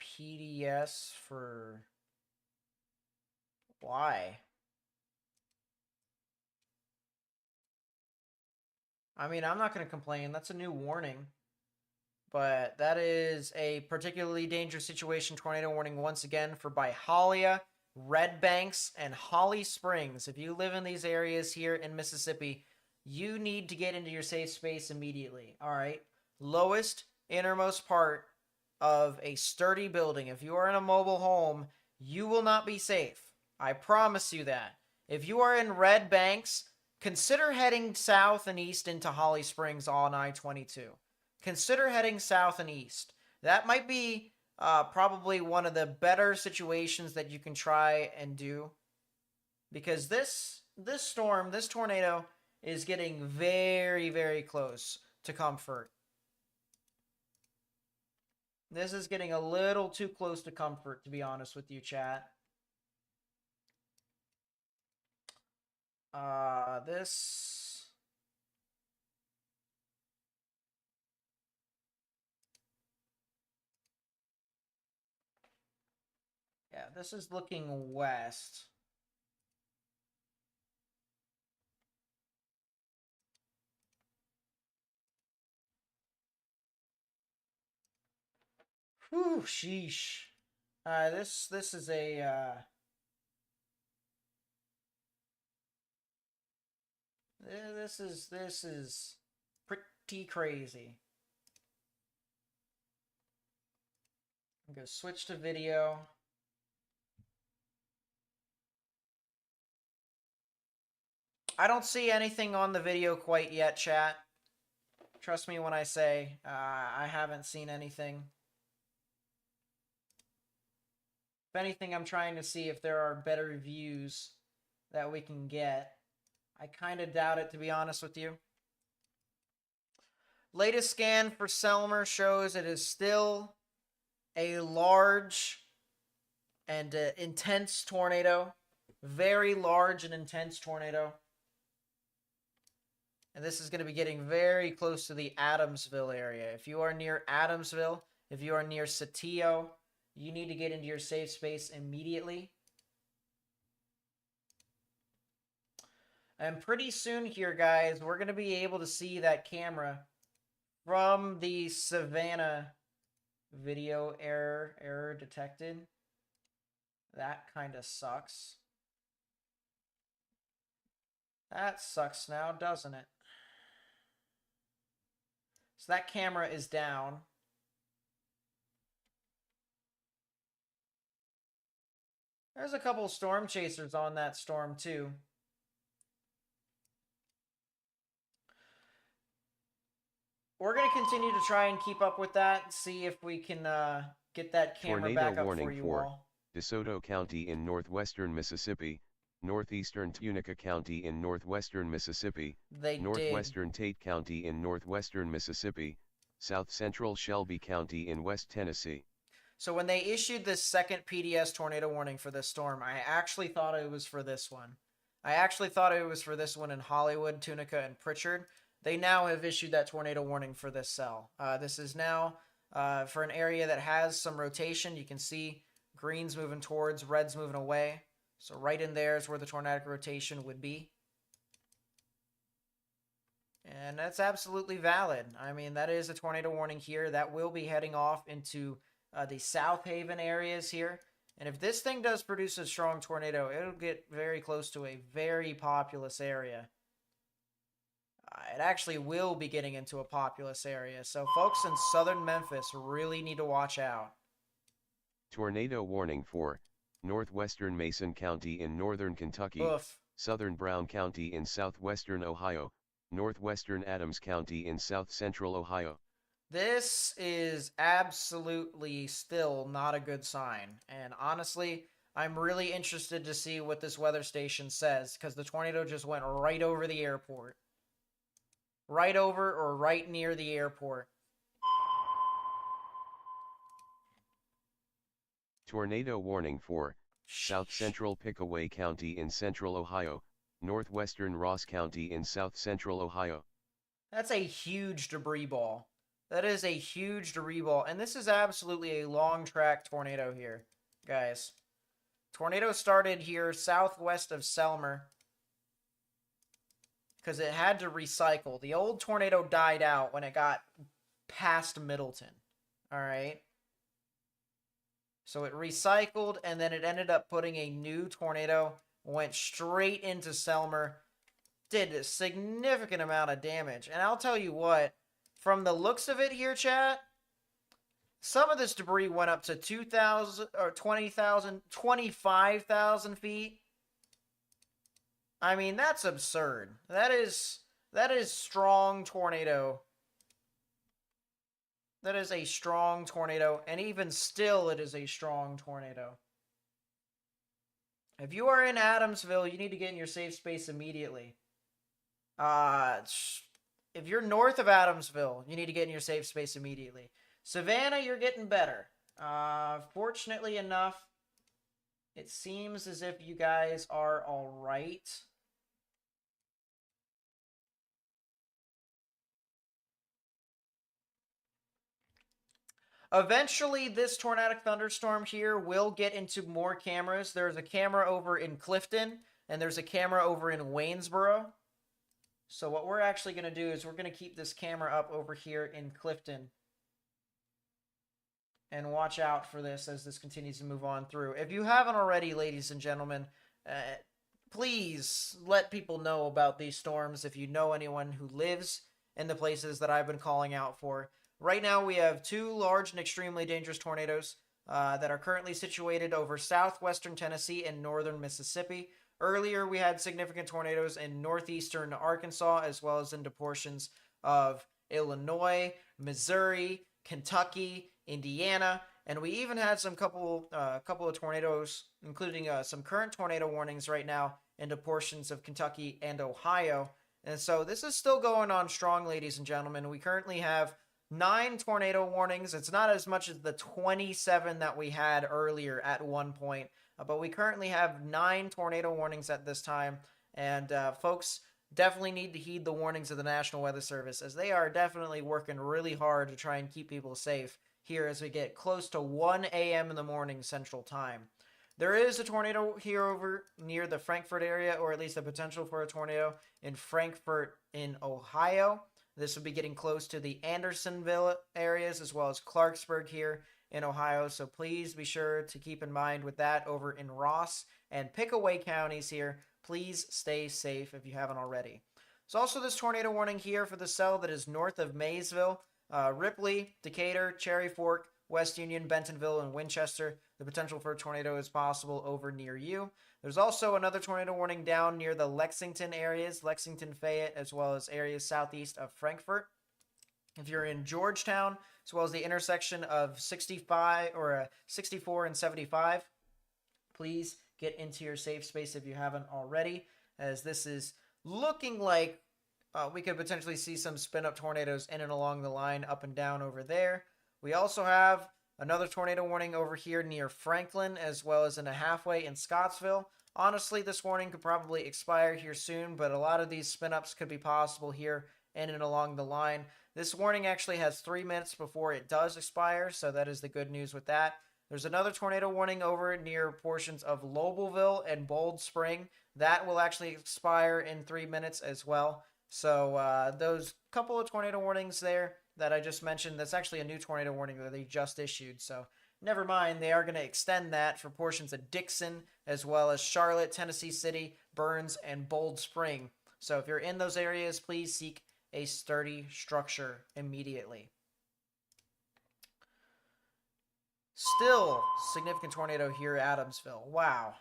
PDS for why? I mean, I'm not going to complain. That's a new warning. But that is a particularly dangerous situation tornado warning once again for Byhalia, Red Banks, and Holly Springs. If you live in these areas here in Mississippi, you need to get into your safe space immediately. All right? Lowest, innermost part of a sturdy building. If you are in a mobile home, you will not be safe. I promise you that. If you are in Red Banks, consider heading south and east into Holly Springs on I-22. Consider heading south and east. That might be probably one of the better situations that you can try and do, because this storm, this tornado, is getting very, very close to comfort. This is getting a little too close to comfort, to be honest with you, chat. This... Yeah, this is looking west. Whew, sheesh. This is a this is pretty crazy. I'm gonna switch to video. I don't see anything on the video quite yet, chat. Trust me when I say I haven't seen anything. If anything, I'm trying to see if there are better views that we can get. I kind of doubt it, to be honest with you. Latest scan for Selmer shows it is still a large and intense tornado. Very large and intense tornado. And this is going to be getting very close to the Adamsville area. If you are near Adamsville, if you are near Saltillo, you need to get into your safe space immediately. And pretty soon here, guys, we're going to be able to see that camera from the Savannah video error detected. That kind of sucks. That sucks now, doesn't it? So that camera is down. There's a couple storm chasers on that storm too. We're going to continue to try and keep up with that, see if we can get that camera Tornado back up warning for you for all. DeSoto County in northwestern Mississippi, northeastern Tunica County in northwestern Mississippi, northwestern Tate County in northwestern Mississippi, south central Shelby County in West Tennessee. So when they issued this second PDS tornado warning for this storm, I actually thought it was for this one. I actually thought it was for this one in Hollywood, Tunica, and Pritchard. They now have issued that tornado warning for this cell. This is now for an area that has some rotation. You can see green's moving towards, red's moving away. So right in there is where the tornadic rotation would be. And that's absolutely valid. I mean, that is a tornado warning here. That will be heading off into the South Haven areas here. And if this thing does produce a strong tornado, it'll get very close to a very populous area. It actually will be getting into a populous area. So folks in southern Memphis really need to watch out. Tornado warning for northwestern Mason County in northern Kentucky, Oof. southern Brown County in southwestern Ohio, northwestern Adams County in south central Ohio. This is absolutely still not a good sign. And honestly, I'm really interested to see what this weather station says, because the tornado just went right over the airport. Right over or right near the airport. Tornado warning for south central Pickaway County in central Ohio, northwestern Ross County in south central Ohio. That's a huge debris ball. That is a huge debris ball. And this is absolutely a long track tornado here, guys. Tornado started here southwest of Selmer, because it had to recycle. The old tornado died out when it got past Middleton. All right. So it recycled, and then it ended up putting a new tornado, went straight into Selmer, did a significant amount of damage. And I'll tell you what, from the looks of it here, chat, some of this debris went up to 2,000 or 20,000, 25,000 feet. I mean, that's absurd. That is strong tornado. That is a strong tornado, and even still, it is a strong tornado. If you are in Adamsville, you need to get in your safe space immediately. If you're north of Adamsville, you need to get in your safe space immediately. Savannah, you're getting better. Fortunately enough, it seems as if you guys are all right. Eventually, this tornadic thunderstorm here will get into more cameras. There's a camera over in Clifton, and there's a camera over in Waynesboro. So what we're actually going to do is we're going to keep this camera up over here in Clifton. And watch out for this as this continues to move on through. If you haven't already, ladies and gentlemen, please let people know about these storms if you know anyone who lives in the places that I've been calling out for. Right now, we have two large and extremely dangerous tornadoes that are currently situated over southwestern Tennessee and northern Mississippi. Earlier, we had significant tornadoes in northeastern Arkansas, as well as into portions of Illinois, Missouri, Kentucky, Indiana, and we even had some couple of tornadoes, including some current tornado warnings right now into portions of Kentucky and Ohio. And so this is still going on strong, ladies and gentlemen. We currently have 9 tornado warnings. It's not as much as the 27 that we had earlier at one point, but we currently have 9 tornado warnings at this time. And folks definitely need to heed the warnings of the National Weather Service, as they are definitely working really hard to try and keep people safe here as we get close to 1 a.m. in the morning Central Time. There is a tornado here over near the Frankfort area, or at least a potential for a tornado in Frankfort in Ohio. This would be getting close to the Andersonville areas as well as Clarksburg here in Ohio. So please be sure to keep in mind with that over in Ross and Pickaway counties here. Please stay safe if you haven't already. There's also this tornado warning here for the cell that is north of Maysville, Ripley, Decatur, Cherry Fork, West Union, Bentonville, and Winchester. The potential for a tornado is possible over near you. There's also another tornado warning down near the Lexington areas, Lexington, Fayette, as well as areas southeast of Frankfort. If you're in Georgetown, as well as the intersection of 64 and 75, please get into your safe space if you haven't already, as this is looking like we could potentially see some spin-up tornadoes in and along the line up and down over there. We also have another tornado warning over here near Franklin, as well as in a halfway in Scottsville. Honestly, this warning could probably expire here soon, but a lot of these spin-ups could be possible here in and along the line. This warning actually has 3 minutes before it does expire, so that is the good news with that. There's another tornado warning over near portions of Lobelville and Bold Spring. That will actually expire in 3 minutes as well. So those couple of tornado warnings there that I just mentioned, that's actually a new tornado warning that they just issued. So never mind, they are going to extend that for portions of Dixon, as well as Charlotte, Tennessee City, Burns, and Bold Spring. So if you're in those areas, please seek a sturdy structure immediately. Still significant tornado here at Adamsville. Wow.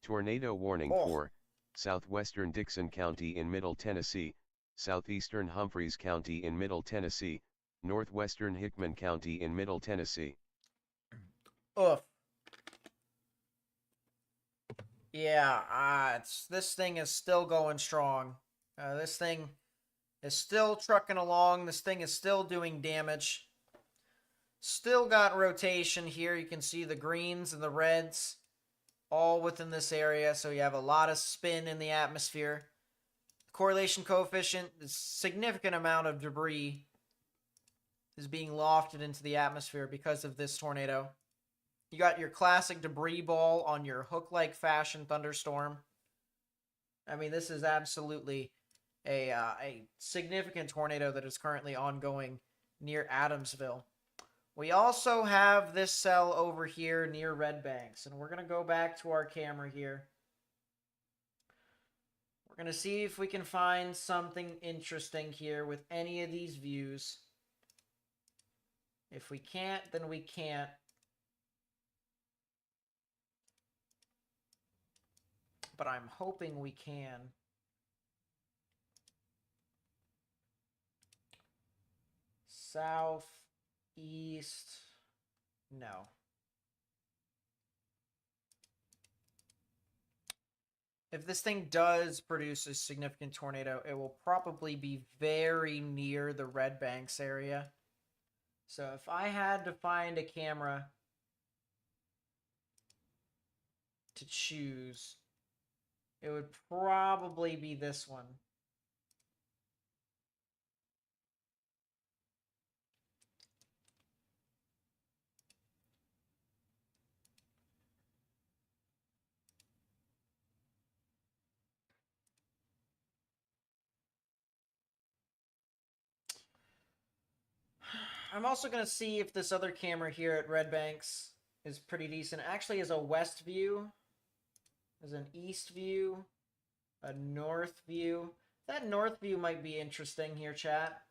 Tornado warning for southwestern Dixon County in Middle Tennessee, southeastern Humphreys County in Middle Tennessee, northwestern Hickman County in Middle Tennessee. Oof. Yeah, this thing is still going strong. This thing is still trucking along. This thing is still doing damage. Still got rotation here. You can see the greens and the reds all within this area, so you have a lot of spin in the atmosphere. Correlation coefficient, a significant amount of debris is being lofted into the atmosphere because of this tornado. You got your classic debris ball on your hook-like fashion thunderstorm. I mean, this is absolutely a significant tornado that is currently ongoing near Adamsville. We also have this cell over here near Red Banks, and we're going to go back to our camera here. We're going to see if we can find something interesting here with any of these views. If we can't, then we can't. But I'm hoping we can. South. East, no. If this thing does produce a significant tornado, it will probably be very near the Red Banks area. So if I had to find a camera to choose, it would probably be this one. I'm also going to see if this other camera here at Red Banks is pretty decent. It actually is a west view. There's an east view, a north view. That north view might be interesting here, chat.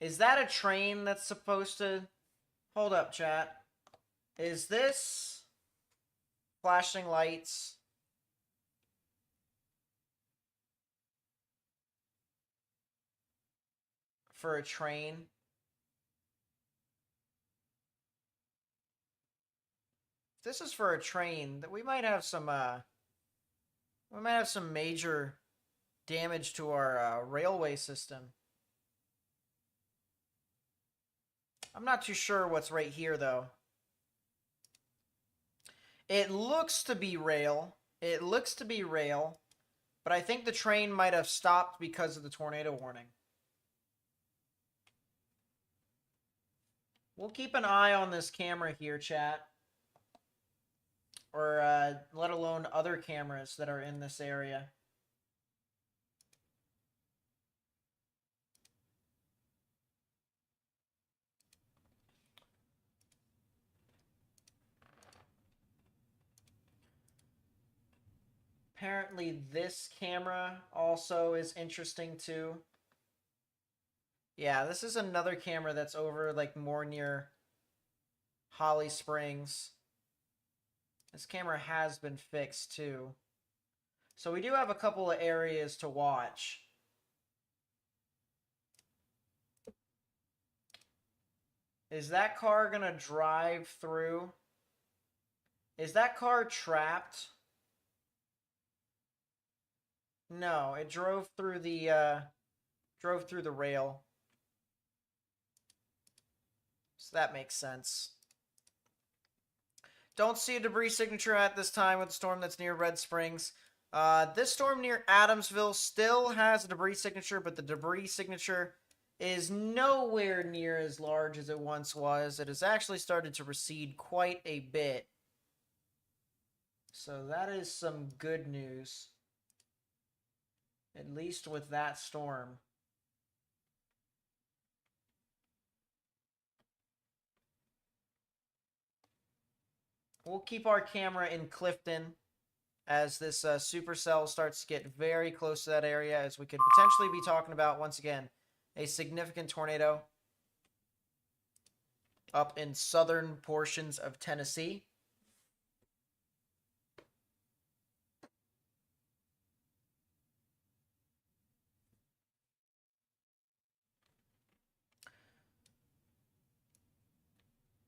Is that a train that's supposed to... Hold up, chat. Is this flashing lights for a train? If this is for a train, that we might have some major damage to our railway system. I'm not too sure what's right here, though. It looks to be rail. It looks to be rail. But I think the train might have stopped because of the tornado warning. We'll keep an eye on this camera here, chat. Or let alone other cameras that are in this area. Apparently this camera also is interesting too. Yeah, this is another camera that's over like more near Holly Springs. This camera has been fixed too. So we do have a couple of areas to watch. Is that car gonna drive through? Is that car trapped? No, it drove through the rail. So that makes sense. Don't see a debris signature at this time with the storm that's near Red Springs. This storm near Adamsville still has a debris signature, but the debris signature is nowhere near as large as it once was. It has actually started to recede quite a bit. So that is some good news. At least with that storm. We'll keep our camera in Clifton as this Supercell starts to get very close to that area, as we could potentially be talking about, once again, a significant tornado up in southern portions of Tennessee.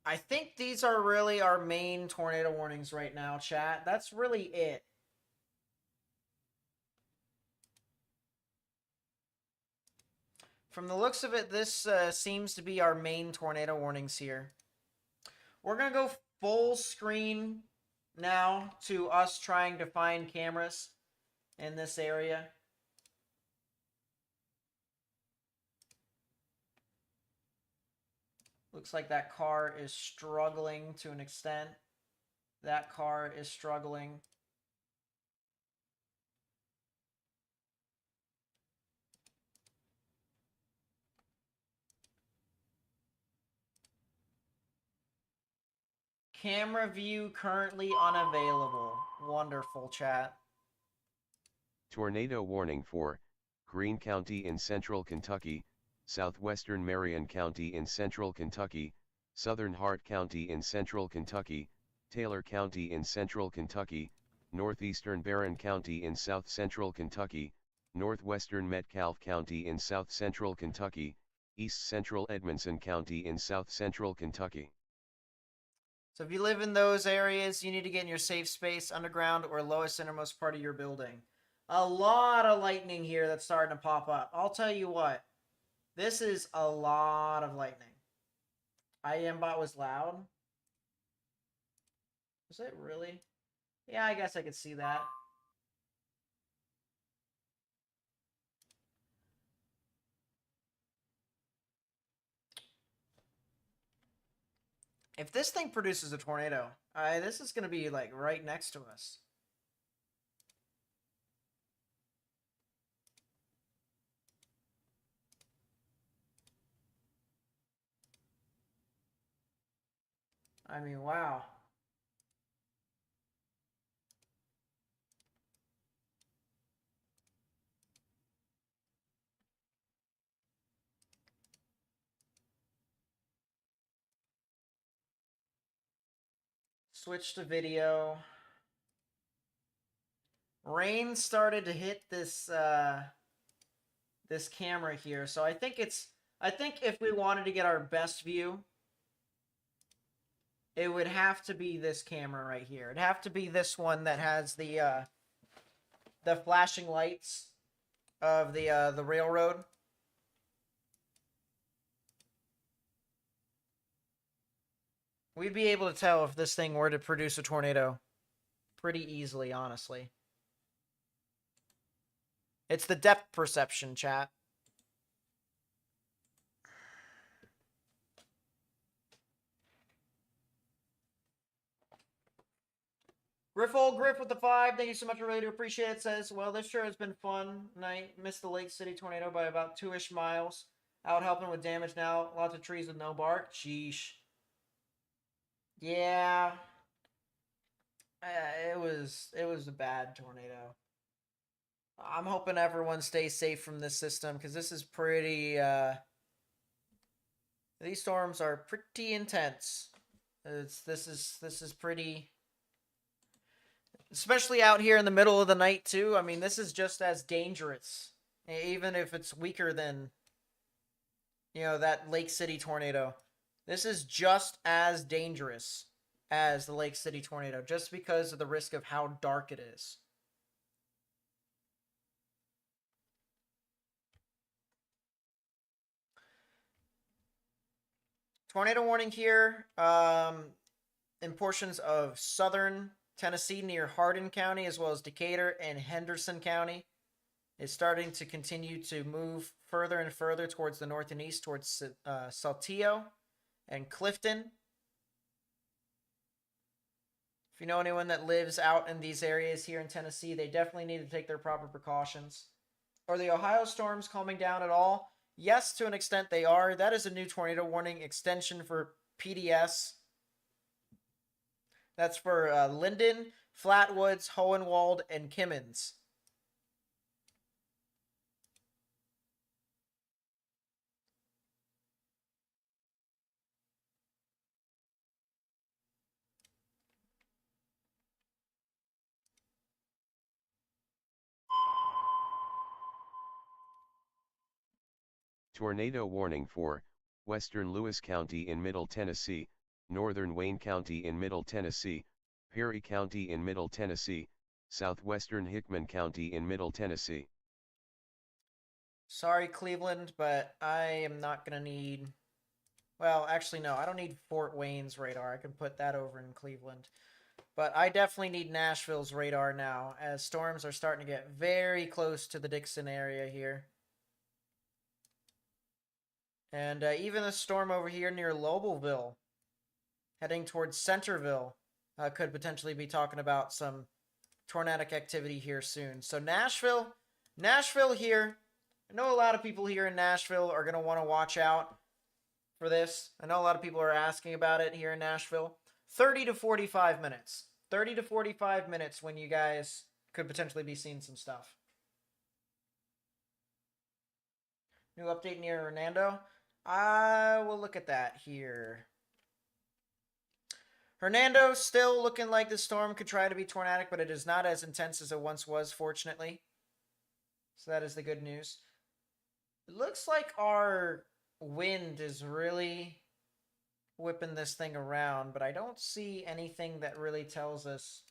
I think these are really our main tornado warnings right now, chat. That's really it. From the looks of it, this seems to be our main tornado warnings here. We're going to go full screen now to us trying to find cameras in this area. Looks like that car is struggling to an extent. That car is struggling. Camera view currently unavailable. Wonderful, chat. Tornado warning for Greene County in central Kentucky, southwestern Marion County in central Kentucky, southern Hart County in central Kentucky, Taylor County in central Kentucky, northeastern Barron County in south central Kentucky, northwestern Metcalfe County in south central Kentucky, east central Edmonson County in south central Kentucky. So if you live in those areas, you need to get in your safe space, underground, or lowest innermost part of your building. A lot of lightning here that's starting to pop up. I'll tell you what. This is a lot of lightning. IMBot was loud. Was it really? Yeah, I guess I could see that. If this thing produces a tornado, this is going to be like right next to us. I mean, wow. Switch to video. Rain started to hit this this camera here, so I think if we wanted to get our best view, it would have to be this camera right here. It'd have to be this one that has the flashing lights of the railroad. We'd be able to tell if this thing were to produce a tornado pretty easily, honestly. It's the depth perception, chat. Griff with the 5. Thank you so much. I really do appreciate it. Says, well, this sure has been fun. Night. Missed the Lake City tornado by about 2-ish miles. Out helping with damage now. Lots of trees with no bark. Sheesh. Yeah. It was a bad tornado. I'm hoping everyone stays safe from this system because this is pretty. These storms are pretty intense. This is pretty. Especially out here in the middle of the night, too. I mean, this is just as dangerous. Even if it's weaker than, that Lake City tornado. This is just as dangerous as the Lake City tornado, just because of the risk of how dark it is. Tornado warning here in portions of southern Tennessee near Hardin County, as well as Decatur and Henderson County. Is starting to continue to move further and further towards the north and east, towards Saltillo and Clifton. If you know anyone that lives out in these areas here in Tennessee, they definitely need to take their proper precautions. Are the Ohio storms calming down at all? Yes, to an extent they are. That is a new tornado warning extension for PDS. That's for Linden, Flatwoods, Hohenwald, and Kimmins. Tornado warning for western Lewis County in Middle Tennessee, northern Wayne County in Middle Tennessee, Perry County in Middle Tennessee, southwestern Hickman County in Middle Tennessee. Sorry, Cleveland, but I am not going to need... Well, actually, no. I don't need Fort Wayne's radar. I can put that over in Cleveland. But I definitely need Nashville's radar now, as storms are starting to get very close to the Dixon area here. And even a storm over here near Lobelville, heading towards Centerville, could potentially be talking about some tornadic activity here soon. So Nashville here. I know a lot of people here in Nashville are going to want to watch out for this. I know a lot of people are asking about it here in Nashville. 30 to 45 minutes. 30 to 45 minutes when you guys could potentially be seeing some stuff. New update near Hernando. I will look at that here. Hernando still looking like the storm could try to be tornadic, but it is not as intense as it once was, fortunately. So that is the good news. It looks like our wind is really whipping this thing around, but I don't see anything that really tells us.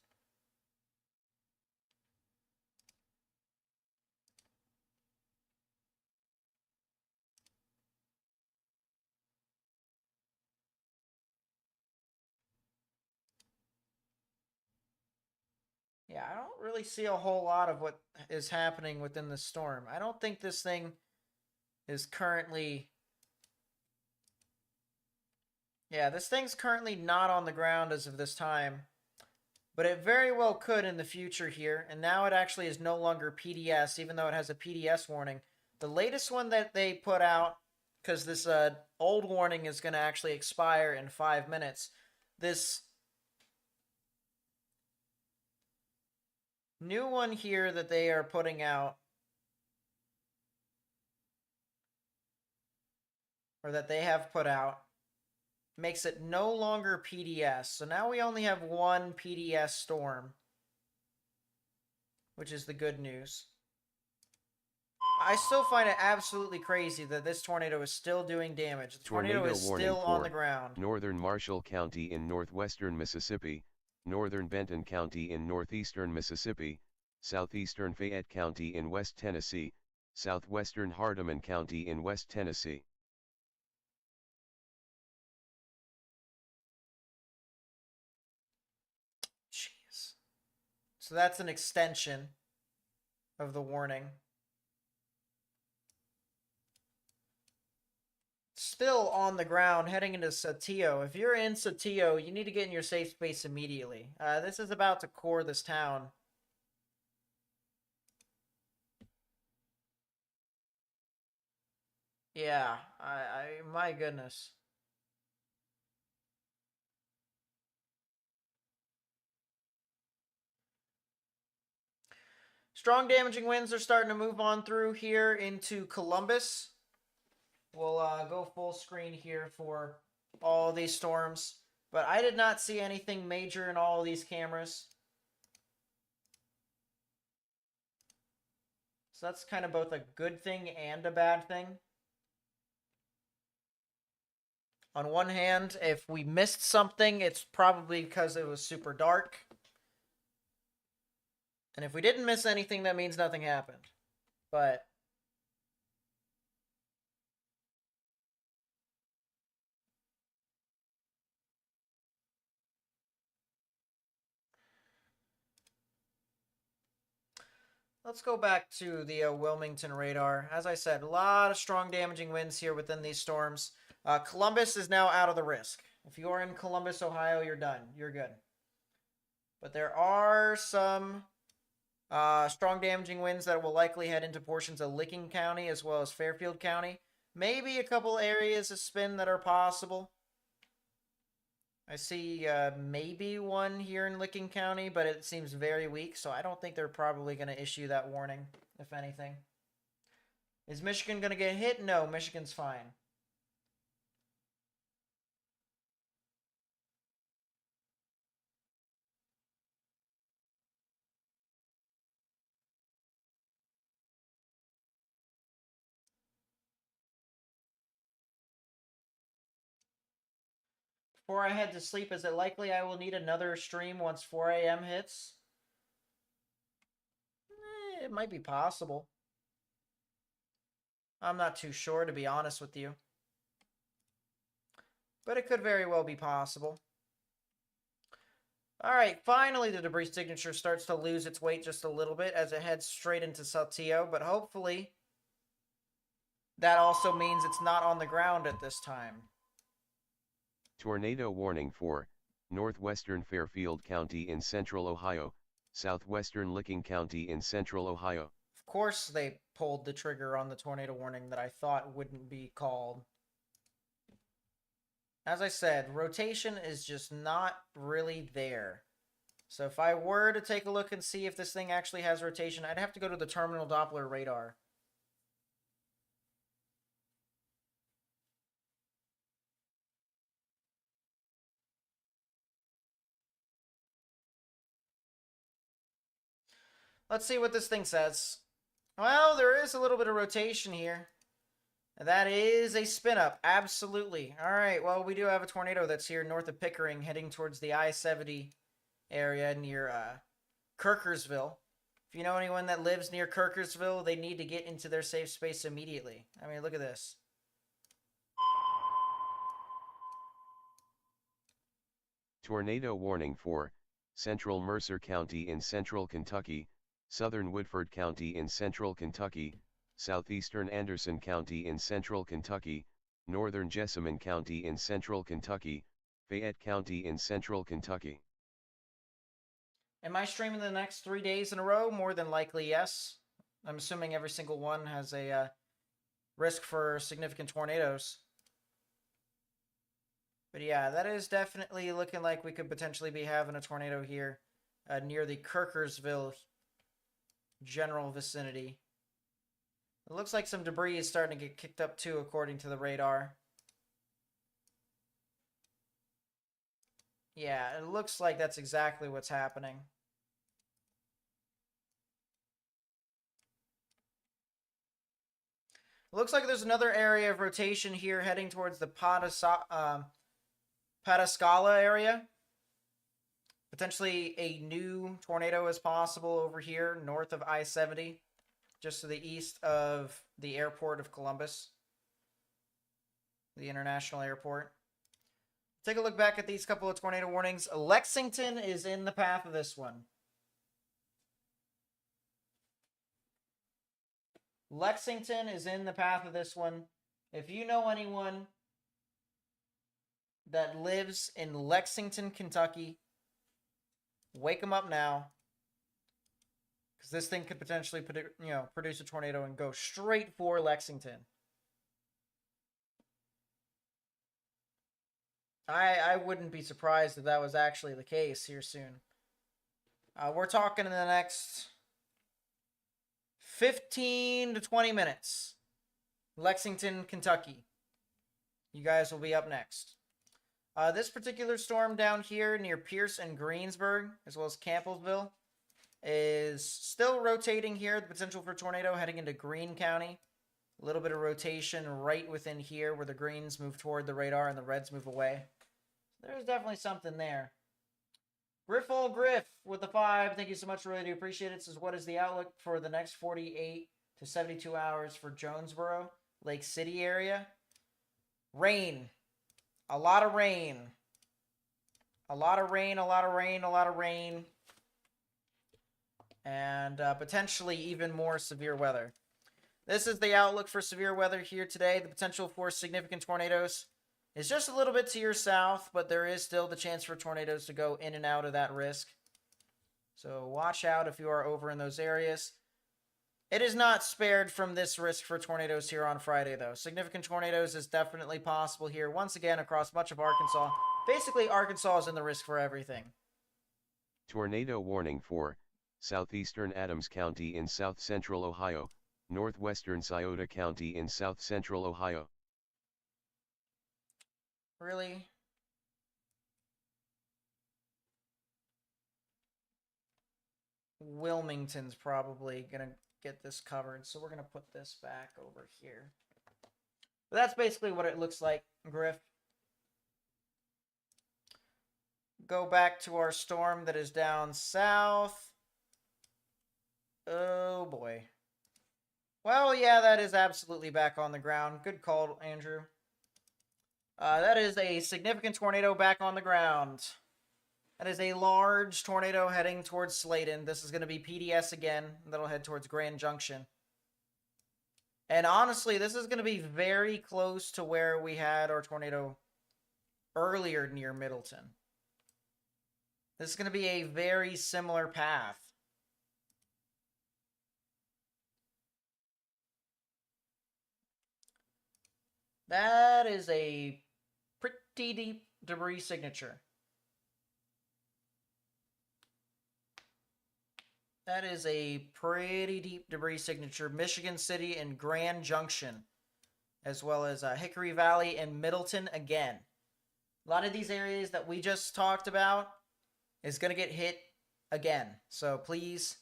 Yeah, I don't really see a whole lot of what is happening within the storm. I don't think this thing is currently... Yeah, this thing's currently not on the ground as of this time. But it very well could in the future here. And now it actually is no longer PDS, even though it has a PDS warning. The latest one that they put out, because this old warning is going to actually expire in 5 minutes. This new one here that they are putting out, or that they have put out, makes it no longer PDS. So now we only have one PDS storm, which is the good news. I still find it absolutely crazy that this tornado is still doing damage. The tornado is still on the ground. Northern Marshall County in northwestern Mississippi, northern Benton County in northeastern Mississippi, southeastern Fayette County in West Tennessee, southwestern Hardeman County in West Tennessee. Jeez. So that's an extension of the warning. Still on the ground, heading into Saltillo. If you're in Saltillo, you need to get in your safe space immediately. This is about to core this town. Yeah, my goodness. Strong damaging winds are starting to move on through here into Columbus. We'll go full screen here for all these storms. But I did not see anything major in all of these cameras. So that's kind of both a good thing and a bad thing. On one hand, if we missed something, it's probably because it was super dark. And if we didn't miss anything, that means nothing happened. But let's go back to the Wilmington radar. As I said, a lot of strong damaging winds here within these storms. Columbus is now out of the risk. If you are in Columbus, Ohio, you're done. You're good. But there are some strong damaging winds that will likely head into portions of Licking County as well as Fairfield County. Maybe a couple areas of spin that are possible. I see maybe one here in Licking County, but it seems very weak, so I don't think they're probably going to issue that warning, if anything. Is Michigan going to get hit? No, Michigan's fine. Before I head to sleep, is it likely I will need another stream once 4 a.m. hits? It might be possible. I'm not too sure, to be honest with you. But it could very well be possible. Alright, finally the debris signature starts to lose its weight just a little bit as it heads straight into Saltillo, but hopefully that also means it's not on the ground at this time. Tornado warning for northwestern Fairfield County in central Ohio, southwestern Licking County in central Ohio. Of course they pulled the trigger on the tornado warning that I thought wouldn't be called. As I said, rotation is just not really there. So if I were to take a look and see if this thing actually has rotation, I'd have to go to the terminal Doppler radar. Let's see what this thing says. Well, there is a little bit of rotation here. That is a spin up, absolutely. All right, well, we do have a tornado that's here north of Pickering, heading towards the I-70 area near Kirkersville. If you know anyone that lives near Kirkersville, they need to get into their safe space immediately. I mean, look at this. Tornado warning for Central Mercer County in central Kentucky, southern Woodford County in central Kentucky, southeastern Anderson County in central Kentucky, northern Jessamine County in central Kentucky, Fayette County in central Kentucky. Am I streaming the next 3 days in a row? More than likely, yes. I'm assuming every single one has a risk for significant tornadoes. But yeah, that is definitely looking like we could potentially be having a tornado here near the Kirkersville general vicinity. It looks like some debris is starting to get kicked up too, according to the radar. Yeah, it looks like that's exactly what's happening. It looks like there's another area of rotation here heading towards the Pataskala area. Potentially a new tornado is possible over here north of I-70, just to the east of the airport of Columbus, the international airport. Take a look back at these couple of tornado warnings. Lexington is in the path of this one. Lexington is in the path of this one. If you know anyone that lives in Lexington, Kentucky, wake them up now. Because this thing could potentially produce a tornado and go straight for Lexington. I wouldn't be surprised if that was actually the case here soon. We're talking in the next 15 to 20 minutes. Lexington, Kentucky. You guys will be up next. This particular storm down here near Pierce and Greensburg, as well as Campbellsville, is still rotating here. The potential for tornado heading into Greene County. A little bit of rotation right within here where the greens move toward the radar and the reds move away. There's definitely something there. Griffle Griff with the 5. Thank you so much. Really do appreciate it. Says, what is the outlook for the next 48 to 72 hours for Jonesboro, Lake City area? Rain. A lot of rain. A lot of rain, a lot of rain, a lot of rain. And potentially even more severe weather. This is the outlook for severe weather here today. The potential for significant tornadoes is just a little bit to your south, but there is still the chance for tornadoes to go in and out of that risk. So watch out if you are over in those areas. It is not spared from this risk for tornadoes here on Friday, though. Significant tornadoes is definitely possible here, once again, across much of Arkansas. Basically, Arkansas is in the risk for everything. Tornado warning for southeastern Adams County in south-central Ohio, northwestern Scioto County in south-central Ohio. Really? Wilmington's probably going to get this covered, so we're going to put this back over here. But that's basically what it looks like, Griff. Go back to our storm that is down south. Oh, boy. Well, yeah, that is absolutely back on the ground. Good call, Andrew. That is a significant tornado back on the ground. That is a large tornado heading towards Sladen. This is going to be PDS again. That'll head towards Grand Junction. And honestly, this is going to be very close to where we had our tornado earlier near Middleton. This is going to be a very similar path. That is a pretty deep debris signature. That is a pretty deep debris signature. Michigan City and Grand Junction, as well as Hickory Valley and Middleton again. A lot of these areas that we just talked about is going to get hit again. So please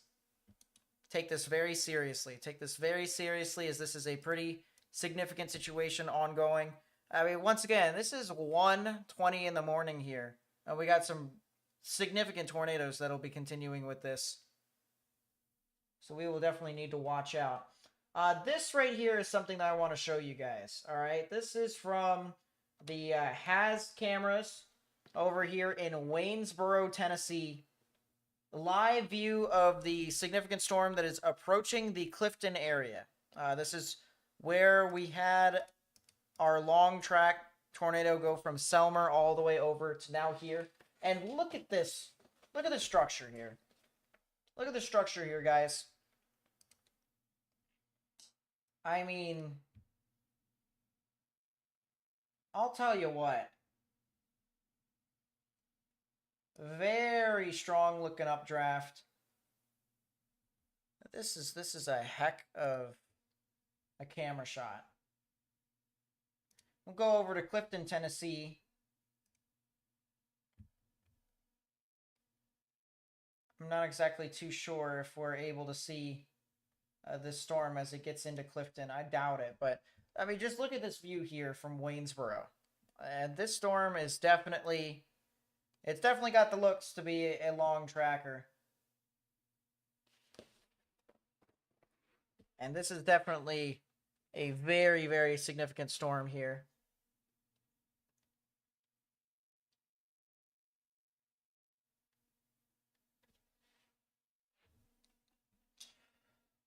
take this very seriously. Take this very seriously, as this is a pretty significant situation ongoing. I mean, once again, this is 1:20 in the morning here. And we got some significant tornadoes that'll be continuing with this. So we will definitely need to watch out. This right here is something that I want to show you guys. All right, this is from the HAZ cameras over here in Waynesboro, Tennessee. live view of the significant storm that is approaching the Clifton area. This is where we had our long track tornado go from Selmer all the way over to now here. And look at this. Look at the structure here. Look at the structure here, guys. I mean, I'll tell you what. Very strong looking updraft. This is a heck of a camera shot. We'll go over to Clifton, Tennessee. I'm not exactly too sure if we're able to see this storm as it gets into Clifton. I doubt it, but I mean, just look at this view here from Waynesboro. And this storm is definitely, it's definitely got the looks to be a long tracker. And this is definitely a very, very significant storm here.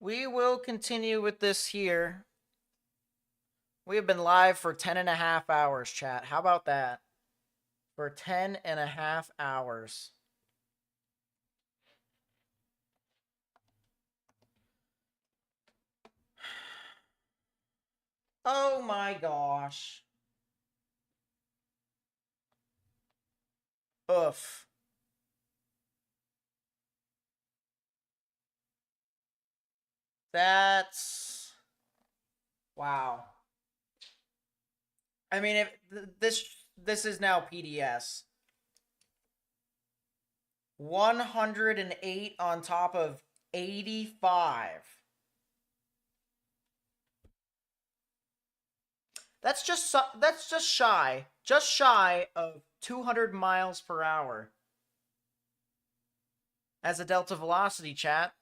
We will continue with this here. We have been live for 10.5 hours, chat. How about that? For 10.5 hours. Oh my gosh. Oof. That's... wow. I mean, if this is now PDS. 108 on top of 85. That's just shy of 200 miles per hour as a delta velocity, chat.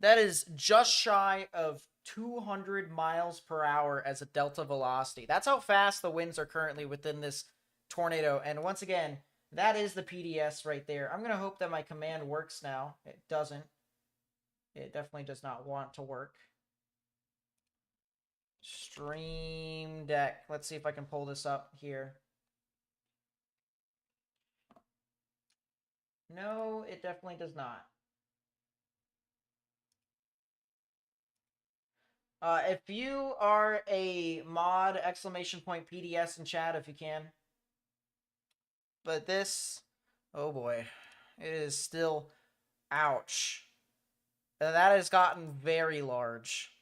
That is just shy of 200 miles per hour as a delta velocity. That's how fast the winds are currently within this tornado. And once again, that is the PDS right there. I'm going to hope that my command works now. It doesn't. It definitely does not want to work. Stream Deck. Let's see if I can pull this up here. No, it definitely does not. If you are a mod, exclamation point PDS in chat if you can. But this, oh boy, it is still, ouch. That has gotten very large.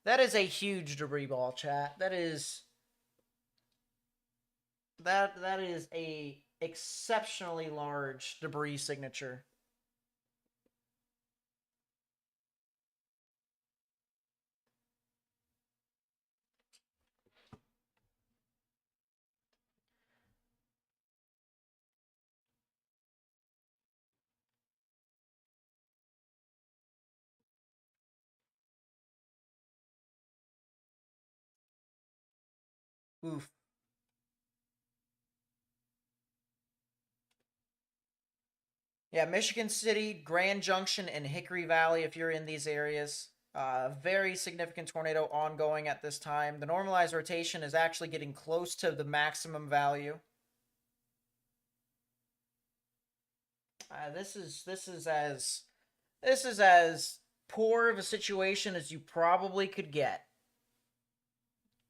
That is a huge debris ball, chat. That is a exceptionally large debris signature. Oof. Yeah, Michigan City, Grand Junction, and Hickory Valley, if you're in these areas. Very significant tornado ongoing at this time. The normalized rotation is actually getting close to the maximum value. This is as poor of a situation as you probably could get.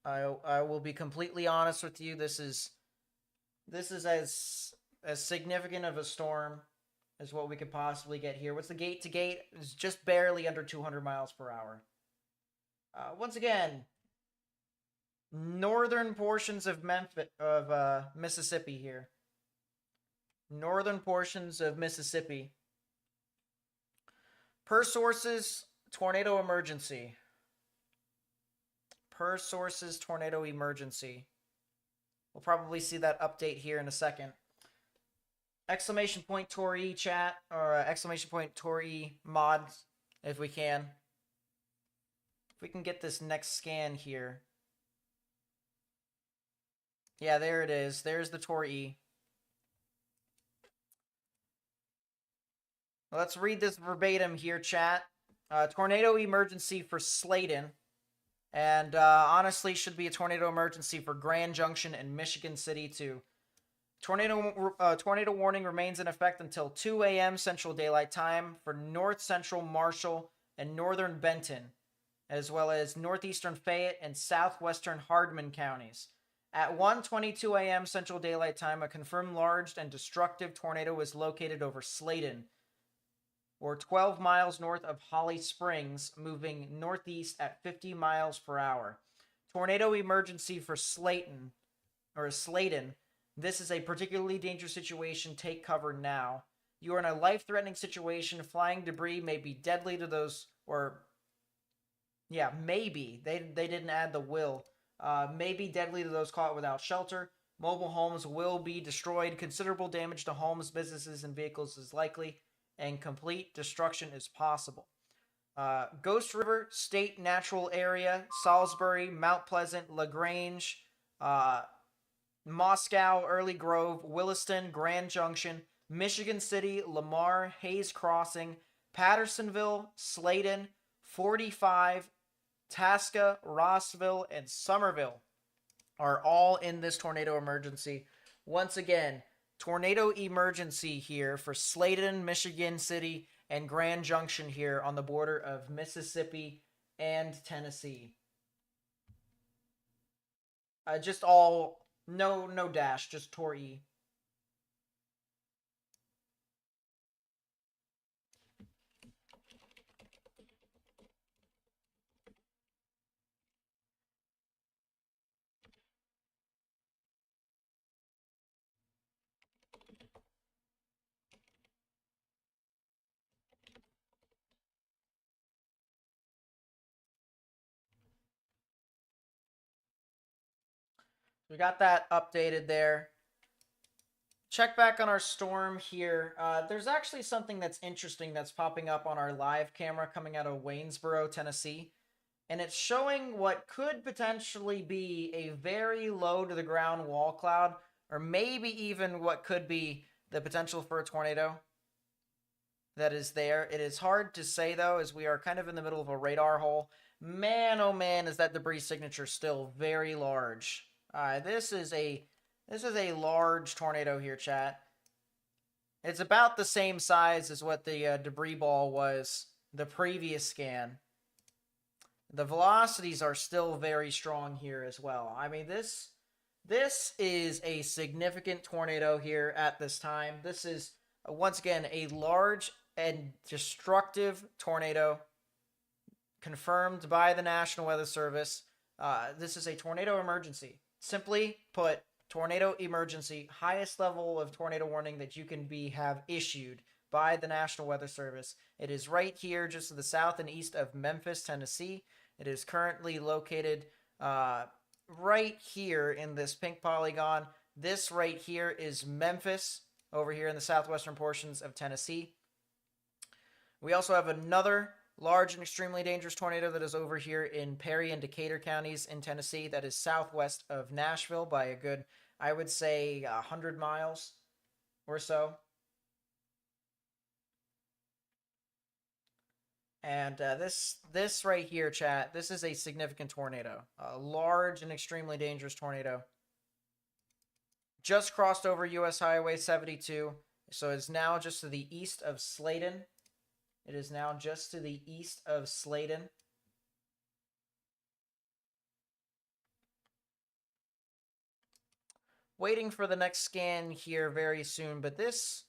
I will be completely honest with you. This is as significant of a storm as what we could possibly get here. What's the gate to gate? It's just barely under 200 miles per hour. Once again, northern portions of Memphis, Mississippi here. Northern portions of Mississippi. Per sources, tornado emergency. Per sources, tornado emergency. We'll probably see that update here in a second. Exclamation point Tori chat, or exclamation point Tori mods, if we can. If we can get this next scan here. Yeah, there it is. There's the Tori. Let's read this verbatim here, chat. Tornado emergency for Sladen. And honestly, should be a tornado emergency for Grand Junction and Michigan City, too. Tornado warning remains in effect until 2 a.m. Central Daylight Time for North Central Marshall and Northern Benton, as well as northeastern Fayette and southwestern Hardman counties. At 1:22 a.m. Central Daylight Time, a confirmed large and destructive tornado was located over Sladen, or 12 miles north of Holly Springs, moving northeast at 50 miles per hour. Tornado emergency for Sladen. This is a particularly dangerous situation. Take cover now. You are in a life-threatening situation. Flying debris may be deadly to those, maybe. They didn't add the will. May be deadly to those caught without shelter. Mobile homes will be destroyed. Considerable damage to homes, businesses, and vehicles is likely, and complete destruction is possible. Ghost River State Natural Area, Salisbury, Mount Pleasant, LaGrange, Moscow, Early Grove, Williston, Grand Junction, Michigan City, Lamar, Hayes Crossing, Pattersonville, Sladen, 45, Tasca, Rossville, and Somerville are all in this tornado emergency. Once again, tornado emergency here for Sladen, Michigan City, and Grand Junction here on the border of Mississippi and Tennessee. Just all... No dash, just Tor E. We got that updated there. Check back on our storm here. There's actually something that's interesting that's popping up on our live camera coming out of Waynesboro, Tennessee. And it's showing what could potentially be a very low to the ground wall cloud, or maybe even what could be the potential for a tornado that is there. It is hard to say, though, as we are kind of in the middle of a radar hole. Man, oh man, is that debris signature still very large. This is a large tornado here, chat. It's about the same size as what the debris ball was the previous scan. The velocities are still very strong here as well. I mean, this is a significant tornado here at this time. This is, once again, a large and destructive tornado confirmed by the National Weather Service. This is a tornado emergency. Simply put, tornado emergency, highest level of tornado warning that you can have issued by the National Weather Service. It is right here just to the south and east of Memphis, Tennessee. It is currently located right here in this pink polygon. This right here is Memphis, over here in the southwestern portions of Tennessee. We also have another large and extremely dangerous tornado that is over here in Perry and Decatur counties in Tennessee. That is southwest of Nashville by a good, I would say, 100 miles or so. And this right here, chat, this is a significant tornado. A large and extremely dangerous tornado. Just crossed over U.S. Highway 72. So it's now just to the east of Sladen. It is now just to the east of Sladen. Waiting for the next scan here very soon, but this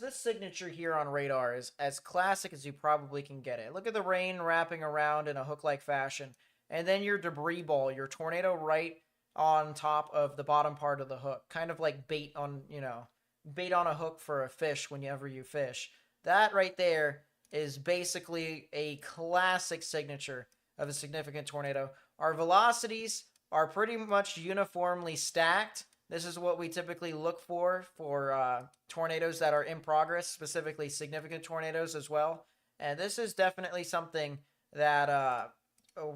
signature here on radar is as classic as you probably can get it. Look at the rain wrapping around in a hook-like fashion, and then your debris ball, your tornado right on top of the bottom part of the hook, kind of like bait on a hook for a fish whenever you fish. That right there is basically a classic signature of a significant tornado. Our velocities are pretty much uniformly stacked. This is what we typically look for tornadoes that are in progress, specifically significant tornadoes as well. And this is definitely something that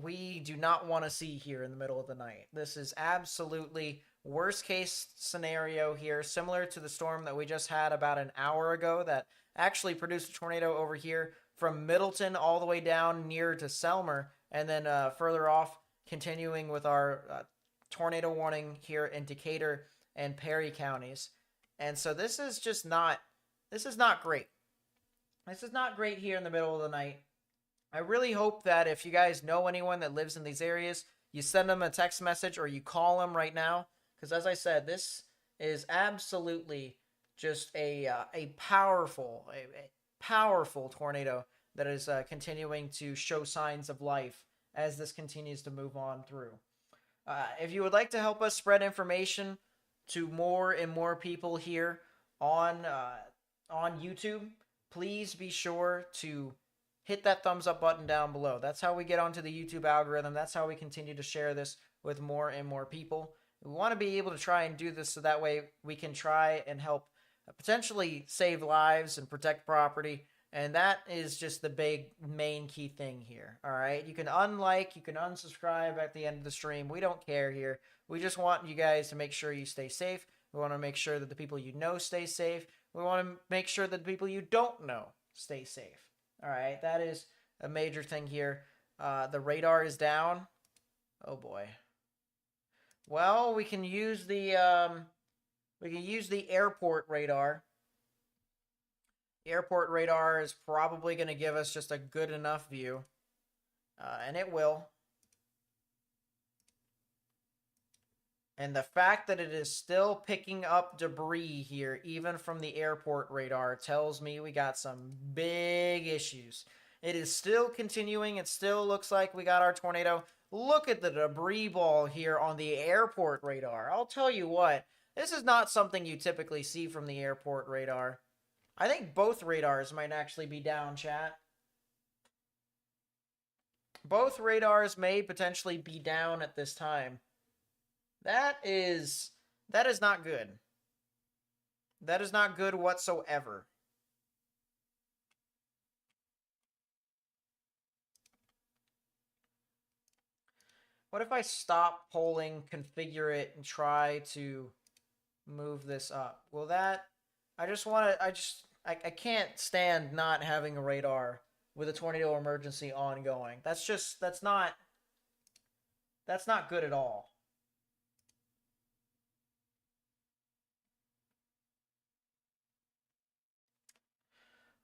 we do not want to see here in the middle of the night. This is absolutely worst case scenario here, similar to the storm that we just had about an hour ago that actually produced a tornado over here from Middleton all the way down near to Selmer, and then further off, continuing with our tornado warning here in Decatur and Perry counties. And so this is not great. This is not great here in the middle of the night. I really hope that if you guys know anyone that lives in these areas, you send them a text message or you call them right now. Because as I said, this is absolutely just a powerful tornado that is continuing to show signs of life as this continues to move on through. If you would like to help us spread information to more and more people here on YouTube, please be sure to hit that thumbs up button down below. That's how we get onto the YouTube algorithm. That's how we continue to share this with more and more people. We want to be able to try and do this so that way we can try and help potentially save lives and protect property. And that is just the main key thing here. All right. You can unlike, you can unsubscribe at the end of the stream. We don't care here. We just want you guys to make sure you stay safe. We want to make sure that the people you know stay safe. We want to make sure that the people you don't know stay safe. All right. That is a major thing here. The radar is down. Oh boy. Well, we can use the airport radar. The airport radar is probably going to give us just a good enough view. And it will. And the fact that it is still picking up debris here, even from the airport radar, tells me we got some big issues. It is still continuing. It still looks like we got our tornado. Look at the debris ball here on the airport radar. I'll tell you what, this is not something you typically see from the airport radar. I think both radars might actually be down, chat. Both radars may potentially be down at this time. That is not good. That is not good whatsoever. What if I stop polling, configure it, and try to move this up? Will that... I can't stand not having a radar with a tornado emergency ongoing. That's not good at all.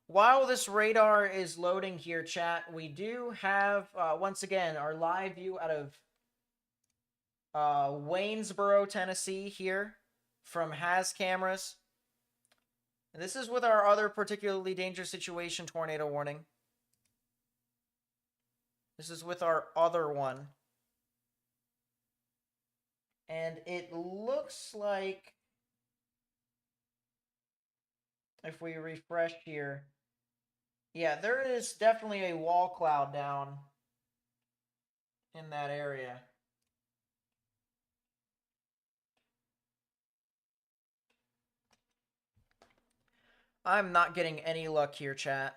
While this radar is loading here, chat, we do have, once again, our live view out of Waynesboro, Tennessee here from Has Cameras. And this is with our other particularly dangerous situation tornado warning. This is with our other one. And it looks like, if we refresh here, yeah, there is definitely a wall cloud down in that area. I'm not getting any luck here, chat.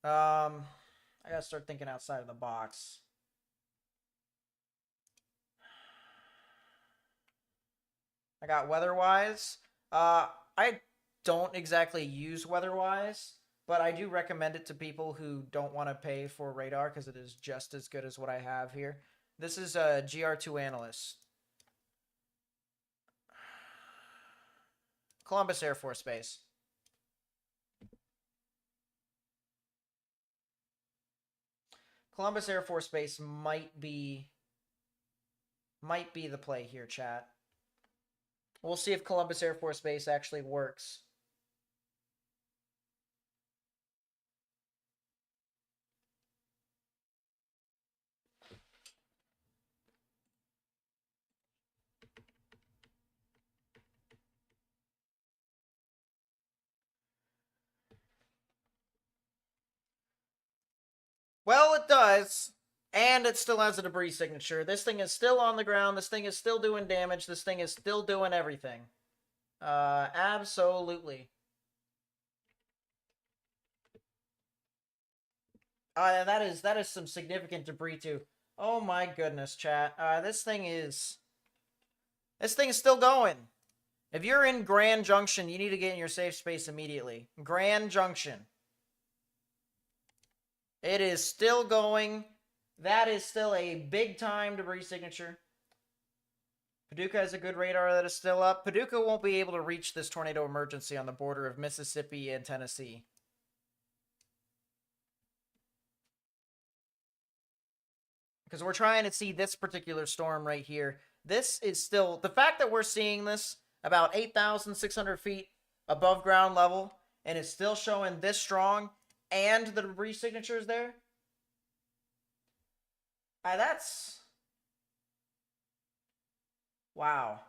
I gotta start thinking outside of the box. I got WeatherWise. I don't exactly use WeatherWise, but I do recommend it to people who don't want to pay for radar because it is just as good as what I have here. This is a GR2 analyst. Columbus Air Force Base. Columbus Air Force Base might be the play here, chat. We'll see if Columbus Air Force Base actually works. Well, it does. And it still has a debris signature. This thing is still on the ground. This thing is still doing damage. This thing is still doing everything. Absolutely. That is some significant debris too. Oh my goodness, chat. This thing is This thing is still going. If you're in Grand Junction, you need to get in your safe space immediately. Grand Junction. It is still going. That is still a big time debris signature. Paducah has a good radar that is still up. Paducah won't be able to reach this tornado emergency on the border of Mississippi and Tennessee. Because we're trying to see this particular storm right here. This is still, the fact that we're seeing this about 8,600 feet above ground level, and it's still showing this strong, and the debris signatures there. That's, wow.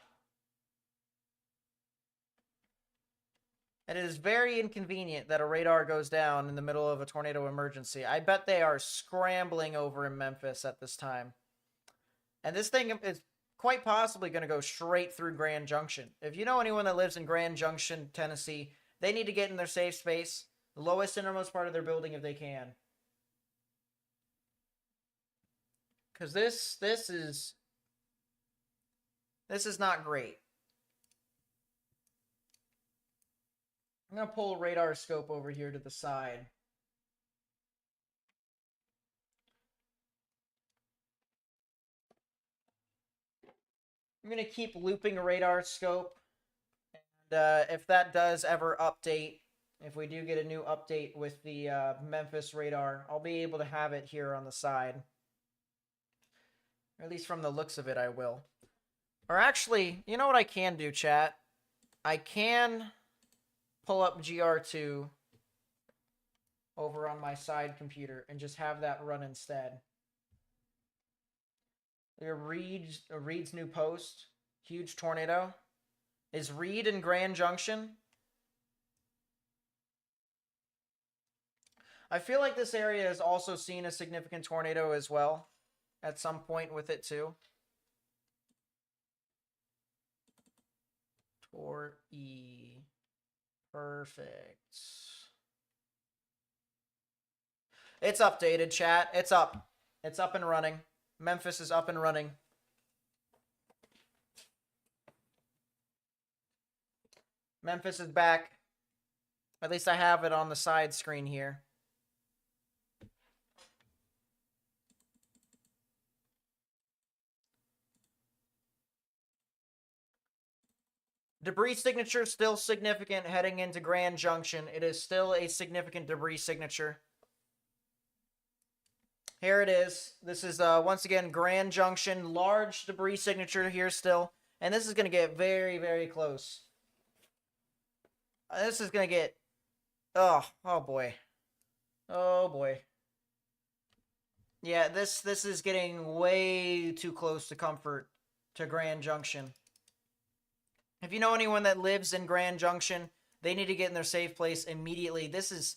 It is very inconvenient that a radar goes down in the middle of a tornado emergency. I bet they are scrambling over in Memphis at this time. And this thing is quite possibly going to go straight through Grand Junction. If you know anyone that lives in Grand Junction, Tennessee, they need to get in their safe space, the lowest innermost part of their building if they can. Because this is not great. I'm going to pull a radar scope over here to the side. I'm going to keep looping a radar scope. And if that does ever update, if we do get a new update with the Memphis radar, I'll be able to have it here on the side. Or at least from the looks of it, I will. Or actually, you know what I can do, chat? I can pull up GR2 over on my side computer and just have that run instead. Reed's new post, huge tornado. Is Reed in Grand Junction? I feel like this area has also seen a significant tornado as well at some point with it too. Tor-E. Perfect. It's updated, chat. It's up. It's up and running. Memphis is up and running. Memphis is back. At least I have it on the side screen here. Debris signature still significant heading into Grand Junction. It is still a significant debris signature. Here it is. This is, once again, Grand Junction. Large debris signature here still. And this is going to get very, very close. This is going to get... Oh boy. Oh, boy. Yeah, this is getting way too close to comfort to Grand Junction. If you know anyone that lives in Grand Junction, they need to get in their safe place immediately. This is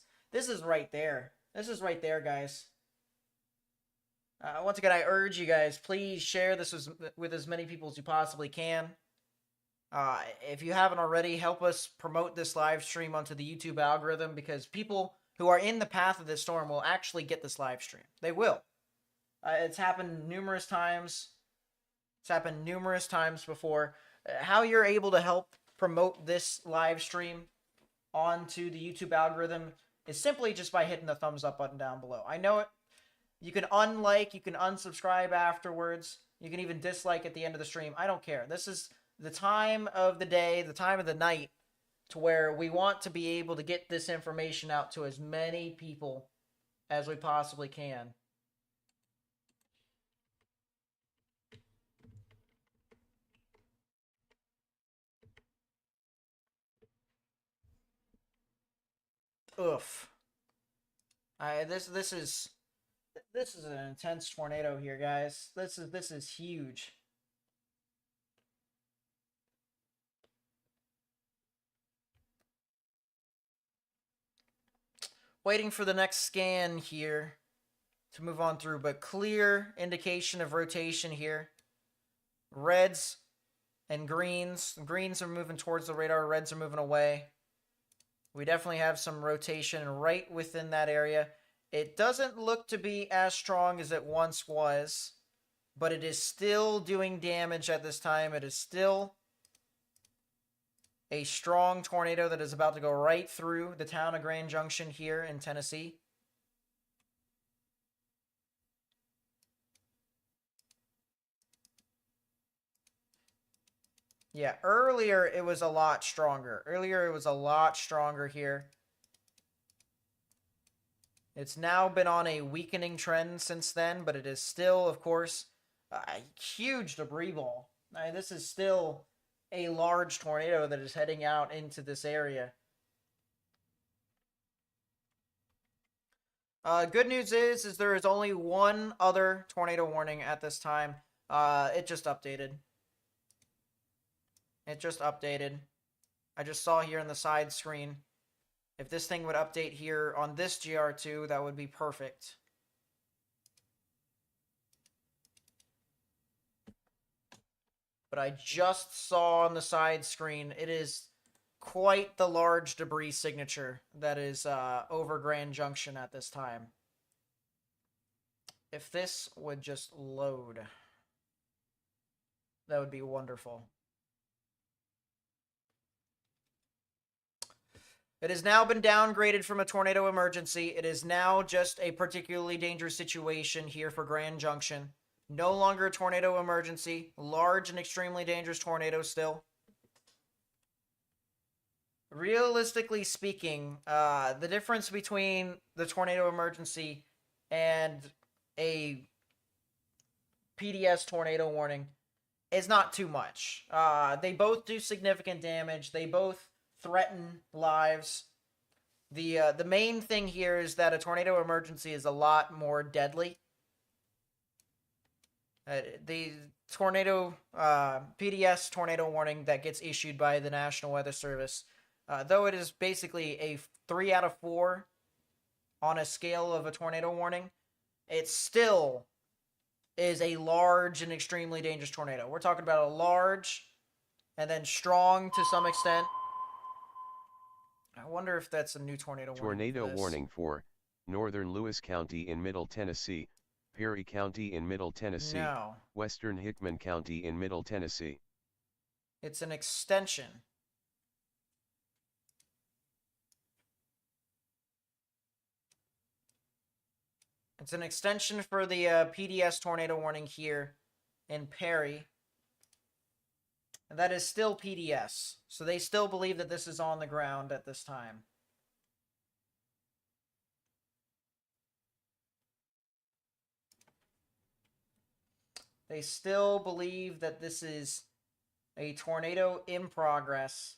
right there. This is right there, guys. Once again, I urge you guys, please share this with as many people as you possibly can. If you haven't already, help us promote this live stream onto the YouTube algorithm, because people who are in the path of this storm will actually get this live stream. They will. It's happened numerous times. It's happened numerous times before. How you're able to help promote this live stream onto the YouTube algorithm is simply just by hitting the thumbs up button down below. I know it. You can unlike, you can unsubscribe afterwards. You can even dislike at the end of the stream. I don't care. This is the time of the day, the time of the night, to where we want to be able to get this information out to as many people as we possibly can. Oof. This is an intense tornado here, guys. This is huge. Waiting for the next scan here to move on through, but clear indication of rotation here. Reds and greens. Greens are moving towards the radar. Reds are moving away. We definitely have some rotation right within that area. It doesn't look to be as strong as it once was, but it is still doing damage at this time. It is still a strong tornado that is about to go right through the town of Grand Junction here in Tennessee. Yeah, earlier it was a lot stronger. Earlier it was a lot stronger here. It's now been on a weakening trend since then, but it is still, of course, a huge debris ball. I mean, this is still a large tornado that is heading out into this area. Good news is there is only one other tornado warning at this time. It just updated. It just updated. I just saw here in the side screen. If this thing would update here on this GR2, that would be perfect. But I just saw on the side screen, it is quite the large debris signature that is over Grand Junction at this time. If this would just load, that would be wonderful. It has now been downgraded from a tornado emergency. It is now just a particularly dangerous situation here for Grand Junction. No longer a tornado emergency. Large and extremely dangerous tornado still. Realistically speaking, the difference between the tornado emergency and a PDS tornado warning is not too much. They both do significant damage. They both threaten lives. The main thing here is that a tornado emergency is a lot more deadly. The tornado PDS tornado warning that gets issued by the National Weather Service, though it is basically a 3 out of 4 on a scale of a tornado warning, it still is a large and extremely dangerous tornado. We're talking about a large and then strong to some extent. I wonder if that's a new tornado warning. Tornado warning for Northern Lewis County in Middle Tennessee, Perry County in Middle Tennessee, No. Western Hickman County in Middle Tennessee. It's an extension. It's an extension for the PDS tornado warning here in Perry. And that is still PDS. So they still believe that this is on the ground at this time. They still believe that this is a tornado in progress.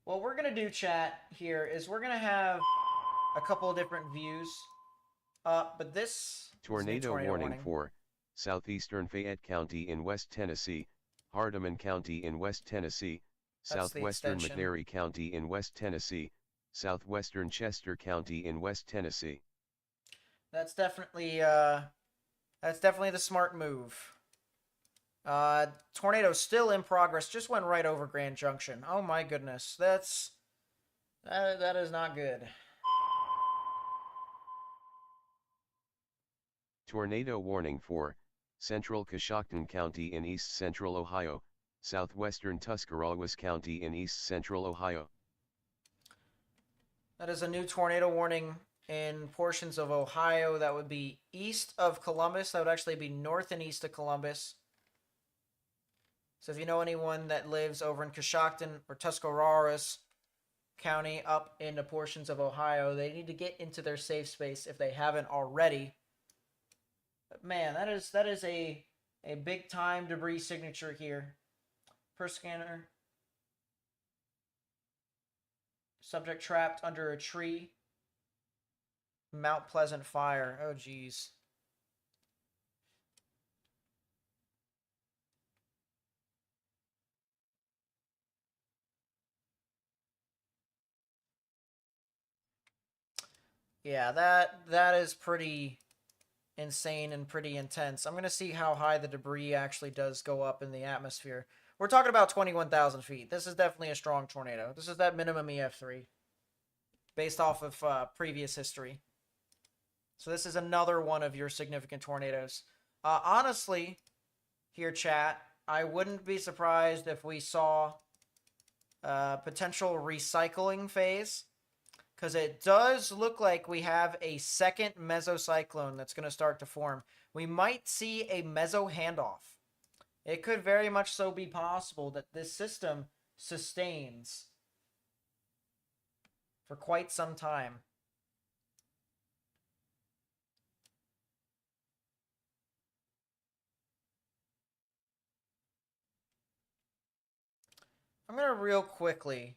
What we're going to do, chat, here is we're going to have a couple of different views. But this Tornado warning for Southeastern Fayette County in West Tennessee, Hardeman County in West Tennessee, That's the Southwestern extension. McNairy County in West Tennessee, Southwestern Chester County in West Tennessee. That's definitely the smart move. Tornado still in progress. Just went right over Grand Junction. Oh my goodness. That is not good. Tornado warning for Central Coshocton County in East Central Ohio, Southwestern Tuscaloosa County in East Central Ohio. That is a new tornado warning in portions of Ohio. That would be east of Columbus. That would actually be north and east of Columbus. So if you know anyone that lives over in Coshocton or Tuscaloosa County up into portions of Ohio, they need to get into their safe space if they haven't already. But man, that is a big time debris signature here. Per scanner. Subject trapped under a tree. Mount Pleasant fire. Oh geez. Yeah, that is pretty insane and pretty intense. I'm going to see how high the debris actually does go up in the atmosphere. we're talking about 21,000 feet. This is definitely a strong tornado. This is that minimum EF3 based off of previous history. So this is another one of your significant tornadoes. Honestly, here, chat, I wouldn't be surprised if we saw a potential recycling phase, because it does look like we have a second mesocyclone that's going to start to form. We might see a meso handoff. It could very much so be possible that this system sustains for quite some time. I'm going to real quickly.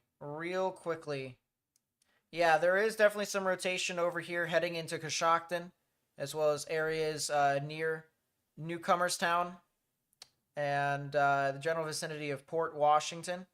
Yeah, there is definitely some rotation over here heading into Coshocton, as well as areas near Newcomerstown and the general vicinity of Port Washington,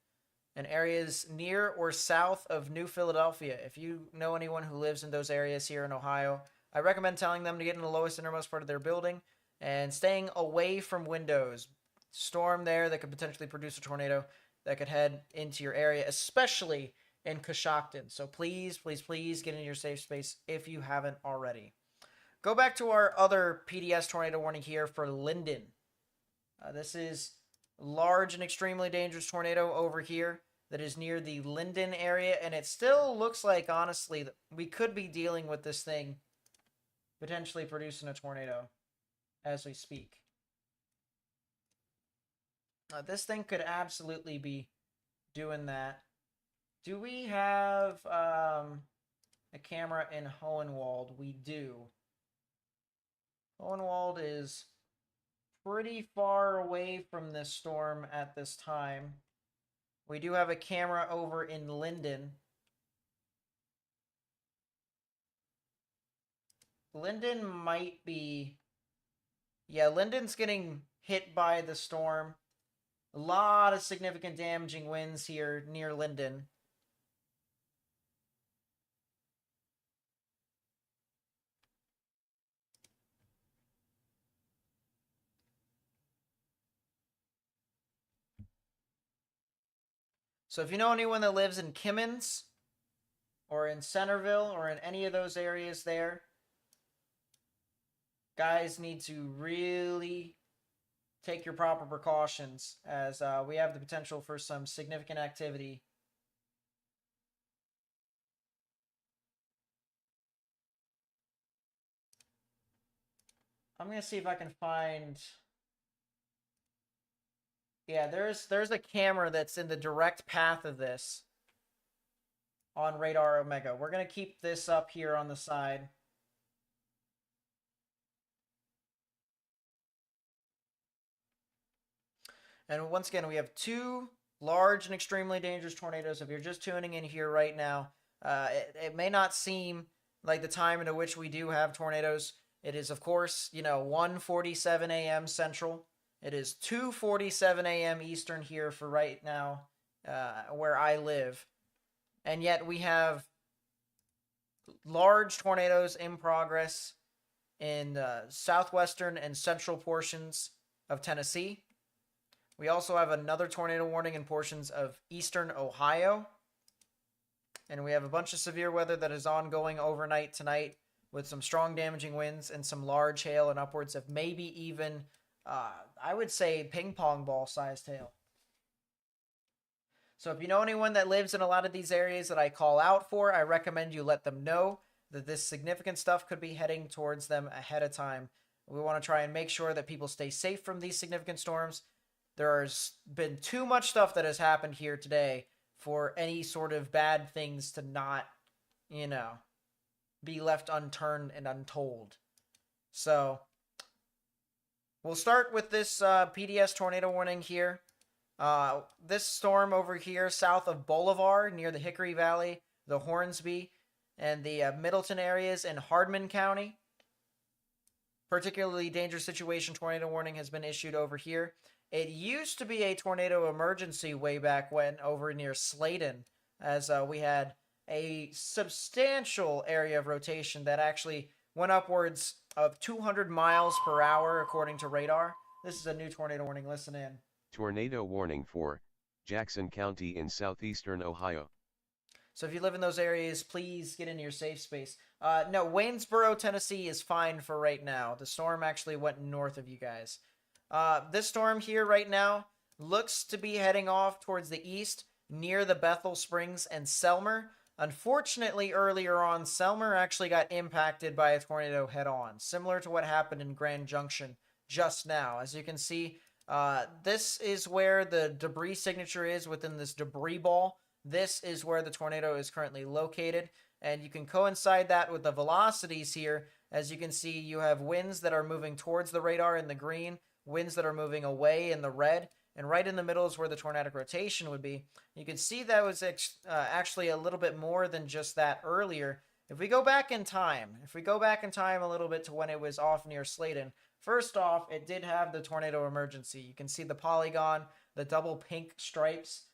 and areas near or south of New Philadelphia. If you know anyone who lives in those areas here in Ohio, I recommend telling them to get in the lowest innermost part of their building and staying away from windows. Storm there that could potentially produce a tornado that could head into your area, especially in Coshocton. So please, please, please get into your safe space if you haven't already. Go back to our other PDS tornado warning here for Linden. This is large and extremely dangerous tornado over here that is near the Linden area, and it still looks like, honestly, that we could be dealing with this thing potentially producing a tornado as we speak. This thing could absolutely be doing that. Do we have a camera in Hohenwald? We do. Hohenwald is pretty far away from this storm at this time. We do have a camera over in Linden. Linden might be... Yeah, Linden's getting hit by the storm. A lot of significant damaging winds here near Linden. So if you know anyone that lives in Kimmins or in Centerville or in any of those areas there, guys need to really take your proper precautions, as we have the potential for some significant activity. I'm going to see if I can find... Yeah, there's a camera that's in the direct path of this on Radar Omega. We're going to keep this up here on the side. And once again, we have two large and extremely dangerous tornadoes. If you're just tuning in here right now, it may not seem like the time into which we do have tornadoes. It is, of course, 1:47 a.m. Central. It is 2:47 a.m. Eastern here for right now, where I live. And yet we have large tornadoes in progress in southwestern and central portions of Tennessee. We also have another tornado warning in portions of eastern Ohio. And we have a bunch of severe weather that is ongoing overnight tonight with some strong damaging winds and some large hail and upwards of maybe even, I would say, ping pong ball sized hail. So if you know anyone that lives in a lot of these areas that I call out for, I recommend you let them know that this significant stuff could be heading towards them ahead of time. We want to try and make sure that people stay safe from these significant storms. There's been too much stuff that has happened here today for any sort of bad things to not, be left unturned and untold. So, we'll start with this PDS tornado warning here. This storm over here south of Bolivar near the Hickory Valley, the Hornsby, and the Middleton areas in Hardman County. Particularly dangerous situation tornado warning has been issued over here. It used to be a tornado emergency way back when over near Sladen, as we had a substantial area of rotation that actually went upwards of 200 miles per hour according to radar. This is a new tornado warning. Listen in. Tornado warning for Jackson County in southeastern Ohio. So if you live in those areas, please get into your safe space. No, Waynesboro, Tennessee is fine for right now. The storm actually went north of you guys. This storm here right now looks to be heading off towards the east near the Bethel Springs and Selmer. Unfortunately, earlier on, Selmer actually got impacted by a tornado head on, similar to what happened in Grand Junction just now. As you can see, this is where the debris signature is within this debris ball. This is where the tornado is currently located, and you can coincide that with the velocities here. As you can see, you have winds that are moving towards the radar in the green, winds that are moving away in the red, and right in the middle is where the tornadic rotation would be. You can see that was actually a little bit more than just that earlier. If we go back in time, a little bit to when it was off near Sladen, first off, it did have the tornado emergency. You can see the polygon, the double pink stripes.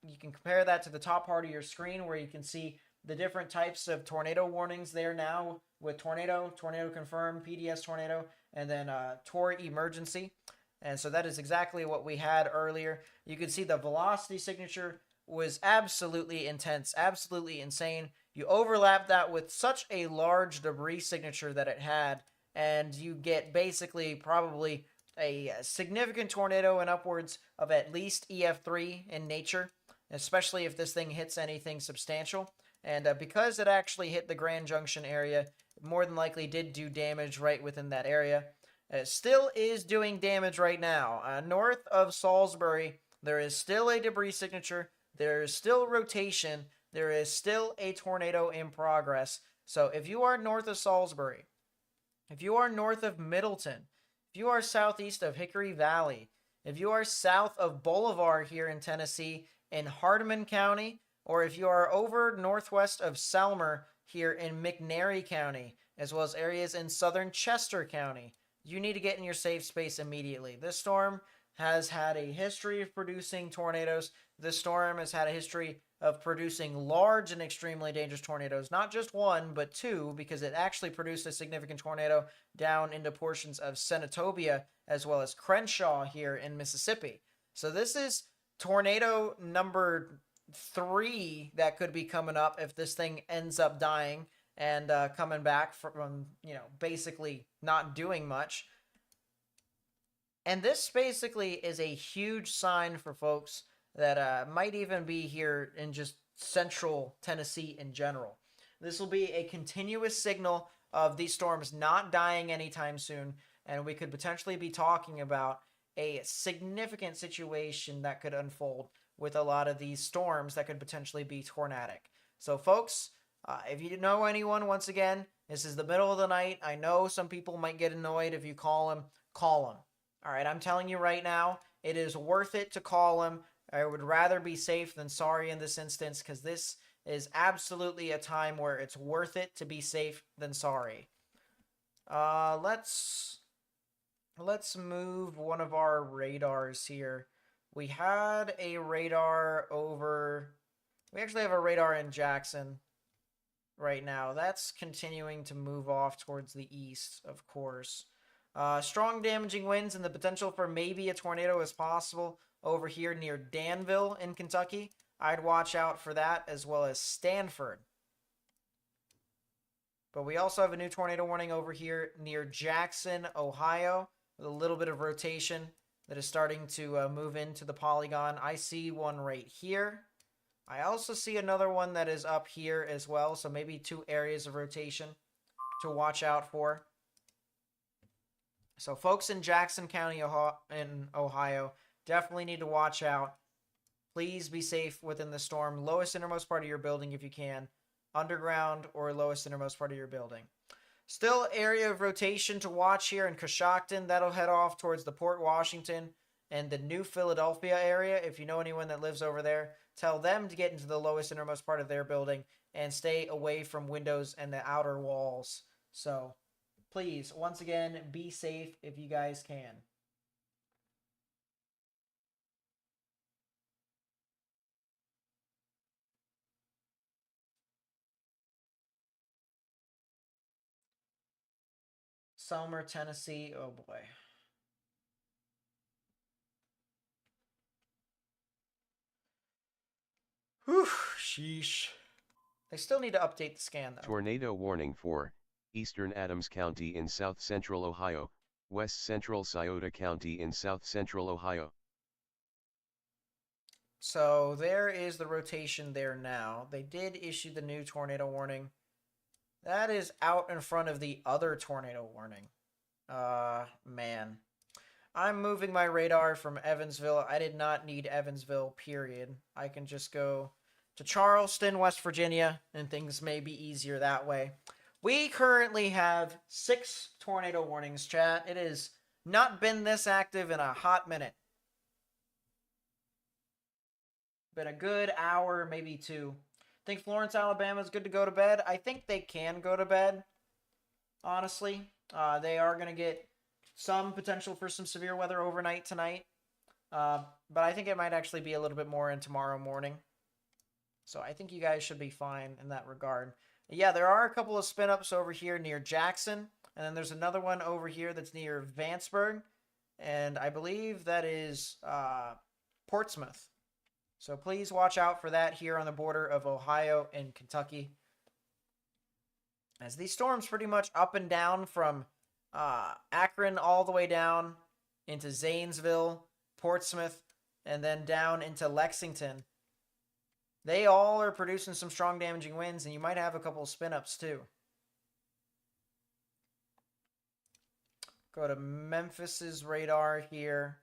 You can compare that to the top part of your screen where you can see the different types of tornado warnings there now with tornado confirmed, PDS tornado, and then Tor emergency. And so that is exactly what we had earlier. You can see the velocity signature was absolutely intense, absolutely insane. You overlap that with such a large debris signature that it had, and you get basically probably a significant tornado and upwards of at least EF3 in nature, especially if this thing hits anything substantial. And because it actually hit the Grand Junction area, more than likely did do damage right within that area. It still is doing damage right now. North of Salisbury, there is still a debris signature. There is still rotation. There is still a tornado in progress. So if you are north of Salisbury, if you are north of Middleton, if you are southeast of Hickory Valley, if you are south of Bolivar here in Tennessee in Hardeman County, or if you are over northwest of Selmer here in McNairy County, as well as areas in southern Chester County, you need to get in your safe space immediately. This storm has had a history of producing tornadoes. This storm has had a history of producing large and extremely dangerous tornadoes. Not just one, but two, because it actually produced a significant tornado down into portions of Senatobia, as well as Crenshaw here in Mississippi. So this is tornado number 3 that could be coming up if this thing ends up dying and coming back from, basically not doing much. And this basically is a huge sign for folks that might even be here in just central Tennessee in general. This will be a continuous signal of these storms not dying anytime soon, and we could potentially be talking about a significant situation that could unfold with a lot of these storms that could potentially be tornadic. So folks, if you know anyone, once again, this is the middle of the night. I know some people might get annoyed if you call them. Call them. All right, I'm telling you right now, it is worth it to call them. I would rather be safe than sorry in this instance, because this is absolutely a time where it's worth it to be safe than sorry. Let's move one of our radars here. We had a radar we actually have a radar in Jackson right now. That's continuing to move off towards the east, of course. Strong damaging winds and the potential for maybe a tornado is possible over here near Danville in Kentucky. I'd watch out for that, as well as Stanford. But we also have a new tornado warning over here near Jackson, Ohio, with a little bit of rotation that is starting to move into the polygon. I see one right here. I also see another one that is up here as well, so maybe 2 areas of rotation to watch out for. So folks in Jackson County in Ohio definitely need to watch out. Please be safe within the storm. Lowest innermost part of your building if you can. Underground or lowest innermost part of your building. Still area of rotation to watch here in Coshocton. That'll head off towards the Port Washington and the New Philadelphia area. If you know anyone that lives over there, tell them to get into the lowest innermost part of their building and stay away from windows and the outer walls. So please, once again, be safe if you guys can. Selmer, Tennessee. Oh boy. Whew, sheesh. They still need to update the scan, though. Tornado warning for eastern Adams County in south central Ohio, west central Scioto County in south central Ohio. So there is the rotation there now. They did issue the new tornado warning. That is out in front of the other tornado warning. Man. I'm moving my radar from Evansville. I did not need Evansville, period. I can just go to Charleston, West Virginia, and things may be easier that way. We currently have 6 tornado warnings, chat. It has not been this active in a hot minute. Been a good hour, maybe 2. Think Florence, Alabama is good to go to bed? I think they can go to bed, honestly. They are going to get some potential for some severe weather overnight tonight. But I think it might actually be a little bit more in tomorrow morning. So I think you guys should be fine in that regard. Yeah, there are a couple of spin-ups over here near Jackson. And then there's another one over here that's near Vanceburg. And I believe that is Portsmouth. So please watch out for that here on the border of Ohio and Kentucky. As these storms pretty much up and down from Akron all the way down into Zanesville, Portsmouth, and then down into Lexington. They all are producing some strong damaging winds, and you might have a couple of spin-ups too. Go to Memphis's radar here.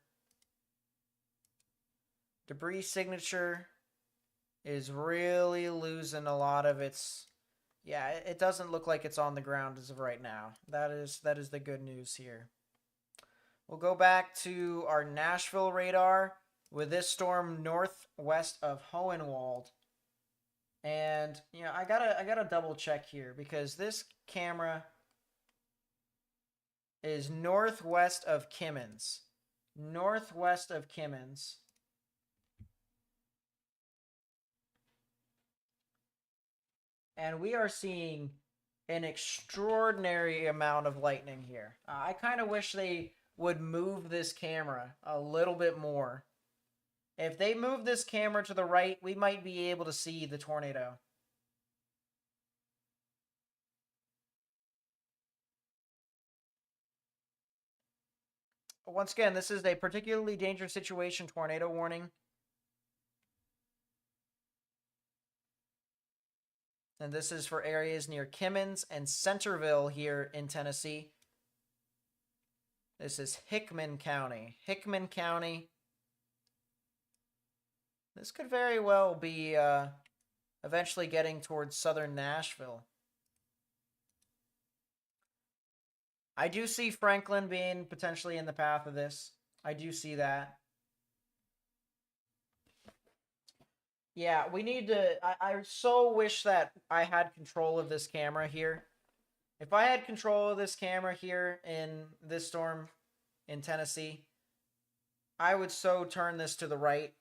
Debris signature is really losing a lot of its... Yeah, it doesn't look like it's on the ground as of right now. That is the good news here. We'll go back to our Nashville radar with this storm northwest of Hohenwald. And, you know, I gotta double check here because this camera is northwest of Kimmins. Northwest of Kimmins. And we are seeing an extraordinary amount of lightning here. I kind of wish they would move this camera a little bit more. If they move this camera to the right, we might be able to see the tornado. Once again, this is a particularly dangerous situation tornado warning. And this is for areas near Kimmins and Centerville here in Tennessee. This is Hickman County. Hickman County. This could very well be eventually getting towards southern Nashville. I do see Franklin being potentially in the path of this. I do see that. Yeah, we need to... I so wish that I had control of this camera here. If I had control of this camera here in this storm in Tennessee, I would so turn this to the right.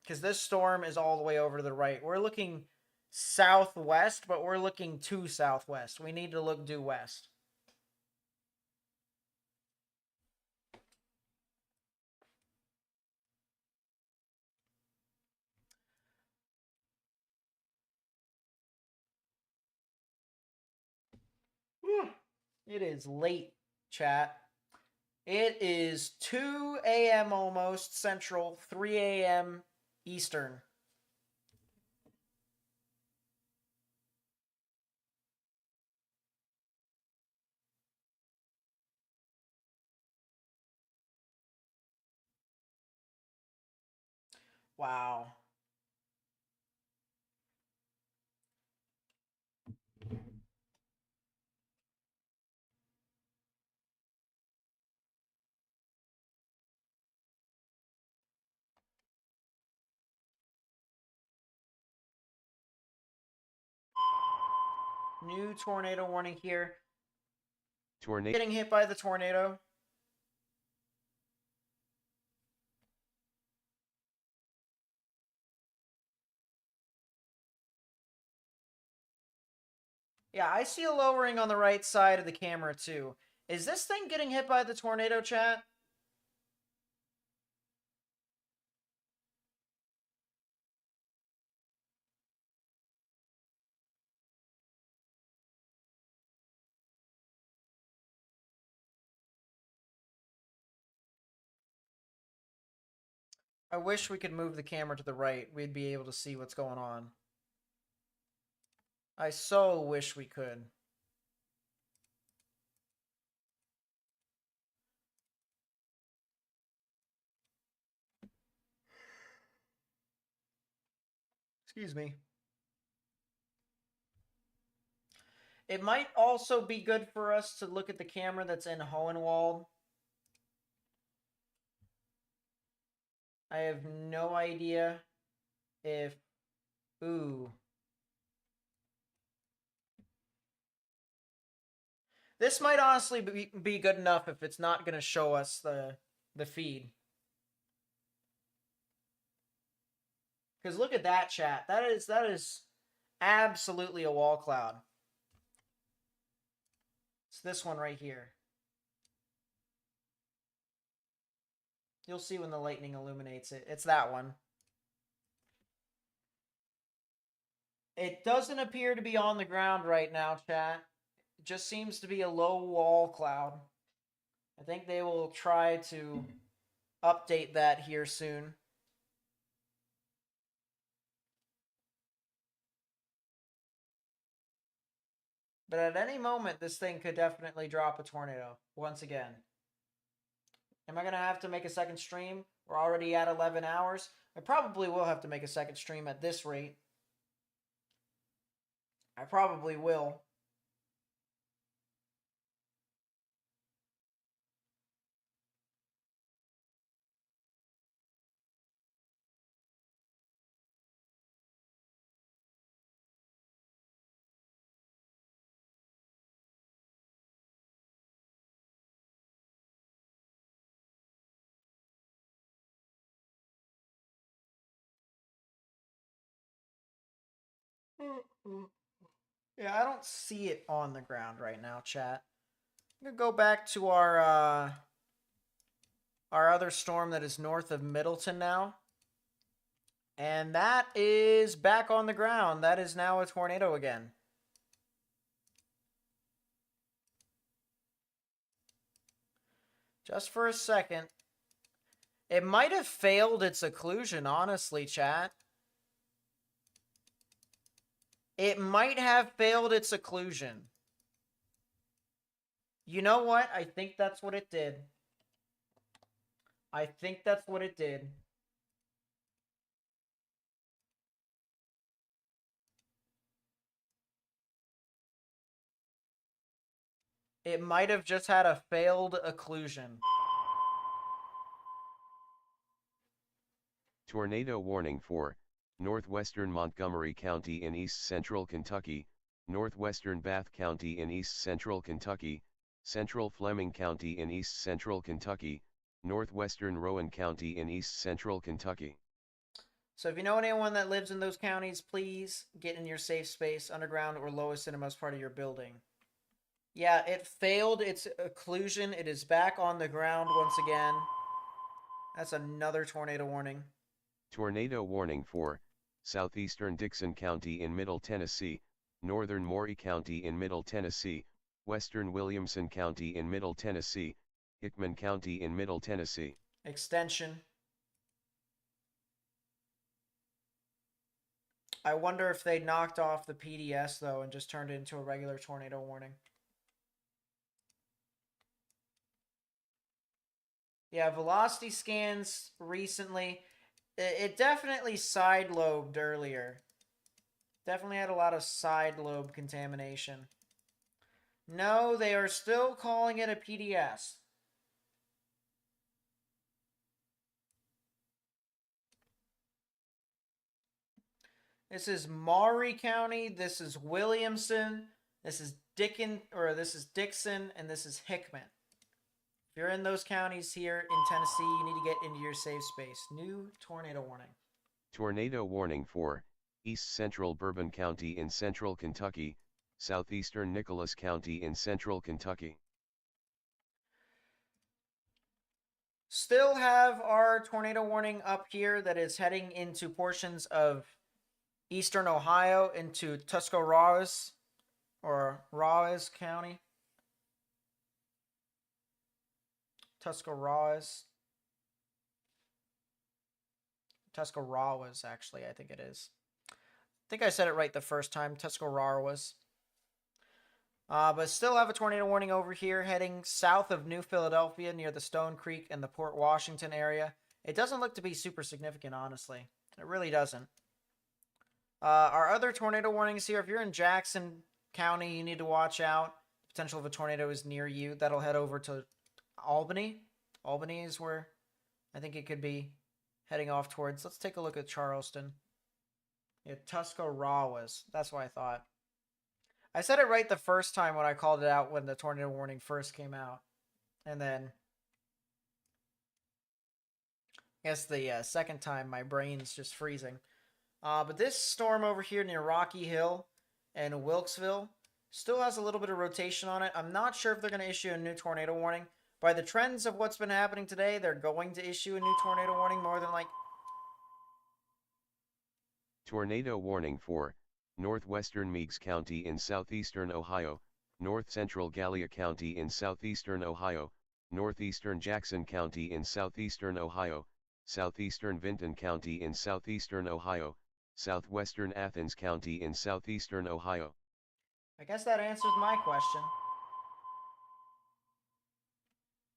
Because this storm is all the way over to the right. We're looking southwest, but we're looking to southwest. We need to look due west. It is late, chat. It is 2 a.m. almost Central, 3 a.m. Eastern. Wow. New tornado warning here. Tornado. Getting hit by the tornado. Yeah, I see a lowering on the right side of the camera too. Is this thing getting hit by the tornado, chat? I wish we could move the camera to the right. We'd be able to see what's going on. I so wish we could. Excuse me. It might also be good for us to look at the camera that's in Hohenwald. I have no idea if... Ooh. This might honestly be good enough if it's not going to show us the feed. Because look at that, chat. That is absolutely a wall cloud. It's this one right here. You'll see when the lightning illuminates it. It's that one. It doesn't appear to be on the ground right now, chat. It just seems to be a low wall cloud. I think they will try to update that here soon. But at any moment, this thing could definitely drop a tornado once again. Am I going to have to make a second stream? We're already at 11 hours. I probably will have to make a second stream at this rate. I probably will. Yeah, I don't see it on the ground right now, chat. I'm gonna go back to our other storm that is north of Middleton now. And that is back on the ground. That is now a tornado again. Just for a second. It might have failed its occlusion, honestly, chat. It might have failed its occlusion. You know what? I think that's what it did. I think that's what it did. It might have just had a failed occlusion. Tornado warning for northwestern Montgomery County in east central Kentucky, northwestern Bath County in east central Kentucky, central Fleming County in east central Kentucky, northwestern Rowan County in east central Kentucky. So if you know anyone that lives in those counties, please get in your safe space, underground or lowest innermost part of your building. Yeah, it failed its occlusion. It is back on the ground once again. That's another tornado warning. Tornado warning for southeastern Dixon County in Middle Tennessee, northern Maury County in Middle Tennessee, western Williamson County in Middle Tennessee, Hickman County in Middle Tennessee. Extension. I wonder if they knocked off the PDS, though, and just turned it into a regular tornado warning. Yeah, velocity scans recently. It definitely side lobed earlier. Definitely had a lot of side lobe contamination. No, they are still calling it a PDS. This is Maury County. This is Williamson. This is Dixon, and this is Hickman. If you're in those counties here in Tennessee, you need to get into your safe space. New tornado warning. Tornado warning for east central Bourbon County in central Kentucky, southeastern Nicholas County in central Kentucky. Still have our tornado warning up here that is heading into portions of eastern Ohio into Tuscaloosa or Rawes County. Tuscaloosa. Tuscaloosa, actually, I think it is. I think I said it right the first time, Tuscaloosa. But still have a tornado warning over here heading south of New Philadelphia near the Stone Creek and the Port Washington area. It doesn't look to be super significant, honestly. It really doesn't. Our other tornado warnings here, if you're in Jackson County, you need to watch out. The potential of a tornado is near you. That'll head over to Albany. Albany is where I think it could be heading off towards. Let's take a look at Charleston. Yeah, Tuscaloosa. That's what I thought. I said it right the first time when I called it out when the tornado warning first came out. And then I guess the second time my brain's just freezing. But this storm over here near Rocky Hill and Wilkesville still has a little bit of rotation on it. I'm not sure if they're going to issue a new tornado warning. By the trends of what's been happening today, they're going to issue a new tornado warning more than like... Tornado warning for northwestern Meigs County in southeastern Ohio, north-central Gallia County in southeastern Ohio, northeastern Jackson County in southeastern Ohio, southeastern Vinton County in southeastern Ohio, southwestern Athens County in southeastern Ohio. I guess that answers my question.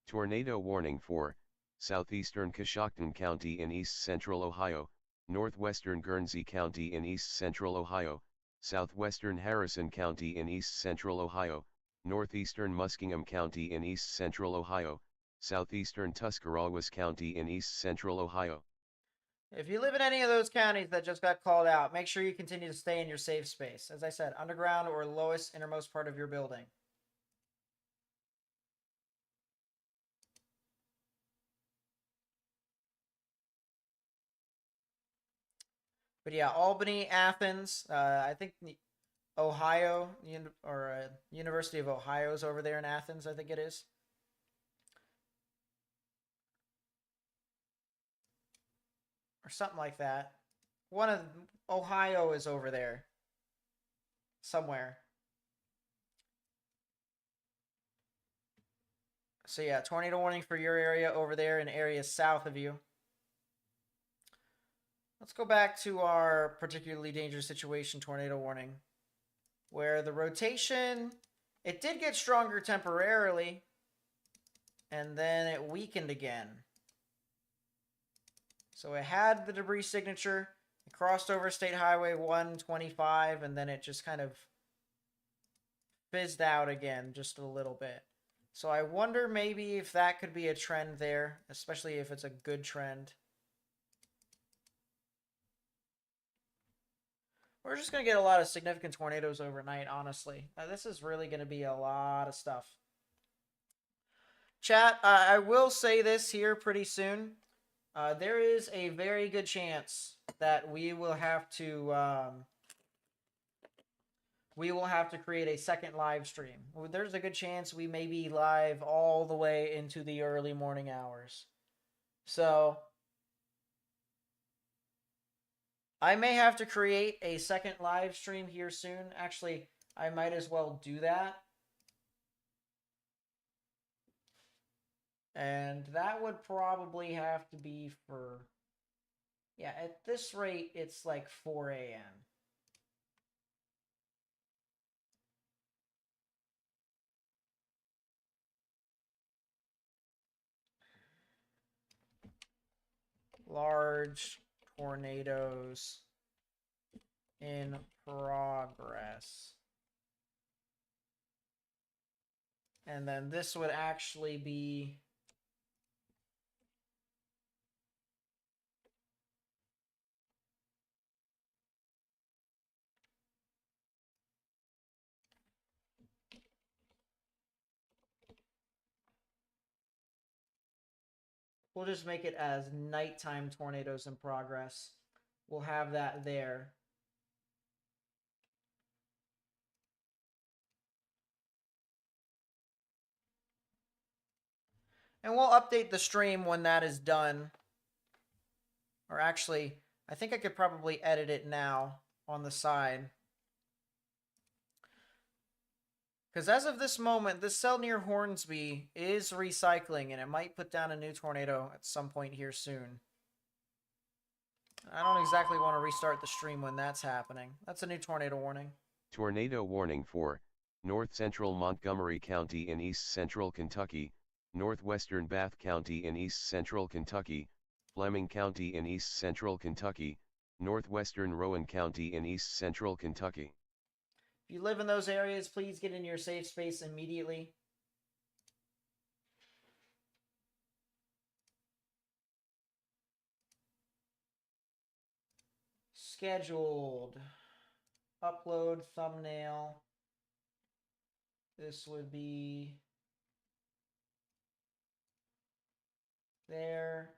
Tornado warning for southeastern Coshocton County in east-central Ohio, northwestern Guernsey County in east-central Ohio, southwestern Harrison County in east-central Ohio, northeastern Muskingum County in east-central Ohio, southeastern Tuscarawas County in east-central Ohio. If you live in any of those counties that just got called out, make sure you continue to stay in your safe space. As I said, underground or lowest innermost part of your building. But yeah, Albany, Athens, I think Ohio, University of Ohio is over there in Athens, I think it is. Or something like that. One of Ohio is over there. Somewhere. So yeah, tornado warning for your area over there and areas south of you. Let's go back to our particularly dangerous situation tornado warning, where the rotation, it did get stronger temporarily, and then it weakened again. So it had the debris signature, it crossed over State Highway 125, and then it just kind of fizzed out again just a little bit. So I wonder maybe if that could be a trend there, especially if it's a good trend. We're just going to get a lot of significant tornadoes overnight, honestly. This is really going to be a lot of stuff. Chat, I will say this here pretty soon. There is a very good chance that we will have to create a second live stream. There's a good chance we may be live all the way into the early morning hours. So I may have to create a second live stream here soon. Actually, I might as well do that. And that would probably have to be for... Yeah, at this rate, it's like 4 a.m. Large tornadoes in progress. And then this would actually be... We'll just make it as nighttime tornadoes in progress. We'll have that there. And we'll update the stream when that is done. Or actually, I think I could probably edit it now on the side. Because as of this moment, this cell near Hornsby is recycling, and it might put down a new tornado at some point here soon. I don't exactly want to restart the stream when that's happening. That's a new tornado warning. Tornado warning for North Central Montgomery County in East Central Kentucky, Northwestern Bath County in East Central Kentucky, Fleming County in East Central Kentucky, Northwestern Rowan County in East Central Kentucky. If you live in those areas, please get in your safe space immediately. Scheduled. Upload thumbnail. This would be there.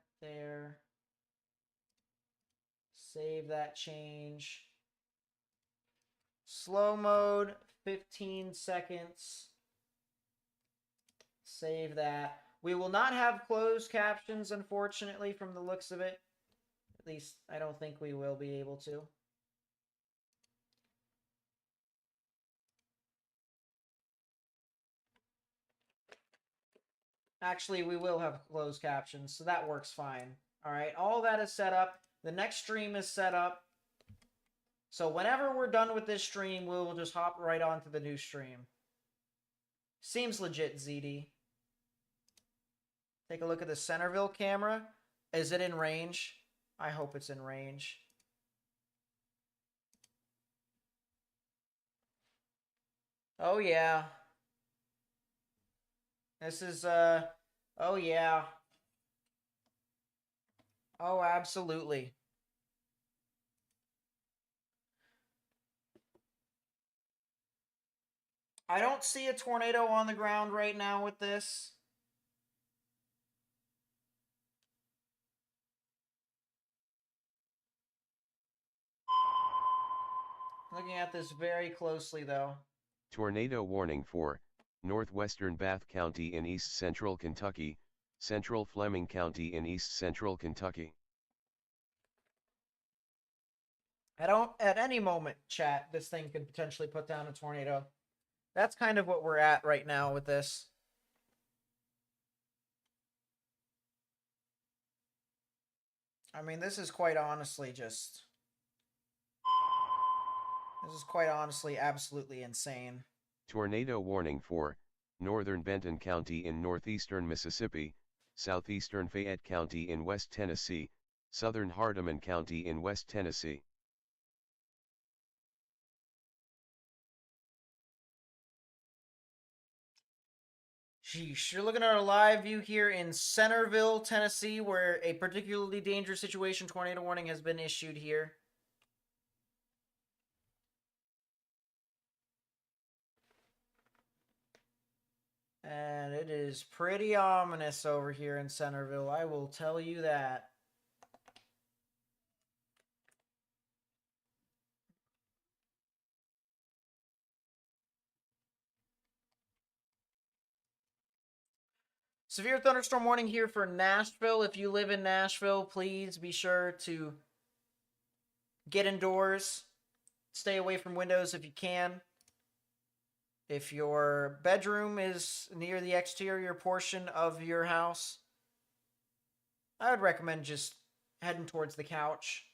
Save that change. Slow mode, 15 seconds. Save that. We will not have closed captions, unfortunately, from the looks of it. At least, I don't think we will be able to. Actually, we will have closed captions, so that works fine. All right, all that is set up. The next stream is set up. So whenever we're done with this stream, we will just hop right onto the new stream. Seems legit, ZD. Take a look at the Centerville camera. Is it in range? I hope it's in range. Oh, yeah. This is, oh, yeah. Oh, absolutely. I don't see a tornado on the ground right now with this. Looking at this very closely, though. Tornado warning for Northwestern Bath County in East Central Kentucky, Central Fleming County in East Central Kentucky. At any moment, chat, this thing could potentially put down a tornado. That's kind of what we're at right now with this. I mean, this is quite honestly just... This is quite honestly absolutely insane. Tornado warning for Northern Benton County in northeastern Mississippi, southeastern Fayette County in West Tennessee, southern Hardeman County in West Tennessee. Sheesh, you're looking at a live view here in Centerville, Tennessee, where a particularly dangerous situation tornado warning has been issued here. And it is pretty ominous over here in Centerville, I will tell you that. Severe thunderstorm warning here for Nashville. If you live in Nashville, please be sure to get indoors. Stay away from windows if you can. If your bedroom is near the exterior portion of your house, I would recommend just heading towards the couch.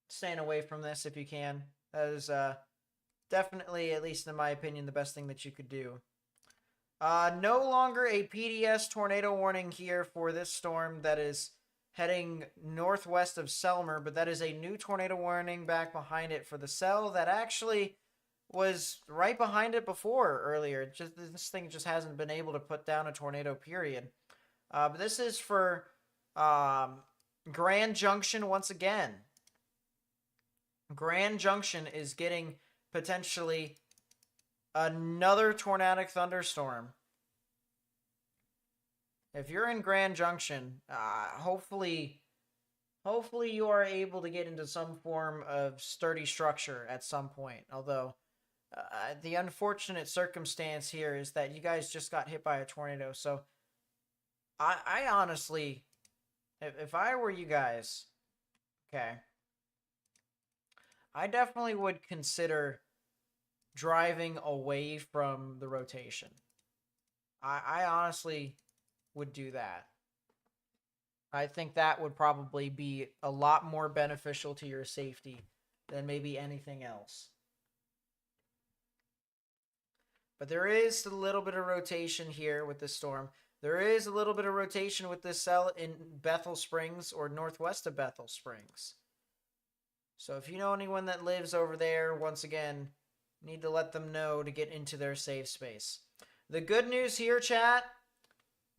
Staying away from this if you can. That is definitely, at least in my opinion, the best thing that you could do. No longer a PDS tornado warning here for this storm that is heading northwest of Selmer, but that is a new tornado warning back behind it for the cell that actually was right behind it before earlier. Just this thing just hasn't been able to put down a tornado, period. But this is for Grand Junction once again. Grand Junction is getting potentially another tornadic thunderstorm. If you're in Grand Junction, hopefully you are able to get into some form of sturdy structure at some point. Although, the unfortunate circumstance here is that you guys just got hit by a tornado. So, I honestly, if I were you guys, okay, I definitely would consider driving away from the rotation. I honestly would do that. I think that would probably be a lot more beneficial to your safety than maybe anything else. But there is a little bit of rotation here with this storm. There is a little bit of rotation with this cell in Bethel Springs or northwest of Bethel Springs. So if you know anyone that lives over there, once again, need to let them know to get into their safe space. The good news here, chat,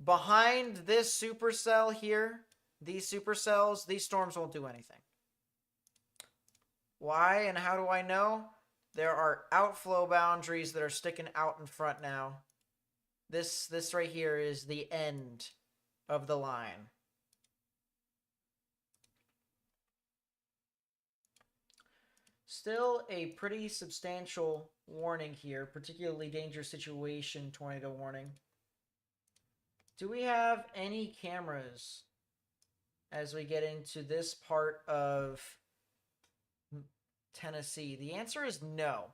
behind this supercell here, these supercells, these storms won't do anything. Why and how do I know? There are outflow boundaries that are sticking out in front now. This right here is the end of the line. Still a pretty substantial warning here, particularly dangerous situation tornado warning. Do we have any cameras as we get into this part of Tennessee? The answer is no.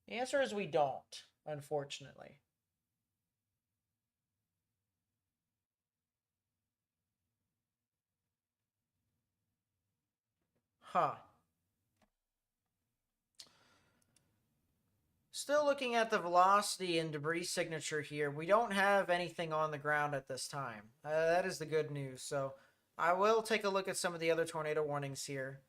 The answer is we don't, unfortunately. Huh. Still looking at the velocity and debris signature here. We don't have anything on the ground at this time. That is the good news. So I will take a look at some of the other tornado warnings here.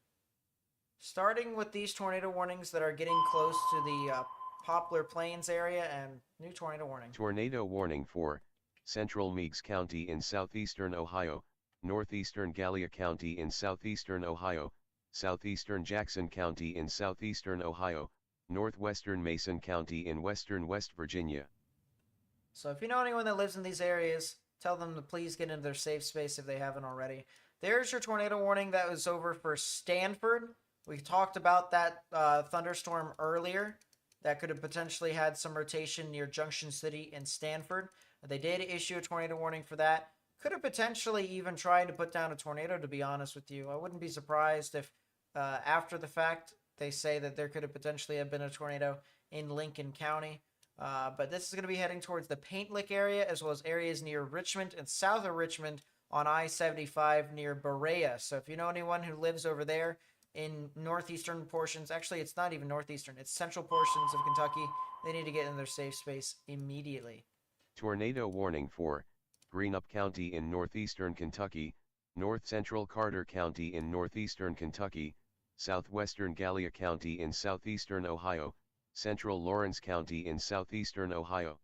Starting with these tornado warnings that are getting close to the Poplar Plains area and new tornado warning. Tornado warning for Central Meigs County in southeastern Ohio, northeastern Gallia County in southeastern Ohio, southeastern Jackson County in southeastern Ohio, northwestern Mason County in western West Virginia. So if you know anyone that lives in these areas, tell them to please get into their safe space if they haven't already. There's your tornado warning that was over for Stanford. We talked about that thunderstorm earlier that could have potentially had some rotation near Junction City and Stanford. They did issue a tornado warning for that. Could have potentially even tried to put down a tornado, to be honest with you. I wouldn't be surprised if after the fact they say that there could have potentially have been a tornado in Lincoln County. But this is going to be heading towards the Paint Lick area as well as areas near Richmond and south of Richmond on I-75 near Berea. So if you know anyone who lives over there in northeastern portions, actually it's not even northeastern, it's central portions of Kentucky, they need to get in their safe space immediately. Tornado warning for Greenup County in northeastern Kentucky, north central Carter County in northeastern Kentucky, southwestern Gallia County in southeastern Ohio, central Lawrence County in southeastern Ohio.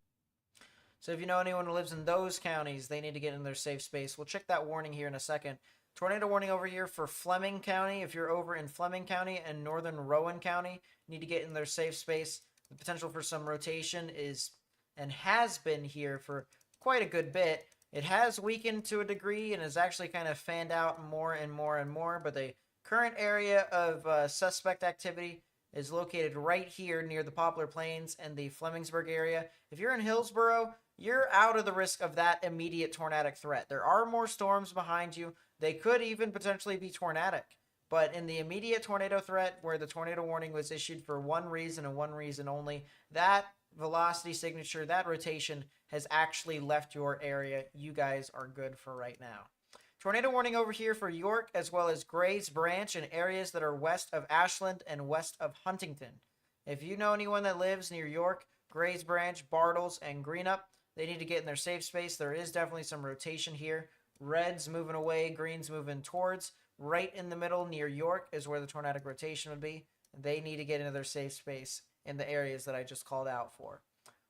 So if you know anyone who lives in those counties, they need to get in their safe space. We'll check that warning here in a second. Tornado warning over here for Fleming County. If you're over in Fleming County and northern Rowan County, you need to get in their safe space. The potential for some rotation is and has been here for quite a good bit. It has weakened to a degree and has actually kind of fanned out more and more and more, but the current area of suspect activity is located right here near the Poplar Plains and the Flemingsburg area. If you're in Hillsborough, you're out of the risk of that immediate tornadic threat. There are more storms behind you. They could even potentially be tornadic. But in the immediate tornado threat, where the tornado warning was issued for one reason and one reason only, that velocity signature, that rotation has actually left your area. You guys are good for right now. Tornado warning over here for York as well as Grays Branch and areas that are west of Ashland and west of Huntington. If you know anyone that lives near York, Grays Branch, Bartles, and Greenup, they need to get in their safe space. There is definitely some rotation here. Reds moving away, greens moving towards. Right in the middle near York is where the tornadic rotation would be. They need to get into their safe space in the areas that I just called out for.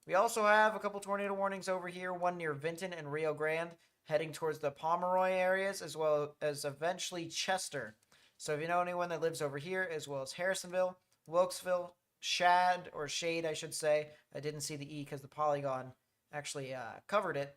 We also have a couple tornado warnings over here, one near Vinton and Rio Grande, heading towards the Pomeroy areas, as well as eventually Chester. So if you know anyone that lives over here, as well as Harrisonville, Wilkesville, Shad, or Shade, I should say. I didn't see the E because the polygon actually covered it.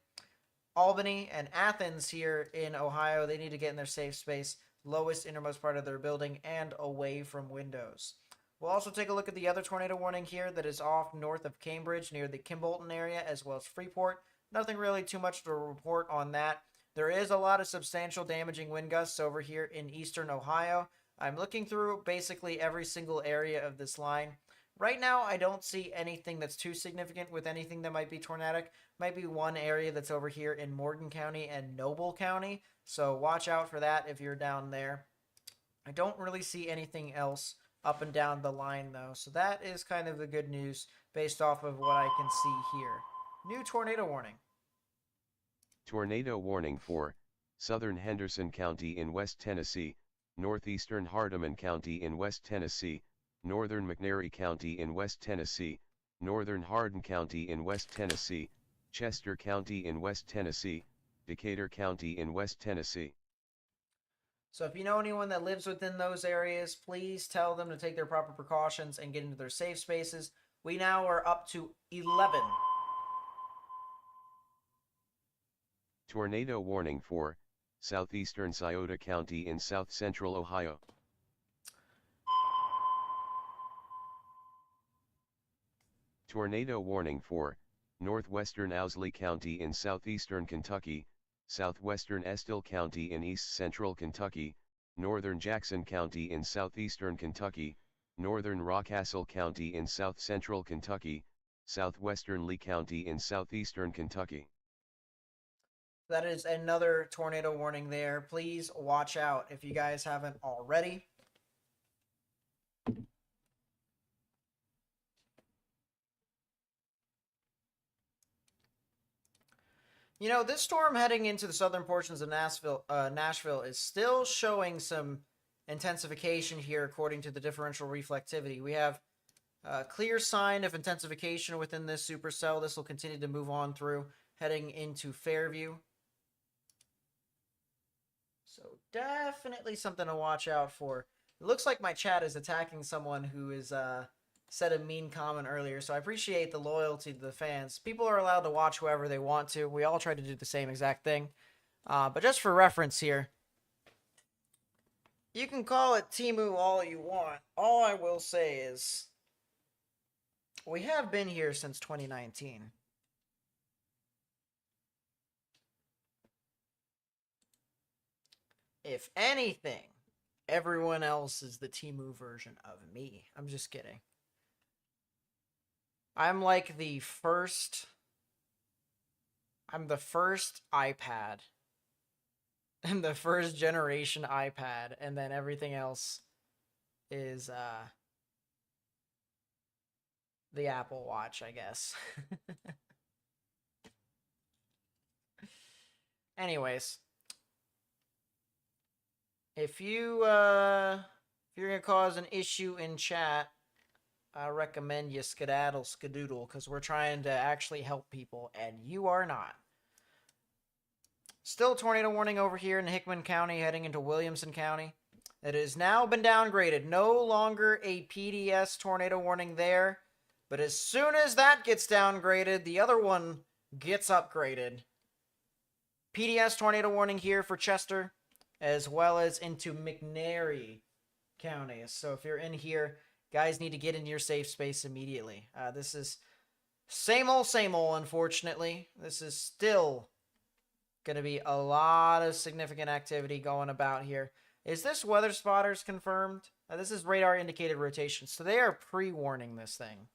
Albany and Athens here in Ohio, they need to get in their safe space, lowest innermost part of their building, and away from windows. We'll also take a look at the other tornado warning here that is off north of Cambridge near the Kimbolton area, as well as Freeport. Nothing really too much to report on that. There is a lot of substantial damaging wind gusts over here in eastern Ohio. I'm looking through basically every single area of this line. Right now, I don't see anything that's too significant with anything that might be tornadic. Might be one area that's over here in Morgan County and Noble County, so watch out for that if you're down there. I don't really see anything else up and down the line, though, so that is kind of the good news based off of what I can see here. New tornado warning. Tornado warning for southern Henderson County in West Tennessee, northeastern Hardeman County in West Tennessee, northern McNairy County in West Tennessee, northern Hardin County in West Tennessee, Chester County in West Tennessee, Decatur County in West Tennessee. So if you know anyone that lives within those areas, please tell them to take their proper precautions and get into their safe spaces. We now are up to 11. Tornado warning for southeastern Scioto County in south central Ohio. Tornado warning for northwestern Owsley County in southeastern Kentucky, southwestern Estill County in east central Kentucky, northern Jackson County in southeastern Kentucky, northern Rockcastle County in south central Kentucky, southwestern Lee County in southeastern Kentucky. That is another tornado warning there. Please watch out if you guys haven't already. You know, this storm heading into the southern portions of Nashville is still showing some intensification here according to the differential reflectivity. We have a clear sign of intensification within this supercell. This will continue to move on through heading into Fairview. So definitely something to watch out for. It looks like my chat is attacking someone who is said a mean comment earlier, so I appreciate the loyalty to the fans. People are allowed to watch whoever they want to. We all try to do the same exact thing. But just for reference here, you can call it Temu all you want. All I will say is we have been here since 2019. If anything, everyone else is the Temu version of me. I'm just kidding. I'm like the first iPad. And the first generation iPad, and then everything else is the Apple Watch, I guess. Anyways, if you're gonna cause an issue in chat, I recommend you skedaddle, because we're trying to actually help people, and you are not. Still tornado warning over here in Hickman County, heading into Williamson County. It has now been downgraded. No longer a PDS tornado warning there, but as soon as that gets downgraded, the other one gets upgraded. PDS tornado warning here for Chester, as well as into McNairy County. So if you're in here, guys need to get in your safe space immediately. This is same old, unfortunately. This is still going to be a lot of significant activity going about here. Is this weather spotters confirmed? This is radar indicated rotation. So they are pre-warning this thing.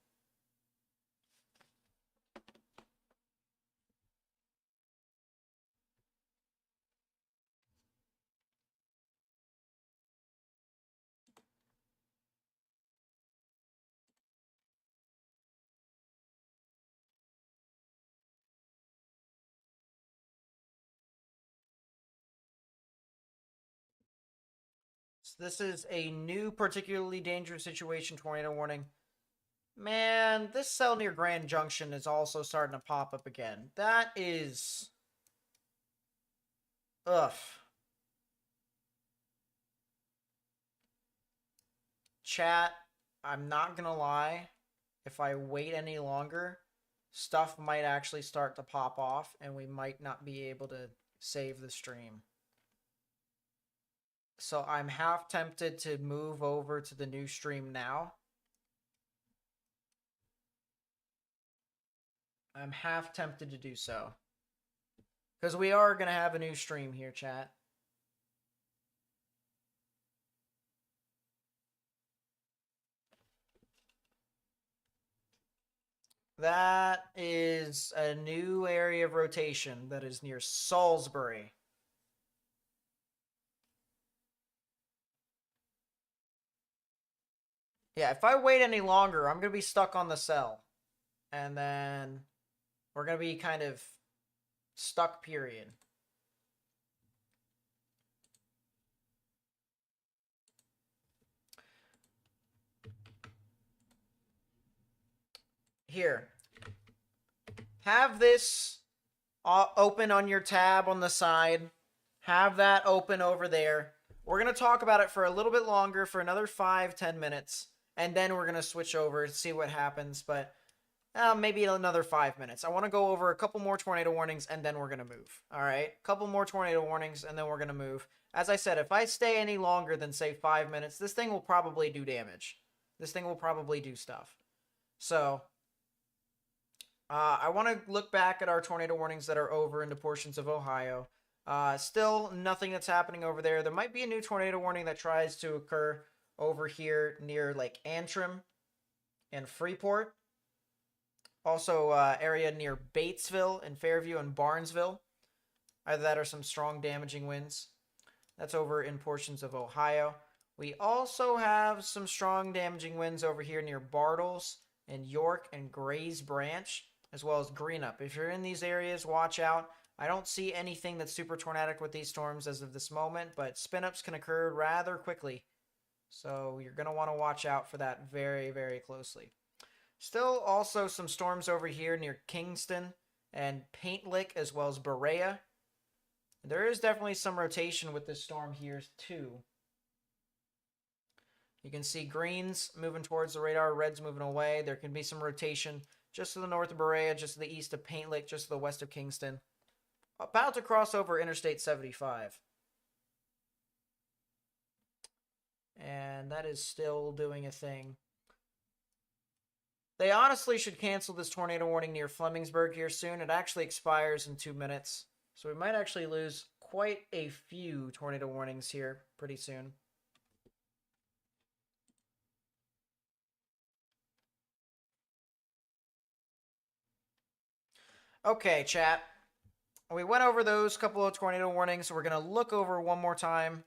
So this is a new particularly dangerous situation tornado warning. Man, this cell near Grand Junction is also starting to pop up again. That is... ugh. Chat, I'm not gonna lie. If I wait any longer, stuff might actually start to pop off, and we might not be able to save the stream. So I'm half tempted to move over to the new stream now. I'm half tempted to do so. Because we are going to have a new stream here, chat. That is a new area of rotation that is near Salisbury. Yeah, if I wait any longer, I'm going to be stuck on the cell. And then we're going to be kind of stuck, period. Here. Have this open on your tab on the side. Have that open over there. We're going to talk about it for a little bit longer, for another 5-10 minutes. And then we're going to switch over to see what happens. But maybe another 5 minutes. I want to go over a couple more tornado warnings, and then we're going to move. All right? A couple more tornado warnings, and then we're going to move. As I said, if I stay any longer than, say, 5 minutes, this thing will probably do damage. This thing will probably do stuff. So I want to look back at our tornado warnings that are over into portions of Ohio. Still nothing that's happening over there. There might be a new tornado warning that tries to occur over here near like Antrim and Freeport. Also, area near Batesville and Fairview and Barnesville. Either that or some strong damaging winds. That's over in portions of Ohio. We also have some strong damaging winds over here near Bartles and York and Grays Branch, as well as Greenup. If you're in these areas, watch out. I don't see anything that's super tornadic with these storms as of this moment, but spin-ups can occur rather quickly. So you're going to want to watch out for that very, very closely. Still also some storms over here near Kingston and Paint Lick, as well as Berea. There is definitely some rotation with this storm here too. You can see greens moving towards the radar, reds moving away. There can be some rotation just to the north of Berea, just to the east of Paint Lick, just to the west of Kingston. About to cross over Interstate 75. And that is still doing a thing. They honestly should cancel this tornado warning near Flemingsburg here soon. It actually expires in 2 minutes. So we might actually lose quite a few tornado warnings here pretty soon. Okay, chat. We went over those couple of tornado warnings. So we're going to look over one more time.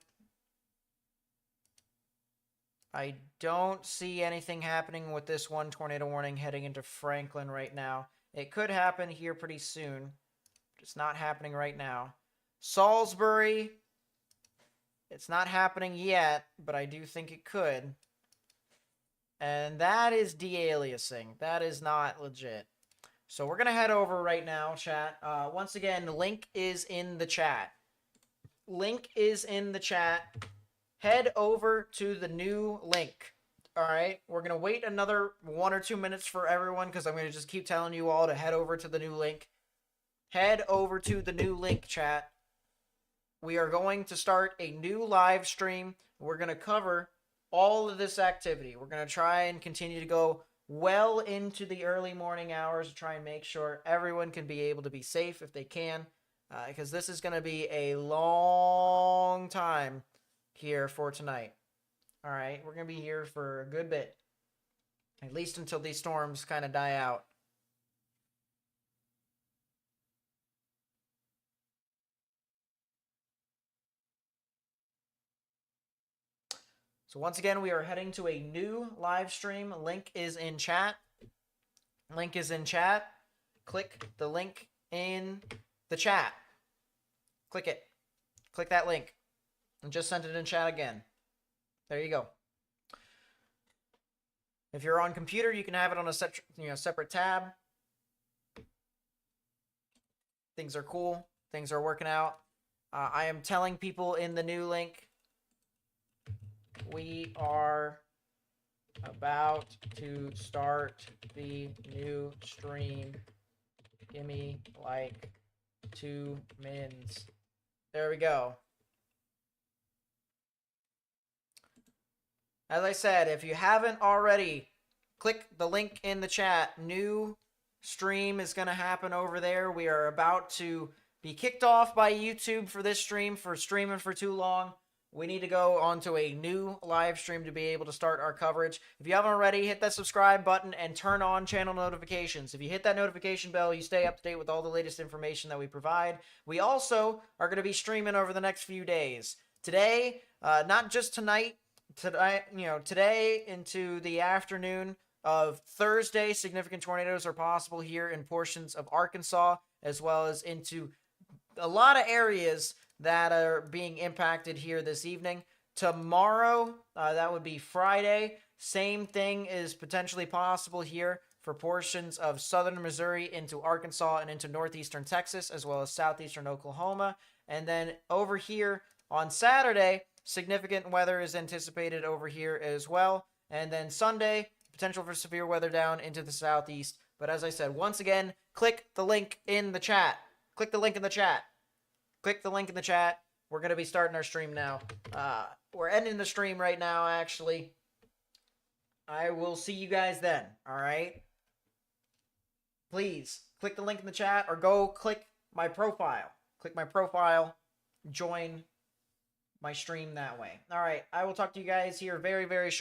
I don't see anything happening with this one tornado warning heading into Franklin right now. It could happen here pretty soon. It's not happening right now. Salisbury, it's not happening yet, but I do think it could. And that is de-aliasing. That is not legit. So we're going to head over right now, chat. Once again, the link is in the chat. Link is in the chat. Head over to the new link. All right? We're going to wait another 1 or 2 minutes for everyone because I'm going to just keep telling you all to head over to the new link. Head over to the new link, chat. We are going to start a new live stream. We're going to cover all of this activity. We're going to try and continue to go well into the early morning hours to try and make sure everyone can be able to be safe if they can, because this is going to be a long time here for tonight. All right, we're going to be here for a good bit, at least until these storms kind of die out. So once again, we are heading to a new live stream. Link is in chat. Link is in chat. Click the link in the chat. Click it. Click that link. And just sent it in chat again. There you go. If you're on computer, you can have it on a separate tab. Things are cool. Things are working out. I am telling people in the new link, we are about to start the new stream. Give me like 2 mins. There we go. As I said, if you haven't already, click the link in the chat. New stream is going to happen over there. We are about to be kicked off by YouTube for this stream, for streaming for too long. We need to go onto a new live stream to be able to start our coverage. If you haven't already, hit that subscribe button and turn on channel notifications. If you hit that notification bell, you stay up to date with all the latest information that we provide. We also are going to be streaming over the next few days. Today, not just tonight, today into the afternoon of Thursday, significant tornadoes are possible here in portions of Arkansas, as well as into a lot of areas that are being impacted here this evening. Tomorrow, that would be Friday, same thing is potentially possible here for portions of southern Missouri into Arkansas and into northeastern Texas, as well as southeastern Oklahoma. And then over here on Saturday, significant weather is anticipated over here as well. And then Sunday, potential for severe weather down into the southeast. But as I said, once again, click the link in the chat. Click the link in the chat. Click the link in the chat. We're going to be starting our stream now. We're ending the stream right now, actually. I will see you guys then, all right? Please, click the link in the chat or go click my profile. Click my profile. Join my stream that way. All right, I will talk to you guys here very, very shortly.